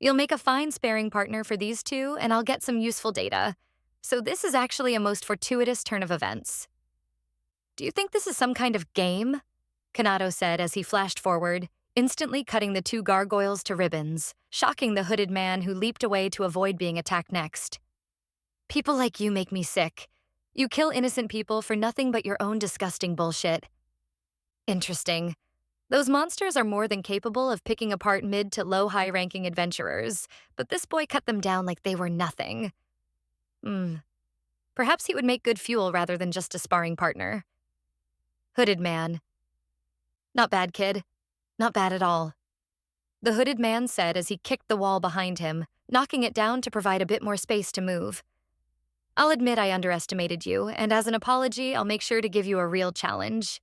You'll make a fine sparring partner for these two, and I'll get some useful data. So this is actually a most fortuitous turn of events. Do you think this is some kind of game? Kanado said as he flashed forward, instantly cutting the two gargoyles to ribbons, shocking the hooded man who leaped away to avoid being attacked next. People like you make me sick. You kill innocent people for nothing but your own disgusting bullshit. Interesting. Those monsters are more than capable of picking apart mid to low high-ranking adventurers, but this boy cut them down like they were nothing. Perhaps he would make good fuel rather than just a sparring partner. Hooded man. Not bad, kid. Not bad at all. The hooded man said as he kicked the wall behind him, knocking it down to provide a bit more space to move. I'll admit I underestimated you, and as an apology, I'll make sure to give you a real challenge.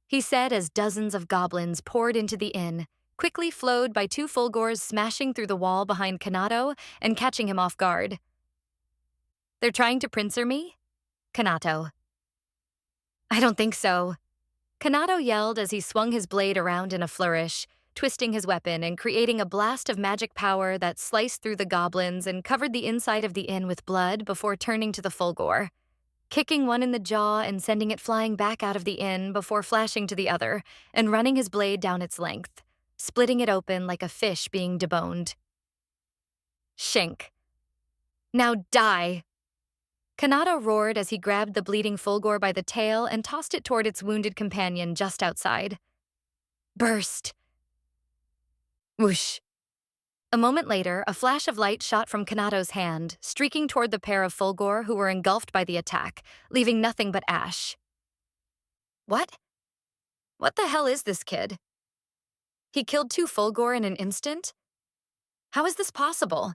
He said as dozens of goblins poured into the inn, quickly flowed by two Fulgors smashing through the wall behind Kanato and catching him off guard. They're trying to pincer me? Kanato. I don't think so. Kanato yelled as he swung his blade around in a flourish, twisting his weapon and creating a blast of magic power that sliced through the goblins and covered the inside of the inn with blood before turning to the Fulgor, kicking one in the jaw and sending it flying back out of the inn before flashing to the other and running his blade down its length, splitting it open like a fish being deboned. Shink. Now die! Kanata roared as he grabbed the bleeding Fulgor by the tail and tossed it toward its wounded companion just outside. Burst! Whoosh! A moment later, a flash of light shot from Kanato's hand, streaking toward the pair of Fulgor who were engulfed by the attack, leaving nothing but ash. What? What the hell is this kid? He killed two Fulgor in an instant? How is this possible?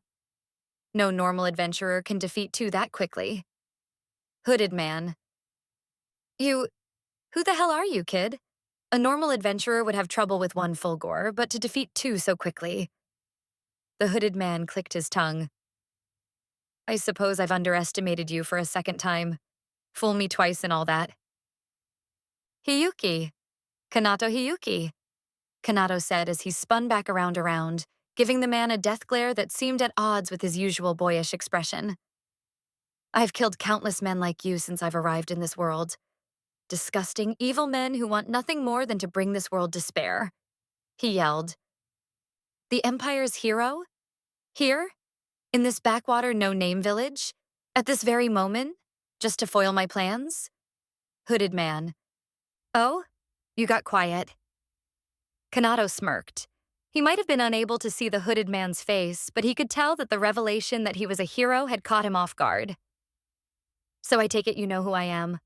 No normal adventurer can defeat two that quickly. Hooded man. Who the hell are you, kid? A normal adventurer would have trouble with one Fulgor, but to defeat two so quickly. The hooded man clicked his tongue. I suppose I've underestimated you for a second time. Fool me twice and all that. Hiyuki. Kanato Hiyuki. Kanato said as he spun back around, giving the man a death glare that seemed at odds with his usual boyish expression. I've killed countless men like you since I've arrived in this world. Disgusting, evil men who want nothing more than to bring this world despair. He yelled. The Empire's hero? Here? In this backwater no-name village? At this very moment? Just to foil my plans? Hooded man. Oh? You got quiet. Kanato smirked. He might have been unable to see the hooded man's face, but he could tell that the revelation that he was a hero had caught him off guard. So I take it you know who I am.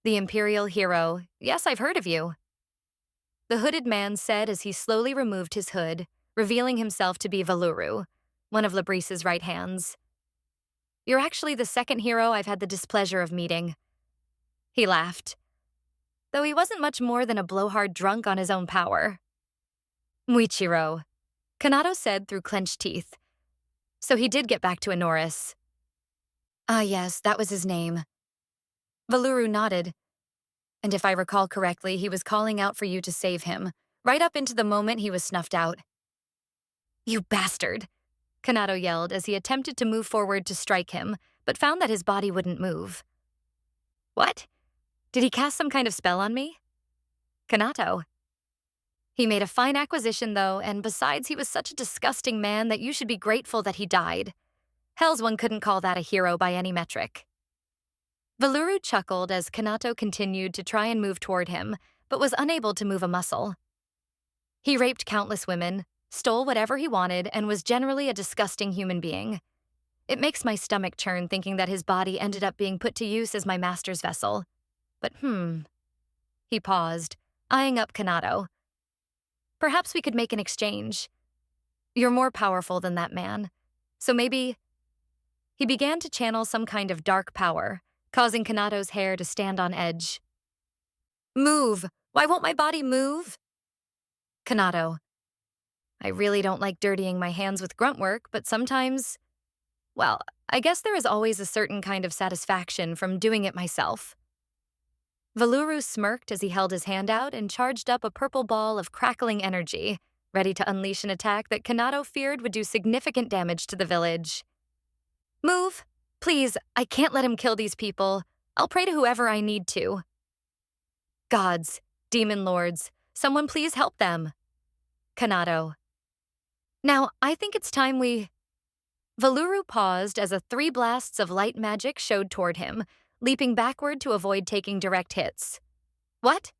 The Imperial hero. Yes, I've heard of you. The hooded man said as he slowly removed his hood, revealing himself to be Valuru, one of Labrise's right hands. You're actually the second hero I've had the displeasure of meeting. He laughed, though he wasn't much more than a blowhard drunk on his own power. Muichiro, Kanato said through clenched teeth. So he did get back to Enoris. Ah yes, that was his name. Valuru nodded. And if I recall correctly, he was calling out for you to save him, right up into the moment he was snuffed out. You bastard! Kanato yelled as he attempted to move forward to strike him, but found that his body wouldn't move. What? Did he cast some kind of spell on me? Kanato. He made a fine acquisition, though, and besides, he was such a disgusting man that you should be grateful that he died. Hells, one couldn't call that a hero by any metric. Valuru chuckled as Kanato continued to try and move toward him, but was unable to move a muscle. He raped countless women, stole whatever he wanted, and was generally a disgusting human being. It makes my stomach churn thinking that his body ended up being put to use as my master's vessel. But He paused, eyeing up Kanato. Perhaps we could make an exchange. You're more powerful than that man, so maybe... He began to channel some kind of dark power, causing Kanato's hair to stand on edge. Move! Why won't my body move? Kanato. I really don't like dirtying my hands with grunt work, but sometimes... Well, I guess there is always a certain kind of satisfaction from doing it myself. Valuru smirked as he held his hand out and charged up a purple ball of crackling energy, ready to unleash an attack that Kanado feared would do significant damage to the village. Move! Please, I can't let him kill these people. I'll pray to whoever I need to. Gods, demon lords, someone please help them. Kanado. Now, I think it's time we... Valuru paused as 3 blasts of light magic showed toward him, leaping backward to avoid taking direct hits. What?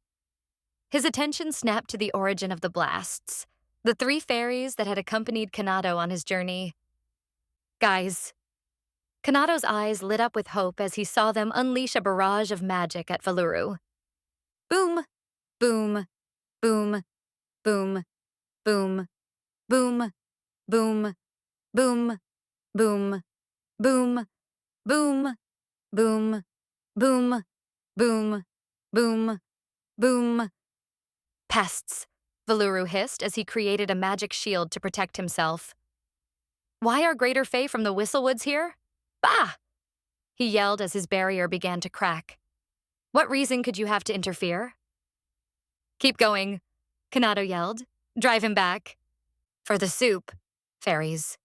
His attention snapped to the origin of the blasts, the 3 fairies that had accompanied Kanado on his journey. Guys. Kanado's eyes lit up with hope as he saw them unleash a barrage of magic at Valuru. Boom, boom, boom, boom, boom, boom, boom, boom, boom, boom, boom, boom, boom, boom, boom, boom. Pests, Valuru hissed as he created a magic shield to protect himself. Why are Greater Fae from the Whistlewoods here? Bah! He yelled as his barrier began to crack. What reason could you have to interfere? Keep going, Kanado yelled. Drive him back. For the soup, fairies.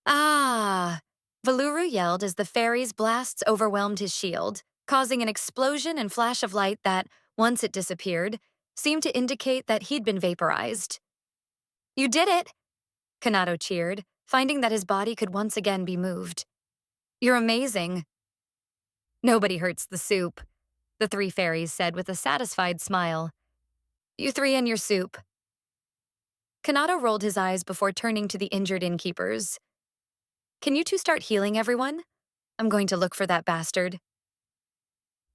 Ah! Valuru yelled as the fairies' blasts overwhelmed his shield, causing an explosion and flash of light that, once it disappeared, seemed to indicate that he'd been vaporized. You did it! Kanado cheered, finding that his body could once again be moved. You're amazing. Nobody hurts the soup, the 3 fairies said with a satisfied smile. You 3 and your soup. Kanado rolled his eyes before turning to the injured innkeepers. Can you 2 start healing everyone? I'm going to look for that bastard.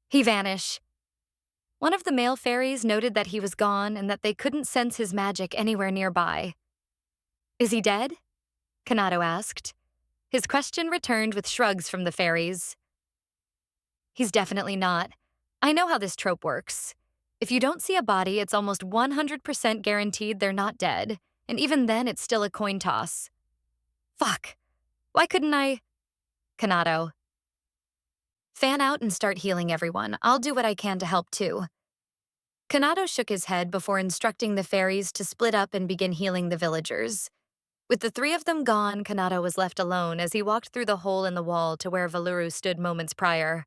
He vanished. One of the male fairies noted that he was gone and that they couldn't sense his magic anywhere nearby. Is he dead? Kanado asked. His question returned with shrugs from the fairies. He's definitely not. I know how this trope works. If you don't see a body, it's almost 100% guaranteed they're not dead, and even then it's still a coin toss. Fuck. Why couldn't I... Kanado. Fan out and start healing everyone. I'll do what I can to help too. Kanado shook his head before instructing the fairies to split up and begin healing the villagers. With the 3 of them gone, Kanado was left alone as he walked through the hole in the wall to where Valuru stood moments prior.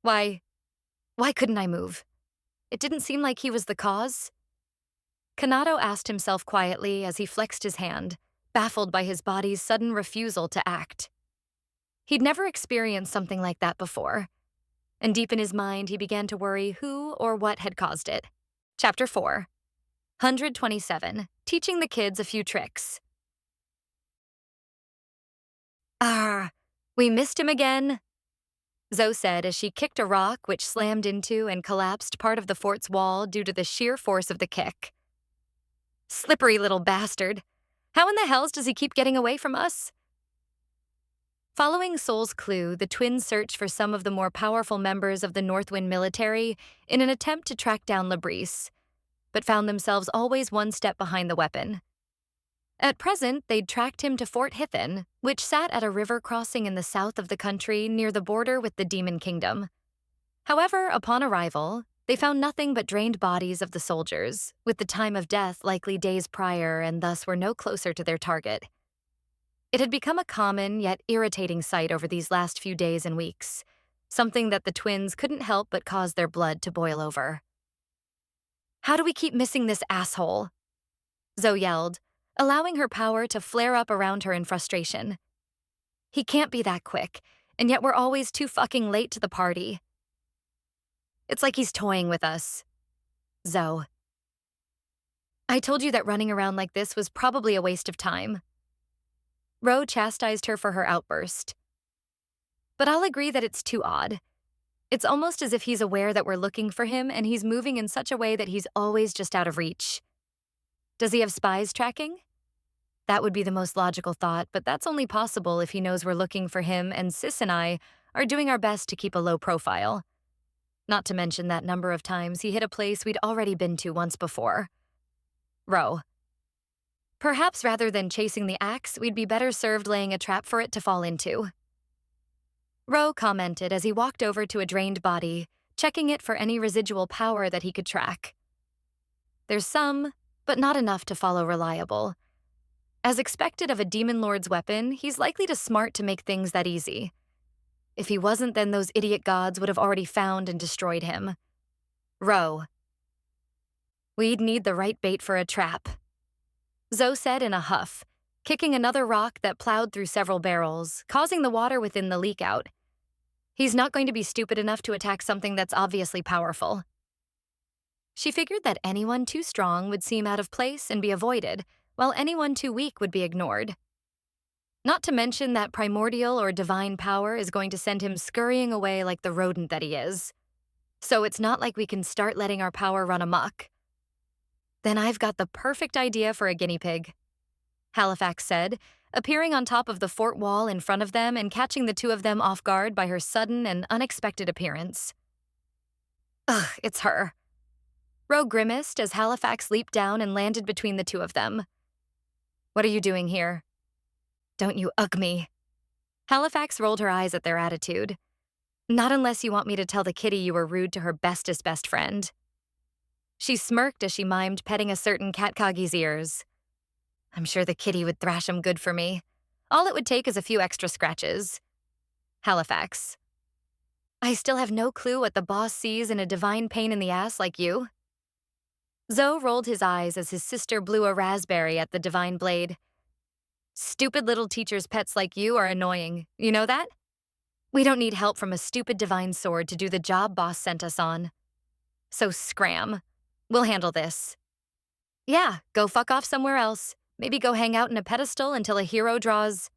Why couldn't I move? It didn't seem like he was the cause. Kanado asked himself quietly as he flexed his hand, baffled by his body's sudden refusal to act. He'd never experienced something like that before, and deep in his mind he began to worry who or what had caused it. Chapter 4. 127. Teaching the kids a few tricks. We missed him again, Zoe said as she kicked a rock which slammed into and collapsed part of the fort's wall due to the sheer force of the kick. Slippery little bastard. How in the hells does he keep getting away from us? Following Soul's clue, the twins searched for some of the more powerful members of the Northwind military in an attempt to track down Labrise, but found themselves always 1 step behind the weapon. At present, they'd tracked him to Fort Hithin, which sat at a river crossing in the south of the country near the border with the Demon Kingdom. However, upon arrival, they found nothing but drained bodies of the soldiers, with the time of death likely days prior and thus were no closer to their target. It had become a common yet irritating sight over these last few days and weeks, something that the twins couldn't help but cause their blood to boil over. How do we keep missing this asshole? Zoe yelled, allowing her power to flare up around her in frustration. He can't be that quick, and yet we're always too fucking late to the party. It's like he's toying with us. Zoe. I told you that running around like this was probably a waste of time. Ro chastised her for her outburst. But I'll agree that it's too odd. It's almost as if he's aware that we're looking for him and he's moving in such a way that he's always just out of reach. Does he have spies tracking? That would be the most logical thought, but that's only possible if he knows we're looking for him and Sis and I are doing our best to keep a low profile. Not to mention that number of times he hit a place we'd already been to once before. Ro. Perhaps rather than chasing the axe, we'd be better served laying a trap for it to fall into. Ro commented as he walked over to a drained body, checking it for any residual power that he could track. There's some, but not enough to follow reliable. As expected of a demon lord's weapon, he's likely too smart to make things that easy. If he wasn't, then those idiot gods would have already found and destroyed him. Row. We'd need the right bait for a trap, Zoe said in a huff, kicking another rock that plowed through several barrels, causing the water within the leak out. He's not going to be stupid enough to attack something that's obviously powerful. She figured that anyone too strong would seem out of place and be avoided, while anyone too weak would be ignored. Not to mention that primordial or divine power is going to send him scurrying away like the rodent that he is. So it's not like we can start letting our power run amok. Then I've got the perfect idea for a guinea pig, Halifax said, appearing on top of the fort wall in front of them and catching the two of them off guard by her sudden and unexpected appearance. Ugh, it's her. Roe grimaced as Halifax leaped down and landed between the two of them. What are you doing here? Don't you ugh me. Halifax rolled her eyes at their attitude. Not unless you want me to tell the kitty you were rude to her bestest best friend. She smirked as she mimed petting a certain Akagi's ears. I'm sure the kitty would thrash him good for me. All it would take is a few extra scratches. Halifax. I still have no clue what the boss sees in a divine pain in the ass like you. Zoe rolled his eyes as his sister blew a raspberry at the divine blade. Stupid little teacher's pets like you are annoying, you know that? We don't need help from a stupid divine sword to do the job boss sent us on. So scram. We'll handle this. Yeah, go fuck off somewhere else. Maybe go hang out in a pedestal until a hero draws.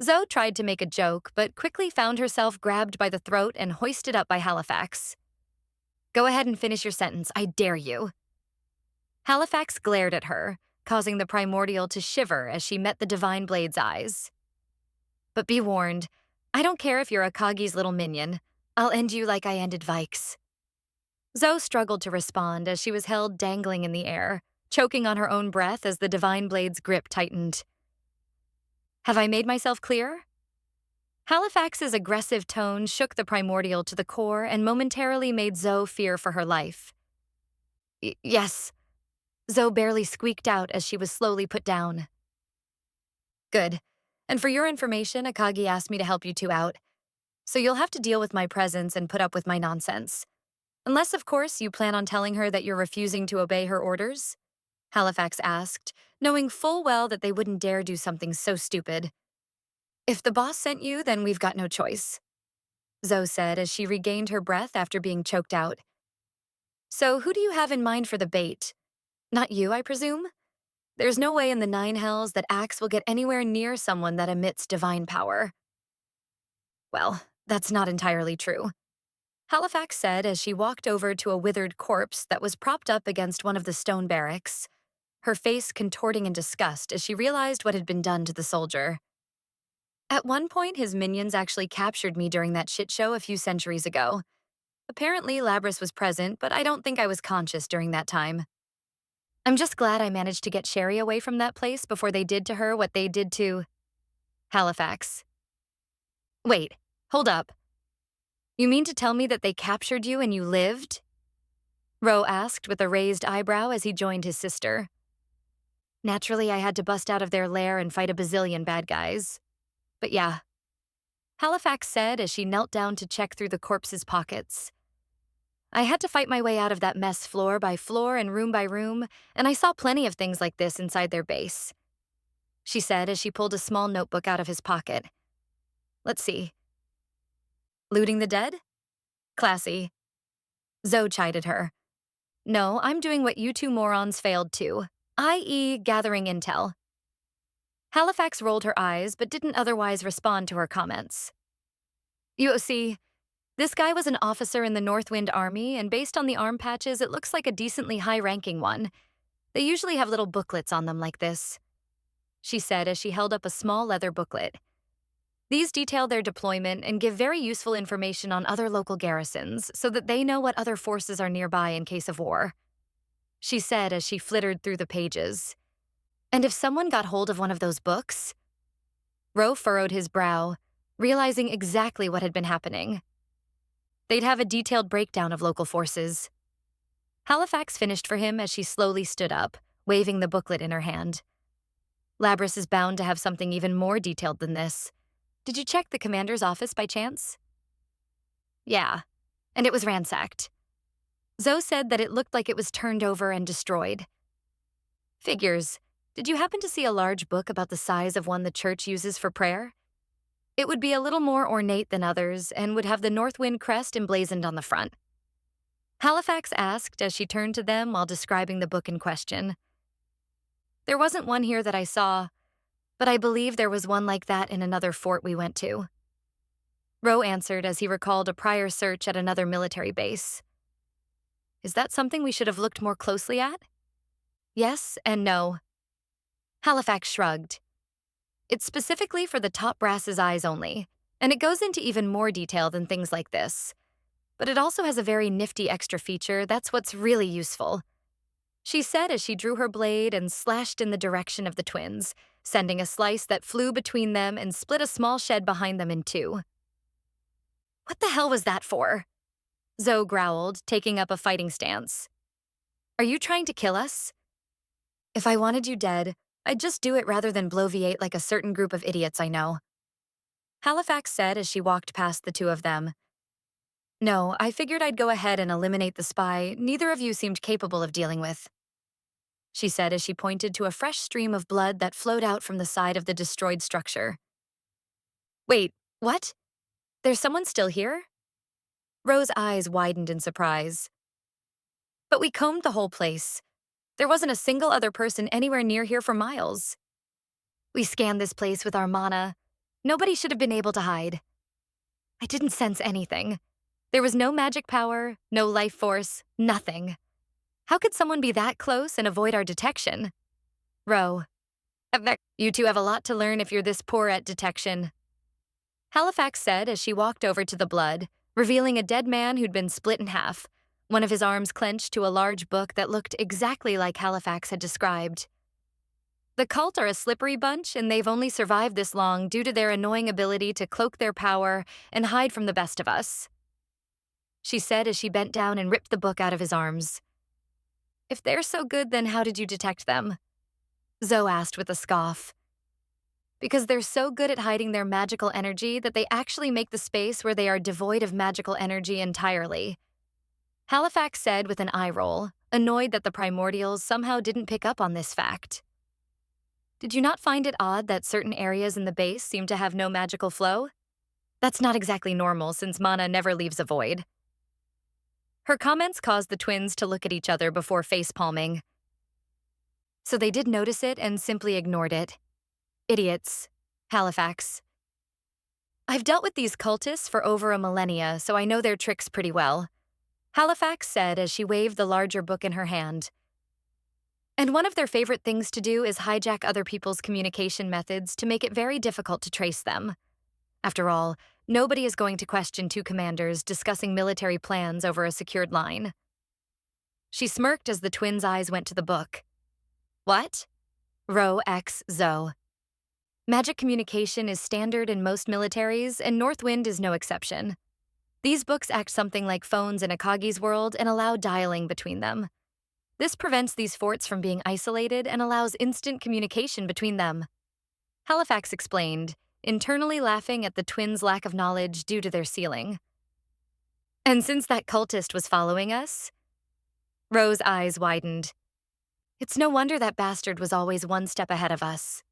Zoe tried to make a joke, but quickly found herself grabbed by the throat and hoisted up by Halifax. Go ahead and finish your sentence, I dare you. Halifax glared at her, causing the primordial to shiver as she met the divine blade's eyes. But be warned, I don't care if you're Akagi's little minion. I'll end you like I ended Vike's. Zoe struggled to respond as she was held dangling in the air, choking on her own breath as the divine blade's grip tightened. Have I made myself clear? Halifax's aggressive tone shook the primordial to the core and momentarily made Zoe fear for her life. Yes, Zoe barely squeaked out as she was slowly put down. Good. And for your information, Akagi asked me to help you two out. So you'll have to deal with my presence and put up with my nonsense. Unless, of course, you plan on telling her that you're refusing to obey her orders? Halifax asked, knowing full well that they wouldn't dare do something so stupid. If the boss sent you, then we've got no choice, Zoe said as she regained her breath after being choked out. So who do you have in mind for the bait? Not you, I presume? There's no way in the 9 hells that Axe will get anywhere near someone that emits divine power. Well, that's not entirely true, Halifax said as she walked over to a withered corpse that was propped up against one of the stone barracks, her face contorting in disgust as she realized what had been done to the soldier. At one point, his minions actually captured me during that shit show a few centuries ago. Apparently, Labrys was present, but I don't think I was conscious during that time. I'm just glad I managed to get Sherry away from that place before they did to her what they did to Halifax. Wait, hold up. You mean to tell me that they captured you and you lived? Roe asked with a raised eyebrow as he joined his sister. Naturally, I had to bust out of their lair and fight a bazillion bad guys. But yeah, Halifax said as she knelt down to check through the corpse's pockets. I had to fight my way out of that mess floor by floor and room by room, and I saw plenty of things like this inside their base, she said as she pulled a small notebook out of his pocket. Let's see. Looting the dead? Classy. Zoe chided her. No, I'm doing what you two morons failed to, i.e. gathering intel. Halifax rolled her eyes but didn't otherwise respond to her comments. You see, this guy was an officer in the Northwind Army, and based on the arm patches, it looks like a decently high-ranking one. They usually have little booklets on them like this, she said as she held up a small leather booklet. These detail their deployment and give very useful information on other local garrisons so that they know what other forces are nearby in case of war, she said as she flittered through the pages. And if someone got hold of one of those books? Roe furrowed his brow, realizing exactly what had been happening. They'd have a detailed breakdown of local forces. Halifax finished for him as she slowly stood up, waving the booklet in her hand. Labris is bound to have something even more detailed than this. Did you check the commander's office by chance? Yeah, and it was ransacked. Zoe said that it looked like it was turned over and destroyed. Figures. Did you happen to see a large book about the size of one the church uses for prayer? It would be a little more ornate than others and would have the Northwind crest emblazoned on the front. Halifax asked as she turned to them while describing the book in question. There wasn't one here that I saw, but I believe there was one like that in another fort we went to. Roe answered as he recalled a prior search at another military base. Is that something we should have looked more closely at? Yes and no. Halifax shrugged. It's specifically for the top brass's eyes only, and it goes into even more detail than things like this. But it also has a very nifty extra feature that's what's really useful. She said as she drew her blade and slashed in the direction of the twins, sending a slice that flew between them and split a small shed behind them in two. What the hell was that for? Zoe growled, taking up a fighting stance. Are you trying to kill us? If I wanted you dead, I'd just do it rather than bloviate like a certain group of idiots I know. Halifax said as she walked past the two of them. No, I figured I'd go ahead and eliminate the spy neither of you seemed capable of dealing with. She said as she pointed to a fresh stream of blood that flowed out from the side of the destroyed structure. Wait, what? There's someone still here? Rose's eyes widened in surprise. But we combed the whole place. There wasn't a single other person anywhere near here for miles. We scanned this place with our mana. Nobody should have been able to hide. I didn't sense anything. There was no magic power, no life force, nothing. How could someone be that close and avoid our detection? Roe. You two have a lot to learn if you're this poor at detection. Halifax said as she walked over to the blood, revealing a dead man who'd been split in half, one of his arms clenched to a large book that looked exactly like Halifax had described. The cult are a slippery bunch, and they've only survived this long due to their annoying ability to cloak their power and hide from the best of us. She said as she bent down and ripped the book out of his arms. If they're so good, then how did you detect them? Zoe asked with a scoff. Because they're so good at hiding their magical energy that they actually make the space where they are devoid of magical energy entirely. Halifax said with an eye roll, annoyed that the primordials somehow didn't pick up on this fact. Did you not find it odd that certain areas in the base seem to have no magical flow? That's not exactly normal since mana never leaves a void. Her comments caused the twins to look at each other before face-palming. So they did notice it and simply ignored it. Idiots. Halifax. I've dealt with these cultists for over a millennia, so I know their tricks pretty well. Halifax said as she waved the larger book in her hand. And one of their favorite things to do is hijack other people's communication methods to make it very difficult to trace them. After all, nobody is going to question two commanders discussing military plans over a secured line. She smirked as the twins' eyes went to the book. What? Roe X Zoe. Magic communication is standard in most militaries, and Northwind is no exception. These books act something like phones in Akagi's world and allow dialing between them. This prevents these forts from being isolated and allows instant communication between them. Halifax explained, internally laughing at the twins' lack of knowledge due to their ceiling. And since that cultist was following us? Rose's eyes widened. It's no wonder that bastard was always one step ahead of us.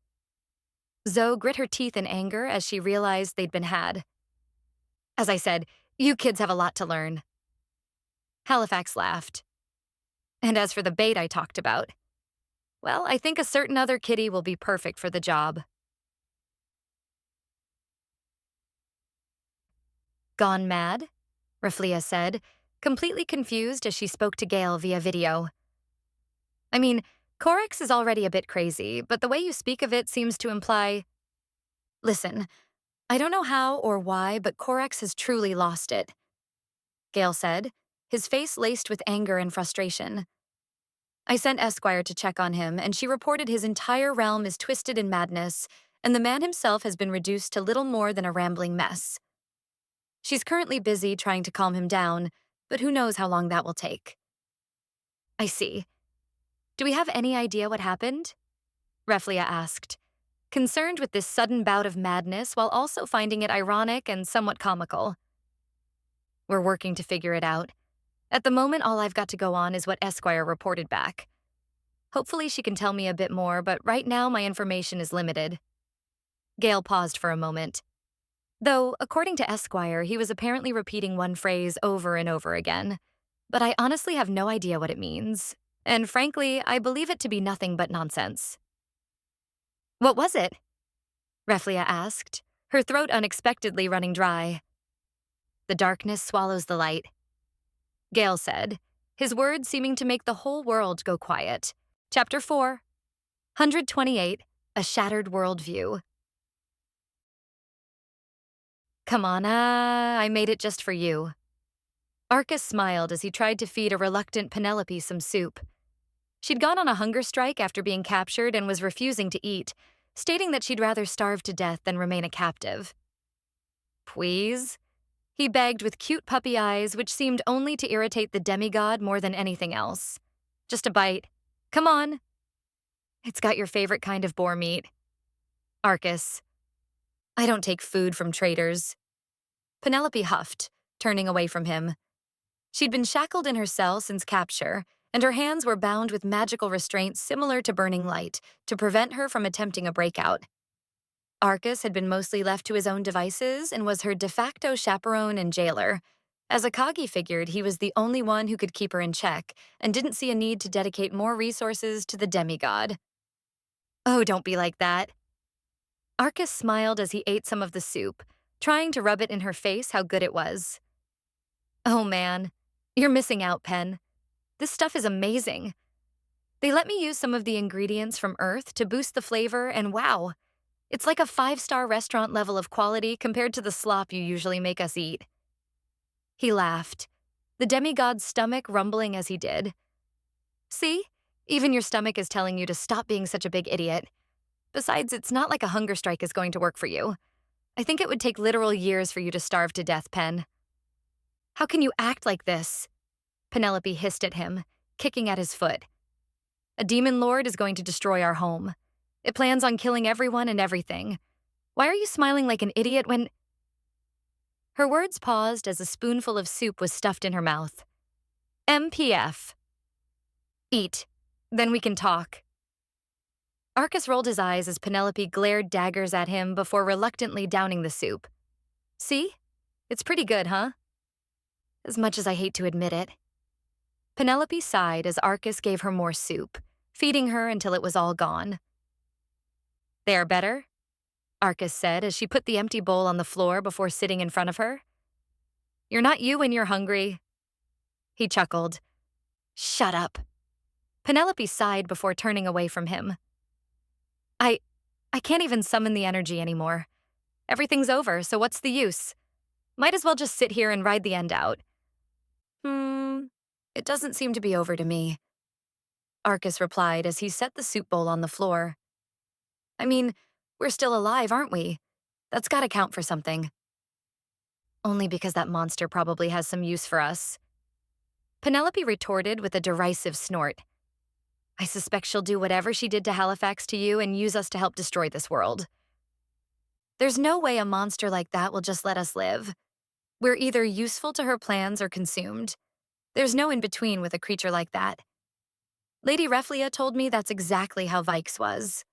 Zoe grit her teeth in anger as she realized they'd been had. As I said, you kids have a lot to learn. Halifax laughed. And as for the bait I talked about, well, I think a certain other kitty will be perfect for the job. Gone mad? Raflia said, completely confused as she spoke to Gale via video. I mean, Corex is already a bit crazy, but the way you speak of it seems to imply... Listen, I don't know how or why, but Corex has truly lost it. Gale said, his face laced with anger and frustration. I sent Esquire to check on him, and she reported his entire realm is twisted in madness, and the man himself has been reduced to little more than a rambling mess. She's currently busy trying to calm him down, but who knows how long that will take. I see. Do we have any idea what happened? Reflia asked, concerned with this sudden bout of madness while also finding it ironic and somewhat comical. We're working to figure it out. At the moment, all I've got to go on is what Esquire reported back. Hopefully she can tell me a bit more, but right now my information is limited. Gale paused for a moment. Though, according to Esquire, he was apparently repeating one phrase over and over again. But I honestly have no idea what it means. And frankly, I believe it to be nothing but nonsense. What was it? Reflia asked, her throat unexpectedly running dry. The darkness swallows the light, Gale said, his words seeming to make the whole world go quiet. Chapter 4, 128, A Shattered Worldview. Come on, I made it just for you. Arcus smiled as he tried to feed a reluctant Penelope some soup. She'd gone on a hunger strike after being captured and was refusing to eat, stating that she'd rather starve to death than remain a captive. Please? He begged with cute puppy eyes, which seemed only to irritate the demigod more than anything else. Just a bite. Come on. It's got your favorite kind of boar meat. Arcus. I don't take food from traitors. Penelope huffed, turning away from him. She'd been shackled in her cell since capture, and her hands were bound with magical restraints similar to burning light to prevent her from attempting a breakout. Arcus had been mostly left to his own devices and was her de facto chaperone and jailer. As Akagi figured, he was the only one who could keep her in check and didn't see a need to dedicate more resources to the demigod. Oh, don't be like that. Arcus smiled as he ate some of the soup, trying to rub it in her face how good it was. Oh man, you're missing out, Pen. This stuff is amazing. They let me use some of the ingredients from Earth to boost the flavor, and wow, it's like a 5-star restaurant level of quality compared to the slop you usually make us eat. He laughed, the demigod's stomach rumbling as he did. See? Even your stomach is telling you to stop being such a big idiot. Besides, it's not like a hunger strike is going to work for you. I think it would take literal years for you to starve to death, Pen. How can you act like this? Penelope hissed at him, kicking at his foot. A demon lord is going to destroy our home. It plans on killing everyone and everything. Why are you smiling like an idiot when... Her words paused as a spoonful of soup was stuffed in her mouth. MPF. Eat. Then we can talk. Arcus rolled his eyes as Penelope glared daggers at him before reluctantly downing the soup. See? It's pretty good, huh? As much as I hate to admit it. Penelope sighed as Arcus gave her more soup, feeding her until it was all gone. They are better? Arcus said as she put the empty bowl on the floor before sitting in front of her. You're not you when you're hungry. He chuckled. Shut up. Penelope sighed before turning away from him. I can't even summon the energy anymore. Everything's over, so what's the use? Might as well just sit here and ride the end out. It doesn't seem to be over to me. Arcus replied as he set the soup bowl on the floor. I mean, we're still alive, aren't we? That's gotta count for something. Only because that monster probably has some use for us. Penelope retorted with a derisive snort. I suspect she'll do whatever she did to Halifax to you and use us to help destroy this world. There's no way a monster like that will just let us live. We're either useful to her plans or consumed. There's no in-between with a creature like that. Lady Reflia told me that's exactly how Vikes was.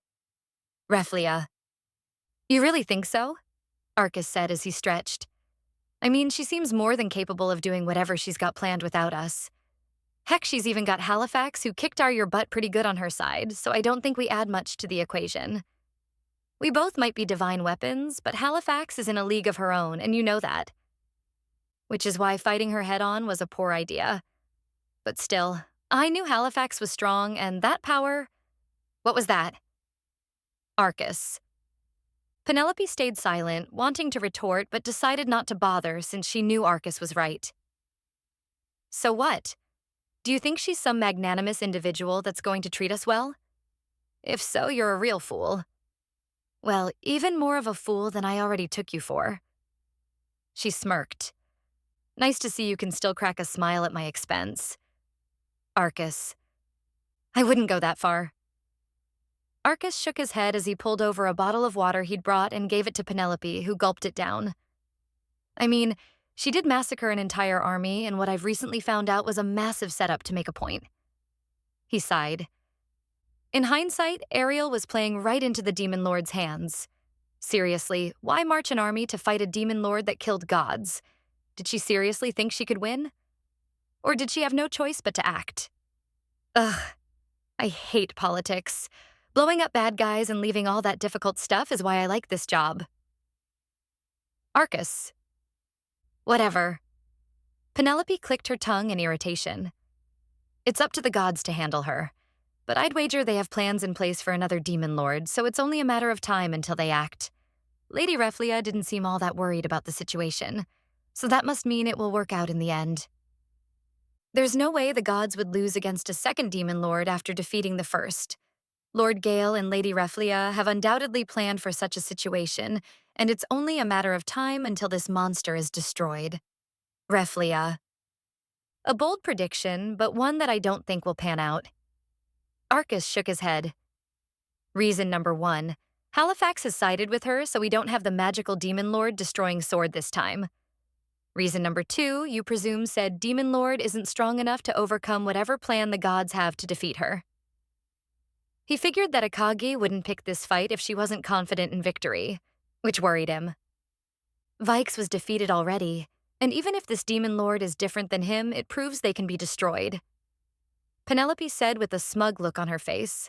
Reflia. You really think so? Arcus said as he stretched. I mean, she seems more than capable of doing whatever she's got planned without us. Heck, she's even got Halifax, who kicked your butt pretty good on her side, so I don't think we add much to the equation. We both might be divine weapons, but Halifax is in a league of her own, and you know that. Which is why fighting her head-on was a poor idea. But still, I knew Halifax was strong, and that power... What was that? Arcus. Penelope stayed silent, wanting to retort, but decided not to bother since she knew Arcus was right. So what? Do you think she's some magnanimous individual that's going to treat us well? If so, you're a real fool. Well, even more of a fool than I already took you for. She smirked. Nice to see you can still crack a smile at my expense. Arcus. I wouldn't go that far. Arcus shook his head as he pulled over a bottle of water he'd brought and gave it to Penelope, who gulped it down. I mean, she did massacre an entire army, and what I've recently found out was a massive setup to make a point. He sighed. In hindsight, Ariel was playing right into the Demon Lord's hands. Seriously, why march an army to fight a Demon Lord that killed gods? Did she seriously think she could win? Or did she have no choice but to act? Ugh, I hate politics. Blowing up bad guys and leaving all that difficult stuff is why I like this job. Arcus. Whatever. Penelope clicked her tongue in irritation. It's up to the gods to handle her. But I'd wager they have plans in place for another demon lord, so it's only a matter of time until they act. Lady Reflia didn't seem all that worried about the situation, so that must mean it will work out in the end. There's no way the gods would lose against a second demon lord after defeating the first. Lord Gale and Lady Reflia have undoubtedly planned for such a situation, and it's only a matter of time until this monster is destroyed. Reflia. A bold prediction, but one that I don't think will pan out. Arcus shook his head. Reason number 1. Halifax has sided with her, so we don't have the magical demon lord destroying Sword this time. Reason number 2, you presume said demon lord isn't strong enough to overcome whatever plan the gods have to defeat her. He figured that Akagi wouldn't pick this fight if she wasn't confident in victory, which worried him. Vikes was defeated already, and even if this demon lord is different than him, it proves they can be destroyed. Penelope said with a smug look on her face.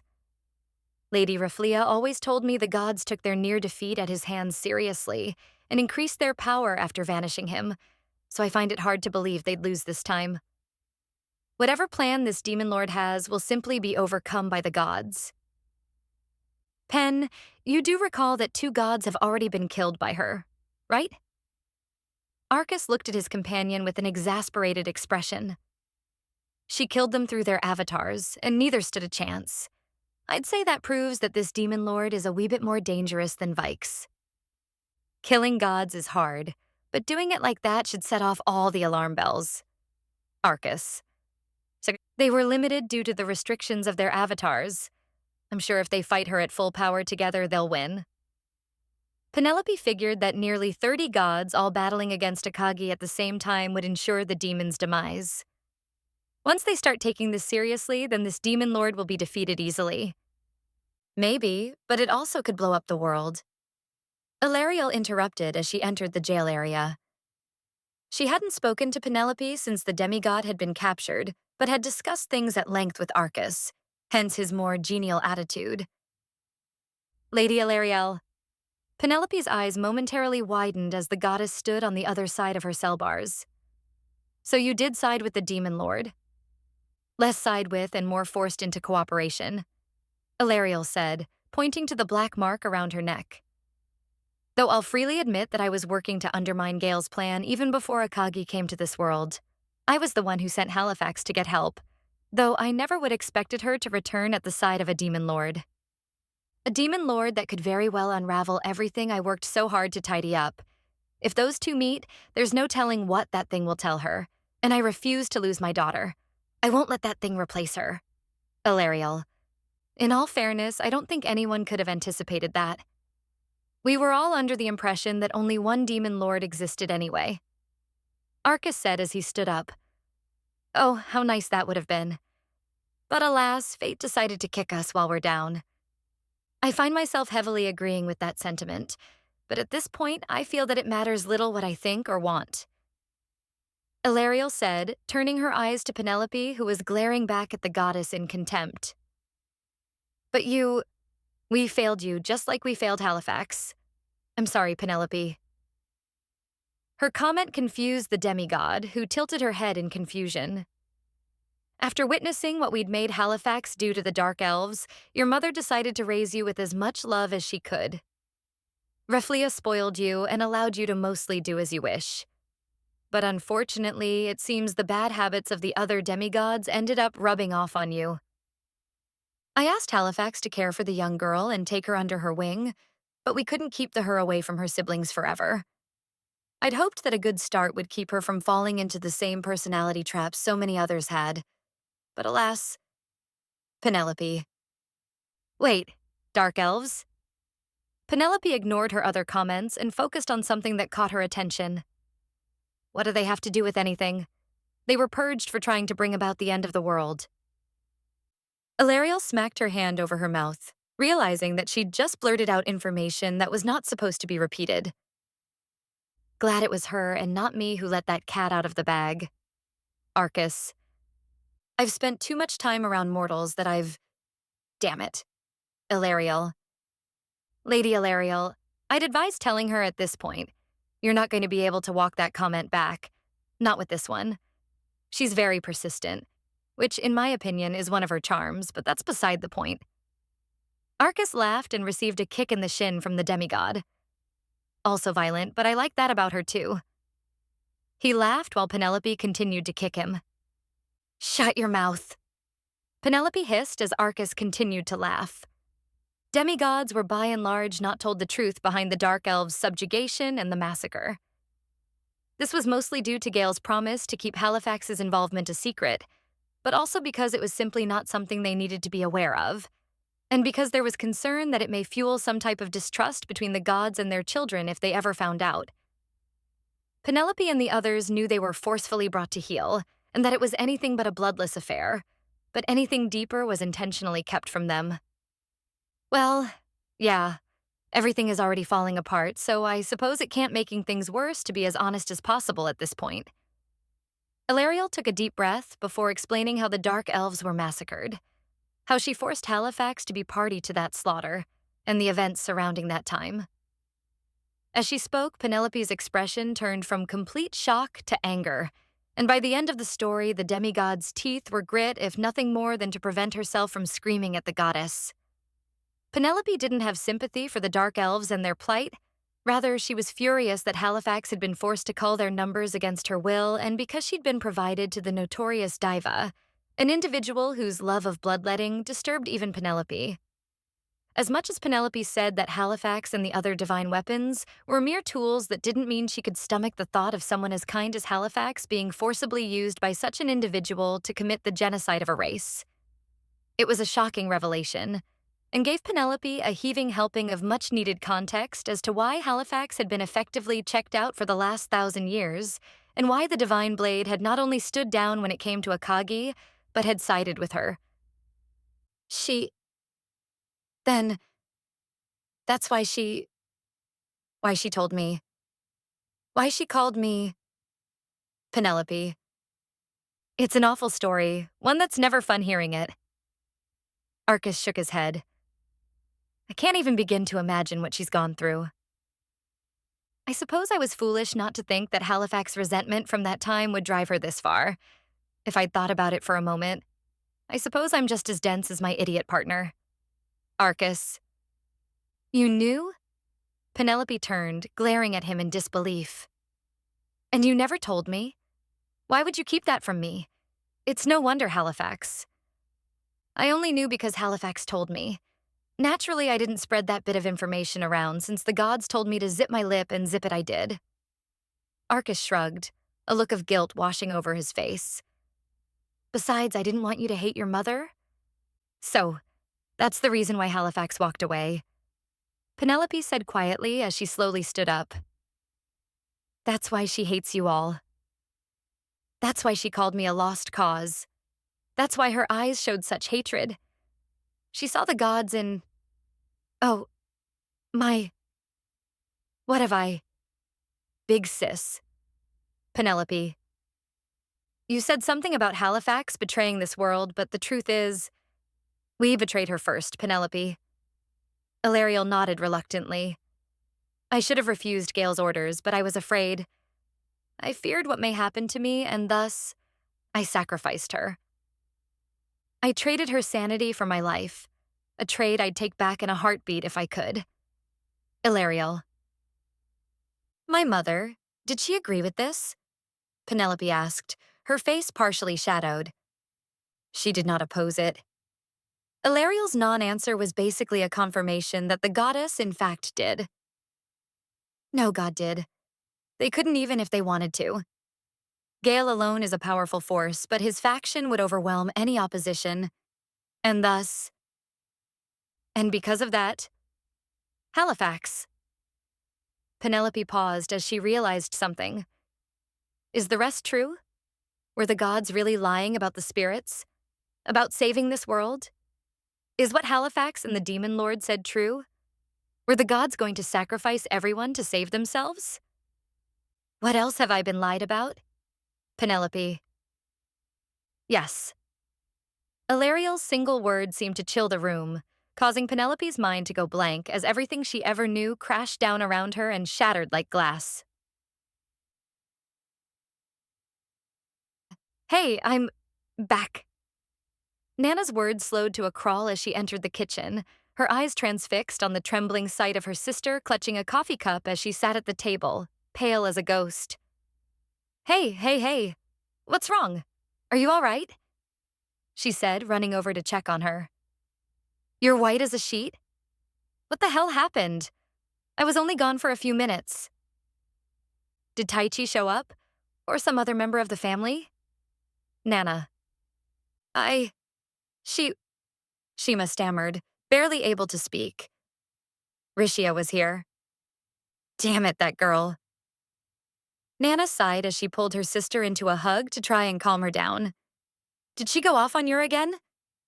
Lady Reflia always told me the gods took their near defeat at his hands seriously and increased their power after vanishing him, so I find it hard to believe they'd lose this time. Whatever plan this demon lord has will simply be overcome by the gods. Pen, you do recall that 2 gods have already been killed by her, right? Arcus looked at his companion with an exasperated expression. She killed them through their avatars, and neither stood a chance. I'd say that proves that this demon lord is a wee bit more dangerous than Vikes. Killing gods is hard, but doing it like that should set off all the alarm bells. Arcus. They were limited due to the restrictions of their avatars. I'm sure if they fight her at full power together, they'll win. Penelope figured that nearly 30 gods all battling against Akagi at the same time would ensure the demon's demise. Once they start taking this seriously, then this demon lord will be defeated easily. Maybe, but it also could blow up the world. Ilariel interrupted as she entered the jail area. She hadn't spoken to Penelope since the demigod had been captured, but had discussed things at length with Arcus, hence his more genial attitude. Lady Ilariel. Penelope's eyes momentarily widened as the goddess stood on the other side of her cell bars. So you did side with the demon lord. Less side with and more forced into cooperation, Ilariel said, pointing to the black mark around her neck. Though I'll freely admit that I was working to undermine Gale's plan even before Akagi came to this world. I was the one who sent Halifax to get help, though I never would expected her to return at the side of a demon lord. A demon lord that could very well unravel everything I worked so hard to tidy up. If those two meet, there's no telling what that thing will tell her, and I refuse to lose my daughter. I won't let that thing replace her. Ilariel. In all fairness, I don't think anyone could have anticipated that. We were all under the impression that only one demon lord existed anyway. Arcus said as he stood up. Oh, how nice that would have been. But alas, fate decided to kick us while we're down. I find myself heavily agreeing with that sentiment, but at this point, I feel that it matters little what I think or want. Ilariel said, turning her eyes to Penelope, who was glaring back at the goddess in contempt. But we failed you just like we failed Halifax. I'm sorry, Penelope. Her comment confused the demigod, who tilted her head in confusion. After witnessing what we'd made Halifax do to the Dark Elves, your mother decided to raise you with as much love as she could. Reflia spoiled you and allowed you to mostly do as you wish. But unfortunately, it seems the bad habits of the other demigods ended up rubbing off on you. I asked Halifax to care for the young girl and take her under her wing, but we couldn't keep her away from her siblings forever. I'd hoped that a good start would keep her from falling into the same personality traps so many others had. But alas, Penelope. Wait, dark elves? Penelope ignored her other comments and focused on something that caught her attention. What do they have to do with anything? They were purged for trying to bring about the end of the world. Ilariel smacked her hand over her mouth, realizing that she'd just blurted out information that was not supposed to be repeated. Glad it was her and not me who let that cat out of the bag. Arcus. I've spent too much time around mortals that I've... Damn it. Ilariel. Lady Ilariel, I'd advise telling her at this point. You're not going to be able to walk that comment back. Not with this one. She's very persistent, which, in my opinion, is one of her charms, but that's beside the point. Arcus laughed and received a kick in the shin from the demigod. Also violent, but I like that about her too. He laughed while Penelope continued to kick him. Shut your mouth. Penelope hissed as Arcus continued to laugh. Demigods were by and large not told the truth behind the Dark Elves' subjugation and the massacre. This was mostly due to Gale's promise to keep Halifax's involvement a secret, but also because it was simply not something they needed to be aware of, and because there was concern that it may fuel some type of distrust between the gods and their children if they ever found out. Penelope and the others knew they were forcefully brought to heel, and that it was anything but a bloodless affair, but anything deeper was intentionally kept from them. Well, yeah, everything is already falling apart, so I suppose it can't making things worse to be as honest as possible at this point. Ilariel took a deep breath before explaining how the Dark Elves were massacred, how she forced Halifax to be party to that slaughter, and the events surrounding that time. As she spoke, Penelope's expression turned from complete shock to anger, and by the end of the story, the demigod's teeth were grit if nothing more than to prevent herself from screaming at the goddess. Penelope didn't have sympathy for the Dark Elves and their plight. Rather, she was furious that Halifax had been forced to call their numbers against her will, and because she'd been provided to the notorious Diva, an individual whose love of bloodletting disturbed even Penelope. As much as Penelope said that Halifax and the other divine weapons were mere tools, that didn't mean she could stomach the thought of someone as kind as Halifax being forcibly used by such an individual to commit the genocide of a race. It was a shocking revelation, and gave Penelope a heaving helping of much-needed context as to why Halifax had been effectively checked out for the last 1,000 years, and why the Divine Blade had not only stood down when it came to Akagi, but had sided with her. Then, that's why she told me. Why she called me Penelope. It's an awful story, one that's never fun hearing it. Arcus shook his head. I can't even begin to imagine what she's gone through. I suppose I was foolish not to think that Halifax's resentment from that time would drive her this far. If I'd thought about it for a moment, I suppose I'm just as dense as my idiot partner. Arcus. You knew? Penelope turned, glaring at him in disbelief. And you never told me? Why would you keep that from me? It's no wonder Halifax. I only knew because Halifax told me. Naturally, I didn't spread that bit of information around since the gods told me to zip my lip, and zip it I did. Arcus shrugged, a look of guilt washing over his face. Besides, I didn't want you to hate your mother. So, that's the reason why Halifax walked away. Penelope said quietly as she slowly stood up. That's why she hates you all. That's why she called me a lost cause. That's why her eyes showed such hatred. She saw the gods in... Oh, what have I? Big sis. Penelope. You said something about Halifax betraying this world, but the truth is... We betrayed her first, Penelope. Ilariel nodded reluctantly. I should have refused Gale's orders, but I was afraid. I feared what may happen to me, and thus, I sacrificed her. I traded her sanity for my life, a trade I'd take back in a heartbeat if I could. Ilariel. My mother, did she agree with this? Penelope asked, her face partially shadowed. She did not oppose it. Ilariel's non-answer was basically a confirmation that the goddess in fact did. No god did. They couldn't even if they wanted to. Gale alone is a powerful force, but his faction would overwhelm any opposition. And thus, and because of that, Halifax. Penelope paused as she realized something. Is the rest true? Were the gods really lying about the spirits? About saving this world? Is what Halifax and the Demon Lord said true? Were the gods going to sacrifice everyone to save themselves? What else have I been lied about? Penelope. Yes. Ilariel's single word seemed to chill the room, causing Penelope's mind to go blank as everything she ever knew crashed down around her and shattered like glass. Hey, I'm back. Nana's words slowed to a crawl as she entered the kitchen, her eyes transfixed on the trembling sight of her sister clutching a coffee cup as she sat at the table, pale as a ghost. Hey. What's wrong? Are you all right? She said, running over to check on her. You're white as a sheet? What the hell happened? I was only gone for a few minutes. Did Taichi show up? Or some other member of the family? Nana. Shima stammered, barely able to speak. Rishia was here. Damn it, that girl. Nana sighed as she pulled her sister into a hug to try and calm her down. Did she go off on you again?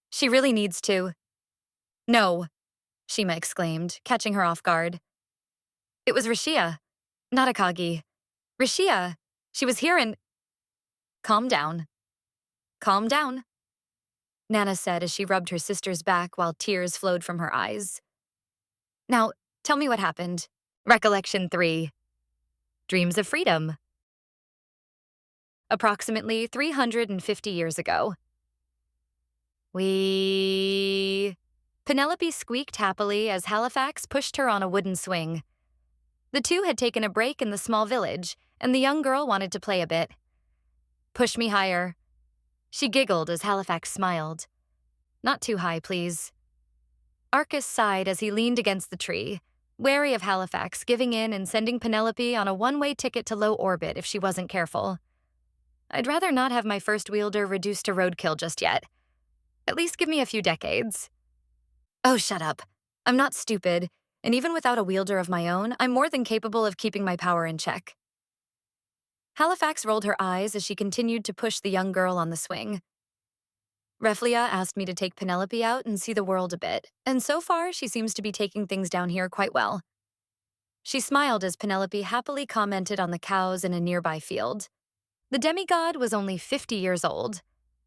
She really needs to. No, Shima exclaimed, catching her off guard. It was Rishia, not Akagi. Rishia, she was here and… Calm down. Calm down, Nana said as she rubbed her sister's back while tears flowed from her eyes. Now, tell me what happened. Recollection 3. Dreams of freedom. Approximately 350 years ago. Penelope squeaked happily as Halifax pushed her on a wooden swing. The two had taken a break in the small village, and the young girl wanted to play a bit. Push me higher. She giggled as Halifax smiled. Not too high, please. Arcus sighed as he leaned against the tree, wary of Halifax giving in and sending Penelope on a one-way ticket to low orbit if she wasn't careful. I'd rather not have my first wielder reduced to roadkill just yet. At least give me a few decades. Oh, shut up. I'm not stupid, and even without a wielder of my own, I'm more than capable of keeping my power in check. Halifax rolled her eyes as she continued to push the young girl on the swing. Reflia asked me to take Penelope out and see the world a bit, and so far she seems to be taking things down here quite well. She smiled as Penelope happily commented on the cows in a nearby field. The demigod was only 50 years old,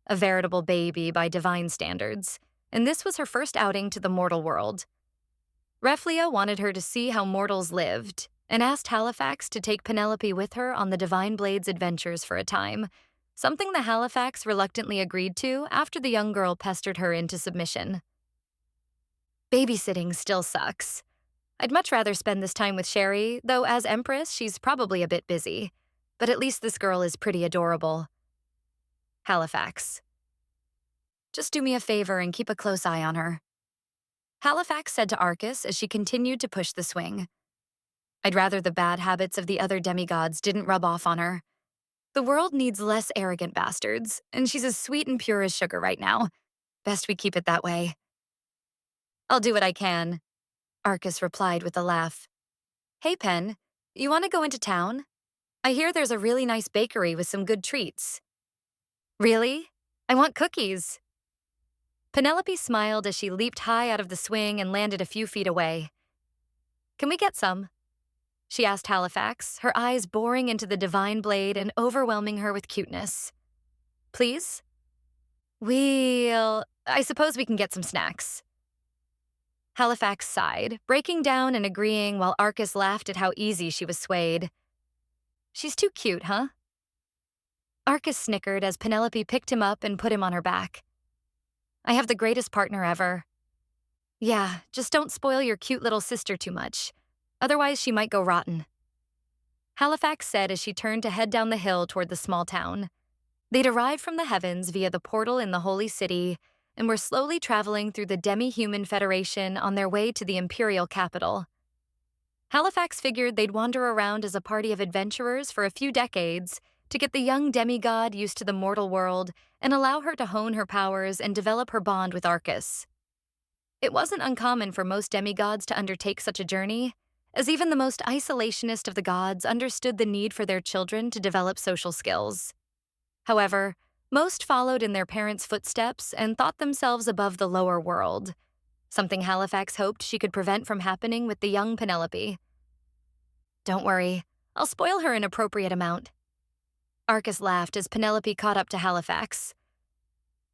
a veritable baby by divine standards, and this was her first outing to the mortal world. Reflia wanted her to see how mortals lived, and asked Halifax to take Penelope with her on the Divine Blade's adventures for a time, something the Halifax reluctantly agreed to after the young girl pestered her into submission. Babysitting still sucks. I'd much rather spend this time with Sherry, though as Empress, she's probably a bit busy. But at least this girl is pretty adorable. Halifax. Just do me a favor and keep a close eye on her. Halifax said to Arcus as she continued to push the swing. I'd rather the bad habits of the other demigods didn't rub off on her. The world needs less arrogant bastards, and she's as sweet and pure as sugar right now. Best we keep it that way. I'll do what I can, Arcus replied with a laugh. Hey, Pen, you want to go into town? I hear there's a really nice bakery with some good treats. Really? I want cookies. Penelope smiled as she leaped high out of the swing and landed a few feet away. Can we get some? She asked Halifax, her eyes boring into the divine blade and overwhelming her with cuteness. Please? I suppose we can get some snacks. Halifax sighed, breaking down and agreeing while Arcus laughed at how easy she was swayed. She's too cute, huh? Arcus snickered as Penelope picked him up and put him on her back. I have the greatest partner ever. Yeah, just don't spoil your cute little sister too much. Otherwise, she might go rotten. Halifax said as she turned to head down the hill toward the small town. They'd arrived from the heavens via the portal in the Holy City and were slowly traveling through the Demi-Human Federation on their way to the Imperial capital. Halifax figured they'd wander around as a party of adventurers for a few decades, to get the young demigod used to the mortal world and allow her to hone her powers and develop her bond with Arcus. It wasn't uncommon for most demigods to undertake such a journey, as even the most isolationist of the gods understood the need for their children to develop social skills. However, most followed in their parents' footsteps and thought themselves above the lower world, something Halifax hoped she could prevent from happening with the young Penelope. Don't worry, I'll spoil her an appropriate amount. Arcus laughed as Penelope caught up to Halifax.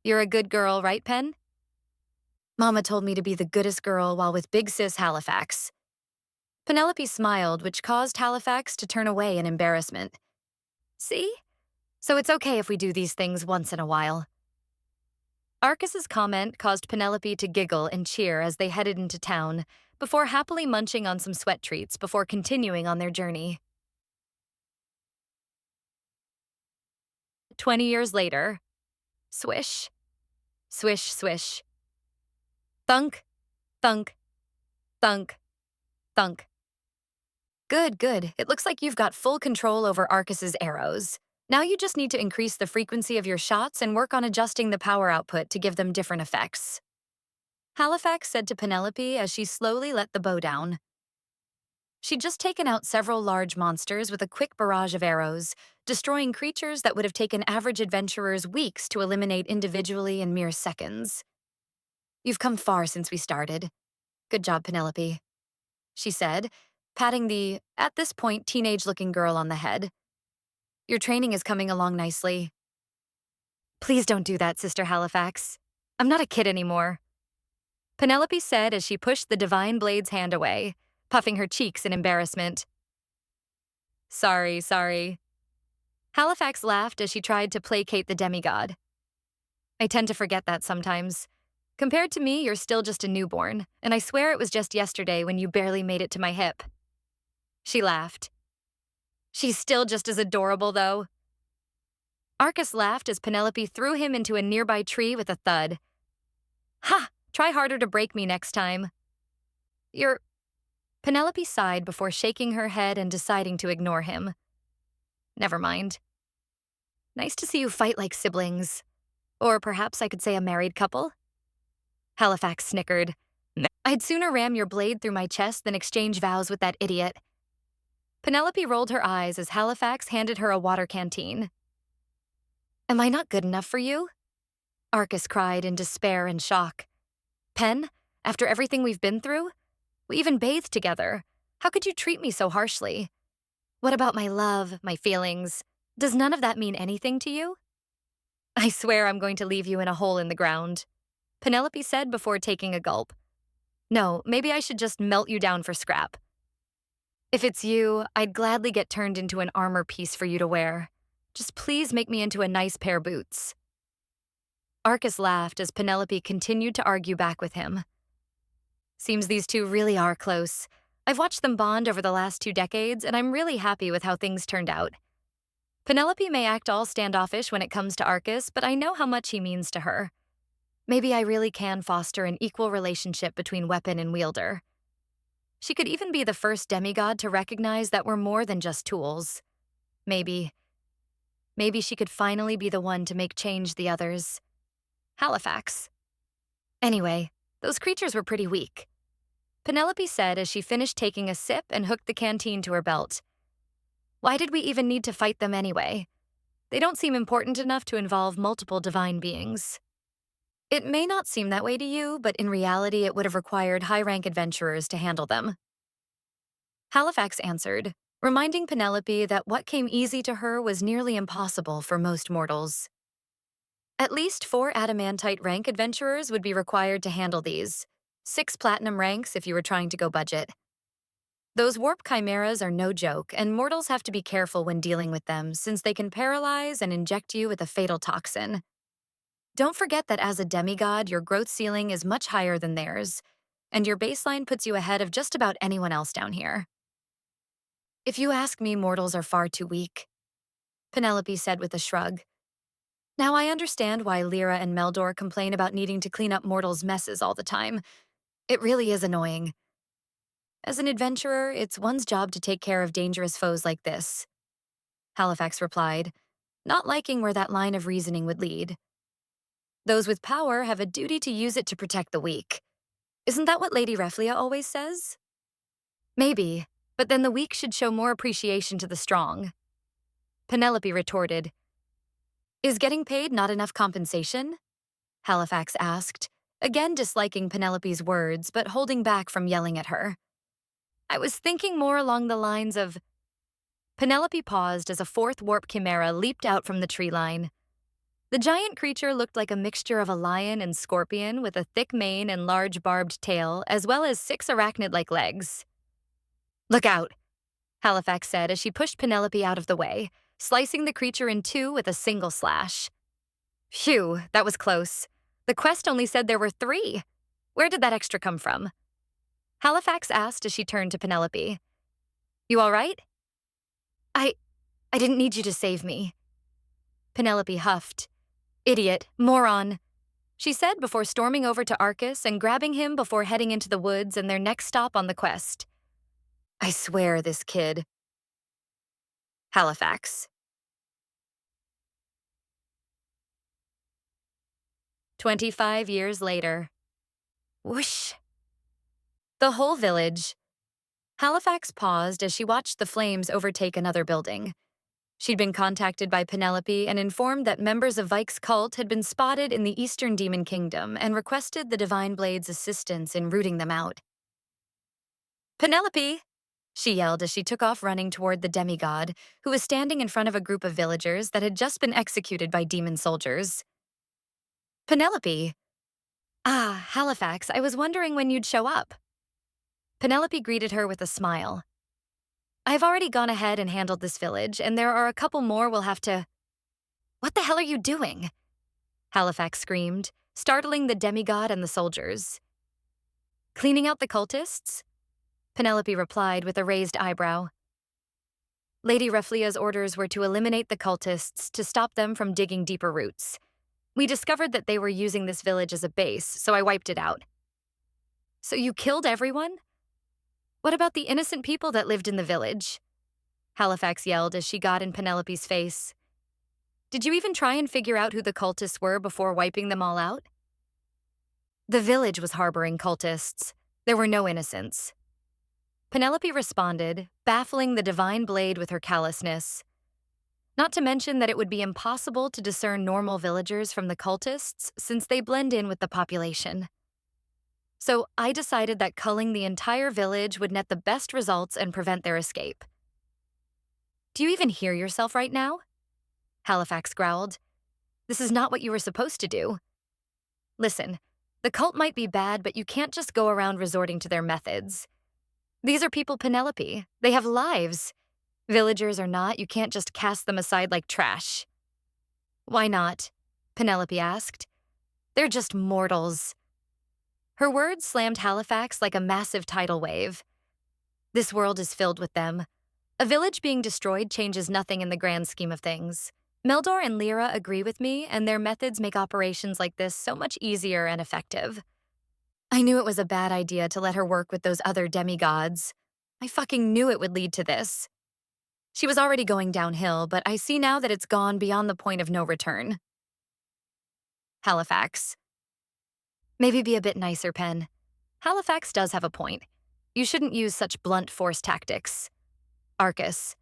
You're a good girl, right, Pen? Mama told me to be the goodest girl while with big sis Halifax. Penelope smiled, which caused Halifax to turn away in embarrassment. See? So it's okay if we do these things once in a while. Arcus's comment caused Penelope to giggle and cheer as they headed into town, before happily munching on some sweat treats before continuing on their journey. 20 years later. Swish. Swish, swish. Thunk, thunk, thunk, thunk. Good, good. It looks like you've got full control over Arcus's arrows. Now you just need to increase the frequency of your shots and work on adjusting the power output to give them different effects. Halifax said to Penelope as she slowly let the bow down. She'd just taken out several large monsters with a quick barrage of arrows, destroying creatures that would have taken average adventurers weeks to eliminate individually in mere seconds. You've come far since we started. Good job, Penelope, she said, patting the, at this point, teenage-looking girl on the head. Your training is coming along nicely. Please don't do that, Sister Halifax. I'm not a kid anymore. Penelope said as she pushed the divine blade's hand away, puffing her cheeks in embarrassment. Sorry, sorry. Halifax laughed as she tried to placate the demigod. I tend to forget that sometimes. Compared to me, you're still just a newborn, and I swear it was just yesterday when you barely made it to my hip. She laughed. She's still just as adorable, though. Arcus laughed as Penelope threw him into a nearby tree with a thud. Ha! Try harder to break me next time. You're... Penelope sighed before shaking her head and deciding to ignore him. Never mind. Nice to see you fight like siblings. Or perhaps I could say a married couple? Halifax snickered. I'd sooner ram your blade through my chest than exchange vows with that idiot. Penelope rolled her eyes as Halifax handed her a water canteen. Am I not good enough for you? Arcus cried in despair and shock. Pen, after everything we've been through? We even bathed together. How could you treat me so harshly? What about my love, my feelings? Does none of that mean anything to you? I swear I'm going to leave you in a hole in the ground, Penelope said before taking a gulp. No, maybe I should just melt you down for scrap. If it's you, I'd gladly get turned into an armor piece for you to wear. Just please make me into a nice pair of boots. Arcus laughed as Penelope continued to argue back with him. Seems these two really are close. I've watched them bond over the last 2 decades, and I'm really happy with how things turned out. Penelope may act all standoffish when it comes to Arcus, but I know how much he means to her. Maybe I really can foster an equal relationship between weapon and wielder. She could even be the first demigod to recognize that we're more than just tools. Maybe she could finally be the one to make change the others. Halifax. Anyway, those creatures were pretty weak, Penelope said as she finished taking a sip and hooked the canteen to her belt. Why did we even need to fight them anyway? They don't seem important enough to involve multiple divine beings. It may not seem that way to you, but in reality it would have required high-rank adventurers to handle them. Halifax answered, reminding Penelope that what came easy to her was nearly impossible for most mortals. At least 4 adamantite rank adventurers would be required to handle these, 6 platinum ranks if you were trying to go budget. Those warp chimeras are no joke, and mortals have to be careful when dealing with them since they can paralyze and inject you with a fatal toxin. Don't forget that as a demigod, your growth ceiling is much higher than theirs, and your baseline puts you ahead of just about anyone else down here. If you ask me, mortals are far too weak, Penelope said with a shrug. Now I understand why Lyra and Meldor complain about needing to clean up mortals' messes all the time. It really is annoying. As an adventurer, it's one's job to take care of dangerous foes like this, Halifax replied, not liking where that line of reasoning would lead. Those with power have a duty to use it to protect the weak. Isn't that what Lady Reflia always says? Maybe, but then the weak should show more appreciation to the strong. Penelope retorted, "Is getting paid not enough compensation?" Halifax asked, again disliking Penelope's words but holding back from yelling at her. "I was thinking more along the lines of—" Penelope paused as a fourth warp chimera leaped out from the tree line. The giant creature looked like a mixture of a lion and scorpion with a thick mane and large barbed tail, as well as 6 arachnid-like legs. "Look out," Halifax said as she pushed Penelope out of the way, slicing the creature in two with a single slash. Phew, that was close. The quest only said there were 3. Where did that extra come from? Halifax asked as she turned to Penelope. "You all right?" I didn't need you to save me." Penelope huffed. "Idiot, moron," she said before storming over to Arcus and grabbing him before heading into the woods and their next stop on the quest. "I swear this kid." Halifax. 25 years later. Whoosh. The whole village. Halifax paused as she watched the flames overtake another building. She'd been contacted by Penelope and informed that members of Vike's cult had been spotted in the Eastern Demon Kingdom and requested the Divine Blade's assistance in rooting them out. "Penelope!" she yelled as she took off running toward the demigod, who was standing in front of a group of villagers that had just been executed by demon soldiers. "Penelope!" "Ah, Halifax, I was wondering when you'd show up." Penelope greeted her with a smile. "I've already gone ahead and handled this village, and there are a couple more we'll have to—" "What the hell are you doing?" Halifax screamed, startling the demigod and the soldiers. "Cleaning out the cultists?" Penelope replied with a raised eyebrow. Lady Reflia's orders were to eliminate the cultists to stop them from digging deeper roots. We discovered that they were using this village as a base, so I wiped it out. "So you killed everyone? What about the innocent people that lived in the village?" Halifax yelled as she got in Penelope's face. "Did you even try and figure out who the cultists were before wiping them all out?" "The village was harboring cultists. There were no innocents." Penelope responded, baffling the Divine Blade with her callousness. Not to mention that it would be impossible to discern normal villagers from the cultists since they blend in with the population. So I decided that culling the entire village would net the best results and prevent their escape. "Do you even hear yourself right now?" Halifax growled. "This is not what you were supposed to do. Listen, the cult might be bad, but you can't just go around resorting to their methods. These are people, Penelope. They have lives. Villagers or not, you can't just cast them aside like trash." "Why not?" Penelope asked. "They're just mortals." Her words slammed Halifax like a massive tidal wave. This world is filled with them. A village being destroyed changes nothing in the grand scheme of things. Meldor and Lyra agree with me, and their methods make operations like this so much easier and effective. I knew it was a bad idea to let her work with those other demigods. I fucking knew it would lead to this. She was already going downhill, but I see now that it's gone beyond the point of no return. Halifax. Maybe be a bit nicer, Pen. Halifax does have a point. You shouldn't use such blunt force tactics. Arcus.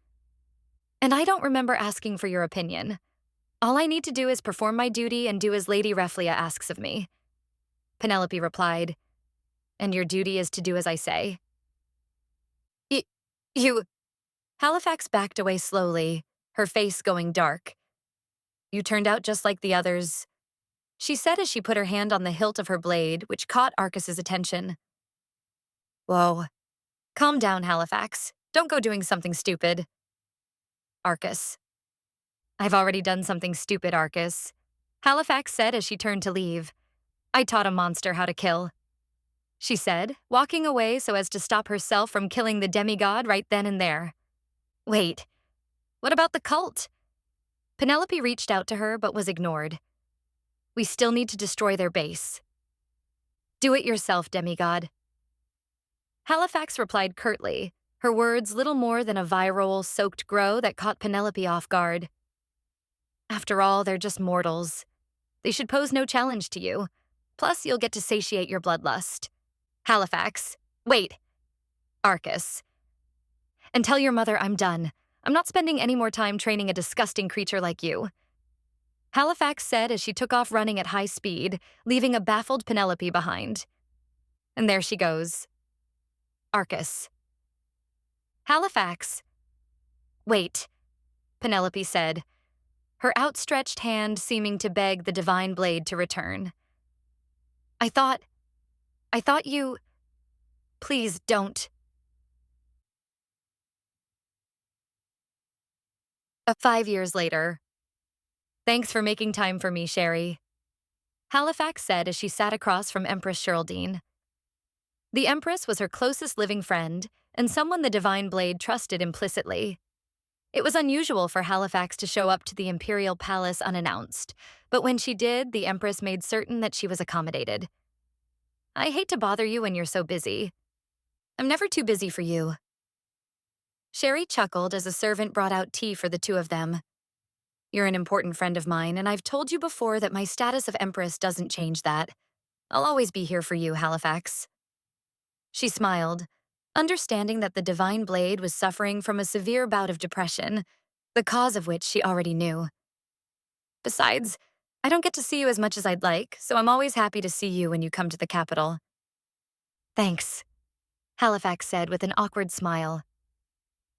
And I don't remember asking for your opinion. All I need to do is perform my duty and do as Lady Reflia asks of me. Penelope replied. And your duty is to do as I say? You... Halifax backed away slowly, her face going dark. You turned out just like the others, she said as she put her hand on the hilt of her blade, which caught Arcus's attention. Whoa. Calm down, Halifax. Don't go doing something stupid. Arcus. I've already done something stupid, Arcus, Halifax said as she turned to leave. I taught a monster how to kill, she said, walking away so as to stop herself from killing the demigod right then and there. Wait, what about the cult? Penelope reached out to her but was ignored. We still need to destroy their base. Do it yourself, demigod. Halifax replied curtly, her words little more than a viral, soaked grow that caught Penelope off guard. After all, they're just mortals. They should pose no challenge to you. Plus, you'll get to satiate your bloodlust. Halifax. Wait, Arcus. And tell your mother I'm done. I'm not spending any more time training a disgusting creature like you. Halifax said as she took off running at high speed, leaving a baffled Penelope behind. And there she goes. Arcus. Halifax. Wait, Penelope said, her outstretched hand seeming to beg the divine blade to return. I thought you. Please don't. 5 years later. Thanks for making time for me, Sherry, Halifax said as she sat across from Empress Sheraldine. The Empress was her closest living friend and someone the divine blade trusted implicitly. It was unusual for Halifax to show up to the Imperial Palace unannounced, but when she did, the Empress made certain that she was accommodated. I hate to bother you when you're so busy. I'm never too busy for you. Sherry chuckled as a servant brought out tea for the two of them. You're an important friend of mine, and I've told you before that my status of Empress doesn't change that. I'll always be here for you, Halifax. She smiled, understanding that the divine blade was suffering from a severe bout of depression, the cause of which she already knew. Besides, I don't get to see you as much as I'd like, so I'm always happy to see you when you come to the capital. Thanks, Halifax said with an awkward smile.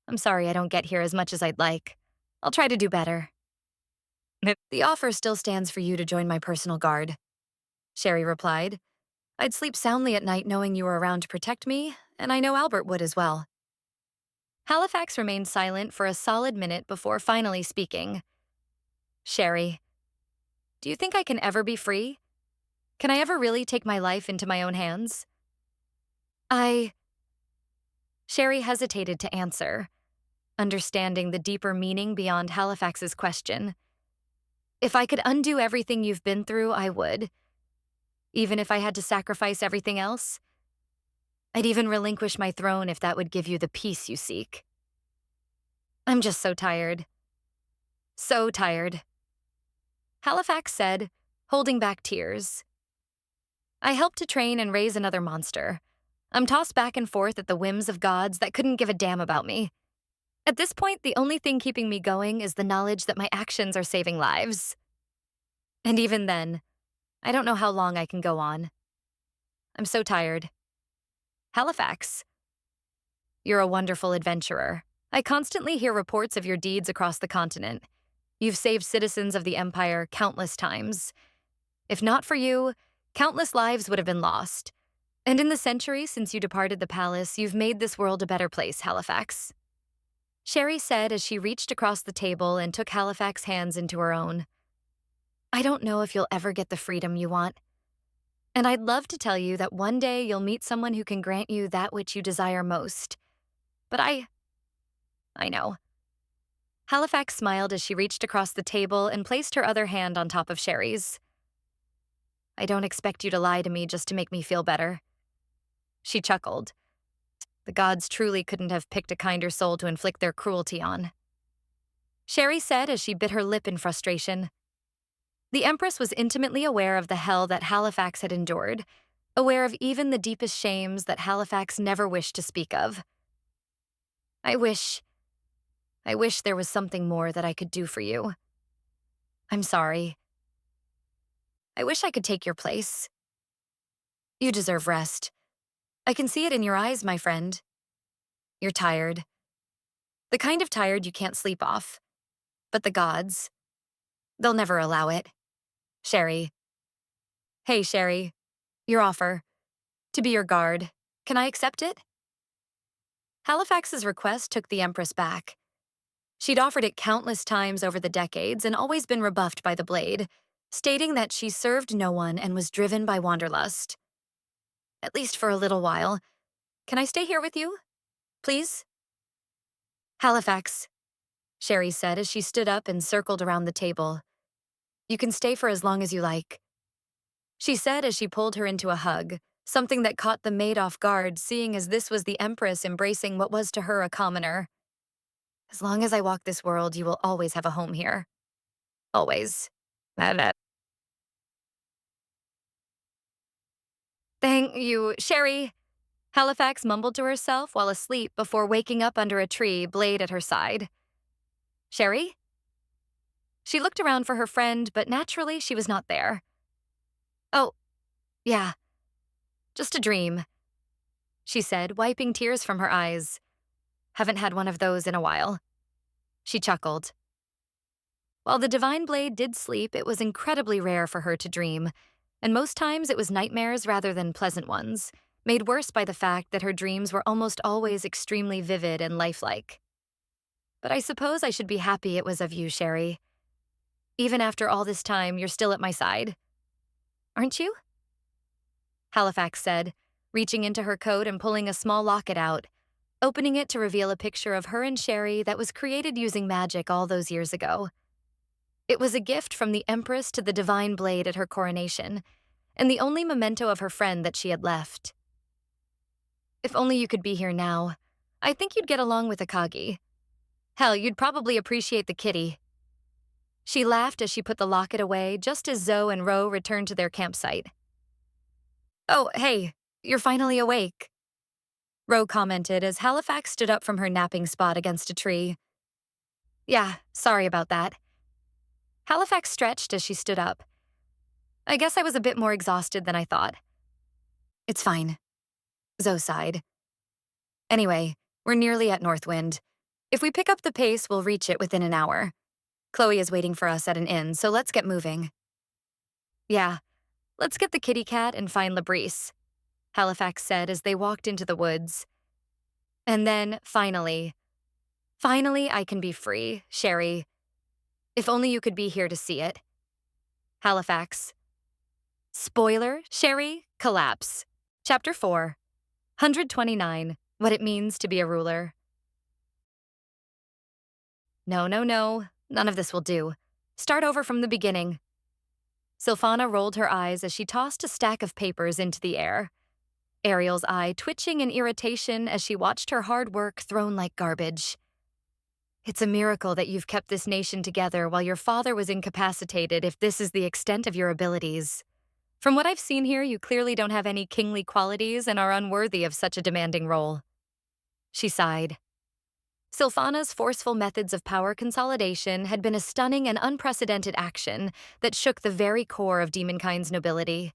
I'm sorry I don't get here as much as I'd like. I'll try to do better. The offer still stands for you to join my personal guard, Sherry replied. I'd sleep soundly at night knowing you were around to protect me, and I know Albert would as well. Halifax remained silent for a solid minute before finally speaking. Sherry, do you think I can ever be free? Can I ever really take my life into my own hands? Sherry hesitated to answer, understanding the deeper meaning beyond Halifax's question. If I could undo everything you've been through, I would. Even if I had to sacrifice everything else. I'd even relinquish my throne if that would give you the peace you seek. I'm just so tired. So tired. Halifax said, holding back tears. I helped to train and raise another monster. I'm tossed back and forth at the whims of gods that couldn't give a damn about me. At this point, the only thing keeping me going is the knowledge that my actions are saving lives. And even then, I don't know how long I can go on. I'm so tired. Halifax. You're a wonderful adventurer. I constantly hear reports of your deeds across the continent. You've saved citizens of the Empire countless times. If not for you, countless lives would have been lost. And in the century since you departed the palace, you've made this world a better place, Halifax. Sherry said as she reached across the table and took Halifax's hands into her own. I don't know if you'll ever get the freedom you want. And I'd love to tell you that one day you'll meet someone who can grant you that which you desire most. But I know. Halifax smiled as she reached across the table and placed her other hand on top of Sherry's. I don't expect you to lie to me just to make me feel better. She chuckled. The gods truly couldn't have picked a kinder soul to inflict their cruelty on. Sherry said as she bit her lip in frustration. The Empress was intimately aware of the hell that Halifax had endured, aware of even the deepest shames that Halifax never wished to speak of. I wish there was something more that I could do for you. I'm sorry. I wish I could take your place. You deserve rest. I can see it in your eyes, my friend. You're tired. The kind of tired you can't sleep off. But the gods, they'll never allow it. Sherry. Hey, Sherry. Your offer. To be your guard. Can I accept it? Halifax's request took the Empress back. She'd offered it countless times over the decades and always been rebuffed by the blade, stating that she served no one and was driven by wanderlust. At least for a little while. Can I stay here with you? Please? Halifax, Sherry said as she stood up and circled around the table. You can stay for as long as you like. She said as she pulled her into a hug, something that caught the maid off guard, seeing as this was the Empress embracing what was to her a commoner. As long as I walk this world, you will always have a home here. always. Thank you, Sherry. Halifax mumbled to herself while asleep before waking up under a tree, blade at her side. Sherry? She looked around for her friend, but naturally she was not there. Oh, yeah, just a dream, she said, wiping tears from her eyes. Haven't had one of those in a while. She chuckled. While the divine blade did sleep, it was incredibly rare for her to dream, and most times it was nightmares rather than pleasant ones, made worse by the fact that her dreams were almost always extremely vivid and lifelike. But I suppose I should be happy it was of you, Sherry. Even after all this time, you're still at my side. Aren't you? Halifax said, reaching into her coat and pulling a small locket out, opening it to reveal a picture of her and Sherry that was created using magic all those years ago. It was a gift from the Empress to the divine blade at her coronation, and the only memento of her friend that she had left. If only you could be here now. I think you'd get along with Akagi. Hell, you'd probably appreciate the kitty. She laughed as she put the locket away, just as Zoe and Ro returned to their campsite. Oh, hey, you're finally awake, Ro commented as Halifax stood up from her napping spot against a tree. Yeah, sorry about that. Halifax stretched as she stood up. I guess I was a bit more exhausted than I thought. It's fine, Zoe sighed. Anyway, we're nearly at Northwind. If we pick up the pace, we'll reach it within an hour. Chloe is waiting for us at an inn, so let's get moving. Yeah, let's get the kitty cat and find Labrice, Halifax said as they walked into the woods. And then, finally I can be free, Sherry. If only you could be here to see it. Halifax. Spoiler, Sherry, collapse. Chapter 4. 129. What it means to be a ruler. No. None of this will do. Start over from the beginning. Sylphana rolled her eyes as she tossed a stack of papers into the air. Ariel's eye twitching in irritation as she watched her hard work thrown like garbage. It's a miracle that you've kept this nation together while your father was incapacitated if this is the extent of your abilities. From what I've seen here, you clearly don't have any kingly qualities and are unworthy of such a demanding role. She sighed. Sylphana's forceful methods of power consolidation had been a stunning and unprecedented action that shook the very core of demonkind's nobility.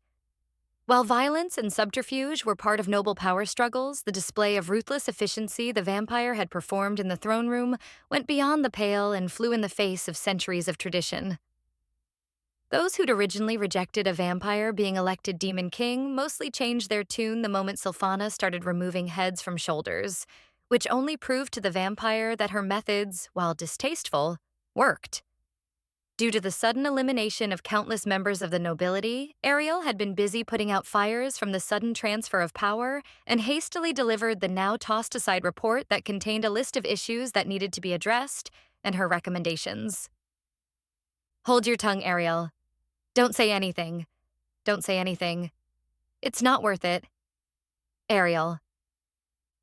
While violence and subterfuge were part of noble power struggles, the display of ruthless efficiency the vampire had performed in the throne room went beyond the pale and flew in the face of centuries of tradition. Those who'd originally rejected a vampire being elected Demon King mostly changed their tune the moment Sylphana started removing heads from shoulders, which only proved to the vampire that her methods, while distasteful, worked. Due to the sudden elimination of countless members of the nobility, Ariel had been busy putting out fires from the sudden transfer of power and hastily delivered the now tossed-aside report that contained a list of issues that needed to be addressed and her recommendations. Hold your tongue, Ariel. Don't say anything. Don't say anything. It's not worth it. Ariel.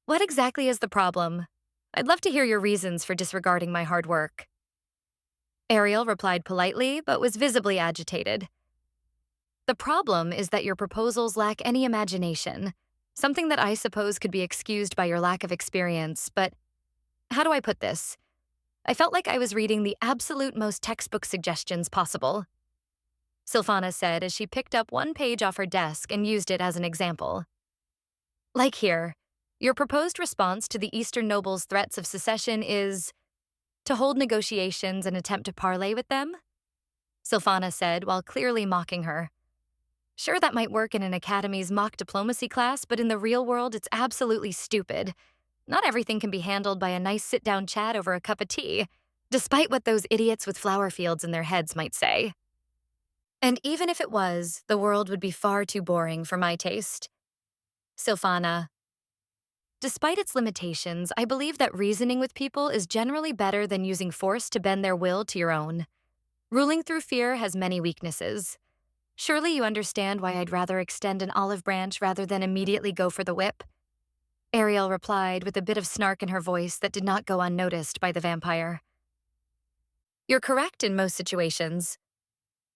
What exactly is the problem? I'd love to hear your reasons for disregarding my hard work. Ariel replied politely, but was visibly agitated. The problem is that your proposals lack any imagination, something that I suppose could be excused by your lack of experience, but how do I put this? I felt like I was reading the absolute most textbook suggestions possible. Sylphana said as she picked up one page off her desk and used it as an example. Like here, your proposed response to the Eastern nobles' threats of secession is to hold negotiations and attempt to parley with them? Sylphana said while clearly mocking her. Sure, that might work in an academy's mock diplomacy class, but in the real world, it's absolutely stupid. Not everything can be handled by a nice sit-down chat over a cup of tea, despite what those idiots with flower fields in their heads might say. And even if it was, the world would be far too boring for my taste. Sylphana. Despite its limitations, I believe that reasoning with people is generally better than using force to bend their will to your own. Ruling through fear has many weaknesses. Surely you understand why I'd rather extend an olive branch rather than immediately go for the whip? Ariel replied with a bit of snark in her voice that did not go unnoticed by the vampire. You're correct in most situations,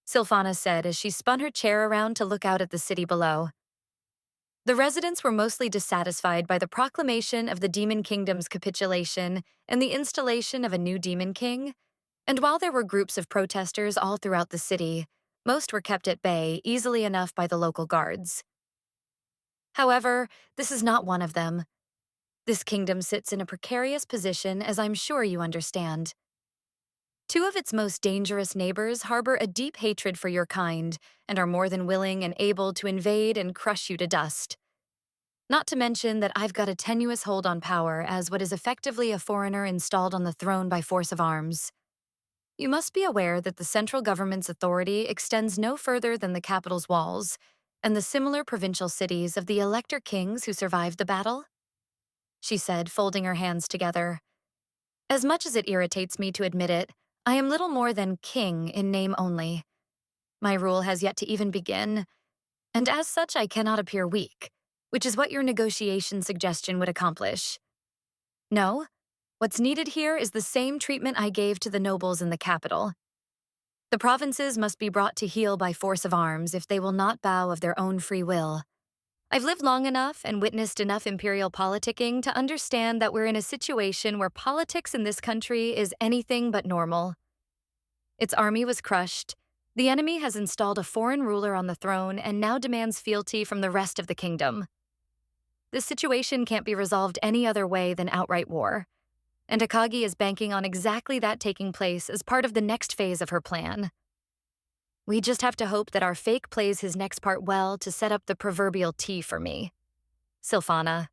Silphana said as she spun her chair around to look out at the city below. The residents were mostly dissatisfied by the proclamation of the Demon Kingdom's capitulation and the installation of a new Demon King, and while there were groups of protesters all throughout the city, most were kept at bay easily enough by the local guards. However, this is not one of them. This kingdom sits in a precarious position, as I'm sure you understand. Two of its most dangerous neighbors harbor a deep hatred for your kind and are more than willing and able to invade and crush you to dust. Not to mention that I've got a tenuous hold on power as what is effectively a foreigner installed on the throne by force of arms. You must be aware that the central government's authority extends no further than the capital's walls, and the similar provincial cities of the elector kings who survived the battle, she said, folding her hands together. As much as it irritates me to admit it, I am little more than king in name only. My rule has yet to even begin, and as such I cannot appear weak, which is what your negotiation suggestion would accomplish. No, what's needed here is the same treatment I gave to the nobles in the capital. The provinces must be brought to heel by force of arms if they will not bow of their own free will. I've lived long enough and witnessed enough imperial politicking to understand that we're in a situation where politics in this country is anything but normal. Its army was crushed. The enemy has installed a foreign ruler on the throne and now demands fealty from the rest of the kingdom. This situation can't be resolved any other way than outright war, and Akagi is banking on exactly that taking place as part of the next phase of her plan. We just have to hope that our fake plays his next part well to set up the proverbial tea for me. Silphana.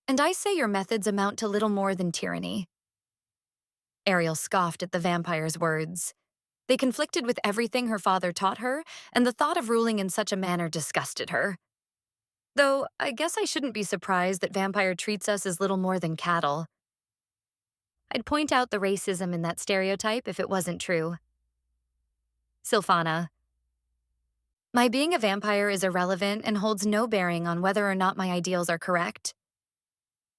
And I say your methods amount to little more than tyranny. Ariel scoffed at the vampire's words. They conflicted with everything her father taught her, and the thought of ruling in such a manner disgusted her. Though, I guess I shouldn't be surprised that vampire treats us as little more than cattle. I'd point out the racism in that stereotype if it wasn't true. Silphana. My being a vampire is irrelevant and holds no bearing on whether or not my ideals are correct.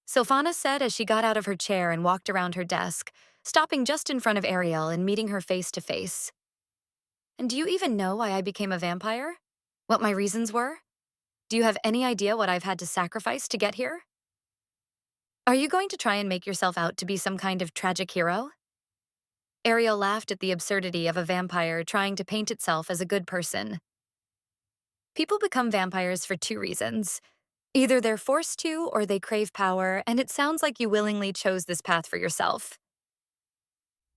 Silphana said as she got out of her chair and walked around her desk, stopping just in front of Ariel and meeting her face to face. And do you even know why I became a vampire? What my reasons were? Do you have any idea what I've had to sacrifice to get here? Are you going to try and make yourself out to be some kind of tragic hero? Ariel laughed at the absurdity of a vampire trying to paint itself as a good person. People become vampires for two reasons. Either they're forced to or they crave power, and it sounds like you willingly chose this path for yourself.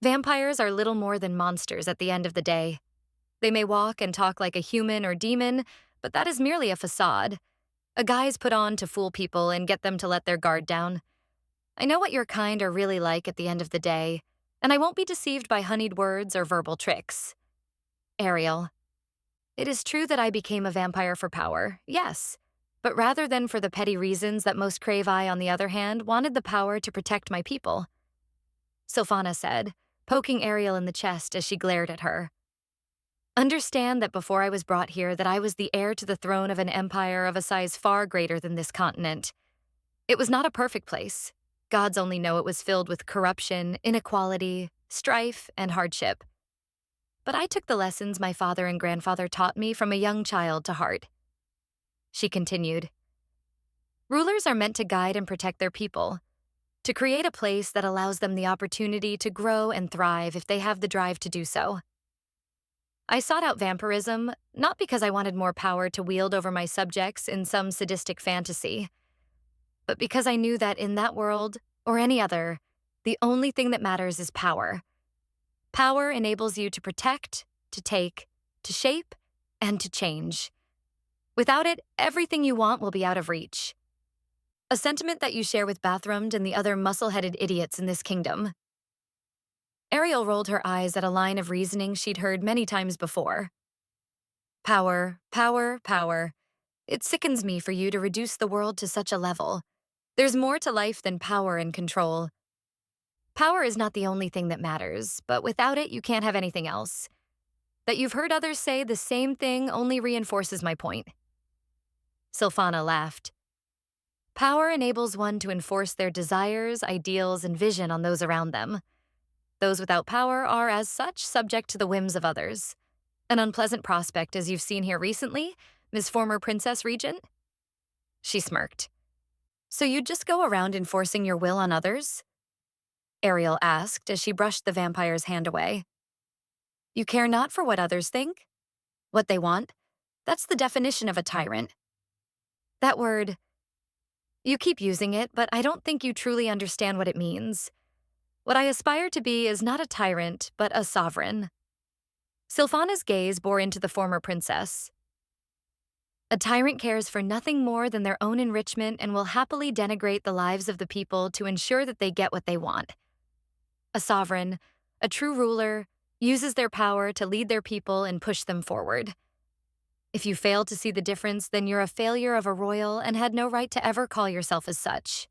Vampires are little more than monsters at the end of the day. They may walk and talk like a human or demon, but that is merely a facade. A guise put on to fool people and get them to let their guard down. I know what your kind are really like at the end of the day, and I won't be deceived by honeyed words or verbal tricks. Ariel. It is true that I became a vampire for power, yes, but rather than for the petty reasons that most crave, I, on the other hand, wanted the power to protect my people. Silphana said, poking Ariel in the chest as she glared at her. Understand that before I was brought here that I was the heir to the throne of an empire of a size far greater than this continent. It was not a perfect place. Gods only know it was filled with corruption, inequality, strife, and hardship. But I took the lessons my father and grandfather taught me from a young child to heart. She continued. Rulers are meant to guide and protect their people, to create a place that allows them the opportunity to grow and thrive if they have the drive to do so. I sought out vampirism, not because I wanted more power to wield over my subjects in some sadistic fantasy, but because I knew that in that world, or any other, the only thing that matters is power. Power enables you to protect, to take, to shape, and to change. Without it, everything you want will be out of reach. A sentiment that you share with Bathroomed and the other muscle-headed idiots in this kingdom. Ariel rolled her eyes at a line of reasoning she'd heard many times before. Power, power, power. It sickens me for you to reduce the world to such a level. There's more to life than power and control. Power is not the only thing that matters, but without it, you can't have anything else. That you've heard others say the same thing only reinforces my point. Silphana laughed. Power enables one to enforce their desires, ideals, and vision on those around them. Those without power are, as such, subject to the whims of others. An unpleasant prospect, as you've seen here recently, Miss Former Princess Regent? She smirked. So you'd just go around enforcing your will on others? Ariel asked as she brushed the vampire's hand away. You care not for what others think? What they want? That's the definition of a tyrant. That word, you keep using it, but I don't think you truly understand what it means. What I aspire to be is not a tyrant, but a sovereign. Sylphana's gaze bore into the former princess. A tyrant cares for nothing more than their own enrichment and will happily denigrate the lives of the people to ensure that they get what they want. A sovereign, a true ruler, uses their power to lead their people and push them forward. If you fail to see the difference, then you're a failure of a royal and had no right to ever call yourself as such.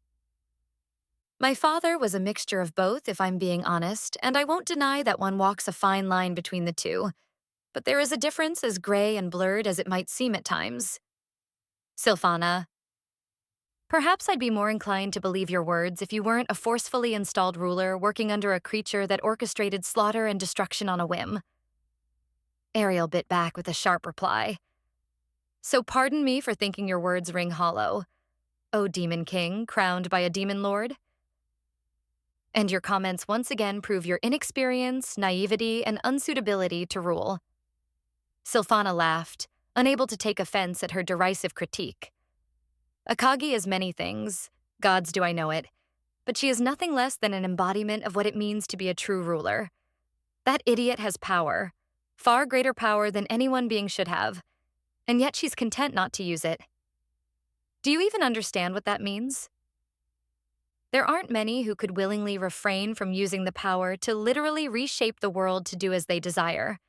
My father was a mixture of both, if I'm being honest, and I won't deny that one walks a fine line between the two. But there is a difference as gray and blurred as it might seem at times. Sylphana, perhaps I'd be more inclined to believe your words if you weren't a forcefully installed ruler working under a creature that orchestrated slaughter and destruction on a whim. Ariel bit back with a sharp reply. So pardon me for thinking your words ring hollow, O Demon King, crowned by a demon lord. And your comments once again prove your inexperience, naivety, and unsuitability to rule. Sylphana laughed, unable to take offense at her derisive critique. Akagi is many things, gods do I know it, but she is nothing less than an embodiment of what it means to be a true ruler. That idiot has power, far greater power than anyone being should have, and yet she's content not to use it. Do you even understand what that means? There aren't many who could willingly refrain from using the power to literally reshape the world to do as they desire.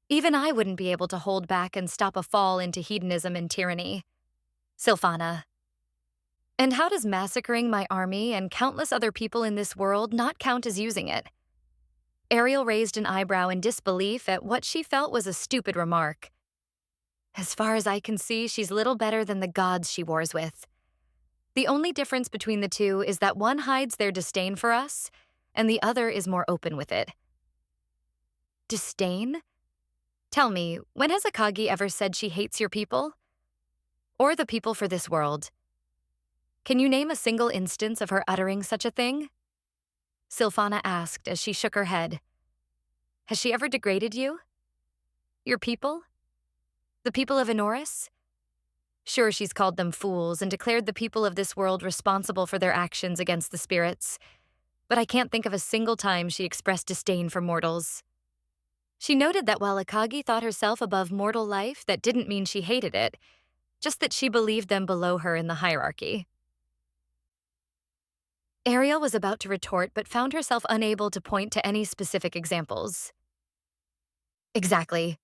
Even I wouldn't be able to hold back and stop a fall into hedonism and tyranny. Sylphana. And how does massacring my army and countless other people in this world not count as using it? Ariel raised an eyebrow in disbelief at what she felt was a stupid remark. As far as I can see, she's little better than the gods she wars with. The only difference between the two is that one hides their disdain for us, and the other is more open with it. Disdain? Tell me, when has Akagi ever said she hates your people? Or the people for this world? Can you name a single instance of her uttering such a thing? Sylphana asked as she shook her head. Has she ever degraded you? Your people? The people of Enoris? Sure, she's called them fools and declared the people of this world responsible for their actions against the spirits, but I can't think of a single time she expressed disdain for mortals. She noted that while Akagi thought herself above mortal life, that didn't mean she hated it, just that she believed them below her in the hierarchy. Ariel was about to retort but found herself unable to point to any specific examples. Exactly,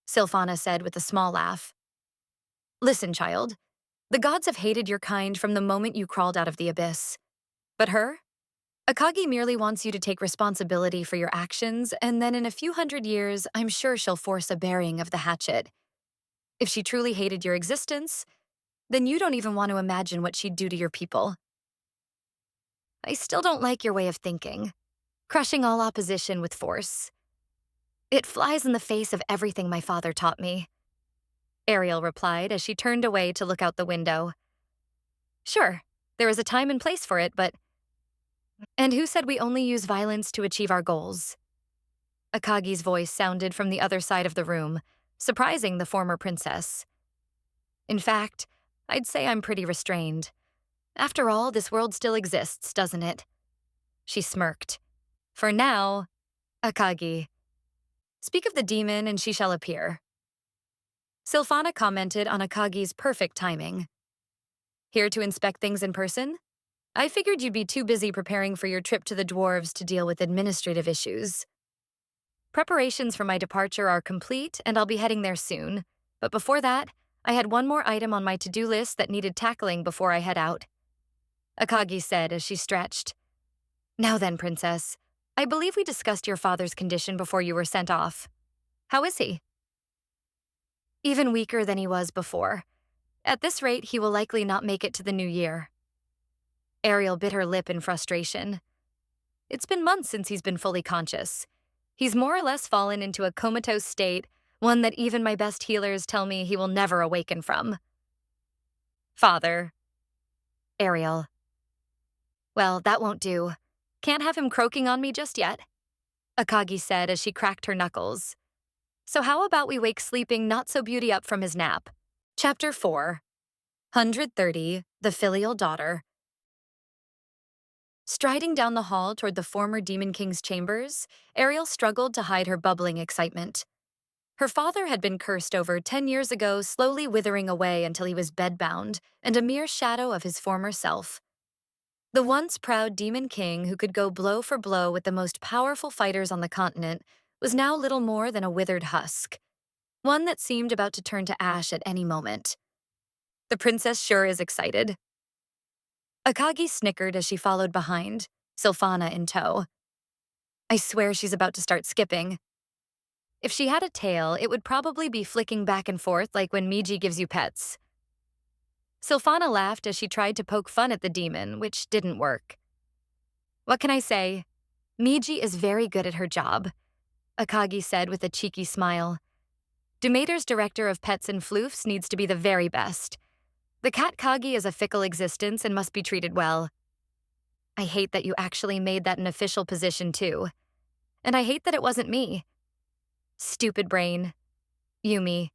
Sylphana said with a small laugh. Listen, child, the gods have hated your kind from the moment you crawled out of the abyss. But her? Akagi merely wants you to take responsibility for your actions, and then in a few hundred years, I'm sure she'll force a burying of the hatchet. If she truly hated your existence, then you don't even want to imagine what she'd do to your people. I still don't like your way of thinking, crushing all opposition with force. It flies in the face of everything my father taught me. Ariel replied as she turned away to look out the window. Sure, there is a time and place for it, but... And who said we only use violence to achieve our goals? Akagi's voice sounded from the other side of the room, surprising the former princess. In fact, I'd say I'm pretty restrained. After all, this world still exists, doesn't it? She smirked. For now, Akagi. Speak of the demon and she shall appear. Sylphana commented on Akagi's perfect timing. Here to inspect things in person? I figured you'd be too busy preparing for your trip to the dwarves to deal with administrative issues. Preparations for my departure are complete, and I'll be heading there soon. But before that, I had one more item on my to-do list that needed tackling before I head out. Akagi said as she stretched. Now then, princess, I believe we discussed your father's condition before you were sent off. How is he? Even weaker than he was before. At this rate, he will likely not make it to the new year. Ariel bit her lip in frustration. It's been months since he's been fully conscious. He's more or less fallen into a comatose state, one that even my best healers tell me he will never awaken from. Father. Ariel. Well, that won't do. Can't have him croaking on me just yet, Akagi said as she cracked her knuckles. So how about we wake sleeping not-so-beauty up from his nap? Chapter 4. 130, The Filial Daughter. Striding down the hall toward the former Demon King's chambers, Ariel struggled to hide her bubbling excitement. Her father had been cursed over 10 years ago, slowly withering away until he was bedbound and a mere shadow of his former self. The once proud Demon King who could go blow for blow with the most powerful fighters on the continent was now little more than a withered husk, one that seemed about to turn to ash at any moment. The princess sure is excited. Akagi snickered as she followed behind, Sylphana in tow. I swear she's about to start skipping. If she had a tail, it would probably be flicking back and forth like when Miji gives you pets. Sylphana laughed as she tried to poke fun at the demon, which didn't work. What can I say? Miji is very good at her job, Akagi said with a cheeky smile. Dumater's director of pets and floofs needs to be the very best. The cat Kagi is a fickle existence and must be treated well. I hate that you actually made that an official position too. And I hate that it wasn't me. Stupid brain. Yumi.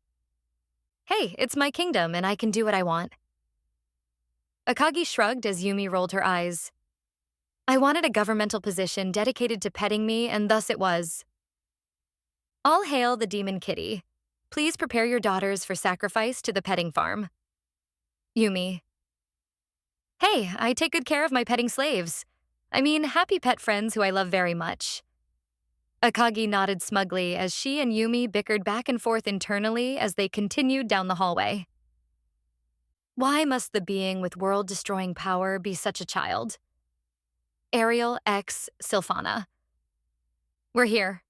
Hey, it's my kingdom and I can do what I want. Akagi shrugged as Yumi rolled her eyes. I wanted a governmental position dedicated to petting me, and thus it was. All hail the demon kitty. Please prepare your daughters for sacrifice to the petting farm. Yumi. Hey, I take good care of my petting slaves. I mean, happy pet friends who I love very much. Akagi nodded smugly as she and Yumi bickered back and forth internally as they continued down the hallway. Why must the being with world-destroying power be such a child? Ariel X Sylphana. We're here.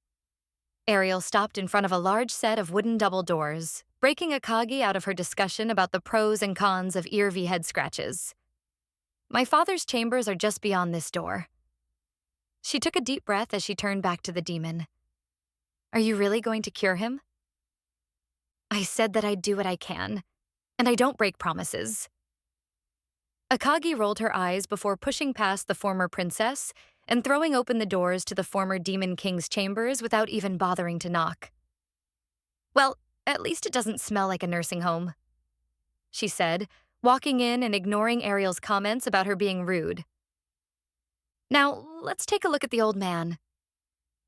Ariel stopped in front of a large set of wooden double doors, breaking Akagi out of her discussion about the pros and cons of ear v head scratches. My father's chambers are just beyond this door. She took a deep breath as she turned back to the demon. Are you really going to cure him? I said that I'd do what I can, and I don't break promises. Akagi rolled her eyes before pushing past the former princess and throwing open the doors to the former Demon King's chambers without even bothering to knock. Well, at least it doesn't smell like a nursing home, she said, walking in and ignoring Ariel's comments about her being rude. Now, let's take a look at the old man,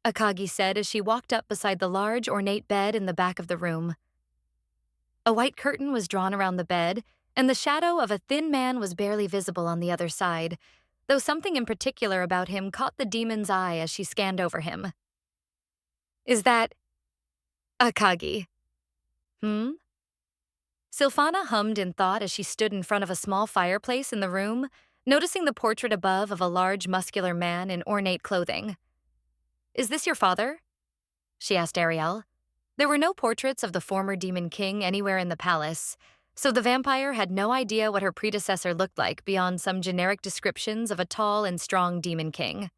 Akagi said as she walked up beside the large, ornate bed in the back of the room. A white curtain was drawn around the bed, and the shadow of a thin man was barely visible on the other side, though something in particular about him caught the demon's eye as she scanned over him. Is that Akagi? Sylphana hummed in thought as she stood in front of a small fireplace in the room, noticing the portrait above of a large, muscular man in ornate clothing. Is this your father? She asked Ariel. There were no portraits of the former Demon King anywhere in the palace, so the vampire had no idea what her predecessor looked like beyond some generic descriptions of a tall and strong Demon King.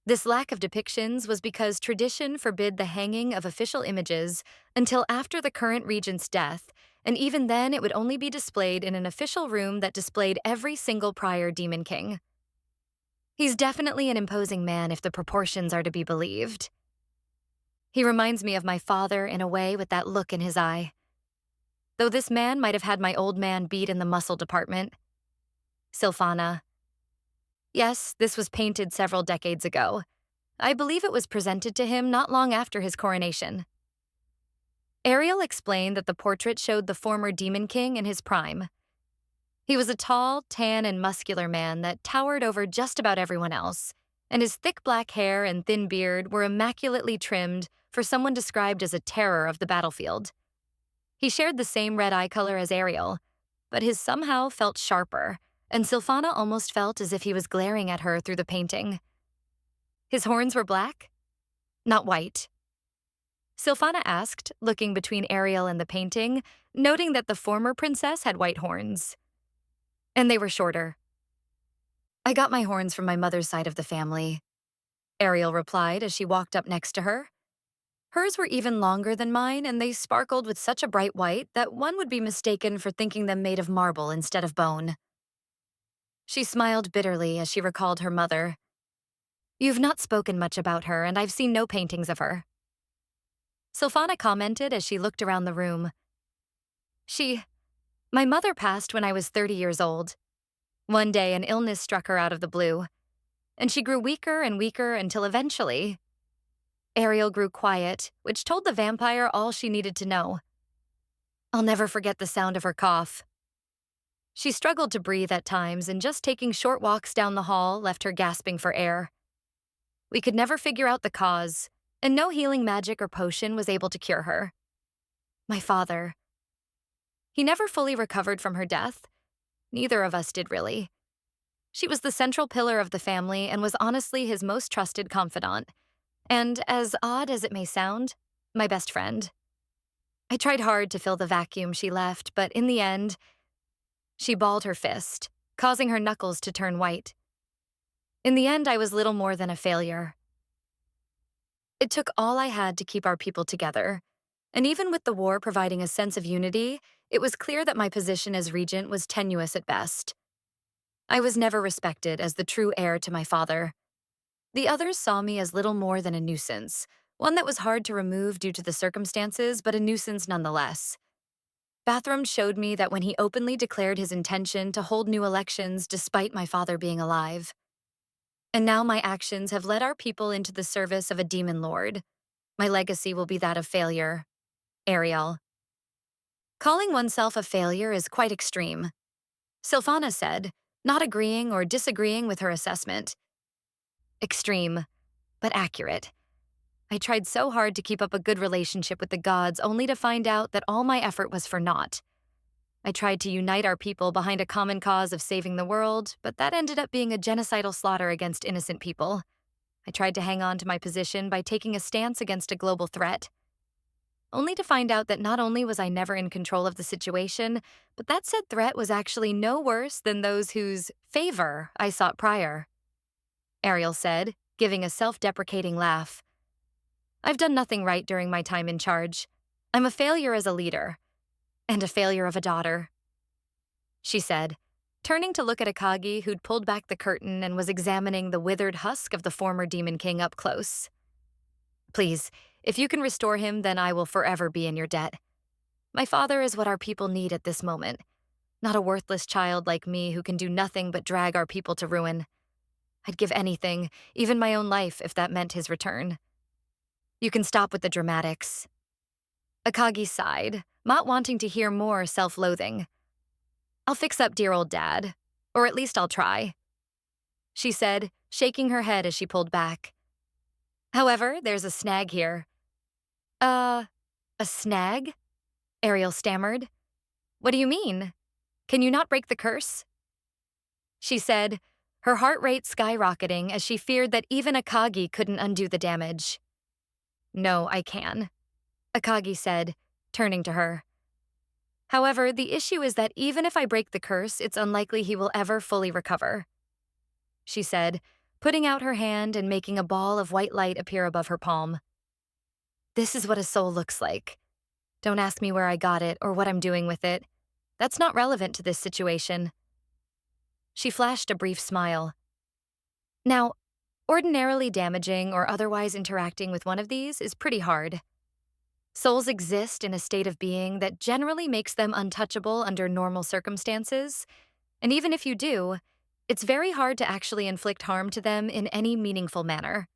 This lack of depictions was because tradition forbid the hanging of official images until after the current regent's death, and even then it would only be displayed in an official room that displayed every single prior Demon King. He's definitely an imposing man if the proportions are to be believed. He reminds me of my father in a way with that look in his eye. Though this man might have had my old man beat in the muscle department. Sylphana. Yes, this was painted several decades ago. I believe it was presented to him not long after his coronation. Ariel explained that the portrait showed the former Demon King in his prime. He was a tall, tan, and muscular man that towered over just about everyone else, and his thick black hair and thin beard were immaculately trimmed for someone described as a terror of the battlefield. He shared the same red eye color as Ariel, but his somehow felt sharper, and Sylphana almost felt as if he was glaring at her through the painting. His horns were black? Not white. Sylphana asked, looking between Ariel and the painting, noting that the former princess had white horns. And they were shorter. I got my horns from my mother's side of the family, Ariel replied as she walked up next to her. Hers were even longer than mine, and they sparkled with such a bright white that one would be mistaken for thinking them made of marble instead of bone. She smiled bitterly as she recalled her mother. You've not spoken much about her, and I've seen no paintings of her. Sylphana commented as she looked around the room. My mother passed when I was 30 years old. One day, an illness struck her out of the blue, and she grew weaker and weaker until eventually, Ariel grew quiet, which told the vampire all she needed to know. I'll never forget the sound of her cough. She struggled to breathe at times, and just taking short walks down the hall left her gasping for air. We could never figure out the cause, and no healing magic or potion was able to cure her. My father. He never fully recovered from her death. Neither of us did really. She was the central pillar of the family and was honestly his most trusted confidant. And, as odd as it may sound, my best friend. I tried hard to fill the vacuum she left, but in the end, she balled her fist, causing her knuckles to turn white. In the end, I was little more than a failure. It took all I had to keep our people together, and even with the war providing a sense of unity, it was clear that my position as regent was tenuous at best. I was never respected as the true heir to my father. The others saw me as little more than a nuisance, one that was hard to remove due to the circumstances, but a nuisance nonetheless. Bathram showed me that when he openly declared his intention to hold new elections despite my father being alive. And now my actions have led our people into the service of a demon lord. My legacy will be that of failure. Ariel. Calling oneself a failure is quite extreme, Sylphana said, not agreeing or disagreeing with her assessment. Extreme, but accurate. I tried so hard to keep up a good relationship with the gods only to find out that all my effort was for naught. I tried to unite our people behind a common cause of saving the world, but that ended up being a genocidal slaughter against innocent people. I tried to hang on to my position by taking a stance against a global threat, only to find out that not only was I never in control of the situation, but that said threat was actually no worse than those whose favor I sought prior. Ariel said, giving a self-deprecating laugh. I've done nothing right during my time in charge. I'm a failure as a leader, and a failure of a daughter, she said, turning to look at Akagi, who'd pulled back the curtain and was examining the withered husk of the former Demon King up close. Please, if you can restore him, then I will forever be in your debt. My father is what our people need at this moment, not a worthless child like me who can do nothing but drag our people to ruin. I'd give anything, even my own life, if that meant his return. You can stop with the dramatics. Akagi sighed, not wanting to hear more self-loathing. I'll fix up dear old dad, or at least I'll try, she said, shaking her head as she pulled back. However, there's a snag here. A snag? Ariel stammered. What do you mean? Can you not break the curse? She said, her heart rate skyrocketing as she feared that even Akagi couldn't undo the damage. No, I can, Akagi said, turning to her. However, the issue is that even if I break the curse, it's unlikely he will ever fully recover, she said, putting out her hand and making a ball of white light appear above her palm. This is what a soul looks like. Don't ask me where I got it or what I'm doing with it. That's not relevant to this situation. She flashed a brief smile. Now, ordinarily damaging or otherwise interacting with one of these is pretty hard. Souls exist in a state of being that generally makes them untouchable under normal circumstances, and even if you do, it's very hard to actually inflict harm to them in any meaningful manner.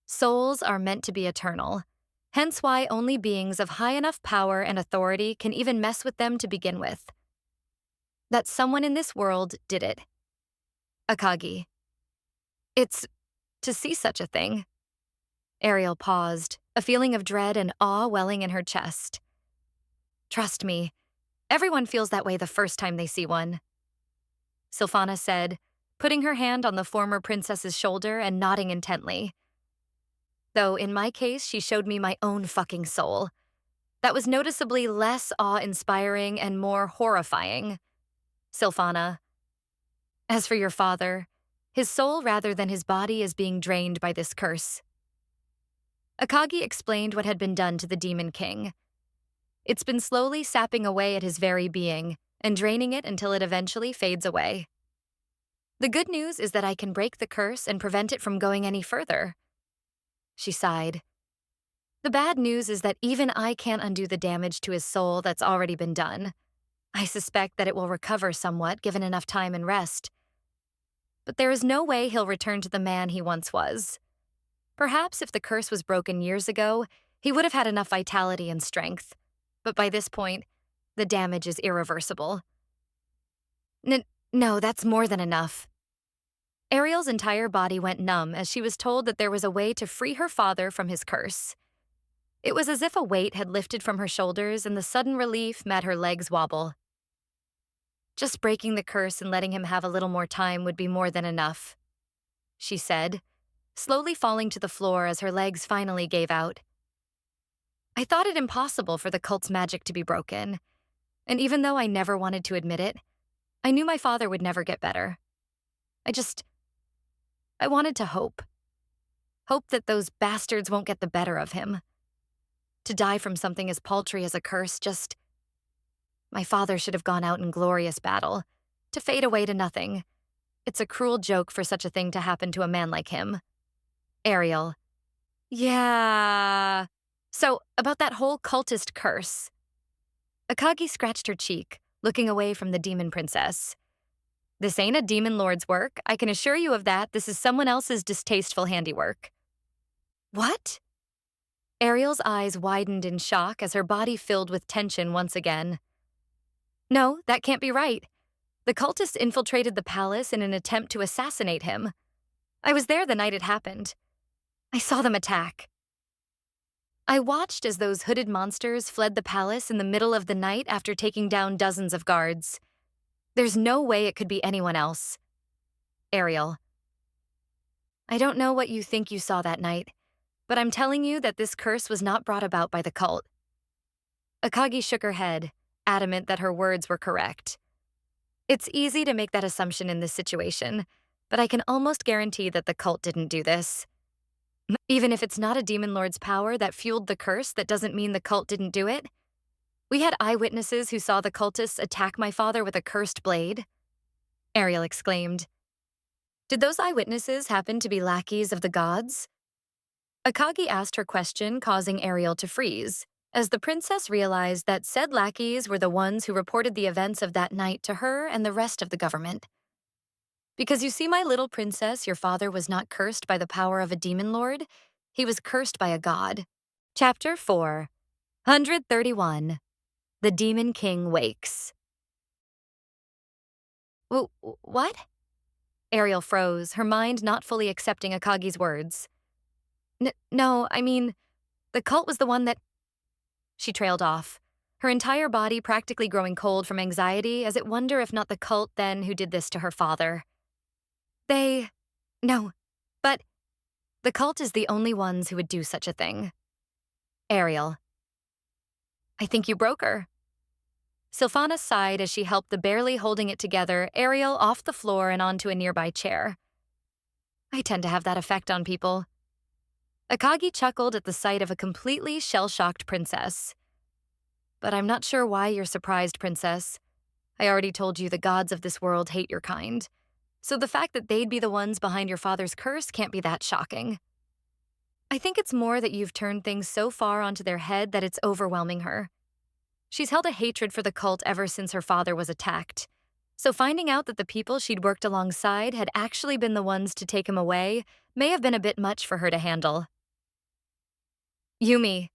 Souls are meant to be eternal, hence why only beings of high enough power and authority can even mess with them to begin with. That someone in this world did it. Akagi. It's to see such a thing. Ariel paused, a feeling of dread and awe welling in her chest. Trust me, everyone feels that way the first time they see one, Sylphana said, putting her hand on the former princess's shoulder and nodding intently. Though in my case, she showed me my own fucking soul. That was noticeably less awe-inspiring and more horrifying. Sylphana. As for your father, his soul rather than his body is being drained by this curse. Akagi explained what had been done to the Demon King. It's been slowly sapping away at his very being and draining it until it eventually fades away. The good news is that I can break the curse and prevent it from going any further. She sighed. The bad news is that even I can't undo the damage to his soul that's already been done. I suspect that it will recover somewhat given enough time and rest. But there is no way he'll return to the man he once was. Perhaps if the curse was broken years ago, he would have had enough vitality and strength. But by this point, the damage is irreversible. No, that's more than enough. Ariel's entire body went numb as she was told that there was a way to free her father from his curse. It was as if a weight had lifted from her shoulders and the sudden relief made her legs wobble. Just breaking the curse and letting him have a little more time would be more than enough, she said, slowly falling to the floor as her legs finally gave out. I thought it impossible for the cult's magic to be broken, and even though I never wanted to admit it, I knew my father would never get better. I wanted to hope. Hope that those bastards won't get the better of him. To die from something as paltry as a curse My father should have gone out in glorious battle, to fade away to nothing. It's a cruel joke for such a thing to happen to a man like him. Ariel. Yeah. So, about that whole cultist curse. Akagi scratched her cheek, looking away from the demon princess. This ain't a demon lord's work. I can assure you of that. This is someone else's distasteful handiwork. What? Ariel's eyes widened in shock as her body filled with tension once again. No, that can't be right. The cultists infiltrated the palace in an attempt to assassinate him. I was there the night it happened. I saw them attack. I watched as those hooded monsters fled the palace in the middle of the night after taking down dozens of guards. There's no way it could be anyone else. Ariel. I don't know what you think you saw that night, but I'm telling you that this curse was not brought about by the cult. Akagi shook her head, adamant that her words were correct. It's easy to make that assumption in this situation, but I can almost guarantee that the cult didn't do this. Even if it's not a demon lord's power that fueled the curse, that doesn't mean the cult didn't do it. We had eyewitnesses who saw the cultists attack my father with a cursed blade. Ariel exclaimed. Did those eyewitnesses happen to be lackeys of the gods? Akagi asked her question, causing Ariel to freeze, as the princess realized that said lackeys were the ones who reported the events of that night to her and the rest of the government. Because you see, my little princess, your father was not cursed by the power of a demon lord. He was cursed by a god. Chapter 4, 131. The Demon King Wakes. What? Ariel froze, her mind not fully accepting Akagi's words. No, I mean, the cult was the one that... She trailed off, her entire body practically growing cold from anxiety as it wondered if not the cult then who did this to her father. No, but the cult is the only ones who would do such a thing. Ariel. I think you broke her. Sylphana sighed as she helped the barely holding it together Ariel off the floor and onto a nearby chair. I tend to have that effect on people. Akagi chuckled at the sight of a completely shell-shocked princess. But I'm not sure why you're surprised, princess. I already told you the gods of this world hate your kind. So the fact that they'd be the ones behind your father's curse can't be that shocking. I think it's more that you've turned things so far onto their head that it's overwhelming her. She's held a hatred for the cult ever since her father was attacked. So finding out that the people she'd worked alongside had actually been the ones to take him away may have been a bit much for her to handle. Yumi.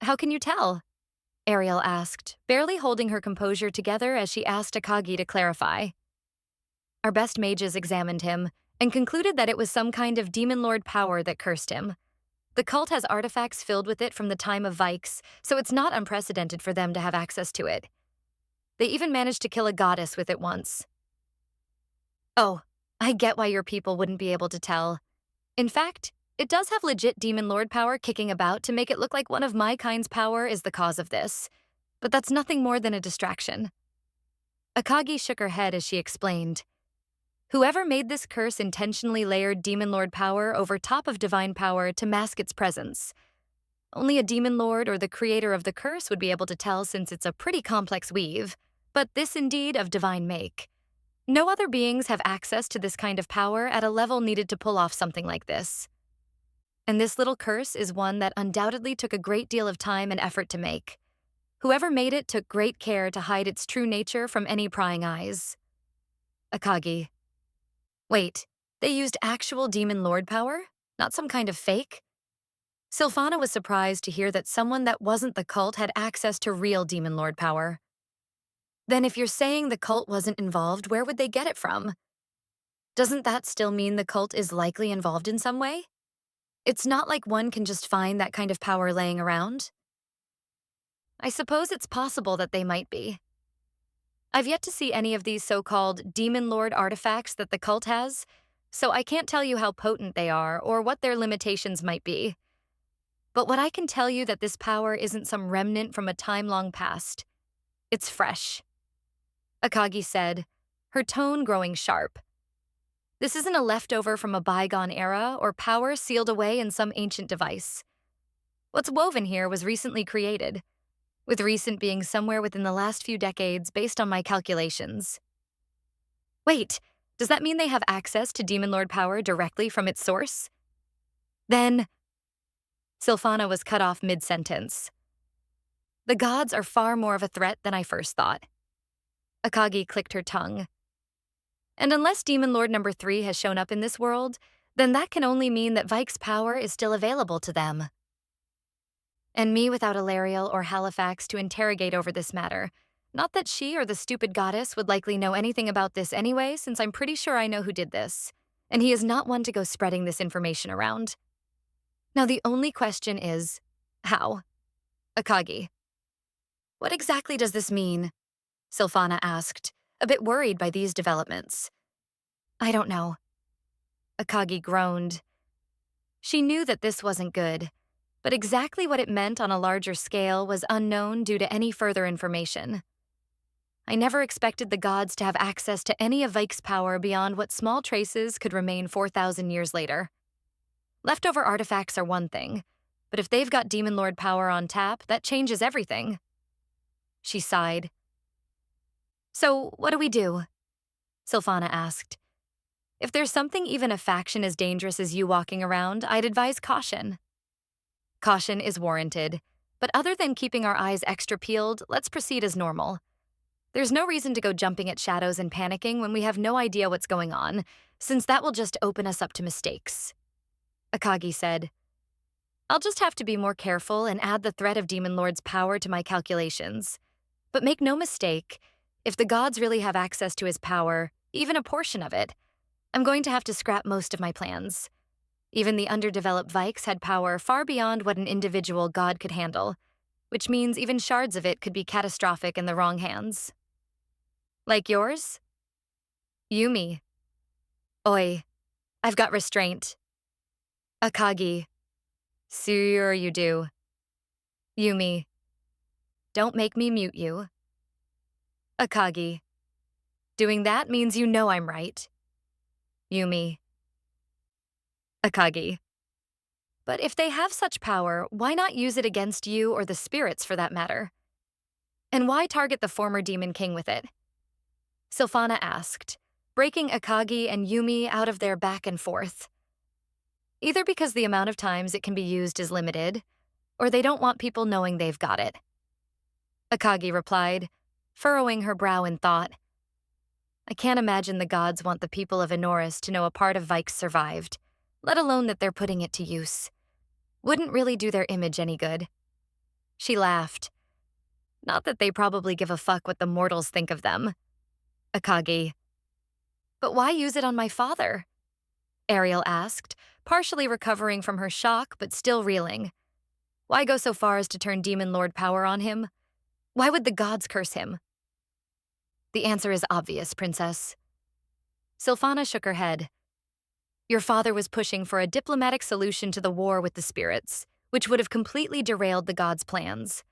How can you tell? Ariel asked, barely holding her composure together as she asked Akagi to clarify. Our best mages examined him and concluded that it was some kind of demon lord power that cursed him. The cult has artifacts filled with it from the time of Vikes, so it's not unprecedented for them to have access to it. They even managed to kill a goddess with it once. Oh, I get why your people wouldn't be able to tell. In fact, it does have legit demon lord power kicking about to make it look like one of my kind's power is the cause of this. But that's nothing more than a distraction. Akagi shook her head as she explained. Whoever made this curse intentionally layered Demon Lord power over top of divine power to mask its presence. Only a Demon Lord or the creator of the curse would be able to tell since it's a pretty complex weave, but this indeed of divine make. No other beings have access to this kind of power at a level needed to pull off something like this. And this little curse is one that undoubtedly took a great deal of time and effort to make. Whoever made it took great care to hide its true nature from any prying eyes. Akagi. Wait, they used actual Demon Lord power? Not some kind of fake? Sylphana was surprised to hear that someone that wasn't the cult had access to real Demon Lord power. Then if you're saying the cult wasn't involved, where would they get it from? Doesn't that still mean the cult is likely involved in some way? It's not like one can just find that kind of power laying around. I suppose it's possible that they might be. I've yet to see any of these so-called Demon Lord artifacts that the cult has, so I can't tell you how potent they are or what their limitations might be. But what I can tell you that this power isn't some remnant from a time long past. It's fresh. Akagi said, her tone growing sharp. This isn't a leftover from a bygone era or power sealed away in some ancient device. What's woven here was recently created, with recent being somewhere within the last few decades based on my calculations. Wait, does that mean they have access to Demon Lord power directly from its source? Then... Sylphana was cut off mid-sentence. The gods are far more of a threat than I first thought. Akagi clicked her tongue. And unless Demon Lord number 3 has shown up in this world, then that can only mean that Vike's power is still available to them. And me without Ilariel or Halifax to interrogate over this matter. Not that she or the stupid goddess would likely know anything about this anyway, since I'm pretty sure I know who did this. And he is not one to go spreading this information around. Now the only question is, how? Akagi. What exactly does this mean? Sylphana asked, a bit worried by these developments. I don't know. Akagi groaned. She knew that this wasn't good, but exactly what it meant on a larger scale was unknown due to any further information. I never expected the gods to have access to any of Vike's power beyond what small traces could remain 4,000 years later. Leftover artifacts are one thing, but if they've got Demon Lord power on tap, that changes everything. She sighed. So, what do we do? Sylphana asked. If there's something even a faction as dangerous as you walking around, I'd advise caution. Caution is warranted, but other than keeping our eyes extra peeled, let's proceed as normal. There's no reason to go jumping at shadows and panicking when we have no idea what's going on, since that will just open us up to mistakes. Akagi said, I'll just have to be more careful and add the threat of Demon Lord's power to my calculations. But make no mistake, if the gods really have access to his power, even a portion of it, I'm going to have to scrap most of my plans. Even the underdeveloped Vikes had power far beyond what an individual god could handle, which means even shards of it could be catastrophic in the wrong hands. Like yours? Yumi. Oi, I've got restraint. Akagi. Sure you do. Yumi. Don't make me mute you. Akagi. Doing that means you know I'm right. Yumi. Akagi. But if they have such power, why not use it against you or the spirits for that matter? And why target the former Demon King with it? Sylphana asked, breaking Akagi and Yumi out of their back and forth. Either because the amount of times it can be used is limited, or they don't want people knowing they've got it. Akagi replied, furrowing her brow in thought. I can't imagine the gods want the people of Enoris to know a part of Vike's survived, let alone that they're putting it to use. Wouldn't really do their image any good. She laughed. Not that they probably give a fuck what the mortals think of them. Akagi. But why use it on my father? Ariel asked, partially recovering from her shock but still reeling. Why go so far as to turn Demon Lord power on him? Why would the gods curse him? The answer is obvious, Princess. Sylphana shook her head. Your father was pushing for a diplomatic solution to the war with the spirits, which would have completely derailed the gods' plans.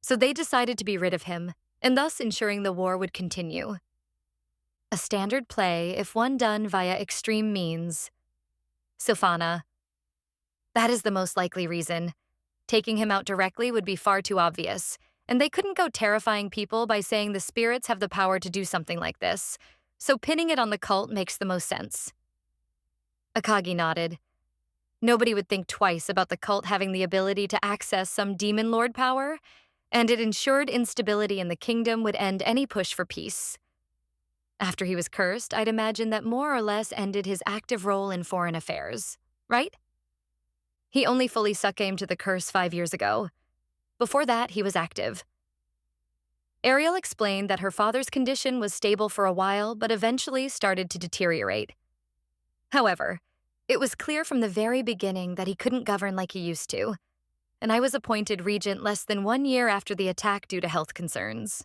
So they decided to be rid of him, and thus ensuring the war would continue. A standard play if one done via extreme means. Silphana. That is the most likely reason. Taking him out directly would be far too obvious, and they couldn't go terrifying people by saying the spirits have the power to do something like this, so pinning it on the cult makes the most sense. Akagi nodded. Nobody would think twice about the cult having the ability to access some demon lord power, and it ensured instability in the kingdom would end any push for peace. After he was cursed, I'd imagine that more or less ended his active role in foreign affairs, right? He only fully succumbed to the curse 5 years ago. Before that, he was active. Ariel explained that her father's condition was stable for a while, but eventually started to deteriorate. However, it was clear from the very beginning that he couldn't govern like he used to, and I was appointed regent less than 1 year after the attack due to health concerns.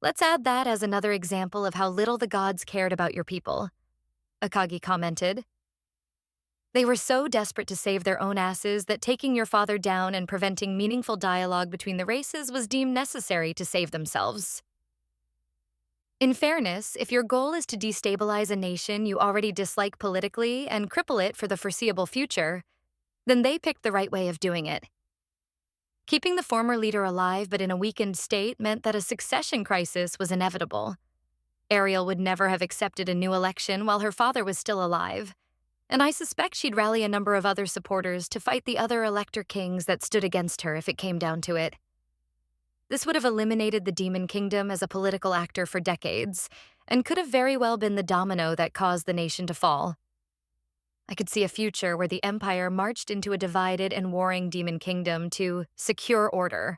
Let's add that as another example of how little the gods cared about your people, Akagi commented. They were so desperate to save their own asses that taking your father down and preventing meaningful dialogue between the races was deemed necessary to save themselves. In fairness, if your goal is to destabilize a nation you already dislike politically and cripple it for the foreseeable future, then they picked the right way of doing it. Keeping the former leader alive but in a weakened state meant that a succession crisis was inevitable. Ariel would never have accepted a new election while her father was still alive, and I suspect she'd rally a number of other supporters to fight the other elector kings that stood against her if it came down to it. This would have eliminated the Demon Kingdom as a political actor for decades, and could have very well been the domino that caused the nation to fall. I could see a future where the Empire marched into a divided and warring Demon Kingdom to secure order.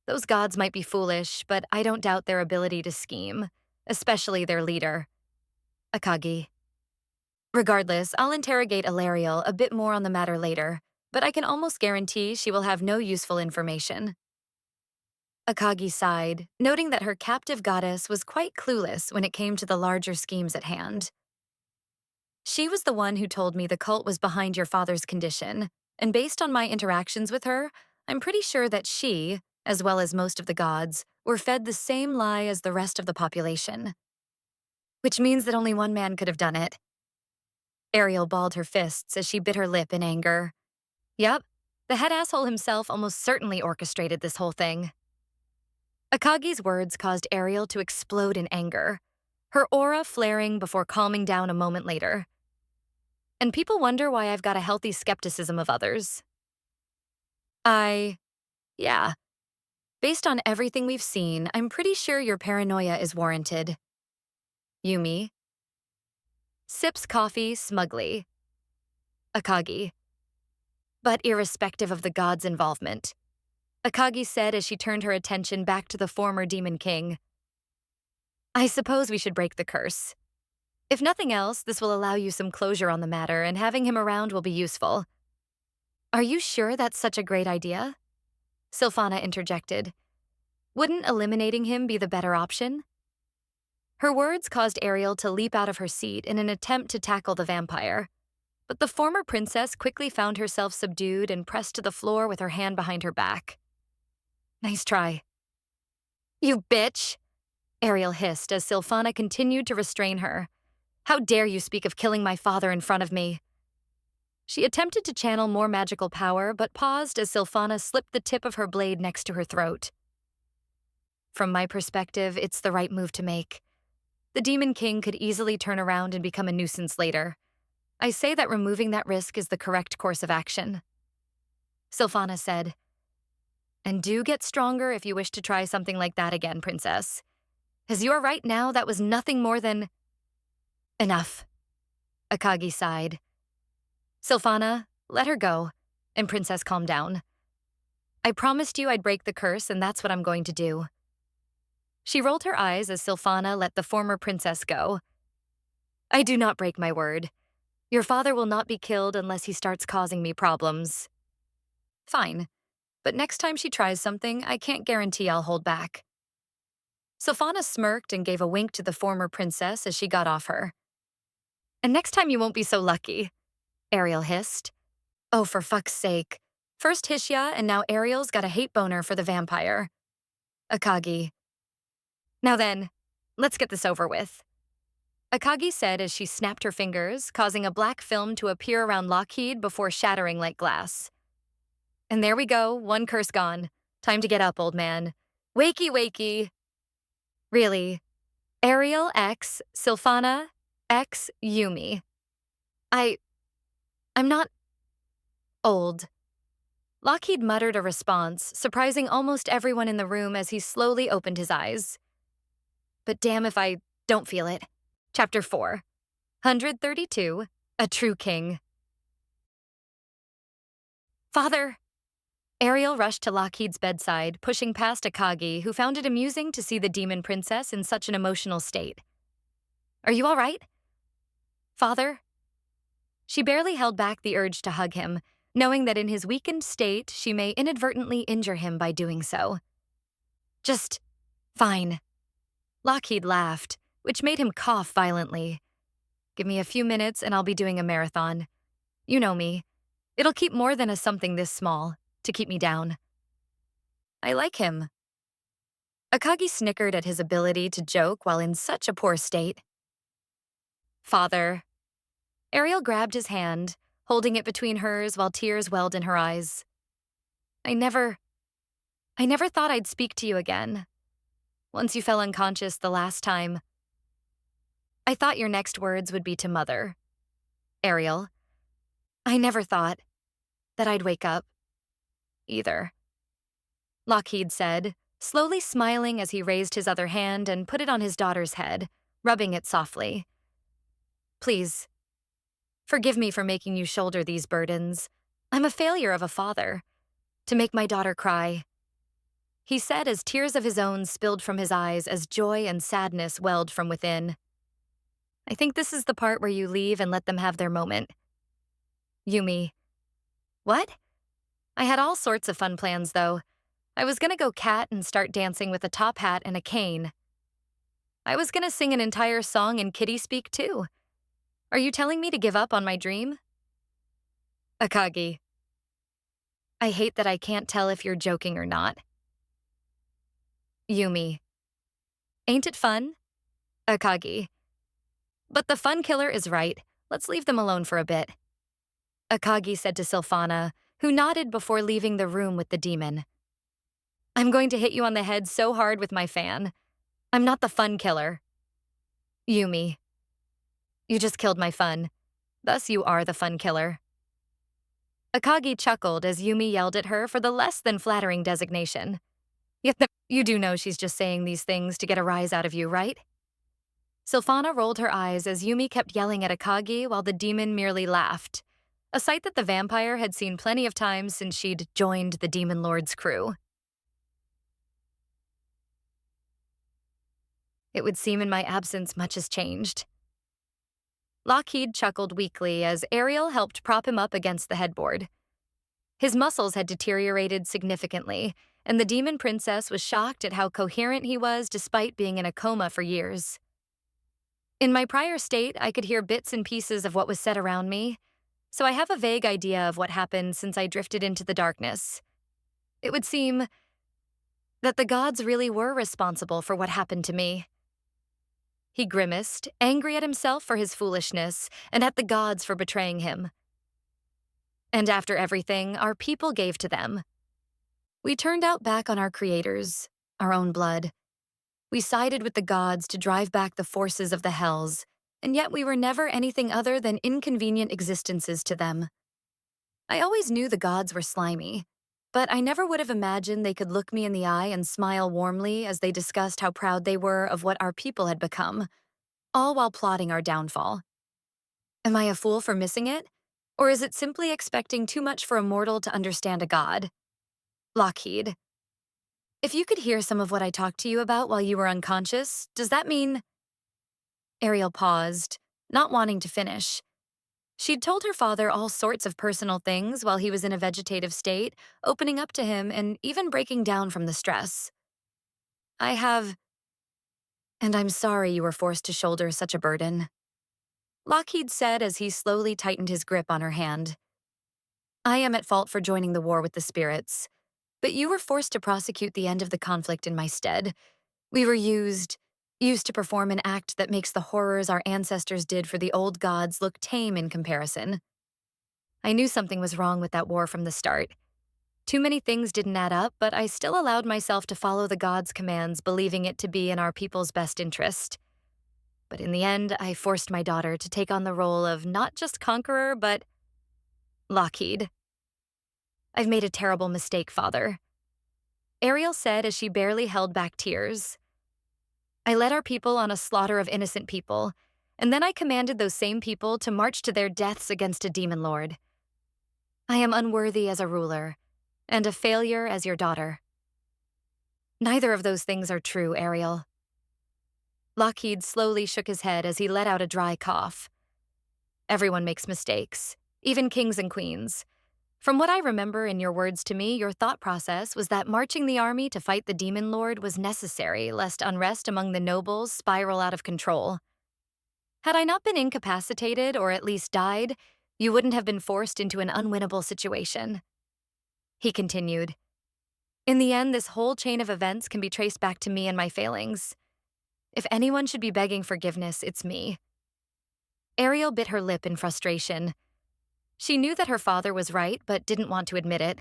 Those gods might be foolish, but I don't doubt their ability to scheme, especially their leader, Akagi. Regardless, I'll interrogate Ilariel a bit more on the matter later, but I can almost guarantee she will have no useful information. Akagi sighed, noting that her captive goddess was quite clueless when it came to the larger schemes at hand. She was the one who told me the cult was behind your father's condition, and based on my interactions with her, I'm pretty sure that she, as well as most of the gods, were fed the same lie as the rest of the population. Which means that only one man could have done it. Ariel balled her fists as she bit her lip in anger. Yep, the head asshole himself almost certainly orchestrated this whole thing. Akagi's words caused Ariel to explode in anger, her aura flaring before calming down a moment later. And people wonder why I've got a healthy skepticism of others. Yeah. Based on everything we've seen, I'm pretty sure your paranoia is warranted. Yumi sips coffee smugly. Akagi. But irrespective of the god's involvement, Akagi said as she turned her attention back to the former Demon King. I suppose we should break the curse. If nothing else, this will allow you some closure on the matter, and having him around will be useful. Are you sure that's such a great idea? Silphana interjected. Wouldn't eliminating him be the better option? Her words caused Ariel to leap out of her seat in an attempt to tackle the vampire, but the former princess quickly found herself subdued and pressed to the floor with her hand behind her back. Nice try. You bitch! Ariel hissed as Silphana continued to restrain her. How dare you speak of killing my father in front of me? She attempted to channel more magical power, but paused as Silphana slipped the tip of her blade next to her throat. From my perspective, it's the right move to make. The Demon King could easily turn around and become a nuisance later. I say that removing that risk is the correct course of action. Silphana said, And do get stronger if you wish to try something like that again, Princess. As you are right now, that was nothing more than... Enough. Akagi sighed. Silphana, let her go, and Princess calmed down. I promised you I'd break the curse, and that's what I'm going to do. She rolled her eyes as Silphana let the former princess go. I do not break my word. Your father will not be killed unless he starts causing me problems. Fine, but next time she tries something, I can't guarantee I'll hold back. Silphana smirked and gave a wink to the former princess as she got off her. And next time you won't be so lucky, Ariel hissed. Oh, for fuck's sake. First Hishya, and now Ariel's got a hate boner for the vampire. Akagi, Now then, let's get this over with. Akagi said as she snapped her fingers, causing a black film to appear around Lockheed before shattering like glass. And there we go, one curse gone. Time to get up, old man. Wakey, wakey. Really, Ariel X, Sylphana X, Yumi. I. I'm not old. Lockheed muttered a response, surprising almost everyone in the room as he slowly opened his eyes. But damn if I don't feel it. Chapter 4. 132. A True King. Father! Ariel rushed to Lockheed's bedside, pushing past Akagi, who found it amusing to see the demon princess in such an emotional state. Are you all right? Father? She barely held back the urge to hug him, knowing that in his weakened state, she may inadvertently injure him by doing so. Just fine. Lockheed laughed, which made him cough violently. Give me a few minutes and I'll be doing a marathon. You know me. It'll keep more than a something this small, to keep me down. I like him. Akagi snickered at his ability to joke while in such a poor state. Father. Ariel grabbed his hand, holding it between hers while tears welled in her eyes. I never thought I'd speak to you again. Once you fell unconscious the last time. I thought your next words would be to Mother. Ariel. I never thought that I'd wake up. Either. Lockheed said, slowly smiling as he raised his other hand and put it on his daughter's head, rubbing it softly. Please, forgive me for making you shoulder these burdens. I'm a failure of a father. To make my daughter cry. He said as tears of his own spilled from his eyes as joy and sadness welled from within. I think this is the part where you leave and let them have their moment. Yumi. What? I had all sorts of fun plans, though. I was gonna go cat and start dancing with a top hat and a cane. I was gonna sing an entire song in kitty speak, too. Are you telling me to give up on my dream? Akagi. I hate that I can't tell if you're joking or not. Yumi. Ain't it fun? Akagi. But the fun killer is right. Let's leave them alone for a bit. Akagi said to Sylphana, who nodded before leaving the room with the demon. I'm going to hit you on the head so hard with my fan. I'm not the fun killer. Yumi. You just killed my fun. Thus you are the fun killer. Akagi chuckled as Yumi yelled at her for the less than flattering designation. Yet you do know she's just saying these things to get a rise out of you, right? Sylphana rolled her eyes as Yumi kept yelling at Akagi while the demon merely laughed, a sight that the vampire had seen plenty of times since she'd joined the Demon Lord's crew. It would seem in my absence much has changed. Lockheed chuckled weakly as Ariel helped prop him up against the headboard. His muscles had deteriorated significantly, and the demon princess was shocked at how coherent he was despite being in a coma for years. In my prior state, I could hear bits and pieces of what was said around me, so I have a vague idea of what happened since I drifted into the darkness. It would seem that the gods really were responsible for what happened to me. He grimaced, angry at himself for his foolishness and at the gods for betraying him. And after everything, our people gave to them. We turned out back on our creators, our own blood. We sided with the gods to drive back the forces of the hells, and yet we were never anything other than inconvenient existences to them. I always knew the gods were slimy, but I never would have imagined they could look me in the eye and smile warmly as they discussed how proud they were of what our people had become, all while plotting our downfall. Am I a fool for missing it? Or is it simply expecting too much for a mortal to understand a god? Lockheed. If you could hear some of what I talked to you about while you were unconscious, does that mean… Ariel paused, not wanting to finish. She'd told her father all sorts of personal things while he was in a vegetative state, opening up to him and even breaking down from the stress. I have… and I'm sorry you were forced to shoulder such a burden. Lockheed said as he slowly tightened his grip on her hand. I am at fault for joining the war with the spirits, but you were forced to prosecute the end of the conflict in my stead, We were used to perform an act that makes the horrors our ancestors did for the old gods look tame in comparison. I knew something was wrong with that war from the start. Too many things didn't add up, but I still allowed myself to follow the gods' commands, believing it to be in our people's best interest. But in the end, I forced my daughter to take on the role of not just conqueror, but Lockheed. I've made a terrible mistake, Father, Ariel said as she barely held back tears. I led our people on a slaughter of innocent people, and then I commanded those same people to march to their deaths against a demon lord. I am unworthy as a ruler, and a failure as your daughter. Neither of those things are true, Ariel. Lockheed slowly shook his head as he let out a dry cough. Everyone makes mistakes, even kings and queens. From what I remember in your words to me, your thought process was that marching the army to fight the demon lord was necessary lest unrest among the nobles spiral out of control. Had I not been incapacitated or at least died, you wouldn't have been forced into an unwinnable situation. He continued. In the end, this whole chain of events can be traced back to me and my failings. If anyone should be begging forgiveness, it's me. Ariel bit her lip in frustration. She knew that her father was right, but didn't want to admit it.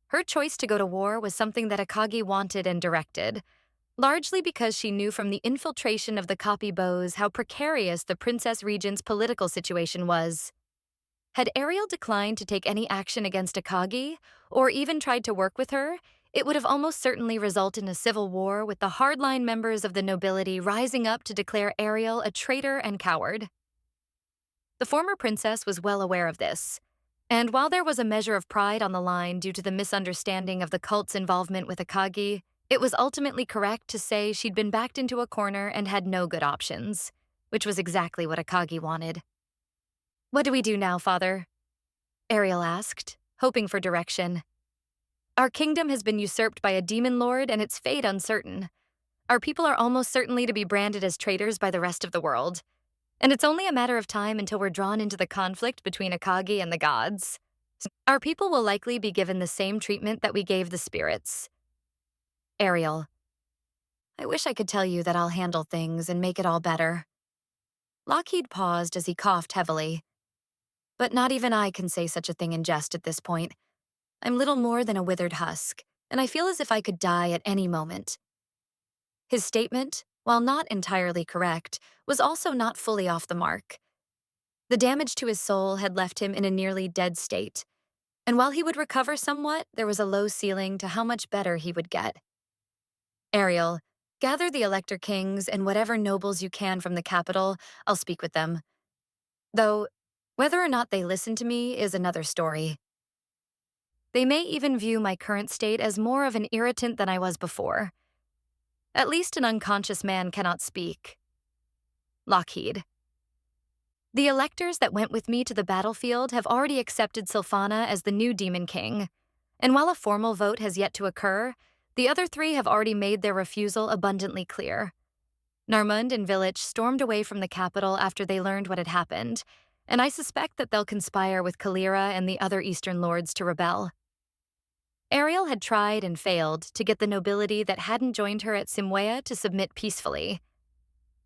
Her choice to go to war was something that Akagi wanted and directed, largely because she knew from the infiltration of the copy bows how precarious the Princess Regent's political situation was. Had Ariel declined to take any action against Akagi, or even tried to work with her, it would have almost certainly resulted in a civil war with the hardline members of the nobility rising up to declare Ariel a traitor and coward. The former princess was well aware of this, and while there was a measure of pride on the line due to the misunderstanding of the cult's involvement with Akagi, it was ultimately correct to say she'd been backed into a corner and had no good options, which was exactly what Akagi wanted. What do we do now, Father? Ariel asked, hoping for direction. Our kingdom has been usurped by a demon lord and its fate uncertain. Our people are almost certainly to be branded as traitors by the rest of the world. And it's only a matter of time until we're drawn into the conflict between Akagi and the gods. Our people will likely be given the same treatment that we gave the spirits. Ariel. I wish I could tell you that I'll handle things and make it all better. Lockheed paused as he coughed heavily. But not even I can say such a thing in jest at this point. I'm little more than a withered husk, and I feel as if I could die at any moment. His statement, while not entirely correct, was also not fully off the mark. The damage to his soul had left him in a nearly dead state, and while he would recover somewhat, there was a low ceiling to how much better he would get. Ariel, gather the Elector Kings and whatever nobles you can from the capital. I'll speak with them. Though, whether or not they listen to me is another story. They may even view my current state as more of an irritant than I was before. At least an unconscious man cannot speak. Lockheed. The electors that went with me to the battlefield have already accepted Sylphana as the new Demon King, and while a formal vote has yet to occur, the other three have already made their refusal abundantly clear. Narmund and Village stormed away from the capital after they learned what had happened, and I suspect that they'll conspire with Kalira and the other Eastern lords to rebel. Ariel had tried and failed to get the nobility that hadn't joined her at Simwea to submit peacefully.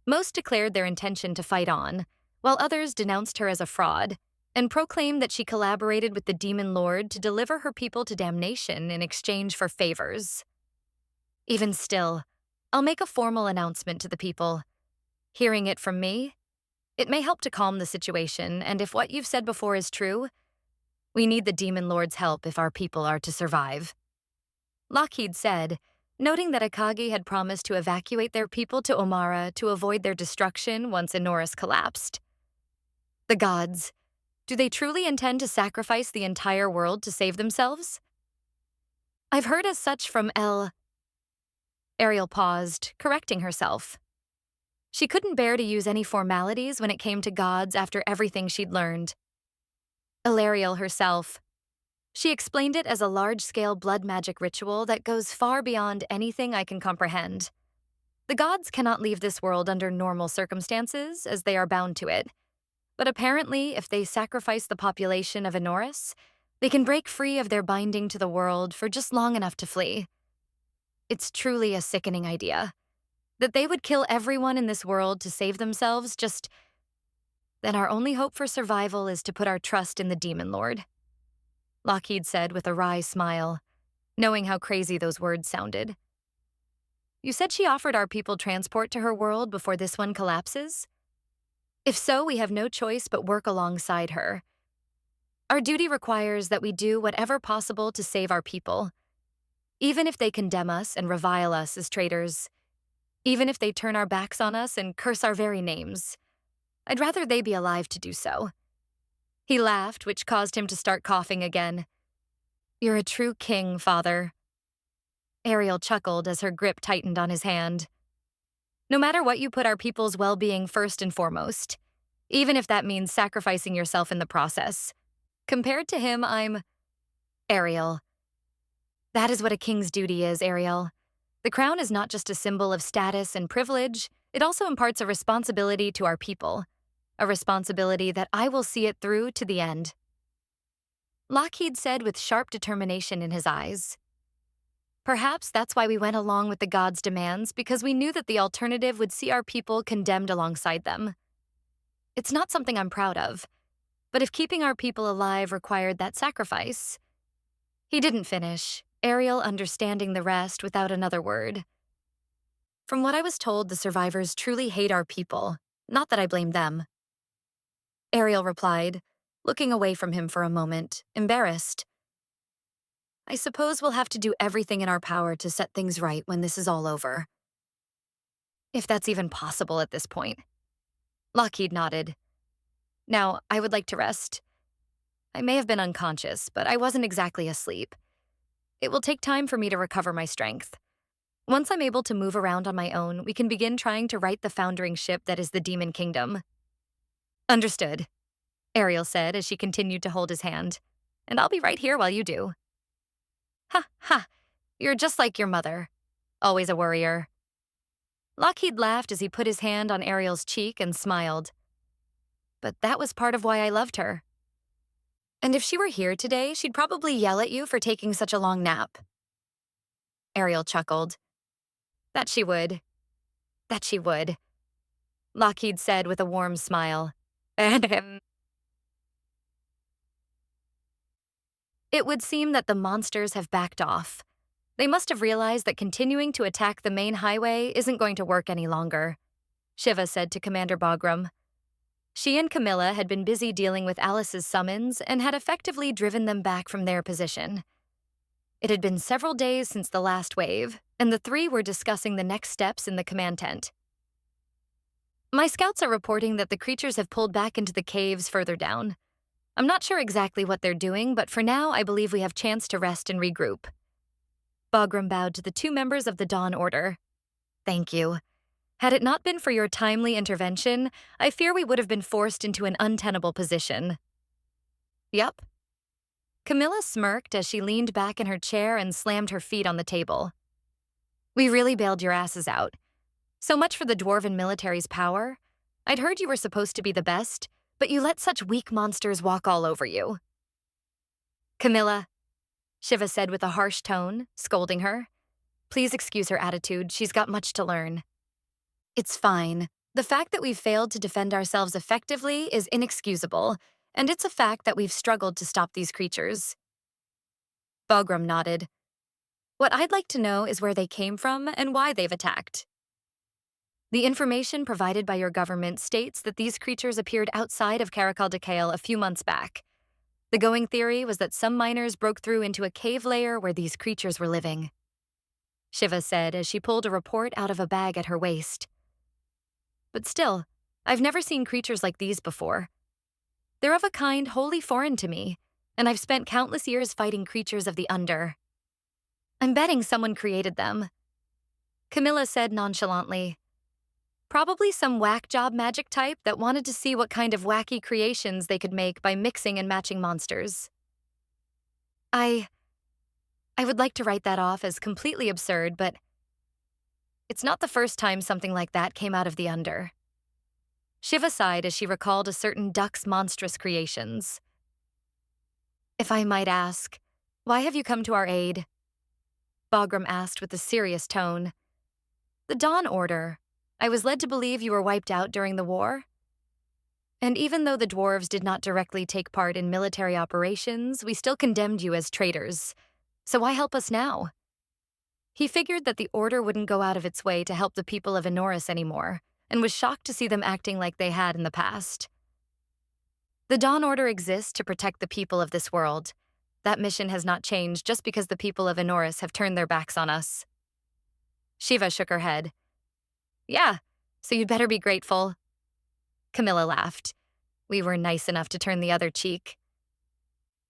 Most declared their intention to fight on, while others denounced her as a fraud and proclaimed that she collaborated with the demon lord to deliver her people to damnation in exchange for favors. Even still, I'll make a formal announcement to the people. Hearing it from me, it may help to calm the situation, and if what you've said before is true, we need the demon lord's help if our people are to survive. Lockheed said, noting that Akagi had promised to evacuate their people to Omara to avoid their destruction once Enoris collapsed. The gods, do they truly intend to sacrifice the entire world to save themselves? I've heard as such from Ariel paused, correcting herself. She couldn't bear to use any formalities when it came to gods after everything she'd learned. Ilariel herself. She explained it as a large-scale blood magic ritual that goes far beyond anything I can comprehend. The gods cannot leave this world under normal circumstances, as they are bound to it. But apparently, if they sacrifice the population of Enoris, they can break free of their binding to the world for just long enough to flee. It's truly a sickening idea. That they would kill everyone in this world to save themselves, then our only hope for survival is to put our trust in the Demon Lord. Lockheed said with a wry smile, knowing how crazy those words sounded. You said she offered our people transport to her world before this one collapses? If so, we have no choice but work alongside her. Our duty requires that we do whatever possible to save our people, even if they condemn us and revile us as traitors, even if they turn our backs on us and curse our very names. I'd rather they be alive to do so. He laughed, which caused him to start coughing again. You're a true king, father. Ariel chuckled as her grip tightened on his hand. No matter what, you put our people's well-being first and foremost, even if that means sacrificing yourself in the process. Compared to him, I'm... Ariel. That is what a king's duty is, Ariel. The crown is not just a symbol of status and privilege, it also imparts a responsibility to our people. A responsibility that I will see it through to the end. Lockheed said with sharp determination in his eyes. Perhaps that's why we went along with the gods' demands, because we knew that the alternative would see our people condemned alongside them. It's not something I'm proud of, but if keeping our people alive required that sacrifice... He didn't finish, Ariel understanding the rest without another word. From what I was told, the survivors truly hate our people, not that I blame them. Ariel replied, looking away from him for a moment, embarrassed. I suppose we'll have to do everything in our power to set things right when this is all over. If that's even possible at this point. Lockheed nodded. Now, I would like to rest. I may have been unconscious, but I wasn't exactly asleep. It will take time for me to recover my strength. Once I'm able to move around on my own, we can begin trying to right the foundering ship that is the Demon Kingdom. Understood, Ariel said as she continued to hold his hand. And I'll be right here while you do. Ha, ha, you're just like your mother. Always a worrier. Lockheed laughed as he put his hand on Ariel's cheek and smiled. But that was part of why I loved her. And if she were here today, she'd probably yell at you for taking such a long nap. Ariel chuckled. That she would. That she would. Lockheed said with a warm smile. It would seem that the monsters have backed off. They must have realized that continuing to attack the main highway isn't going to work any longer, Shiva said to Commander Bagram. She and Camilla had been busy dealing with Alice's summons and had effectively driven them back from their position. It had been several days since the last wave, and the three were discussing the next steps in the command tent. My scouts are reporting that the creatures have pulled back into the caves further down. I'm not sure exactly what they're doing, but for now I believe we have chance to rest and regroup. Bagram bowed to the two members of the Dawn Order. Thank you. Had it not been for your timely intervention, I fear we would have been forced into an untenable position. Yup. Camilla smirked as she leaned back in her chair and slammed her feet on the table. We really bailed your asses out. So much for the Dwarven military's power. I'd heard you were supposed to be the best, but you let such weak monsters walk all over you. Camilla, Shiva said with a harsh tone, scolding her. Please excuse her attitude, she's got much to learn. It's fine. The fact that we've failed to defend ourselves effectively is inexcusable, and it's a fact that we've struggled to stop these creatures. Bagram nodded. What I'd like to know is where they came from and why they've attacked. The information provided by your government states that these creatures appeared outside of Caracal Decale a few months back. The going theory was that some miners broke through into a cave layer where these creatures were living. Shiva said as she pulled a report out of a bag at her waist. But still, I've never seen creatures like these before. They're of a kind wholly foreign to me, and I've spent countless years fighting creatures of the Under. I'm betting someone created them. Camilla said nonchalantly. Probably some whack job magic type that wanted to see what kind of wacky creations they could make by mixing and matching monsters. I would like to write that off as completely absurd, but it's not the first time something like that came out of the Under. Shiva sighed as she recalled a certain duck's monstrous creations. If I might ask, why have you come to our aid? Bagram asked with a serious tone. The Dawn Order. I was led to believe you were wiped out during the war. And even though the dwarves did not directly take part in military operations, we still condemned you as traitors. So why help us now? He figured that the Order wouldn't go out of its way to help the people of Enoris anymore, and was shocked to see them acting like they had in the past. The Dawn Order exists to protect the people of this world. That mission has not changed just because the people of Enoris have turned their backs on us. Shiva shook her head. Yeah, so you'd better be grateful. Camilla laughed. We were nice enough to turn the other cheek.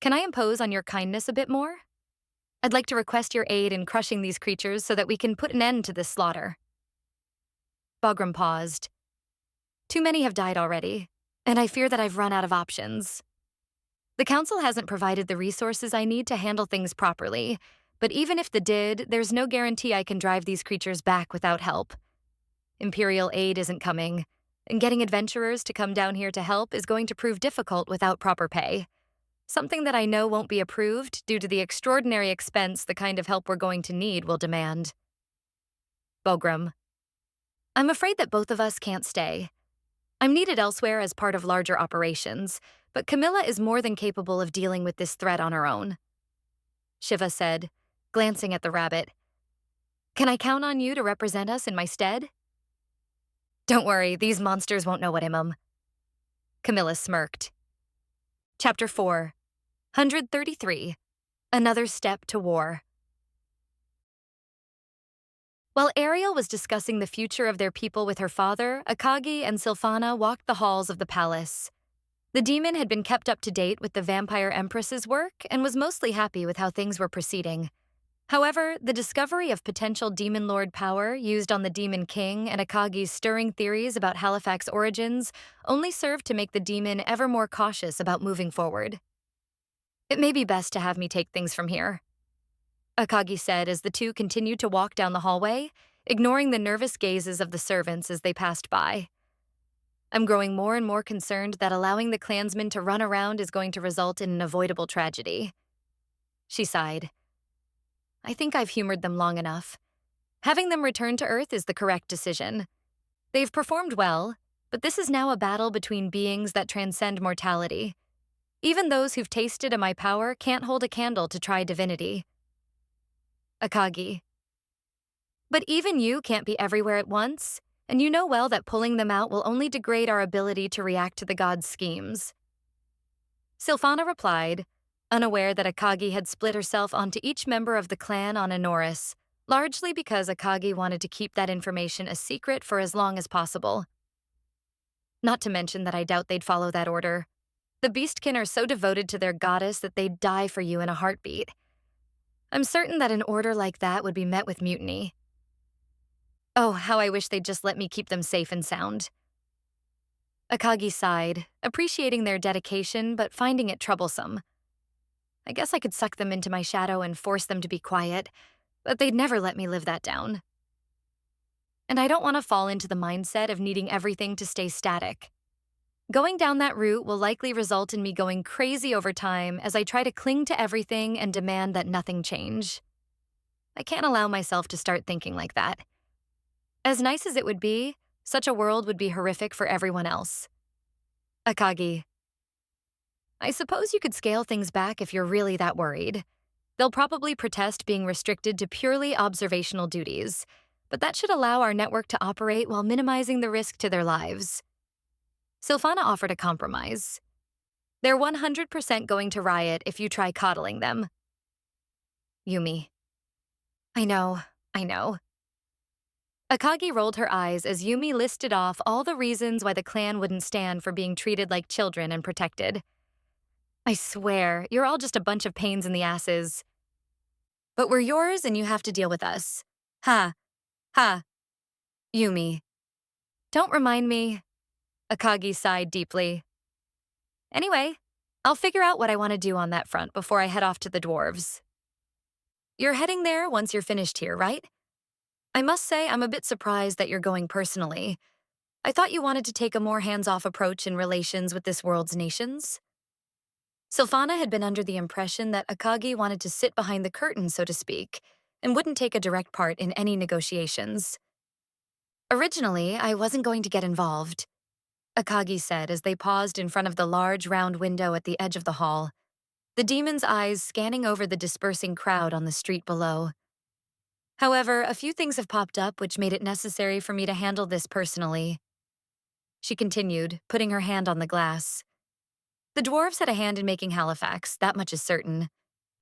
Can I impose on your kindness a bit more? I'd like to request your aid in crushing these creatures so that we can put an end to this slaughter. Bagram paused. Too many have died already, and I fear that I've run out of options. The Council hasn't provided the resources I need to handle things properly, but even if they did, there's no guarantee I can drive these creatures back without help. Imperial aid isn't coming, and getting adventurers to come down here to help is going to prove difficult without proper pay. Something that I know won't be approved due to the extraordinary expense the kind of help we're going to need will demand. Bagram. I'm afraid that both of us can't stay. I'm needed elsewhere as part of larger operations, but Camilla is more than capable of dealing with this threat on her own. Shiva said, glancing at the rabbit. Can I count on you to represent us in my stead? Don't worry, these monsters won't know what I'm. Camilla smirked. Chapter 4, 133, Another Step to War. While Ariel was discussing the future of their people with her father, Akagi and Sylphana walked the halls of the palace. The demon had been kept up to date with the Vampire Empress's work and was mostly happy with how things were proceeding. However, the discovery of potential Demon Lord power used on the Demon King and Akagi's stirring theories about Halifax's origins only served to make the demon ever more cautious about moving forward. It may be best to have me take things from here, Akagi said as the two continued to walk down the hallway, ignoring the nervous gazes of the servants as they passed by. I'm growing more and more concerned that allowing the clansmen to run around is going to result in an avoidable tragedy. She sighed. I think I've humored them long enough. Having them return to Earth is the correct decision. They've performed well, but this is now a battle between beings that transcend mortality. Even those who've tasted of my power can't hold a candle to try divinity. Akagi. But even you can't be everywhere at once, and you know well that pulling them out will only degrade our ability to react to the gods' schemes. Sylphana replied, unaware that Akagi had split herself onto each member of the clan on Enoris, largely because Akagi wanted to keep that information a secret for as long as possible. Not to mention that I doubt they'd follow that order. The Beastkin are so devoted to their goddess that they'd die for you in a heartbeat. I'm certain that an order like that would be met with mutiny. Oh, how I wish they'd just let me keep them safe and sound. Akagi sighed, appreciating their dedication but finding it troublesome. I guess I could suck them into my shadow and force them to be quiet, but they'd never let me live that down. And I don't want to fall into the mindset of needing everything to stay static. Going down that route will likely result in me going crazy over time as I try to cling to everything and demand that nothing change. I can't allow myself to start thinking like that. As nice as it would be, such a world would be horrific for everyone else. Akagi. I suppose you could scale things back if you're really that worried. They'll probably protest being restricted to purely observational duties, but that should allow our network to operate while minimizing the risk to their lives. Sylphana offered a compromise. They're 100% going to riot if you try coddling them. Yumi. I know. Akagi rolled her eyes as Yumi listed off all the reasons why the clan wouldn't stand for being treated like children and protected. I swear, you're all just a bunch of pains in the asses. But we're yours and you have to deal with us. Ha. Yumi. Don't remind me. Akagi sighed deeply. Anyway, I'll figure out what I want to do on that front before I head off to the dwarves. You're heading there once you're finished here, right? I must say I'm a bit surprised that you're going personally. I thought you wanted to take a more hands-off approach in relations with this world's nations. Sylphana had been under the impression that Akagi wanted to sit behind the curtain, so to speak, and wouldn't take a direct part in any negotiations. Originally, I wasn't going to get involved, Akagi said as they paused in front of the large round window at the edge of the hall, the demon's eyes scanning over the dispersing crowd on the street below. However, a few things have popped up which made it necessary for me to handle this personally. She continued, putting her hand on the glass. The dwarves had a hand in making Halifax, that much is certain.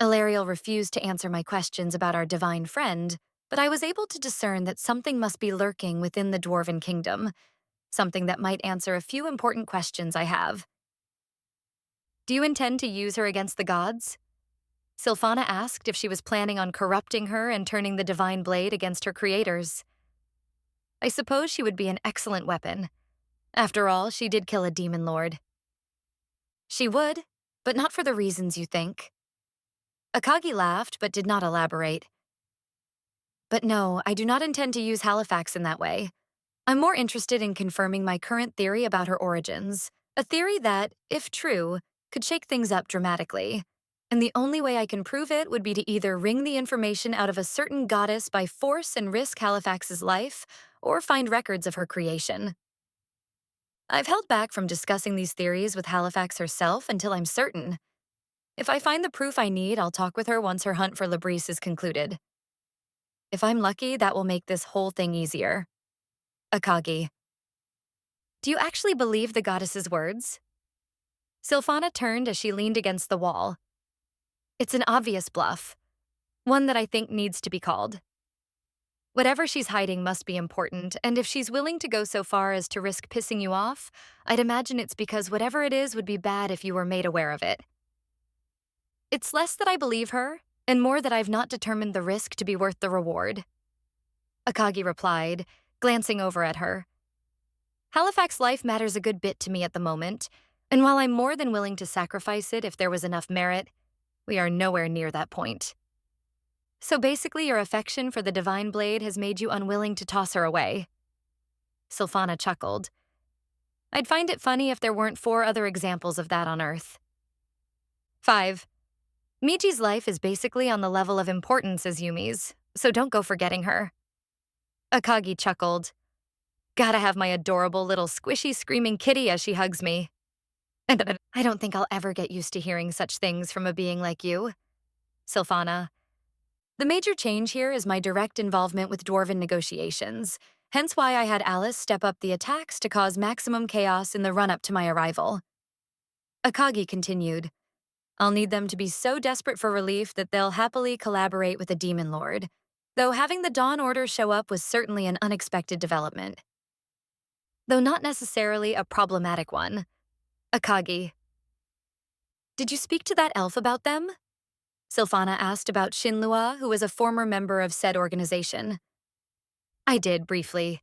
Ilariel refused to answer my questions about our divine friend, but I was able to discern that something must be lurking within the dwarven kingdom, something that might answer a few important questions I have. Do you intend to use her against the gods? Sylphana asked if she was planning on corrupting her and turning the divine blade against her creators. I suppose she would be an excellent weapon. After all, she did kill a demon lord. She would, but not for the reasons you think. Akagi laughed, but did not elaborate. But no, I do not intend to use Halifax in that way. I'm more interested in confirming my current theory about her origins, a theory that, if true, could shake things up dramatically. And the only way I can prove it would be to either wring the information out of a certain goddess by force and risk Halifax's life, or find records of her creation. I've held back from discussing these theories with Halifax herself until I'm certain. If I find the proof I need, I'll talk with her once her hunt for Labrise is concluded. If I'm lucky, that will make this whole thing easier. Akagi. Do you actually believe the goddess's words? Sylphana turned as she leaned against the wall. It's an obvious bluff, one that I think needs to be called. Whatever she's hiding must be important, and if she's willing to go so far as to risk pissing you off, I'd imagine it's because whatever it is would be bad if you were made aware of it. It's less that I believe her, and more that I've not determined the risk to be worth the reward. Akagi replied, glancing over at her. Halifax's life matters a good bit to me at the moment, and while I'm more than willing to sacrifice it if there was enough merit, we are nowhere near that point. So basically your affection for the divine blade has made you unwilling to toss her away. Sylphana chuckled. I'd find it funny if there weren't 4 other examples of that on Earth. 5. Miji's life is basically on the level of importance as Yumi's, so don't go forgetting her. Akagi chuckled. Gotta have my adorable little squishy screaming kitty as she hugs me. I don't think I'll ever get used to hearing such things from a being like you. Sylphana. The major change here is my direct involvement with dwarven negotiations, hence why I had Alice step up the attacks to cause maximum chaos in the run-up to my arrival. Akagi continued. I'll need them to be so desperate for relief that they'll happily collaborate with a demon lord, though having the Dawn Order show up was certainly an unexpected development. Though not necessarily a problematic one. Akagi. Did you speak to that elf about them? Sylphana asked about Shinlua, who was a former member of said organization. I did, briefly.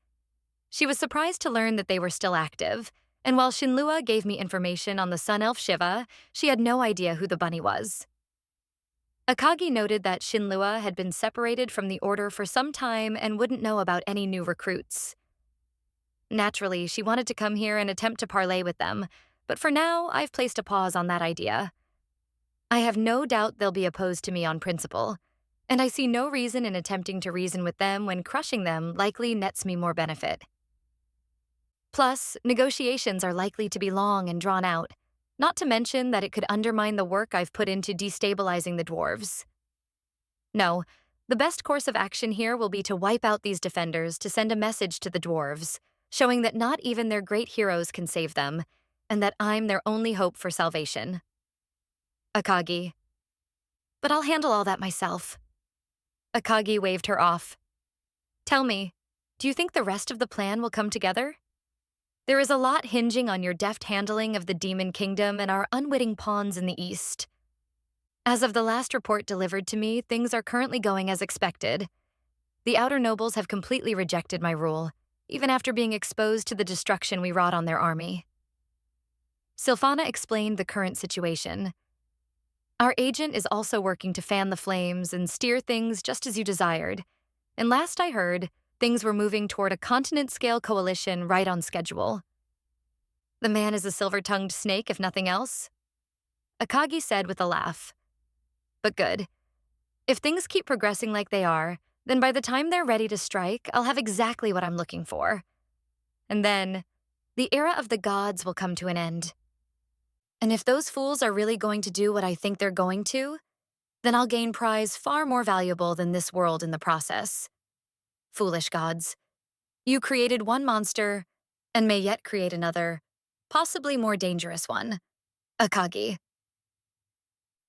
She was surprised to learn that they were still active, and while Shinlua gave me information on the Sun Elf Shiva, she had no idea who the bunny was. Akagi noted that Shinlua had been separated from the Order for some time and wouldn't know about any new recruits. Naturally, she wanted to come here and attempt to parley with them, but for now, I've placed a pause on that idea. I have no doubt they'll be opposed to me on principle, and I see no reason in attempting to reason with them when crushing them likely nets me more benefit. Plus, negotiations are likely to be long and drawn out, not to mention that it could undermine the work I've put into destabilizing the dwarves. No, the best course of action here will be to wipe out these defenders to send a message to the dwarves, showing that not even their great heroes can save them, and that I'm their only hope for salvation. Akagi. But I'll handle all that myself. Akagi waved her off. Tell me, do you think the rest of the plan will come together? There is a lot hinging on your deft handling of the Demon Kingdom and our unwitting pawns in the East. As of the last report delivered to me, things are currently going as expected. The Outer Nobles have completely rejected my rule, even after being exposed to the destruction we wrought on their army. Sylphana explained the current situation. Our agent is also working to fan the flames and steer things just as you desired, and last I heard, things were moving toward a continent-scale coalition right on schedule. The man is a silver-tongued snake, if nothing else. Akagi said with a laugh. But good. If things keep progressing like they are, Then by the time they're ready to strike, I'll have exactly what I'm looking for. And then, the era of the gods will come to an end. And if those fools are really going to do what I think they're going to, then I'll gain prize far more valuable than this world in the process. Foolish gods. You created one monster, and may yet create another, possibly more dangerous one. Akagi.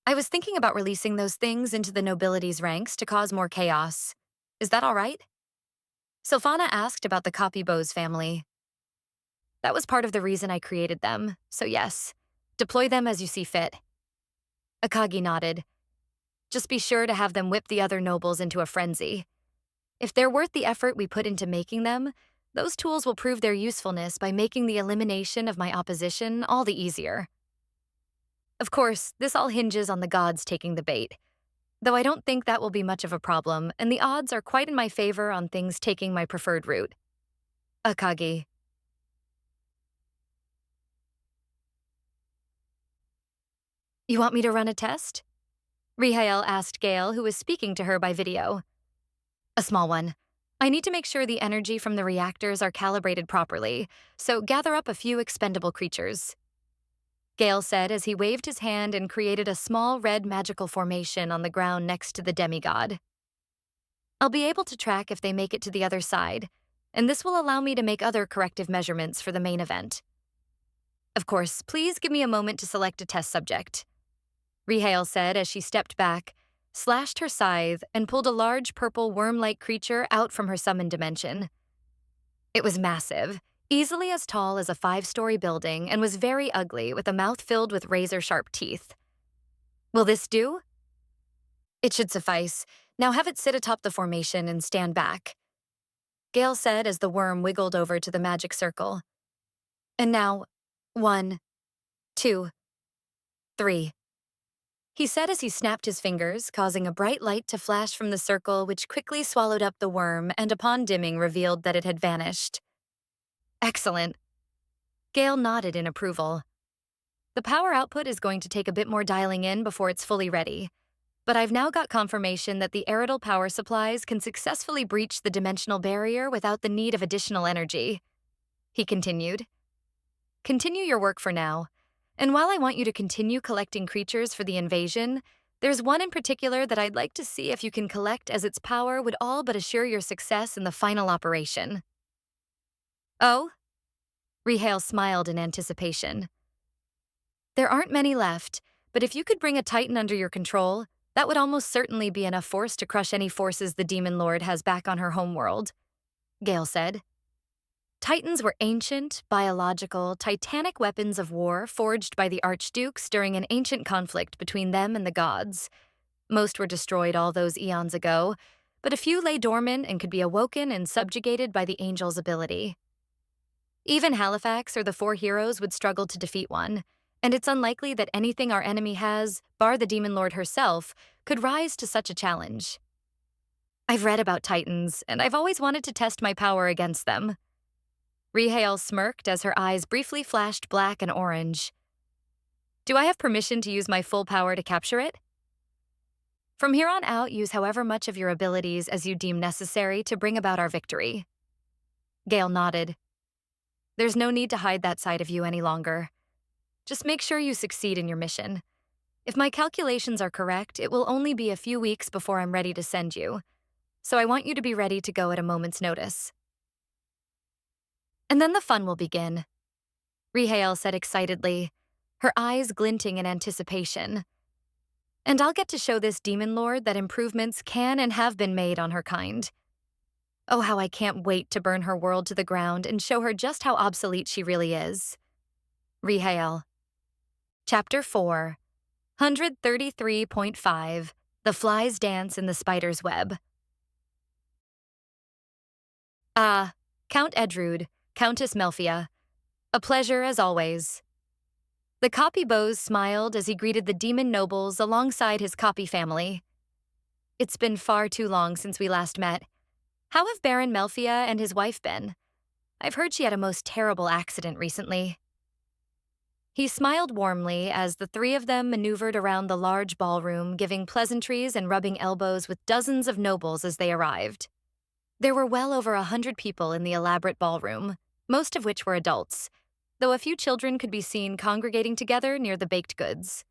I was thinking about releasing those things into the nobility's ranks to cause more chaos. Is that all right? Sylphana asked about the Copybose family. That was part of the reason I created them, so yes, deploy them as you see fit. Akagi nodded. Just be sure to have them whip the other nobles into a frenzy. If they're worth the effort we put into making them, those tools will prove their usefulness by making the elimination of my opposition all the easier. Of course, this all hinges on the gods taking the bait, though I don't think that will be much of a problem, and the odds are quite in my favor on things taking my preferred route. Akagi. You want me to run a test? Rihael asked Gale, who was speaking to her by video. A small one. I need to make sure the energy from the reactors are calibrated properly, so gather up a few expendable creatures. Gale said as he waved his hand and created a small red magical formation on the ground next to the demigod. I'll be able to track if they make it to the other side, and this will allow me to make other corrective measurements for the main event. Of course, please give me a moment to select a test subject. Rihael said as she stepped back, slashed her scythe, and pulled a large purple worm-like creature out from her summoned dimension. It was massive, easily as tall as a 5-story building, and was very ugly with a mouth filled with razor-sharp teeth. Will this do? It should suffice. Now have it sit atop the formation and stand back. Gale said as the worm wiggled over to the magic circle. And now, 1, 2, 3. He said as he snapped his fingers, causing a bright light to flash from the circle, which quickly swallowed up the worm and upon dimming revealed that it had vanished. Excellent. Gale nodded in approval. The power output is going to take a bit more dialing in before it's fully ready, but I've now got confirmation that the aerodal power supplies can successfully breach the dimensional barrier without the need of additional energy. He continued. Continue your work for now. And while I want you to continue collecting creatures for the invasion, there's one in particular that I'd like to see if you can collect, as its power would all but assure your success in the final operation. Oh? Rihael smiled in anticipation. There aren't many left, but if you could bring a Titan under your control, that would almost certainly be enough force to crush any forces the Demon Lord has back on her homeworld, Gale said. Titans were ancient, biological, titanic weapons of war forged by the archdukes during an ancient conflict between them and the gods. Most were destroyed all those eons ago, but a few lay dormant and could be awoken and subjugated by the angel's ability. Even Halifax or the 4 heroes would struggle to defeat one, and it's unlikely that anything our enemy has, bar the Demon Lord herself, could rise to such a challenge. I've read about Titans, and I've always wanted to test my power against them. Rihael smirked as her eyes briefly flashed black and orange. Do I have permission to use my full power to capture it? From here on out, use however much of your abilities as you deem necessary to bring about our victory. Gale nodded. There's no need to hide that side of you any longer. Just make sure you succeed in your mission. If my calculations are correct, it will only be a few weeks before I'm ready to send you, so I want you to be ready to go at a moment's notice. And then the fun will begin, Rihael said excitedly, her eyes glinting in anticipation. And I'll get to show this Demon Lord that improvements can and have been made on her kind. Oh, how I can't wait to burn her world to the ground and show her just how obsolete she really is. Rihael. Chapter 4, 133.5, The Fly's Dance in the Spider's Web. Ah, Count Edrude, Countess Melfia. A pleasure as always. The Copybose smiled as he greeted the demon nobles alongside his copy family. It's been far too long since we last met. How have Baron Melfia and his wife been? I've heard she had a most terrible accident recently. He smiled warmly as the three of them maneuvered around the large ballroom, giving pleasantries and rubbing elbows with dozens of nobles as they arrived. There were well over 100 people in the elaborate ballroom, most of which were adults, though a few children could be seen congregating together near the baked goods.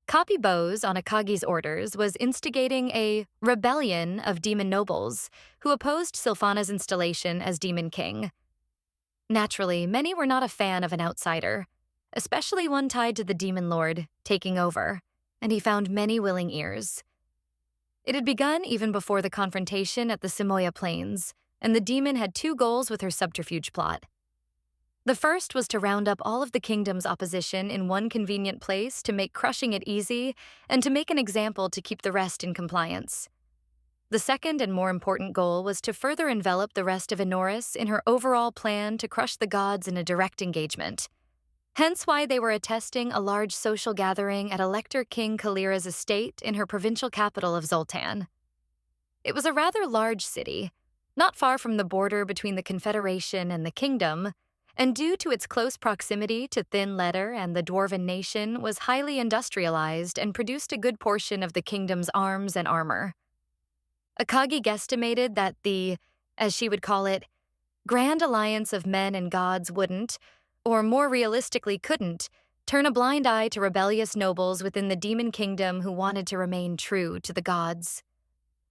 Copy Bose, on Akagi's orders, was instigating a rebellion of demon nobles who opposed Sylphana's installation as Demon King. Naturally, many were not a fan of an outsider, especially one tied to the Demon Lord taking over, and he found many willing ears. It had begun even before the confrontation at the Simoya Plains, and the demon had two goals with her subterfuge plot. The first was to round up all of the kingdom's opposition in one convenient place to make crushing it easy, and to make an example to keep the rest in compliance. The second and more important goal was to further envelop the rest of Enoris in her overall plan to crush the gods in a direct engagement. Hence why they were attesting a large social gathering at Elector King Kalira's estate in her provincial capital of Zoltan. It was a rather large city, not far from the border between the Confederation and the Kingdom, and due to its close proximity to Thin Letter and the Dwarven nation, was highly industrialized and produced a good portion of the kingdom's arms and armor. Akagi guesstimated that the, as she would call it, grand alliance of men and gods wouldn't, or more realistically couldn't, turn a blind eye to rebellious nobles within the demon kingdom who wanted to remain true to the gods.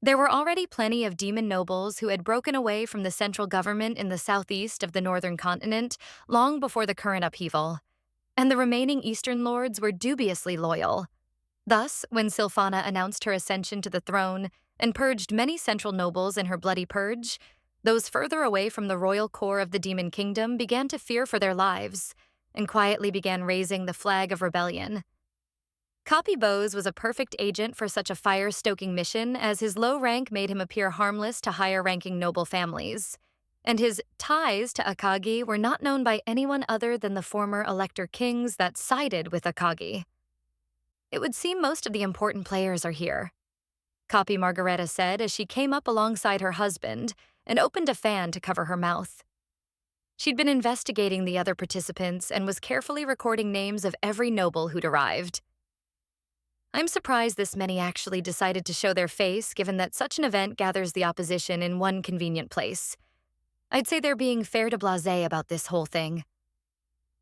There were already plenty of demon nobles who had broken away from the central government in the southeast of the northern continent long before the current upheaval, and the remaining eastern lords were dubiously loyal. Thus, when Sylphana announced her ascension to the throne and purged many central nobles in her bloody purge, those further away from the royal core of the demon kingdom began to fear for their lives and quietly began raising the flag of rebellion. Copy Bose was a perfect agent for such a fire-stoking mission, as his low rank made him appear harmless to higher-ranking noble families, and his ties to Akagi were not known by anyone other than the former Elector Kings that sided with Akagi. "It would seem most of the important players are here," Copy Margareta said as she came up alongside her husband and opened a fan to cover her mouth. She'd been investigating the other participants and was carefully recording names of every noble who'd arrived. "I'm surprised this many actually decided to show their face, given that such an event gathers the opposition in one convenient place. I'd say they're being fair to blasé about this whole thing."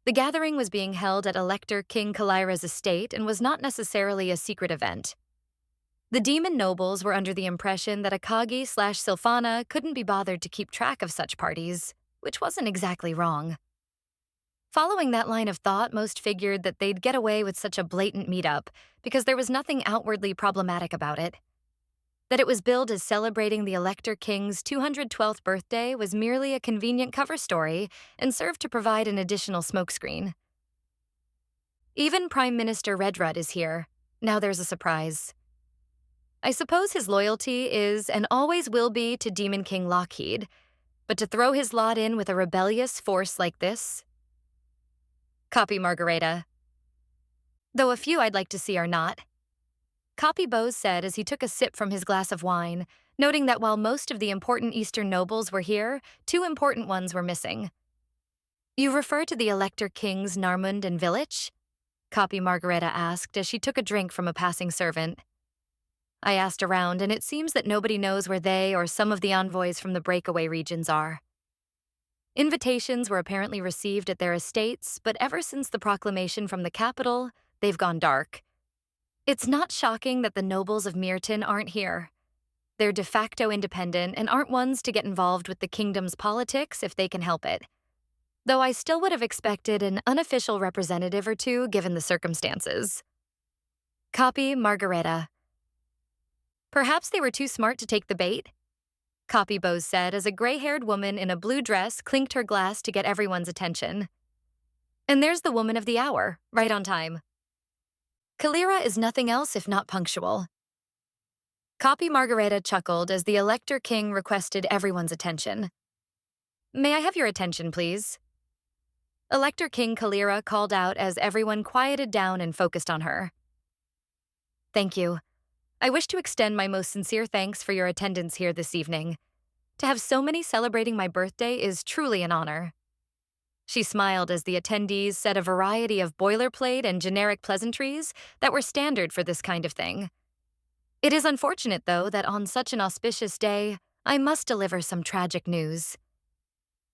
The gathering was being held at Elector King Kalira's estate and was not necessarily a secret event. The demon nobles were under the impression that Akagi/Sylphana couldn't be bothered to keep track of such parties, which wasn't exactly wrong. Following that line of thought, most figured that they'd get away with such a blatant meetup because there was nothing outwardly problematic about it. That it was billed as celebrating the Elector King's 212th birthday was merely a convenient cover story and served to provide an additional smokescreen. Even Prime Minister Redrut is here. Now there's a surprise. I suppose his loyalty is and always will be to Demon King Lockheed, but to throw his lot in with a rebellious force like this? Copy Margareta. "Though a few I'd like to see are not," Copy Bose said as he took a sip from his glass of wine, noting that while most of the important Eastern nobles were here, two important ones were missing. "You refer to the Elector Kings Narmund and Village?" Copy Margareta asked as she took a drink from a passing servant. "I asked around, and it seems that nobody knows where they or some of the envoys from the breakaway regions are. Invitations were apparently received at their estates, but ever since the proclamation from the capital, they've gone dark. It's not shocking that the nobles of Mirton aren't here. They're de facto independent and aren't ones to get involved with the kingdom's politics if they can help it. Though I still would have expected an unofficial representative or two given the circumstances." Copy Margareta. "Perhaps they were too smart to take the bait?" Copy Bose said as a gray-haired woman in a blue dress clinked her glass to get everyone's attention. "And there's the woman of the hour, right on time. Kalira is nothing else if not punctual." Copy Margareta chuckled as the Elector King requested everyone's attention. "May I have your attention, please?" Elector King Kalira called out as everyone quieted down and focused on her. "Thank you. I wish to extend my most sincere thanks for your attendance here this evening. To have so many celebrating my birthday is truly an honor." She smiled as the attendees said a variety of boilerplate and generic pleasantries that were standard for this kind of thing. It is unfortunate, though, that on such an auspicious day, I must deliver some tragic news,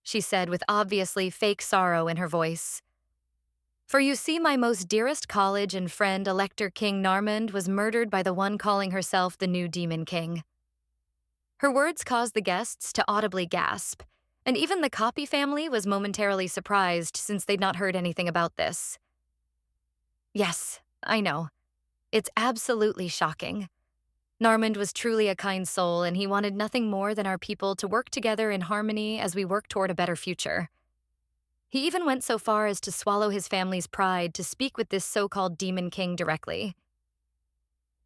she said with obviously fake sorrow in her voice. For you see, my most dearest college and friend, Elector King Narmond, was murdered by the one calling herself the new Demon King. Her words caused the guests to audibly gasp, and even the Copy family was momentarily surprised since they'd not heard anything about this. Yes, I know. It's absolutely shocking. Narmond was truly a kind soul, and he wanted nothing more than our people to work together in harmony as we work toward a better future. He even went so far as to swallow his family's pride to speak with this so-called Demon King directly.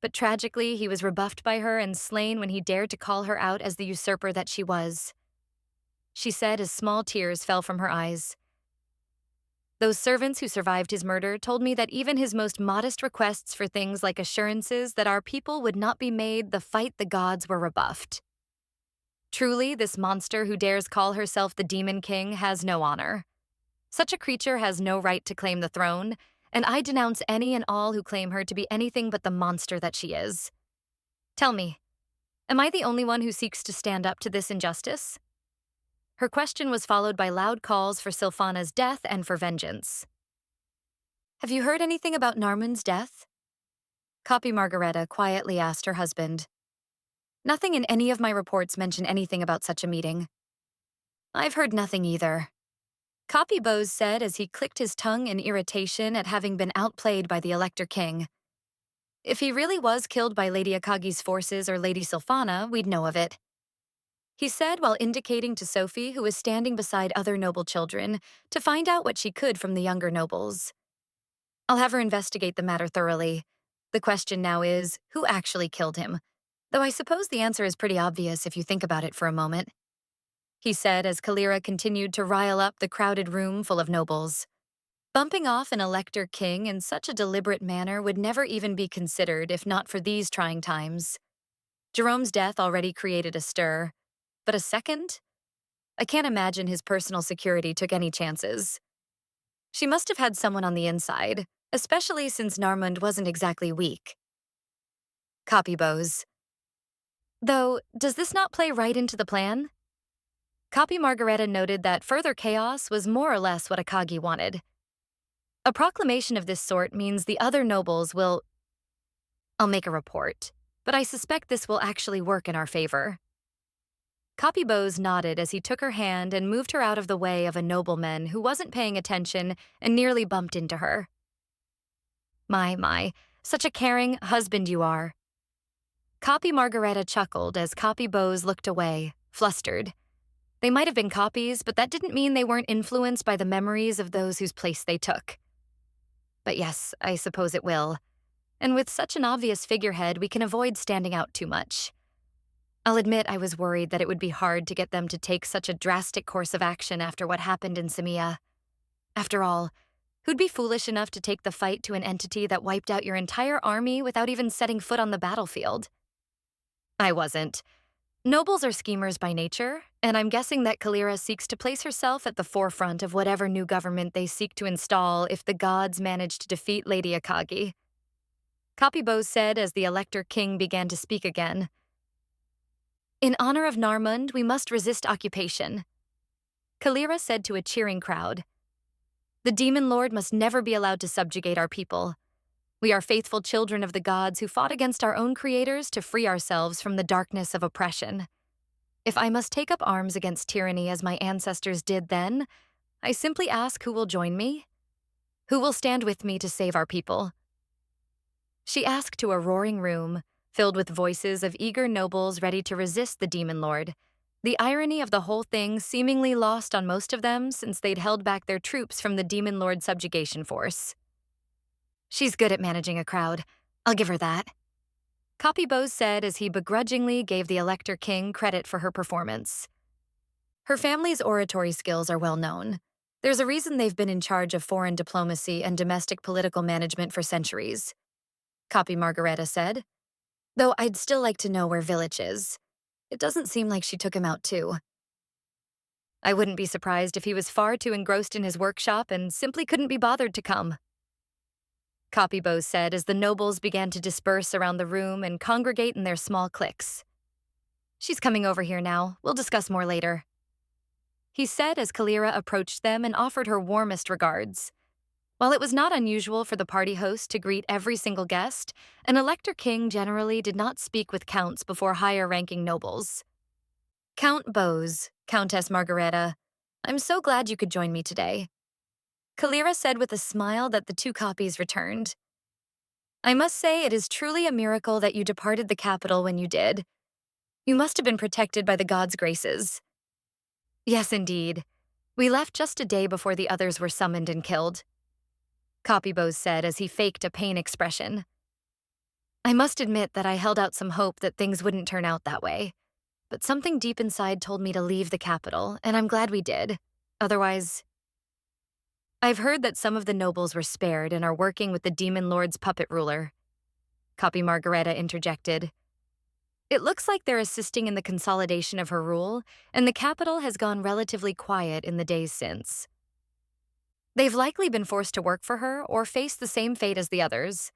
But tragically, he was rebuffed by her and slain when he dared to call her out as the usurper that she was, she said as small tears fell from her eyes. Those servants who survived his murder told me that even his most modest requests for things like assurances that our people would not be made the fight the gods were rebuffed. Truly, this monster who dares call herself the Demon King has no honor. Such a creature has no right to claim the throne, and I denounce any and all who claim her to be anything but the monster that she is. Tell me, am I the only one who seeks to stand up to this injustice? Her question was followed by loud calls for Sylphana's death and for vengeance. Have you heard anything about Narmund's death? Copy Margareta quietly asked her husband. Nothing in any of my reports mention anything about such a meeting. I've heard nothing either, Copy Bose said as he clicked his tongue in irritation at having been outplayed by the Elector King. If he really was killed by Lady Akagi's forces or Lady Sylphana, we'd know of it, he said while indicating to Sophie, who was standing beside other noble children, to find out what she could from the younger nobles. I'll have her investigate the matter thoroughly. The question now is, who actually killed him? Though I suppose the answer is pretty obvious if you think about it for a moment, he said as Kalira continued to rile up the crowded room full of nobles. Bumping off an Elector King in such a deliberate manner would never even be considered if not for these trying times. Jerome's death already created a stir, but a second? I can't imagine his personal security took any chances. She must have had someone on the inside, especially since Narmund wasn't exactly weak. Copy Bose. Though, does this not play right into the plan? Copy Margareta noted that further chaos was more or less what Akagi wanted. A proclamation of this sort means the other nobles will... I'll make a report, but I suspect this will actually work in our favor. Copy Bose nodded as he took her hand and moved her out of the way of a nobleman who wasn't paying attention and nearly bumped into her. My, such a caring husband you are. Copy Margareta chuckled as Copy Bose looked away, flustered. They might have been copies, but that didn't mean they weren't influenced by the memories of those whose place they took. But yes, I suppose it will. And with such an obvious figurehead, we can avoid standing out too much. I'll admit I was worried that it would be hard to get them to take such a drastic course of action after what happened in Samia. After all, who'd be foolish enough to take the fight to an entity that wiped out your entire army without even setting foot on the battlefield? I wasn't. Nobles are schemers by nature, and I'm guessing that Kalira seeks to place herself at the forefront of whatever new government they seek to install if the gods manage to defeat Lady Akagi. Copy Bose said as the Elector King began to speak again. In honor of Narmund, we must resist occupation. Kalira said to a cheering crowd. The Demon Lord must never be allowed to subjugate our people. We are faithful children of the gods who fought against our own creators to free ourselves from the darkness of oppression. If I must take up arms against tyranny as my ancestors did then, I simply ask who will join me? Who will stand with me to save our people? She asked to a roaring room, filled with voices of eager nobles ready to resist the Demon Lord, the irony of the whole thing seemingly lost on most of them since they'd held back their troops from the Demon Lord subjugation force. She's good at managing a crowd. I'll give her that, Copy Bose said as he begrudgingly gave the Elector King credit for her performance. Her family's oratory skills are well known. There's a reason they've been in charge of foreign diplomacy and domestic political management for centuries, Copy Margareta said. Though I'd still like to know where Village is. It doesn't seem like she took him out too. I wouldn't be surprised if he was far too engrossed in his workshop and simply couldn't be bothered to come, Copybow said as the nobles began to disperse around the room and congregate in their small cliques. She's coming over here now. We'll discuss more later, he said as Kalira approached them and offered her warmest regards. While it was not unusual for the party host to greet every single guest, an elector king generally did not speak with counts before higher-ranking nobles. Count Bose, Countess Margareta, I'm so glad you could join me today, Kalira said with a smile that the two copies returned. I must say it is truly a miracle that you departed the capital when you did. You must have been protected by the gods' graces. Yes, indeed. We left just a day before the others were summoned and killed, Copybow said as he faked a pain expression. I must admit that I held out some hope that things wouldn't turn out that way, but something deep inside told me to leave the capital, and I'm glad we did. Otherwise, I've heard that some of the nobles were spared and are working with the Demon Lord's puppet ruler, Copy Margareta interjected. It looks like they're assisting in the consolidation of her rule, and the capital has gone relatively quiet in the days since. They've likely been forced to work for her or face the same fate as the others.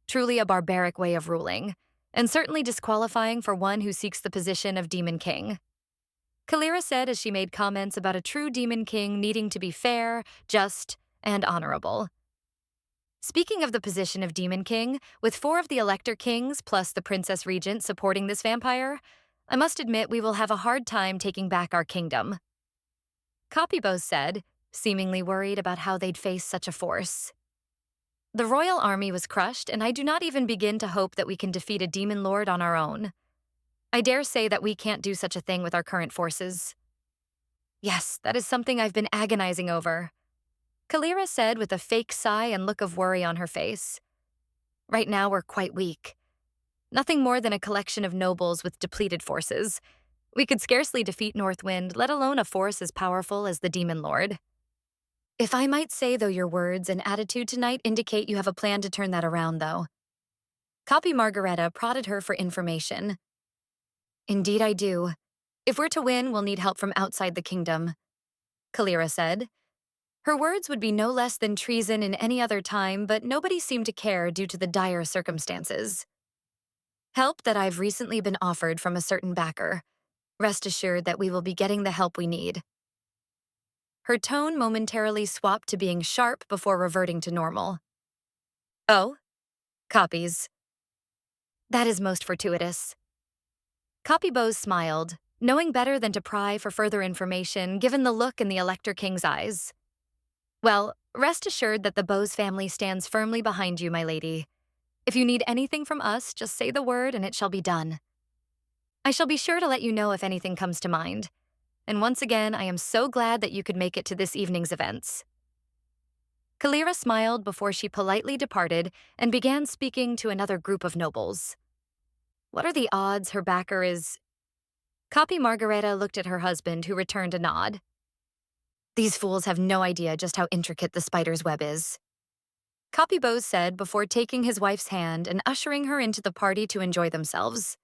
Truly a barbaric way of ruling, and certainly disqualifying for one who seeks the position of Demon King, Kalira said as she made comments about a true Demon King needing to be fair, just, and honorable. Speaking of the position of Demon King, with 4 of the Elector Kings plus the Princess Regent supporting this vampire, I must admit we will have a hard time taking back our kingdom, Copybow said, seemingly worried about how they'd face such a force. The royal army was crushed, and I do not even begin to hope that we can defeat a demon lord on our own. I dare say that we can't do such a thing with our current forces. Yes, that is something I've been agonizing over, Kalira said with a fake sigh and look of worry on her face. Right now we're quite weak. Nothing more than a collection of nobles with depleted forces. We could scarcely defeat Northwind, let alone a force as powerful as the Demon Lord. If I might say, though, your words and attitude tonight indicate you have a plan to turn that around, though. Copy Margareta prodded her for information. Indeed I do. If we're to win, we'll need help from outside the kingdom, Kalira said. Her words would be no less than treason in any other time, but nobody seemed to care due to the dire circumstances. Help that I've recently been offered from a certain backer. Rest assured that we will be getting the help we need. Her tone momentarily swapped to being sharp before reverting to normal. Oh? Copies. That is most fortuitous. Copybow smiled, knowing better than to pry for further information given the look in the Elector King's eyes. Well, rest assured that the Bose family stands firmly behind you, my lady. If you need anything from us, just say the word and it shall be done. I shall be sure to let you know if anything comes to mind. And once again, I am so glad that you could make it to this evening's events. Kalira smiled before she politely departed and began speaking to another group of nobles. What are the odds her backer is... Copy Margareta looked at her husband, who returned a nod. These fools have no idea just how intricate the spider's web is, Copybow said before taking his wife's hand and ushering her into the party to enjoy themselves.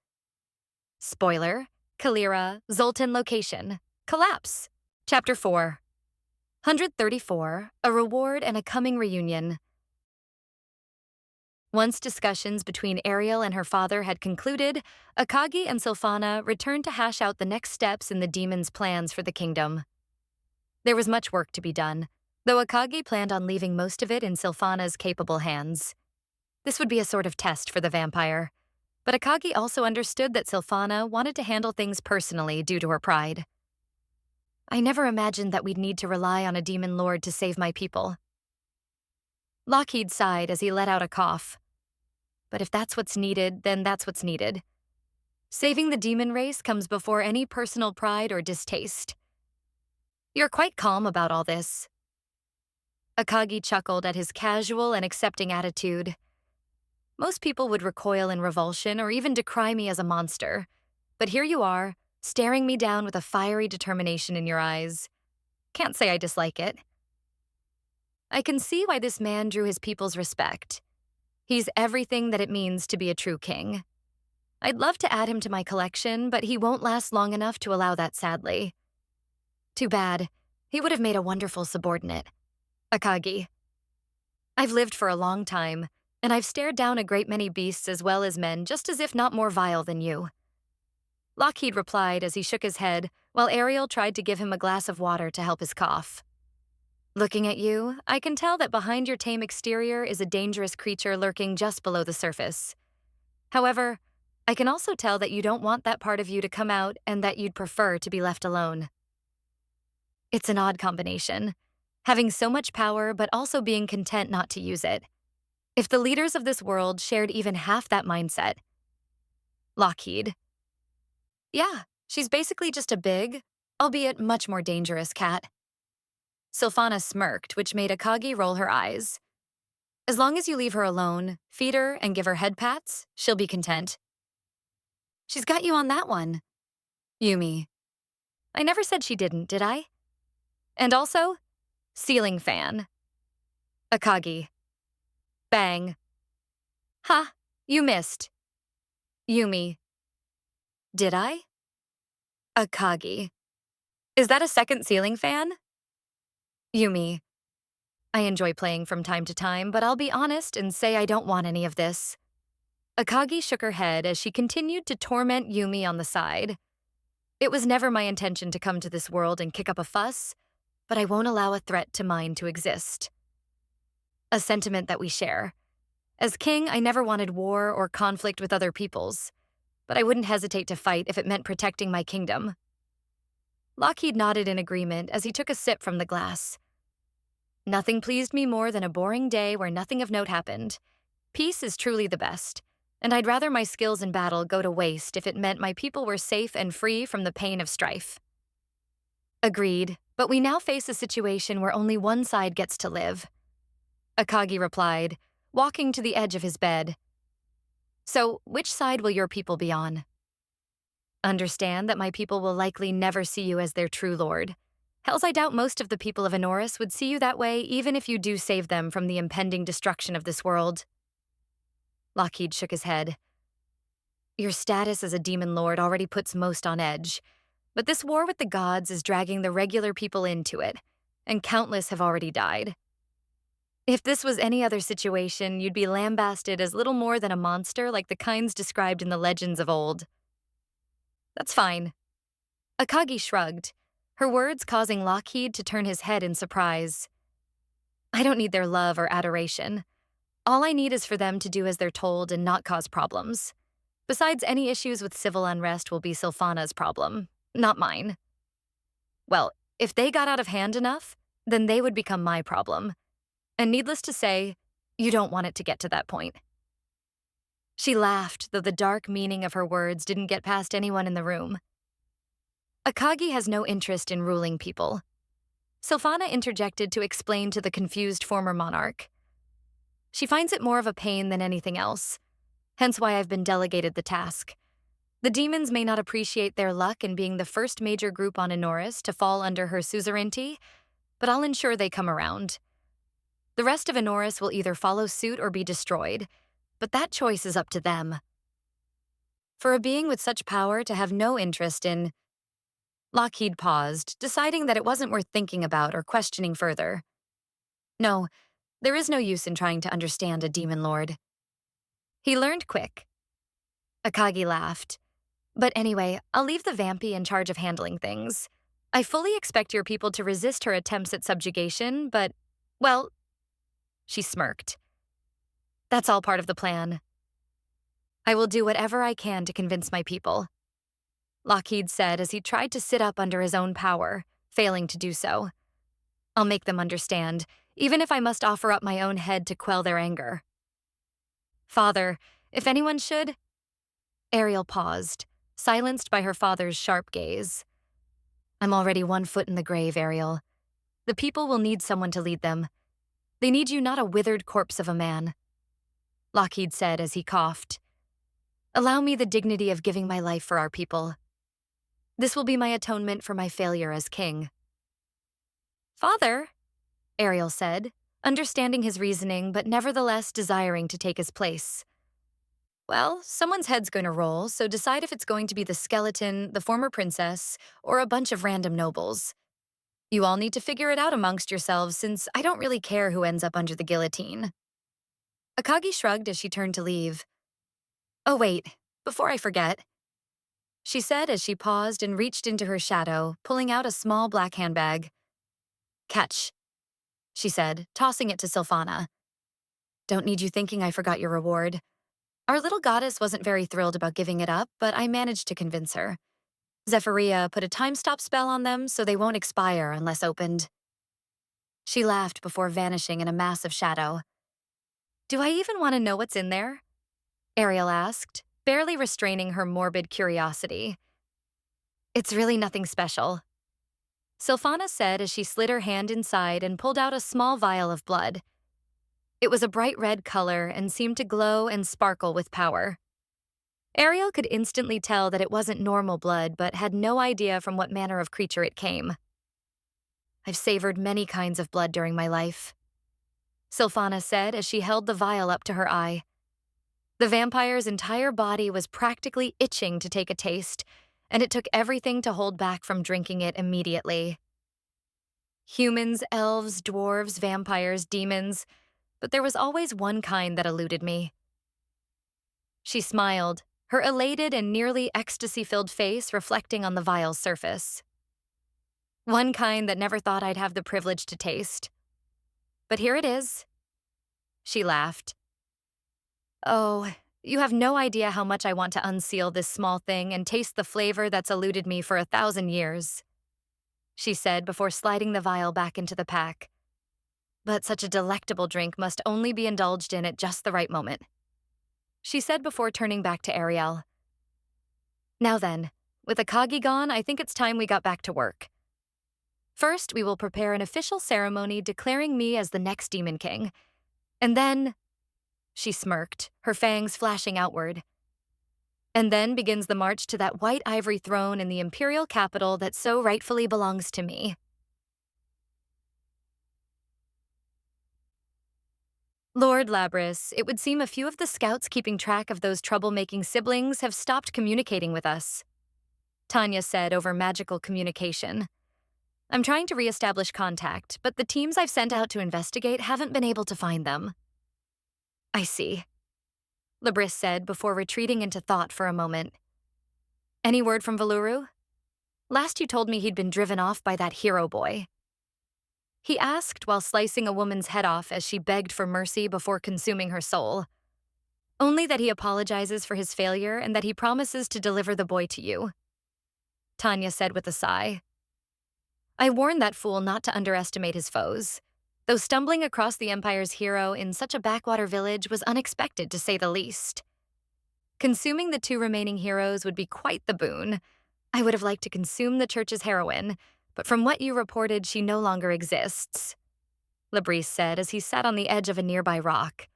Spoiler, Kalira, Zoltan location, collapse. Chapter 4. 134, a reward and a coming reunion. Once discussions between Ariel and her father had concluded, Akagi and Sylphana returned to hash out the next steps in the demon's plans for the kingdom. There was much work to be done, though Akagi planned on leaving most of it in Sylphana's capable hands. This would be a sort of test for the vampire, but Akagi also understood that Sylphana wanted to handle things personally due to her pride. I never imagined that we'd need to rely on a demon lord to save my people. Lockheed sighed as he let out a cough. But if that's what's needed, then that's what's needed. Saving the demon race comes before any personal pride or distaste. You're quite calm about all this. Akagi chuckled at his casual and accepting attitude. Most people would recoil in revulsion or even decry me as a monster. But here you are, staring me down with a fiery determination in your eyes. Can't say I dislike it. I can see why this man drew his people's respect. He's everything that it means to be a true king. I'd love to add him to my collection, but he won't last long enough to allow that, sadly. Too bad. He would have made a wonderful subordinate. Akagi. I've lived for a long time, and I've stared down a great many beasts as well as men, just as if not more vile than you. Lockheed replied as he shook his head, while Ariel tried to give him a glass of water to help his cough. Looking at you, I can tell that behind your tame exterior is a dangerous creature lurking just below the surface. However, I can also tell that you don't want that part of you to come out and that you'd prefer to be left alone. It's an odd combination, having so much power but also being content not to use it. If the leaders of this world shared even half that mindset. Lockheed. Yeah, she's basically just a big, albeit much more dangerous cat. Sylphana smirked, which made Akagi roll her eyes. As long as you leave her alone, feed her, and give her head pats, she'll be content. She's got you on that one. Yumi. I never said she didn't, did I? And also, ceiling fan. Akagi. Bang. Ha, you missed. Yumi. Did I? Akagi. Is that a second ceiling fan? Yumi. I enjoy playing from time to time, but I'll be honest and say I don't want any of this. Akagi shook her head as she continued to torment Yumi on the side. It was never my intention to come to this world and kick up a fuss, but I won't allow a threat to mine to exist. A sentiment that we share. As king, I never wanted war or conflict with other peoples, but I wouldn't hesitate to fight if it meant protecting my kingdom. Lockheed nodded in agreement as he took a sip from the glass. Nothing pleased me more than a boring day where nothing of note happened. Peace is truly the best, and I'd rather my skills in battle go to waste if it meant my people were safe and free from the pain of strife. Agreed, but we now face a situation where only one side gets to live. Akagi replied, walking to the edge of his bed. So, which side will your people be on? Understand that my people will likely never see you as their true lord. Hells, I doubt most of the people of Enoris would see you that way even if you do save them from the impending destruction of this world. Lockheed shook his head. Your status as a demon lord already puts most on edge, but this war with the gods is dragging the regular people into it, and countless have already died. If this was any other situation, you'd be lambasted as little more than a monster like the kinds described in the legends of old. That's fine. Akagi shrugged, her words causing Lockheed to turn his head in surprise. I don't need their love or adoration. All I need is for them to do as they're told and not cause problems. Besides, any issues with civil unrest will be Sylphana's problem, not mine. Well, if they got out of hand enough, then they would become my problem. And needless to say, you don't want it to get to that point. She laughed, though the dark meaning of her words didn't get past anyone in the room. Akagi has no interest in ruling people. Sylphana interjected to explain to the confused former monarch. She finds it more of a pain than anything else, hence why I've been delegated the task. The demons may not appreciate their luck in being the first major group on Enoris to fall under her suzerainty, but I'll ensure they come around. The rest of Enoris will either follow suit or be destroyed, but that choice is up to them. For a being with such power to have no interest in... Lockheed paused, deciding that it wasn't worth thinking about or questioning further. No, there is no use in trying to understand a demon lord. He learned quick. Akagi laughed. But anyway, I'll leave the vampy in charge of handling things. I fully expect your people to resist her attempts at subjugation, but, well... She smirked. That's all part of the plan. I will do whatever I can to convince my people, Lockheed said as he tried to sit up under his own power, failing to do so. I'll make them understand, even if I must offer up my own head to quell their anger. Father, if anyone should... Ariel paused, silenced by her father's sharp gaze. I'm already 1 foot in the grave, Ariel. The people will need someone to lead them. They need you, not a withered corpse of a man, Lockheed said as he coughed. Allow me the dignity of giving my life for our people. This will be my atonement for my failure as king. Father, Ariel said, understanding his reasoning but nevertheless desiring to take his place. Well, someone's head's going to roll, so decide if it's going to be the skeleton, the former princess, or a bunch of random nobles. You all need to figure it out amongst yourselves since I don't really care who ends up under the guillotine. Akagi shrugged as she turned to leave. Oh, wait, before I forget, she said as she paused and reached into her shadow, pulling out a small black handbag. Catch, she said, tossing it to Sylphana. Don't need you thinking I forgot your reward. Our little goddess wasn't very thrilled about giving it up, but I managed to convince her. Zephyria put a time-stop spell on them so they won't expire unless opened. She laughed before vanishing in a mass of shadow. Do I even want to know what's in there? Ariel asked, barely restraining her morbid curiosity. It's really nothing special, Sylphana said as she slid her hand inside and pulled out a small vial of blood. It was a bright red color and seemed to glow and sparkle with power. Ariel could instantly tell that it wasn't normal blood, but had no idea from what manner of creature it came. I've savored many kinds of blood during my life, Sylphana said as she held the vial up to her eye. The vampire's entire body was practically itching to take a taste, and it took everything to hold back from drinking it immediately. Humans, elves, dwarves, vampires, demons, but there was always one kind that eluded me. She smiled, her elated and nearly ecstasy-filled face reflecting on the vial's surface. One kind that never thought I'd have the privilege to taste. But here it is. She laughed. Oh, you have no idea how much I want to unseal this small thing and taste the flavor that's eluded me for 1,000 years, she said before sliding the vial back into the pack. But such a delectable drink must only be indulged in at just the right moment, she said before turning back to Ariel. Now then, with Akagi gone, I think it's time we got back to work. First, we will prepare an official ceremony declaring me as the next Demon King. And then, she smirked, her fangs flashing outward. And then begins the march to that white ivory throne in the imperial capital that so rightfully belongs to me. Lord Labris, it would seem a few of the scouts keeping track of those troublemaking siblings have stopped communicating with us, Tanya said over magical communication. I'm trying to reestablish contact, but the teams I've sent out to investigate haven't been able to find them. I see, Labris said before retreating into thought for a moment. Any word from Valuru? Last you told me he'd been driven off by that hero boy, he asked while slicing a woman's head off as she begged for mercy before consuming her soul. Only that he apologizes for his failure and that he promises to deliver the boy to you, Tanya said with a sigh. I warned that fool not to underestimate his foes, though stumbling across the Empire's hero in such a backwater village was unexpected to say the least. Consuming the 2 remaining heroes would be quite the boon. I would have liked to consume the church's heroine, but from what you reported, she no longer exists, Labris said as he sat on the edge of a nearby rock.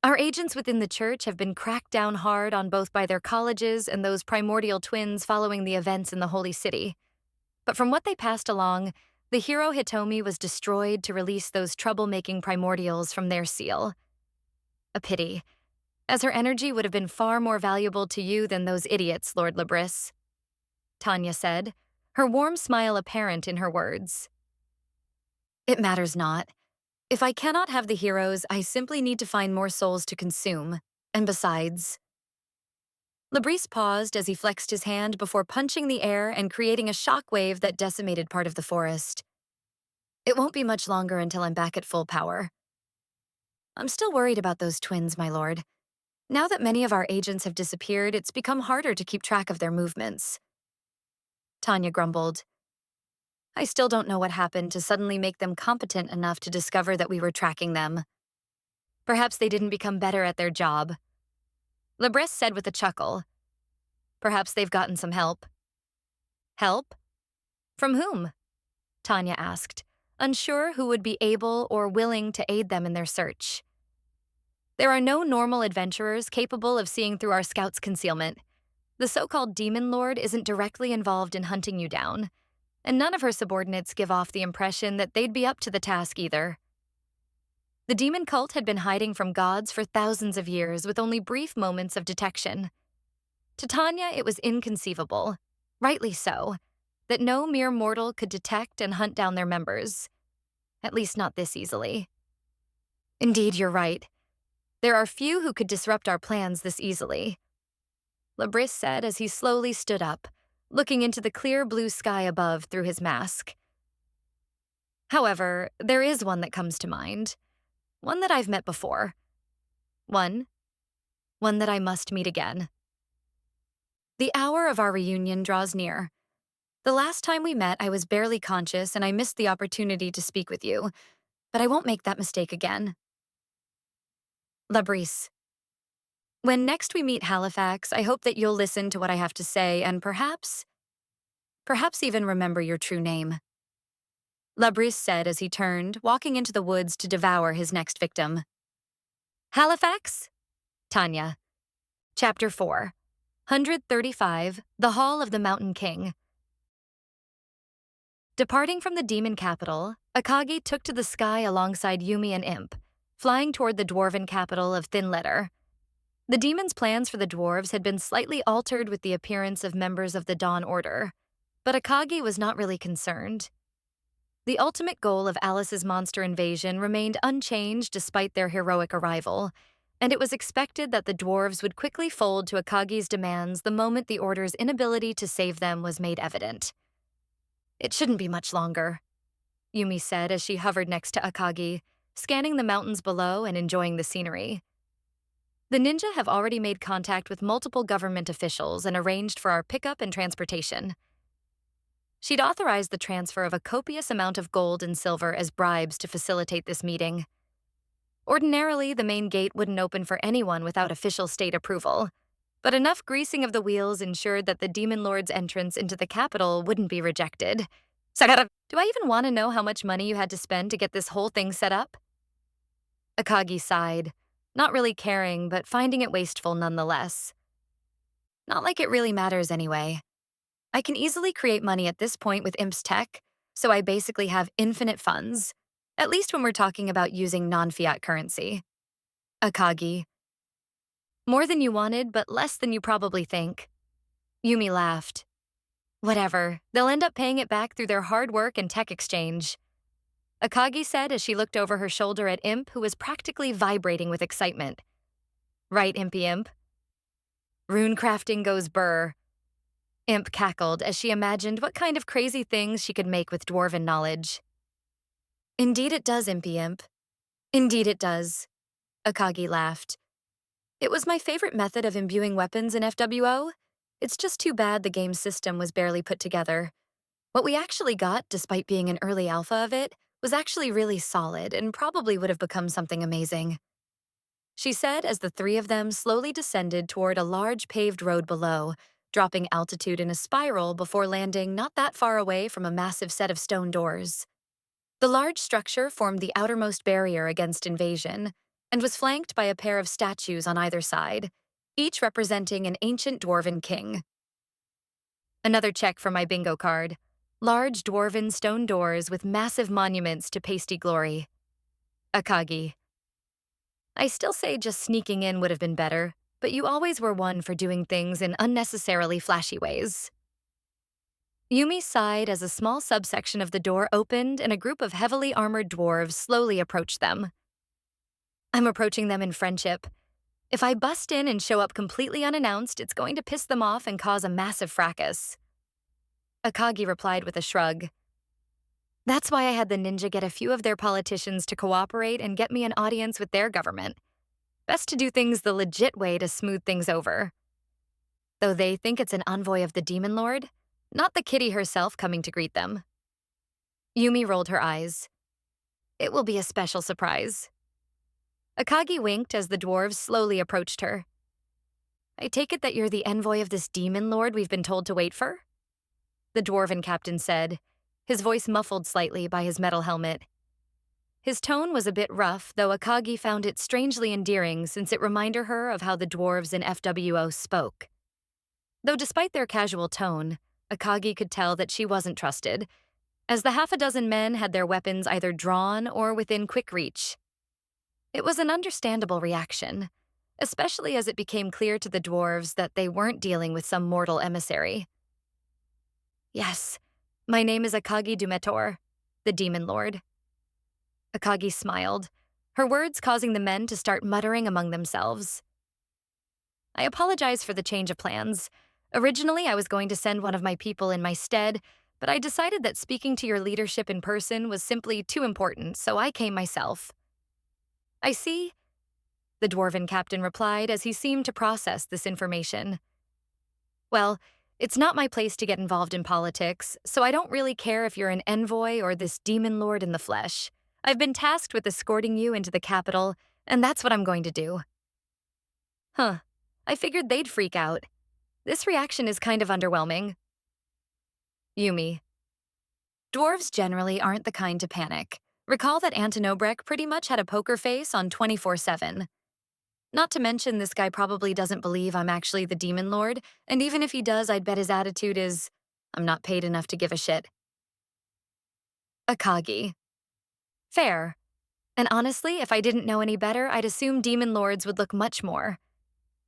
Our agents within the church have been cracked down hard on both by their colleges and those primordial twins following the events in the Holy City. But from what they passed along, the hero Hitomi was destroyed to release those troublemaking primordials from their seal. A pity, as her energy would have been far more valuable to you than those idiots, Lord Labris, Tanya said, her warm smile apparent in her words. It matters not. If I cannot have the heroes, I simply need to find more souls to consume. And besides... Labris paused as he flexed his hand before punching the air and creating a shockwave that decimated part of the forest. It won't be much longer until I'm back at full power. I'm still worried about those twins, my lord. Now that many of our agents have disappeared, it's become harder to keep track of their movements, Tanya grumbled. I still don't know what happened to suddenly make them competent enough to discover that we were tracking them. Perhaps they didn't become better at their job, Labris said with a chuckle. Perhaps they've gotten some help. Help? From whom? Tanya asked, unsure who would be able or willing to aid them in their search. There are no normal adventurers capable of seeing through our scout's concealment. The so-called Demon Lord isn't directly involved in hunting you down, and none of her subordinates give off the impression that they'd be up to the task either. The demon cult had been hiding from gods for thousands of years with only brief moments of detection. To Tanya, it was inconceivable, rightly so, that no mere mortal could detect and hunt down their members. At least not this easily. Indeed, you're right. There are few who could disrupt our plans this easily, Labris said as he slowly stood up, looking into the clear blue sky above through his mask. However, there is one that comes to mind. One that I've met before. One that I must meet again. The hour of our reunion draws near. The last time we met, I was barely conscious and I missed the opportunity to speak with you, but I won't make that mistake again. Labris. When next we meet Halifax, I hope that you'll listen to what I have to say and perhaps even remember your true name. Labris said as he turned, walking into the woods to devour his next victim. Halifax? Tanya. Chapter 4. 135, The Hall of the Mountain King. Departing from the demon capital, Akagi took to the sky alongside Yumi and Imp, flying toward the dwarven capital of Thin Letter. The demon's plans for the dwarves had been slightly altered with the appearance of members of the Dawn Order, but Akagi was not really concerned. The ultimate goal of Alice's monster invasion remained unchanged despite their heroic arrival, and it was expected that the dwarves would quickly fold to Akagi's demands the moment the Order's inability to save them was made evident. It shouldn't be much longer, Yumi said as she hovered next to Akagi, scanning the mountains below and enjoying the scenery. The ninja have already made contact with multiple government officials and arranged for our pickup and transportation. She'd authorized the transfer of a copious amount of gold and silver as bribes to facilitate this meeting. Ordinarily, the main gate wouldn't open for anyone without official state approval, but enough greasing of the wheels ensured that the Demon Lord's entrance into the capital wouldn't be rejected. Do I even want to know how much money you had to spend to get this whole thing set up? Akagi sighed, not really caring, but finding it wasteful nonetheless. Not like it really matters anyway. I can easily create money at this point with Imp's tech, so I basically have infinite funds, at least when we're talking about using non-fiat currency. Akagi. More than you wanted, but less than you probably think. Yumi laughed. Whatever, they'll end up paying it back through their hard work and tech exchange. Akagi said as she looked over her shoulder at Imp, who was practically vibrating with excitement. Right, Impy Imp? Rune crafting goes burr. Imp cackled as she imagined what kind of crazy things she could make with dwarven knowledge. Indeed it does, Impy Imp. Indeed it does. Akagi laughed. It was my favorite method of imbuing weapons in FWO. It's just too bad the game's system was barely put together. What we actually got, despite being an early alpha of it, was actually really solid and probably would have become something amazing. She said as the three of them slowly descended toward a large paved road below, dropping altitude in a spiral before landing not that far away from a massive set of stone doors. The large structure formed the outermost barrier against invasion and was flanked by a pair of statues on either side, each representing an ancient dwarven king. Another check for my bingo card. Large dwarven stone doors with massive monuments to pasty glory. Akagi. I still say just sneaking in would have been better, but you always were one for doing things in unnecessarily flashy ways. Yumi sighed as a small subsection of the door opened and a group of heavily armored dwarves slowly approached them. I'm approaching them in friendship. If I bust in and show up completely unannounced, it's going to piss them off and cause a massive fracas. Akagi replied with a shrug. That's why I had the ninja get a few of their politicians to cooperate and get me an audience with their government. Best to do things the legit way to smooth things over. Though they think it's an envoy of the Demon Lord, not the kitty herself coming to greet them. Yumi rolled her eyes. It will be a special surprise. Akagi winked as the dwarves slowly approached her. I take it that you're the envoy of this Demon Lord we've been told to wait for? The dwarven captain said, his voice muffled slightly by his metal helmet. His tone was a bit rough, though Akagi found it strangely endearing since it reminded her of how the dwarves in FWO spoke. Though despite their casual tone, Akagi could tell that she wasn't trusted, as the half a dozen men had their weapons either drawn or within quick reach. It was an understandable reaction, especially as it became clear to the dwarves that they weren't dealing with some mortal emissary. Yes, My name is Akagi Dumetor, the Demon Lord. Akagi smiled, her words causing the men to start muttering among themselves. I apologize for the change of plans. Originally, I was going to send one of my people in my stead, but I decided that speaking to your leadership in person was simply too important, so I came myself. I see, the dwarven captain replied as he seemed to process this information. Well, it's not my place to get involved in politics, so I don't really care if you're an envoy or this demon lord in the flesh. I've been tasked with escorting you into the capital, and that's what I'm going to do. Huh. I figured they'd freak out. This reaction is kind of underwhelming. Yumi. Dwarves generally aren't the kind to panic. Recall that Antonobrek pretty much had a poker face on 24/7. Not to mention, this guy probably doesn't believe I'm actually the Demon Lord, and even if he does, I'd bet his attitude is, I'm not paid enough to give a shit. Akagi. Fair. And honestly, if I didn't know any better, I'd assume Demon Lords would look much more,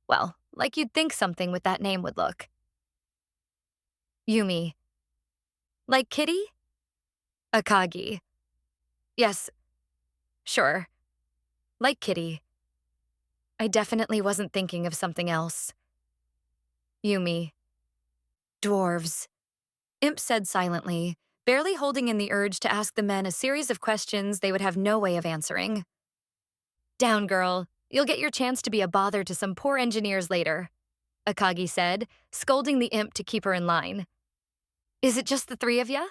well, like you'd think something with that name would look. Yumi. Like Kitty? Akagi. Yes, sure. Like Kitty. I definitely wasn't thinking of something else. Yumi. Dwarves. Imp said silently, barely holding in the urge to ask the men a series of questions they would have no way of answering. Down, girl. You'll get your chance to be a bother to some poor engineers later, Akagi said, scolding the imp to keep her in line. Is it just the three of ya?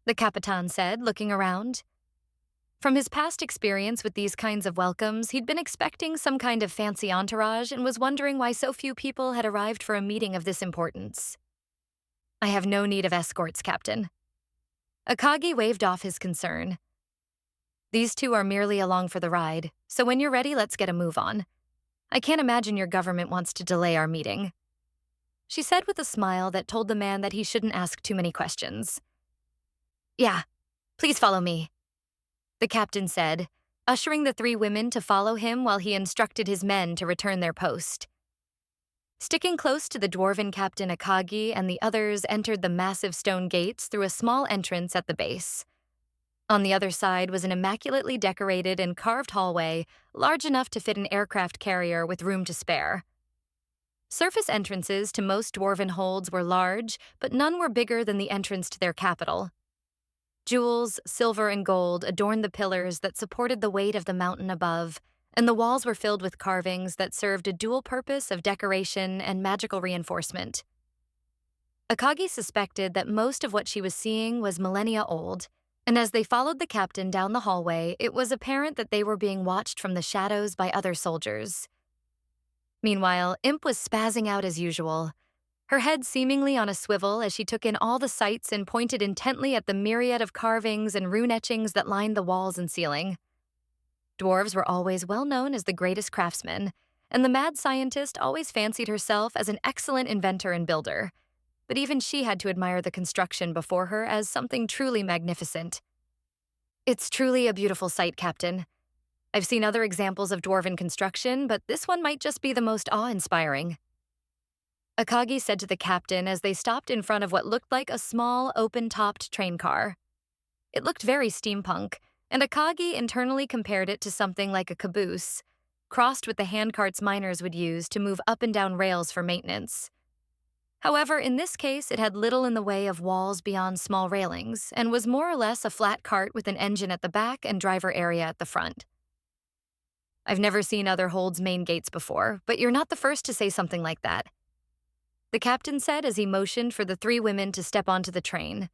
The Capitan said, looking around. From his past experience with these kinds of welcomes, he'd been expecting some kind of fancy entourage and was wondering why so few people had arrived for a meeting of this importance. I have no need of escorts, Captain. Akagi waved off his concern. These two are merely along for the ride, so when you're ready, let's get a move on. I can't imagine your government wants to delay our meeting, she said with a smile that told the man that he shouldn't ask too many questions. Yeah, please follow me, the captain said, ushering the three women to follow him while he instructed his men to return their post. Sticking close to the dwarven Captain Akagi and the others entered the massive stone gates through a small entrance at the base. On the other side was an immaculately decorated and carved hallway, large enough to fit an aircraft carrier with room to spare. Surface entrances to most dwarven holds were large, but none were bigger than the entrance to their capital. Jewels, silver, and gold adorned the pillars that supported the weight of the mountain above, and the walls were filled with carvings that served a dual purpose of decoration and magical reinforcement. Akagi suspected that most of what she was seeing was millennia old, and as they followed the captain down the hallway, it was apparent that they were being watched from the shadows by other soldiers. Meanwhile, Imp was spazzing out as usual, her head seemingly on a swivel as she took in all the sights and pointed intently at the myriad of carvings and rune etchings that lined the walls and ceiling. Dwarves were always well known as the greatest craftsmen, and the mad scientist always fancied herself as an excellent inventor and builder, but even she had to admire the construction before her as something truly magnificent. It's truly a beautiful sight, Captain. I've seen other examples of dwarven construction, but this one might just be the most awe-inspiring, Akagi said to the captain as they stopped in front of what looked like a small, open-topped train car. It looked very steampunk, and Akagi internally compared it to something like a caboose, crossed with the handcarts miners would use to move up and down rails for maintenance. However, in this case, it had little in the way of walls beyond small railings, and was more or less a flat cart with an engine at the back and driver area at the front. I've never seen other holds' main gates before, but you're not the first to say something like that, the captain said as he motioned for the three women to step onto the train.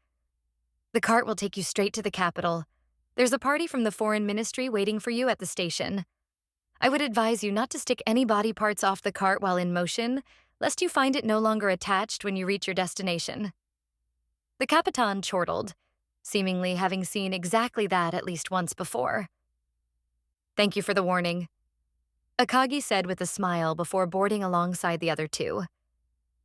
The cart will take you straight to the capital. There's a party from the foreign ministry waiting for you at the station. I would advise you not to stick any body parts off the cart while in motion, lest you find it no longer attached when you reach your destination. The Capitan chortled, seemingly having seen exactly that at least once before. Thank you for the warning, Akagi said with a smile before boarding alongside the other two.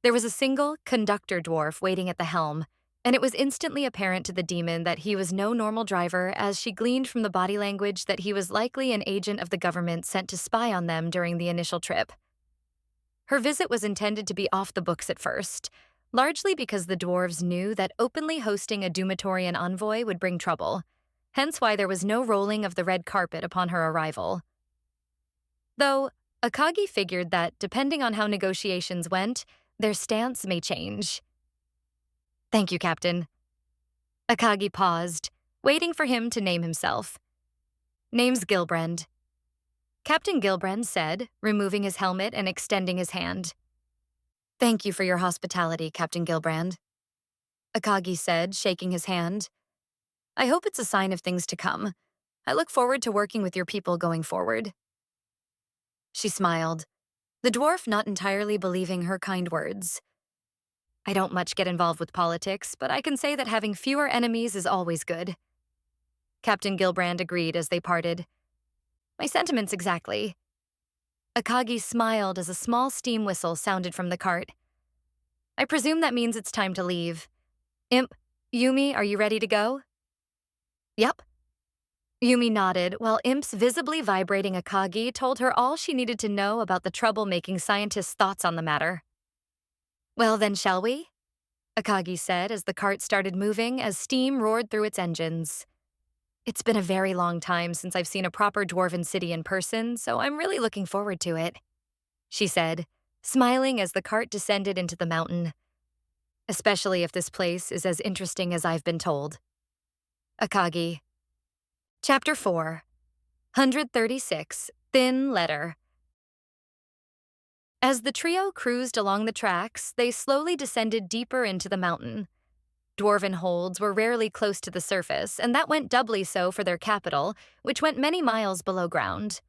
There was a single conductor dwarf waiting at the helm, and it was instantly apparent to the demon that he was no normal driver, as she gleaned from the body language that he was likely an agent of the government sent to spy on them during the initial trip. Her visit was intended to be off the books at first, largely because the dwarves knew that openly hosting a Dumatorian envoy would bring trouble, hence why there was no rolling of the red carpet upon her arrival. Though, Akagi figured that, depending on how negotiations went, their stance may change. "Thank you, Captain." Akagi paused, waiting for him to name himself. "Name's Gilbrand." Captain Gilbrand said, removing his helmet and extending his hand. "Thank you for your hospitality, Captain Gilbrand," Akagi said, shaking his hand. "I hope it's a sign of things to come. I look forward to working with your people going forward." She smiled, the dwarf not entirely believing her kind words. "I don't much get involved with politics, but I can say that having fewer enemies is always good." Captain Gilbrand agreed as they parted. "My sentiments exactly." Akagi smiled as a small steam whistle sounded from the cart. "I presume that means it's time to leave. Imp, Yumi, are you ready to go?" "Yep." Yumi nodded, while Imp's visibly vibrating Akagi told her all she needed to know about the troublemaking scientist's thoughts on the matter. "Well then, shall we?" Akagi said as the cart started moving as steam roared through its engines. "It's been a very long time since I've seen a proper dwarven city in person, so I'm really looking forward to it," she said, smiling as the cart descended into the mountain. "Especially if this place is as interesting as I've been told." Akagi. Chapter 4. 136. Thin Letter. As the trio cruised along the tracks, they slowly descended deeper into the mountain. Dwarven holds were rarely close to the surface, and that went doubly so for their capital, which went many miles below ground.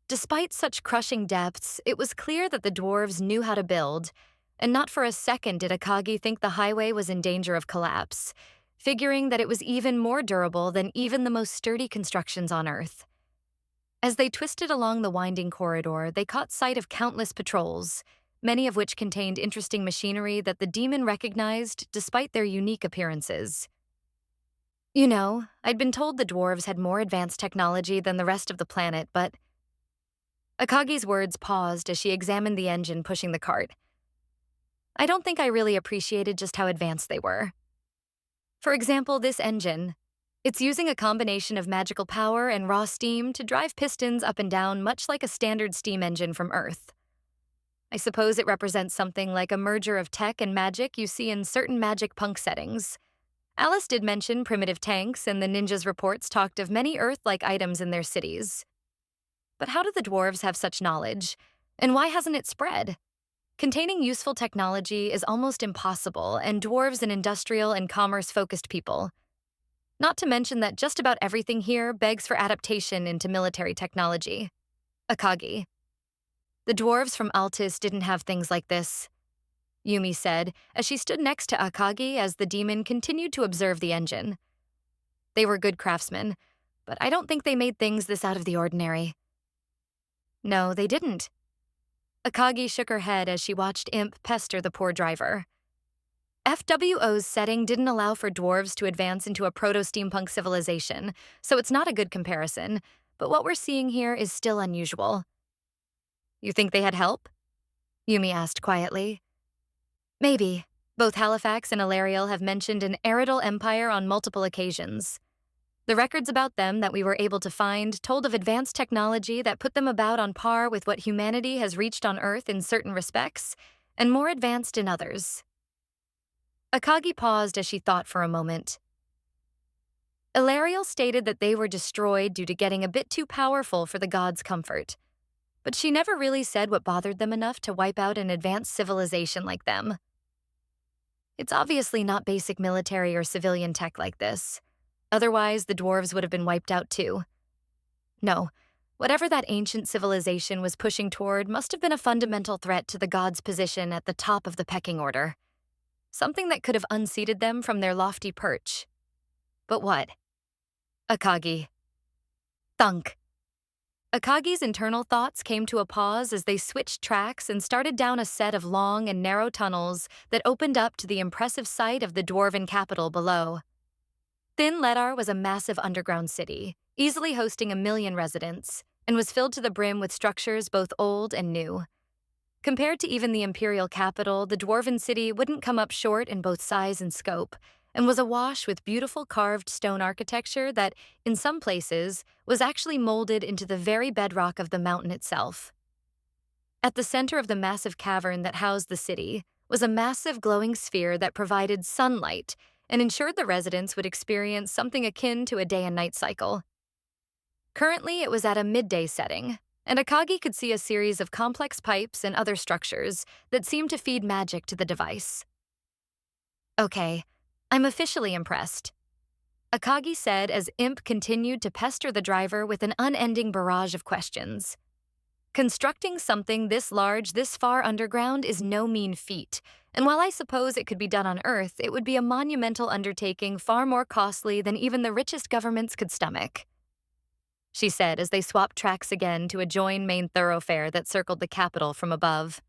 Despite such crushing depths, it was clear that the dwarves knew how to build, and not for a second did Akagi think the highway was in danger of collapse, figuring that it was even more durable than even the most sturdy constructions on Earth. As they twisted along the winding corridor, they caught sight of countless patrols, many of which contained interesting machinery that the demon recognized despite their unique appearances. "You know, I'd been told the dwarves had more advanced technology than the rest of the planet, but..." Akagi's words paused as she examined the engine pushing the cart. "I don't think I really appreciated just how advanced they were. For example, this engine. It's using a combination of magical power and raw steam to drive pistons up and down much like a standard steam engine from Earth. I suppose it represents something like a merger of tech and magic you see in certain magic punk settings. Alice did mention primitive tanks, and the ninjas' reports talked of many Earth-like items in their cities. But how do the dwarves have such knowledge? And why hasn't it spread? Containing useful technology is almost impossible, and dwarves an industrial and commerce-focused people. Not to mention that just about everything here begs for adaptation into military technology." Akagi. "The dwarves from Altus didn't have things like this," Yumi said as she stood next to Akagi as the demon continued to observe the engine. "They were good craftsmen, but I don't think they made things this out of the ordinary." "No, they didn't." Akagi shook her head as she watched Imp pester the poor driver. "FWO's setting didn't allow for dwarves to advance into a proto-steampunk civilization, so it's not a good comparison, but what we're seeing here is still unusual." "You think they had help?" Yumi asked quietly. "Maybe. Both Halifax and Ilariel have mentioned an Aridal empire on multiple occasions. The records about them that we were able to find told of advanced technology that put them about on par with what humanity has reached on Earth in certain respects, and more advanced in others." Akagi paused as she thought for a moment. Ilariel stated that they were destroyed due to getting a bit too powerful for the gods' comfort, but she never really said what bothered them enough to wipe out an advanced civilization like them. It's obviously not basic military or civilian tech like this. Otherwise, the dwarves would have been wiped out too. No, whatever that ancient civilization was pushing toward must have been a fundamental threat to the gods' position at the top of the pecking order. Something that could have unseated them from their lofty perch. But what? Akagi. Thunk. Akagi's internal thoughts came to a pause as they switched tracks and started down a set of long and narrow tunnels that opened up to the impressive sight of the dwarven capital below. Thin Ledar was a massive underground city, easily hosting 1 million residents, and was filled to the brim with structures both old and new. Compared to even the imperial capital, the dwarven city wouldn't come up short in both size and scope, and was awash with beautiful carved stone architecture that, in some places, was actually molded into the very bedrock of the mountain itself. At the center of the massive cavern that housed the city was a massive glowing sphere that provided sunlight and ensured the residents would experience something akin to a day and night cycle. Currently, it was at a midday setting, and Akagi could see a series of complex pipes and other structures that seemed to feed magic to the device. Okay, I'm officially impressed, Akagi said as Imp continued to pester the driver with an unending barrage of questions. Constructing something this large, this far underground is no mean feat, and while I suppose it could be done on Earth, it would be a monumental undertaking far more costly than even the richest governments could stomach, she said as they swapped tracks again to a join main thoroughfare that circled the capital from above.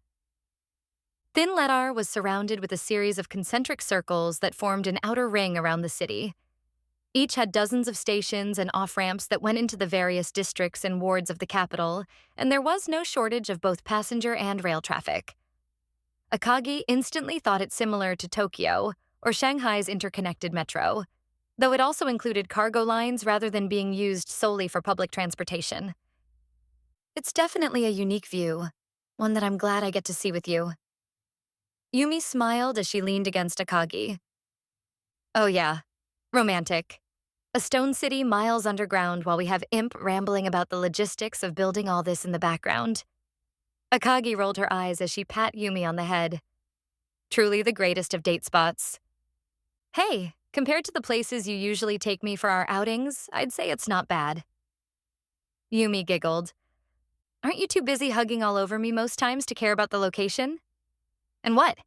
Thin Ledar was surrounded with a series of concentric circles that formed an outer ring around the city. Each had dozens of stations and off-ramps that went into the various districts and wards of the capital, and there was no shortage of both passenger and rail traffic. Akagi instantly thought it similar to Tokyo, or Shanghai's interconnected metro, though it also included cargo lines rather than being used solely for public transportation. It's definitely a unique view, one that I'm glad I get to see with you. Yumi smiled as she leaned against Akagi. Oh yeah, romantic. A stone city miles underground while we have Imp rambling about the logistics of building all this in the background. Akagi rolled her eyes as she pat Yumi on the head. Truly the greatest of date spots. Hey, compared to the places you usually take me for our outings, I'd say it's not bad. Yumi giggled. Aren't you too busy hugging all over me most times to care about the location? And what?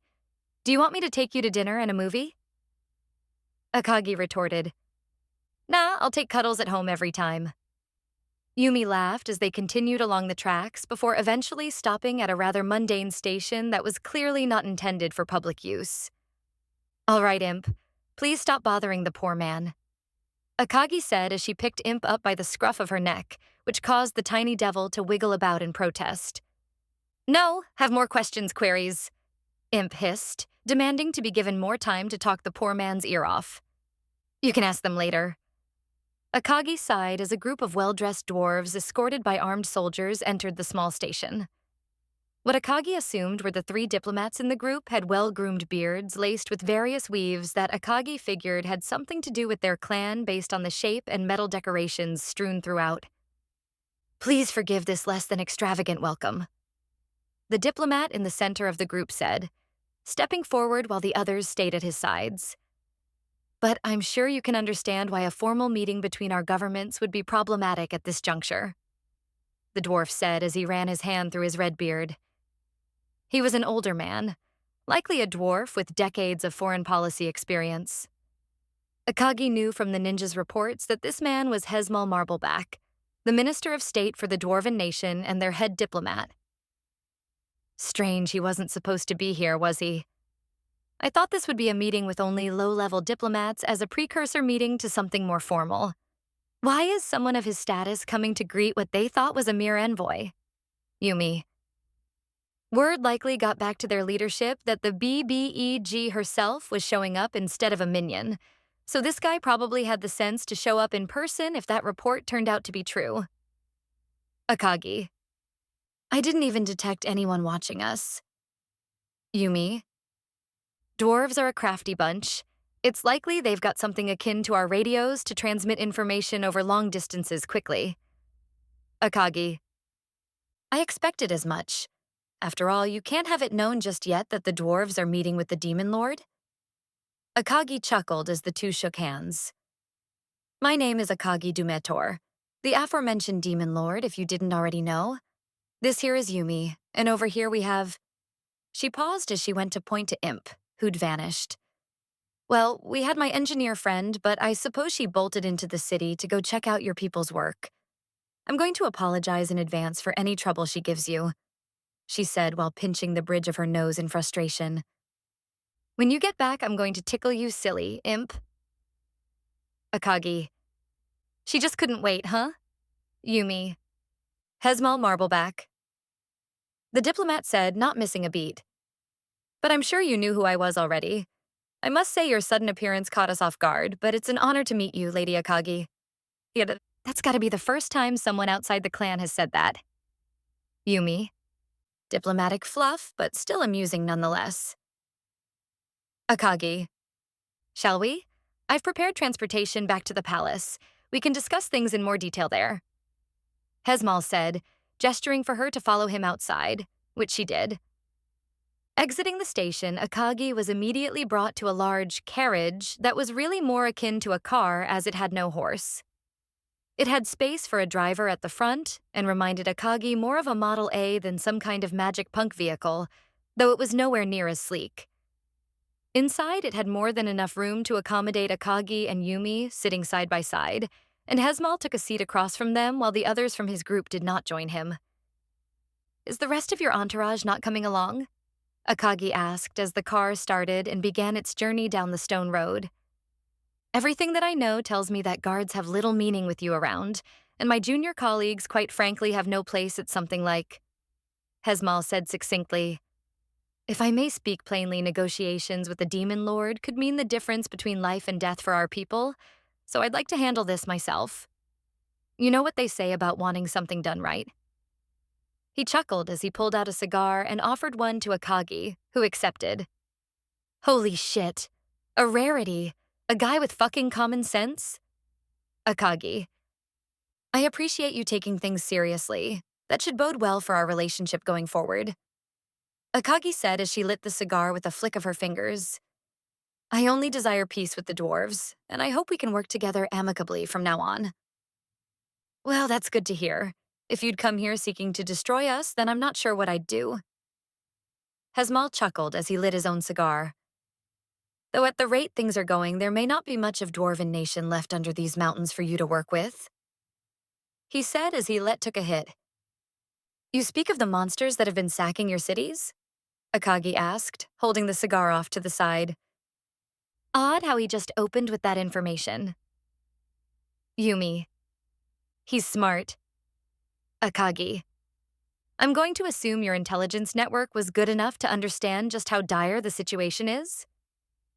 Do you want me to take you to dinner and a movie? Akagi retorted. Nah, I'll take cuddles at home every time. Yumi laughed as they continued along the tracks before eventually stopping at a rather mundane station that was clearly not intended for public use. All right, Imp. Please stop bothering the poor man, Akagi said as she picked Imp up by the scruff of her neck, which caused the tiny devil to wiggle about in protest. No, have more questions, queries, Imp hissed, demanding to be given more time to talk the poor man's ear off. You can ask them later. Akagi sighed as a group of well-dressed dwarves escorted by armed soldiers entered the small station. What Akagi assumed were the 3 diplomats in the group had well-groomed beards laced with various weaves that Akagi figured had something to do with their clan based on the shape and metal decorations strewn throughout. Please forgive this less than extravagant welcome, the diplomat in the center of the group said, stepping forward while the others stayed at his sides. But I'm sure you can understand why a formal meeting between our governments would be problematic at this juncture, the dwarf said as he ran his hand through his red beard. He was an older man, likely a dwarf with decades of foreign policy experience. Akagi knew from the ninja's reports that this man was Hesmal Marbleback, the Minister of State for the Dwarven Nation and their head diplomat. Strange he wasn't supposed to be here, was he? I thought this would be a meeting with only low-level diplomats as a precursor meeting to something more formal. Why is someone of his status coming to greet what they thought was a mere envoy? Yumi. Word likely got back to their leadership that the BBEG herself was showing up instead of a minion, so this guy probably had the sense to show up in person if that report turned out to be true. Akagi. I didn't even detect anyone watching us. Yumi. Dwarves are a crafty bunch. It's likely they've got something akin to our radios to transmit information over long distances quickly. Akagi. I expected as much. After all, you can't have it known just yet that the dwarves are meeting with the Demon Lord. Akagi chuckled as the two shook hands. My name is Akagi Dumetor, the aforementioned Demon Lord, if you didn't already know. This here is Yumi, and over here we have... She paused as she went to point to Imp, who'd vanished. Well, we had my engineer friend, but I suppose she bolted into the city to go check out your people's work. I'm going to apologize in advance for any trouble she gives you, she said while pinching the bridge of her nose in frustration. When you get back, I'm going to tickle you silly, Imp. Akagi. She just couldn't wait, huh? Yumi. Hesmal Marbleback. The diplomat said, not missing a beat. But I'm sure you knew who I was already. I must say your sudden appearance caught us off guard, but it's an honor to meet you, Lady Akagi. Yeah, that's gotta be the first time someone outside the clan has said that. Yumi. Diplomatic fluff, but still amusing nonetheless. Akagi. Shall we? I've prepared transportation back to the palace. We can discuss things in more detail there. Hezmal said, gesturing for her to follow him outside, which she did. Exiting the station, Akagi was immediately brought to a large carriage that was really more akin to a car as it had no horse. It had space for a driver at the front and reminded Akagi more of a Model A than some kind of magic punk vehicle, though it was nowhere near as sleek. Inside, it had more than enough room to accommodate Akagi and Yumi sitting side by side, and Hezmal took a seat across from them while the others from his group did not join him. Is the rest of your entourage not coming along? Akagi asked as the car started and began its journey down the stone road. Everything that I know tells me that guards have little meaning with you around, and my junior colleagues quite frankly have no place at something like... Hezmal said succinctly. If I may speak plainly, negotiations with the Demon Lord could mean the difference between life and death for our people, so I'd like to handle this myself. You know what they say about wanting something done right. He chuckled as he pulled out a cigar and offered one to Akagi, who accepted. Holy shit. A rarity. A guy with fucking common sense? Akagi. I appreciate you taking things seriously. That should bode well for our relationship going forward. Akagi said as she lit the cigar with a flick of her fingers. I only desire peace with the dwarves, and I hope we can work together amicably from now on. Well, that's good to hear. If you'd come here seeking to destroy us, then I'm not sure what I'd do. Hezmal chuckled as he lit his own cigar. Though at the rate things are going, there may not be much of Dwarven Nation left under these mountains for you to work with. He said as he took a hit. You speak of the monsters that have been sacking your cities? Akagi asked, holding the cigar off to the side. Odd how he just opened with that information. Yumi. He's smart. Akagi. I'm going to assume your intelligence network was good enough to understand just how dire the situation is?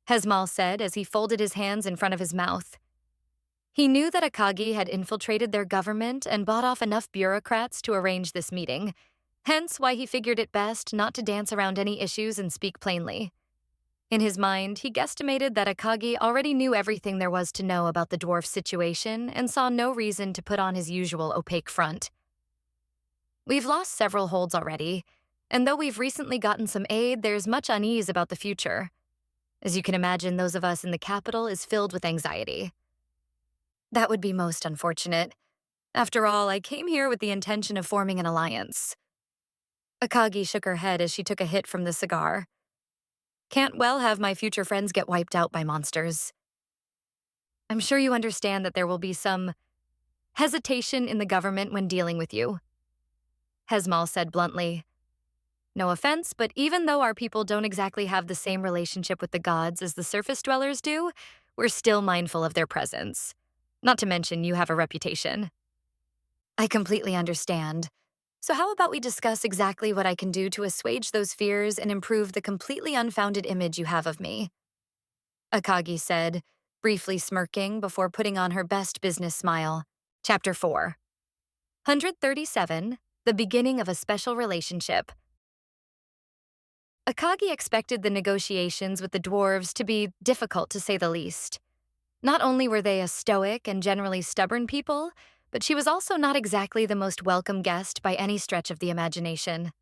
Hezmal said as he folded his hands in front of his mouth. He knew that Akagi had infiltrated their government and bought off enough bureaucrats to arrange this meeting, hence why he figured it best not to dance around any issues and speak plainly. In his mind, he guesstimated that Akagi already knew everything there was to know about the dwarf situation and saw no reason to put on his usual opaque front. We've lost several holds already, and though we've recently gotten some aid, there's much unease about the future. As you can imagine, those of us in the capital is filled with anxiety. That would be most unfortunate. After all, I came here with the intention of forming an alliance. Akagi shook her head as she took a hit from the cigar. Can't well have my future friends get wiped out by monsters. I'm sure you understand that there will be some hesitation in the government when dealing with you. Hezmal said bluntly. No offense, but even though our people don't exactly have the same relationship with the gods as the surface dwellers do, we're still mindful of their presence. Not to mention you have a reputation. I completely understand. So how about we discuss exactly what I can do to assuage those fears and improve the completely unfounded image you have of me? Akagi said, briefly smirking before putting on her best business smile. Chapter 4. 137, The Beginning of a Special Relationship. Akagi expected the negotiations with the dwarves to be difficult to say the least. Not only were they a stoic and generally stubborn people, but she was also not exactly the most welcome guest by any stretch of the imagination.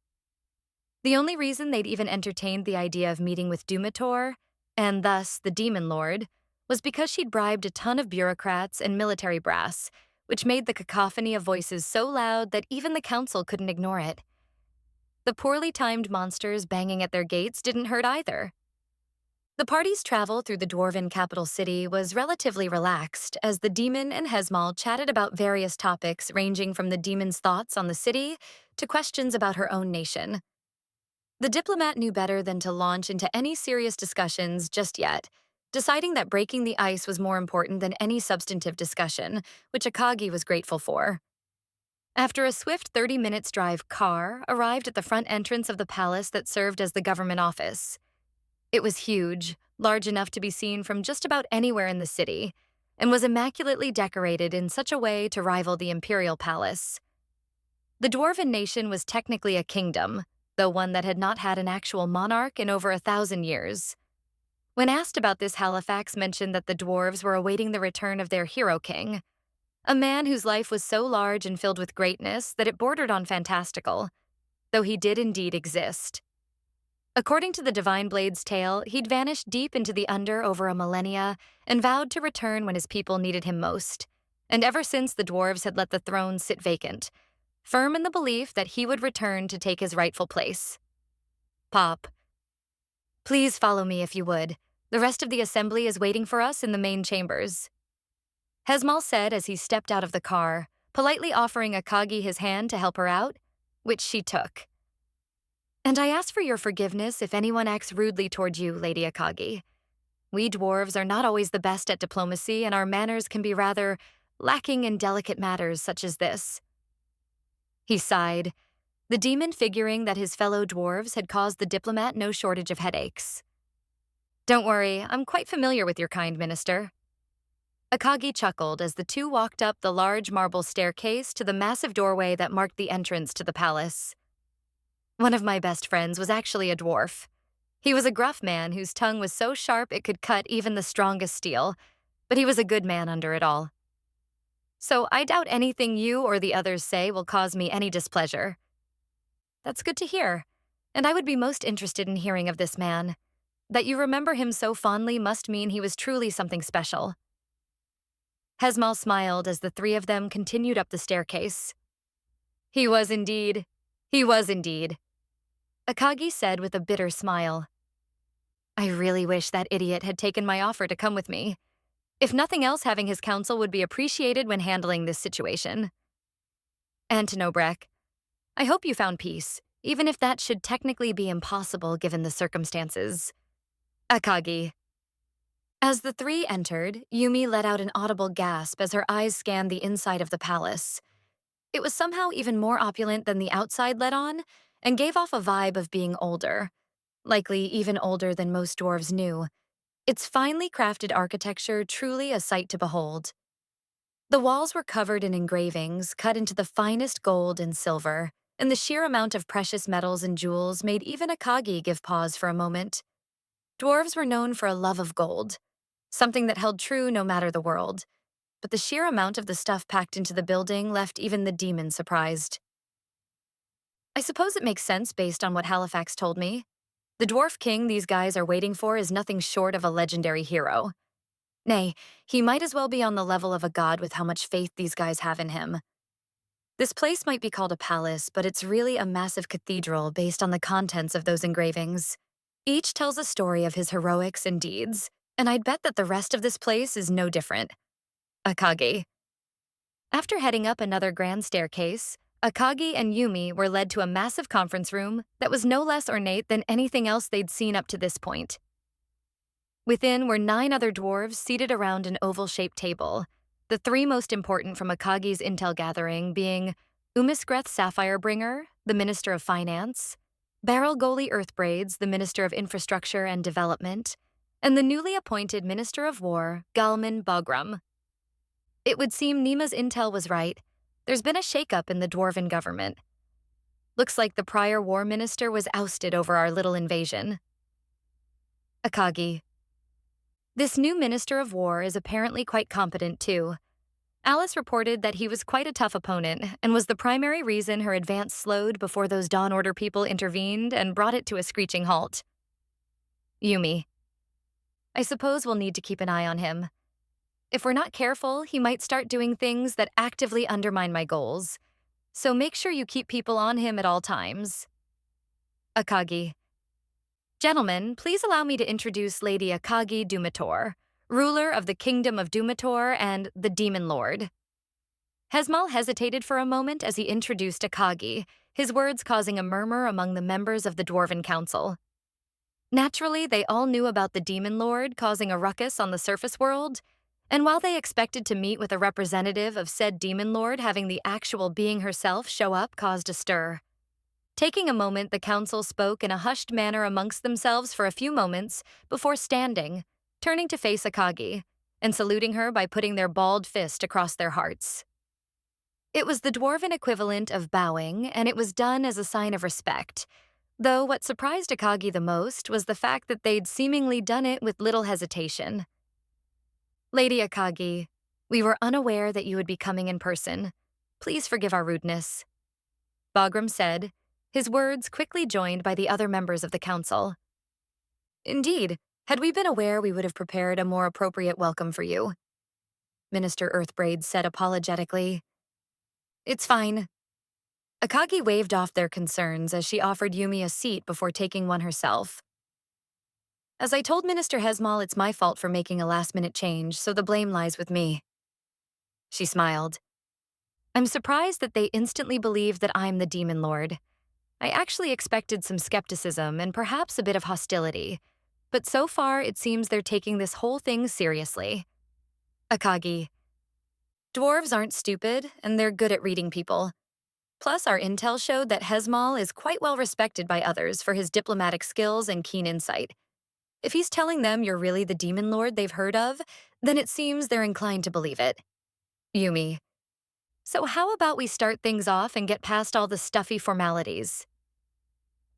The only reason they'd even entertained the idea of meeting with Dumator, and thus the Demon Lord, was because she'd bribed a ton of bureaucrats and military brass, which made the cacophony of voices so loud that even the council couldn't ignore it. The poorly timed monsters banging at their gates didn't hurt either. The party's travel through the dwarven capital city was relatively relaxed as the demon and Hezmal chatted about various topics ranging from the demon's thoughts on the city to questions about her own nation. The diplomat knew better than to launch into any serious discussions just yet, deciding that breaking the ice was more important than any substantive discussion, which Akagi was grateful for. After a swift 30 minutes drive, car arrived at the front entrance of the palace that served as the government office. It was huge, large enough to be seen from just about anywhere in the city, and was immaculately decorated in such a way to rival the imperial palace. The Dwarven nation was technically a kingdom, though one that had not had an actual monarch in over 1,000 years. When asked about this, Halifax mentioned that the dwarves were awaiting the return of their hero king, a man whose life was so large and filled with greatness that it bordered on fantastical, though he did indeed exist. According to the Divine Blade's tale, he'd vanished deep into the under over a millennia and vowed to return when his people needed him most. And ever since, the dwarves had let the throne sit vacant, firm in the belief that he would return to take his rightful place. Pop, please follow me if you would. The rest of the assembly is waiting for us in the main chambers. Hesmal said as he stepped out of the car, politely offering Akagi his hand to help her out, which she took. And I ask for your forgiveness if anyone acts rudely toward you, Lady Akagi. We dwarves are not always the best at diplomacy, and our manners can be rather lacking in delicate matters such as this. He sighed, the demon figuring that his fellow dwarves had caused the diplomat no shortage of headaches. Don't worry, I'm quite familiar with your kind, Minister. Akagi chuckled as the two walked up the large marble staircase to the massive doorway that marked the entrance to the palace. One of my best friends was actually a dwarf. He was a gruff man whose tongue was so sharp it could cut even the strongest steel, but he was a good man under it all. So I doubt anything you or the others say will cause me any displeasure. That's good to hear, and I would be most interested in hearing of this man. That you remember him so fondly must mean he was truly something special. Hesmal smiled as the three of them continued up the staircase. He was indeed. He was indeed. Akagi said with a bitter smile. I really wish that idiot had taken my offer to come with me. If nothing else, having his counsel would be appreciated when handling this situation. Antinobrek, I hope you found peace, even if that should technically be impossible given the circumstances. Akagi. As the three entered, Yumi let out an audible gasp as her eyes scanned the inside of the palace. It was somehow even more opulent than the outside let on, and gave off a vibe of being older, likely even older than most dwarves knew. Its finely crafted architecture truly a sight to behold. The walls were covered in engravings cut into the finest gold and silver, and the sheer amount of precious metals and jewels made even Akagi give pause for a moment. Dwarves were known for a love of gold, something that held true no matter the world, but the sheer amount of the stuff packed into the building left even the demon surprised. I suppose it makes sense based on what Halifax told me. The dwarf king these guys are waiting for is nothing short of a legendary hero. Nay, he might as well be on the level of a god with how much faith these guys have in him. This place might be called a palace, but it's really a massive cathedral based on the contents of those engravings. Each tells a story of his heroics and deeds, and I'd bet that the rest of this place is no different. Akagi. After heading up another grand staircase, Akagi and Yumi were led to a massive conference room that was no less ornate than anything else they'd seen up to this point. Within were 9 other dwarves seated around an oval-shaped table, the 3 most important from Akagi's intel gathering being Umisgreth Sapphirebringer, the Minister of Finance, Beryl Goli Earthbraids, the Minister of Infrastructure and Development, and the newly appointed Minister of War, Galman Bogram. It would seem Nima's intel was right. There's been a shakeup in the dwarven government. Looks like the prior war minister was ousted over our little invasion. Akagi. This new Minister of War is apparently quite competent too. Alice reported that he was quite a tough opponent and was the primary reason her advance slowed before those Dawn Order people intervened and brought it to a screeching halt. Yumi. I suppose we'll need to keep an eye on him. If we're not careful, he might start doing things that actively undermine my goals. So make sure you keep people on him at all times. Akagi. Gentlemen, please allow me to introduce Lady Akagi Dumator, ruler of the Kingdom of Dumator and the Demon Lord. Hesmal hesitated for a moment as he introduced Akagi, his words causing a murmur among the members of the Dwarven Council. Naturally, they all knew about the Demon Lord causing a ruckus on the surface world, And while they expected to meet with a representative of said demon lord, having the actual being herself show up caused a stir. Taking a moment, the council spoke in a hushed manner amongst themselves for a few moments before standing, turning to face Akagi, and saluting her by putting their balled fist across their hearts. It was the dwarven equivalent of bowing, and it was done as a sign of respect, though what surprised Akagi the most was the fact that they'd seemingly done it with little hesitation. Lady Akagi, we were unaware that you would be coming in person. Please forgive our rudeness, Bagram said, his words quickly joined by the other members of the council. Indeed, had we been aware, we would have prepared a more appropriate welcome for you, Minister Earthbraid said apologetically. It's fine. Akagi waved off their concerns as she offered Yumi a seat before taking one herself. As I told Minister Hesmal, it's my fault for making a last-minute change, so the blame lies with me. She smiled. I'm surprised that they instantly believed that I'm the Demon Lord. I actually expected some skepticism and perhaps a bit of hostility, but so far it seems they're taking this whole thing seriously. Akagi, dwarves aren't stupid, and they're good at reading people. Plus, our intel showed that Hesmal is quite well respected by others for his diplomatic skills and keen insight. If he's telling them you're really the Demon Lord they've heard of, then it seems they're inclined to believe it. Yumi, so how about we start things off and get past all the stuffy formalities?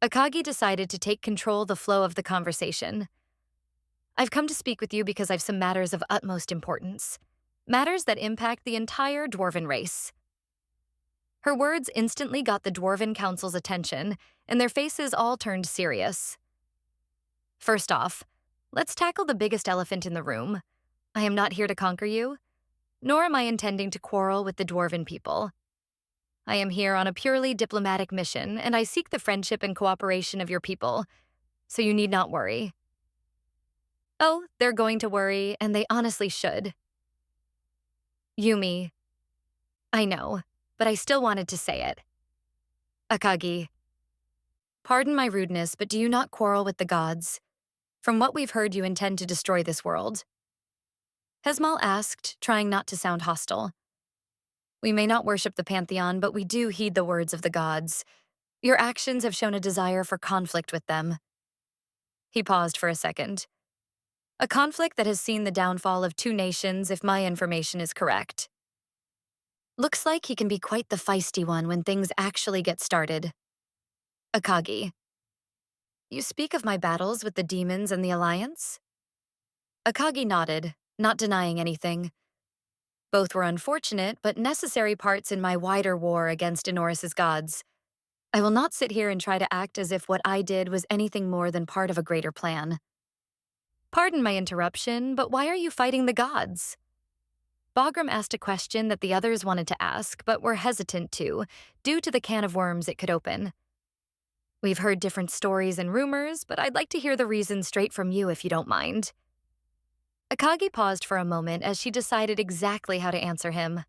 Akagi decided to take control the flow of the conversation. I've come to speak with you because I've some matters of utmost importance. Matters that impact the entire dwarven race. Her words instantly got the Dwarven Council's attention, and their faces all turned serious. First off, let's tackle the biggest elephant in the room. I am not here to conquer you, nor am I intending to quarrel with the Dwarven people. I am here on a purely diplomatic mission, and I seek the friendship and cooperation of your people, so you need not worry. Oh, they're going to worry, and they honestly should. Yumi, I know, but I still wanted to say it. Akagi, pardon my rudeness, but do you not quarrel with the gods? From what we've heard, you intend to destroy this world. Hesmal asked, trying not to sound hostile. We may not worship the pantheon, but we do heed the words of the gods. Your actions have shown a desire for conflict with them. He paused for a second. A conflict that has seen the downfall of two nations, if my information is correct. Looks like he can be quite the feisty one when things actually get started. Akagi, you speak of my battles with the demons and the Alliance? Akagi nodded, not denying anything. Both were unfortunate, but necessary parts in my wider war against Enoris's gods. I will not sit here and try to act as if what I did was anything more than part of a greater plan. Pardon my interruption, but why are you fighting the gods? Bagram asked a question that the others wanted to ask, but were hesitant to, due to the can of worms it could open. We've heard different stories and rumors, but I'd like to hear the reason straight from you if you don't mind. Akagi paused for a moment as she decided exactly how to answer him.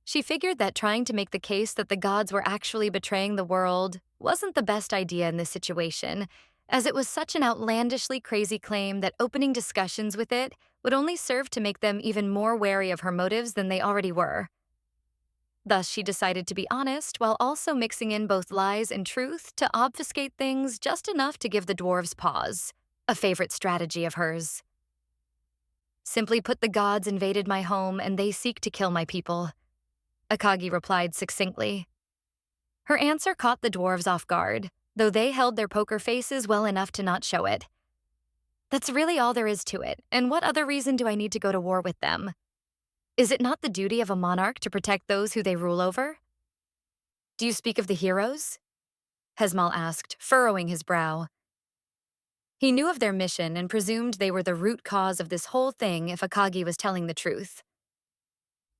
She figured that trying to make the case that the gods were actually betraying the world wasn't the best idea in this situation, as it was such an outlandishly crazy claim that opening discussions with it would only serve to make them even more wary of her motives than they already were. Thus, she decided to be honest while also mixing in both lies and truth to obfuscate things just enough to give the dwarves pause, a favorite strategy of hers. Simply put, the gods invaded my home and they seek to kill my people, Akagi replied succinctly. Her answer caught the dwarves off guard, though they held their poker faces well enough to not show it. That's really all there is to it, and what other reason do I need to go to war with them? Is it not the duty of a monarch to protect those who they rule over? Do you speak of the heroes? Hesmal asked, furrowing his brow. He knew of their mission and presumed they were the root cause of this whole thing if Akagi was telling the truth.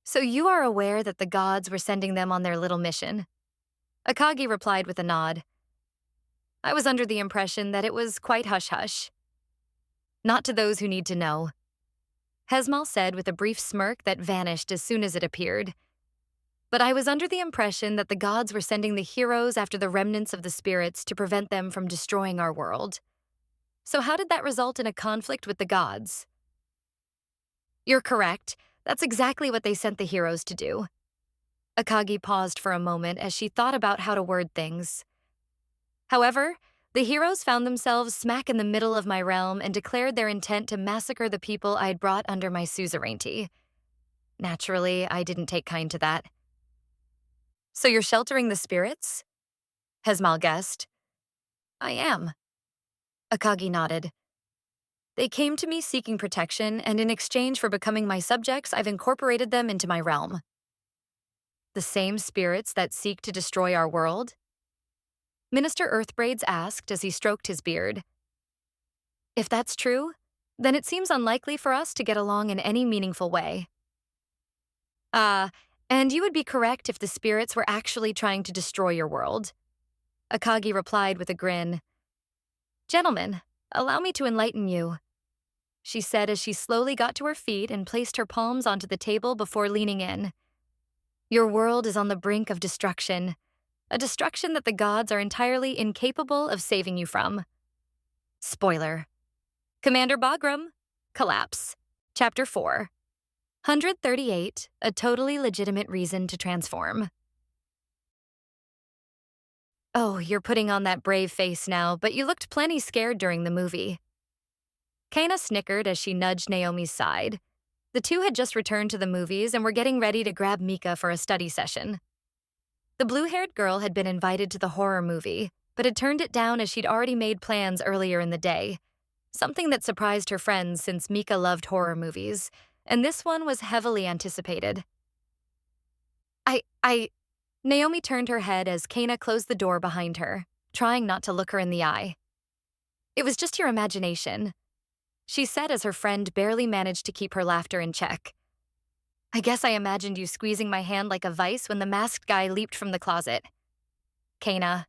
So you are aware that the gods were sending them on their little mission? Akagi replied with a nod. I was under the impression that it was quite hush-hush. Not to those who need to know, Hesmal said with a brief smirk that vanished as soon as it appeared. But I was under the impression that the gods were sending the heroes after the remnants of the spirits to prevent them from destroying our world. So how did that result in a conflict with the gods? You're correct. That's exactly what they sent the heroes to do. Akagi paused for a moment as she thought about how to word things. However, the heroes found themselves smack in the middle of my realm and declared their intent to massacre the people I had brought under my suzerainty. Naturally, I didn't take kind to that. So you're sheltering the spirits? Hesmal guessed. I am. Akagi nodded. They came to me seeking protection, and in exchange for becoming my subjects, I've incorporated them into my realm. The same spirits that seek to destroy our world? Minister Earthbraids asked as he stroked his beard. If that's true, then it seems unlikely for us to get along in any meaningful way. Ah, and you would be correct if the spirits were actually trying to destroy your world. Akagi replied with a grin. Gentlemen, allow me to enlighten you, she said as she slowly got to her feet and placed her palms onto the table before leaning in. Your world is on the brink of destruction, a destruction that the gods are entirely incapable of saving you from. Spoiler. Commander Bagram, Collapse. Chapter 4. 138, A Totally Legitimate Reason to Transform. Oh, you're putting on that brave face now, but you looked plenty scared during the movie. Kana snickered as she nudged Naomi's side. The two had just returned to the movies and were getting ready to grab Mika for a study session. The blue-haired girl had been invited to the horror movie, but had turned it down as she'd already made plans earlier in the day, something that surprised her friends since Mika loved horror movies, and this one was heavily anticipated. Naomi turned her head as Kana closed the door behind her, trying not to look her in the eye. It was just your imagination, she said as her friend barely managed to keep her laughter in check. I guess I imagined you squeezing my hand like a vice when the masked guy leaped from the closet. Kana.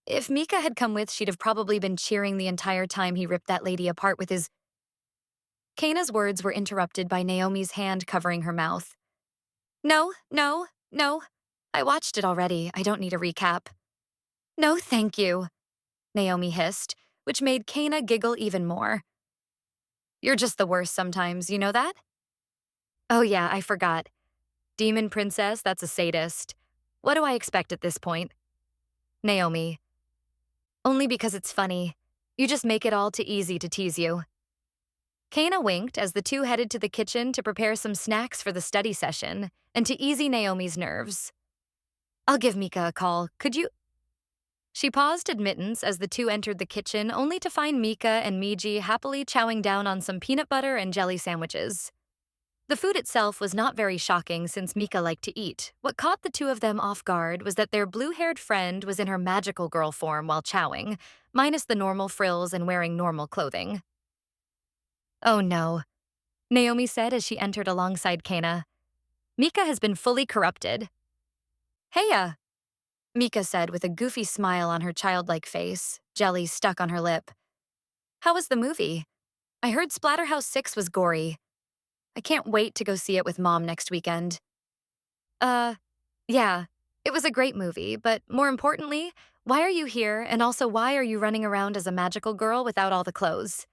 If Mika had come with, she'd have probably been cheering the entire time he ripped that lady apart with his... Kana's words were interrupted by Naomi's hand covering her mouth. No. I watched it already. I don't need a recap. No, thank you, Naomi hissed, which made Kana giggle even more. You're just the worst sometimes, you know that? Oh yeah, I forgot. Demon princess, that's a sadist. What do I expect at this point? Naomi. Only because it's funny. You just make it all too easy to tease you. Kana winked as the two headed to the kitchen to prepare some snacks for the study session and to easy Naomi's nerves. I'll give Mika a call. Could you... She paused admittance as the two entered the kitchen only to find Mika and Miji happily chowing down on some peanut butter and jelly sandwiches. The food itself was not very shocking since Mika liked to eat. What caught the two of them off guard was that their blue-haired friend was in her magical girl form while chowing, minus the normal frills and wearing normal clothing. Oh no, Naomi said as she entered alongside Kana. Mika has been fully corrupted. Heya, Mika said with a goofy smile on her childlike face, jelly stuck on her lip. How was the movie? I heard Splatterhouse 6 was gory. I can't wait to go see it with Mom next weekend. Yeah, it was a great movie, but more importantly, why are you here, and also why are you running around as a magical girl without all the clothes?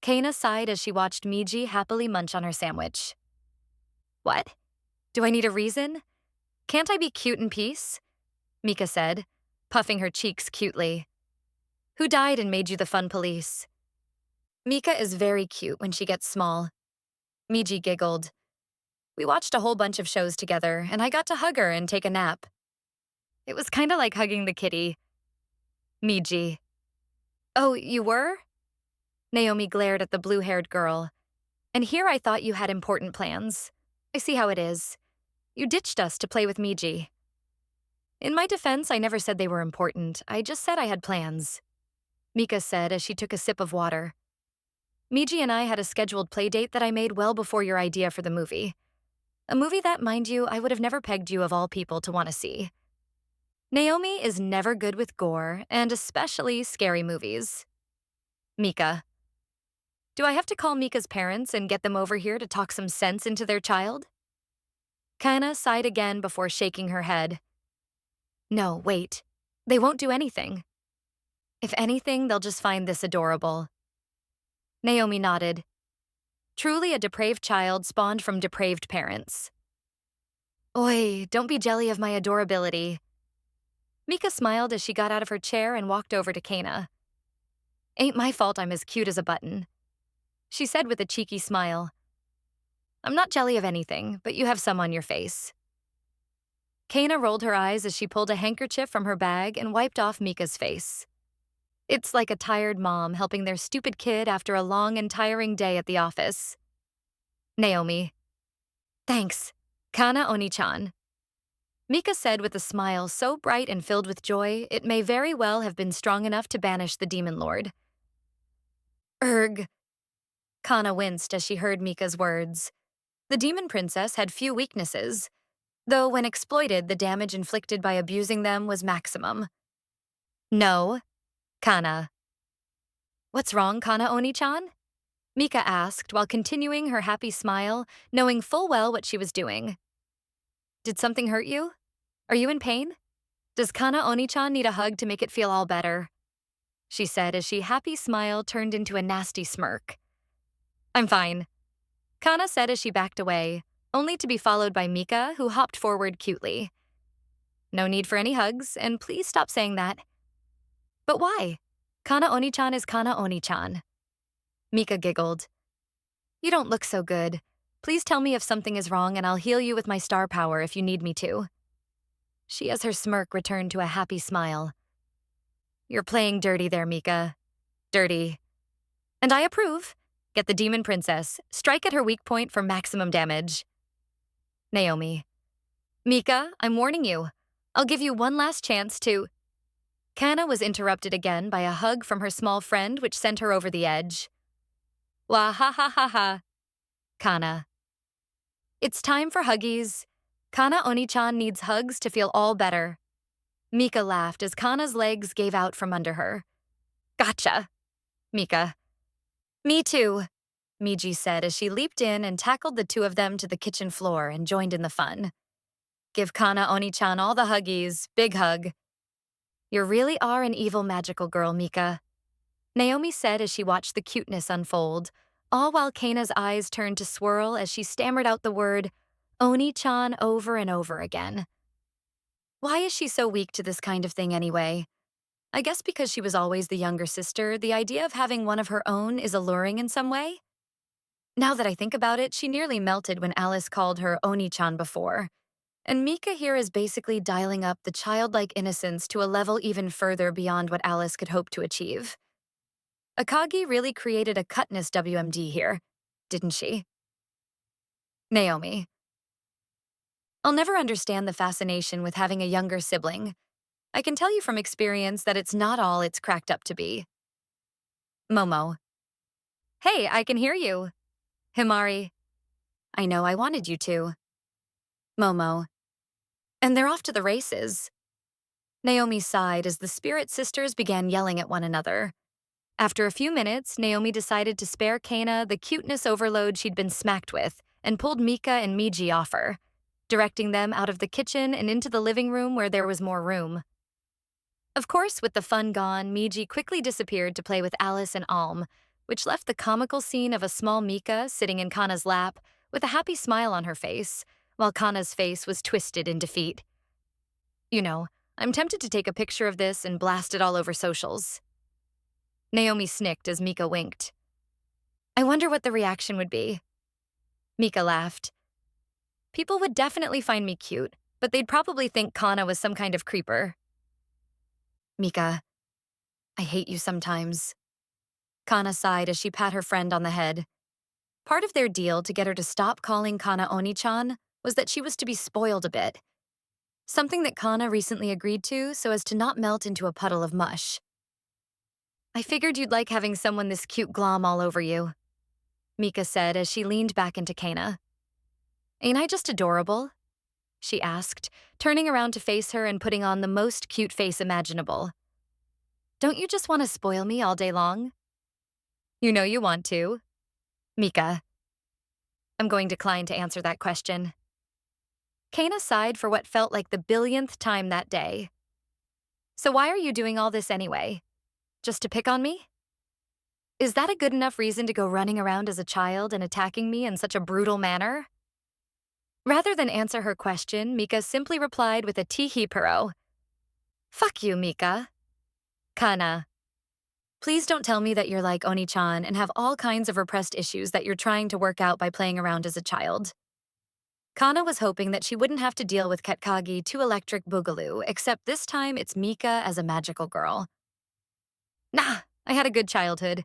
Kana sighed as she watched Miji happily munch on her sandwich. What? Do I need a reason? Can't I be cute in peace? Mika said, puffing her cheeks cutely. Who died and made you the fun police? Mika is very cute when she gets small. Miji giggled. We watched a whole bunch of shows together, and I got to hug her and take a nap. It was kinda like hugging the kitty. Miji. Oh, you were? Naomi glared at the blue-haired girl. And here I thought you had important plans. I see how it is. You ditched us to play with Miji. In my defense, I never said they were important. I just said I had plans. Mika said as she took a sip of water. Miji and I had a scheduled play date that I made well before your idea for the movie. A movie that, mind you, I would have never pegged you of all people to want to see. Naomi is never good with gore, and especially scary movies. Mika. Do I have to call Mika's parents and get them over here to talk some sense into their child? Kana sighed again before shaking her head. No, wait. They won't do anything. If anything, they'll just find this adorable. Naomi nodded. Truly a depraved child spawned from depraved parents. Oi, don't be jelly of my adorability. Mika smiled as she got out of her chair and walked over to Kana. Ain't my fault I'm as cute as a button, she said with a cheeky smile. I'm not jelly of anything, but you have some on your face. Kana rolled her eyes as she pulled a handkerchief from her bag and wiped off Mika's face. It's like a tired mom helping their stupid kid after a long and tiring day at the office. Naomi. Thanks. Kana Oni-chan. Mika said with a smile so bright and filled with joy, it may very well have been strong enough to banish the demon lord. Erg. Kana winced as she heard Mika's words. The demon princess had few weaknesses, though when exploited, the damage inflicted by abusing them was maximum. No, Kana. What's wrong, Kana Oni-chan? Mika asked while continuing her happy smile, knowing full well what she was doing. Did something hurt you? Are you in pain? Does Kana Oni-chan need a hug to make it feel all better? She said as she happy smile turned into a nasty smirk. I'm fine, Kana said as she backed away, only to be followed by Mika, who hopped forward cutely. No need for any hugs, and please stop saying that. But why? Kana Oni-chan is Kana Oni-chan. Mika giggled. You don't look so good. Please tell me if something is wrong and I'll heal you with my star power if you need me to. She, as her smirk returned to a happy smile. You're playing dirty there, Mika. Dirty. And I approve. Get the demon princess. Strike at her weak point for maximum damage. Naomi. Mika, I'm warning you. I'll give you one last chance to... Kana was interrupted again by a hug from her small friend, which sent her over the edge. Wah ha ha ha ha. Kana. It's time for huggies. Kana Oni-chan needs hugs to feel all better. Mika laughed as Kana's legs gave out from under her. Gotcha. Mika. Me too, Miji said as she leaped in and tackled the two of them to the kitchen floor and joined in the fun. Give Kana Oni-chan all the huggies, big hug. You really are an evil magical girl, Mika, Naomi said as she watched the cuteness unfold, all while Kana's eyes turned to swirl as she stammered out the word Oni-chan over and over again. Why is she so weak to this kind of thing anyway? I guess because she was always the younger sister, the idea of having one of her own is alluring in some way. Now that I think about it, she nearly melted when Alice called her Oni-chan before. And Mika here is basically dialing up the childlike innocence to a level even further beyond what Alice could hope to achieve. Akagi really created a Katniss WMD here, didn't she? Naomi. I'll never understand the fascination with having a younger sibling. I can tell you from experience that it's not all it's cracked up to be. Momo. Hey, I can hear you. Himari. I know I wanted you to. Momo. And they're off to the races. Naomi sighed as the spirit sisters began yelling at one another. After a few minutes, Naomi decided to spare Kana the cuteness overload she'd been smacked with and pulled Mika and Miji off her, directing them out of the kitchen and into the living room where there was more room. Of course, with the fun gone, Miji quickly disappeared to play with Alice and Alm, which left the comical scene of a small Mika sitting in Kana's lap with a happy smile on her face, while Kana's face was twisted in defeat. You know, I'm tempted to take a picture of this and blast it all over socials. Naomi snicked as Mika winked. I wonder what the reaction would be. Mika laughed. People would definitely find me cute, but they'd probably think Kana was some kind of creeper. Mika, I hate you sometimes. Kana sighed as she pat her friend on the head. Part of their deal to get her to stop calling Kana Oni-chan was that she was to be spoiled a bit. Something that Kana recently agreed to so as to not melt into a puddle of mush. I figured you'd like having someone this cute glom all over you, Mika said as she leaned back into Kana. Ain't I just adorable? She asked, turning around to face her and putting on the most cute face imaginable. Don't you just want to spoil me all day long? You know you want to. Mika. I'm going to decline to answer that question. Kana sighed for what felt like the billionth time that day. So why are you doing all this anyway? Just to pick on me? Is that a good enough reason to go running around as a child and attacking me in such a brutal manner? Rather than answer her question, Mika simply replied with a tihiparo. Fuck you, Mika. Kana. Please don't tell me that you're like Oni-chan and have all kinds of repressed issues that you're trying to work out by playing around as a child. Kana was hoping that she wouldn't have to deal with Akagi 2 Electric Boogaloo, except this time it's Mika as a magical girl. Nah, I had a good childhood.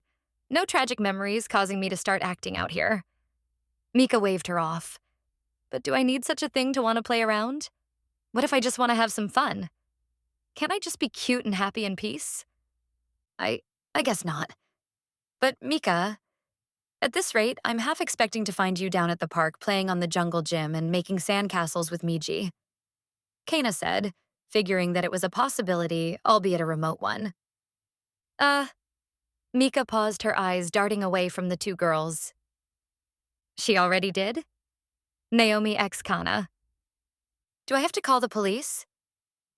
No tragic memories causing me to start acting out here. Mika waved her off. But do I need such a thing to want to play around? What if I just want to have some fun? Can't I just be cute and happy in peace? I guess not. But Mika, at this rate, I'm half expecting to find you down at the park playing on the jungle gym and making sandcastles with Miji. Kana said, figuring that it was a possibility, albeit a remote one. Mika paused, her eyes darting away from the two girls. She already did? Naomi ex Kana. Do I have to call the police?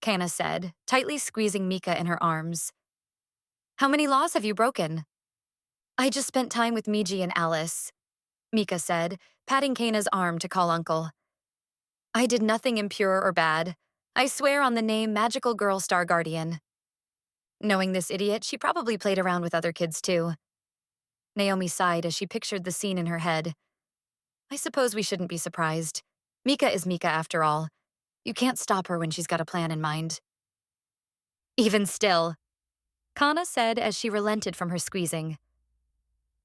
Kana said, tightly squeezing Mika in her arms. How many laws have you broken? I just spent time with Miji and Alice, Mika said, patting Kana's arm to call uncle. I did nothing impure or bad. I swear on the name Magical Girl Star Guardian. Knowing this idiot, she probably played around with other kids too. Naomi sighed as she pictured the scene in her head. I suppose we shouldn't be surprised. Mika is Mika after all. You can't stop her when she's got a plan in mind. Even still, Kana said as she relented from her squeezing.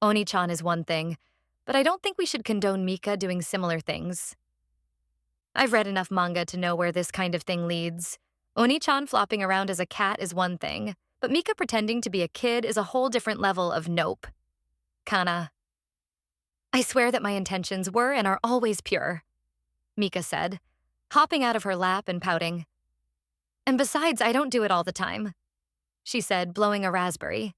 Oni-chan is one thing, but I don't think we should condone Mika doing similar things. I've read enough manga to know where this kind of thing leads. Oni-chan flopping around as a cat is one thing, but Mika pretending to be a kid is a whole different level of nope. Kana. I swear that my intentions were and are always pure, Mika said, hopping out of her lap and pouting. And besides, I don't do it all the time, she said, blowing a raspberry.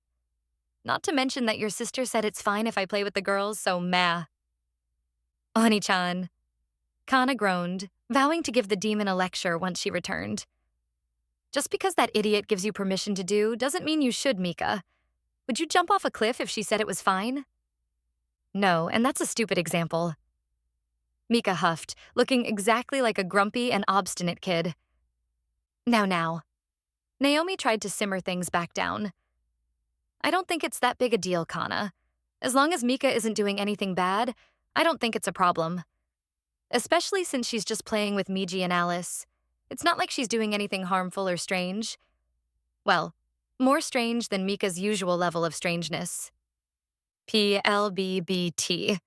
Not to mention that your sister said it's fine if I play with the girls, so meh. Oni-chan. Kana groaned, vowing to give the demon a lecture once she returned. Just because that idiot gives you permission to do doesn't mean you should, Mika. Would you jump off a cliff if she said it was fine? No, and that's a stupid example. Mika huffed, looking exactly like a grumpy and obstinate kid. Now. Naomi tried to simmer things back down. I don't think it's that big a deal, Kana. As long as Mika isn't doing anything bad, I don't think it's a problem. Especially since she's just playing with Miji and Alice. It's not like she's doing anything harmful or strange. Well, more strange than Mika's usual level of strangeness. PLBBT.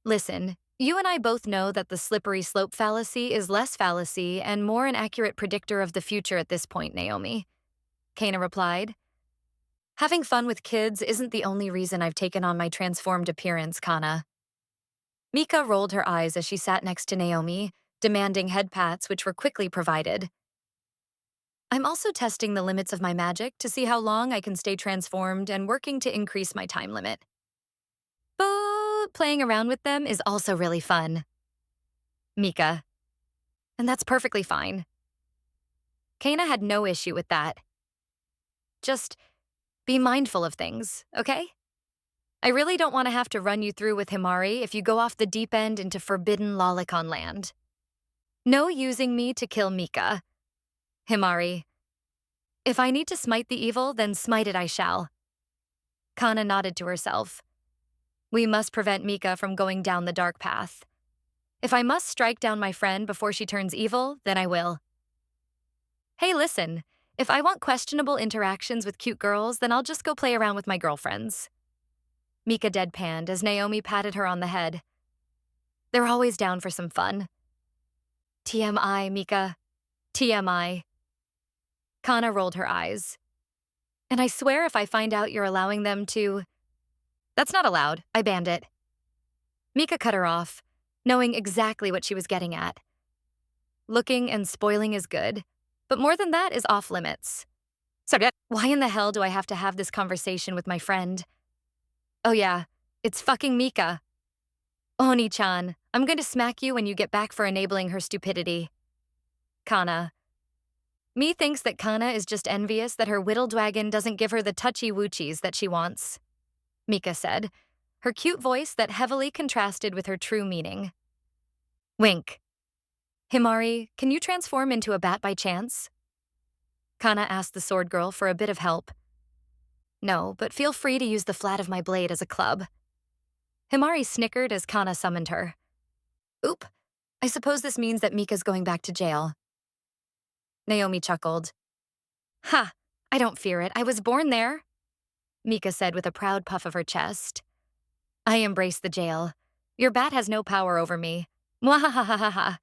Listen, you and I both know that the slippery slope fallacy is less fallacy and more an accurate predictor of the future at this point, Naomi. Kana replied. Having fun with kids isn't the only reason I've taken on my transformed appearance, Kana. Mika rolled her eyes as she sat next to Naomi, demanding head pats which were quickly provided. I'm also testing the limits of my magic to see how long I can stay transformed and working to increase my time limit. But playing around with them is also really fun. Mika. And that's perfectly fine. Kana had no issue with that. Just be mindful of things, okay? I really don't want to have to run you through with Himari if you go off the deep end into forbidden lolicon land. No using me to kill Mika. Himari. If I need to smite the evil, then smite it I shall. Kana nodded to herself. We must prevent Mika from going down the dark path. If I must strike down my friend before she turns evil, then I will. Hey, listen, if I want questionable interactions with cute girls, then I'll just go play around with my girlfriends. Mika deadpanned as Naomi patted her on the head. They're always down for some fun. TMI, Mika. TMI. Kana rolled her eyes. And I swear if I find out you're allowing them to... That's not allowed. I banned it. Mika cut her off, knowing exactly what she was getting at. Looking and spoiling is good, but more than that is off limits. So why in the hell do I have to have this conversation with my friend? Oh yeah, it's fucking Mika. Oni-chan, I'm going to smack you when you get back for enabling her stupidity. Kana. Me thinks that Kana is just envious that her whittle dragon doesn't give her the touchy-woochies that she wants. Mika said, her cute voice that heavily contrasted with her true meaning. Wink. Himari, can you transform into a bat by chance? Kana asked the sword girl for a bit of help. No, but feel free to use the flat of my blade as a club. Himari snickered as Kana summoned her. Oop, I suppose this means that Mika's going back to jail. Naomi chuckled. Ha, I don't fear it. I was born there, Mika said with a proud puff of her chest. I embrace the jail. Your bat has no power over me. Mwahahaha.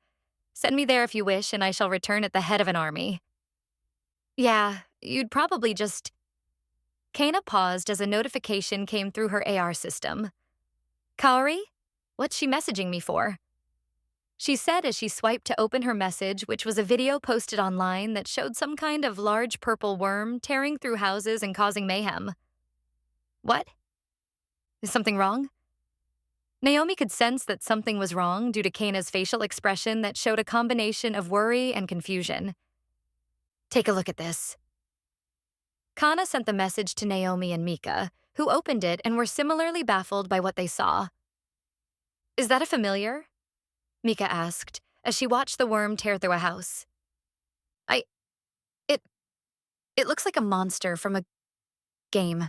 Send me there if you wish, and I shall return at the head of an army. Yeah, you'd probably just... Kana paused as a notification came through her AR system. Kaori? What's she messaging me for? She said as she swiped to open her message, which was a video posted online that showed some kind of large purple worm tearing through houses and causing mayhem. What? Is something wrong? Naomi could sense that something was wrong due to Kana's facial expression that showed a combination of worry and confusion. Take a look at this. Kana sent the message to Naomi and Mika, who opened it and were similarly baffled by what they saw. Is that a familiar? Mika asked, as she watched the worm tear through a house. It looks like a monster from a game,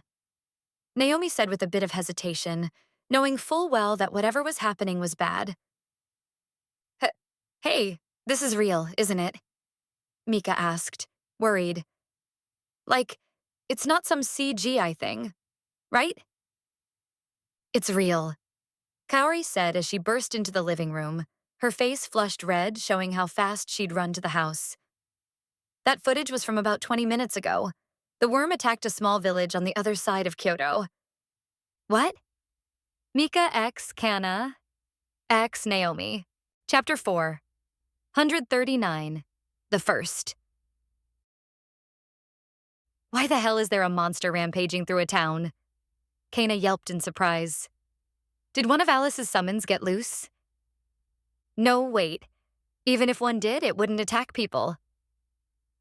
Naomi said with a bit of hesitation, knowing full well that whatever was happening was bad. Hey, this is real, isn't it? Mika asked, worried. Like, it's not some CGI thing, right? It's real, Kaori said as she burst into the living room, her face flushed red, showing how fast she'd run to the house. That footage was from about 20 minutes ago. The worm attacked a small village on the other side of Kyoto. What? Mika x Kana x Naomi. Chapter 4. 139. The First. Why the hell is there a monster rampaging through a town? Kana yelped in surprise. Did one of Alice's summons get loose? No, wait. Even if one did, it wouldn't attack people.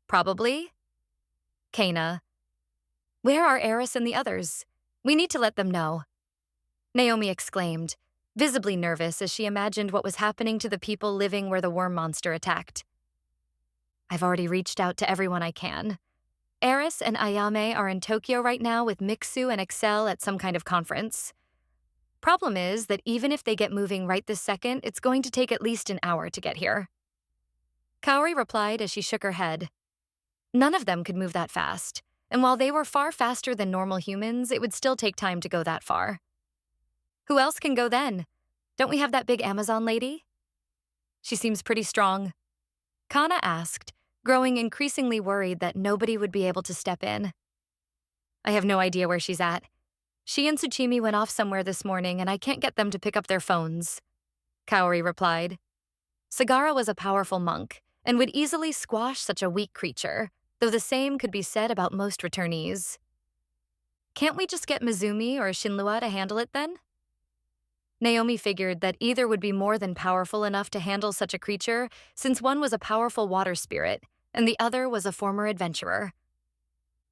Probably. Kana. Where are Eris and the others? We need to let them know. Naomi exclaimed, visibly nervous as she imagined what was happening to the people living where the worm monster attacked. I've already reached out to everyone I can. Eris and Ayame are in Tokyo right now with Mixu and Excel at some kind of conference. Problem is that even if they get moving right this second, it's going to take at least an hour to get here. Kaori replied as she shook her head. None of them could move that fast, and while they were far faster than normal humans, it would still take time to go that far. Who else can go then? Don't we have that big Amazon lady? She seems pretty strong. Kana asked, growing increasingly worried that nobody would be able to step in. I have no idea where she's at. She and Tsuchimi went off somewhere this morning and I can't get them to pick up their phones. Kaori replied. Sagara was a powerful monk and would easily squash such a weak creature, though the same could be said about most returnees. Can't we just get Mizumi or Shinlua to handle it then? Naomi figured that either would be more than powerful enough to handle such a creature, since one was a powerful water spirit, and the other was a former adventurer.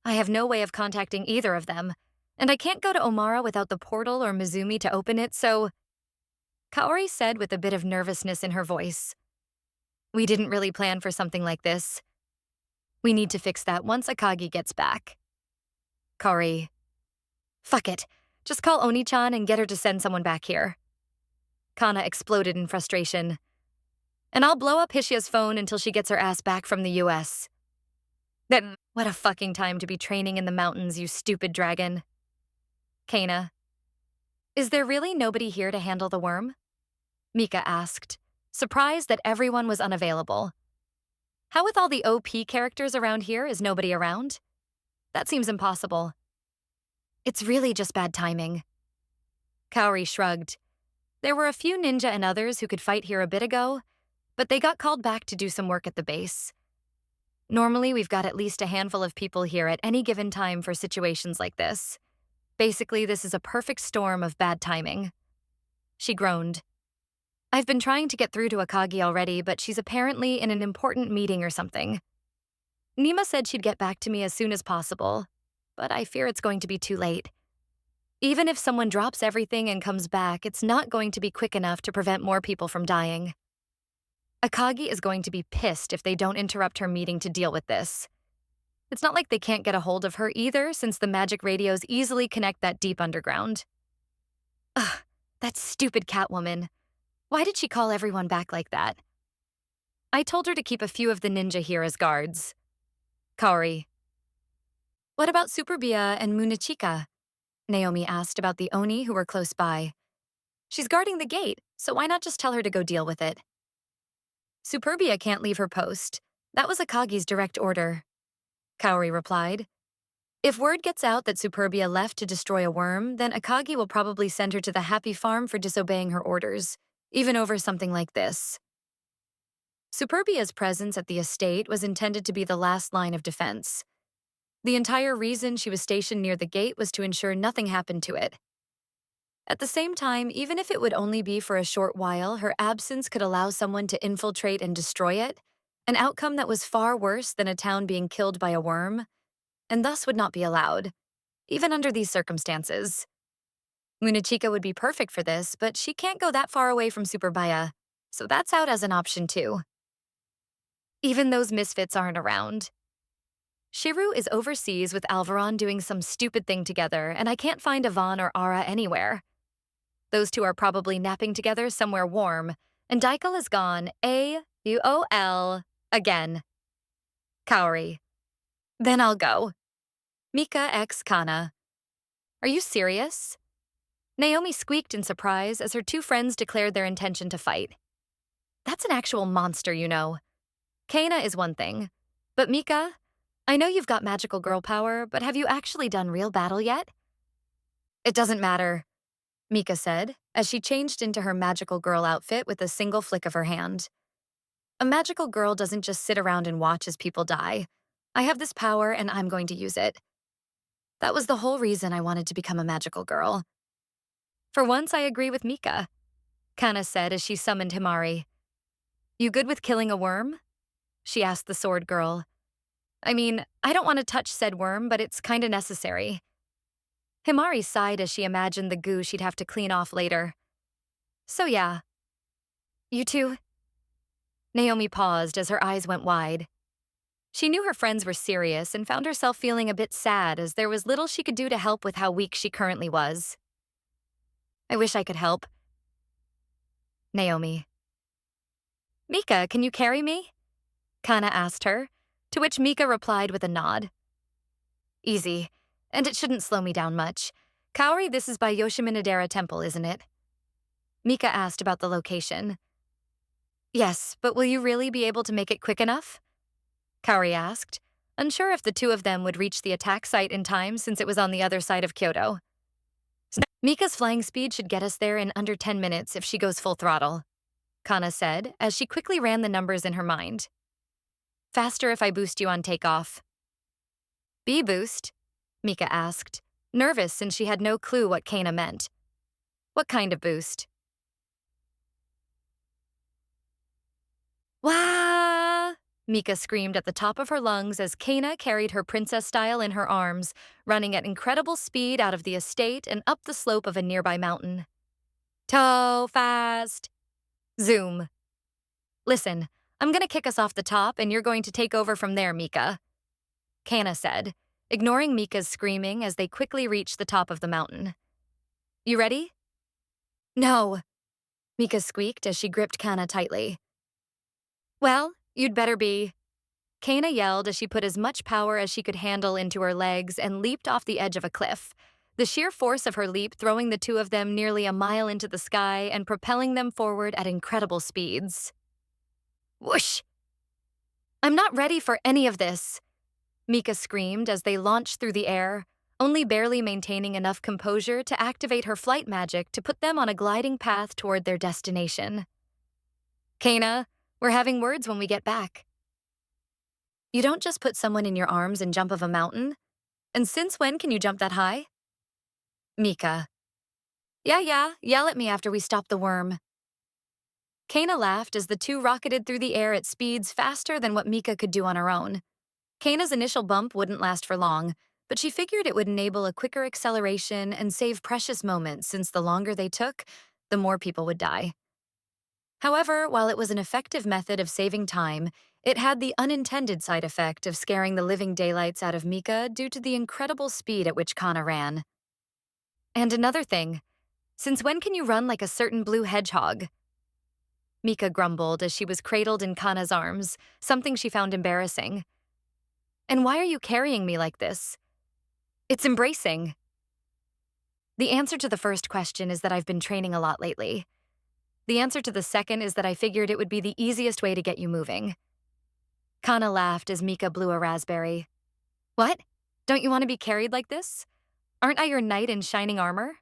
I have no way of contacting either of them, and I can't go to Omara without the portal or Mizumi to open it, so... Kaori said with a bit of nervousness in her voice. We didn't really plan for something like this. We need to fix that once Akagi gets back. Kaori. Fuck it. Just call Oni-chan and get her to send someone back here. Kana exploded in frustration. And I'll blow up Hishia's phone until she gets her ass back from the US. What a fucking time to be training in the mountains, you stupid dragon. Kana. Is there really nobody here to handle the worm? Mika asked, surprised that everyone was unavailable. How with all the OP characters around here is nobody around? That seems impossible. It's really just bad timing. Kaori shrugged. There were a few ninja and others who could fight here a bit ago, but they got called back to do some work at the base. Normally, we've got at least a handful of people here at any given time for situations like this. Basically, this is a perfect storm of bad timing. She groaned. I've been trying to get through to Akagi already, but she's apparently in an important meeting or something. Nima said she'd get back to me as soon as possible, but I fear it's going to be too late. Even if someone drops everything and comes back, it's not going to be quick enough to prevent more people from dying. Akagi is going to be pissed if they don't interrupt her meeting to deal with this. It's not like they can't get a hold of her either, since the magic radios easily connect that deep underground. Ugh, that stupid Catwoman. Why did she call everyone back like that? I told her to keep a few of the ninja here as guards. Kaori. What about Superbia and Munachika? Naomi asked about the Oni who were close by. She's guarding the gate, so why not just tell her to go deal with it? Superbia can't leave her post. That was Akagi's direct order. Kaori replied. If word gets out that Superbia left to destroy a worm, then Akagi will probably send her to the Happy Farm for disobeying her orders, even over something like this. Superbia's presence at the estate was intended to be the last line of defense. The entire reason she was stationed near the gate was to ensure nothing happened to it. At the same time, even if it would only be for a short while, her absence could allow someone to infiltrate and destroy it, an outcome that was far worse than a town being killed by a worm, and thus would not be allowed, even under these circumstances. Munachika would be perfect for this, but she can't go that far away from Superbia, so that's out as an option too. Even those misfits aren't around. Shiru is overseas with Alvaron doing some stupid thing together, and I can't find Yvonne or Ara anywhere. Those two are probably napping together somewhere warm, and Daikal is gone AUOL again. Kaori. Then I'll go. Mika x Kana. Are you serious? Naomi squeaked in surprise as her two friends declared their intention to fight. That's an actual monster, you know. Kana is one thing, but Mika, I know you've got magical girl power, but have you actually done real battle yet? It doesn't matter, Mika said, as she changed into her magical girl outfit with a single flick of her hand. A magical girl doesn't just sit around and watch as people die. I have this power and I'm going to use it. That was the whole reason I wanted to become a magical girl. For once, I agree with Mika, Kana said as she summoned Himari. You good with killing a worm? She asked the sword girl. I mean, I don't want to touch said worm, but it's kinda necessary. Himari sighed as she imagined the goo she'd have to clean off later. So yeah. You two? Naomi paused as her eyes went wide. She knew her friends were serious and found herself feeling a bit sad as there was little she could do to help with how weak she currently was. I wish I could help. Naomi. Mika, can you carry me? Kana asked her, to which Mika replied with a nod. Easy, and it shouldn't slow me down much. Kaori, this is by Yoshiminadera Temple, isn't it? Mika asked about the location. Yes, but will you really be able to make it quick enough? Kaori asked, unsure if the two of them would reach the attack site in time since it was on the other side of Kyoto. Mika's flying speed should get us there in under 10 minutes if she goes full throttle, Kana said as she quickly ran the numbers in her mind. Faster if I boost you on takeoff. B-boost? Mika asked, nervous since she had no clue what Kana meant. What kind of boost? Wah! Mika screamed at the top of her lungs as Kana carried her princess style in her arms, running at incredible speed out of the estate and up the slope of a nearby mountain. Toe fast! Zoom. Listen, I'm gonna kick us off the top and you're going to take over from there, Mika, Kana said, ignoring Mika's screaming as they quickly reached the top of the mountain. You ready? No, Mika squeaked as she gripped Kana tightly. Well, you'd better be. Kana yelled as she put as much power as she could handle into her legs and leaped off the edge of a cliff, the sheer force of her leap throwing the two of them nearly a mile into the sky and propelling them forward at incredible speeds. Whoosh! I'm not ready for any of this, Mika screamed as they launched through the air, only barely maintaining enough composure to activate her flight magic to put them on a gliding path toward their destination. Kana, we're having words when we get back. You don't just put someone in your arms and jump off a mountain? And since when can you jump that high? Mika. Yeah, yell at me after we stop the worm. Kana laughed as the two rocketed through the air at speeds faster than what Mika could do on her own. Kana's initial bump wouldn't last for long, but she figured it would enable a quicker acceleration and save precious moments since the longer they took, the more people would die. However, while it was an effective method of saving time, it had the unintended side effect of scaring the living daylights out of Mika due to the incredible speed at which Kana ran. And another thing, since when can you run like a certain blue hedgehog? Mika grumbled as she was cradled in Kana's arms, something she found embarrassing. And why are you carrying me like this? It's embracing. The answer to the first question is that I've been training a lot lately. The answer to the second is that I figured it would be the easiest way to get you moving. Kana laughed as Mika blew a raspberry. What? Don't you want to be carried like this? Aren't I your knight in shining armor?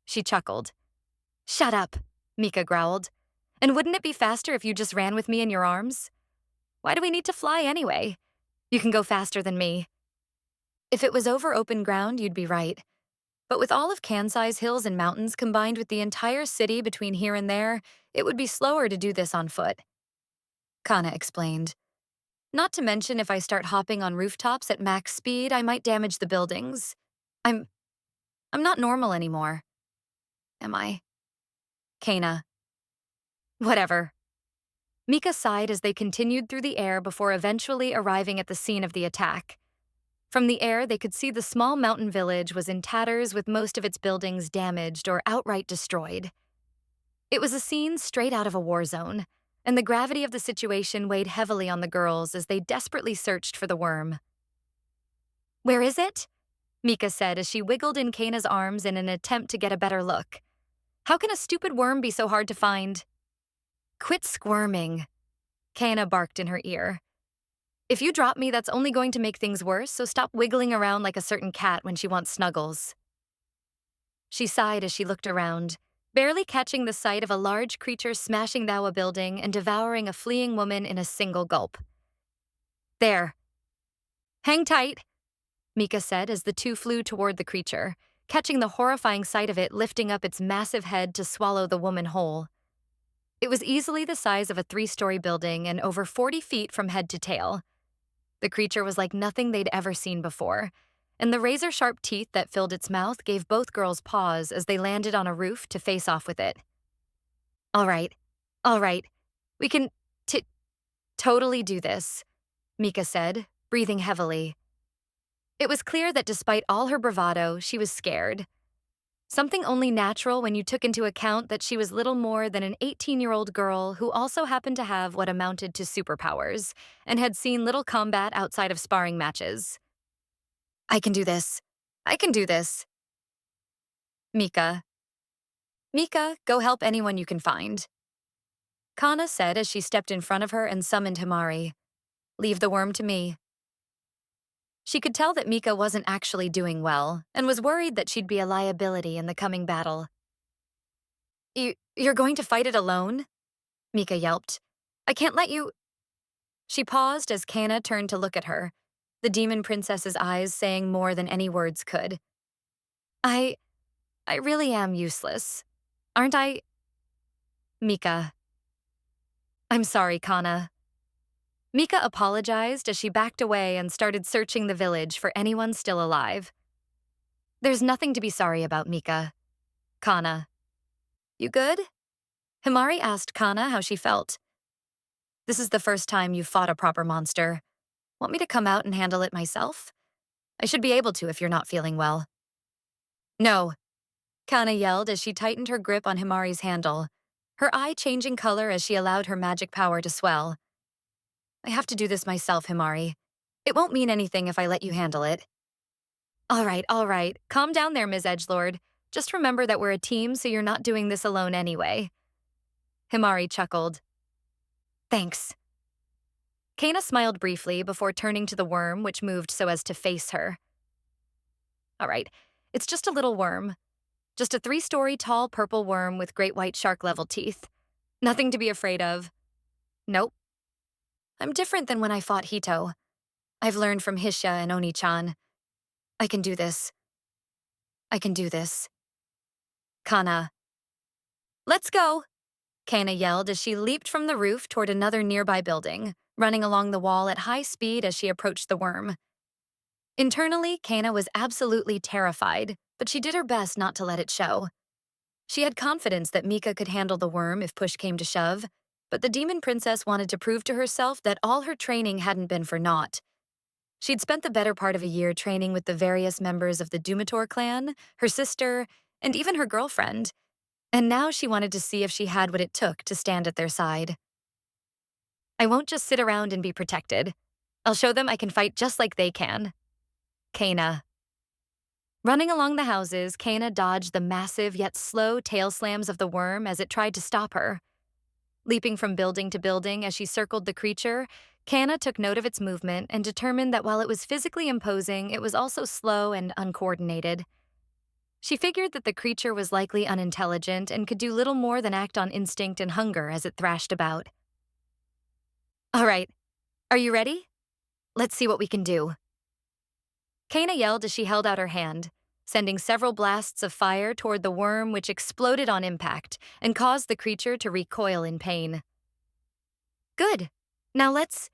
She chuckled. Shut up, Mika growled. And wouldn't it be faster if you just ran with me in your arms? Why do we need to fly anyway? You can go faster than me. If it was over open ground, you'd be right. But with all of Kansai's hills and mountains combined with the entire city between here and there, it would be slower to do this on foot. Kana explained. Not to mention if I start hopping on rooftops at max speed, I might damage the buildings. I'm not normal anymore. Am I? Kana. Whatever. Mika sighed as they continued through the air before eventually arriving at the scene of the attack. From the air, they could see the small mountain village was in tatters with most of its buildings damaged or outright destroyed. It was a scene straight out of a war zone, and the gravity of the situation weighed heavily on the girls as they desperately searched for the worm. Where is it? Mika said as she wiggled in Kana's arms in an attempt to get a better look. How can a stupid worm be so hard to find? Quit squirming, Kana barked in her ear. If you drop me, that's only going to make things worse, so stop wiggling around like a certain cat when she wants snuggles. She sighed as she looked around, barely catching the sight of a large creature smashing through a building and devouring a fleeing woman in a single gulp. There. Hang tight, Mika said as the two flew toward the creature, catching the horrifying sight of it lifting up its massive head to swallow the woman whole. It was easily the size of a 3-story building and over 40 feet from head to tail. The creature was like nothing they'd ever seen before, and the razor-sharp teeth that filled its mouth gave both girls pause as they landed on a roof to face off with it. All right, we can totally do this, Mika said, breathing heavily. It was clear that despite all her bravado, she was scared. Something only natural when you took into account that she was little more than an 18-year-old girl who also happened to have what amounted to superpowers and had seen little combat outside of sparring matches. I can do this. Mika. Mika, go help anyone you can find. Kana said as she stepped in front of her and summoned Himari. Leave the worm to me. She could tell that Mika wasn't actually doing well and was worried that she'd be a liability in the coming battle. You're going to fight it alone? Mika yelped. I can't let you. She paused as Kana turned to look at her, the demon princess's eyes saying more than any words could. I really am useless. Aren't I? Mika. I'm sorry, Kana. Mika apologized as she backed away and started searching the village for anyone still alive. There's nothing to be sorry about, Mika. Kana. You good? Himari asked Kana how she felt. This is the first time you've fought a proper monster. Want me to come out and handle it myself? I should be able to if you're not feeling well. No, Kana yelled as she tightened her grip on Himari's handle, her eye changing color as she allowed her magic power to swell. I have to do this myself, Himari. It won't mean anything if I let you handle it. All right. Calm down there, Ms. Edgelord. Just remember that we're a team, so you're not doing this alone anyway. Himari chuckled. Thanks. Kana smiled briefly before turning to the worm, which moved so as to face her. All right, it's just a little worm. Just a 3-story tall purple worm with great white shark-level teeth. Nothing to be afraid of. Nope. I'm different than when I fought Hito. I've learned from Hisha and Oni-chan. I can do this. Kana. Let's go, Kana yelled as she leaped from the roof toward another nearby building, running along the wall at high speed as she approached the worm. Internally, Kana was absolutely terrified, but she did her best not to let it show. She had confidence that Mika could handle the worm if push came to shove, but the demon princess wanted to prove to herself that all her training hadn't been for naught. She'd spent the better part of a year training with the various members of the Dumator clan, her sister, and even her girlfriend, and now she wanted to see if she had what it took to stand at their side. I won't just sit around and be protected. I'll show them I can fight just like they can. Kana. Running along the houses, Kana dodged the massive yet slow tail slams of the worm as it tried to stop her. Leaping from building to building as she circled the creature, Kana took note of its movement and determined that while it was physically imposing, it was also slow and uncoordinated. She figured that the creature was likely unintelligent and could do little more than act on instinct and hunger as it thrashed about. All right, are you ready? Let's see what we can do. Kana yelled as she held out her hand, sending several blasts of fire toward the worm, which exploded on impact and caused the creature to recoil in pain. Good. Now let's...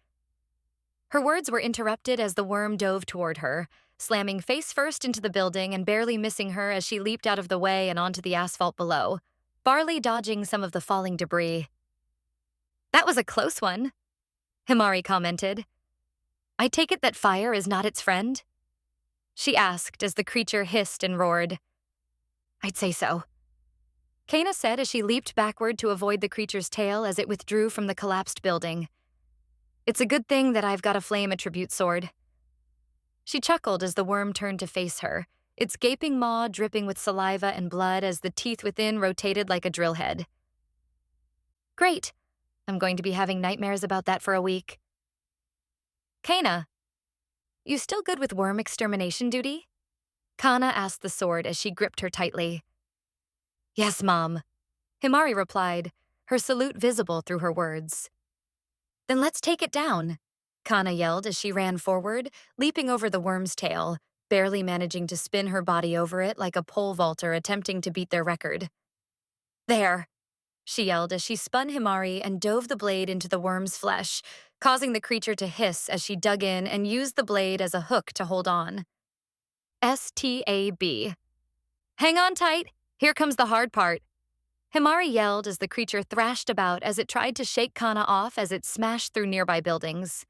Her words were interrupted as the worm dove toward her, slamming face first into the building and barely missing her as she leaped out of the way and onto the asphalt below, barely dodging some of the falling debris. That was a close one, Himari commented. I take it that fire is not its friend? She asked as the creature hissed and roared. I'd say so, Kana said as she leaped backward to avoid the creature's tail as it withdrew from the collapsed building. It's a good thing that I've got a flame attribute sword. She chuckled as the worm turned to face her, its gaping maw dripping with saliva and blood as the teeth within rotated like a drill head. Great. I'm going to be having nightmares about that for a week. Kana, you still good with worm extermination duty? Kana asked the sword as she gripped her tightly. Yes, Mom, Himari replied, her salute visible through her words. Then let's take it down, Kana yelled as she ran forward, leaping over the worm's tail, barely managing to spin her body over it like a pole vaulter attempting to beat their record. There, she yelled as she spun Himari and dove the blade into the worm's flesh, causing the creature to hiss as she dug in and used the blade as a hook to hold on. STAB. Hang on tight, here comes the hard part. Himari yelled as the creature thrashed about as it tried to shake Kana off as it smashed through nearby buildings.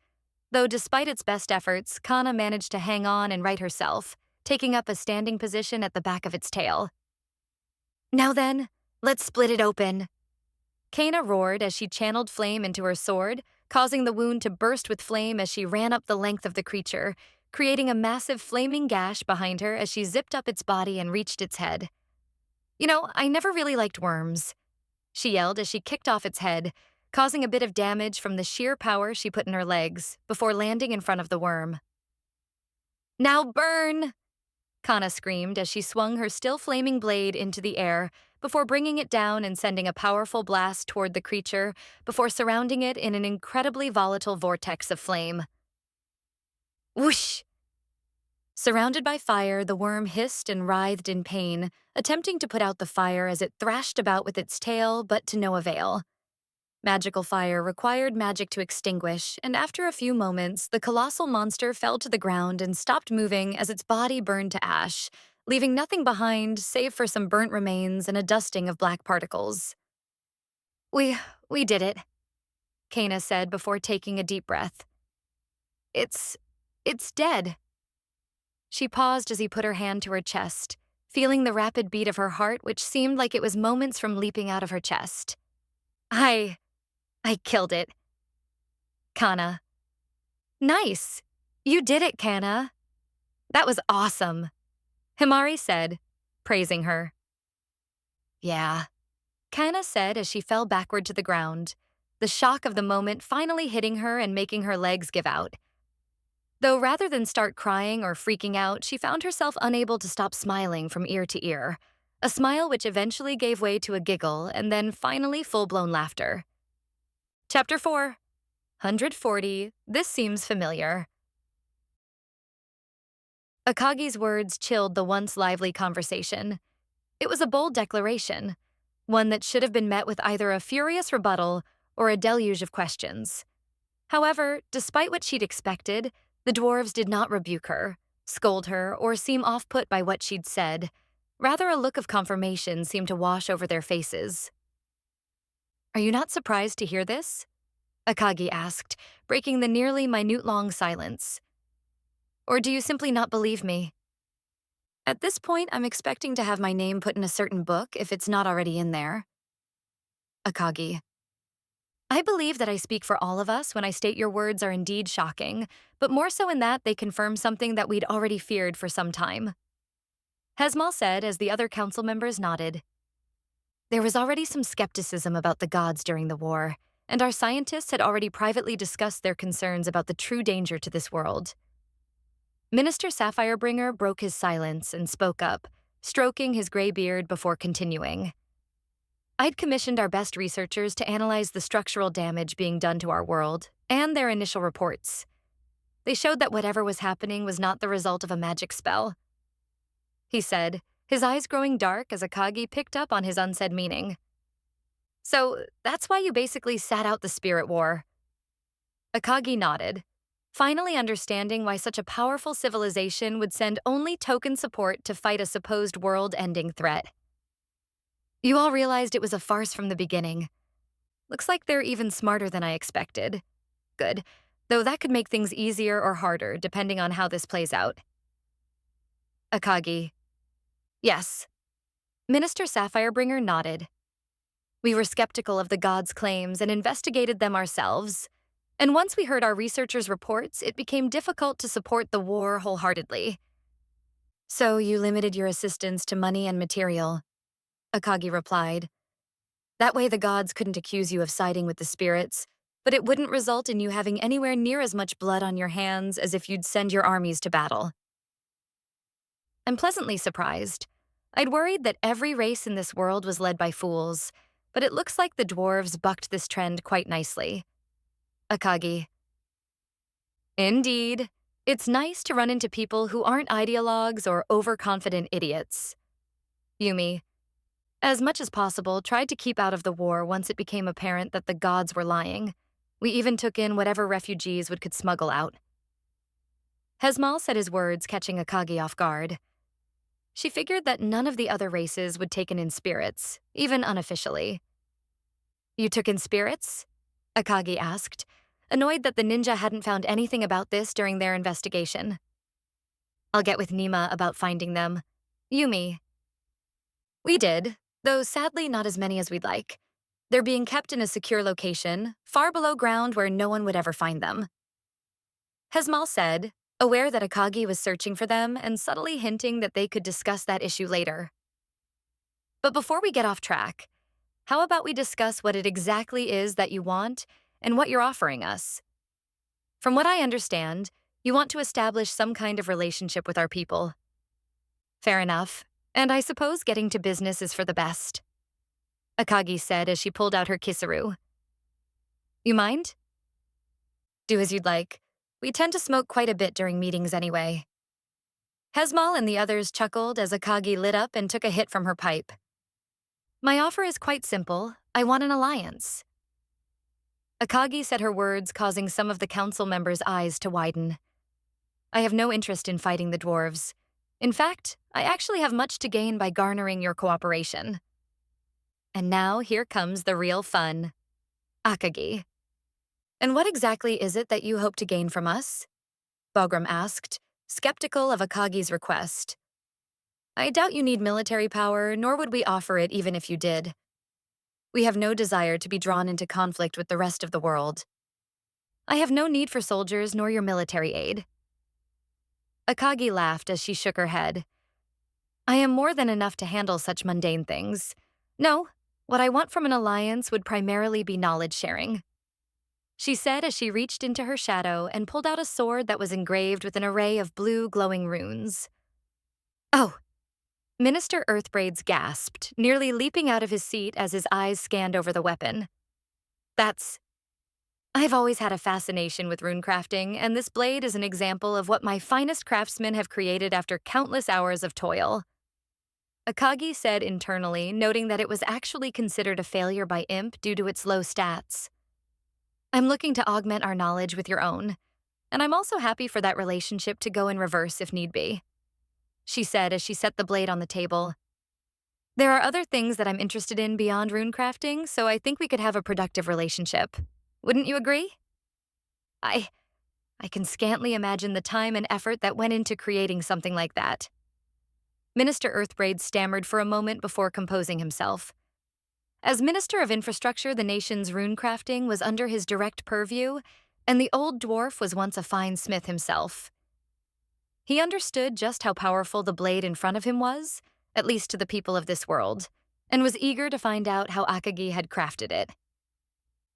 Though despite its best efforts, Kana managed to hang on and right herself, taking up a standing position at the back of its tail. Now then, let's split it open. Kana roared as she channeled flame into her sword, causing the wound to burst with flame as she ran up the length of the creature, creating a massive flaming gash behind her as she zipped up its body and reached its head. You know, I never really liked worms, she yelled as she kicked off its head, causing a bit of damage from the sheer power she put in her legs before landing in front of the worm. Now burn! Kana screamed as she swung her still flaming blade into the air before bringing it down and sending a powerful blast toward the creature before surrounding it in an incredibly volatile vortex of flame. Whoosh! Surrounded by fire, the worm hissed and writhed in pain, attempting to put out the fire as it thrashed about with its tail, but to no avail. Magical fire required magic to extinguish, and after a few moments, the colossal monster fell to the ground and stopped moving as its body burned to ash, leaving nothing behind save for some burnt remains and a dusting of black particles. We did it, Kana said before taking a deep breath. It's dead. She paused as he put her hand to her chest, feeling the rapid beat of her heart, which seemed like it was moments from leaping out of her chest. I killed it. Kana. Nice. You did it, Kana. That was awesome, Himari said, praising her. Yeah, Kana said as she fell backward to the ground, the shock of the moment finally hitting her and making her legs give out. Though rather than start crying or freaking out, she found herself unable to stop smiling from ear to ear, a smile which eventually gave way to a giggle and then finally full-blown laughter. Chapter 4. 140. This seems familiar. Akagi's words chilled the once lively conversation. It was a bold declaration, one that should have been met with either a furious rebuttal or a deluge of questions. However, despite what she'd expected, the dwarves did not rebuke her, scold her, or seem off-put by what she'd said. Rather, a look of confirmation seemed to wash over their faces. "Are you not surprised to hear this?" Akagi asked, breaking the nearly minute-long silence. "Or do you simply not believe me? At this point, I'm expecting to have my name put in a certain book if it's not already in there." Akagi: "I believe that I speak for all of us when I state your words are indeed shocking, but more so in that they confirm something that we'd already feared for some time." Hezmal said as the other council members nodded. There was already some skepticism about the gods during the war, and our scientists had already privately discussed their concerns about the true danger to this world. Minister Sapphirebringer broke his silence and spoke up, stroking his gray beard before continuing. "I'd commissioned our best researchers to analyze the structural damage being done to our world and their initial reports. They showed that whatever was happening was not the result of a magic spell," he said, his eyes growing dark as Akagi picked up on his unsaid meaning. "So that's why you basically sat out the spirit war." Akagi nodded, finally understanding why such a powerful civilization would send only token support to fight a supposed world-ending threat. "You all realized it was a farce from the beginning. Looks like they're even smarter than I expected. Good, though that could make things easier or harder depending on how this plays out." Akagi: "Yes." Minister Sapphirebringer nodded. "We were skeptical of the gods' claims and investigated them ourselves. And once we heard our researchers' reports, it became difficult to support the war wholeheartedly." "So you limited your assistance to money and material," Akagi replied. "That way the gods couldn't accuse you of siding with the spirits, but it wouldn't result in you having anywhere near as much blood on your hands as if you'd send your armies to battle." I'm pleasantly surprised. I'd worried that every race in this world was led by fools, but it looks like the dwarves bucked this trend quite nicely. Akagi: "Indeed. It's nice to run into people who aren't ideologues or overconfident idiots." Yumi: "As much as possible, tried to keep out of the war once it became apparent that the gods were lying. We even took in whatever refugees we could smuggle out." Hezmal said his words, catching Akagi off guard. She figured that none of the other races would take in spirits, even unofficially. "You took in spirits?" Akagi asked, annoyed that the ninja hadn't found anything about this during their investigation. "I'll get with Nima about finding them." Yumi: "We did, though sadly not as many as we'd like. They're being kept in a secure location, far below ground where no one would ever find them." Hezmal said, aware that Akagi was searching for them and subtly hinting that they could discuss that issue later. "But before we get off track, how about we discuss what it exactly is that you want and what you're offering us? From what I understand, you want to establish some kind of relationship with our people." "Fair enough, and I suppose getting to business is for the best," Akagi said as she pulled out her kisaru. "You mind?" "Do as you'd like. We tend to smoke quite a bit during meetings anyway." Hezmal and the others chuckled as Akagi lit up and took a hit from her pipe. "My offer is quite simple. I want an alliance." Akagi said her words, causing some of the council members' eyes to widen. "I have no interest in fighting the dwarves. In fact, I actually have much to gain by garnering your cooperation." And now here comes the real fun. Akagi: "And what exactly is it that you hope to gain from us?" Bagram asked, skeptical of Akagi's request. "I doubt you need military power, nor would we offer it even if you did. We have no desire to be drawn into conflict with the rest of the world. I have no need for soldiers nor your military aid." Akagi laughed as she shook her head. "I am more than enough to handle such mundane things. No, what I want from an alliance would primarily be knowledge sharing," she said as she reached into her shadow and pulled out a sword that was engraved with an array of blue glowing runes. "Oh!" Minister Earthbraids gasped, nearly leaping out of his seat as his eyes scanned over the weapon. I've always had a fascination with runecrafting, and this blade is an example of what my finest craftsmen have created after countless hours of toil," Akagi said internally, noting that it was actually considered a failure by Imp due to its low stats. "I'm looking to augment our knowledge with your own. And I'm also happy for that relationship to go in reverse if need be, she said as she set the blade on the table. There are other things that I'm interested in beyond rune crafting, so I think we could have a productive relationship. Wouldn't you agree? I I can scantly imagine the time and effort that went into creating something like that. Minister Earthbraid stammered for a moment before composing himself. As Minister of Infrastructure, the nation's rune crafting was under his direct purview, and the old dwarf was once a fine smith himself. He understood just how powerful the blade in front of him was, at least to the people of this world, and was eager to find out how Akagi had crafted it.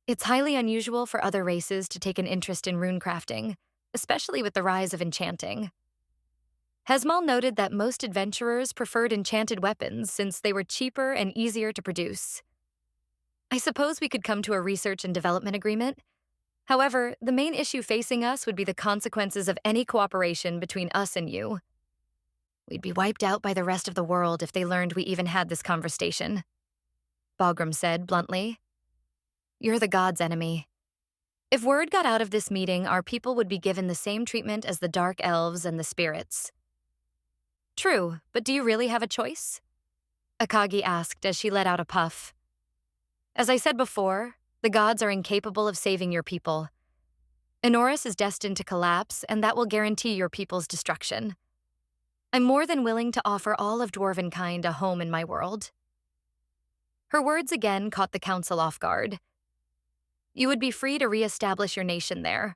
It's highly unusual for other races to take an interest in rune crafting, especially with the rise of enchanting. Hesmal noted that most adventurers preferred enchanted weapons since they were cheaper and easier to produce. I suppose we could come to a research and development agreement. However, the main issue facing us would be the consequences of any cooperation between us and you. We'd be wiped out by the rest of the world if they learned we even had this conversation, Bagram said bluntly. You're the god's enemy. If word got out of this meeting, our people would be given the same treatment as the dark elves and the spirits. True, but do you really have a choice? Akagi asked as she let out a puff. As I said before, the gods are incapable of saving your people. Enoris is destined to collapse, and that will guarantee your people's destruction. I'm more than willing to offer all of dwarvenkind a home in my world. Her words again caught the council off guard. You would be free to re-establish your nation there,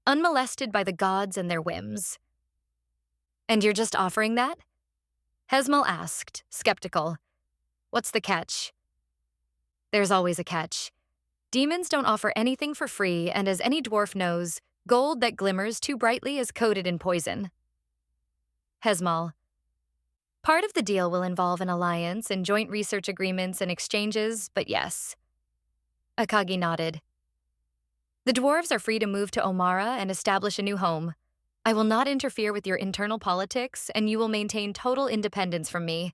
unmolested by the gods and their whims. And you're just offering that? Hesmal asked, skeptical. What's the catch? There's always a catch. Demons don't offer anything for free, and as any dwarf knows, gold that glimmers too brightly is coated in poison. Hesmal. Part of the deal will involve an alliance and joint research agreements and exchanges, but yes. Akagi nodded. The dwarves are free to move to Omara and establish a new home. I will not interfere with your internal politics, and you will maintain total independence from me.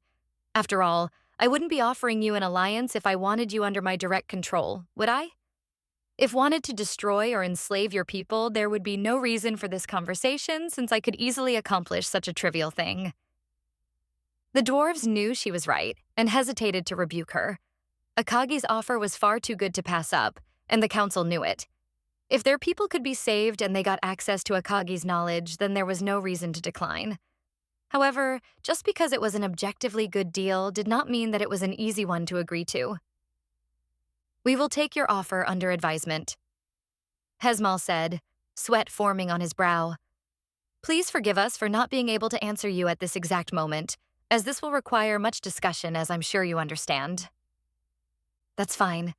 After all, I wouldn't be offering you an alliance if I wanted you under my direct control, would I? If wanted to destroy or enslave your people, there would be no reason for this conversation since I could easily accomplish such a trivial thing. The dwarves knew she was right and hesitated to rebuke her. Akagi's offer was far too good to pass up, and the council knew it. If their people could be saved and they got access to Akagi's knowledge, then there was no reason to decline. However, just because it was an objectively good deal did not mean that it was an easy one to agree to. We will take your offer under advisement, Hesmal said, sweat forming on his brow. Please forgive us for not being able to answer you at this exact moment, as this will require much discussion, as I'm sure you understand. That's fine.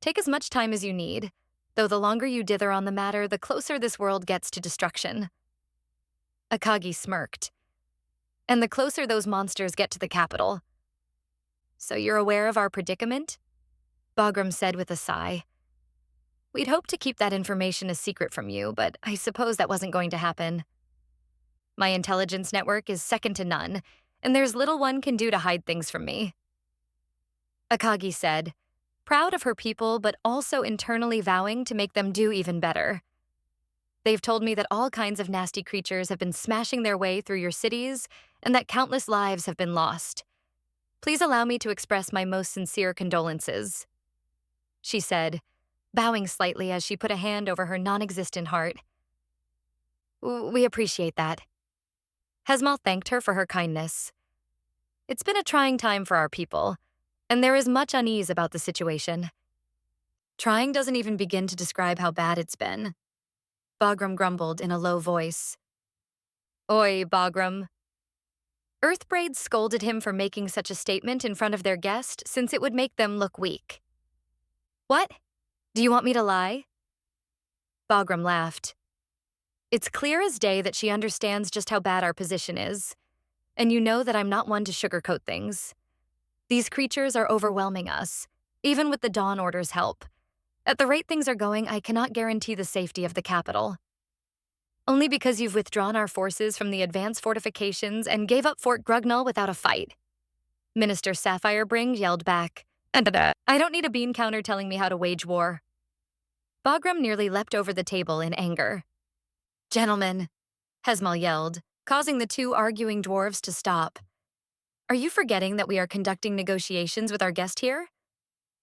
Take as much time as you need, though the longer you dither on the matter, the closer this world gets to destruction. Akagi smirked. And the closer those monsters get to the capital. So you're aware of our predicament? Bagram said with a sigh. We'd hoped to keep that information a secret from you, but I suppose that wasn't going to happen. My intelligence network is second to none, and there's little one can do to hide things from me. Akagi said, proud of her people but also internally vowing to make them do even better. They've told me that all kinds of nasty creatures have been smashing their way through your cities and that countless lives have been lost. Please allow me to express my most sincere condolences, she said, bowing slightly as she put a hand over her non-existent heart. We appreciate that. Hesmal thanked her for her kindness. It's been a trying time for our people, and there is much unease about the situation. Trying doesn't even begin to describe how bad it's been, Bagram grumbled in a low voice. Oi, Bagram. Earthbraid scolded him for making such a statement in front of their guest since it would make them look weak. What? Do you want me to lie? Bagram laughed. It's clear as day that she understands just how bad our position is, and you know that I'm not one to sugarcoat things. These creatures are overwhelming us, even with the Dawn Order's help. At the rate things are going, I cannot guarantee the safety of the capital. Only because you've withdrawn our forces from the advanced fortifications and gave up Fort Grugnall without a fight. Minister Sapphire-Bring yelled back, I don't need a bean counter telling me how to wage war. Bagram nearly leapt over the table in anger. Gentlemen, Hesmal yelled, causing the two arguing dwarves to stop. Are you forgetting that we are conducting negotiations with our guest here?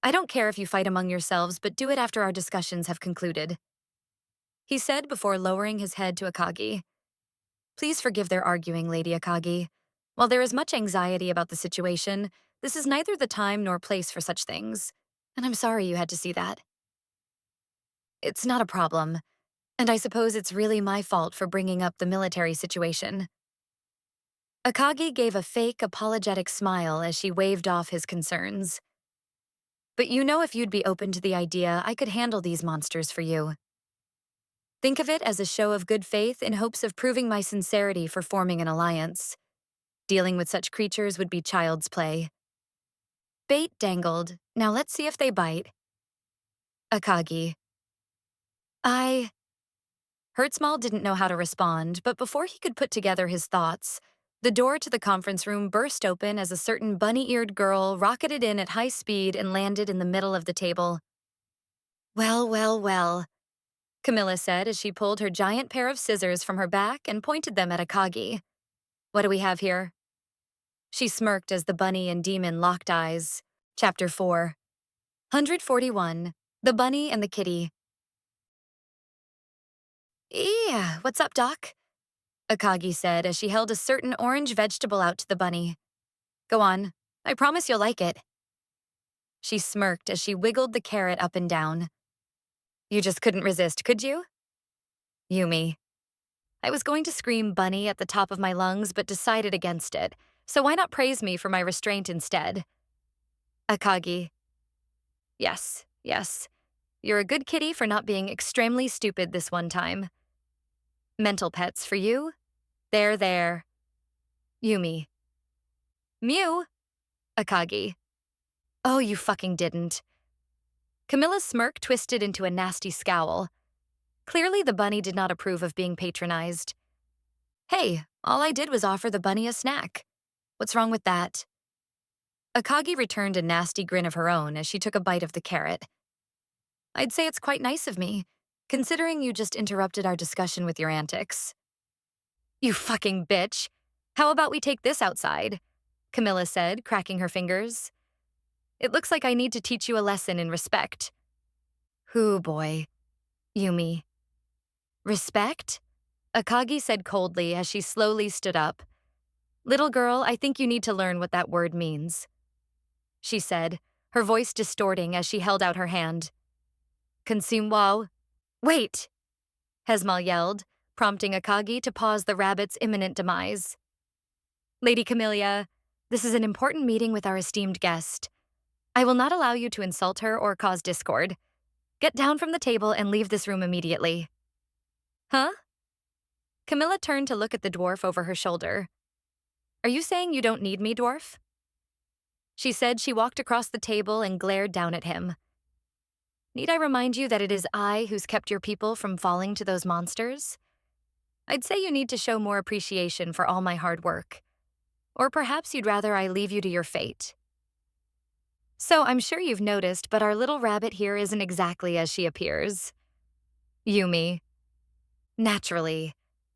I don't care if you fight among yourselves, but do it after our discussions have concluded, he said before lowering his head to Akagi. Please forgive their arguing, Lady Akagi. While there is much anxiety about the situation, this is neither the time nor place for such things, and I'm sorry you had to see that. It's not a problem, and I suppose it's really my fault for bringing up the military situation. Akagi gave a fake, apologetic smile as she waved off his concerns. But you know, if you'd be open to the idea, I could handle these monsters for you. Think of it as a show of good faith in hopes of proving my sincerity for forming an alliance. Dealing with such creatures would be child's play. Bait dangled. Now let's see if they bite. Akagi. Hertzmal didn't know how to respond, but before he could put together his thoughts, the door to the conference room burst open as a certain bunny-eared girl rocketed in at high speed and landed in the middle of the table. Well, well, well, Camilla said as she pulled her giant pair of scissors from her back and pointed them at Akagi. What do we have here? She smirked as the bunny and demon locked eyes. Chapter 4. 141. The Bunny and the Kitty. Yeah, what's up, Doc? Akagi said as she held a certain orange vegetable out to the bunny. Go on. I promise you'll like it. She smirked as she wiggled the carrot up and down. You just couldn't resist, could you? Yumi. I was going to scream bunny at the top of my lungs but decided against it, so why not praise me for my restraint instead? Akagi. Yes, yes. You're a good kitty for not being extremely stupid this one time. Mental pets for you? There. Yumi. Mew. Akagi. Oh, you fucking didn't. Camilla's smirk twisted into a nasty scowl. Clearly, the bunny did not approve of being patronized. Hey, all I did was offer the bunny a snack. What's wrong with that? Akagi returned a nasty grin of her own as she took a bite of the carrot. I'd say it's quite nice of me, considering you just interrupted our discussion with your antics. You fucking bitch. How about we take this outside? Camilla said, cracking her fingers. It looks like I need to teach you a lesson in respect. Hoo boy. Yumi. Respect? Akagi said coldly as she slowly stood up. Little girl, I think you need to learn what that word means, she said, her voice distorting as she held out her hand. Consume-wow. Wait! Hesmal yelled, prompting Akagi to pause the rabbit's imminent demise. Lady Camellia, this is an important meeting with our esteemed guest. I will not allow you to insult her or cause discord. Get down from the table and leave this room immediately. Huh? Camilla turned to look at the dwarf over her shoulder. Are you saying you don't need me, dwarf? She said she walked across the table and glared down at him. Need I remind you that it is I who's kept your people from falling to those monsters? I'd say you need to show more appreciation for all my hard work. Or perhaps you'd rather I leave you to your fate. So I'm sure you've noticed, but our little rabbit here isn't exactly as she appears. Yumi. Naturally.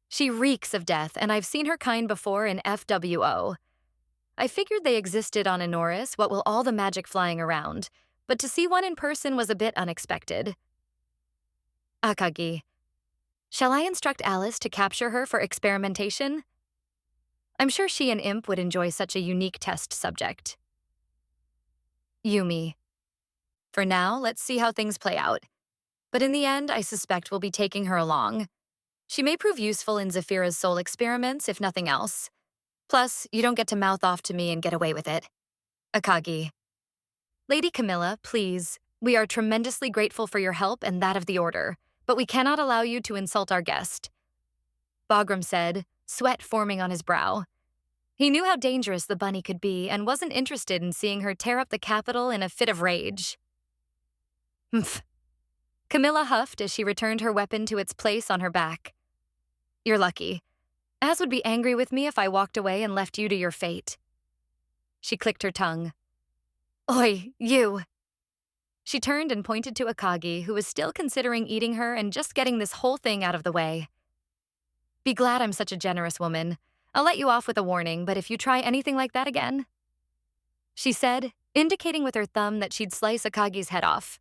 She reeks of death, and I've seen her kind before in FWO. I figured they existed on Enoris, what will all the magic flying around, but to see one in person was a bit unexpected. Akagi. Shall I instruct Alice to capture her for experimentation? I'm sure she and Imp would enjoy such a unique test subject. Yumi. For now, let's see how things play out. But in the end, I suspect we'll be taking her along. She may prove useful in Zephyra's soul experiments, if nothing else. Plus, you don't get to mouth off to me and get away with it. Akagi. Lady Camilla, please. We are tremendously grateful for your help and that of the Order, but we cannot allow you to insult our guest. Bagram said, sweat forming on his brow. He knew how dangerous the bunny could be and wasn't interested in seeing her tear up the capital in a fit of rage. Humph. Camilla huffed as she returned her weapon to its place on her back. You're lucky. Az would be angry with me if I walked away and left you to your fate. She clicked her tongue. Oi, you! She turned and pointed to Akagi, who was still considering eating her and just getting this whole thing out of the way. Be glad I'm such a generous woman. I'll let you off with a warning, but if you try anything like that again, she said, indicating with her thumb that she'd slice Akagi's head off.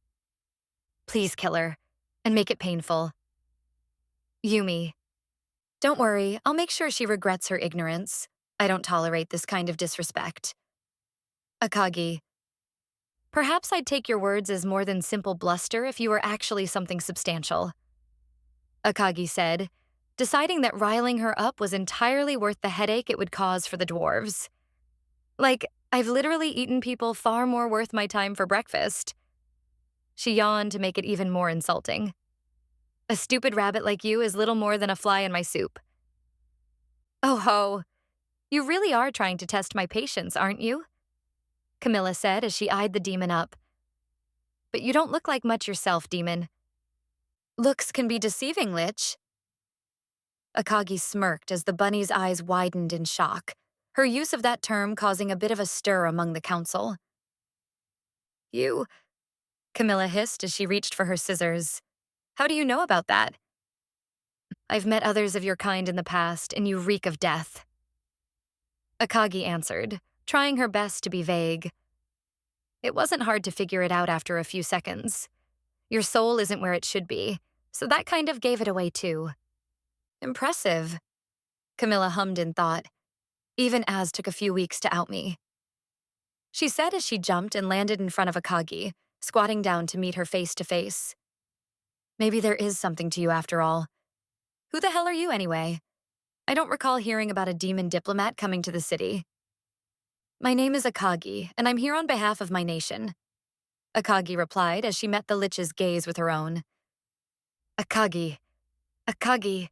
Please kill her, and make it painful. Yumi. Don't worry, I'll make sure she regrets her ignorance. I don't tolerate this kind of disrespect. Akagi. Perhaps I'd take your words as more than simple bluster if you were actually something substantial. Akagi said, deciding that riling her up was entirely worth the headache it would cause for the dwarves. Like, I've literally eaten people far more worth my time for breakfast. She yawned to make it even more insulting. A stupid rabbit like you is little more than a fly in my soup. Oh ho, you really are trying to test my patience, aren't you? Camilla said as she eyed the demon up. But you don't look like much yourself, demon. Looks can be deceiving, Lich. Akagi smirked as the bunny's eyes widened in shock, her use of that term causing a bit of a stir among the council. You, Camilla hissed as she reached for her scissors. How do you know about that? I've met others of your kind in the past, and you reek of death. Akagi answered, trying her best to be vague. It wasn't hard to figure it out after a few seconds. Your soul isn't where it should be, so that kind of gave it away too. Impressive, Camilla hummed in thought. Even Az took a few weeks to out me. She said as she jumped and landed in front of Akagi, squatting down to meet her face to face. Maybe there is something to you after all. Who the hell are you anyway? I don't recall hearing about a demon diplomat coming to the city. My name is Akagi, and I'm here on behalf of my nation. Akagi replied as she met the Lich's gaze with her own. Akagi. Akagi.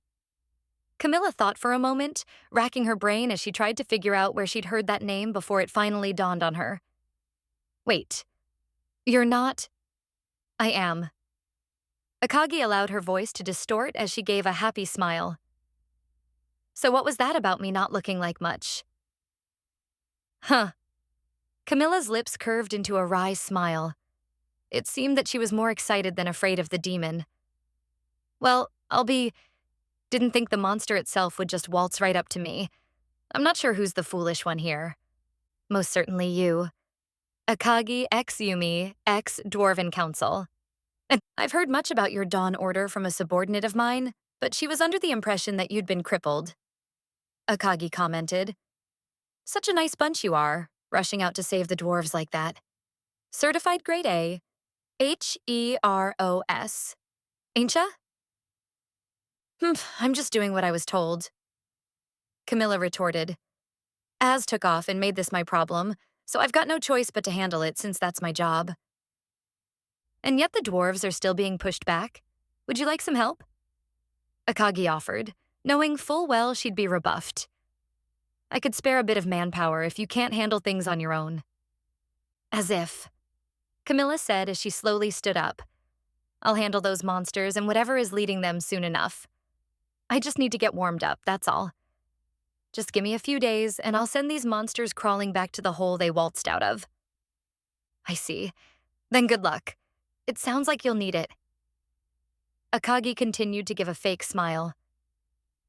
Camilla thought for a moment, racking her brain as she tried to figure out where she'd heard that name before it finally dawned on her. Wait. You're not? I am. Akagi allowed her voice to distort as she gave a happy smile. So what was that about me not looking like much? Huh. Camilla's lips curved into a wry smile. It seemed that she was more excited than afraid of the demon. Well, didn't think the monster itself would just waltz right up to me. I'm not sure who's the foolish one here. Most certainly you. Akagi ex Yumi, ex Dwarven Council. I've heard much about your Dawn Order from a subordinate of mine, but she was under the impression that you'd been crippled. Akagi commented. Such a nice bunch you are, rushing out to save the dwarves like that. Certified grade A, Heros. Ain't ya? I'm just doing what I was told. Camilla retorted. Az took off and made this my problem, so I've got no choice but to handle it since that's my job. And yet the dwarves are still being pushed back. Would you like some help? Akagi offered, knowing full well she'd be rebuffed. I could spare a bit of manpower if you can't handle things on your own. As if. Camilla said as she slowly stood up. I'll handle those monsters and whatever is leading them soon enough. I just need to get warmed up, that's all. Just give me a few days, and I'll send these monsters crawling back to the hole they waltzed out of. I see. Then good luck. It sounds like you'll need it. Akagi continued to give a fake smile.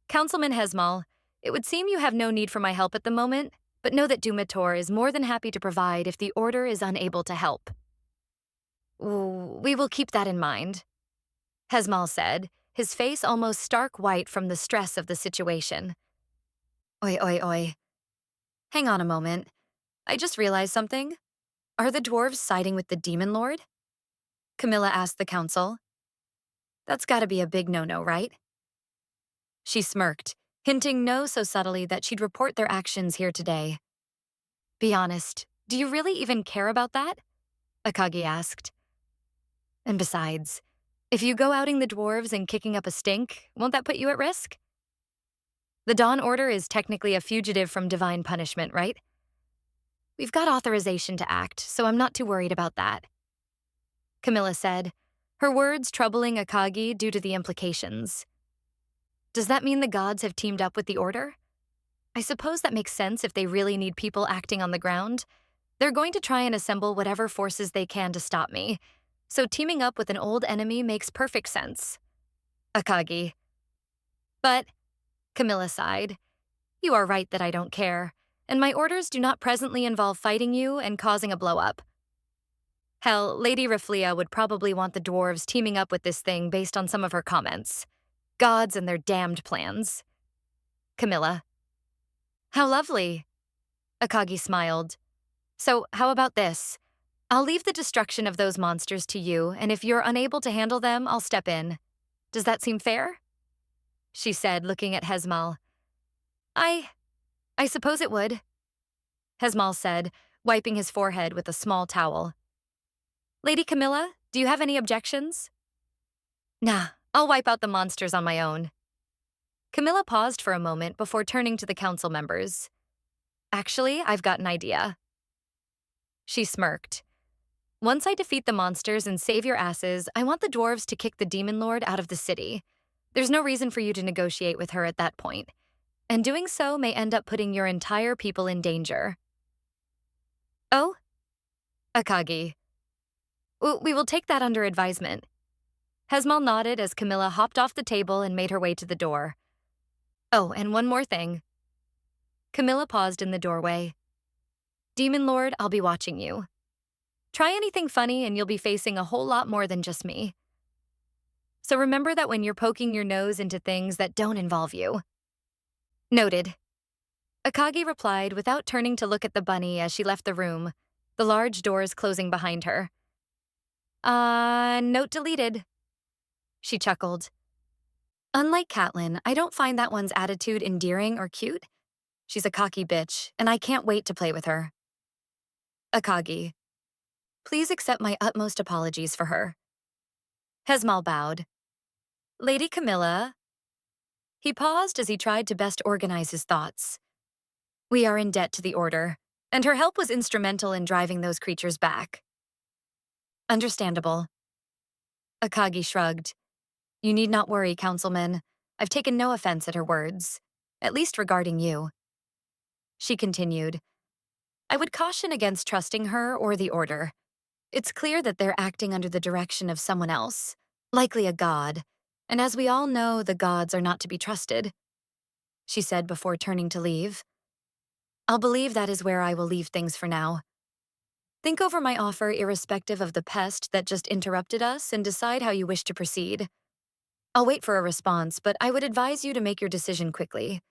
Councilman Hesmal, it would seem you have no need for my help at the moment, but know that Dumator is more than happy to provide if the Order is unable to help. We will keep that in mind, Hesmal said, his face almost stark white from the stress of the situation. Oi, oi, oi. Hang on a moment. I just realized something. Are the dwarves siding with the Demon Lord? Camilla asked the council. That's gotta be a big no-no, right? She smirked, hinting no so subtly that she'd report their actions here today. Be honest, do you really even care about that? Akagi asked. And besides, if you go outing the dwarves and kicking up a stink, won't that put you at risk? The Dawn Order is technically a fugitive from divine punishment, right? We've got authorization to act, so I'm not too worried about that. Camilla said, her words troubling Akagi due to the implications. Does that mean the gods have teamed up with the Order? I suppose that makes sense if they really need people acting on the ground. They're going to try and assemble whatever forces they can to stop me, so teaming up with an old enemy makes perfect sense. Akagi. But Camilla sighed. You are right that I don't care, and my orders do not presently involve fighting you and causing a blow-up. Hell, Lady Rafflia would probably want the dwarves teaming up with this thing based on some of her comments. Gods and their damned plans. Camilla. How lovely. Akagi smiled. So, how about this? I'll leave the destruction of those monsters to you, and if you're unable to handle them, I'll step in. Does that seem fair? She said, looking at Hezmal. I suppose it would. Hezmal said, wiping his forehead with a small towel. Lady Camilla, do you have any objections? Nah, I'll wipe out the monsters on my own. Camilla paused for a moment before turning to the council members. Actually, I've got an idea. She smirked. Once I defeat the monsters and save your asses, I want the dwarves to kick the demon lord out of the city. There's no reason for you to negotiate with her at that point, and doing so may end up putting your entire people in danger. Oh? Akagi. We will take that under advisement. Hezmal nodded as Camilla hopped off the table and made her way to the door. Oh, and one more thing. Camilla paused in the doorway. Demon Lord, I'll be watching you. Try anything funny and you'll be facing a whole lot more than just me. So remember that when you're poking your nose into things that don't involve you. Noted. Akagi replied without turning to look at the bunny as she left the room, the large doors closing behind her. Note deleted. She chuckled. Unlike Catelyn, I don't find that one's attitude endearing or cute. She's a cocky bitch, and I can't wait to play with her. Akagi. Please accept my utmost apologies for her. Hezmal bowed. Lady Camilla. He paused as he tried to best organize his thoughts. We are in debt to the Order, and her help was instrumental in driving those creatures back. Understandable. Akagi shrugged. You need not worry, councilman. I've taken no offense at her words, at least regarding you. She continued. I would caution against trusting her or the Order. It's clear that they're acting under the direction of someone else, likely a god, and as we all know, the gods are not to be trusted, she said before turning to leave. I'll believe that is where I will leave things for now. Think over my offer irrespective of the pest that just interrupted us and decide how you wish to proceed. I'll wait for a response, but I would advise you to make your decision quickly.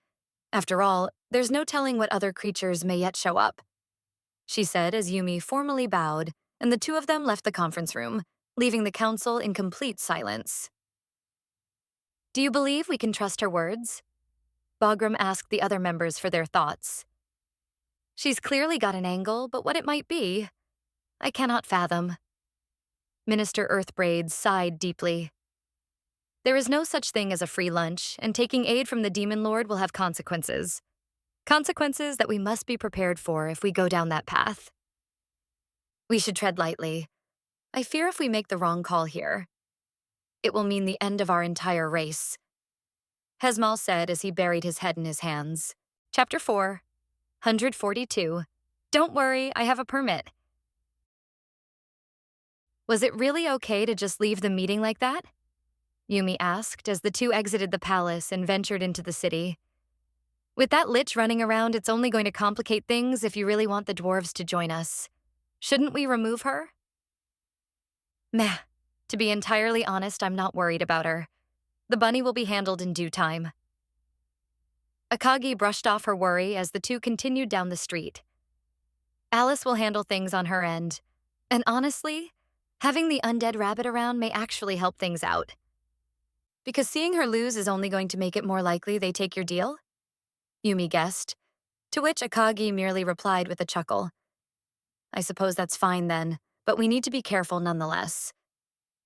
After all, there's no telling what other creatures may yet show up, she said as Yumi formally bowed, and the two of them left the conference room, leaving the council in complete silence. Do you believe we can trust her words? Bagram asked the other members for their thoughts. She's clearly got an angle, but what it might be, I cannot fathom. Minister Earthbraid sighed deeply. There is no such thing as a free lunch, and taking aid from the Demon Lord will have consequences. Consequences that we must be prepared for if we go down that path. We should tread lightly. I fear if we make the wrong call here, it will mean the end of our entire race. Hezmal said as he buried his head in his hands. Chapter 4, 142. Don't worry, I have a permit. Was it really okay to just leave the meeting like that? Yumi asked as the two exited the palace and ventured into the city. With that lich running around, it's only going to complicate things if you really want the dwarves to join us. Shouldn't we remove her? Meh. To be entirely honest, I'm not worried about her. The bunny will be handled in due time. Akagi brushed off her worry as the two continued down the street. Alice will handle things on her end. And honestly, having the undead rabbit around may actually help things out. Because seeing her lose is only going to make it more likely they take your deal? Yumi guessed, to which Akagi merely replied with a chuckle. I suppose that's fine then, but we need to be careful nonetheless.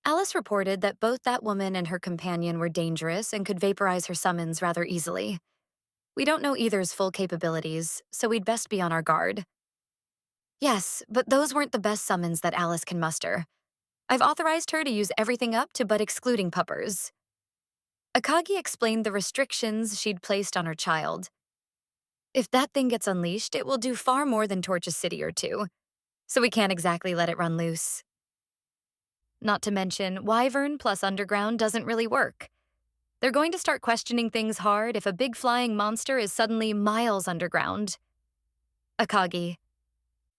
Alice reported that both that woman and her companion were dangerous and could vaporize her summons rather easily. We don't know either's full capabilities, so we'd best be on our guard. Yes, but those weren't the best summons that Alice can muster. I've authorized her to use everything up to but excluding puppers. Akagi explained the restrictions she'd placed on her child. If that thing gets unleashed, it will do far more than torch a city or two, so we can't exactly let it run loose. Not to mention, Wyvern plus Underground doesn't really work. They're going to start questioning things hard if a big flying monster is suddenly miles underground. Akagi.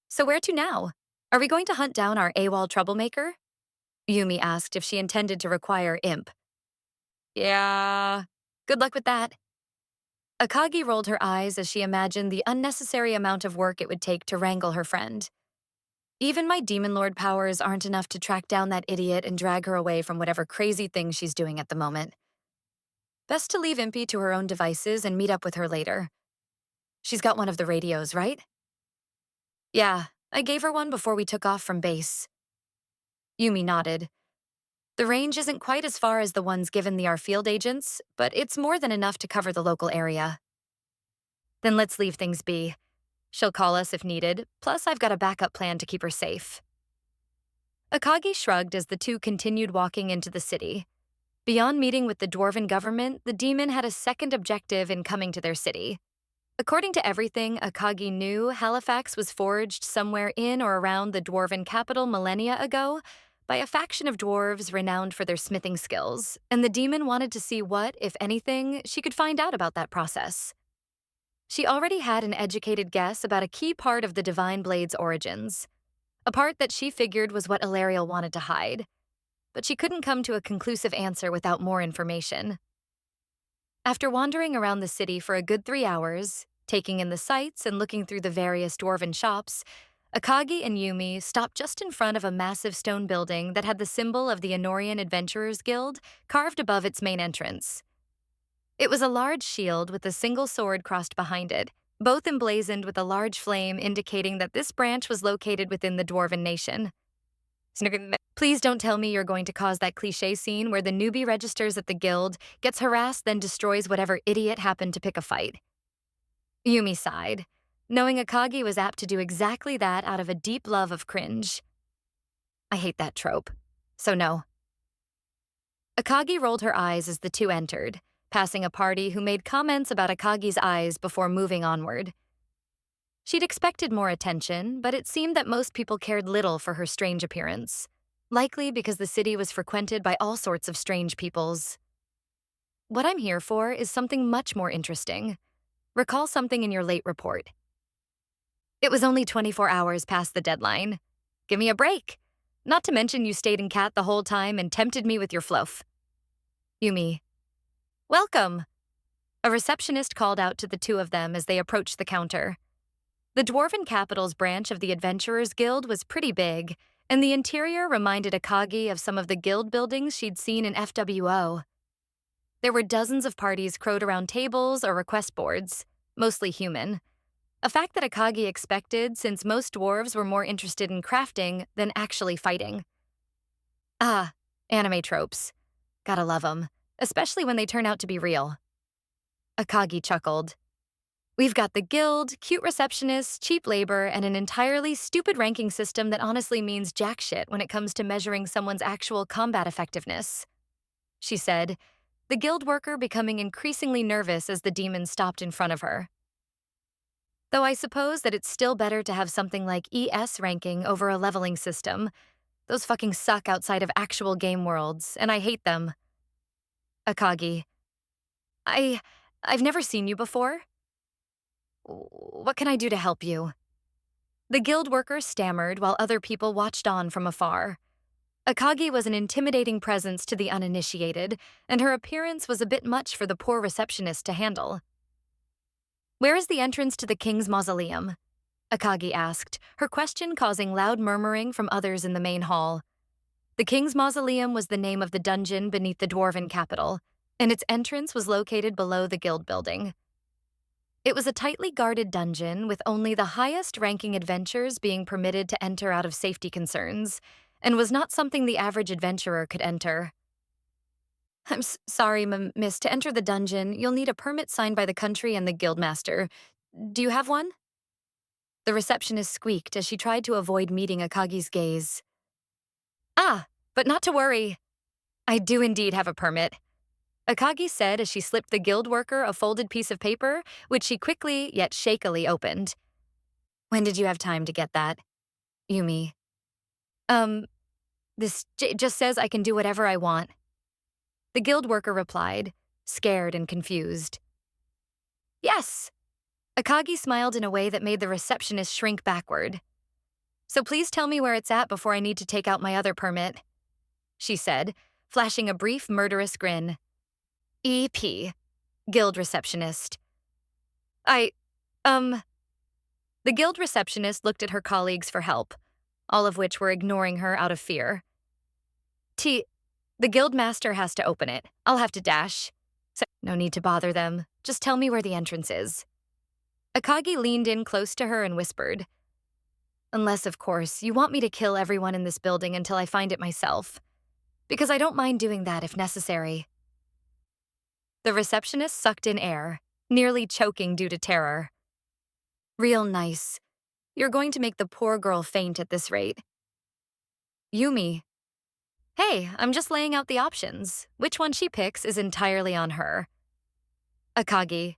So where to now? Are we going to hunt down our AWOL troublemaker? Yumi asked if she intended to require imp. Yeah. Good luck with that. Akagi rolled her eyes as she imagined the unnecessary amount of work it would take to wrangle her friend. Even my demon lord powers aren't enough to track down that idiot and drag her away from whatever crazy thing she's doing at the moment. Best to leave Impy to her own devices and meet up with her later. She's got one of the radios, right? Yeah, I gave her one before we took off from base. Yumi nodded. The range isn't quite as far as the ones given our field agents, but it's more than enough to cover the local area. Then let's leave things be. She'll call us if needed, plus I've got a backup plan to keep her safe. Akagi shrugged as the two continued walking into the city. Beyond meeting with the dwarven government, the demon had a second objective in coming to their city. According to everything Akagi knew, Halifax was forged somewhere in or around the dwarven capital millennia ago by a faction of dwarves renowned for their smithing skills, and the demon wanted to see what, if anything, she could find out about that process. She already had an educated guess about a key part of the Divine Blade's origins, a part that she figured was what Ilariel wanted to hide, but she couldn't come to a conclusive answer without more information. After wandering around the city for a good 3 hours, taking in the sights and looking through the various dwarven shops, Akagi and Yumi stopped just in front of a massive stone building that had the symbol of the Enorian Adventurers Guild carved above its main entrance. It was a large shield with a single sword crossed behind it, both emblazoned with a large flame indicating that this branch was located within the dwarven nation. Please don't tell me you're going to cause that cliché scene where the newbie registers at the guild, gets harassed, then destroys whatever idiot happened to pick a fight. Yumi sighed, knowing Akagi was apt to do exactly that out of a deep love of cringe. I hate that trope, so no. Akagi rolled her eyes as the two entered, passing a party who made comments about Akagi's eyes before moving onward. She'd expected more attention, but it seemed that most people cared little for her strange appearance, likely because the city was frequented by all sorts of strange peoples. What I'm here for is something much more interesting. Recall something in your late report. It was only 24 hours past the deadline. Give me a break. Not to mention you stayed in Cat the whole time and tempted me with your fluff. Yumi. Welcome. A receptionist called out to the two of them as they approached the counter. The Dwarven Capital's branch of the Adventurers Guild was pretty big, and the interior reminded Akagi of some of the guild buildings she'd seen in FWO. There were dozens of parties crowed around tables or request boards, mostly human. A fact that Akagi expected since most dwarves were more interested in crafting than actually fighting. Ah, anime tropes. Gotta love 'em, especially when they turn out to be real. Akagi chuckled. We've got the guild, cute receptionists, cheap labor, and an entirely stupid ranking system that honestly means jack shit when it comes to measuring someone's actual combat effectiveness, she said, the guild worker becoming increasingly nervous as the demon stopped in front of her. Though I suppose that it's still better to have something like ES ranking over a leveling system. Those fucking suck outside of actual game worlds, and I hate them. Akagi. I've never seen you before. What can I do to help you? The guild worker stammered while other people watched on from afar. Akagi was an intimidating presence to the uninitiated, and her appearance was a bit much for the poor receptionist to handle. Where is the entrance to the king's mausoleum? Akagi asked, her question causing loud murmuring from others in the main hall. The king's mausoleum was the name of the dungeon beneath the dwarven capital, and its entrance was located below the guild building. It was a tightly guarded dungeon with only the highest-ranking adventurers being permitted to enter out of safety concerns, and was not something the average adventurer could enter. I'm sorry, miss. To enter the dungeon, you'll need a permit signed by the country and the guildmaster. Do you have one? The receptionist squeaked as she tried to avoid meeting Akagi's gaze. Ah, but not to worry. I do indeed have a permit, Akagi said as she slipped the guild worker a folded piece of paper, which she quickly yet shakily opened. When did you have time to get that? Yumi. This just says I can do whatever I want. The guild worker replied, scared and confused. Yes! Akagi smiled in a way that made the receptionist shrink backward. So please tell me where it's at before I need to take out my other permit, she said, flashing a brief, murderous grin. EP, guild receptionist. I, um... The guild receptionist looked at her colleagues for help, all of which were ignoring her out of fear. The guild master has to open it. I'll have to dash. So, no need to bother them. Just tell me where the entrance is. Akagi leaned in close to her and whispered. Unless, of course, you want me to kill everyone in this building until I find it myself. Because I don't mind doing that if necessary. The receptionist sucked in air, nearly choking due to terror. Real nice. You're going to make the poor girl faint at this rate. Yumi. Hey, I'm just laying out the options. Which one she picks is entirely on her. Akagi.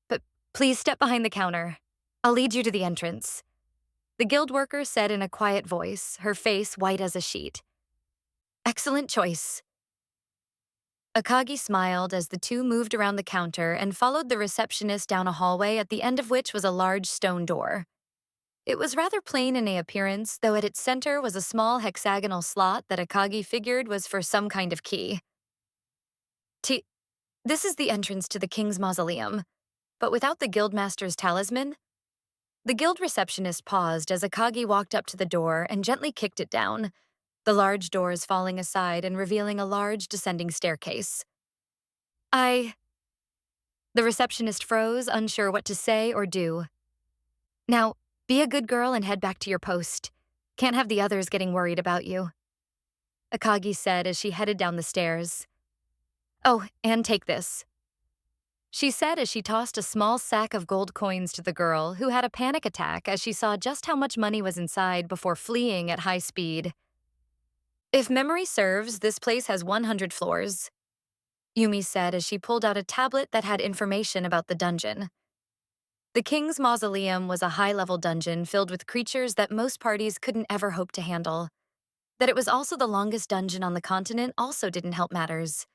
But please step behind the counter. I'll lead you to the entrance. The guild worker said in a quiet voice, her face white as a sheet. Excellent choice. Akagi smiled as the two moved around the counter and followed the receptionist down a hallway at the end of which was a large stone door. It was rather plain in appearance, though at its center was a small hexagonal slot that Akagi figured was for some kind of key. This is the entrance to the king's mausoleum, but without the guildmaster's talisman? The guild receptionist paused as Akagi walked up to the door and gently kicked it down, the large doors falling aside and revealing a large descending staircase. The receptionist froze, unsure what to say or do. Now, be a good girl and head back to your post. Can't have the others getting worried about you. Akagi said as she headed down the stairs. Oh, and take this. She said as she tossed a small sack of gold coins to the girl, who had a panic attack as she saw just how much money was inside before fleeing at high speed. If memory serves, this place has 100 floors, Yumi said as she pulled out a tablet that had information about the dungeon. The king's mausoleum was a high-level dungeon filled with creatures that most parties couldn't ever hope to handle. That it was also the longest dungeon on the continent also didn't help matters.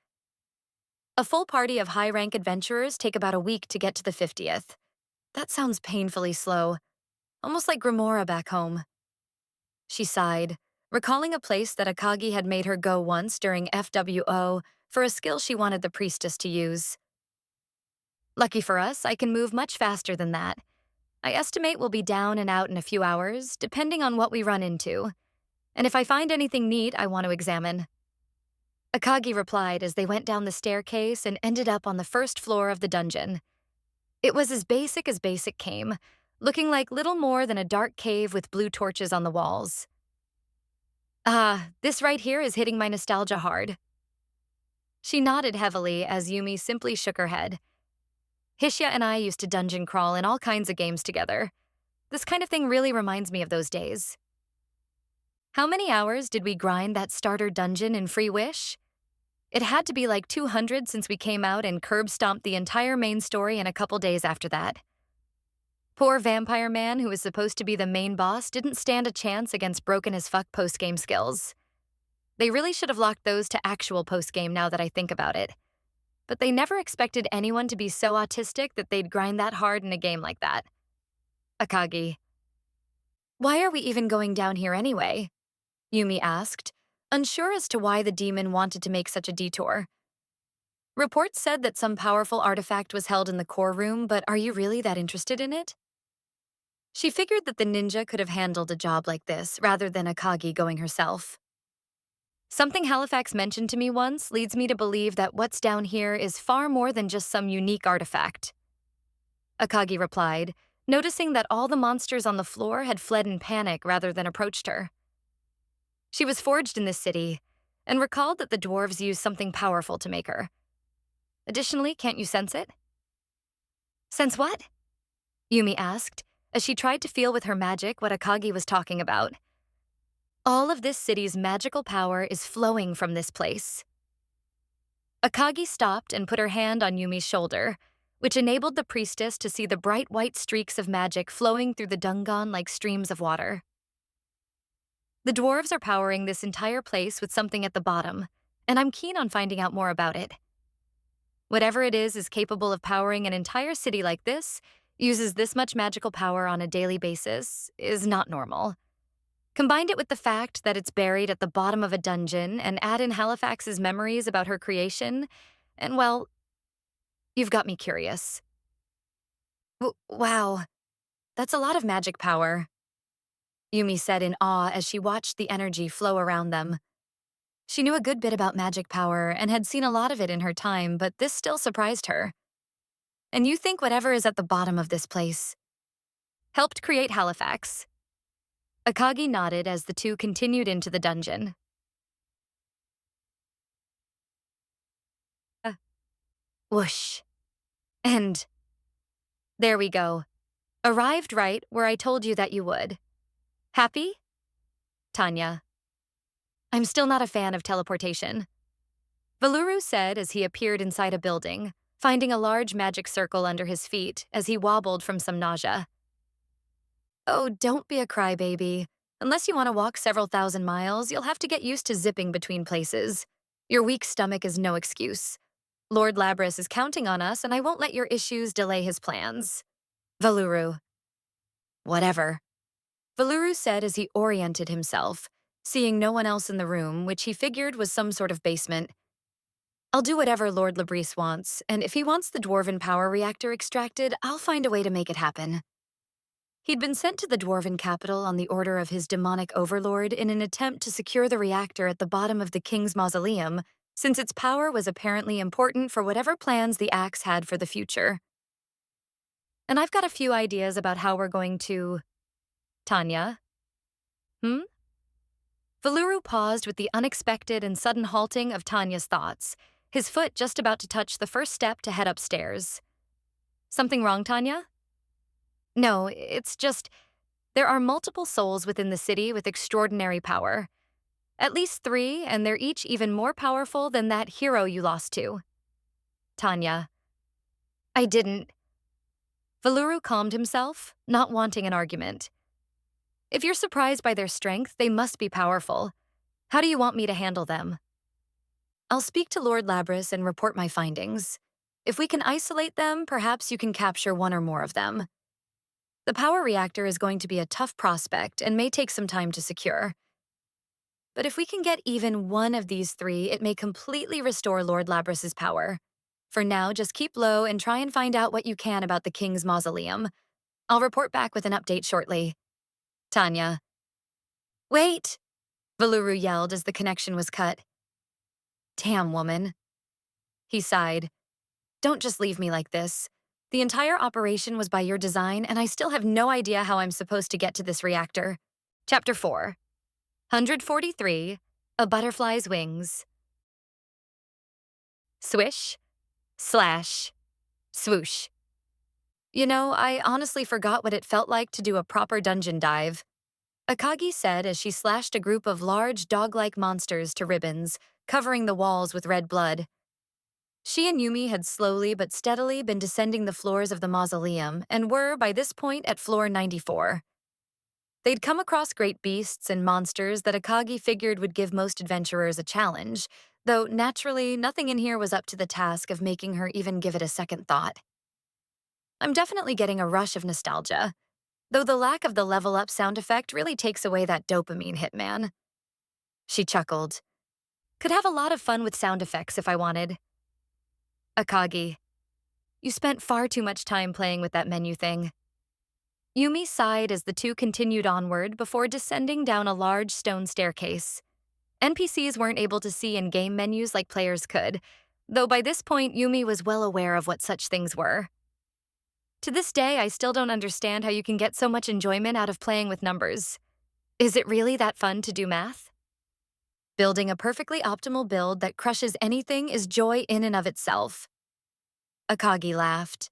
A full party of high-rank adventurers take about a week to get to the 50th. That sounds painfully slow, almost like Grimora back home. She sighed, recalling a place that Akagi had made her go once during FWO for a skill she wanted the priestess to use. Lucky for us, I can move much faster than that. I estimate we'll be down and out in a few hours, depending on what we run into. And if I find anything neat I want to examine. Akagi replied as they went down the staircase and ended up on the first floor of the dungeon. It was as basic came, looking like little more than a dark cave with blue torches on the walls. This right here is hitting my nostalgia hard. She nodded heavily as Yumi simply shook her head. Hishya and I used to dungeon crawl in all kinds of games together. This kind of thing really reminds me of those days. How many hours did we grind that starter dungeon in Free Wish? It had to be like 200 since we came out and curb-stomped the entire main story in a couple days after that. Poor vampire man who was supposed to be the main boss didn't stand a chance against broken-as-fuck post-game skills. They really should have locked those to actual post-game now that I think about it. But they never expected anyone to be so autistic that they'd grind that hard in a game like that. Akagi. Why are we even going down here anyway? Yumi asked, unsure as to why the demon wanted to make such a detour. Reports said that some powerful artifact was held in the core room, but are you really that interested in it? She figured that the ninja could have handled a job like this rather than Akagi going herself. Something Halifax mentioned to me once leads me to believe that what's down here is far more than just some unique artifact. Akagi replied, noticing that all the monsters on the floor had fled in panic rather than approached her. She was forged in this city, and recalled that the dwarves used something powerful to make her. Additionally, can't you sense it? Sense what? Yumi asked, as she tried to feel with her magic what Akagi was talking about. All of this city's magical power is flowing from this place. Akagi stopped and put her hand on Yumi's shoulder, which enabled the priestess to see the bright white streaks of magic flowing through the dungeon like streams of water. The dwarves are powering this entire place with something at the bottom, and I'm keen on finding out more about it. Whatever it is capable of powering an entire city like this, uses this much magical power on a daily basis, is not normal. Combine it with the fact that it's buried at the bottom of a dungeon and add in Halifax's memories about her creation, and well, you've got me curious. Wow, that's a lot of magic power, Yumi said in awe as she watched the energy flow around them. She knew a good bit about magic power and had seen a lot of it in her time, but this still surprised her. And you think whatever is at the bottom of this place helped create Halifax? Akagi nodded as the two continued into the dungeon. Uh, Whoosh. And there we go. Arrived right where I told you that you would. Happy? Tanya. I'm still not a fan of teleportation, Valuru said as he appeared inside a building, finding a large magic circle under his feet as he wobbled from some nausea. Oh, don't be a crybaby. Unless you want to walk several thousand miles, you'll have to get used to zipping between places. Your weak stomach is no excuse. Lord Labris is counting on us, and I won't let your issues delay his plans. Valuru. Whatever. Valuru said as he oriented himself, seeing no one else in the room, which he figured was some sort of basement. I'll do whatever Lord Labris wants, and if he wants the Dwarven power reactor extracted, I'll find a way to make it happen. He'd been sent to the Dwarven capital on the order of his demonic overlord in an attempt to secure the reactor at the bottom of the king's mausoleum, since its power was apparently important for whatever plans the Axe had for the future. And I've got a few ideas about how we're going to… Tanya? Valuru paused with the unexpected and sudden halting of Tanya's thoughts, his foot just about to touch the first step to head upstairs. Something wrong, Tanya? No, it's just… There are multiple souls within the city with extraordinary power. At least 3, and they're each even more powerful than that hero you lost to. Tanya. I didn't. Valuru calmed himself, not wanting an argument. If you're surprised by their strength, they must be powerful. How do you want me to handle them? I'll speak to Lord Labris and report my findings. If we can isolate them, perhaps you can capture one or more of them. The power reactor is going to be a tough prospect and may take some time to secure. But if we can get even one of these 3, it may completely restore Lord Labris's power. For now, just keep low and try and find out what you can about the King's Mausoleum. I'll report back with an update shortly. Tanya. Wait! Valuru yelled as the connection was cut. Damn, woman. He sighed. Don't just leave me like this. The entire operation was by your design, and I still have no idea how I'm supposed to get to this reactor. Chapter 4. 143. A Butterfly's Wings. Swish. Slash. Swoosh. You know, I honestly forgot what it felt like to do a proper dungeon dive. Akagi said as she slashed a group of large dog-like monsters to ribbons, covering the walls with red blood. She and Yumi had slowly but steadily been descending the floors of the mausoleum and were, by this point, at floor 94. They'd come across great beasts and monsters that Akagi figured would give most adventurers a challenge, though naturally nothing in here was up to the task of making her even give it a second thought. I'm definitely getting a rush of nostalgia, though the lack of the level-up sound effect really takes away that dopamine hit, man. She chuckled. Could have a lot of fun with sound effects if I wanted. Akagi. You spent far too much time playing with that menu thing. Yumi sighed as the two continued onward before descending down a large stone staircase. NPCs weren't able to see in-game menus like players could, though by this point Yumi was well aware of what such things were. To this day, I still don't understand how you can get so much enjoyment out of playing with numbers. Is it really that fun to do math? Building a perfectly optimal build that crushes anything is joy in and of itself. Akagi laughed.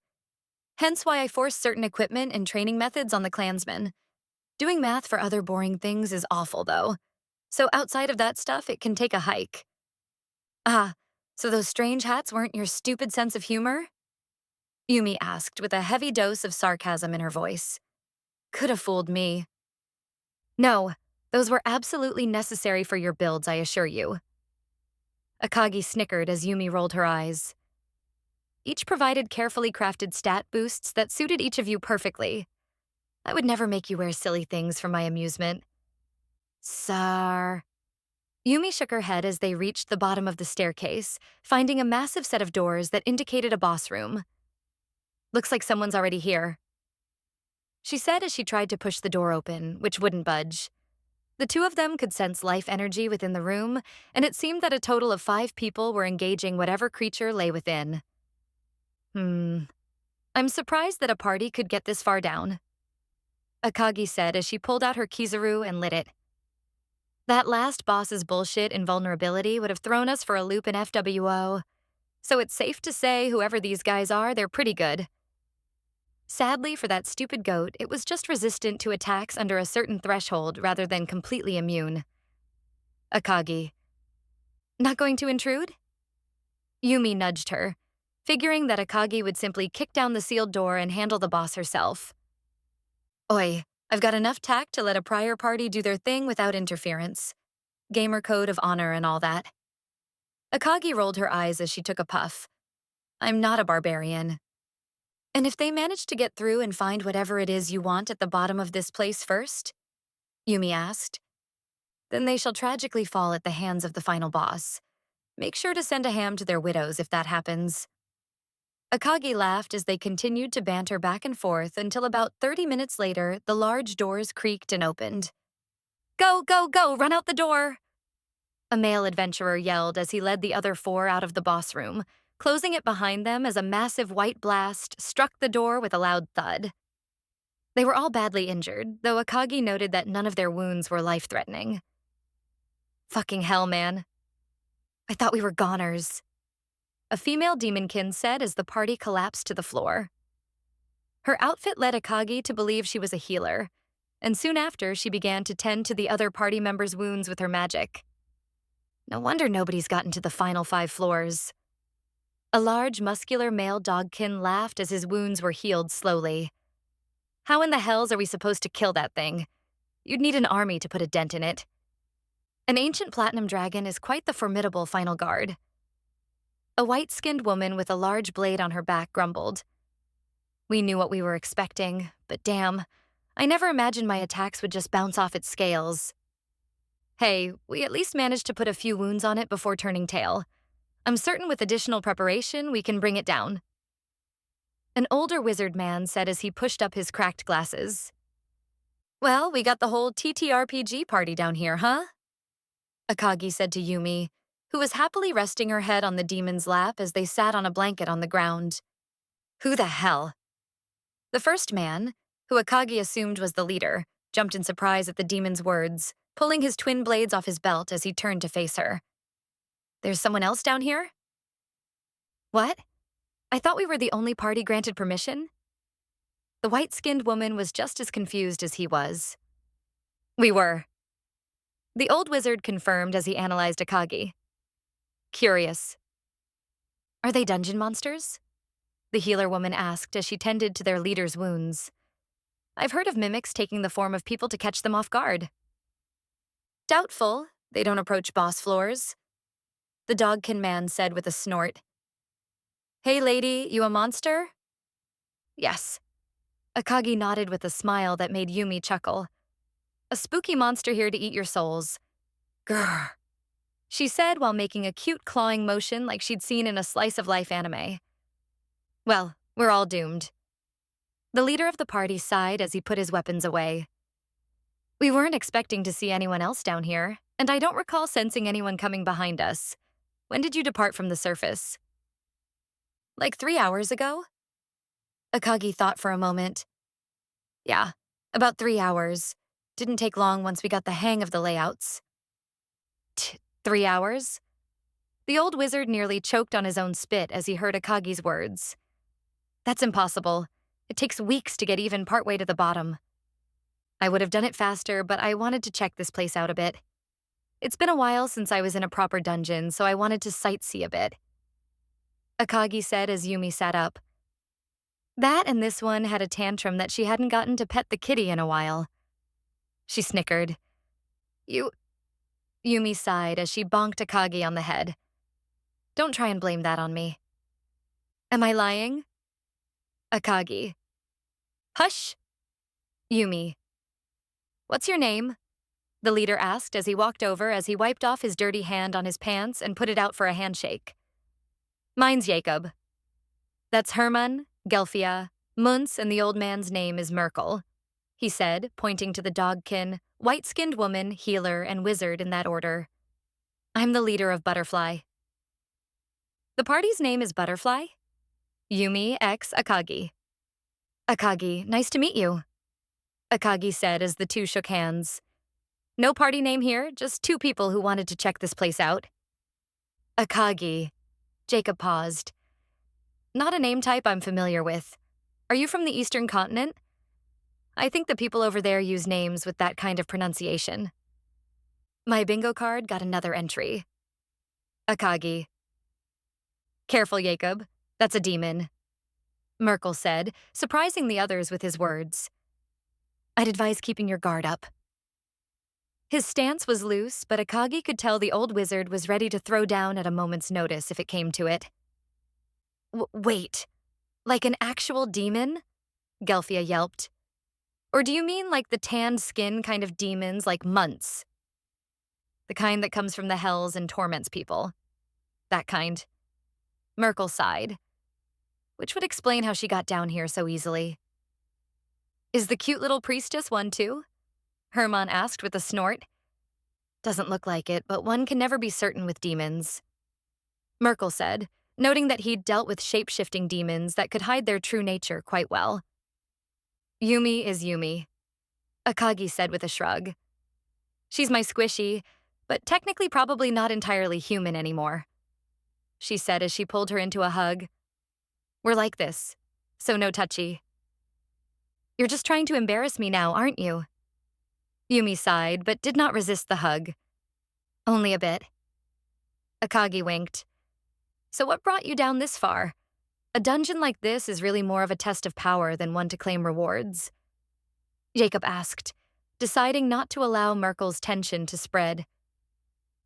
Hence why I force certain equipment and training methods on the clansmen. Doing math for other boring things is awful, though. So outside of that stuff, it can take a hike. Ah, so those strange hats weren't your stupid sense of humor? Yumi asked with a heavy dose of sarcasm in her voice. Could have fooled me. No, those were absolutely necessary for your builds, I assure you. Akagi snickered as Yumi rolled her eyes. Each provided carefully crafted stat boosts that suited each of you perfectly. I would never make you wear silly things for my amusement. Sir. Yumi shook her head as they reached the bottom of the staircase, finding a massive set of doors that indicated a boss room. Looks like someone's already here, she said as she tried to push the door open, which wouldn't budge. The two of them could sense life energy within the room, and it seemed that a total of 5 people were engaging whatever creature lay within. I'm surprised that a party could get this far down, Akagi said as she pulled out her kizaru and lit it. That last boss's bullshit and vulnerability would have thrown us for a loop in FWO, so it's safe to say whoever these guys are, they're pretty good. Sadly for that stupid goat, it was just resistant to attacks under a certain threshold rather than completely immune. Akagi. Not going to intrude? Yumi nudged her, figuring that Akagi would simply kick down the sealed door and handle the boss herself. Oi, I've got enough tact to let a prior party do their thing without interference. Gamer code of honor and all that. Akagi rolled her eyes as she took a puff. I'm not a barbarian. And if they manage to get through and find whatever it is you want at the bottom of this place first? Yumi asked. Then they shall tragically fall at the hands of the final boss. Make sure to send a ham to their widows if that happens. Akagi laughed as they continued to banter back and forth until about 30 minutes later, the large doors creaked and opened. Go, go, go, run out the door! A male adventurer yelled as he led the other 4 out of the boss room, closing it behind them as a massive white blast struck the door with a loud thud. They were all badly injured, though Akagi noted that none of their wounds were life-threatening. Fucking hell, man. I thought we were goners, a female demonkin said as the party collapsed to the floor. Her outfit led Akagi to believe she was a healer, and soon after she began to tend to the other party members' wounds with her magic. No wonder nobody's gotten to the final 5 floors. A large, muscular male dogkin laughed as his wounds were healed slowly. How in the hells are we supposed to kill that thing? You'd need an army to put a dent in it. An ancient platinum dragon is quite the formidable final guard. A white-skinned woman with a large blade on her back grumbled. We knew what we were expecting, but damn, I never imagined my attacks would just bounce off its scales. Hey, we at least managed to put a few wounds on it before turning tail. I'm certain with additional preparation, we can bring it down. An older wizard man said as he pushed up his cracked glasses. Well, we got the whole TTRPG party down here, huh? Akagi said to Yumi, who was happily resting her head on the demon's lap as they sat on a blanket on the ground. Who the hell? The first man, who Akagi assumed was the leader, jumped in surprise at the demon's words, pulling his twin blades off his belt as he turned to face her. There's someone else down here? What? I thought we were the only party granted permission? The white-skinned woman was just as confused as he was. We were. The old wizard confirmed as he analyzed Akagi. Curious. Are they dungeon monsters? The healer woman asked as she tended to their leader's wounds. I've heard of mimics taking the form of people to catch them off guard. Doubtful. They don't approach boss floors, the dogkin man said with a snort. Hey lady, you a monster? Yes. Akagi nodded with a smile that made Yumi chuckle. A spooky monster here to eat your souls. Grrr, she said while making a cute clawing motion like she'd seen in a slice-of-life anime. Well, we're all doomed. The leader of the party sighed as he put his weapons away. We weren't expecting to see anyone else down here, and I don't recall sensing anyone coming behind us. When did you depart from the surface? Like 3 hours ago? Akagi thought for a moment. Yeah, about 3 hours. Didn't take long once we got the hang of the layouts. 3 hours? The old wizard nearly choked on his own spit as he heard Akagi's words. That's impossible. It takes weeks to get even partway to the bottom. I would have done it faster, but I wanted to check this place out a bit. It's been a while since I was in a proper dungeon, so I wanted to sightsee a bit, Akagi said as Yumi sat up. That and this one had a tantrum that she hadn't gotten to pet the kitty in a while. She snickered. Yumi sighed as she bonked Akagi on the head. Don't try and blame that on me. Am I lying? Akagi. Hush! Yumi. What's your name? The leader asked as he walked over as he wiped off his dirty hand on his pants and put it out for a handshake. Mine's Jacob. That's Hermann, Gelfia, Munz, and the old man's name is Merkel, he said, pointing to the dogkin, white-skinned woman, healer, and wizard in that order. I'm the leader of Butterfly. The party's name is Butterfly? Yumi x Akagi. Akagi, nice to meet you, Akagi said as the two shook hands. No party name here, just two people who wanted to check this place out. Akagi. Jacob paused. Not a name type I'm familiar with. Are you from the Eastern Continent? I think the people over there use names with that kind of pronunciation. My bingo card got another entry. Akagi. Careful, Jacob. That's a demon, Merkel said, surprising the others with his words. I'd advise keeping your guard up. His stance was loose, but Akagi could tell the old wizard was ready to throw down at a moment's notice if it came to it. Wait, like an actual demon? Gelfia yelped. Or do you mean like the tanned skin kind of demons like Munz? The kind that comes from the hells and torments people. That kind. Merkel sighed, which would explain how she got down here so easily. Is the cute little priestess one too? Hermann asked with a snort. Doesn't look like it, but one can never be certain with demons, Merkel said, noting that he'd dealt with shape-shifting demons that could hide their true nature quite well. Yumi is Yumi, Akagi said with a shrug. She's my squishy, but technically probably not entirely human anymore, she said as she pulled her into a hug. We're like this, so no touchy. You're just trying to embarrass me now, aren't you? Yumi sighed, but did not resist the hug. Only a bit. Akagi winked. So what brought you down this far? A dungeon like this is really more of a test of power than one to claim rewards, Jacob asked, deciding not to allow Merkel's tension to spread.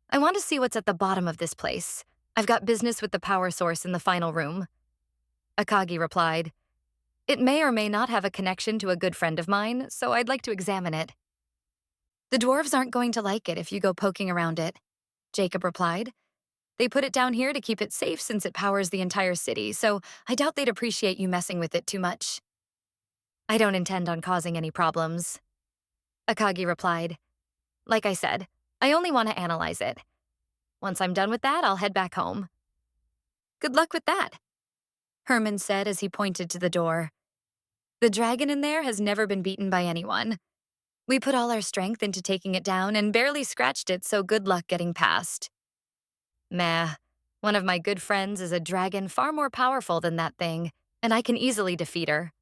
I want to see what's at the bottom of this place. I've got business with the power source in the final room, Akagi replied. It may or may not have a connection to a good friend of mine, so I'd like to examine it. The dwarves aren't going to like it if you go poking around it, Jacob replied. They put it down here to keep it safe since it powers the entire city, so I doubt they'd appreciate you messing with it too much. I don't intend on causing any problems, Akagi replied. Like I said, I only want to analyze it. Once I'm done with that, I'll head back home. Good luck with that, Hermann said as he pointed to the door. The dragon in there has never been beaten by anyone. We put all our strength into taking it down and barely scratched it, so good luck getting past. Meh, one of my good friends is a dragon far more powerful than that thing, and I can easily defeat her,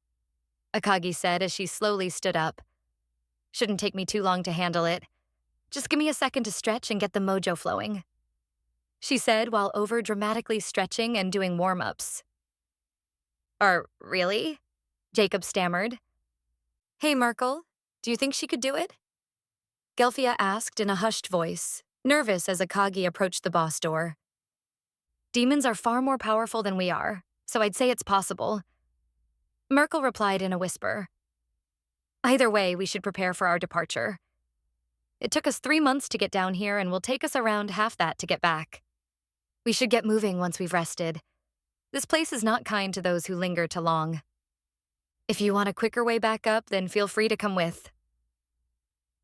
Akagi said as she slowly stood up. Shouldn't take me too long to handle it. Just give me a second to stretch and get the mojo flowing, she said while over-dramatically stretching and doing warm-ups. Really? Jacob stammered. Hey, Merkel, do you think she could do it? Gelfia asked in a hushed voice, nervous as Akagi approached the boss door. Demons are far more powerful than we are, so I'd say it's possible, Merkel replied in a whisper. Either way, we should prepare for our departure. It took us 3 months to get down here and will take us around half that to get back. We should get moving once we've rested. This place is not kind to those who linger too long. If you want a quicker way back up, then feel free to come with,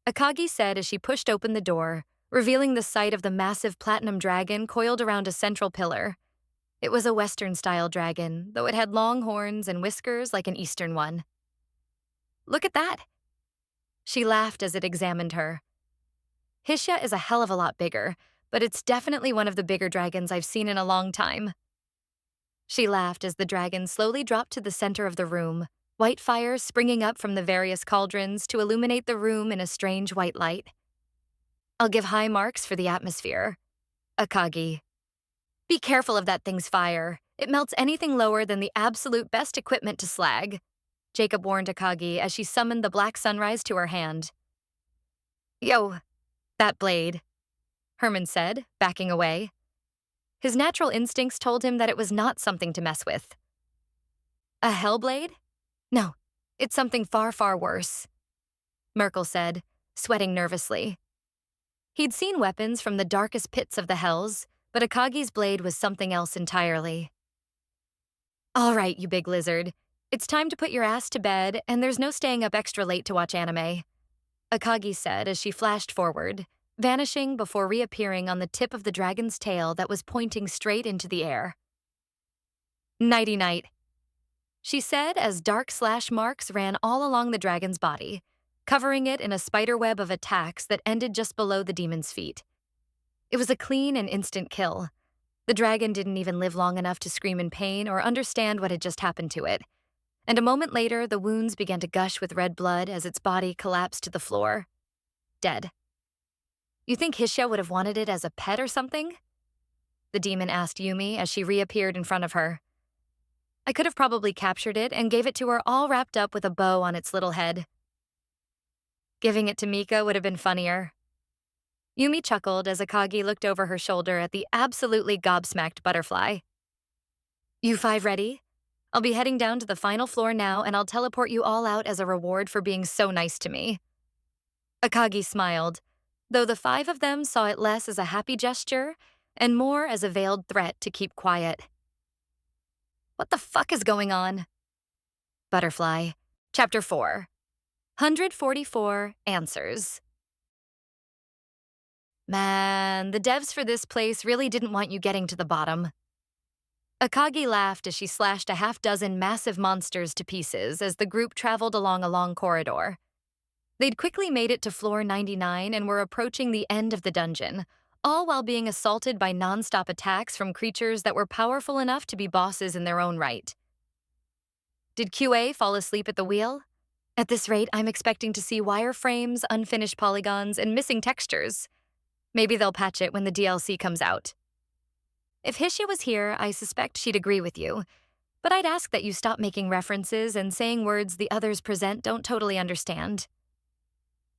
Akagi said as she pushed open the door, revealing the sight of the massive platinum dragon coiled around a central pillar. It was a Western-style dragon, though it had long horns and whiskers like an Eastern one. Look at that, she laughed as it examined her. Hisha is a hell of a lot bigger, but it's definitely one of the bigger dragons I've seen in a long time. She laughed as the dragon slowly dropped to the center of the room, white fire springing up from the various cauldrons to illuminate the room in a strange white light. I'll give high marks for the atmosphere, Akagi. Be careful of that thing's fire. It melts anything lower than the absolute best equipment to slag, Jacob warned Akagi as she summoned the black sunrise to her hand. Yo, that blade, Hermann said, backing away. His natural instincts told him that it was not something to mess with. A hellblade? No, it's something far, far worse, Merkel said, sweating nervously. He'd seen weapons from the darkest pits of the hells, but Akagi's blade was something else entirely. All right, you big lizard. It's time to put your ass to bed, and there's no staying up extra late to watch anime, Akagi said as she flashed forward, vanishing before reappearing on the tip of the dragon's tail that was pointing straight into the air. Nighty-night, she said as dark slash marks ran all along the dragon's body, covering it in a spiderweb of attacks that ended just below the demon's feet. It was a clean and instant kill. The dragon didn't even live long enough to scream in pain or understand what had just happened to it. And a moment later, the wounds began to gush with red blood as its body collapsed to the floor. Dead. You think Hisha would have wanted it as a pet or something? The demon asked Yumi as she reappeared in front of her. I could have probably captured it and gave it to her all wrapped up with a bow on its little head. Giving it to Mika would have been funnier. Yumi chuckled as Akagi looked over her shoulder at the absolutely gobsmacked butterfly. You five ready? I'll be heading down to the final floor now, and I'll teleport you all out as a reward for being so nice to me. Akagi smiled, though the five of them saw it less as a happy gesture and more as a veiled threat to keep quiet. What the fuck is going on? Butterfly. Chapter 4. 144 Answers. Man, the devs for this place really didn't want you getting to the bottom. Akagi laughed as she slashed a half-dozen massive monsters to pieces as the group traveled along a long corridor. They'd quickly made it to floor 99 and were approaching the end of the dungeon, all while being assaulted by non-stop attacks from creatures that were powerful enough to be bosses in their own right. Did QA fall asleep at the wheel? At this rate, I'm expecting to see wireframes, unfinished polygons, and missing textures. Maybe they'll patch it when the DLC comes out. If Hisha was here, I suspect she'd agree with you, but I'd ask that you stop making references and saying words the others present don't totally understand.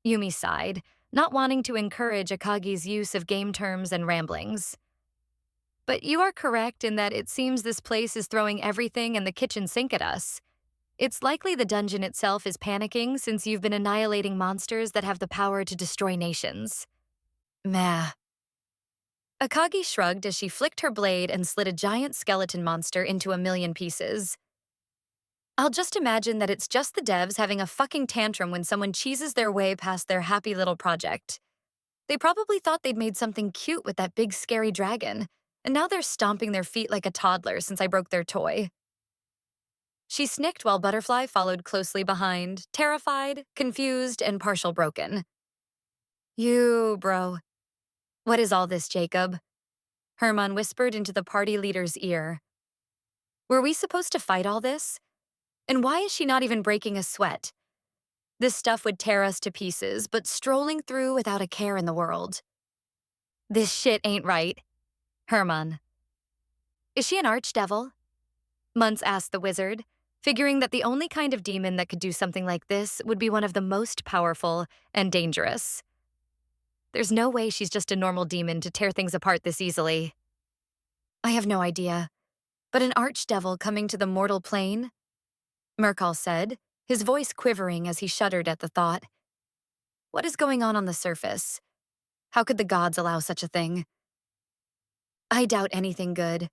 Yumi sighed, not wanting to encourage Akagi's use of game terms and ramblings. But you are correct in that it seems this place is throwing everything and the kitchen sink at us. It's likely the dungeon itself is panicking since you've been annihilating monsters that have the power to destroy nations. Meh. Akagi shrugged as she flicked her blade and slid a giant skeleton monster into a million pieces. I'll just imagine that it's just the devs having a fucking tantrum when someone cheeses their way past their happy little project. They probably thought they'd made something cute with that big scary dragon, and now they're stomping their feet like a toddler since I broke their toy. She snicked while Butterfly followed closely behind, terrified, confused, and partial broken. You, bro. What is all this, Jacob? Herman whispered into the party leader's ear. Were we supposed to fight all this? And why is she not even breaking a sweat? This stuff would tear us to pieces, but strolling through without a care in the world. This shit ain't right. Herman. Is she an archdevil? Muntz asked the wizard, figuring that the only kind of demon that could do something like this would be one of the most powerful and dangerous. There's no way she's just a normal demon to tear things apart this easily. I have no idea, but an archdevil coming to the mortal plane? Merkel said, his voice quivering as he shuddered at the thought. What is going on the surface? How could the gods allow such a thing? I doubt anything good.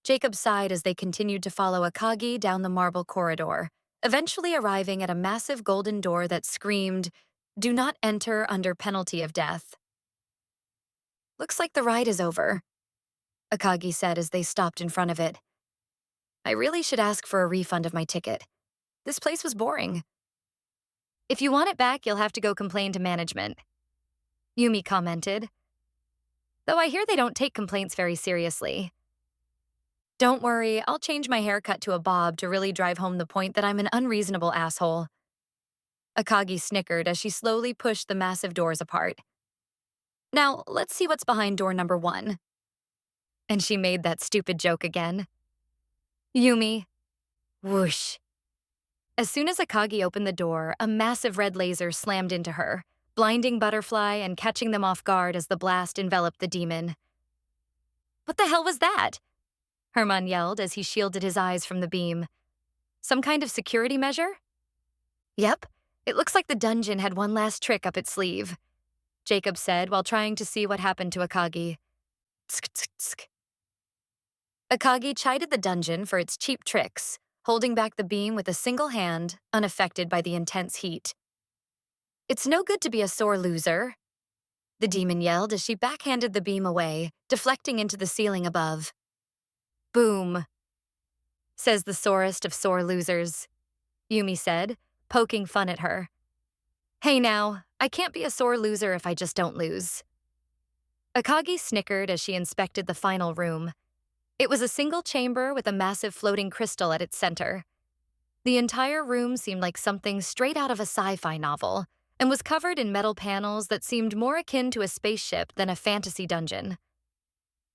Jacob sighed as they continued to follow Akagi down the marble corridor, eventually arriving at a massive golden door that screamed, "Do not enter under penalty of death." Looks like the ride is over, Akagi said as they stopped in front of it. I really should ask for a refund of my ticket. This place was boring. If you want it back, you'll have to go complain to management, Yumi commented. Though I hear they don't take complaints very seriously. Don't worry, I'll change my haircut to a bob to really drive home the point that I'm an unreasonable asshole. Akagi snickered as she slowly pushed the massive doors apart. Now, let's see what's behind door number 1. And she made that stupid joke again. Yumi. Whoosh. As soon as Akagi opened the door, a massive red laser slammed into her, blinding Butterfly and catching them off guard as the blast enveloped the demon. What the hell was that? Herman yelled as he shielded his eyes from the beam. Some kind of security measure? Yep, it looks like the dungeon had one last trick up its sleeve, Jacob said while trying to see what happened to Akagi. Tsk, tsk, tsk. Akagi chided the dungeon for its cheap tricks, holding back the beam with a single hand, unaffected by the intense heat. It's no good to be a sore loser, the demon yelled as she backhanded the beam away, deflecting into the ceiling above. Boom, says the sorest of sore losers, Yumi said, poking fun at her. Hey now, I can't be a sore loser if I just don't lose. Akagi snickered as she inspected the final room. It was a single chamber with a massive floating crystal at its center. The entire room seemed like something straight out of a sci-fi novel, and was covered in metal panels that seemed more akin to a spaceship than a fantasy dungeon.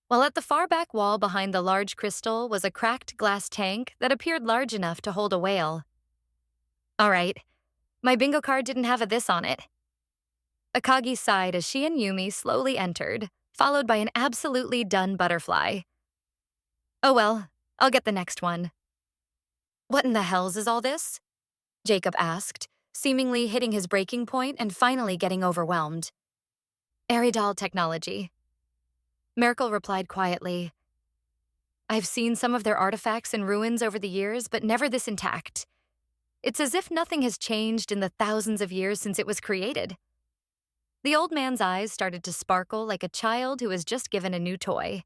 While at the far back wall behind the large crystal was a cracked glass tank that appeared large enough to hold a whale. All right, my bingo card didn't have a this on it. Akagi sighed as she and Yumi slowly entered, followed by an absolutely done butterfly. Oh well, I'll get the next one. What in the hells is all this? Jacob asked, seemingly hitting his breaking point and finally getting overwhelmed. Eridal technology. Merkel replied quietly. I've seen some of their artifacts and ruins over the years, but never this intact. It's as if nothing has changed in the thousands of years since it was created. The old man's eyes started to sparkle like a child who was just given a new toy.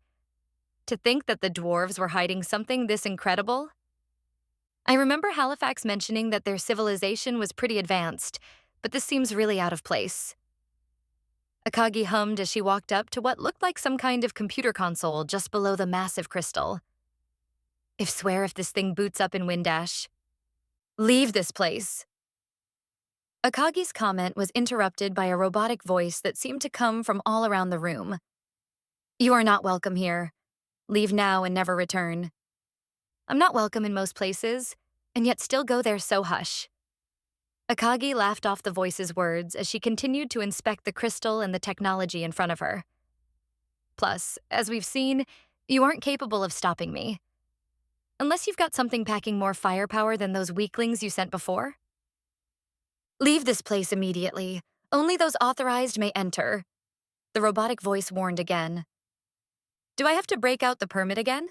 To think that the dwarves were hiding something this incredible? I remember Halifax mentioning that their civilization was pretty advanced, but this seems really out of place. Akagi hummed as she walked up to what looked like some kind of computer console just below the massive crystal. If this thing boots up in Windash. Leave this place. Akagi's comment was interrupted by a robotic voice that seemed to come from all around the room. You are not welcome here. Leave now and never return. I'm not welcome in most places, and yet still go there, so hush. Akagi laughed off the voice's words as she continued to inspect the crystal and the technology in front of her. Plus, as we've seen, you aren't capable of stopping me. Unless you've got something packing more firepower than those weaklings you sent before. Leave this place immediately. Only those authorized may enter. The robotic voice warned again. Do I have to break out the permit again?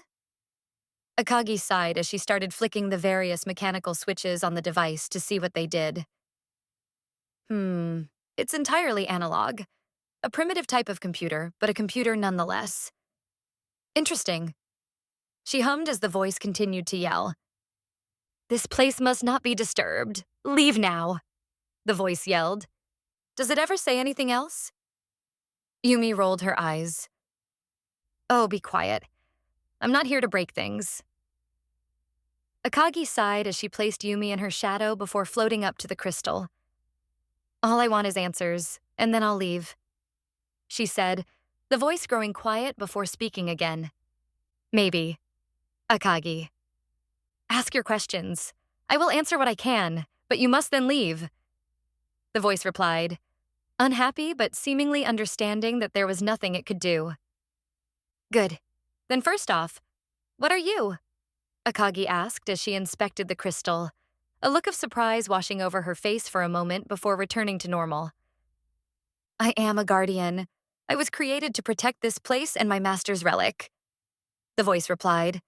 Akagi sighed as she started flicking the various mechanical switches on the device to see what they did. It's entirely analog. A primitive type of computer, but a computer nonetheless. Interesting. She hummed as the voice continued to yell. This place must not be disturbed. Leave now, the voice yelled. Does it ever say anything else? Yumi rolled her eyes. Oh, be quiet. I'm not here to break things. Akagi sighed as she placed Yumi in her shadow before floating up to the crystal. All I want is answers, and then I'll leave, she said, the voice growing quiet before speaking again. Maybe. Akagi. Ask your questions. I will answer what I can, but you must then leave. The voice replied, unhappy but seemingly understanding that there was nothing it could do. Good. Then first off, what are you? Akagi asked as she inspected the crystal, a look of surprise washing over her face for a moment before returning to normal. I am a guardian. I was created to protect this place and my master's relic, the voice replied.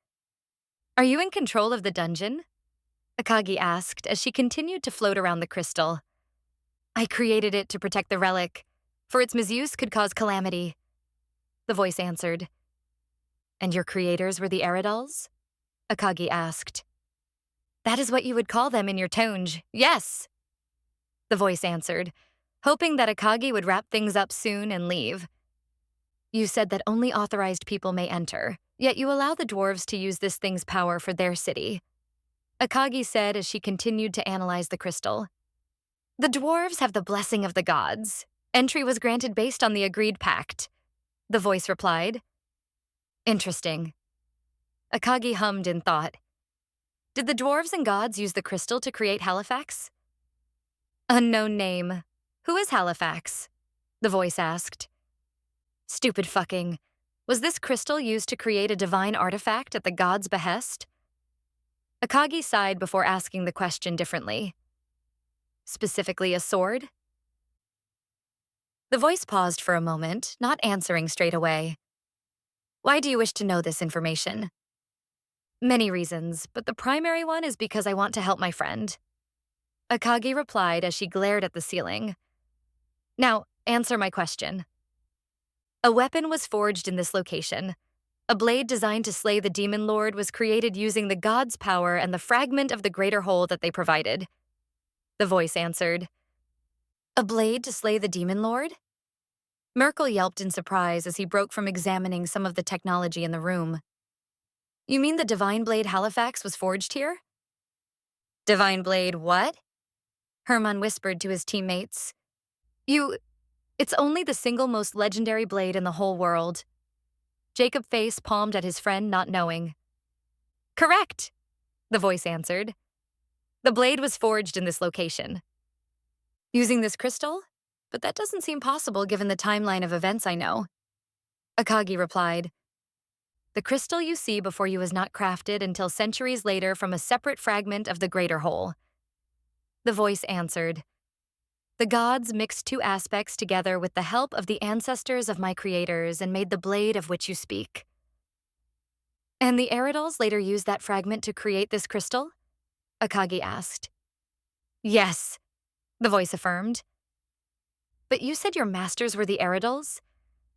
Are you in control of the dungeon? Akagi asked as she continued to float around the crystal. I created it to protect the relic, for its misuse could cause calamity, the voice answered. And your creators were the Eridals? Akagi asked. That is what you would call them in your tonge, yes, the voice answered, hoping that Akagi would wrap things up soon and leave. You said that only authorized people may enter, yet you allow the dwarves to use this thing's power for their city, Akagi said as she continued to analyze the crystal. The dwarves have the blessing of the gods. Entry was granted based on the agreed pact, the voice replied. Interesting. Akagi hummed in thought. Did the dwarves and gods use the crystal to create Halifax? Unknown name. Who is Halifax? The voice asked. Stupid fucking. Was this crystal used to create a divine artifact at the gods' behest? Akagi sighed before asking the question differently. Specifically a sword? The voice paused for a moment, not answering straight away. Why do you wish to know this information? Many reasons, but the primary one is because I want to help my friend. Akagi replied as she glared at the ceiling. Now, answer my question. A weapon was forged in this location. A blade designed to slay the demon lord was created using the god's power and the fragment of the greater whole that they provided. The voice answered. A blade to slay the demon lord? Merkel yelped in surprise as he broke from examining some of the technology in the room. You mean the divine blade Halifax was forged here? Divine blade what? Hermann whispered to his teammates. It's only the single most legendary blade in the whole world. Jacob face palmed at his friend, not knowing. Correct, the voice answered. The blade was forged in this location. Using this crystal? But that doesn't seem possible given the timeline of events I know. Akagi replied. The crystal you see before you was not crafted until centuries later from a separate fragment of the greater whole. The voice answered. The gods mixed two aspects together with the help of the ancestors of my creators and made the blade of which you speak. And the Eridals later used that fragment to create this crystal? Akagi asked. Yes, the voice affirmed. But you said your masters were the Eridals?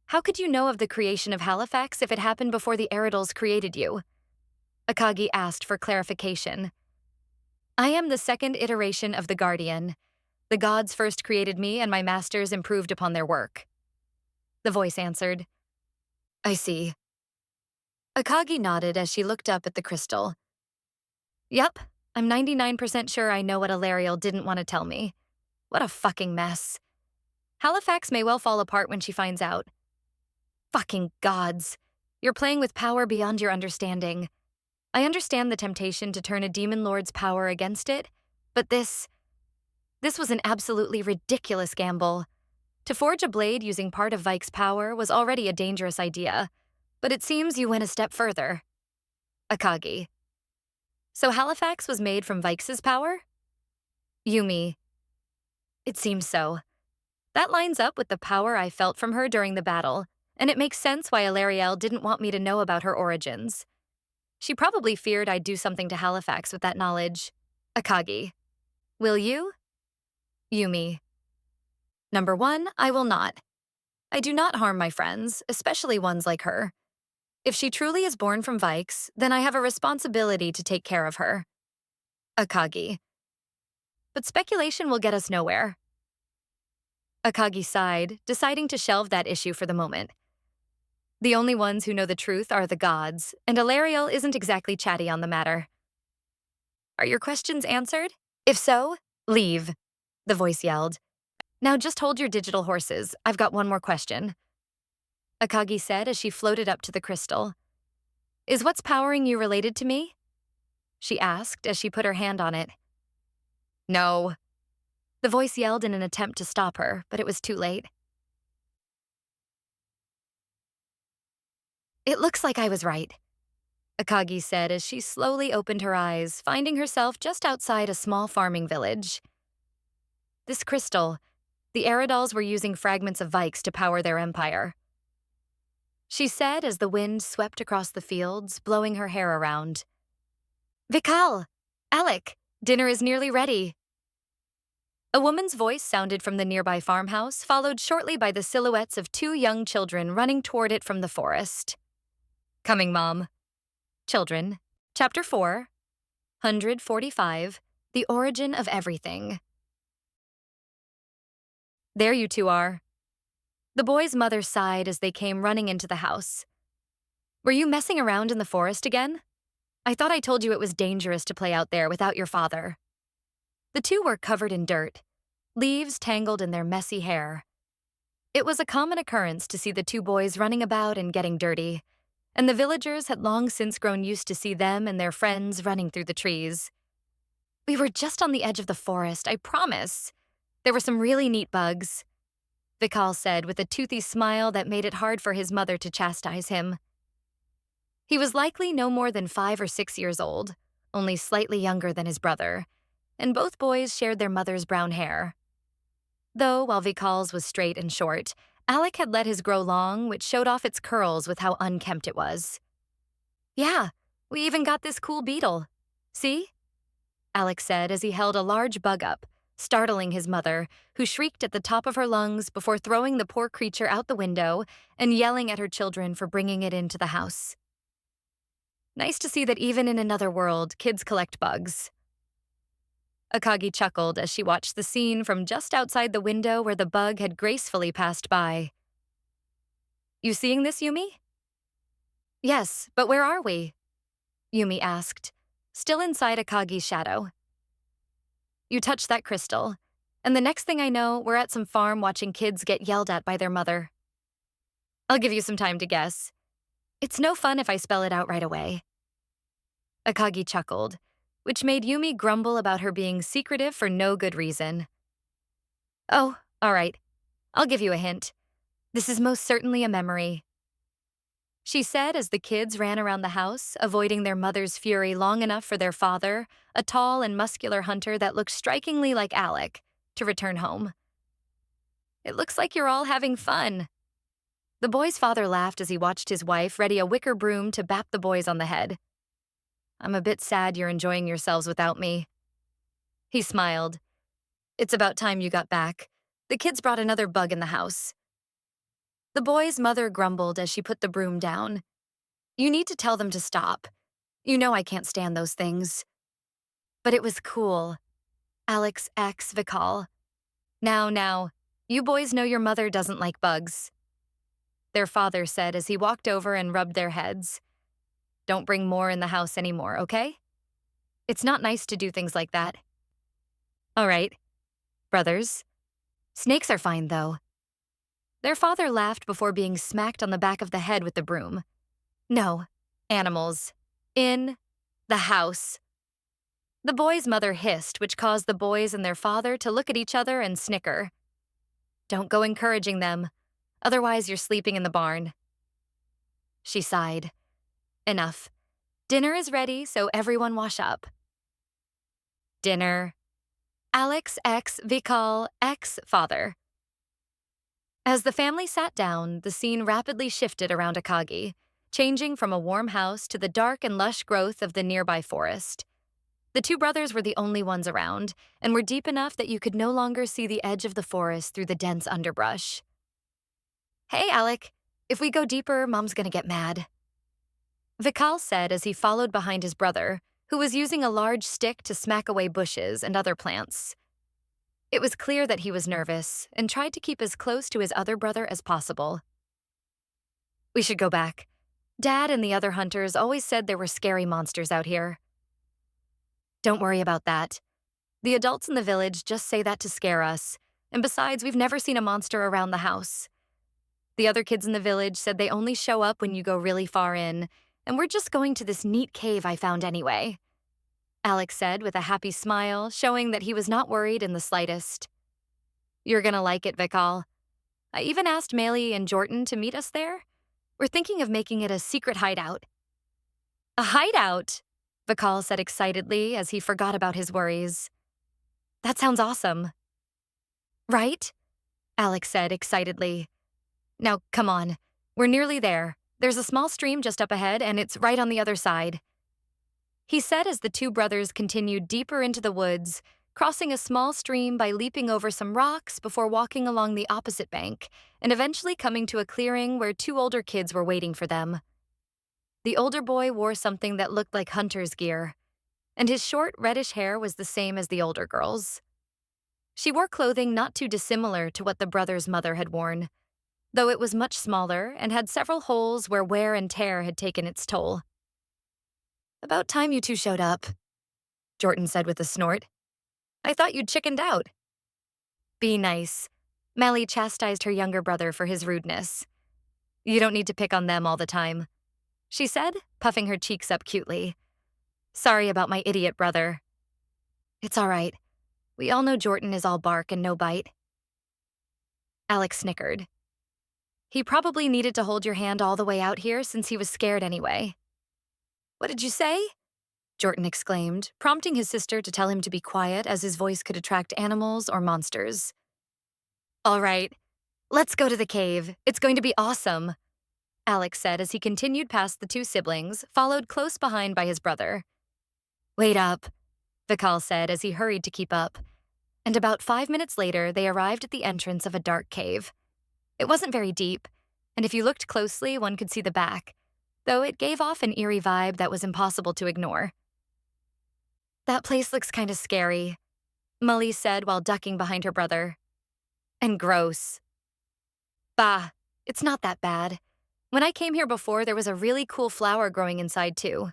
How could you know of the creation of Halifax if it happened before the Eridals created you? Akagi asked for clarification. I am the second iteration of the Guardian. The gods first created me and my masters improved upon their work. The voice answered. I see. Akagi nodded as she looked up at the crystal. Yup, I'm 99% sure I know what Alariel didn't want to tell me. What a fucking mess. Halifax may well fall apart when she finds out. Fucking gods. You're playing with power beyond your understanding. I understand the temptation to turn a demon lord's power against it, but this was an absolutely ridiculous gamble. To forge a blade using part of Vike's power was already a dangerous idea, but it seems you went a step further. Akagi. So Halifax was made from Vike's power? Yumi. It seems so. That lines up with the power I felt from her during the battle, and it makes sense why Alariel didn't want me to know about her origins. She probably feared I'd do something to Halifax with that knowledge. Akagi. Will you? Yumi. Number 1, I will not. I do not harm my friends, especially ones like her. If she truly is born from Vikes, then I have a responsibility to take care of her. Akagi. But speculation will get us nowhere. Akagi sighed, deciding to shelve that issue for the moment. The only ones who know the truth are the gods, and Alariel isn't exactly chatty on the matter. Are your questions answered? If so, leave, the voice yelled. Now just hold your digital horses. I've got one more question. Akagi said as she floated up to the crystal. Is what's powering you related to me? She asked as she put her hand on it. No. The voice yelled in an attempt to stop her, but it was too late. It looks like I was right, Akagi said as she slowly opened her eyes, finding herself just outside a small farming village. This crystal, the Eridals were using fragments of Vikes to power their empire. She said as the wind swept across the fields, blowing her hair around. Vikal! Alec! Dinner is nearly ready. A woman's voice sounded from the nearby farmhouse, followed shortly by the silhouettes of 2 young children running toward it from the forest. Coming, Mom. Children. Chapter 4. 145. The Origin of Everything. There you 2 are. The boy's mother sighed as they came running into the house. Were you messing around in the forest again? I thought I told you it was dangerous to play out there without your father. The 2 were covered in dirt, leaves tangled in their messy hair. It was a common occurrence to see the 2 boys running about and getting dirty, and the villagers had long since grown used to see them and their friends running through the trees. We were just on the edge of the forest, I promise. There were some really neat bugs, Vikal said with a toothy smile that made it hard for his mother to chastise him. He was likely no more than 5 or 6 years old. only slightly younger than his brother, and both boys shared their mother's brown hair. Though, while Vikal's was straight and short, Alec had let his grow long, which showed off its curls with how unkempt it was. "Yeah, we even got this cool beetle. See?" Alec said as he held a large bug up, startling his mother, who shrieked at the top of her lungs before throwing the poor creature out the window and yelling at her children for bringing it into the house. Nice to see that even in another world, kids collect bugs. Akagi chuckled as she watched the scene from just outside the window where the bug had gracefully passed by. "You seeing this, Yumi?" "Yes, but where are we?" Yumi asked, still inside Akagi's shadow. "You touched that crystal, and the next thing I know, we're at some farm watching kids get yelled at by their mother. I'll give you some time to guess. It's no fun if I spell it out right away." Akagi chuckled, which made Yumi grumble about her being secretive for no good reason. "Oh, all right. I'll give you a hint. This is most certainly a memory," she said as the kids ran around the house, avoiding their mother's fury long enough for their father, a tall and muscular hunter that looked strikingly like Alec, to return home. "It looks like you're all having fun." The boy's father laughed as he watched his wife ready a wicker broom to bap the boys on the head. "I'm a bit sad you're enjoying yourselves without me." He smiled. "It's about time you got back. The kids brought another bug in the house." The boy's mother grumbled as she put the broom down. "You need to tell them to stop. You know I can't stand those things." But it was cool. Alec's ex, Vikal. Now, you boys know your mother doesn't like bugs," their father said as he walked over and rubbed their heads. "Don't bring more in the house anymore, okay? It's not nice to do things like that." "All right, brothers. Snakes are fine, though." Their father laughed before being smacked on the back of the head with the broom. "No, animals. In the house." The boy's mother hissed, which caused the boys and their father to look at each other and snicker. "Don't go encouraging them. Otherwise, you're sleeping in the barn." She sighed. "Enough. Dinner is ready, so everyone wash up." Dinner. Alec's ex, Vikal, ex-father. As the family sat down, the scene rapidly shifted around Akagi, changing from a warm house to the dark and lush growth of the nearby forest. The two brothers were the only ones around, and were deep enough that you could no longer see the edge of the forest through the dense underbrush. "Hey, Alec, if we go deeper, Mom's gonna get mad," Vikal said as he followed behind his brother, who was using a large stick to smack away bushes and other plants. It was clear that he was nervous and tried to keep as close to his other brother as possible. "We should go back. Dad and the other hunters always said there were scary monsters out here." "Don't worry about that. The adults in the village just say that to scare us, and besides, we've never seen a monster around the house. The other kids in the village said they only show up when you go really far in, and we're just going to this neat cave I found anyway," Alex said with a happy smile, showing that he was not worried in the slightest. "You're gonna like it, Vikal. I even asked Meili and Jordan to meet us there. We're thinking of making it a secret hideout." "A hideout?" Vikal said excitedly as he forgot about his worries. "That sounds awesome." "Right?" Alex said excitedly. "Now, come on. We're nearly there. There's a small stream just up ahead, and it's right on the other side," he said as the two brothers continued deeper into the woods, crossing a small stream by leaping over some rocks before walking along the opposite bank, and eventually coming to a clearing where two older kids were waiting for them. The older boy wore something that looked like hunter's gear, and his short, reddish hair was the same as the older girl's. She wore clothing not too dissimilar to what the brother's mother had worn, though it was much smaller and had several holes where wear and tear had taken its toll. "About time you two showed up," Jordan said with a snort. "I thought you'd chickened out." "Be nice." Meili chastised her younger brother for his rudeness. "You don't need to pick on them all the time," she said, puffing her cheeks up cutely. "Sorry about my idiot brother." "It's all right. We all know Jordan is all bark and no bite." Alex snickered. "He probably needed to hold your hand all the way out here since he was scared anyway." "What did you say?" Jordan exclaimed, prompting his sister to tell him to be quiet as his voice could attract animals or monsters. All right, let's go to the cave. It's going to be awesome, Alex said as he continued past the two siblings, followed close behind by his brother. Wait up, Vikal said as he hurried to keep up. And about 5 minutes later, they arrived at the entrance of a dark cave. It wasn't very deep, and if you looked closely, one could see the back, though it gave off an eerie vibe that was impossible to ignore. That place looks kind of scary, Molly said while ducking behind her brother. And gross. Bah, it's not that bad. When I came here before, there was a really cool flower growing inside too,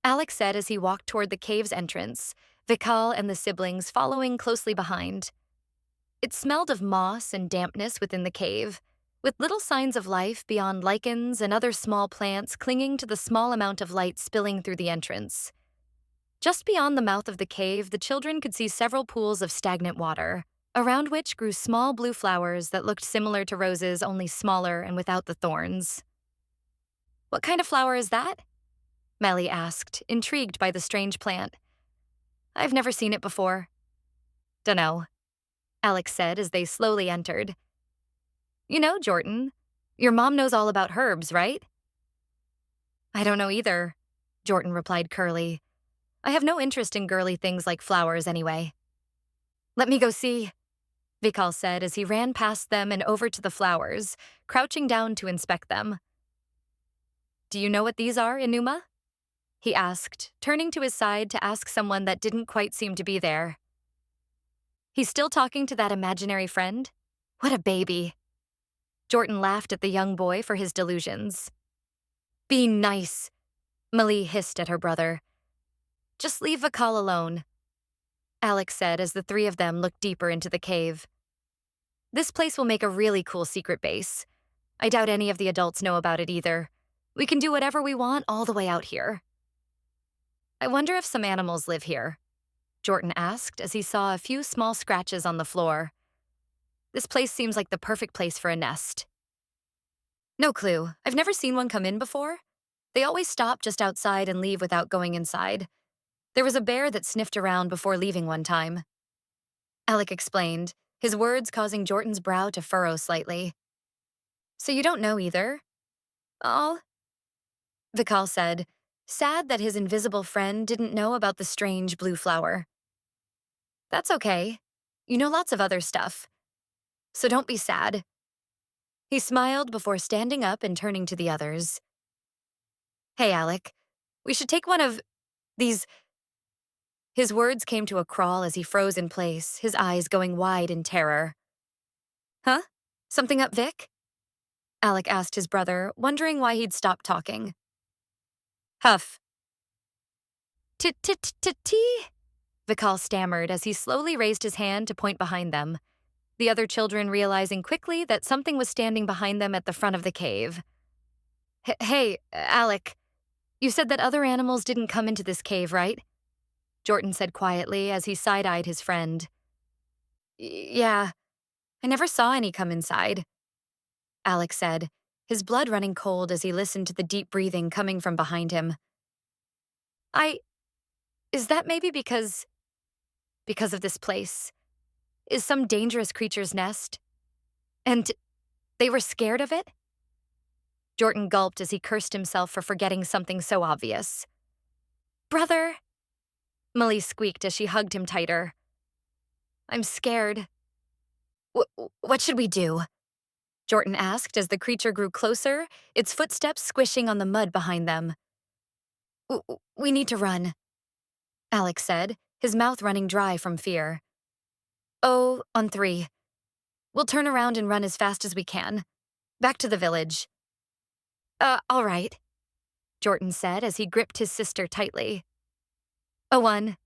Alex said as he walked toward the cave's entrance, Vikal and the siblings following closely behind. It smelled of moss and dampness within the cave, with little signs of life beyond lichens and other small plants clinging to the small amount of light spilling through the entrance. Just beyond the mouth of the cave, the children could see several pools of stagnant water, around which grew small blue flowers that looked similar to roses, only smaller and without the thorns. What kind of flower is that? Melly asked, intrigued by the strange plant. I've never seen it before. Dunno, Alex said as they slowly entered. You know, Jordan, your mom knows all about herbs, right? I don't know either, Jordan replied curly. I have no interest in girly things like flowers anyway. Let me go see, Vikal said as he ran past them and over to the flowers, crouching down to inspect them. Do you know what these are, Enuma? He asked, turning to his side to ask someone that didn't quite seem to be there. He's still talking to that imaginary friend? What a baby. Jordan laughed at the young boy for his delusions. Be nice, Malie hissed at her brother. Just leave Vikal alone, Alex said as the three of them looked deeper into the cave. This place will make a really cool secret base. I doubt any of the adults know about it either. We can do whatever we want all the way out here. I wonder if some animals live here, Jordan asked as he saw a few small scratches on the floor. This place seems like the perfect place for a nest. No clue. I've never seen one come in before. They always stop just outside and leave without going inside. There was a bear that sniffed around before leaving one time, Alec explained, his words causing Jordan's brow to furrow slightly. So you don't know either? Oh, Vikal said, sad that his invisible friend didn't know about the strange blue flower. That's okay. You know lots of other stuff. So don't be sad. He smiled before standing up and turning to the others. Hey, Alec, we should take one of these. His words came to a crawl as he froze in place, his eyes going wide in terror. Huh? Something up, Vic? Alec asked his brother, wondering why he'd stopped talking. Huff. T-t-t-t-t? Vikal stammered as he slowly raised his hand to point behind them, the other children realizing quickly that something was standing behind them at the front of the cave. Hey, Alec, you said that other animals didn't come into this cave, right? Jordan said quietly as he side-eyed his friend. Yeah, I never saw any come inside, Alec said, his blood running cold as he listened to the deep breathing coming from behind him. Is that maybe because of this place? Is some dangerous creature's nest? And they were scared of it? Jordan gulped as he cursed himself for forgetting something so obvious. Brother, Molly squeaked as she hugged him tighter. I'm scared. What should we do? Jordan asked as the creature grew closer, its footsteps squishing on the mud behind them. We need to run, Alex said, his mouth running dry from fear. Oh, on 3. We'll turn around and run as fast as we can. Back to the village. All right, Jordan said as he gripped his sister tightly. A 1.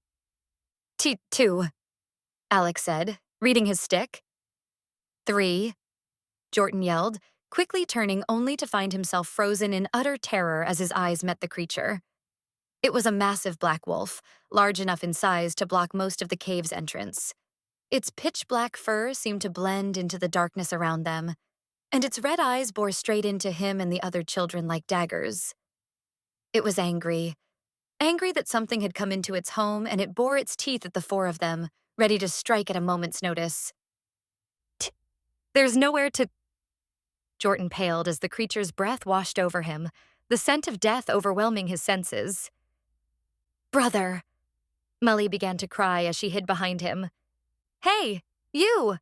T2, Alex said, reading his stick. 3, Jordan yelled, quickly turning only to find himself frozen in utter terror as his eyes met the creature. It was a massive black wolf, large enough in size to block most of the cave's entrance. Its pitch-black fur seemed to blend into the darkness around them, and its red eyes bore straight into him and the other children like daggers. It was angry, angry that something had come into its home and it bore its teeth at the four of them, ready to strike at a moment's notice. There's nowhere to... Jordan paled as the creature's breath washed over him, the scent of death overwhelming his senses. Brother! Mully began to cry as she hid behind him. Hey, you!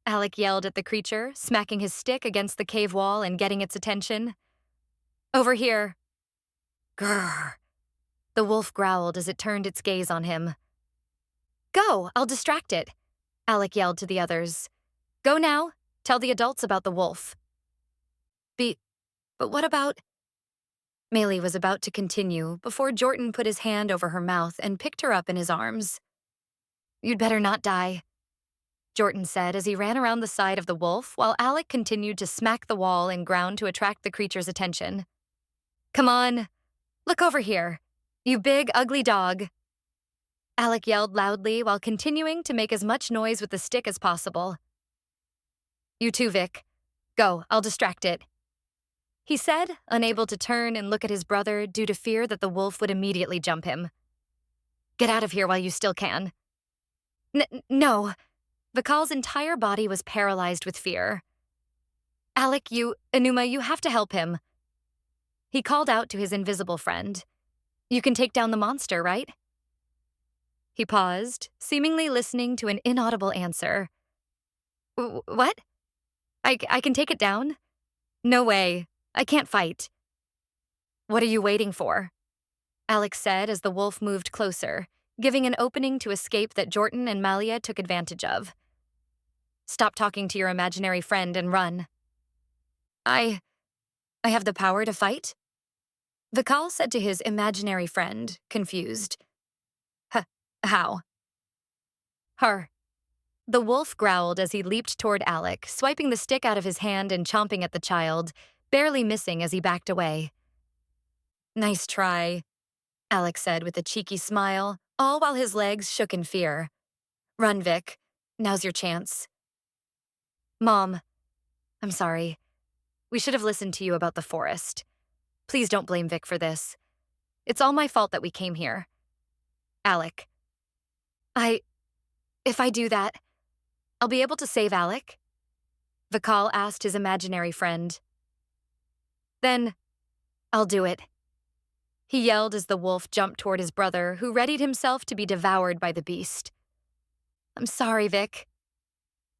Alec yelled at the creature, smacking his stick against the cave wall and getting its attention. Over here. Grrr. The wolf growled as it turned its gaze on him. Go, I'll distract it, Alec yelled to the others. Go now, tell the adults about the wolf. But what about... Maylee was about to continue before Jordan put his hand over her mouth and picked her up in his arms. You'd better not die, Jordan said as he ran around the side of the wolf while Alec continued to smack the wall and ground to attract the creature's attention. Come on, look over here, you big, ugly dog. Alec yelled loudly while continuing to make as much noise with the stick as possible. You too, Vic. Go, I'll distract it, he said, unable to turn and look at his brother due to fear that the wolf would immediately jump him. Get out of here while you still can. No. Vikal's entire body was paralyzed with fear. Alec, Enuma, you have to help him. He called out to his invisible friend. You can take down the monster, right? He paused, seemingly listening to an inaudible answer. What? I can take it down? No way. I can't fight. What are you waiting for? Alex said as the wolf moved closer, giving an opening to escape that Jordan and Malia took advantage of. Stop talking to your imaginary friend and run. I have the power to fight? Vikal said to his imaginary friend, confused. How? Her. The wolf growled as he leaped toward Alec, swiping the stick out of his hand and chomping at the child, barely missing as he backed away. Nice try, Alec said with a cheeky smile, all while his legs shook in fear. Run, Vic. Now's your chance. Mom, I'm sorry. We should have listened to you about the forest. Please don't blame Vic for this. It's all my fault that we came here. Alec. If I do that, I'll be able to save Alec? Vikal asked his imaginary friend. Then, I'll do it. He yelled as the wolf jumped toward his brother, who readied himself to be devoured by the beast. I'm sorry, Vic.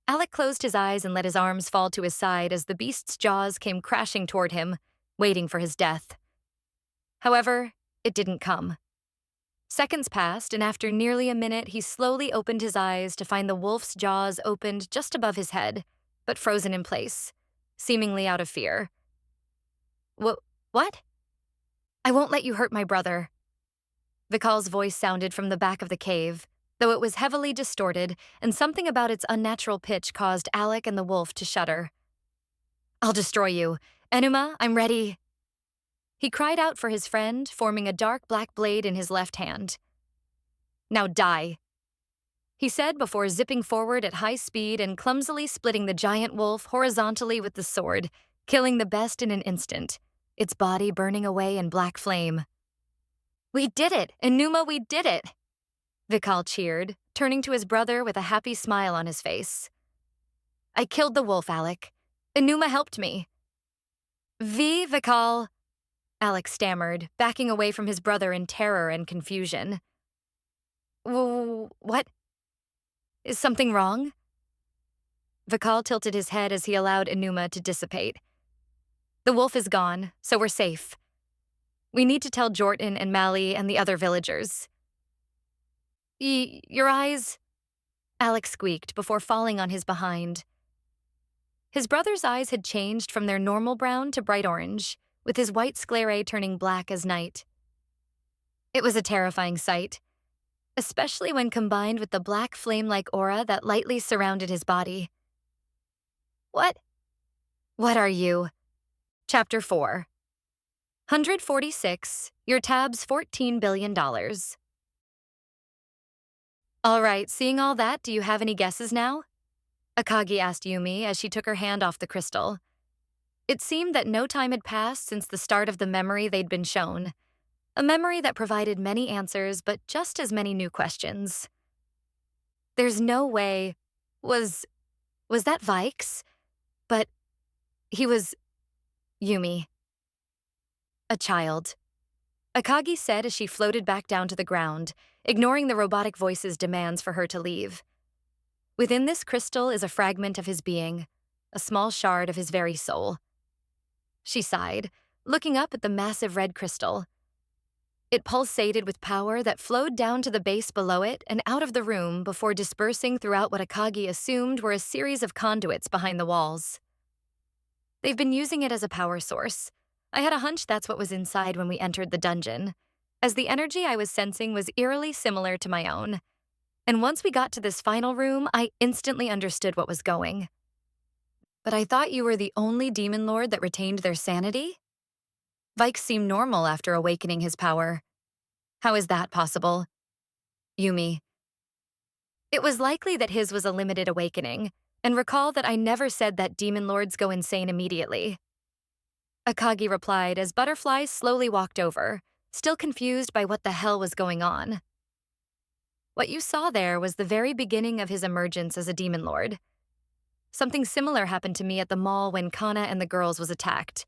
Alec closed his eyes and let his arms fall to his side as the beast's jaws came crashing toward him, waiting for his death. However, it didn't come. Seconds passed, and after nearly a minute, he slowly opened his eyes to find the wolf's jaws opened just above his head, but frozen in place, seemingly out of fear. What? I won't let you hurt my brother. Vikal's voice sounded from the back of the cave, though it was heavily distorted, and something about its unnatural pitch caused Alec and the wolf to shudder. I'll destroy you. Enuma, I'm ready. He cried out for his friend, forming a dark black blade in his left hand. Now die, he said before zipping forward at high speed and clumsily splitting the giant wolf horizontally with the sword, killing the best in an instant, its body burning away in black flame. We did it, Enuma, we did it! Vikal cheered, turning to his brother with a happy smile on his face. I killed the wolf, Alec. Enuma helped me. Vikal, Alec stammered, backing away from his brother in terror and confusion. What? Is something wrong? Vikal tilted his head as he allowed Enuma to dissipate. The wolf is gone, so we're safe. We need to tell Jordan and Mally and the other villagers. Your eyes? Alec squeaked before falling on his behind. His brother's eyes had changed from their normal brown to bright orange, with his white sclerae turning black as night. It was a terrifying sight, especially when combined with the black flame-like aura that lightly surrounded his body. What are you? Chapter 4. 146, your tab's $14 billion. All right, seeing all that, do you have any guesses now? Akagi asked Yumi as she took her hand off the crystal. It seemed that no time had passed since the start of the memory they'd been shown. A memory that provided many answers, but just as many new questions. There's no way. Was was that Vikes? But he was Yumi, a child. Akagi said as she floated back down to the ground, ignoring the robotic voice's demands for her to leave. Within this crystal is a fragment of his being, a small shard of his very soul. She sighed, looking up at the massive red crystal. It pulsated with power that flowed down to the base below it and out of the room before dispersing throughout what Akagi assumed were a series of conduits behind the walls. They've been using it as a power source. I had a hunch that's what was inside when we entered the dungeon, as the energy I was sensing was eerily similar to my own. And once we got to this final room, I instantly understood what was going. But I thought you were the only demon lord that retained their sanity? Vike seemed normal after awakening his power. How is that possible? Yumi. It was likely that his was a limited awakening, and recall that I never said that demon lords go insane immediately. Akagi replied as butterflies slowly walked over, still confused by what the hell was going on. What you saw there was the very beginning of his emergence as a demon lord. Something similar happened to me at the mall when Kana and the girls was attacked.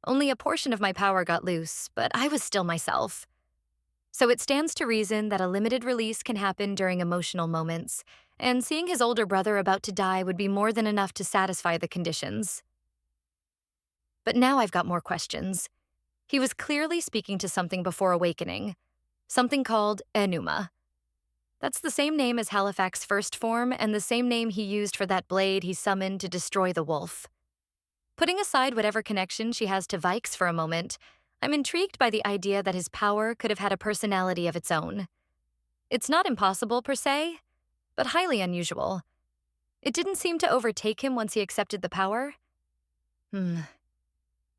Only a portion of my power got loose, but I was still myself. So it stands to reason that a limited release can happen during emotional moments, and seeing his older brother about to die would be more than enough to satisfy the conditions. But now I've got more questions. He was clearly speaking to something before awakening, something called Enuma. That's the same name as Halifax's first form and the same name he used for that blade he summoned to destroy the wolf. Putting aside whatever connection she has to Vikes for a moment, I'm intrigued by the idea that his power could have had a personality of its own. It's not impossible per se, but highly unusual. It didn't seem to overtake him once he accepted the power.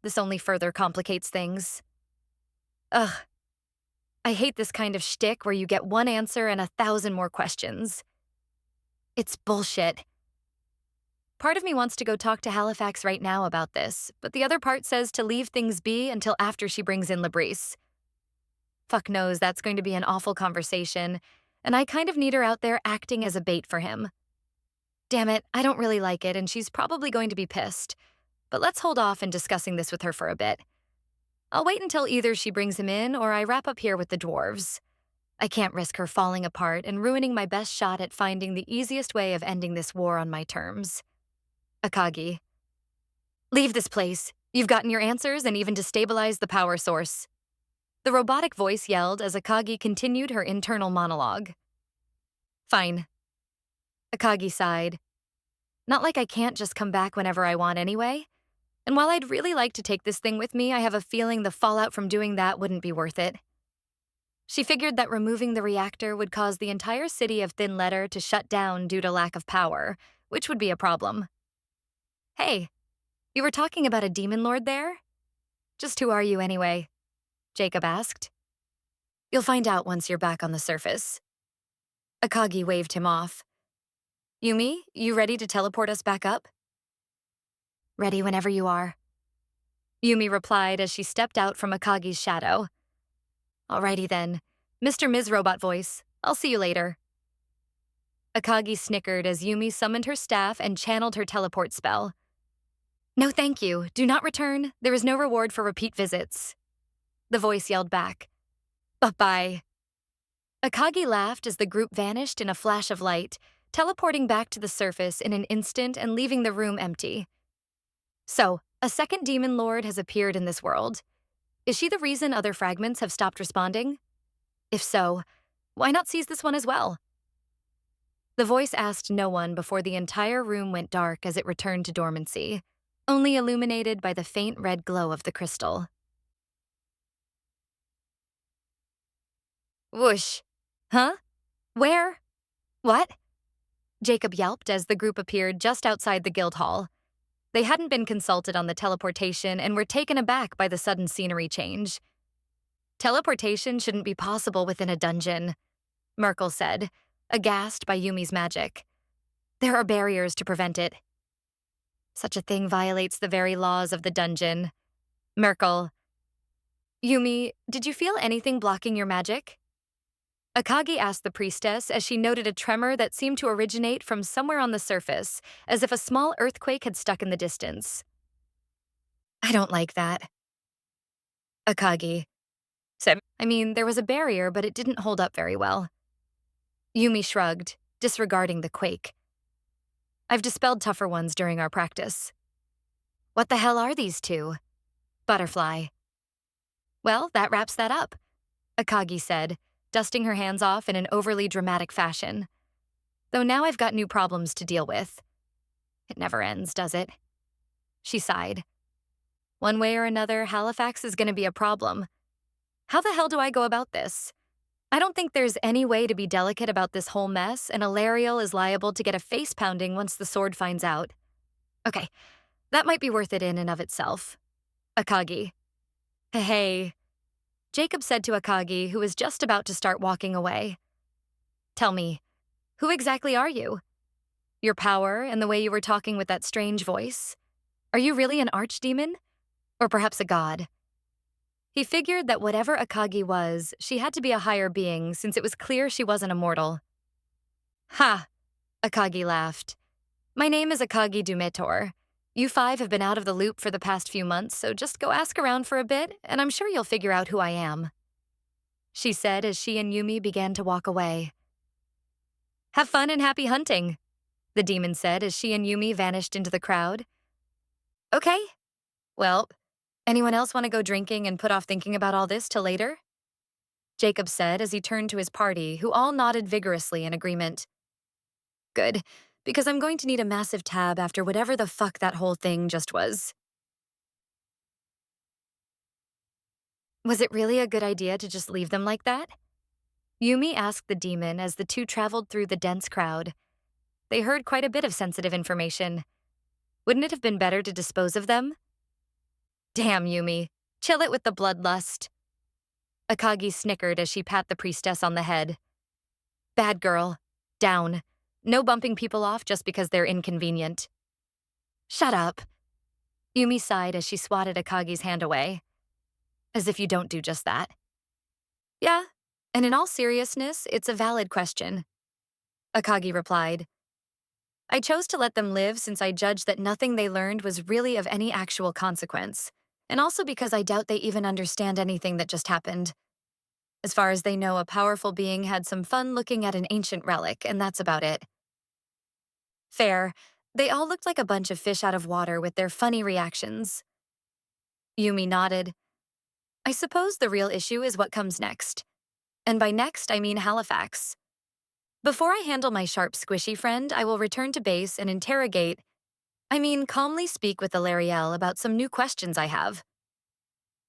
This only further complicates things. Ugh. I hate this kind of shtick where you get one answer and 1,000 more questions. It's bullshit. Part of me wants to go talk to Halifax right now about this, but the other part says to leave things be until after she brings in Labrice. Fuck knows that's going to be an awful conversation, and I kind of need her out there acting as a bait for him. Damn it, I don't really like it, and she's probably going to be pissed. But let's hold off in discussing this with her for a bit. I'll wait until either she brings him in or I wrap up here with the dwarves. I can't risk her falling apart and ruining my best shot at finding the easiest way of ending this war on my terms. Akagi. Leave this place. You've gotten your answers and even destabilized the power source. The robotic voice yelled as Akagi continued her internal monologue. Fine. Akagi sighed. Not like I can't just come back whenever I want anyway. And while I'd really like to take this thing with me, I have a feeling the fallout from doing that wouldn't be worth it. She figured that removing the reactor would cause the entire city of Thin Letter to shut down due to lack of power, which would be a problem. Hey, you were talking about a demon lord there? Just who are you anyway? Jacob asked. You'll find out once you're back on the surface. Akagi waved him off. Yumi, you ready to teleport us back up? Ready whenever you are. Yumi replied as she stepped out from Akagi's shadow. Alrighty then. Mr. Ms. Robot Voice, I'll see you later. Akagi snickered as Yumi summoned her staff and channeled her teleport spell. No thank you, do not return. There is no reward for repeat visits. The voice yelled back. Bye-bye. Akagi laughed as the group vanished in a flash of light, teleporting back to the surface in an instant and leaving the room empty. So, a second demon lord has appeared in this world. Is she the reason other fragments have stopped responding? If so, why not seize this one as well? The voice asked no one before the entire room went dark as it returned to dormancy, only illuminated by the faint red glow of the crystal. Whoosh. Huh? Where? What? Jacob yelped as the group appeared just outside the guild hall. They hadn't been consulted on the teleportation and were taken aback by the sudden scenery change. Teleportation shouldn't be possible within a dungeon, Merkel said, aghast by Yumi's magic. There are barriers to prevent it. Such a thing violates the very laws of the dungeon. Merkel. Yumi, did you feel anything blocking your magic? Akagi asked the priestess as she noted a tremor that seemed to originate from somewhere on the surface, as if a small earthquake had stuck in the distance. I don't like that. Akagi said, there was a barrier, but it didn't hold up very well. Yumi shrugged, disregarding the quake. I've dispelled tougher ones during our practice. What the hell are these two? Butterfly. Well, that wraps that up, Akagi said, dusting her hands off in an overly dramatic fashion. Though now I've got new problems to deal with. It never ends, does it? She sighed. One way or another, Halifax is going to be a problem. How the hell do I go about this? I don't think there's any way to be delicate about this whole mess, and Alariel is liable to get a face pounding once the sword finds out. Okay, that might be worth it in and of itself. Akagi. Hey. Jacob said to Akagi, who was just about to start walking away. Tell me, who exactly are you? Your power and the way you were talking with that strange voice? Are you really an archdemon? Or perhaps a god? He figured that whatever Akagi was, she had to be a higher being since it was clear she wasn't a mortal. Ha! Akagi laughed. My name is Akagi Dumetor. You five have been out of the loop for the past few months, so just go ask around for a bit, and I'm sure you'll figure out who I am. She said as she and Yumi began to walk away. Have fun and happy hunting, the demon said as she and Yumi vanished into the crowd. Okay. Well, anyone else want to go drinking and put off thinking about all this till later? Jacob said as he turned to his party, who all nodded vigorously in agreement. Good, because I'm going to need a massive tab after whatever the fuck that whole thing just was. Was it really a good idea to just leave them like that? Yumi asked the demon as the two traveled through the dense crowd. They heard quite a bit of sensitive information. Wouldn't it have been better to dispose of them? Damn, Yumi. Chill it with the bloodlust. Akagi snickered as she pat the priestess on the head. Bad girl. Down. No bumping people off just because they're inconvenient. Shut up. Yumi sighed as she swatted Akagi's hand away. As if you don't do just that. Yeah, and in all seriousness, it's a valid question. Akagi replied. I chose to let them live since I judged that nothing they learned was really of any actual consequence, and also because I doubt they even understand anything that just happened. As far as they know, a powerful being had some fun looking at an ancient relic, and that's about it. Fair. They all looked like a bunch of fish out of water with their funny reactions. Yumi nodded. I suppose the real issue is what comes next. And by next, I mean Halifax. Before I handle my sharp, squishy friend, I will return to base and calmly speak with Alariel about some new questions I have.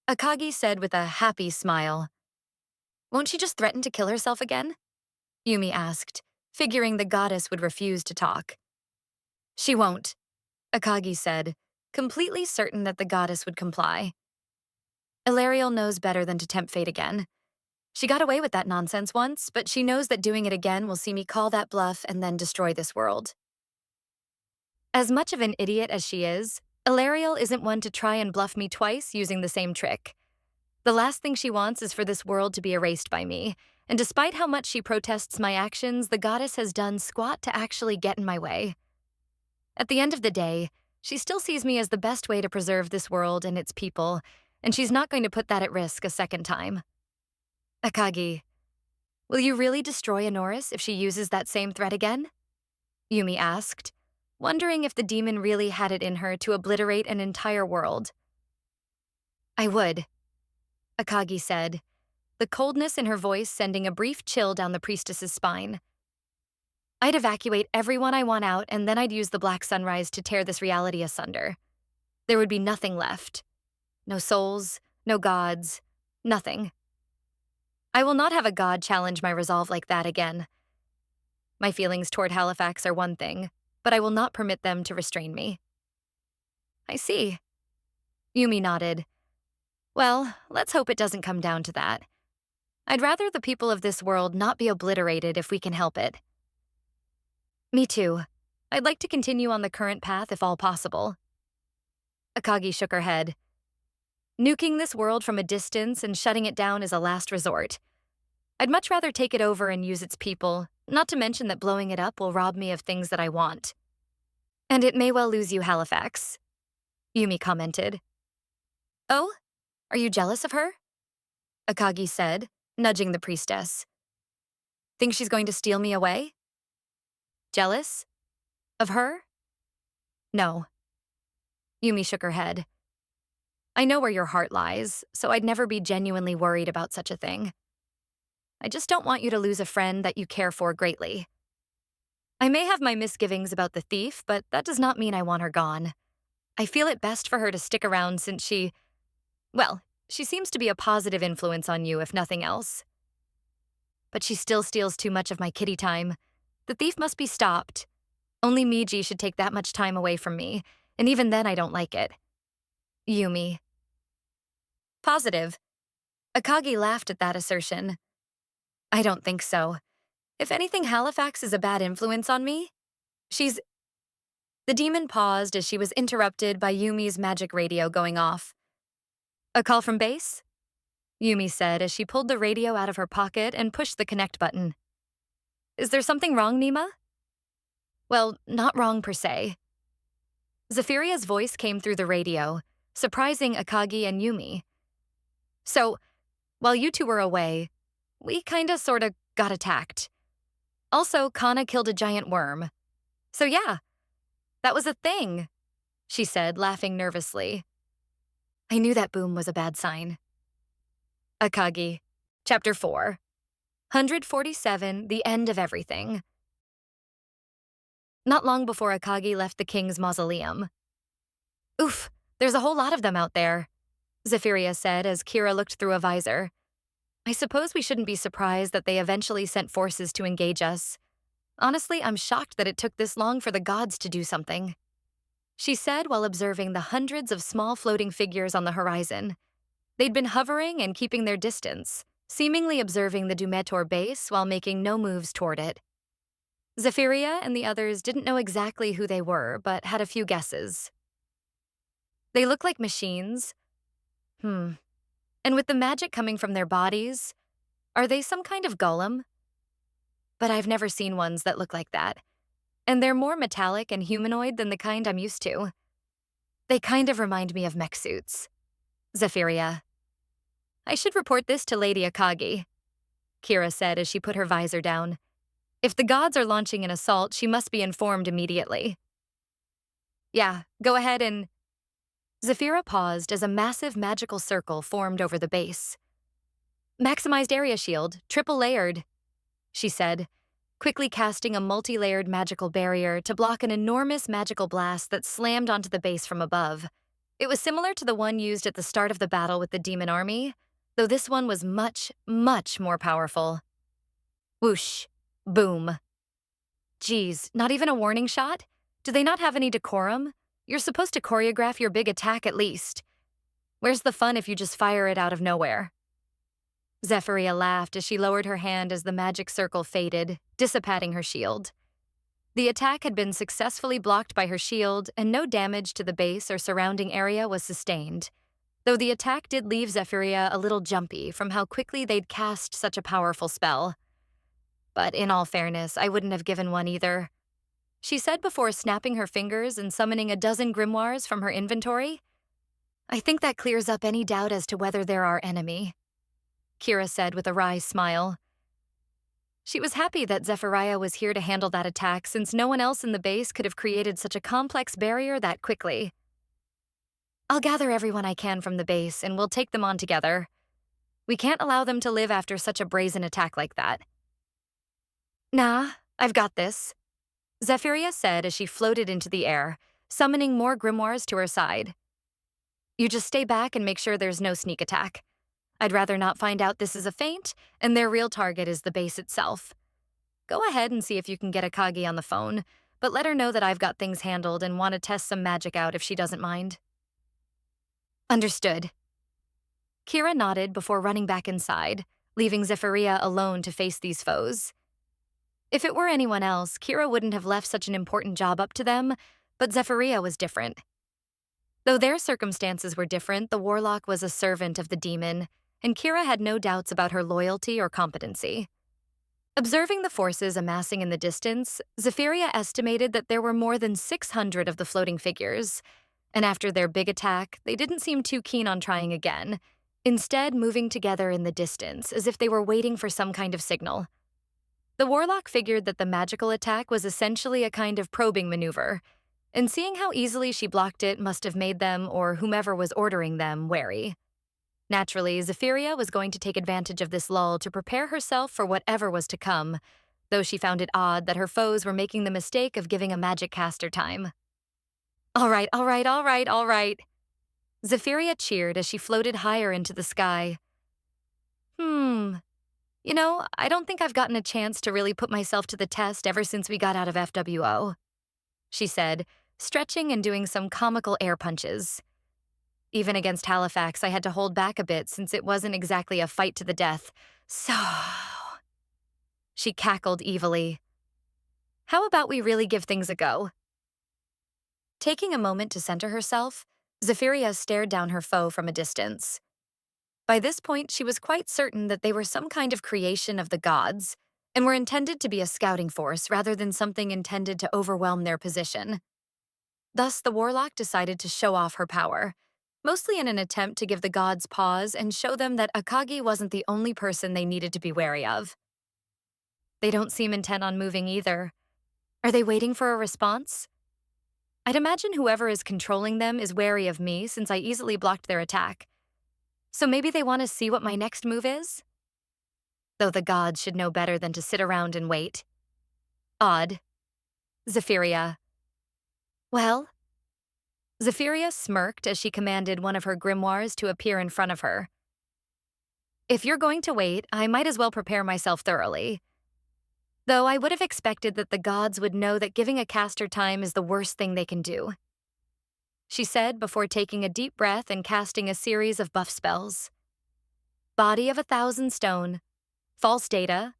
Akagi said with a happy smile. Won't she just threaten to kill herself again? Yumi asked, figuring the goddess would refuse to talk. She won't, Akagi said, completely certain that the goddess would comply. Alariel knows better than to tempt fate again. She got away with that nonsense once, but she knows that doing it again will see me call that bluff and then destroy this world. As much of an idiot as she is, Alariel isn't one to try and bluff me twice using the same trick. The last thing she wants is for this world to be erased by me, and despite how much she protests my actions, the goddess has done squat to actually get in my way. At the end of the day, she still sees me as the best way to preserve this world and its people, and she's not going to put that at risk a second time. Akagi, will you really destroy Honoris if she uses that same threat again? Yumi asked, wondering if the demon really had it in her to obliterate an entire world. I would, Akagi said, the coldness in her voice sending a brief chill down the priestess's spine. I'd evacuate everyone I want out, and then I'd use the Black Sunrise to tear this reality asunder. There would be nothing left. No souls, no gods, nothing. I will not have a god challenge my resolve like that again. My feelings toward Halifax are one thing, but I will not permit them to restrain me. I see. Yumi nodded. Well, let's hope it doesn't come down to that. I'd rather the people of this world not be obliterated if we can help it. Me too. I'd like to continue on the current path if all possible. Akagi shook her head. Nuking this world from a distance and shutting it down is a last resort. I'd much rather take it over and use its people, not to mention that blowing it up will rob me of things that I want. And it may well lose you Halifax, Yumi commented. Oh? Are you jealous of her? Akagi said, nudging the priestess. Think she's going to steal me away? Jealous? Of her? No. Yumi shook her head. I know where your heart lies, so I'd never be genuinely worried about such a thing. I just don't want you to lose a friend that you care for greatly. I may have my misgivings about the thief, but that does not mean I want her gone. I feel it best for her to stick around since she seems to be a positive influence on you if nothing else. But she still steals too much of my kitty time. The thief must be stopped. Only Miji should take that much time away from me, and even then I don't like it. Yumi. Positive. Akagi laughed at that assertion. I don't think so. If anything, Halifax is a bad influence on me. She's... The demon paused as she was interrupted by Yumi's magic radio going off. A call from base? Yumi said as she pulled the radio out of her pocket and pushed the connect button. Is there something wrong, Nima? Well, not wrong per se. Zephyria's voice came through the radio, surprising Akagi and Yumi. So, while you two were away, we sorta got attacked. Also, Kana killed a giant worm. So yeah, that was a thing, she said, laughing nervously. I knew that boom was a bad sign. Akagi, Chapter 4. 147, The End of Everything. Not long before Akagi left the king's mausoleum. Oof, there's a whole lot of them out there, Zephyria said as Kira looked through a visor. I suppose we shouldn't be surprised that they eventually sent forces to engage us. Honestly, I'm shocked that it took this long for the gods to do something, she said while observing the hundreds of small floating figures on the horizon. They'd been hovering and keeping their distance, seemingly observing the Dumetor base while making no moves toward it. Zephyria and the others didn't know exactly who they were, but had a few guesses. They look like machines. And with the magic coming from their bodies, are they some kind of golem? But I've never seen ones that look like that. And they're more metallic and humanoid than the kind I'm used to. They kind of remind me of mech suits. Zephyria. I should report this to Lady Akagi, Kira said as she put her visor down. If the gods are launching an assault, she must be informed immediately. Yeah, go ahead and... Zephyra paused as a massive magical circle formed over the base. Maximized area shield, triple layered, she said, quickly casting a multi-layered magical barrier to block an enormous magical blast that slammed onto the base from above. It was similar to the one used at the start of the battle with the demon army, though this one was much, much more powerful. Whoosh. Boom. Geez, not even a warning shot? Do they not have any decorum? You're supposed to choreograph your big attack at least. Where's the fun if you just fire it out of nowhere? Zephyria laughed as she lowered her hand as the magic circle faded, dissipating her shield. The attack had been successfully blocked by her shield, and no damage to the base or surrounding area was sustained, though the attack did leave Zephyria a little jumpy from how quickly they'd cast such a powerful spell. But in all fairness, I wouldn't have given one either, she said before snapping her fingers and summoning a dozen grimoires from her inventory. I think that clears up any doubt as to whether they're our enemy, Kira said with a wry smile. She was happy that Zephyria was here to handle that attack since no one else in the base could have created such a complex barrier that quickly. I'll gather everyone I can from the base and we'll take them on together. We can't allow them to live after such a brazen attack like that. Nah, I've got this, Zephyria said as she floated into the air, summoning more grimoires to her side. You just stay back and make sure there's no sneak attack. I'd rather not find out this is a feint, and their real target is the base itself. Go ahead and see if you can get Akagi on the phone, but let her know that I've got things handled and want to test some magic out if she doesn't mind. Understood. Kira nodded before running back inside, leaving Zephyria alone to face these foes. If it were anyone else, Kira wouldn't have left such an important job up to them, but Zephyria was different. Though their circumstances were different, the warlock was a servant of the demon, and Kira had no doubts about her loyalty or competency. Observing the forces amassing in the distance, Zephyria estimated that there were more than 600 of the floating figures, and after their big attack, they didn't seem too keen on trying again, instead moving together in the distance as if they were waiting for some kind of signal. The warlock figured that the magical attack was essentially a kind of probing maneuver, and seeing how easily she blocked it must have made them, or whomever was ordering them, wary. Naturally, Zephyria was going to take advantage of this lull to prepare herself for whatever was to come, though she found it odd that her foes were making the mistake of giving a magic caster time. All right, all right, all right, all right. Zephyria cheered as she floated higher into the sky. I don't think I've gotten a chance to really put myself to the test ever since we got out of FWO, she said, stretching and doing some comical air punches. Even against Halifax, I had to hold back a bit since it wasn't exactly a fight to the death. So, she cackled evilly. How about we really give things a go? Taking a moment to center herself, Zephyria stared down her foe from a distance. By this point, she was quite certain that they were some kind of creation of the gods, and were intended to be a scouting force rather than something intended to overwhelm their position. Thus, the warlock decided to show off her power, mostly in an attempt to give the gods pause and show them that Akagi wasn't the only person they needed to be wary of. They don't seem intent on moving either. Are they waiting for a response? I'd imagine whoever is controlling them is wary of me since I easily blocked their attack. So maybe they want to see what my next move is? Though the gods should know better than to sit around and wait. Odd. Zephyria. Well? Zephyria smirked as she commanded one of her grimoires to appear in front of her. If you're going to wait, I might as well prepare myself thoroughly. Though I would have expected that the gods would know that giving a caster time is the worst thing they can do, she said before taking a deep breath and casting a series of buff spells. Body of 1,000 stone, false data,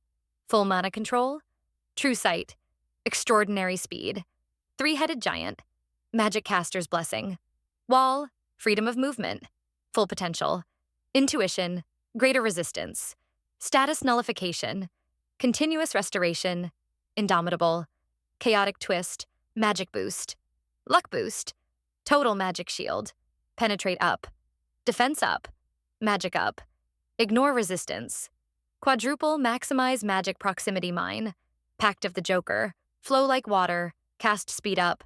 full mana control, true sight, extraordinary speed, three-headed giant, magic caster's blessing, wall, freedom of movement, full potential, intuition, greater resistance, status nullification, continuous restoration, indomitable, chaotic twist, magic boost, luck boost, total magic shield, penetrate up, defense up, magic up, ignore resistance, quadruple maximize magic proximity mine, pact of the Joker, flow like water, cast speed up,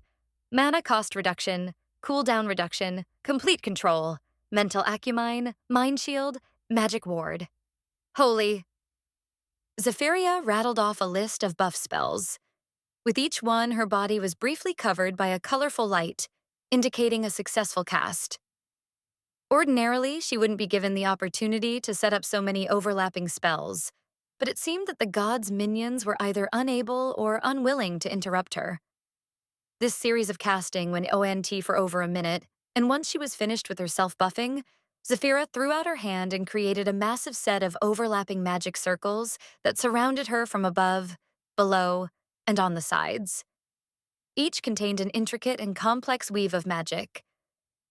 mana cost reduction, cooldown reduction, complete control, mental acumine, mind shield, magic ward. Holy. Zephyria rattled off a list of buff spells. With each one, her body was briefly covered by a colorful light, indicating a successful cast. Ordinarily, she wouldn't be given the opportunity to set up so many overlapping spells, but it seemed that the gods' minions were either unable or unwilling to interrupt her. This series of casting went ONT for over a minute, and once she was finished with her self-buffing, Zephyria threw out her hand and created a massive set of overlapping magic circles that surrounded her from above, below, and on the sides. Each contained an intricate and complex weave of magic.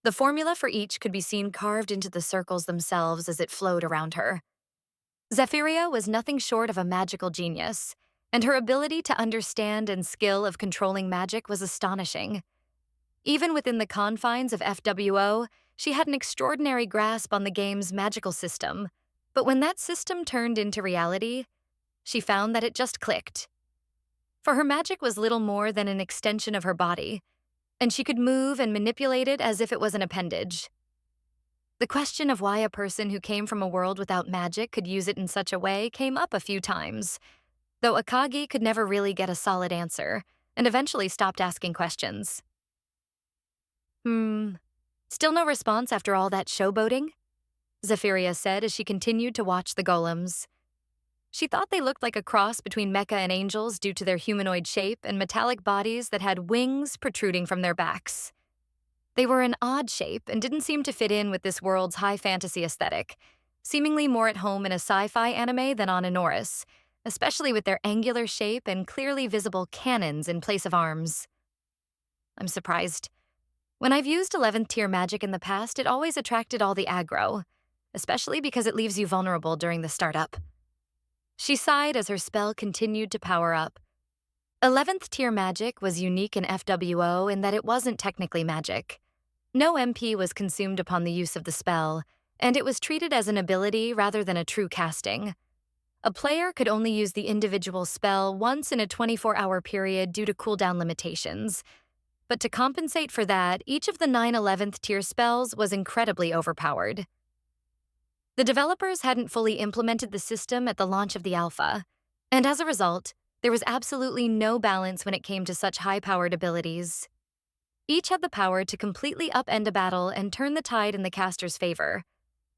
The formula for each could be seen carved into the circles themselves as it flowed around her. Zephyria was nothing short of a magical genius, and her ability to understand and skill of controlling magic was astonishing. Even within the confines of FWO, she had an extraordinary grasp on the game's magical system, but when that system turned into reality, she found that it just clicked. For her magic was little more than an extension of her body, and she could move and manipulate it as if it was an appendage. The question of why a person who came from a world without magic could use it in such a way came up a few times, though Akagi could never really get a solid answer, and eventually stopped asking questions. Still no response after all that showboating? Zephyria said as she continued to watch the golems. She thought they looked like a cross between mecha and angels due to their humanoid shape and metallic bodies that had wings protruding from their backs. They were an odd shape and didn't seem to fit in with this world's high fantasy aesthetic, seemingly more at home in a sci-fi anime than on Enoris, especially with their angular shape and clearly visible cannons in place of arms. I'm surprised. When I've used 11th tier magic in the past, it always attracted all the aggro, especially because it leaves you vulnerable during the startup. She sighed as her spell continued to power up. 11th tier magic was unique in FWO in that it wasn't technically magic. No MP was consumed upon the use of the spell, and it was treated as an ability rather than a true casting. A player could only use the individual spell once in a 24-hour period due to cooldown limitations. But to compensate for that, each of the 9 11th tier spells was incredibly overpowered. The developers hadn't fully implemented the system at the launch of the alpha, and as a result, there was absolutely no balance when it came to such high-powered abilities. Each had the power to completely upend a battle and turn the tide in the caster's favor,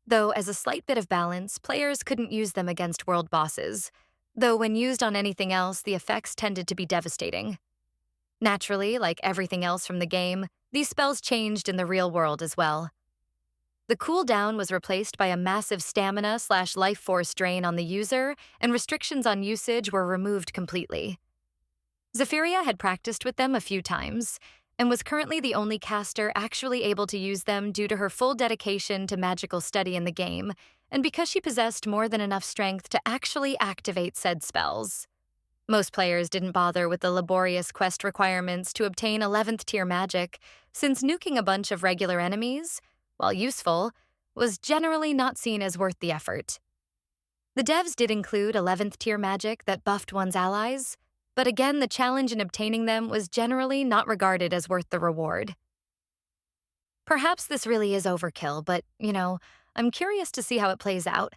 though as a slight bit of balance, players couldn't use them against world bosses, though when used on anything else, the effects tended to be devastating. Naturally, like everything else from the game, these spells changed in the real world as well. The cooldown was replaced by a massive stamina/life force drain on the user, and restrictions on usage were removed completely. Zephyria had practiced with them a few times, and was currently the only caster actually able to use them due to her full dedication to magical study in the game, and because she possessed more than enough strength to actually activate said spells. Most players didn't bother with the laborious quest requirements to obtain 11th tier magic, since nuking a bunch of regular enemies, while useful, was generally not seen as worth the effort. The devs did include 11th tier magic that buffed one's allies, but again, the challenge in obtaining them was generally not regarded as worth the reward. Perhaps this really is overkill, but, I'm curious to see how it plays out,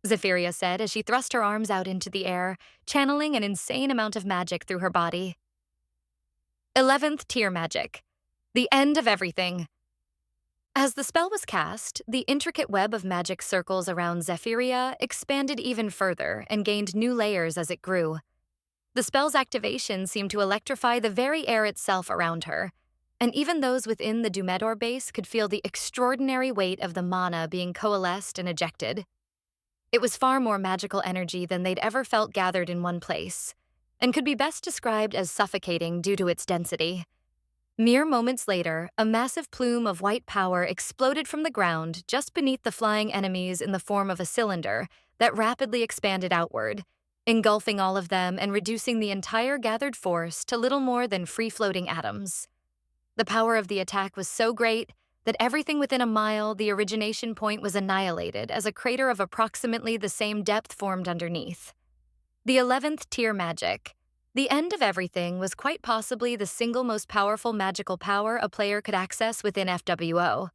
Zephyria said as she thrust her arms out into the air, channeling an insane amount of magic through her body. 11th tier magic. The end of everything. As the spell was cast, the intricate web of magic circles around Zephyria expanded even further and gained new layers as it grew. The spell's activation seemed to electrify the very air itself around her, and even those within the Dumedor base could feel the extraordinary weight of the mana being coalesced and ejected. It was far more magical energy than they'd ever felt gathered in one place, and could be best described as suffocating due to its density. Mere moments later, a massive plume of white power exploded from the ground just beneath the flying enemies in the form of a cylinder that rapidly expanded outward, engulfing all of them and reducing the entire gathered force to little more than free-floating atoms. The power of the attack was so great that everything within a mile, the origination point was annihilated as a crater of approximately the same depth formed underneath. The 11th tier magic. The end of everything was quite possibly the single most powerful magical power a player could access within FWO.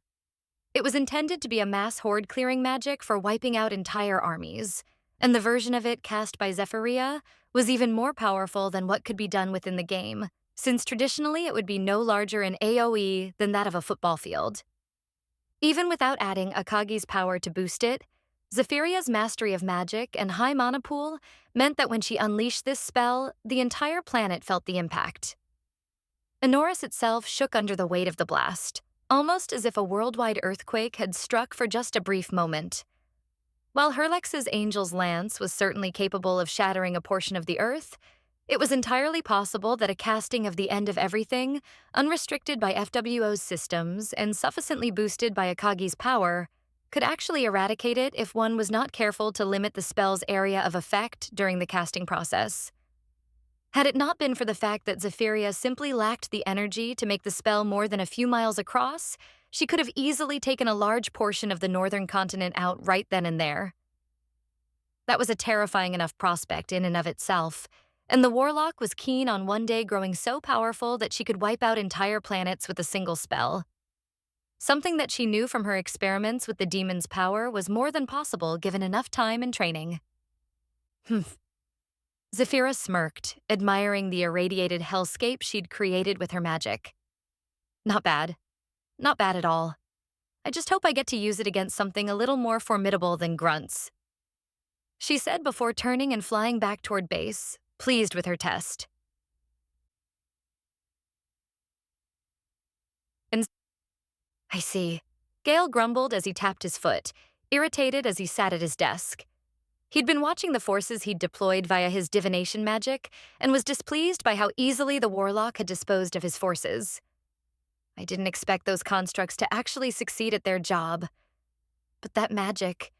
It was intended to be a mass horde-clearing magic for wiping out entire armies, and the version of it cast by Zephyria was even more powerful than what could be done within the game, since traditionally it would be no larger in AoE than that of a football field. Even without adding Akagi's power to boost it, Zephyria's mastery of magic and high mana pool meant that when she unleashed this spell, the entire planet felt the impact. Enoris itself shook under the weight of the blast, almost as if a worldwide earthquake had struck for just a brief moment. While Herlex's Angel's Lance was certainly capable of shattering a portion of the earth, it was entirely possible that a casting of the End of Everything, unrestricted by FWO's systems and sufficiently boosted by Akagi's power, could actually eradicate it if one was not careful to limit the spell's area of effect during the casting process. Had it not been for the fact that Zephyria simply lacked the energy to make the spell more than a few miles across, she could have easily taken a large portion of the northern continent out right then and there. That was a terrifying enough prospect in and of itself, and the Warlock was keen on one day growing so powerful that she could wipe out entire planets with a single spell. Something that she knew from her experiments with the demon's power was more than possible given enough time and training. Zephyra smirked, admiring the irradiated hellscape she'd created with her magic. Not bad. Not bad at all. I just hope I get to use it against something a little more formidable than grunts, she said before turning and flying back toward base, pleased with her test. And I see. Gale grumbled as he tapped his foot, irritated as he sat at his desk. He'd been watching the forces he'd deployed via his divination magic and was displeased by how easily the Warlock had disposed of his forces. I didn't expect those constructs to actually succeed at their job. But that magic.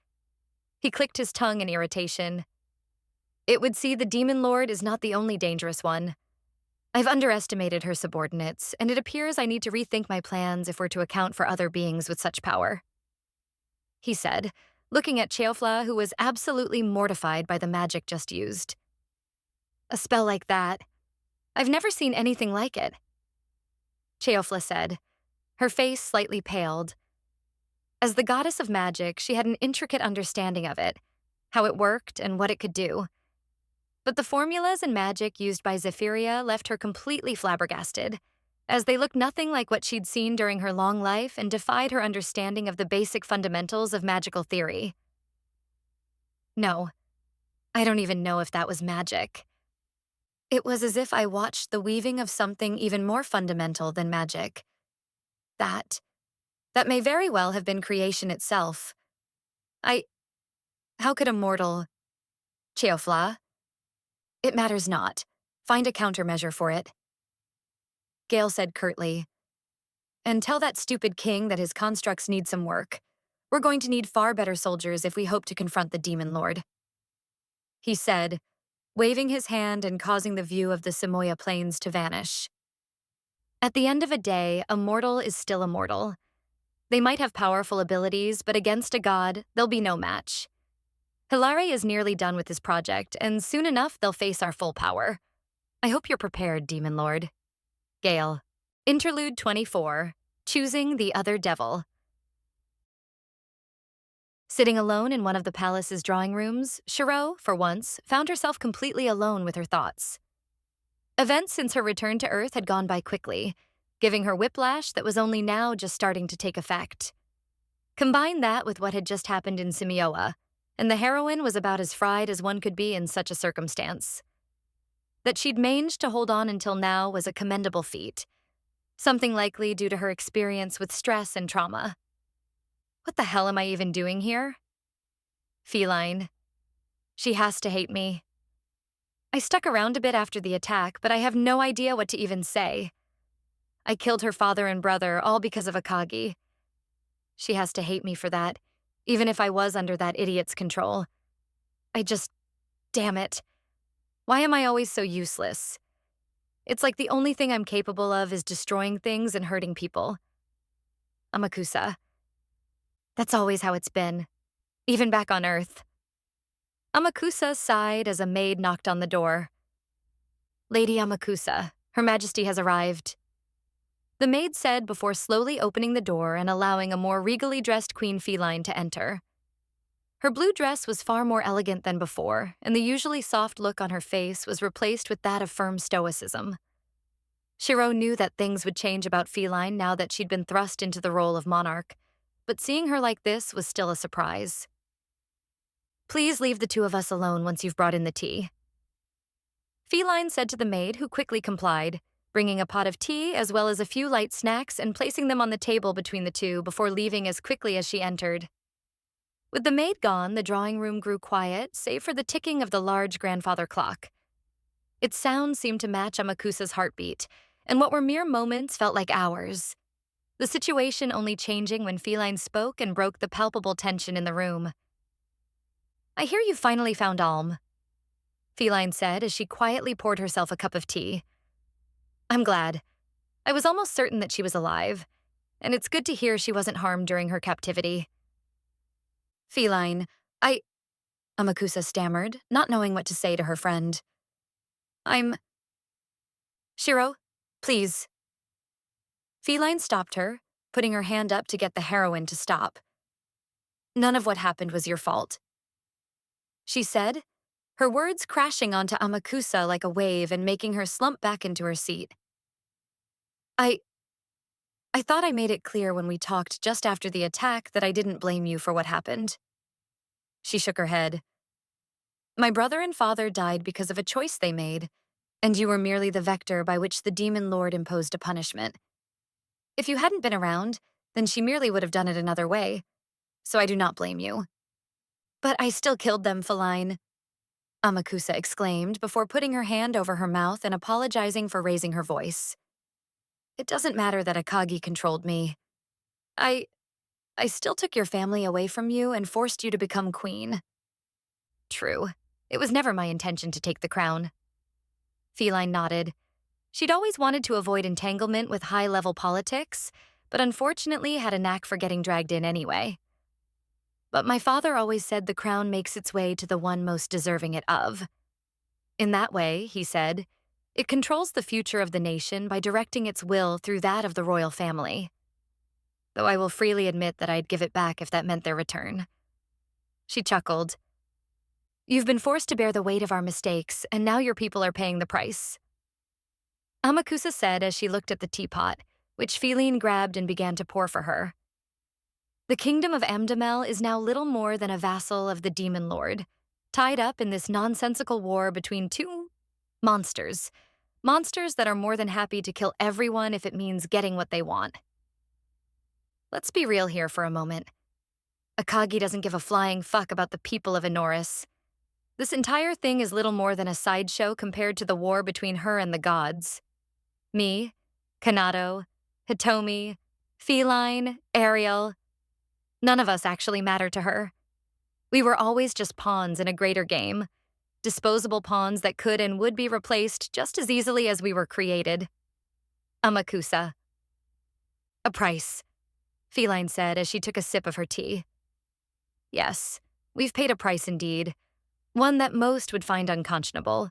He clicked his tongue in irritation. It would see the Demon Lord is not the only dangerous one. I've underestimated her subordinates, and it appears I need to rethink my plans if we're to account for other beings with such power. He said, looking at Cheofla, who was absolutely mortified by the magic just used. A spell like that. I've never seen anything like it. Cheofla said, her face slightly paled. As the goddess of magic, she had an intricate understanding of it, how it worked and what it could do. But the formulas and magic used by Zephyria left her completely flabbergasted, as they looked nothing like what she'd seen during her long life and defied her understanding of the basic fundamentals of magical theory. No, I don't even know if that was magic. It was as if I watched the weaving of something even more fundamental than magic. That may very well have been creation itself. How could a mortal... Cheofla? It matters not. Find a countermeasure for it. Gale said curtly. And tell that stupid king that his constructs need some work. We're going to need far better soldiers if we hope to confront the Demon Lord. He said, waving his hand and causing the view of the Samoya Plains to vanish. At the end of a day, a mortal is still a mortal. They might have powerful abilities, but against a god, they'll be no match. Hilare is nearly done with his project, and soon enough they'll face our full power. I hope you're prepared, Demon Lord. Gale. Interlude 24. Choosing the Other Devil. Sitting alone in one of the palace's drawing rooms, Shiro, for once, found herself completely alone with her thoughts. Events since her return to Earth had gone by quickly, giving her whiplash that was only now just starting to take effect. Combine that with what had just happened in Simioa, and the heroine was about as fried as one could be in such a circumstance. That she'd managed to hold on until now was a commendable feat, something likely due to her experience with stress and trauma. What the hell am I even doing here? Feline. She has to hate me. I stuck around a bit after the attack, but I have no idea what to even say. I killed her father and brother, all because of Akagi. She has to hate me for that, even if I was under that idiot's control. Damn it. Why am I always so useless? It's like the only thing I'm capable of is destroying things and hurting people. Amakusa. That's always how it's been, even back on Earth. Amakusa sighed as a maid knocked on the door. Lady Amakusa, Her Majesty has arrived. The maid said before slowly opening the door and allowing a more regally dressed Queen Feline to enter. Her blue dress was far more elegant than before, and the usually soft look on her face was replaced with that of firm stoicism. Shiro knew that things would change about Feline now that she'd been thrust into the role of monarch, but seeing her like this was still a surprise. Please leave the two of us alone once you've brought in the tea. Feline said to the maid, who quickly complied, bringing a pot of tea as well as a few light snacks and placing them on the table between the two before leaving as quickly as she entered. With the maid gone, the drawing room grew quiet, save for the ticking of the large grandfather clock. Its sound seemed to match Amakusa's heartbeat, and what were mere moments felt like hours. The situation only changing when Feline spoke and broke the palpable tension in the room. I hear you finally found Alm, Feline said as she quietly poured herself a cup of tea. I'm glad. I was almost certain that she was alive, and it's good to hear she wasn't harmed during her captivity. Feline, Amakusa stammered, not knowing what to say to her friend. Shiro, please. Feline stopped her, putting her hand up to get the heroine to stop. None of what happened was your fault, she said, her words crashing onto Amakusa like a wave and making her slump back into her seat. I thought I made it clear when we talked just after the attack that I didn't blame you for what happened. She shook her head. My brother and father died because of a choice they made, and you were merely the vector by which the Demon Lord imposed a punishment. If you hadn't been around, then she merely would have done it another way, so I do not blame you. But I still killed them, Feline, Amakusa exclaimed before putting her hand over her mouth and apologizing for raising her voice. It doesn't matter that Akagi controlled me. I I still took your family away from you and forced you to become queen. True. It was never my intention to take the crown. Feline nodded. She'd always wanted to avoid entanglement with high-level politics, but unfortunately had a knack for getting dragged in anyway. But my father always said the crown makes its way to the one most deserving it of. In that way, he said, it controls the future of the nation by directing its will through that of the royal family. Though I will freely admit that I'd give it back if that meant their return. She chuckled. You've been forced to bear the weight of our mistakes, and now your people are paying the price. Amakusa said as she looked at the teapot, which Feline grabbed and began to pour for her. The kingdom of Amdamel is now little more than a vassal of the Demon Lord, tied up in this nonsensical war between two monsters. Monsters that are more than happy to kill everyone if it means getting what they want. Let's be real here for a moment. Akagi doesn't give a flying fuck about the people of Enoris. This entire thing is little more than a sideshow compared to the war between her and the gods. Me, Kanado, Hitomi, Feline, Ariel. None of us actually matter to her. We were always just pawns in a greater game, disposable pawns that could and would be replaced just as easily as we were created. Amakusa. A price, Feline said as she took a sip of her tea. Yes, we've paid a price indeed, one that most would find unconscionable.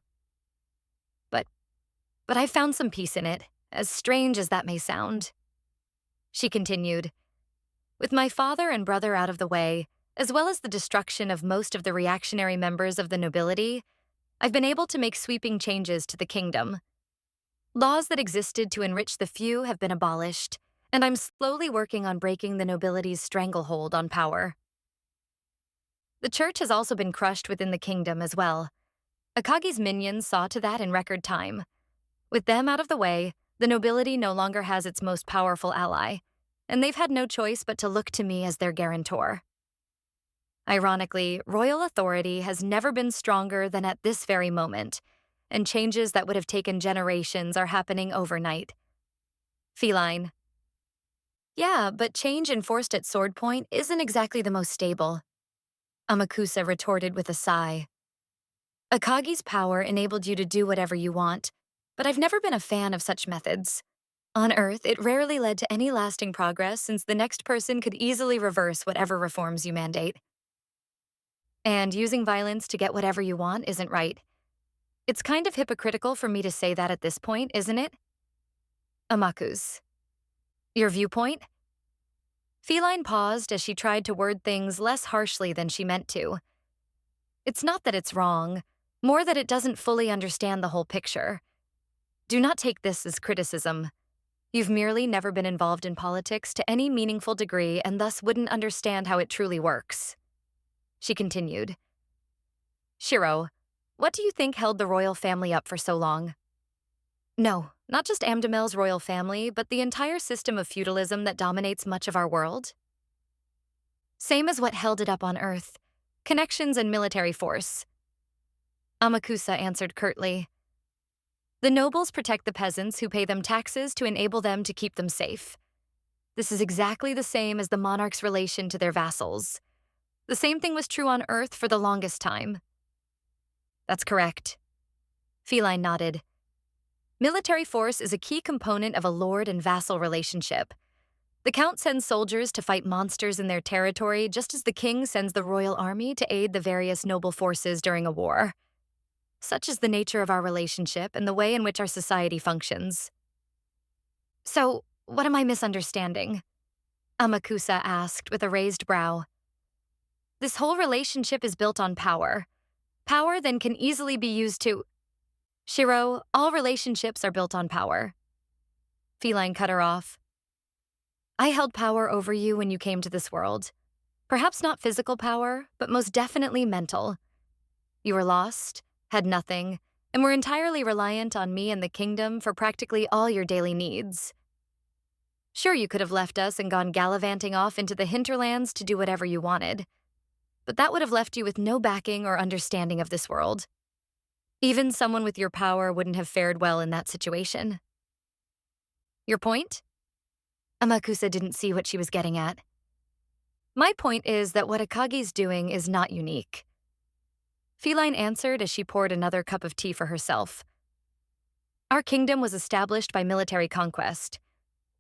But I found some peace in it, as strange as that may sound. She continued, with my father and brother out of the way, as well as the destruction of most of the reactionary members of the nobility, I've been able to make sweeping changes to the kingdom. Laws that existed to enrich the few have been abolished, and I'm slowly working on breaking the nobility's stranglehold on power. The church has also been crushed within the kingdom as well. Akagi's minions saw to that in record time. With them out of the way, the nobility no longer has its most powerful ally, and they've had no choice but to look to me as their guarantor. Ironically, royal authority has never been stronger than at this very moment, and changes that would have taken generations are happening overnight. Feline. Yeah, but change enforced at sword point isn't exactly the most stable. Amakusa retorted with a sigh. Akagi's power enabled you to do whatever you want, but I've never been a fan of such methods. On Earth, it rarely led to any lasting progress since the next person could easily reverse whatever reforms you mandate. And using violence to get whatever you want isn't right. It's kind of hypocritical for me to say that at this point, isn't it? Amakus. Your viewpoint? Feline paused as she tried to word things less harshly than she meant to. It's not that it's wrong, more that it doesn't fully understand the whole picture. Do not take this as criticism. You've merely never been involved in politics to any meaningful degree and thus wouldn't understand how it truly works. She continued. Shiro, what do you think held the royal family up for so long? No, not just Amdamel's royal family, but the entire system of feudalism that dominates much of our world. Same as what held it up on Earth. Connections and military force. Amakusa answered curtly. The nobles protect the peasants who pay them taxes to enable them to keep them safe. This is exactly the same as the monarch's relation to their vassals. The same thing was true on Earth for the longest time. That's correct. Feline nodded. Military force is a key component of a lord and vassal relationship. The Count sends soldiers to fight monsters in their territory just as the king sends the royal army to aid the various noble forces during a war. Such is the nature of our relationship and the way in which our society functions. So, what am I misunderstanding? Amakusa asked with a raised brow. This whole relationship is built on power. Power then can easily be used to... Shiro, all relationships are built on power. Feline cut her off. I held power over you when you came to this world. Perhaps not physical power, but most definitely mental. You were lost, had nothing, and were entirely reliant on me and the kingdom for practically all your daily needs. Sure, you could have left us and gone gallivanting off into the hinterlands to do whatever you wanted, but that would have left you with no backing or understanding of this world. Even someone with your power wouldn't have fared well in that situation. Your point? Amakusa didn't see what she was getting at. My point is that what Akagi's doing is not unique. Feline answered as she poured another cup of tea for herself. Our kingdom was established by military conquest.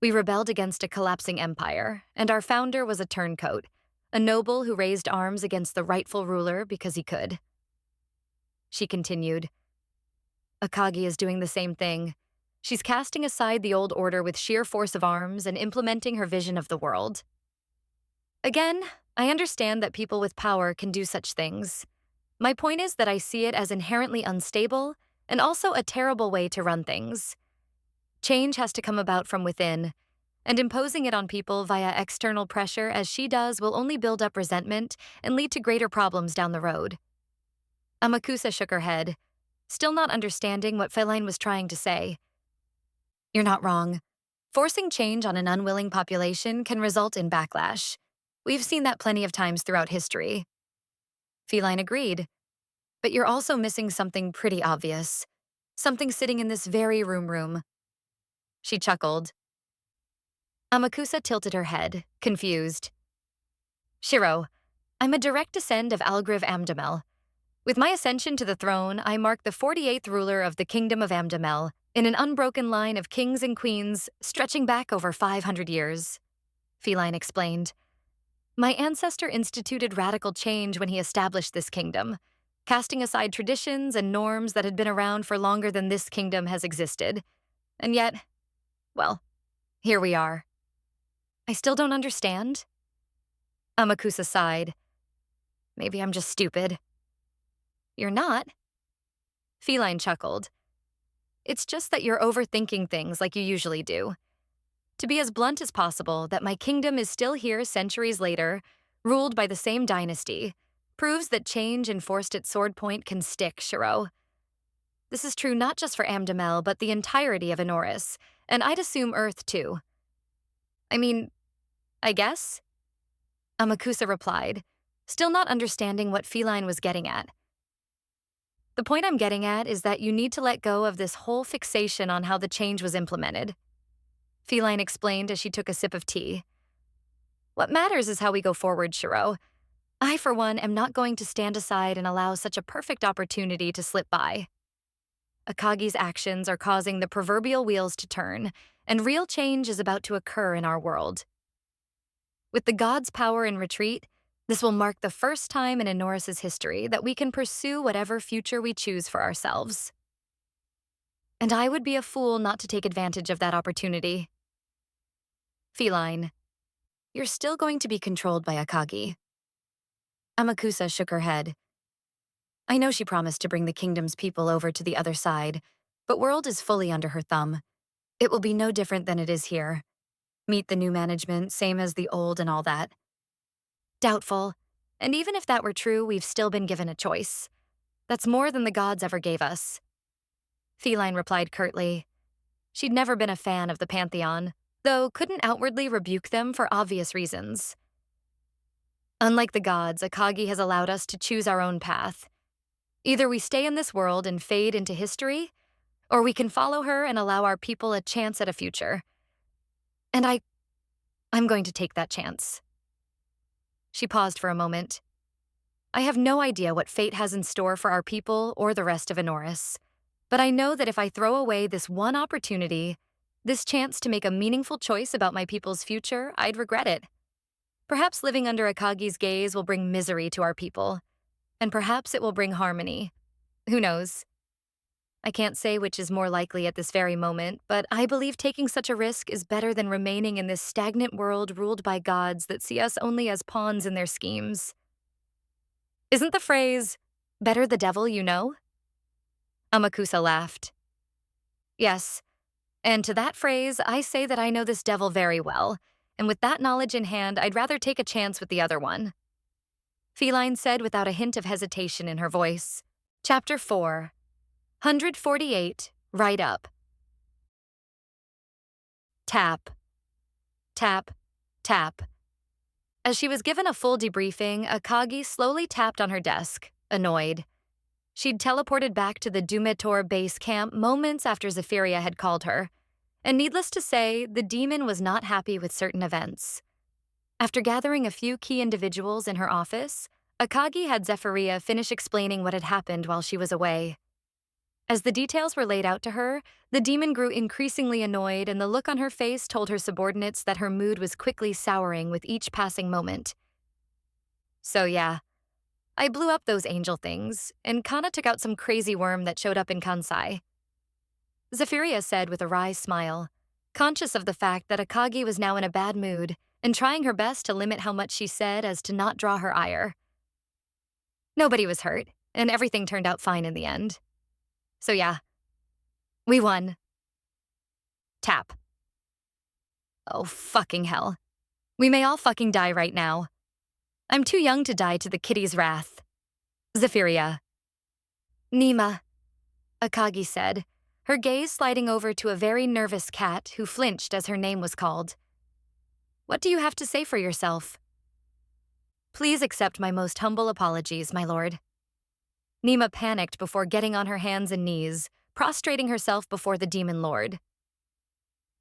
We rebelled against a collapsing empire, and our founder was a turncoat, a noble who raised arms against the rightful ruler because he could. She continued, Akagi is doing the same thing. She's casting aside the old order with sheer force of arms and implementing her vision of the world. Again, I understand that people with power can do such things. My point is that I see it as inherently unstable and also a terrible way to run things. Change has to come about from within, and imposing it on people via external pressure as she does will only build up resentment and lead to greater problems down the road. Amakusa shook her head, still not understanding what Feline was trying to say. You're not wrong. Forcing change on an unwilling population can result in backlash. We've seen that plenty of times throughout history. Feline agreed. But you're also missing something pretty obvious. Something sitting in this very room. She chuckled. Amakusa tilted her head, confused. Shiro, I'm a direct descendant of Algriv Amdamel. With my ascension to the throne, I mark the 48th ruler of the Kingdom of Amdamel, in an unbroken line of kings and queens stretching back over 500 years. Feline explained. My ancestor instituted radical change when he established this kingdom, casting aside traditions and norms that had been around for longer than this kingdom has existed. And yet, well, here we are. I still don't understand. Amakusa sighed. Maybe I'm just stupid. You're not. Feline chuckled. It's just that you're overthinking things like you usually do. To be as blunt as possible, that my kingdom is still here centuries later, ruled by the same dynasty, proves that change enforced at sword point can stick, Shiro. This is true not just for Amdamel, but the entirety of Enoris, and I'd assume Earth too. I mean, I guess? Amakusa replied, still not understanding what Feline was getting at. The point I'm getting at is that you need to let go of this whole fixation on how the change was implemented. Feline explained as she took a sip of tea. What matters is how we go forward, Shiro. I, for one, am not going to stand aside and allow such a perfect opportunity to slip by. Akagi's actions are causing the proverbial wheels to turn, and real change is about to occur in our world. With the gods' power in retreat, this will mark the first time in Enoris' history that we can pursue whatever future we choose for ourselves. And I would be a fool not to take advantage of that opportunity. Feline, you're still going to be controlled by Akagi. Amakusa shook her head. I know she promised to bring the kingdom's people over to the other side, but world is fully under her thumb. It will be no different than it is here. Meet the new management, same as the old and all that. Doubtful. And even if that were true, we've still been given a choice. That's more than the gods ever gave us. Feline replied curtly. She'd never been a fan of the Pantheon, though couldn't outwardly rebuke them for obvious reasons. Unlike the gods, Akagi has allowed us to choose our own path. Either we stay in this world and fade into history, or we can follow her and allow our people a chance at a future. And I'm going to take that chance. She paused for a moment. I have no idea what fate has in store for our people or the rest of Enoris, but I know that if I throw away this one opportunity, this chance to make a meaningful choice about my people's future, I'd regret it. Perhaps living under Akagi's gaze will bring misery to our people, and perhaps it will bring harmony. Who knows? I can't say which is more likely at this very moment, but I believe taking such a risk is better than remaining in this stagnant world ruled by gods that see us only as pawns in their schemes. Isn't the phrase, better the devil you know? Amakusa laughed. Yes, and to that phrase, I say that I know this devil very well, and with that knowledge in hand, I'd rather take a chance with the other one. Feline said without a hint of hesitation in her voice. Chapter 4. 148, right up. Tap. Tap. Tap. As she was given a full debriefing, Akagi slowly tapped on her desk, annoyed. She'd teleported back to the Dumetor base camp moments after Zephyria had called her, And needless to say, the demon was not happy with certain events. After gathering a few key individuals in her office, Akagi had Zephyria finish explaining what had happened while she was away. As the details were laid out to her, the demon grew increasingly annoyed, and the look on her face told her subordinates that her mood was quickly souring with each passing moment. So yeah, I blew up those angel things, and Kana took out some crazy worm that showed up in Kansai. Zephyria said with a wry smile, conscious of the fact that Akagi was now in a bad mood and trying her best to limit how much she said as to not draw her ire. Nobody was hurt, and everything turned out fine in the end. So yeah, we won. Tap. Oh, fucking hell. We may all fucking die right now. I'm too young to die to the kitty's wrath. Zephyria. Nima, Akagi said, her gaze sliding over to a very nervous cat who flinched as her name was called. What do you have to say for yourself? Please accept my most humble apologies, my lord. Nima panicked before getting on her hands and knees, prostrating herself before the demon lord.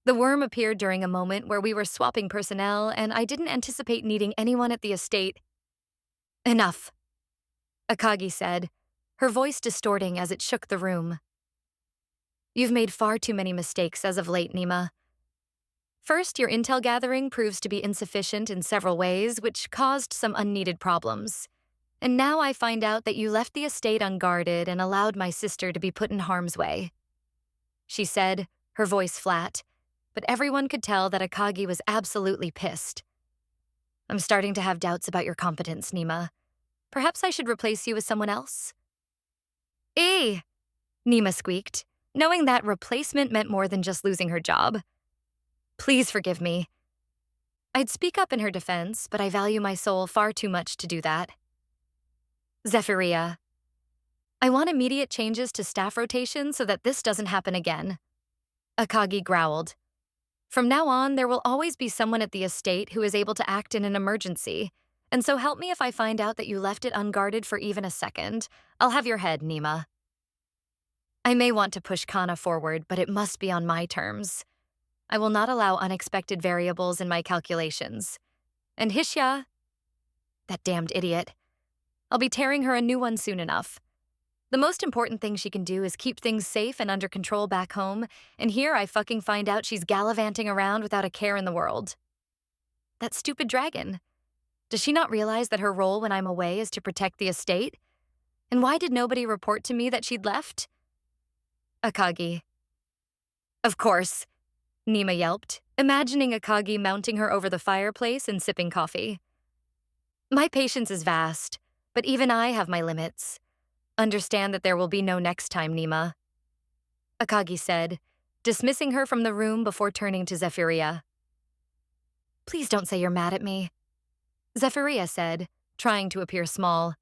The worm appeared during a moment where we were swapping personnel, and I didn't anticipate needing anyone at the estate. Enough, Akagi said, her voice distorting as it shook the room. You've made far too many mistakes as of late, Nima. First, your intel gathering proves to be insufficient in several ways, which caused some unneeded problems. And now I find out that you left the estate unguarded and allowed my sister to be put in harm's way. She said, her voice flat, but everyone could tell that Akagi was absolutely pissed. I'm starting to have doubts about your competence, Nima. Perhaps I should replace you with someone else? Eh, Nima squeaked, knowing that replacement meant more than just losing her job. Please forgive me. I'd speak up in her defense, but I value my soul far too much to do that. Zephyria. I want immediate changes to staff rotation so that this doesn't happen again. Akagi growled. From now on, there will always be someone at the estate who is able to act in an emergency, and so help me if I find out that you left it unguarded for even a second. I'll have your head, Nima. I may want to push Kana forward, but it must be on my terms. I will not allow unexpected variables in my calculations. And Hishya, that damned idiot, I'll be tearing her a new one soon enough. The most important thing she can do is keep things safe and under control back home, and here I fucking find out she's gallivanting around without a care in the world. That stupid dragon. Does she not realize that her role when I'm away is to protect the estate? And why did nobody report to me that she'd left? Akagi. Of course, Nima yelped, imagining Akagi mounting her over the fireplace and sipping coffee. My patience is vast, but even I have my limits. Understand that there will be no next time, Nima, Akagi said, dismissing her from the room before turning to Zephyria. Please don't say you're mad at me, Zephyria said, trying to appear small.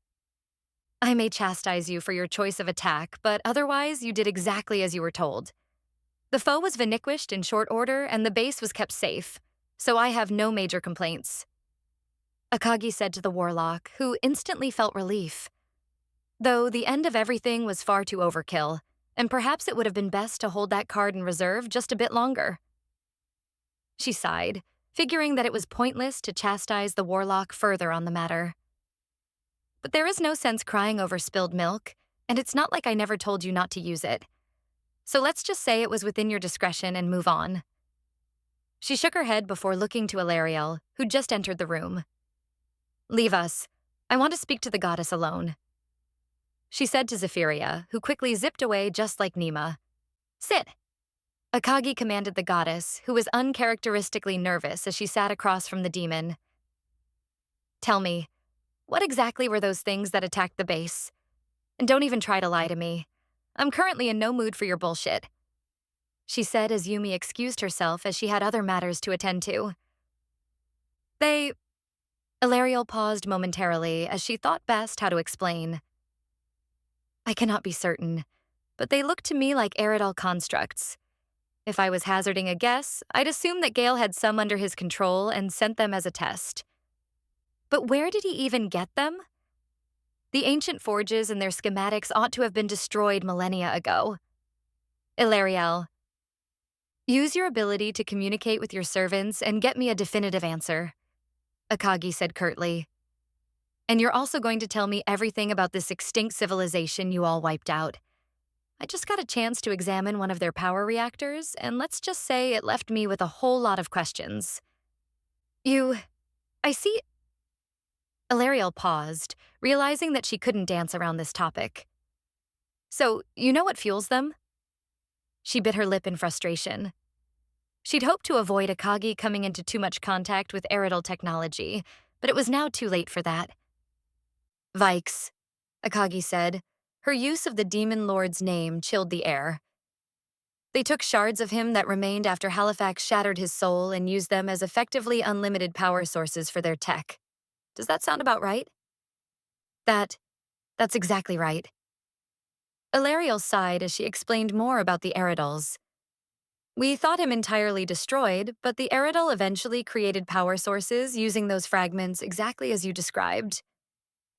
I may chastise you for your choice of attack, but otherwise you did exactly as you were told. The foe was vanquished in short order and the base was kept safe, so I have no major complaints. Akagi said to the warlock, who instantly felt relief. Though the end of everything was far too overkill, and perhaps it would have been best to hold that card in reserve just a bit longer. She sighed, figuring that it was pointless to chastise the warlock further on the matter. But there is no sense crying over spilled milk, and it's not like I never told you not to use it. So let's just say it was within your discretion and move on. She shook her head before looking to Ilariel, who'd just entered the room. Leave us. I want to speak to the goddess alone, she said to Zephyria, who quickly zipped away just like Nima. Sit. Akagi commanded the goddess, who was uncharacteristically nervous as she sat across from the demon. Tell me, what exactly were those things that attacked the base? And don't even try to lie to me. I'm currently in no mood for your bullshit, she said as Yumi excused herself as she had other matters to attend to. Ilariel paused momentarily as she thought best how to explain. I cannot be certain, but they look to me like Aerodol constructs. If I was hazarding a guess, I'd assume that Gale had some under his control and sent them as a test. But where did he even get them? The ancient forges and their schematics ought to have been destroyed millennia ago. Ilariel. Use your ability to communicate with your servants and get me a definitive answer, Akagi said curtly. And you're also going to tell me everything about this extinct civilization you all wiped out. I just got a chance to examine one of their power reactors, and let's just say it left me with a whole lot of questions. I see. Ilariel paused, realizing that she couldn't dance around this topic. So, you know what fuels them? She bit her lip in frustration. She'd hoped to avoid Akagi coming into too much contact with Aerodol technology, but it was now too late for that. Vikes, Akagi said. Her use of the demon lord's name chilled the air. They took shards of him that remained after Halifax shattered his soul and used them as effectively unlimited power sources for their tech. Does that sound about right? That's exactly right. Ilariel sighed as she explained more about the Aerodols. We thought him entirely destroyed, but the Aerodol eventually created power sources using those fragments exactly as you described.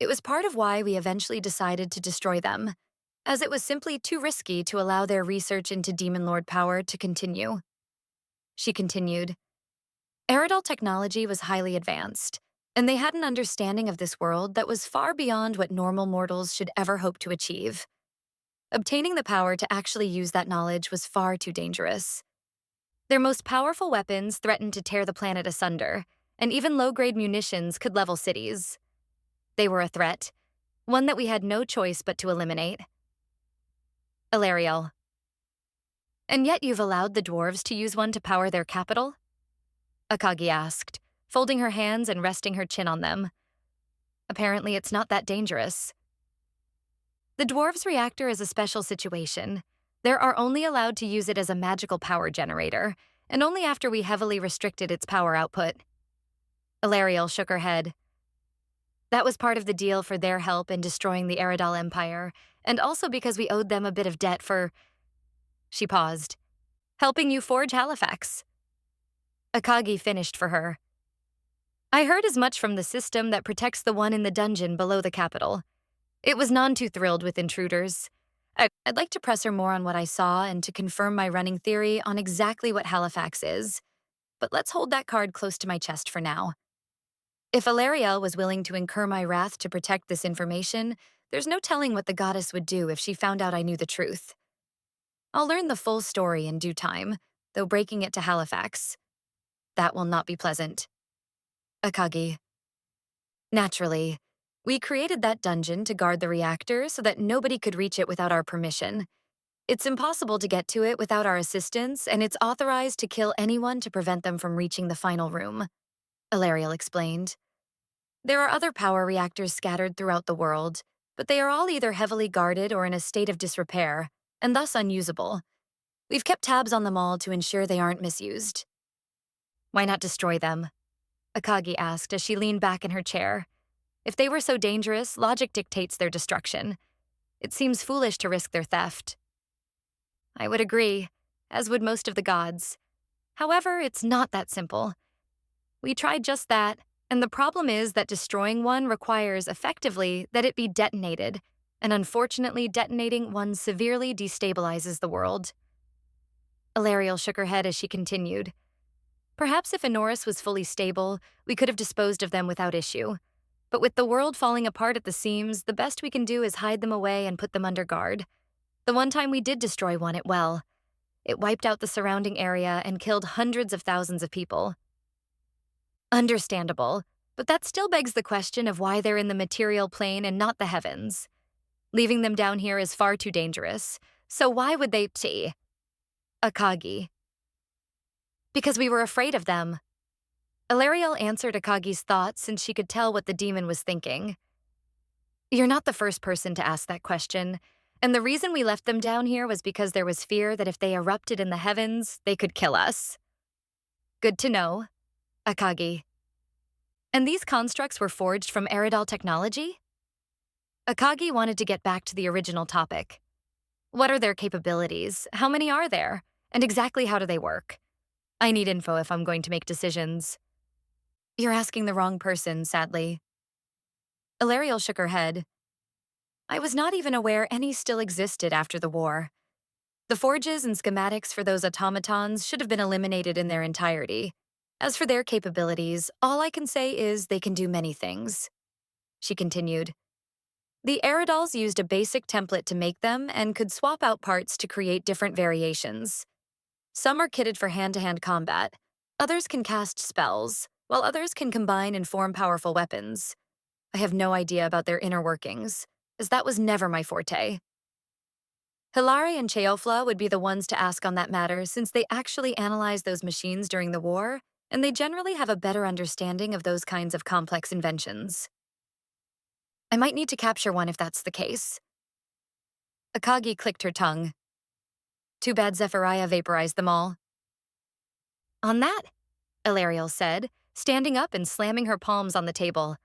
It was part of why we eventually decided to destroy them, as it was simply too risky to allow their research into Demon Lord power to continue. She continued, Aerodol technology was highly advanced, and they had an understanding of this world that was far beyond what normal mortals should ever hope to achieve. Obtaining the power to actually use that knowledge was far too dangerous. Their most powerful weapons threatened to tear the planet asunder, and even low-grade munitions could level cities. They were a threat, one that we had no choice but to eliminate. Ilariel. And yet you've allowed the dwarves to use one to power their capital? Akagi asked, folding her hands and resting her chin on them. Apparently it's not that dangerous. The dwarves' reactor is a special situation. They are only allowed to use it as a magical power generator, and only after we heavily restricted its power output. Ilariel shook her head. That was part of the deal for their help in destroying the Aerodol Empire, and also because we owed them a bit of debt for... She paused. Helping you forge Halifax. Akagi finished for her. I heard as much from the system that protects the one in the dungeon below the capital. It was none too thrilled with intruders. I'd like to press her more on what I saw and to confirm my running theory on exactly what Halifax is. But let's hold that card close to my chest for now. If Ilariel was willing to incur my wrath to protect this information, there's no telling what the goddess would do if she found out I knew the truth. I'll learn the full story in due time, though breaking it to Halifax. That will not be pleasant. Akagi. Naturally. We created that dungeon to guard the reactor so that nobody could reach it without our permission. It's impossible to get to it without our assistance, and it's authorized to kill anyone to prevent them from reaching the final room, Ilariel explained. There are other power reactors scattered throughout the world, but they are all either heavily guarded or in a state of disrepair, and thus unusable. We've kept tabs on them all to ensure they aren't misused. Why not destroy them? Akagi asked as she leaned back in her chair. If they were so dangerous, logic dictates their destruction. It seems foolish to risk their theft. I would agree, as would most of the gods. However, it's not that simple. We tried just that, and the problem is that destroying one requires, effectively, that it be detonated, and unfortunately detonating one severely destabilizes the world. Ilariel shook her head as she continued. Perhaps if Enoris was fully stable, we could have disposed of them without issue. But with the world falling apart at the seams, the best we can do is hide them away and put them under guard. The one time we did destroy one, it wiped out the surrounding area and killed hundreds of thousands of people. Understandable, but that still begs the question of why they're in the material plane and not the heavens. Leaving them down here is far too dangerous, so why would they... Akagi. Because we were afraid of them. Ilariel answered Akagi's thoughts since she could tell what the demon was thinking. You're not the first person to ask that question, and the reason we left them down here was because there was fear that if they erupted in the heavens, they could kill us. Good to know, Akagi. And these constructs were forged from Aerodol technology? Akagi wanted to get back to the original topic. What are their capabilities? How many are there? And exactly how do they work? I need info if I'm going to make decisions. You're asking the wrong person, sadly. Ilariel shook her head. I was not even aware any still existed after the war. The forges and schematics for those automatons should have been eliminated in their entirety. As for their capabilities, all I can say is they can do many things. She continued. The Aerodolls used a basic template to make them and could swap out parts to create different variations. Some are kitted for hand-to-hand combat. Others can cast spells, while others can combine and form powerful weapons. I have no idea about their inner workings, as that was never my forte. Hilari and Cheofla would be the ones to ask on that matter since they actually analyzed those machines during the war, and they generally have a better understanding of those kinds of complex inventions. I might need to capture one if that's the case. Akagi clicked her tongue. Too bad Zephyriah vaporized them all. On that, Ilariel said, standing up and slamming her palms on the table.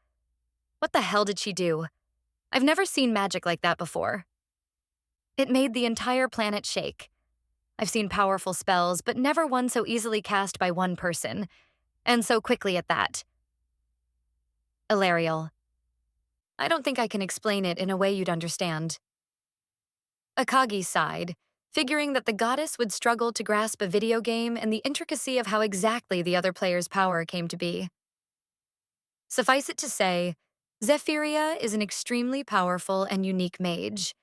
What the hell did she do? I've never seen magic like that before. It made the entire planet shake. I've seen powerful spells, but never one so easily cast by one person, and so quickly at that. Ilariel. I don't think I can explain it in a way you'd understand. Akagi sighed, figuring that the goddess would struggle to grasp a video game and the intricacy of how exactly the other player's power came to be. Suffice it to say, Zephyria is an extremely powerful and unique mage.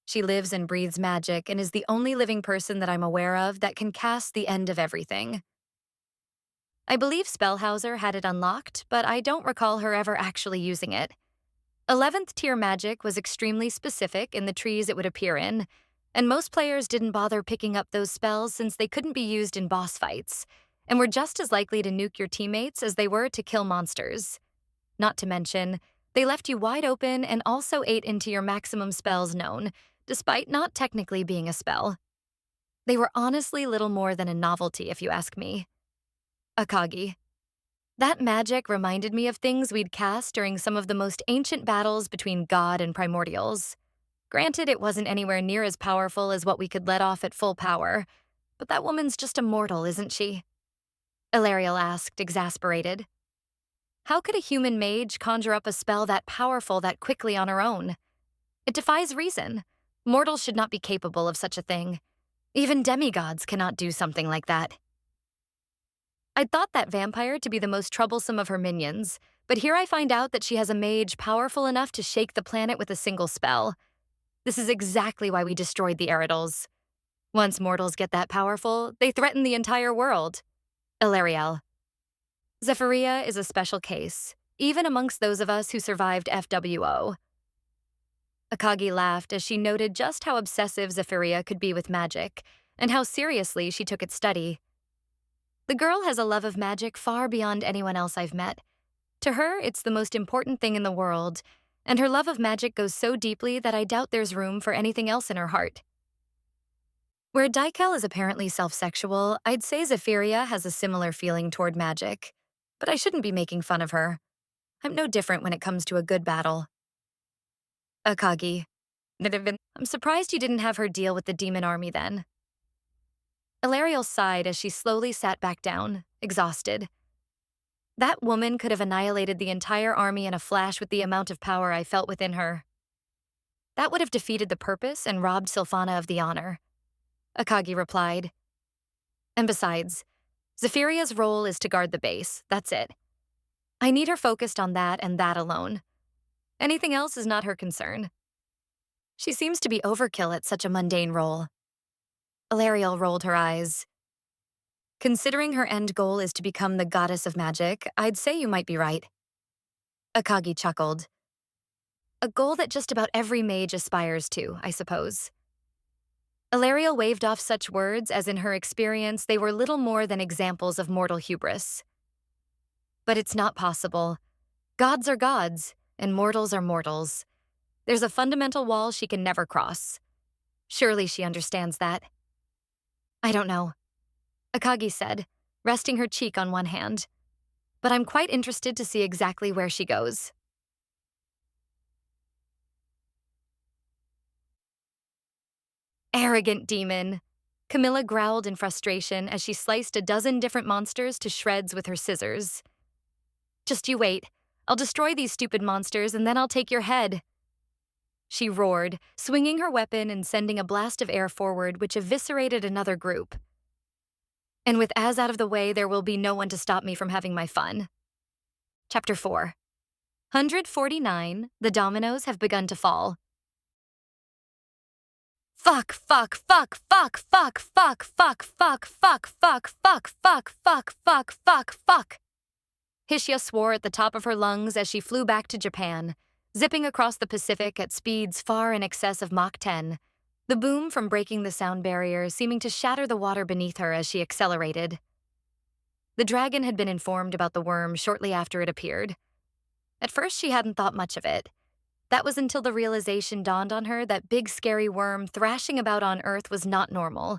She lives and breathes magic and is the only living person that I'm aware of that can cast the end of everything. I believe Spellhauser had it unlocked, but I don't recall her ever actually using it. 11th tier magic was extremely specific in the trees it would appear in, and most players didn't bother picking up those spells since they couldn't be used in boss fights, and were just as likely to nuke your teammates as they were to kill monsters. Not to mention, they left you wide open and also ate into your maximum spells known, despite not technically being a spell. They were honestly little more than a novelty, if you ask me. Akagi. That magic reminded me of things we'd cast during some of the most ancient battles between God and primordials. Granted, it wasn't anywhere near as powerful as what we could let off at full power, but that woman's just a mortal, isn't she? Ilariel asked, exasperated. How could a human mage conjure up a spell that powerful that quickly on her own? It defies reason. Mortals should not be capable of such a thing. Even demigods cannot do something like that. I'd thought that vampire to be the most troublesome of her minions, but here I find out that she has a mage powerful enough to shake the planet with a single spell. This is exactly why we destroyed the Aerodolls. Once mortals get that powerful, they threaten the entire world. Ilariel. Zephyria is a special case, even amongst those of us who survived FWO. Akagi laughed as she noted just how obsessive Zephyria could be with magic, and how seriously she took its study. The girl has a love of magic far beyond anyone else I've met. To her, it's the most important thing in the world, and her love of magic goes so deeply that I doubt there's room for anything else in her heart. Where Daikel is apparently self-sexual, I'd say Zephyria has a similar feeling toward magic, but I shouldn't be making fun of her. I'm no different when it comes to a good battle. Akagi. I'm surprised you didn't have her deal with the demon army then. Ilariel sighed as she slowly sat back down, exhausted. That woman could have annihilated the entire army in a flash with the amount of power I felt within her. That would have defeated the purpose and robbed Sylphana of the honor. Akagi replied. And besides, Zephyria's role is to guard the base, that's it. I need her focused on that and that alone. Anything else is not her concern. She seems to be overkill at such a mundane role. Ilariel rolled her eyes. Considering her end goal is to become the goddess of magic, I'd say you might be right. Akagi chuckled. A goal that just about every mage aspires to, I suppose. Ilariel waved off such words as in her experience they were little more than examples of mortal hubris. But it's not possible. Gods are gods, and mortals are mortals. There's a fundamental wall she can never cross. Surely she understands that. I don't know, Akagi said, resting her cheek on one hand. But I'm quite interested to see exactly where she goes. Arrogant demon, Camilla growled in frustration as she sliced a dozen different monsters to shreds with her scissors. Just you wait. I'll destroy these stupid monsters and then I'll take your head. she roared, swinging her weapon and sending a blast of air forward which eviscerated another group. And with Az out of the way, there will be no one to stop me from having my fun. Chapter 4. 149, the dominoes have begun to fall. Fuck, fuck, fuck, fuck, fuck, fuck, fuck, fuck, fuck, fuck, fuck, fuck, fuck, fuck, fuck, fuck. Hishia swore at the top of her lungs as she flew back to Japan, zipping across the Pacific at speeds far in excess of Mach 10, the boom from breaking the sound barrier seeming to shatter the water beneath her as she accelerated. The dragon had been informed about the worm shortly after it appeared. At first, she hadn't thought much of it. That was until the realization dawned on her that big scary worm thrashing about on Earth was not normal,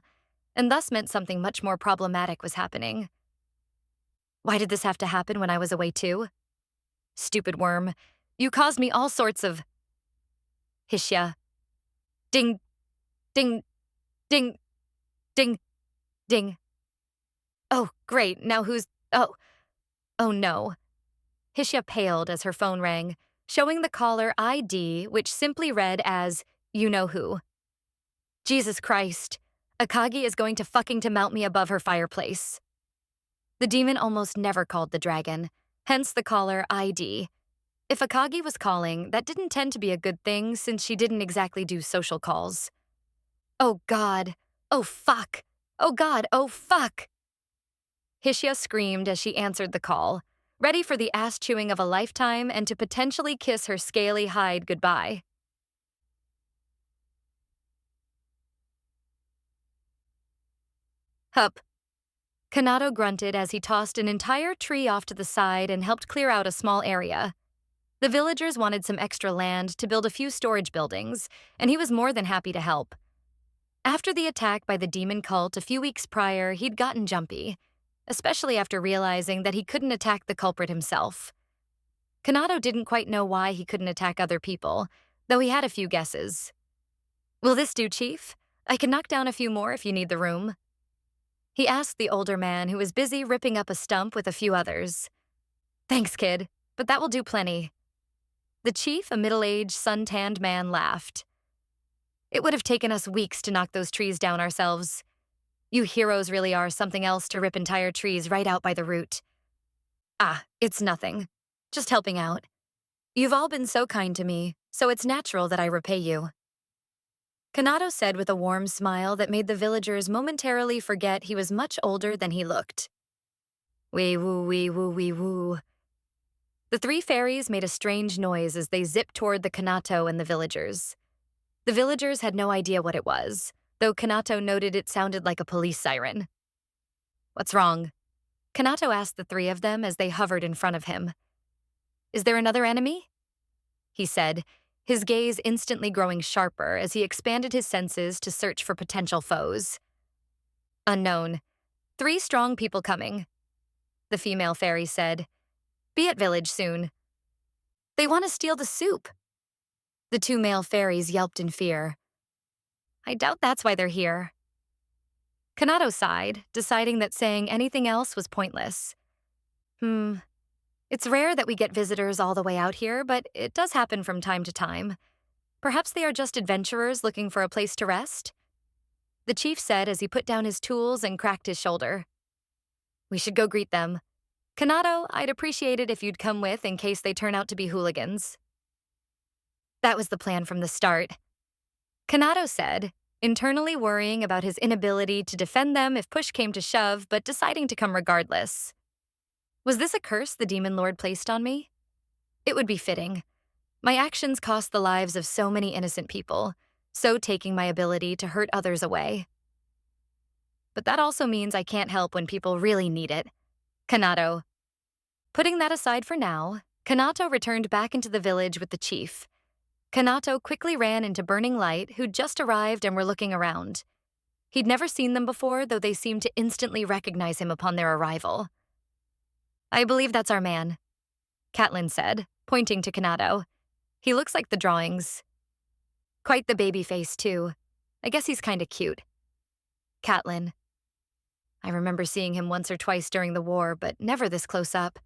and thus meant something much more problematic was happening. Why did this have to happen when I was away too? Stupid worm, you caused me all sorts of... Hishia. Ding, ding, ding, ding, ding. Oh, great, now who's... Oh no. Hishia paled as her phone rang, showing the caller ID, which simply read as, you know who. Jesus Christ. Akagi is going to fucking to mount me above her fireplace. The demon almost never called the dragon, hence the caller ID. If Akagi was calling, that didn't tend to be a good thing since she didn't exactly do social calls. Oh God. Oh fuck. Oh God. Oh fuck. Hishia screamed as she answered the call, ready for the ass-chewing of a lifetime and to potentially kiss her scaly hide goodbye. Hup. Kanado grunted as he tossed an entire tree off to the side and helped clear out a small area. The villagers wanted some extra land to build a few storage buildings, and he was more than happy to help. After the attack by the demon cult a few weeks prior, he'd gotten jumpy, especially after realizing that he couldn't attack the culprit himself. Kanado didn't quite know why he couldn't attack other people, though he had a few guesses. Will this do, Chief? I can knock down a few more if you need the room. He asked the older man who was busy ripping up a stump with a few others. Thanks, kid, but that will do plenty. The chief, a middle-aged, sun-tanned man, laughed. It would have taken us weeks to knock those trees down ourselves. You heroes really are something else to rip entire trees right out by the root. Ah, it's nothing. Just helping out. You've all been so kind to me, so it's natural that I repay you. Kanado said with a warm smile that made the villagers momentarily forget he was much older than he looked. Wee woo, wee woo, wee woo. The three fairies made a strange noise as they zipped toward the Kanato and the villagers. The villagers had no idea what it was, though Kanato noted it sounded like a police siren. What's wrong? Kanato asked the three of them as they hovered in front of him. Is there another enemy? He said, his gaze instantly growing sharper as he expanded his senses to search for potential foes. Unknown. 3 strong people coming, the female fairy said. Be at village soon. They want to steal the soup. The 2 male fairies yelped in fear. I doubt that's why they're here. Kanado sighed, deciding that saying anything else was pointless. It's rare that we get visitors all the way out here, but it does happen from time to time. Perhaps they are just adventurers looking for a place to rest? The chief said as he put down his tools and cracked his shoulder. We should go greet them. Kanado, I'd appreciate it if you'd come with in case they turn out to be hooligans. That was the plan from the start. Kanado said, internally worrying about his inability to defend them if push came to shove, but deciding to come regardless. Was this a curse the demon lord placed on me? It would be fitting. My actions cost the lives of so many innocent people, so taking my ability to hurt others away. But that also means I can't help when people really need it. Kanado. Putting that aside for now, Kanato returned back into the village with the chief. Kanato quickly ran into Burning Light, who'd just arrived and were looking around. He'd never seen them before, though they seemed to instantly recognize him upon their arrival. I believe that's our man, Catelyn said, pointing to Kanato. He looks like the drawings. Quite the baby face, too. I guess he's kinda cute. Catelyn. I remember seeing him once or twice during the war, but never this close up.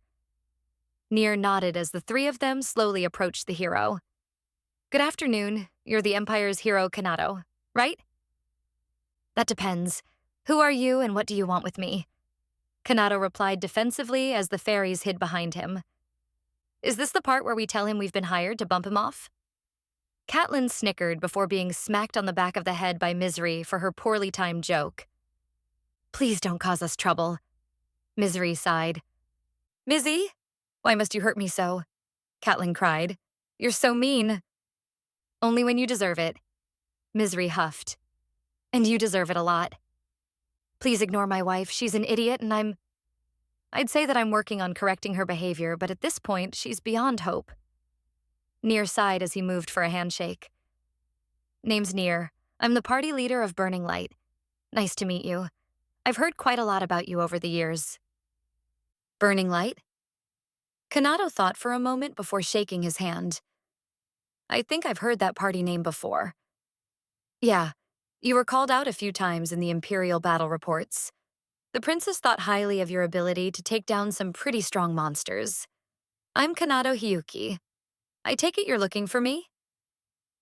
Nier nodded as the 3 of them slowly approached the hero. Good afternoon. You're the Empire's hero, Kanado, right? That depends. Who are you and what do you want with me? Kanado replied defensively as the fairies hid behind him. Is this the part where we tell him we've been hired to bump him off? Catelyn snickered before being smacked on the back of the head by Misery for her poorly timed joke. Please don't cause us trouble. Misery sighed. Mizzy? Why must you hurt me so? Catelyn cried. You're so mean. Only when you deserve it. Misery huffed. And you deserve it a lot. Please ignore my wife. She's an idiot and I'd say that I'm working on correcting her behavior, but at this point, she's beyond hope. Near sighed as he moved for a handshake. Name's Near. I'm the party leader of Burning Light. Nice to meet you. I've heard quite a lot about you over the years. Burning Light? Kanado thought for a moment before shaking his hand. I think I've heard that party name before. Yeah, you were called out a few times in the Imperial battle reports. The princess thought highly of your ability to take down some pretty strong monsters. I'm Kanado Hiyuki. I take it you're looking for me?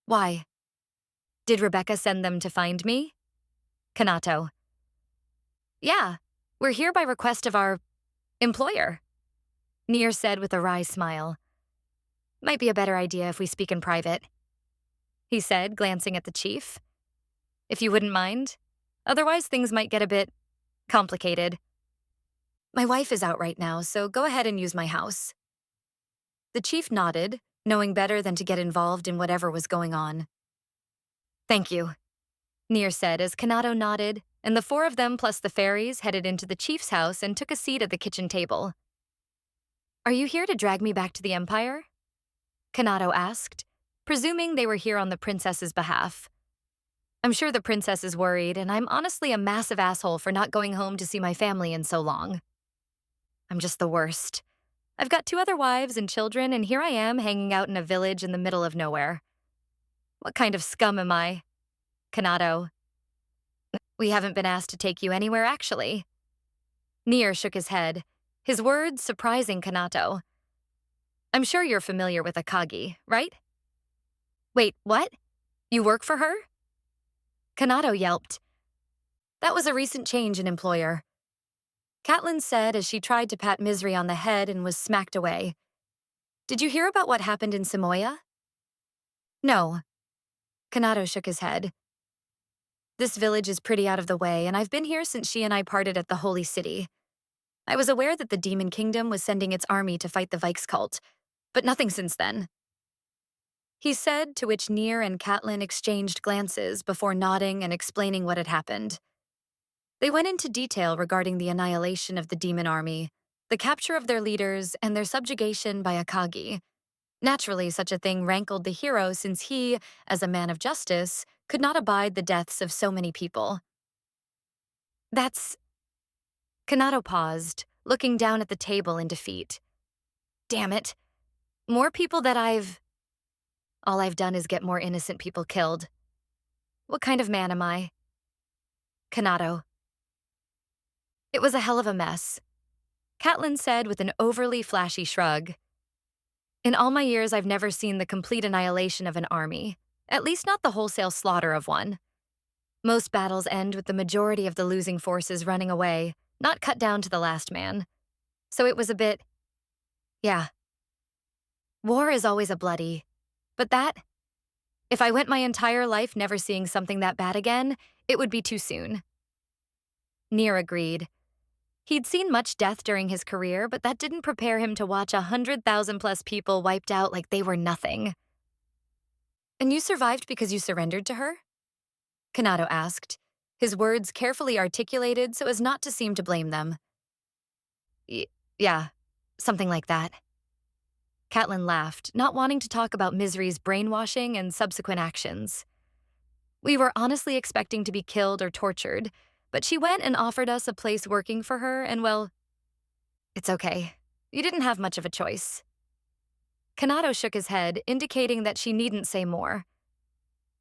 Why? Did Rebecca send them to find me? Kanato. Yeah, we're here by request of our employer. Near said with a wry smile. Might be a better idea if we speak in private. He said, glancing at the chief. If you wouldn't mind. Otherwise, things might get a bit complicated. My wife is out right now, so go ahead and use my house. The chief nodded, knowing better than to get involved in whatever was going on. Thank you, Near said as Kanado nodded, and the four of them plus the fairies headed into the chief's house and took a seat at the kitchen table. Are you here to drag me back to the Empire? Kanado asked, presuming they were here on the princess's behalf. I'm sure the princess is worried, and I'm honestly a massive asshole for not going home to see my family in so long. I'm just the worst. I've got 2 other wives and children, and here I am hanging out in a village in the middle of nowhere. What kind of scum am I? Kanado. We haven't been asked to take you anywhere, actually. Near shook his head, his words surprising Kanato. I'm sure you're familiar with Akagi, right? Wait, what? You work for her? Kanato yelped. That was a recent change in employer. Catelyn said as she tried to pat Misery on the head and was smacked away. Did you hear about what happened in Samoya? No. Kanato shook his head. This village is pretty out of the way, and I've been here since she and I parted at the Holy City. I was aware that the Demon Kingdom was sending its army to fight the Vikes cult, but nothing since then. He said, to which Near and Catelyn exchanged glances before nodding and explaining what had happened. They went into detail regarding the annihilation of the demon army, the capture of their leaders, and their subjugation by Akagi. Naturally, such a thing rankled the hero since he, as a man of justice, could not abide the deaths of so many people. That's... Kanado paused, looking down at the table in defeat. Damn it. More people that All I've done is get more innocent people killed. What kind of man am I? Kanado. It was a hell of a mess. Catelyn said with an overly flashy shrug. In all my years, I've never seen the complete annihilation of an army, at least not the wholesale slaughter of one. Most battles end with the majority of the losing forces running away, not cut down to the last man. So it was a bit... yeah. War is always a bloody... but that... if I went my entire life never seeing something that bad again, it would be too soon. Near agreed. He'd seen much death during his career, but that didn't prepare him to watch 100,000+ people wiped out like they were nothing. And you survived because you surrendered to her? Kanado asked, his words carefully articulated so as not to seem to blame them. Yeah, something like that. Catelyn laughed, not wanting to talk about Misery's brainwashing and subsequent actions. We were honestly expecting to be killed or tortured, but she went and offered us a place working for her, and well, it's okay. You didn't have much of a choice. Kanado shook his head, indicating that she needn't say more.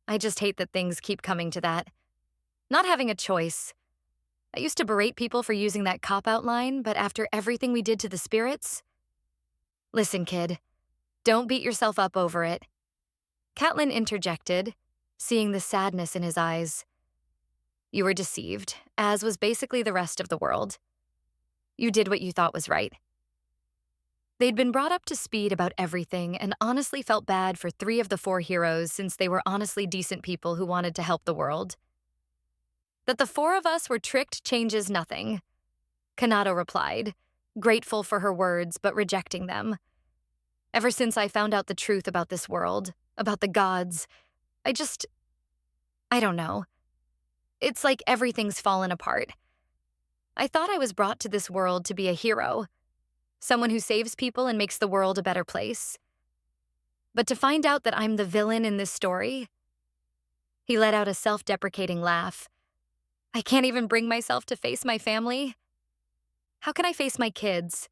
I just hate that things keep coming to that. Not having a choice. I used to berate people for using that cop-out line, but after everything we did to the spirits... Listen, kid. Don't beat yourself up over it. Catelyn interjected, seeing the sadness in his eyes. You were deceived, as was basically the rest of the world. You did what you thought was right. They'd been brought up to speed about everything and honestly felt bad for 3 of the 4 heroes since they were honestly decent people who wanted to help the world. That the 4 of us were tricked changes nothing, Kanato replied, grateful for her words but rejecting them. Ever since I found out the truth about this world, about the gods, I don't know. It's like everything's fallen apart. I thought I was brought to this world to be a hero, someone who saves people and makes the world a better place. But to find out that I'm the villain in this story, he let out a self-deprecating laugh. I can't even bring myself to face my family. How can I face my kids?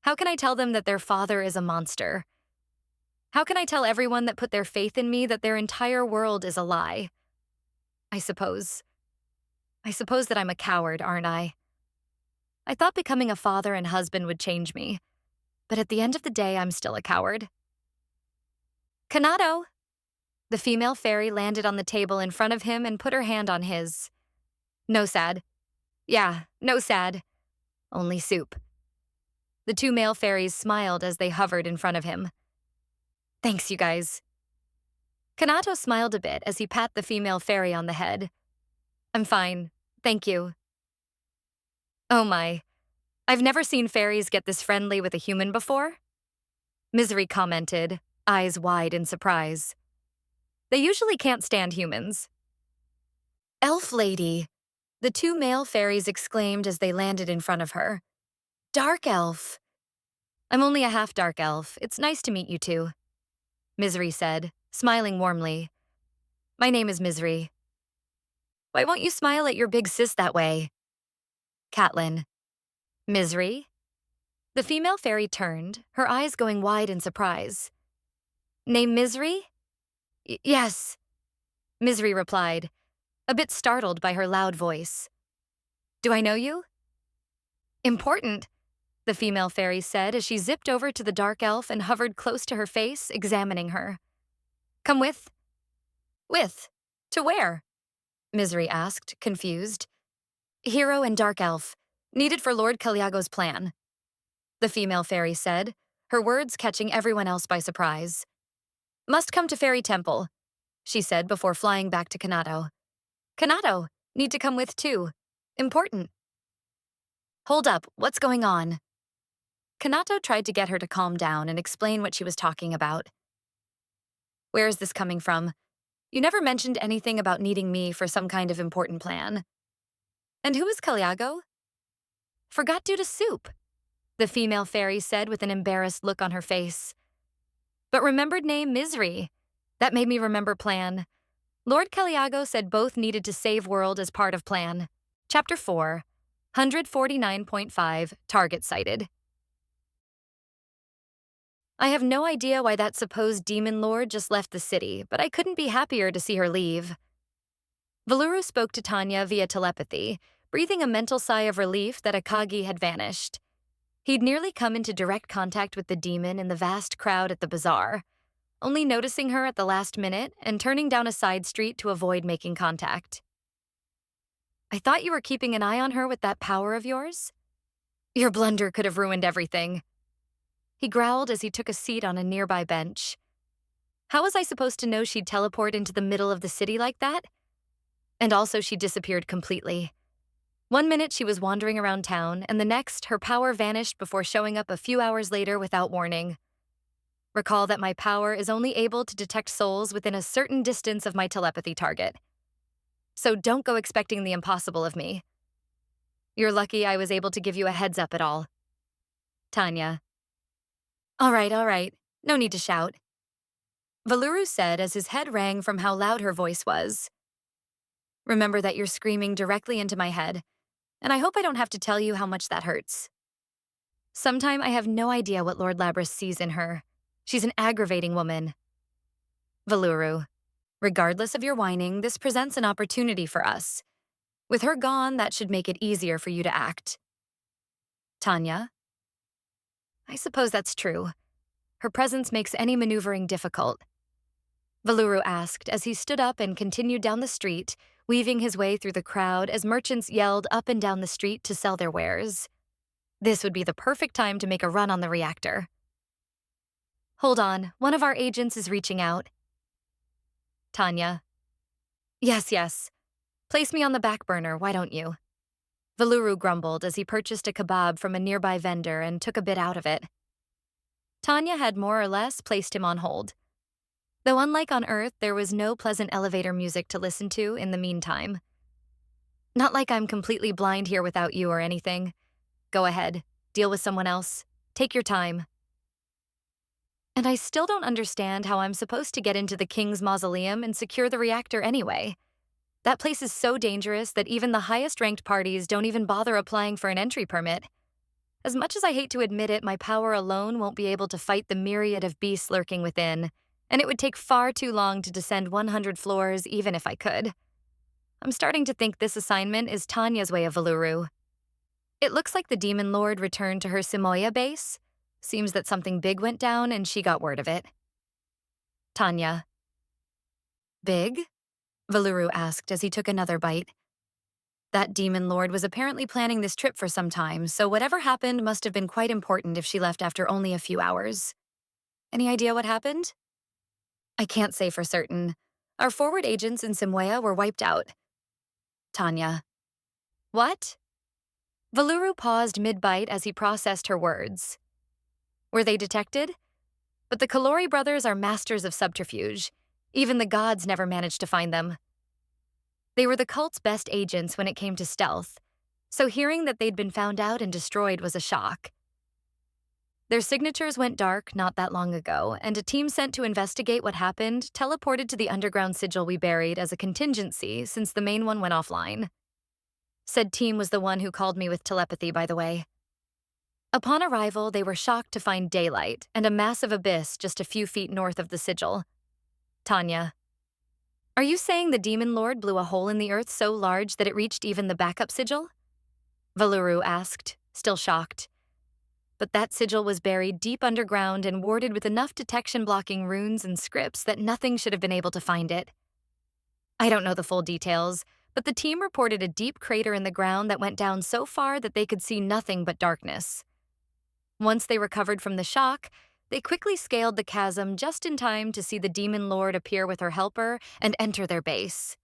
How can I tell them that their father is a monster? How can I tell everyone that put their faith in me that their entire world is a lie? I suppose that I'm a coward, aren't I? I thought becoming a father and husband would change me, but at the end of the day, I'm still a coward. Kanato! The female fairy landed on the table in front of him and put her hand on his. No sad. Yeah, no sad. Only soup. The 2 male fairies smiled as they hovered in front of him. Thanks, you guys. Kanato smiled a bit as he pat the female fairy on the head. I'm fine, thank you. Oh my, I've never seen fairies get this friendly with a human before. Misery commented, eyes wide in surprise. They usually can't stand humans. Elf lady, the 2 male fairies exclaimed as they landed in front of her. Dark elf. I'm only a half-dark elf. It's nice to meet you two, Misery said, smiling warmly. My name is Misery. Why won't you smile at your big sis that way? Catelyn. Misery? The female fairy turned, her eyes going wide in surprise. Name Misery? Yes, Misery replied, a bit startled by her loud voice. Do I know you? Important, the female fairy said as she zipped over to the dark elf and hovered close to her face, examining her. Come with? With? To where? Misery asked, confused. Hero and dark elf, needed for Lord Caliago's plan, the female fairy said, her words catching everyone else by surprise. Must come to Fairy Temple, she said before flying back to Kanato. Kanato, need to come with too. Important. Hold up, what's going on? Kanato tried to get her to calm down and explain what she was talking about. Where is this coming from? You never mentioned anything about needing me for some kind of important plan. And who is Caliago? Forgot due to soup, the female fairy said with an embarrassed look on her face. But remembered name Misery. That made me remember plan. Lord Caliago said both needed to save world as part of plan. Chapter 4, 149.5, target sighted. I have no idea why that supposed demon lord just left the city, but I couldn't be happier to see her leave. Valuru spoke to Tanya via telepathy, breathing a mental sigh of relief that Akagi had vanished. He'd nearly come into direct contact with the demon in the vast crowd at the bazaar, only noticing her at the last minute and turning down a side street to avoid making contact. I thought you were keeping an eye on her with that power of yours? Your blunder could have ruined everything. He growled as he took a seat on a nearby bench. How was I supposed to know she'd teleport into the middle of the city like that? And also she disappeared completely. One minute she was wandering around town, and the next her power vanished before showing up a few hours later without warning. Recall that my power is only able to detect souls within a certain distance of my telepathy target. So don't go expecting the impossible of me. You're lucky I was able to give you a heads up at all. Tanya. All right. No need to shout. Valuru said as his head rang from how loud her voice was. Remember that you're screaming directly into my head, and I hope I don't have to tell you how much that hurts. Sometime I have no idea what Lord Labrys sees in her. She's an aggravating woman. Valuru. Regardless of your whining, this presents an opportunity for us. With her gone, that should make it easier for you to act. Tanya. I suppose that's true. Her presence makes any maneuvering difficult. Valuru asked as he stood up and continued down the street, weaving his way through the crowd as merchants yelled up and down the street to sell their wares. This would be the perfect time to make a run on the reactor. Hold on, one of our agents is reaching out. Tanya. Yes, yes. Place me on the back burner, why don't you? Valuru grumbled as he purchased a kebab from a nearby vendor and took a bit out of it. Tanya had more or less placed him on hold. Though unlike on Earth, there was no pleasant elevator music to listen to in the meantime. Not like I'm completely blind here without you or anything. Go ahead, deal with someone else. Take your time. And I still don't understand how I'm supposed to get into the King's Mausoleum and secure the reactor anyway. That place is so dangerous that even the highest-ranked parties don't even bother applying for an entry permit. As much as I hate to admit it, my power alone won't be able to fight the myriad of beasts lurking within, and it would take far too long to descend 100 floors even if I could. I'm starting to think this assignment is Tanya's way of Valuru. It looks like the Demon Lord returned to her Simoya base. Seems that something big went down and she got word of it. Tanya. Big? Valuru asked as he took another bite. That Demon Lord was apparently planning this trip for some time, so whatever happened must have been quite important if she left after only a few hours. Any idea what happened? I can't say for certain. Our forward agents in Simoya were wiped out. Tanya. What? Valuru paused mid-bite as he processed her words. Were they detected? But the Kalori brothers are masters of subterfuge. Even the gods never managed to find them. They were the cult's best agents when it came to stealth, so hearing that they'd been found out and destroyed was a shock. Their signatures went dark not that long ago, and a team sent to investigate what happened teleported to the underground sigil we buried as a contingency since the main one went offline. Said team was the one who called me with telepathy, by the way. Upon arrival, they were shocked to find daylight and a massive abyss just a few feet north of the sigil. Tanya. Are you saying the Demon Lord blew a hole in the earth so large that it reached even the backup sigil? Valuru asked, still shocked. But that sigil was buried deep underground and warded with enough detection-blocking runes and scripts that nothing should have been able to find it. I don't know the full details, but the team reported a deep crater in the ground that went down so far that they could see nothing but darkness. Once they recovered from the shock, they quickly scaled the chasm just in time to see the Demon Lord appear with her helper and enter their base.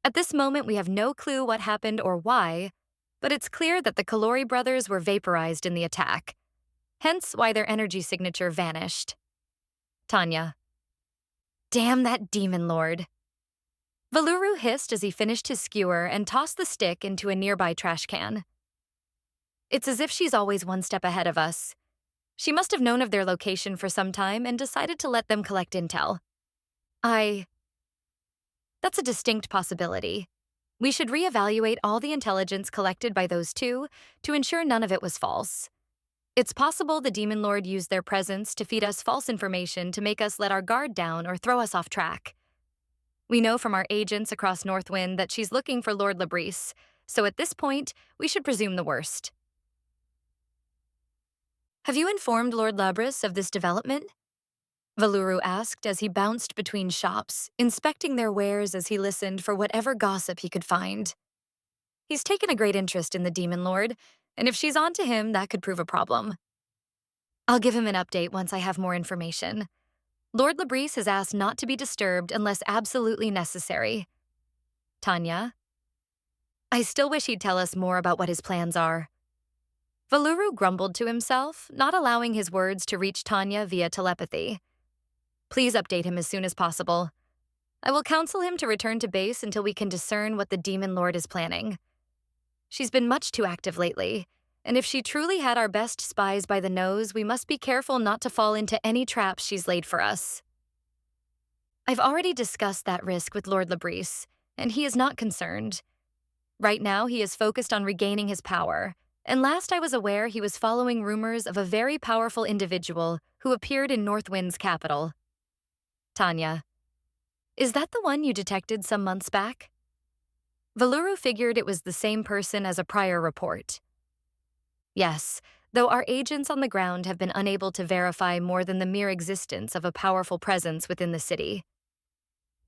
At this moment, we have no clue what happened or why, but it's clear that the Kalori brothers were vaporized in the attack, hence why their energy signature vanished. Tanya. Damn that Demon Lord. Valuru hissed as he finished his skewer and tossed the stick into a nearby trash can. It's as if she's always one step ahead of us. She must have known of their location for some time and decided to let them collect intel. That's a distinct possibility. We should reevaluate all the intelligence collected by those two to ensure none of it was false. It's possible the Demon Lord used their presence to feed us false information to make us let our guard down or throw us off track. We know from our agents across Northwind that she's looking for Lord Labrise, so at this point, we should presume the worst. Have you informed Lord Labrise of this development? Valuru asked as he bounced between shops, inspecting their wares as he listened for whatever gossip he could find. He's taken a great interest in the Demon Lord, and if she's onto him, that could prove a problem. I'll give him an update once I have more information. Lord Labrise has asked not to be disturbed unless absolutely necessary. Tanya. I still wish he'd tell us more about what his plans are. Valuru grumbled to himself, not allowing his words to reach Tanya via telepathy. Please update him as soon as possible. I will counsel him to return to base until we can discern what the Demon Lord is planning. She's been much too active lately, and if she truly had our best spies by the nose, we must be careful not to fall into any traps she's laid for us. I've already discussed that risk with Lord Labrise, and he is not concerned. Right now, he is focused on regaining his power, and last I was aware he was following rumors of a very powerful individual who appeared in Northwind's capital. Tanya. Is that the one you detected some months back? Valuru figured it was the same person as a prior report. Yes, though our agents on the ground have been unable to verify more than the mere existence of a powerful presence within the city.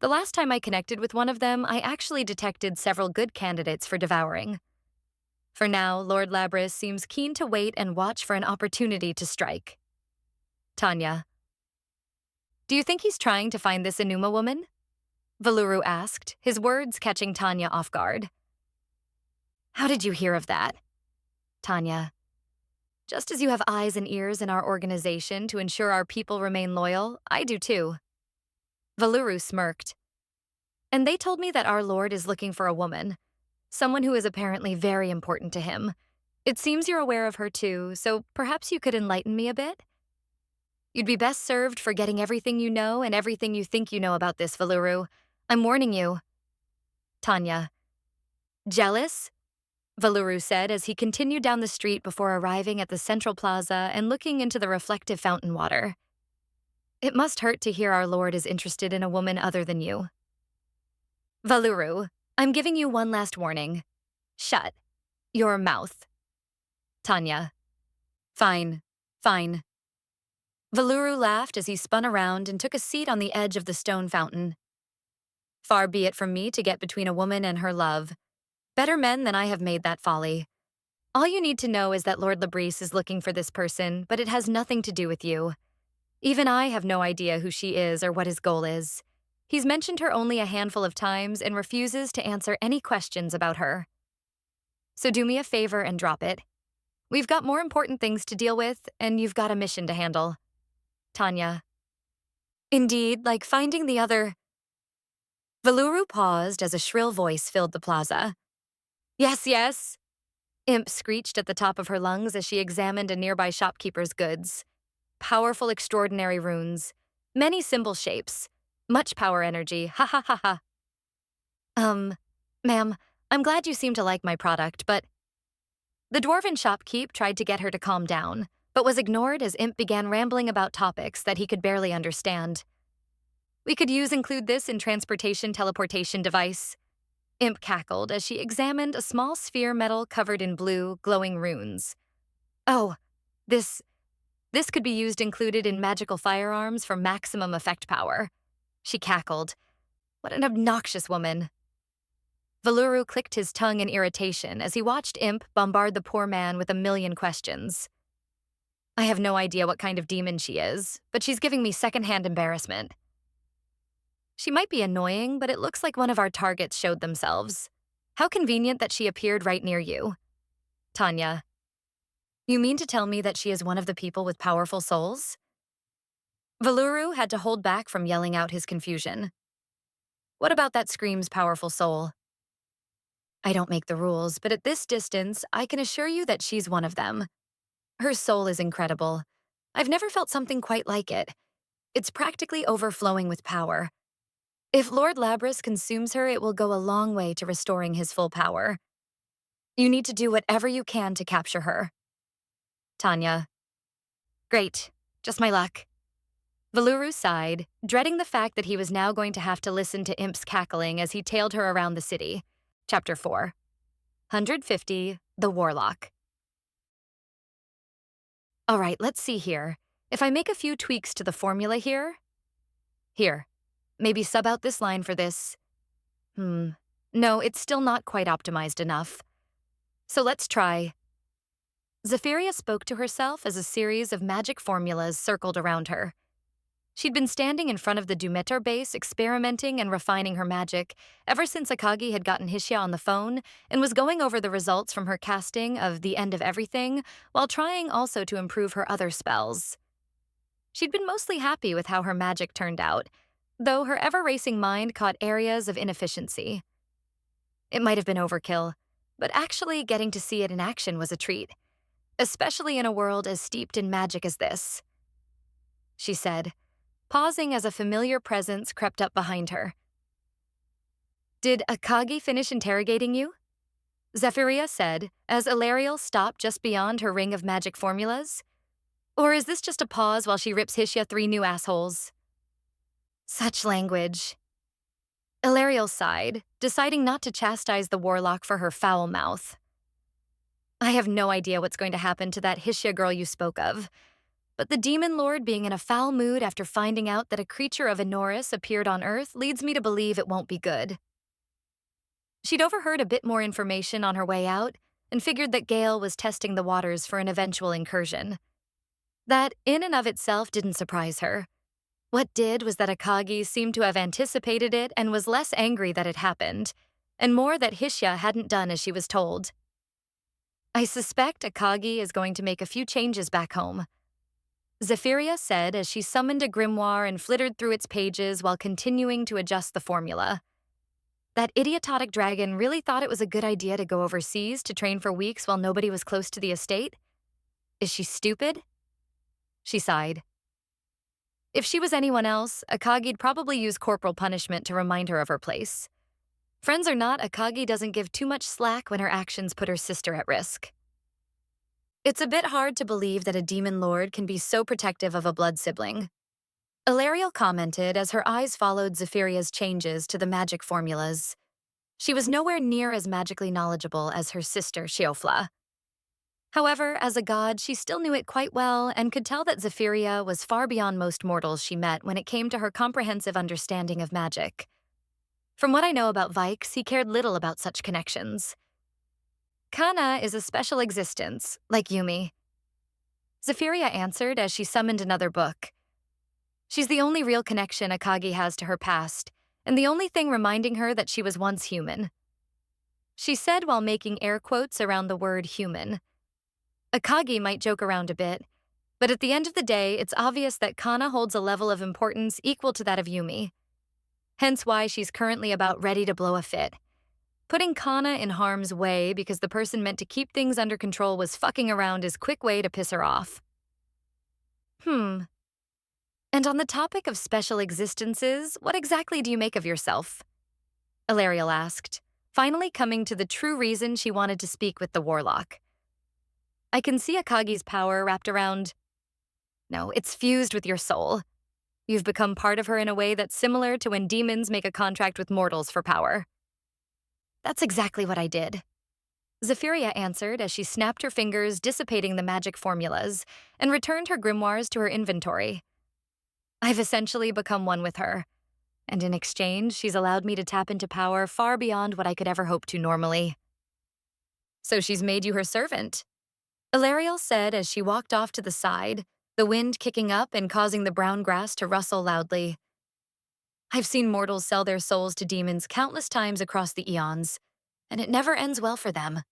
The last time I connected with one of them, I actually detected several good candidates for devouring. For now, Lord Labris seems keen to wait and watch for an opportunity to strike. Tanya. Do you think he's trying to find this Enuma woman? Valuru asked, his words catching Tanya off guard. How did you hear of that? Tanya. Just as you have eyes and ears in our organization to ensure our people remain loyal, I do too. Valuru smirked. And they told me that our lord is looking for a woman, someone who is apparently very important to him. It seems you're aware of her too, so perhaps you could enlighten me a bit? You'd be best served forgetting everything you know and everything you think you know about this, Valuru. I'm warning you. Tanya. Jealous? Valuru said as he continued down the street before arriving at the central plaza and looking into the reflective fountain water. It must hurt to hear our lord is interested in a woman other than you. Valuru, I'm giving you one last warning. Shut your mouth. Tanya. Fine, fine. Valuru laughed as he spun around and took a seat on the edge of the stone fountain. Far be it from me to get between a woman and her love. Better men than I have made that folly. All you need to know is that Lord Labris is looking for this person, but it has nothing to do with you. Even I have no idea who she is or what his goal is. He's mentioned her only a handful of times and refuses to answer any questions about her. So do me a favor and drop it. We've got more important things to deal with, and you've got a mission to handle. Tanya. Indeed, like finding the other... Valuru paused as a shrill voice filled the plaza. Yes, yes. Imp screeched at the top of her lungs as she examined a nearby shopkeeper's goods. Powerful, extraordinary runes. Many symbol shapes. Much power energy. Ha ha ha ha. Ma'am, I'm glad you seem to like my product, but... The dwarven shopkeep tried to get her to calm down, but was ignored as Imp began rambling about topics that he could barely understand. We could include this in transportation teleportation device. Imp cackled as she examined a small sphere metal covered in blue, glowing runes. Oh, this could be used included in magical firearms for maximum effect power. She cackled. What an obnoxious woman. Valuru clicked his tongue in irritation as he watched Imp bombard the poor man with a million questions. I have no idea what kind of demon she is, but she's giving me secondhand embarrassment. She might be annoying, but it looks like one of our targets showed themselves. How convenient that she appeared right near you. Tanya. You mean to tell me that she is one of the people with powerful souls? Valuru had to hold back from yelling out his confusion. What about that screams powerful soul? I don't make the rules, but at this distance, I can assure you that she's one of them. Her soul is incredible. I've never felt something quite like it. It's practically overflowing with power. If Lord Labris consumes her, it will go a long way to restoring his full power. You need to do whatever you can to capture her. Tanya. Great. Just my luck. Valuru sighed, dreading the fact that he was now going to have to listen to Imp's cackling as he tailed her around the city. Chapter 4. 150, The Warlock. All right, let's see here. If I make a few tweaks to the formula here... Here. Maybe sub out this line for this. No, it's still not quite optimized enough. So let's try. Zephyria spoke to herself as a series of magic formulas circled around her. She'd been standing in front of the Dumetor base experimenting and refining her magic ever since Akagi had gotten Hishia on the phone and was going over the results from her casting of The End of Everything while trying also to improve her other spells. She'd been mostly happy with how her magic turned out, though her ever-racing mind caught areas of inefficiency. It might have been overkill, but actually getting to see it in action was a treat, especially in a world as steeped in magic as this. She said, pausing as a familiar presence crept up behind her. Did Akagi finish interrogating you? Zephyria said, as Ilariel stopped just beyond her ring of magic formulas. Or is this just a pause while she rips Hishia 3 new assholes? Such language. Ilariel sighed, deciding not to chastise the warlock for her foul mouth. I have no idea what's going to happen to that Hishia girl you spoke of. But the demon lord being in a foul mood after finding out that a creature of Enoris appeared on Earth leads me to believe it won't be good. She'd overheard a bit more information on her way out and figured that Gale was testing the waters for an eventual incursion. That, in and of itself, didn't surprise her. What did was that Akagi seemed to have anticipated it and was less angry that it happened, and more that Hishya hadn't done as she was told. I suspect Akagi is going to make a few changes back home, Zephyria said as she summoned a grimoire and flittered through its pages while continuing to adjust the formula. That idiotic dragon really thought it was a good idea to go overseas to train for weeks while nobody was close to the estate? Is she stupid? She sighed. If she was anyone else, Akagi'd probably use corporal punishment to remind her of her place. Friends or not, Akagi doesn't give too much slack when her actions put her sister at risk. It's a bit hard to believe that a demon lord can be so protective of a blood sibling. Ilariel commented as her eyes followed Zephyria's changes to the magic formulas. She was nowhere near as magically knowledgeable as her sister, Sheofla. However, as a god, she still knew it quite well and could tell that Zephyria was far beyond most mortals she met when it came to her comprehensive understanding of magic. From what I know about Vikes, he cared little about such connections. Kana is a special existence, like Yumi. Zephyria answered as she summoned another book. She's the only real connection Akagi has to her past, and the only thing reminding her that she was once human. She said while making air quotes around the word human. Akagi might joke around a bit, but at the end of the day, it's obvious that Kana holds a level of importance equal to that of Yumi. Hence why she's currently about ready to blow a fit. Putting Kana in harm's way because the person meant to keep things under control was fucking around is a quick way to piss her off. And on the topic of special existences, what exactly do you make of yourself? Ilariel asked, finally coming to the true reason she wanted to speak with the warlock. I can see Akagi's power wrapped around... No, it's fused with your soul. You've become part of her in a way that's similar to when demons make a contract with mortals for power. That's exactly what I did. Zephyria answered as she snapped her fingers, dissipating the magic formulas, and returned her grimoires to her inventory. I've essentially become one with her, and in exchange, she's allowed me to tap into power far beyond what I could ever hope to normally. So she's made you her servant, Ilariel said as she walked off to the side, the wind kicking up and causing the brown grass to rustle loudly. I've seen mortals sell their souls to demons countless times across the eons, and it never ends well for them.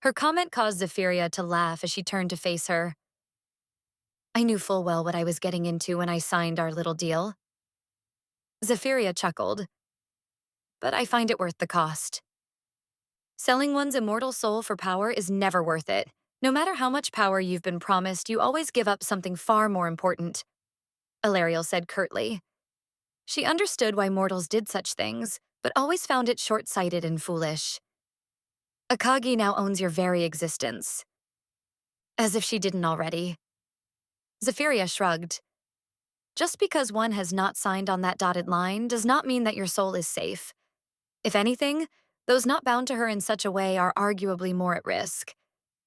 Her comment caused Zephyria to laugh as she turned to face her. I knew full well what I was getting into when I signed our little deal. Zephyria chuckled. But I find it worth the cost. Selling one's immortal soul for power is never worth it. No matter how much power you've been promised, you always give up something far more important, Ilariel said curtly. She understood why mortals did such things, but always found it short-sighted and foolish. Akagi now owns your very existence. As if she didn't already. Zephyria shrugged. Just because one has not signed on that dotted line does not mean that your soul is safe. If anything, those not bound to her in such a way are arguably more at risk.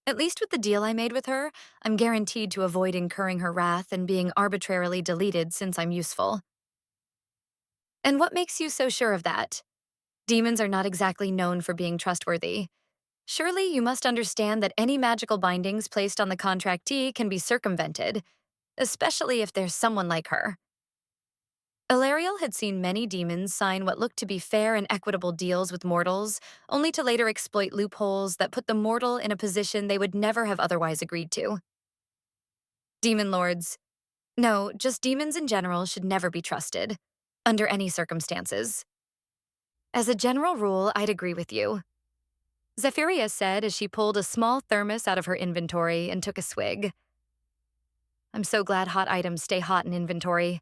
At least with the deal I made with her, I'm guaranteed to avoid incurring her wrath and being arbitrarily deleted since I'm useful. And what makes you so sure of that? Demons are not exactly known for being trustworthy. Surely you must understand that any magical bindings placed on the contractee can be circumvented, especially if there's someone like her. Ilariel had seen many demons sign what looked to be fair and equitable deals with mortals, only to later exploit loopholes that put the mortal in a position they would never have otherwise agreed to. Demon lords, no, just demons in general should never be trusted, under any circumstances. As a general rule, I'd agree with you, Zephyria said as she pulled a small thermos out of her inventory and took a swig. I'm so glad hot items stay hot in inventory.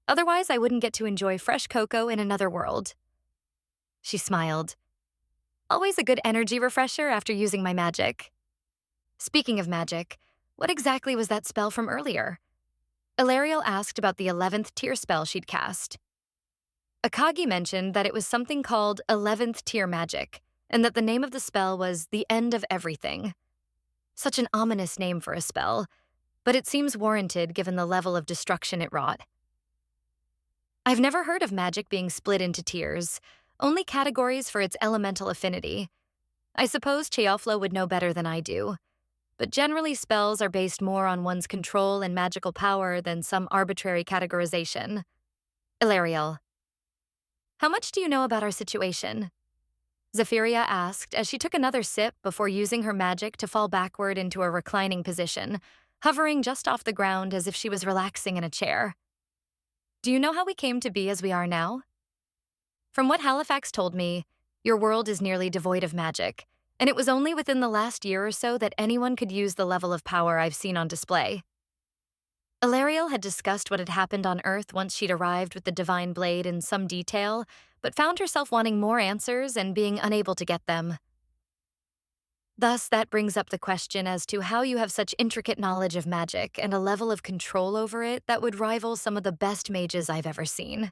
Otherwise, I wouldn't get to enjoy fresh cocoa in another world. She smiled. Always a good energy refresher after using my magic. Speaking of magic, what exactly was that spell from earlier? Ilariel asked about the 11th tier spell she'd cast. Akagi mentioned that it was something called 11th tier magic, and that the name of the spell was the end of everything. Such an ominous name for a spell. but it seems warranted given the level of destruction it wrought. I've never heard of magic being split into tiers, only categories for its elemental affinity. I suppose Cheofla would know better than I do, but generally spells are based more on one's control and magical power than some arbitrary categorization. Ilariel, how much do you know about our situation? Zephyria asked as she took another sip before using her magic to fall backward into a reclining position, hovering just off the ground as if she was relaxing in a chair. Do you know how we came to be as we are now? From what Halifax told me, your world is nearly devoid of magic, and it was only within the last year or so that anyone could use the level of power I've seen on display. Ilariel had discussed what had happened on Earth once she'd arrived with the Divine Blade in some detail, but found herself wanting more answers and being unable to get them. Thus, that brings up the question as to how you have such intricate knowledge of magic and a level of control over it that would rival some of the best mages I've ever seen.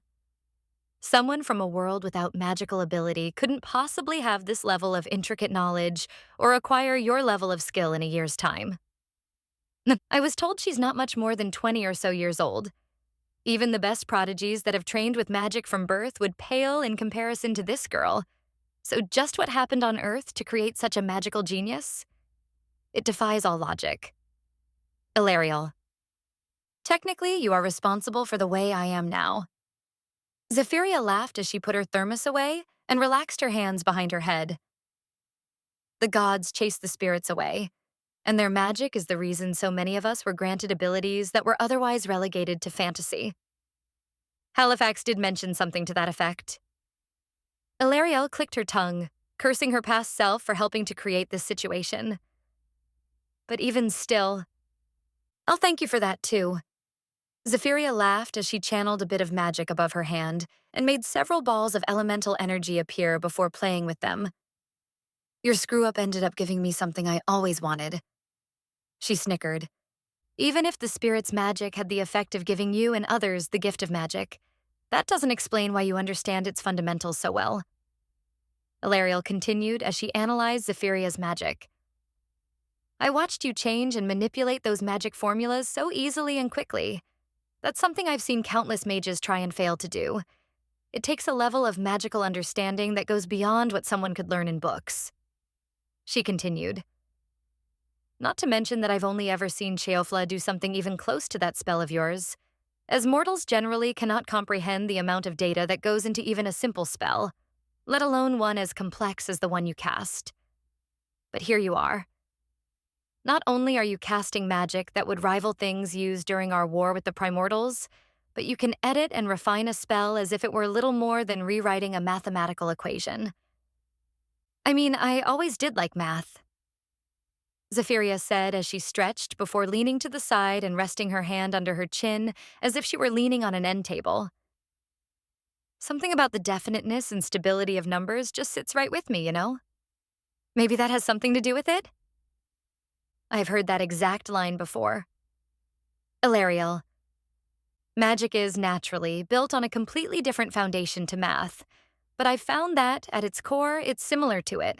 Someone from a world without magical ability couldn't possibly have this level of intricate knowledge or acquire your level of skill in a year's time. I was told she's not much more than 20 or so years old. Even the best prodigies that have trained with magic from birth would pale in comparison to this girl. So just what happened on Earth to create such a magical genius? It defies all logic. Ilariel, technically, you are responsible for the way I am now. Zephyria laughed as she put her thermos away and relaxed her hands behind her head. The gods chase the spirits away, and their magic is the reason so many of us were granted abilities that were otherwise relegated to fantasy. Halifax did mention something to that effect. Ilariel clicked her tongue, cursing her past self for helping to create this situation. But even still, I'll thank you for that too. Zephyria laughed as she channeled a bit of magic above her hand and made several balls of elemental energy appear before playing with them. Your screw-up ended up giving me something I always wanted. She snickered. Even if the spirit's magic had the effect of giving you and others the gift of magic, that doesn't explain why you understand its fundamentals so well. Ilariel continued as she analyzed Zephyria's magic. I watched you change and manipulate those magic formulas so easily and quickly. That's something I've seen countless mages try and fail to do. It takes a level of magical understanding that goes beyond what someone could learn in books. She continued. Not to mention that I've only ever seen Cheofla do something even close to that spell of yours, as mortals generally cannot comprehend the amount of data that goes into even a simple spell, let alone one as complex as the one you cast. But here you are. Not only are you casting magic that would rival things used during our war with the Primordials, but you can edit and refine a spell as if it were little more than rewriting a mathematical equation. I mean, I always did like math, Zephyria said as she stretched before leaning to the side and resting her hand under her chin as if she were leaning on an end table. Something about the definiteness and stability of numbers just sits right with me, you know? Maybe that has something to do with it? I've heard that exact line before. Ilariel, magic is, naturally, built on a completely different foundation to math, but I've found that, at its core, it's similar to it.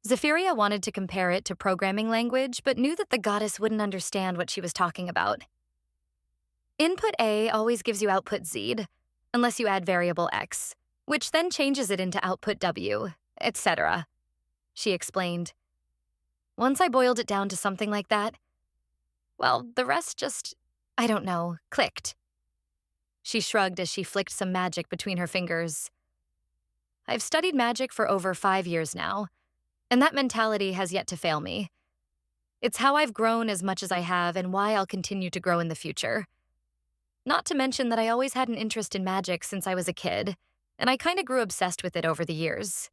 Zephyria wanted to compare it to programming language, but knew that the goddess wouldn't understand what she was talking about. Input A always gives you output Z, unless you add variable X, which then changes it into output W, etc., she explained. Once I boiled it down to something like that, well, the rest just, I don't know, clicked. She shrugged as she flicked some magic between her fingers. I've studied magic for over 5 years now, and that mentality has yet to fail me. It's how I've grown as much as I have and why I'll continue to grow in the future. Not to mention that I always had an interest in magic since I was a kid, and I kinda grew obsessed with it over the years.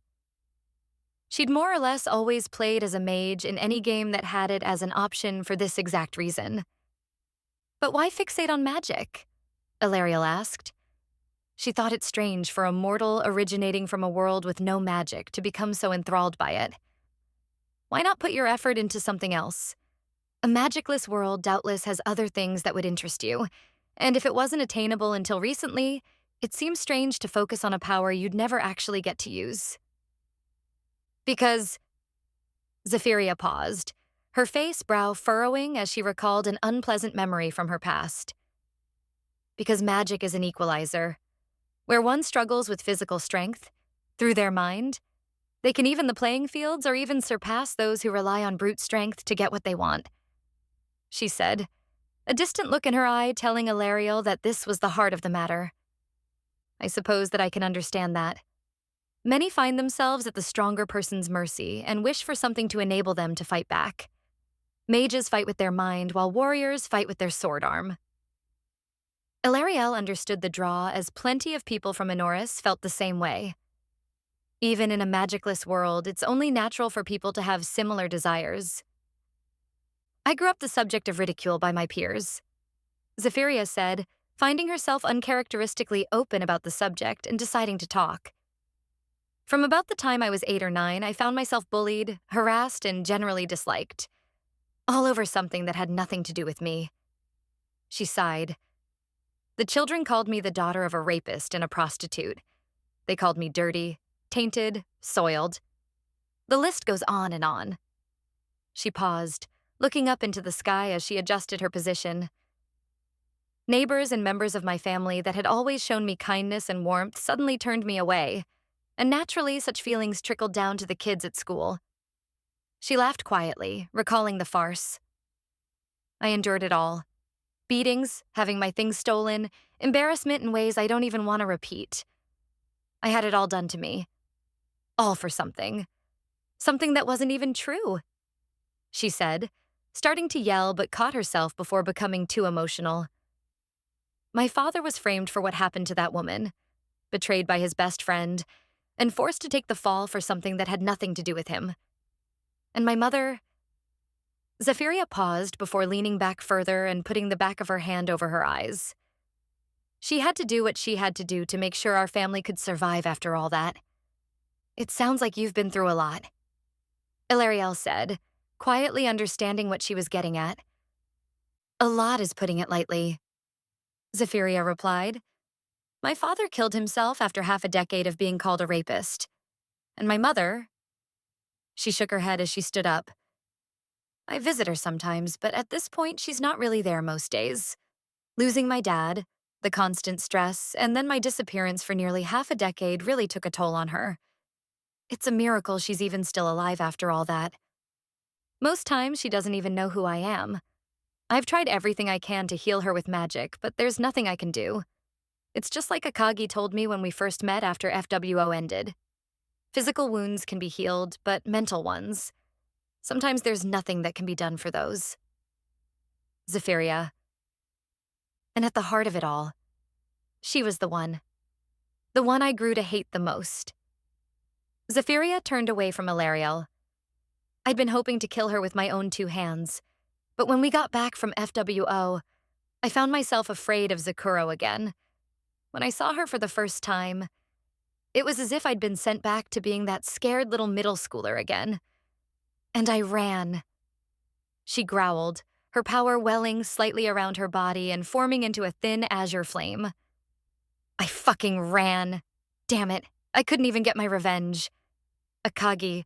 She'd more or less always played as a mage in any game that had it as an option for this exact reason. But why fixate on magic? Ilariel asked. She thought it strange for a mortal originating from a world with no magic to become so enthralled by it. Why not put your effort into something else? A magicless world doubtless has other things that would interest you, and if it wasn't attainable until recently, it seems strange to focus on a power you'd never actually get to use. Because Zephyria paused, her face brow furrowing as she recalled an unpleasant memory from her past. Because magic is an equalizer. Where one struggles with physical strength, through their mind, they can even the playing fields or even surpass those who rely on brute strength to get what they want, she said, a distant look in her eye telling Ilariel that this was the heart of the matter. I suppose that I can understand that. Many find themselves at the stronger person's mercy and wish for something to enable them to fight back. Mages fight with their mind, while warriors fight with their sword arm. Ilariel understood the draw, as plenty of people from Enoris felt the same way. Even in a magicless world, it's only natural for people to have similar desires. I grew up the subject of ridicule by my peers, Zephyria said, finding herself uncharacteristically open about the subject and deciding to talk. From about the time I was 8 or 9, I found myself bullied, harassed, and generally disliked. All over something that had nothing to do with me. She sighed. The children called me the daughter of a rapist and a prostitute. They called me dirty, tainted, soiled. The list goes on and on. She paused, looking up into the sky as she adjusted her position. Neighbors and members of my family that had always shown me kindness and warmth suddenly turned me away, and naturally such feelings trickled down to the kids at school. She laughed quietly, recalling the farce. I endured it all. Beatings, having my things stolen, embarrassment in ways I don't even want to repeat. I had it all done to me. All for something. Something that wasn't even true, she said, starting to yell but caught herself before becoming too emotional. My father was framed for what happened to that woman, betrayed by his best friend, and forced to take the fall for something that had nothing to do with him. And my mother... Zephyria paused before leaning back further and putting the back of her hand over her eyes. She had to do what she had to do to make sure our family could survive after all that. It sounds like you've been through a lot, Ilariel said, quietly understanding what she was getting at. A lot is putting it lightly, Zephyria replied. My father killed himself after half a decade of being called a rapist. And my mother... She shook her head as she stood up. I visit her sometimes, but at this point, she's not really there most days. Losing my dad, the constant stress, and then my disappearance for nearly half a decade really took a toll on her. It's a miracle she's even still alive after all that. Most times, she doesn't even know who I am. I've tried everything I can to heal her with magic, but there's nothing I can do. It's just like Akagi told me when we first met after FWO ended. Physical wounds can be healed, but mental ones. Sometimes there's nothing that can be done for those. Zephyria. And at the heart of it all, she was the one. The one I grew to hate the most. Zephyria turned away from Ilariel. I'd been hoping to kill her with my own 2 hands, but when we got back from FWO, I found myself afraid of Zakuro again. When I saw her for the first time, it was as if I'd been sent back to being that scared little middle schooler again. And I ran. She growled, her power welling slightly around her body and forming into a thin azure flame. I fucking ran. Damn it, I couldn't even get my revenge. Akagi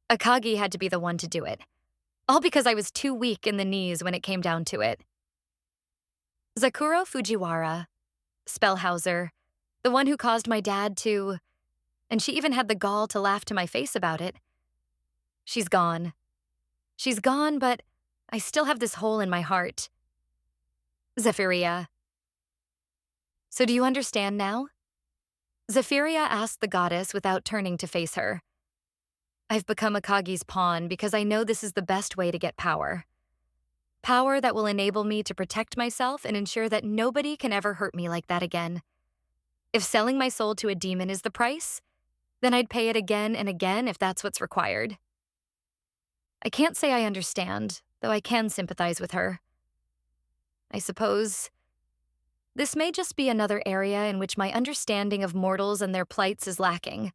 had to be the one to do it. All because I was too weak in the knees when it came down to it. Zakuro Fujiwara, Spellhauser, the one who caused my dad to... And she even had the gall to laugh to my face about it. She's gone. She's gone, but I still have this hole in my heart. Zephyria. So do you understand now? Zephyria asked the goddess without turning to face her. I've become Akagi's pawn because I know this is the best way to get power. Power that will enable me to protect myself and ensure that nobody can ever hurt me like that again. If selling my soul to a demon is the price, then I'd pay it again and again if that's what's required. I can't say I understand, though I can sympathize with her. I suppose this may just be another area in which my understanding of mortals and their plights is lacking.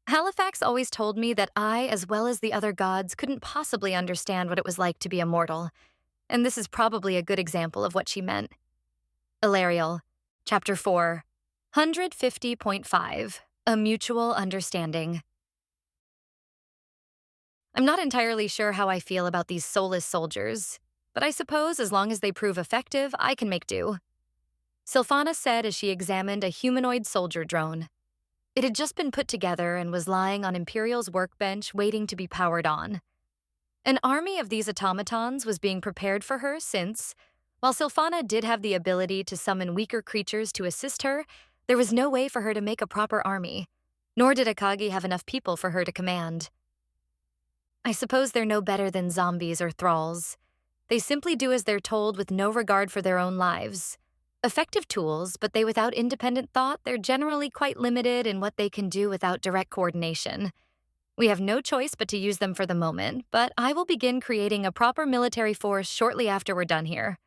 Halifax always told me that I, as well as the other gods, couldn't possibly understand what it was like to be a mortal, and this is probably a good example of what she meant. Ilariel, Chapter 4, 150.5, A Mutual Understanding. I'm not entirely sure how I feel about these soulless soldiers, but I suppose as long as they prove effective, I can make do. Silphana said as she examined a humanoid soldier drone. It had just been put together and was lying on Imperial's workbench waiting to be powered on. An army of these automatons was being prepared for her since, while Silphana did have the ability to summon weaker creatures to assist her, there was no way for her to make a proper army, nor did Akagi have enough people for her to command. I suppose they're no better than zombies or thralls. They simply do as they're told with no regard for their own lives. Effective tools, but without independent thought, they're generally quite limited in what they can do without direct coordination. We have no choice but to use them for the moment, but I will begin creating a proper military force shortly after we're done here.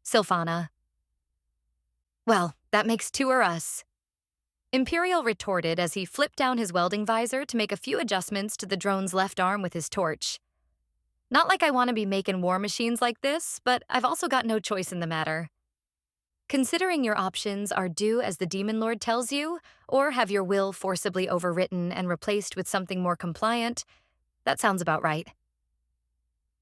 Silphana. Well, that makes two or us. Imperial retorted as he flipped down his welding visor to make a few adjustments to the drone's left arm with his torch. Not like I want to be making war machines like this, but I've also got no choice in the matter. Considering your options are do as the Demon Lord tells you, or have your will forcibly overwritten and replaced with something more compliant, that sounds about right.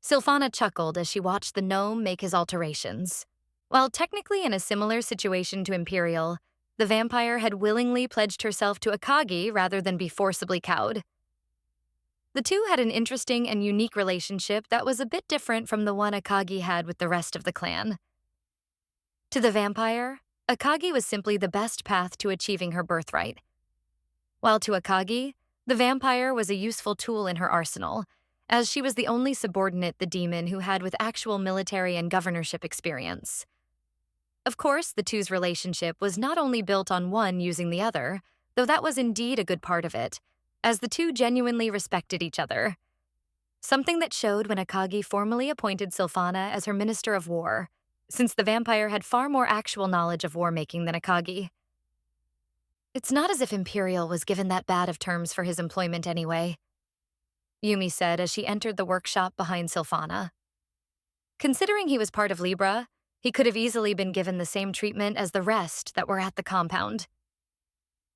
Silphana chuckled as she watched the gnome make his alterations. While technically in a similar situation to Imperial, the vampire had willingly pledged herself to Akagi rather than be forcibly cowed. The two had an interesting and unique relationship that was a bit different from the one Akagi had with the rest of the clan. To the vampire, Akagi was simply the best path to achieving her birthright. While to Akagi, the vampire was a useful tool in her arsenal, as she was the only subordinate the demon who had with actual military and governorship experience. Of course, the two's relationship was not only built on one using the other, though that was indeed a good part of it, as the two genuinely respected each other. Something that showed when Akagi formally appointed Silphana as her Minister of War, since the vampire had far more actual knowledge of war-making than Akagi. It's not as if Imperial was given that bad of terms for his employment anyway, Yumi said as she entered the workshop behind Silphana. Considering he was part of Libra, he could have easily been given the same treatment as the rest that were at the compound.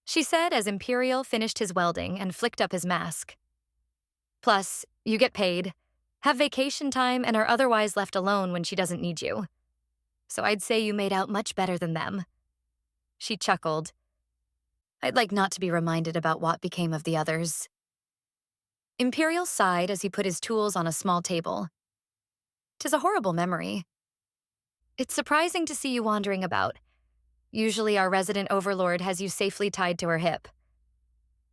She said as Imperial finished his welding and flicked up his mask. Plus, you get paid, have vacation time, and are otherwise left alone when she doesn't need you. So I'd say you made out much better than them. She chuckled. I'd like not to be reminded about what became of the others. Imperial sighed as he put his tools on a small table. 'Tis a horrible memory. It's surprising to see you wandering about. Usually our resident overlord has you safely tied to her hip.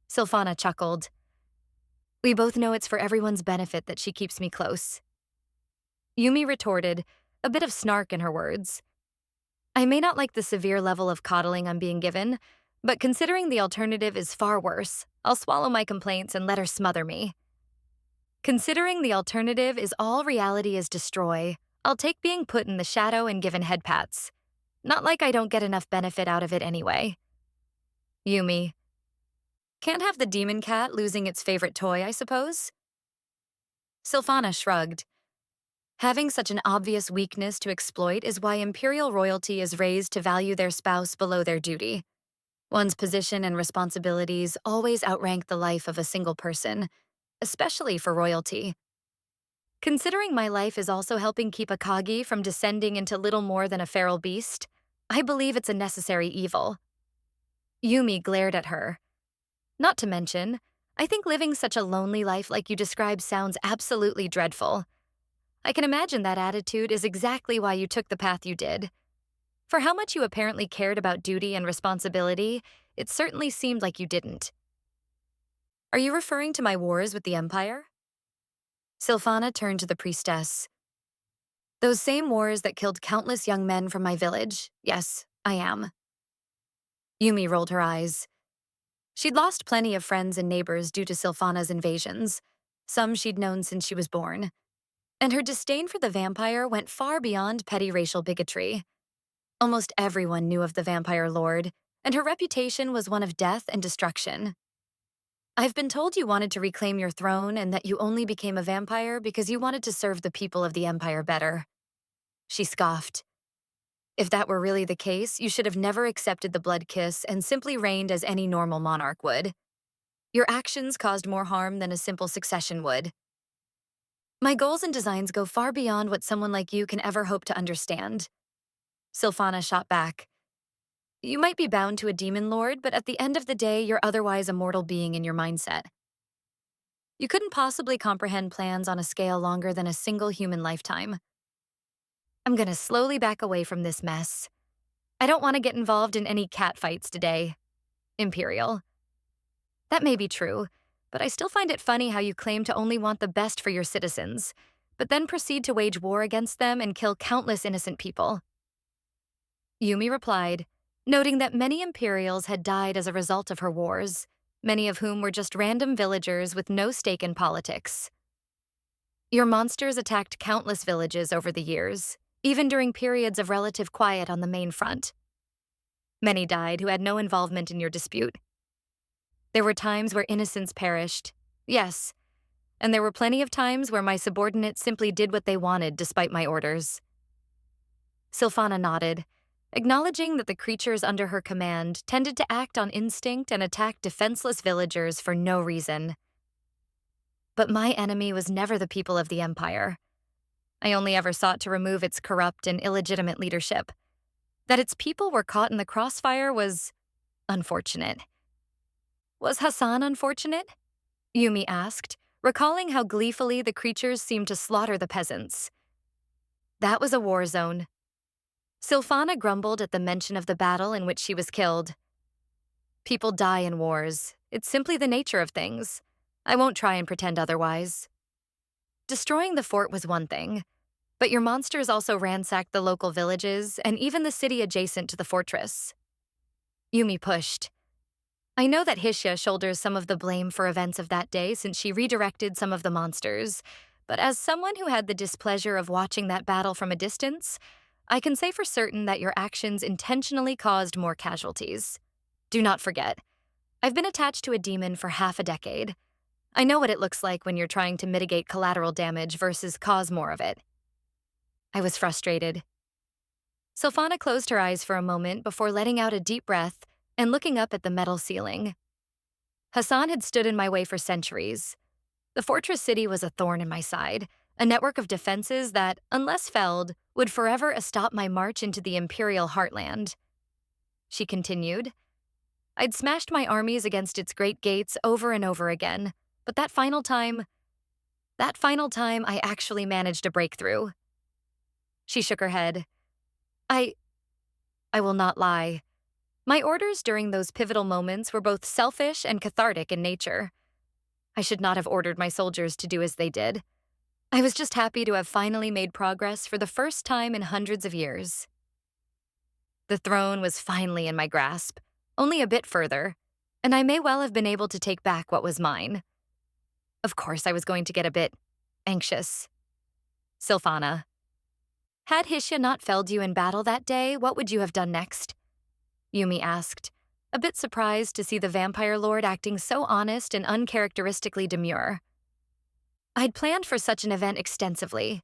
Silphana chuckled. We both know it's for everyone's benefit that she keeps me close. Yumi retorted, a bit of snark in her words. I may not like the severe level of coddling I'm being given, but considering the alternative is far worse, I'll swallow my complaints and let her smother me. Considering the alternative is all reality is destroy, I'll take being put in the shadow and given head pats. Not like I don't get enough benefit out of it anyway. Yumi. Can't have the demon cat losing its favorite toy, I suppose? Silphana shrugged. Having such an obvious weakness to exploit is why Imperial royalty is raised to value their spouse below their duty. One's position and responsibilities always outrank the life of a single person, especially for royalty. Considering my life is also helping keep Akagi from descending into little more than a feral beast, I believe it's a necessary evil. Yumi glared at her. Not to mention, I think living such a lonely life like you described sounds absolutely dreadful. I can imagine that attitude is exactly why you took the path you did. For how much you apparently cared about duty and responsibility, it certainly seemed like you didn't. Are you referring to my wars with the Empire? Silphana turned to the priestess. Those same wars that killed countless young men from my village, yes, I am. Yumi rolled her eyes. She'd lost plenty of friends and neighbors due to Silphana's invasions, some she'd known since she was born. And her disdain for the vampire went far beyond petty racial bigotry. Almost everyone knew of the vampire lord, and her reputation was one of death and destruction. I've been told you wanted to reclaim your throne and that you only became a vampire because you wanted to serve the people of the Empire better. She scoffed. If that were really the case, you should have never accepted the blood kiss and simply reigned as any normal monarch would. Your actions caused more harm than a simple succession would. My goals and designs go far beyond what someone like you can ever hope to understand. Sylphana shot back. You might be bound to a demon lord, but at the end of the day, you're otherwise a mortal being in your mindset. You couldn't possibly comprehend plans on a scale longer than a single human lifetime. I'm gonna slowly back away from this mess. I don't want to get involved in any catfights today. Imperial. That may be true, but I still find it funny how you claim to only want the best for your citizens, but then proceed to wage war against them and kill countless innocent people. Yumi replied, noting that many Imperials had died as a result of her wars, many of whom were just random villagers with no stake in politics. Your monsters attacked countless villages over the years, even during periods of relative quiet on the main front. Many died who had no involvement in your dispute. There were times where innocents perished, yes, and there were plenty of times where my subordinates simply did what they wanted despite my orders. Sylphana nodded, acknowledging that the creatures under her command tended to act on instinct and attack defenseless villagers for no reason. But my enemy was never the people of the Empire. I only ever sought to remove its corrupt and illegitimate leadership. That its people were caught in the crossfire was unfortunate. Was Hassan unfortunate? Yumi asked, recalling how gleefully the creatures seemed to slaughter the peasants. That was a war zone. Sylphana grumbled at the mention of the battle in which she was killed. People die in wars. It's simply the nature of things. I won't try and pretend otherwise. Destroying the fort was one thing, but your monsters also ransacked the local villages and even the city adjacent to the fortress. Yumi pushed. I know that Hishya shoulders some of the blame for events of that day since she redirected some of the monsters, but as someone who had the displeasure of watching that battle from a distance, I can say for certain that your actions intentionally caused more casualties. Do not forget, I've been attached to a demon for half a decade. I know what it looks like when you're trying to mitigate collateral damage versus cause more of it. I was frustrated. Sylphana closed her eyes for a moment before letting out a deep breath and looking up at the metal ceiling. Hassan had stood in my way for centuries. The fortress city was a thorn in my side, a network of defenses that, unless felled, would forever stop my march into the Imperial heartland. She continued. I'd smashed my armies against its great gates over and over again, but that final time I actually managed a breakthrough. She shook her head. I will not lie. My orders during those pivotal moments were both selfish and cathartic in nature. I should not have ordered my soldiers to do as they did. I was just happy to have finally made progress for the first time in hundreds of years. The throne was finally in my grasp, only a bit further, and I may well have been able to take back what was mine. Of course, I was going to get a bit anxious. Sylphana. Had Hishya not felled you in battle that day, what would you have done next? Yumi asked, a bit surprised to see the vampire lord acting so honest and uncharacteristically demure. I'd planned for such an event extensively,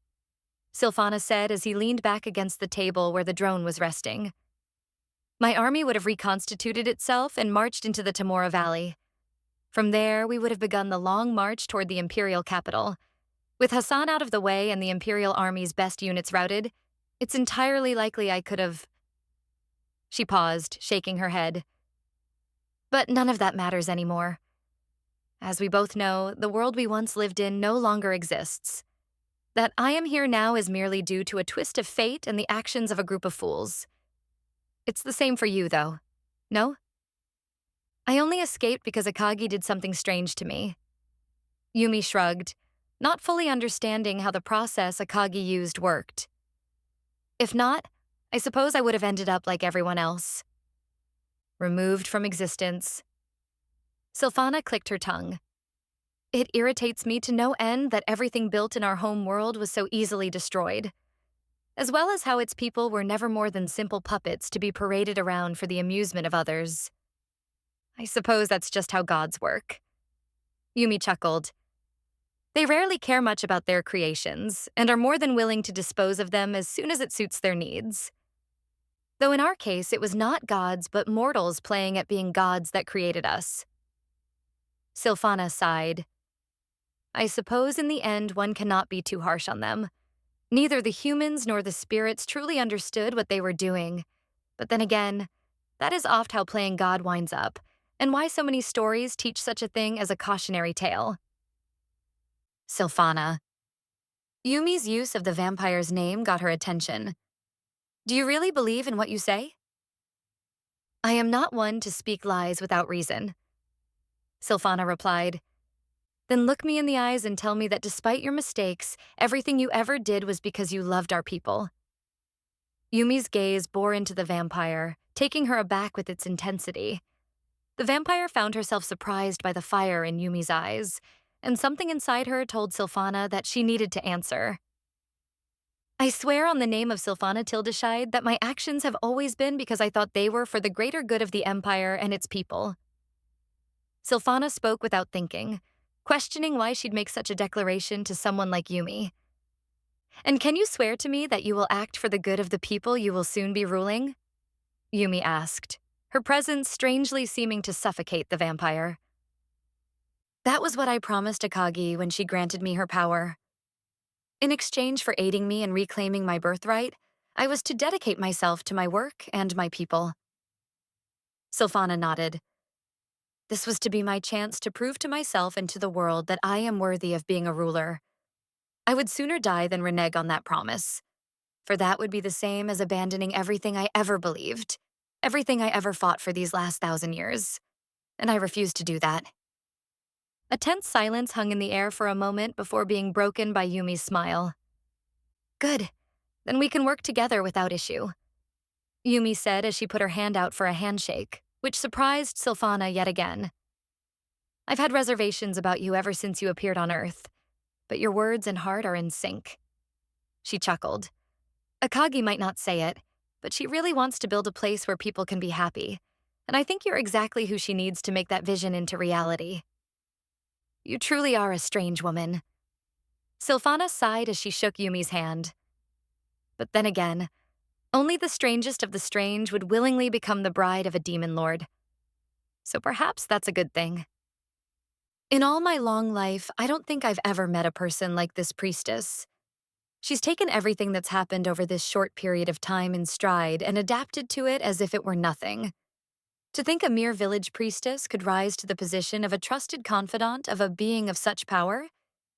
Sylphana said as he leaned back against the table where the drone was resting. My army would have reconstituted itself and marched into the Tamora Valley. From there, we would have begun the long march toward the Imperial capital. With Hassan out of the way and the Imperial Army's best units routed, it's entirely likely I could have... She paused, shaking her head. But none of that matters anymore. As we both know, the world we once lived in no longer exists. That I am here now is merely due to a twist of fate and the actions of a group of fools. It's the same for you, though. No? I only escaped because Akagi did something strange to me. Yumi shrugged, not fully understanding how the process Akagi used worked. If not, I suppose I would have ended up like everyone else. Removed from existence. Sylphana clicked her tongue. It irritates me to no end that everything built in our home world was so easily destroyed, as well as how its people were never more than simple puppets to be paraded around for the amusement of others. I suppose that's just how gods work. Yumi chuckled. They rarely care much about their creations and are more than willing to dispose of them as soon as it suits their needs. Though in our case, it was not gods but mortals playing at being gods that created us. Sylphana sighed. I suppose in the end one cannot be too harsh on them. Neither the humans nor the spirits truly understood what they were doing. But then again, that is oft how playing God winds up, and why so many stories teach such a thing as a cautionary tale. Sylphana. Yumi's use of the vampire's name got her attention. Do you really believe in what you say? I am not one to speak lies without reason. Sylphana replied, Then look me in the eyes and tell me that despite your mistakes, everything you ever did was because you loved our people. Yumi's gaze bore into the vampire, taking her aback with its intensity. The vampire found herself surprised by the fire in Yumi's eyes, and something inside her told Sylphana that she needed to answer. I swear on the name of Sylphana Tildescheid that my actions have always been because I thought they were for the greater good of the Empire and its people. Sylphana spoke without thinking, questioning why she'd make such a declaration to someone like Yumi. And can you swear to me that you will act for the good of the people you will soon be ruling? Yumi asked, her presence strangely seeming to suffocate the vampire. That was what I promised Akagi when she granted me her power. In exchange for aiding me in reclaiming my birthright, I was to dedicate myself to my work and my people. Sylphana nodded. This was to be my chance to prove to myself and to the world that I am worthy of being a ruler. I would sooner die than renege on that promise, for that would be the same as abandoning everything I ever believed, everything I ever fought for these last 1,000 years, and I refused to do that. A tense silence hung in the air for a moment before being broken by Yumi's smile. Good, then we can work together without issue, Yumi said as she put her hand out for a handshake, which surprised Sylphana yet again. I've had reservations about you ever since you appeared on Earth, but your words and heart are in sync. She chuckled. Akagi might not say it, but she really wants to build a place where people can be happy, and I think you're exactly who she needs to make that vision into reality. You truly are a strange woman. Sylphana sighed as she shook Yumi's hand. But then again, only the strangest of the strange would willingly become the bride of a demon lord. So perhaps that's a good thing. In all my long life, I don't think I've ever met a person like this priestess. She's taken everything that's happened over this short period of time in stride and adapted to it as if it were nothing. To think a mere village priestess could rise to the position of a trusted confidant of a being of such power,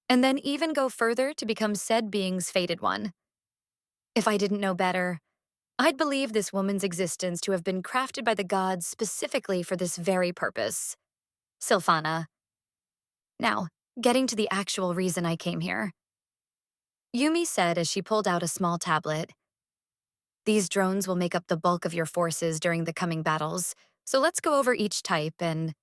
and then even go further to become said being's fated one. If I didn't know better, I'd believe this woman's existence to have been crafted by the gods specifically for this very purpose. Sylphana. Now, getting to the actual reason I came here. Yumi said as she pulled out a small tablet. These drones will make up the bulk of your forces during the coming battles, so let's go over each type and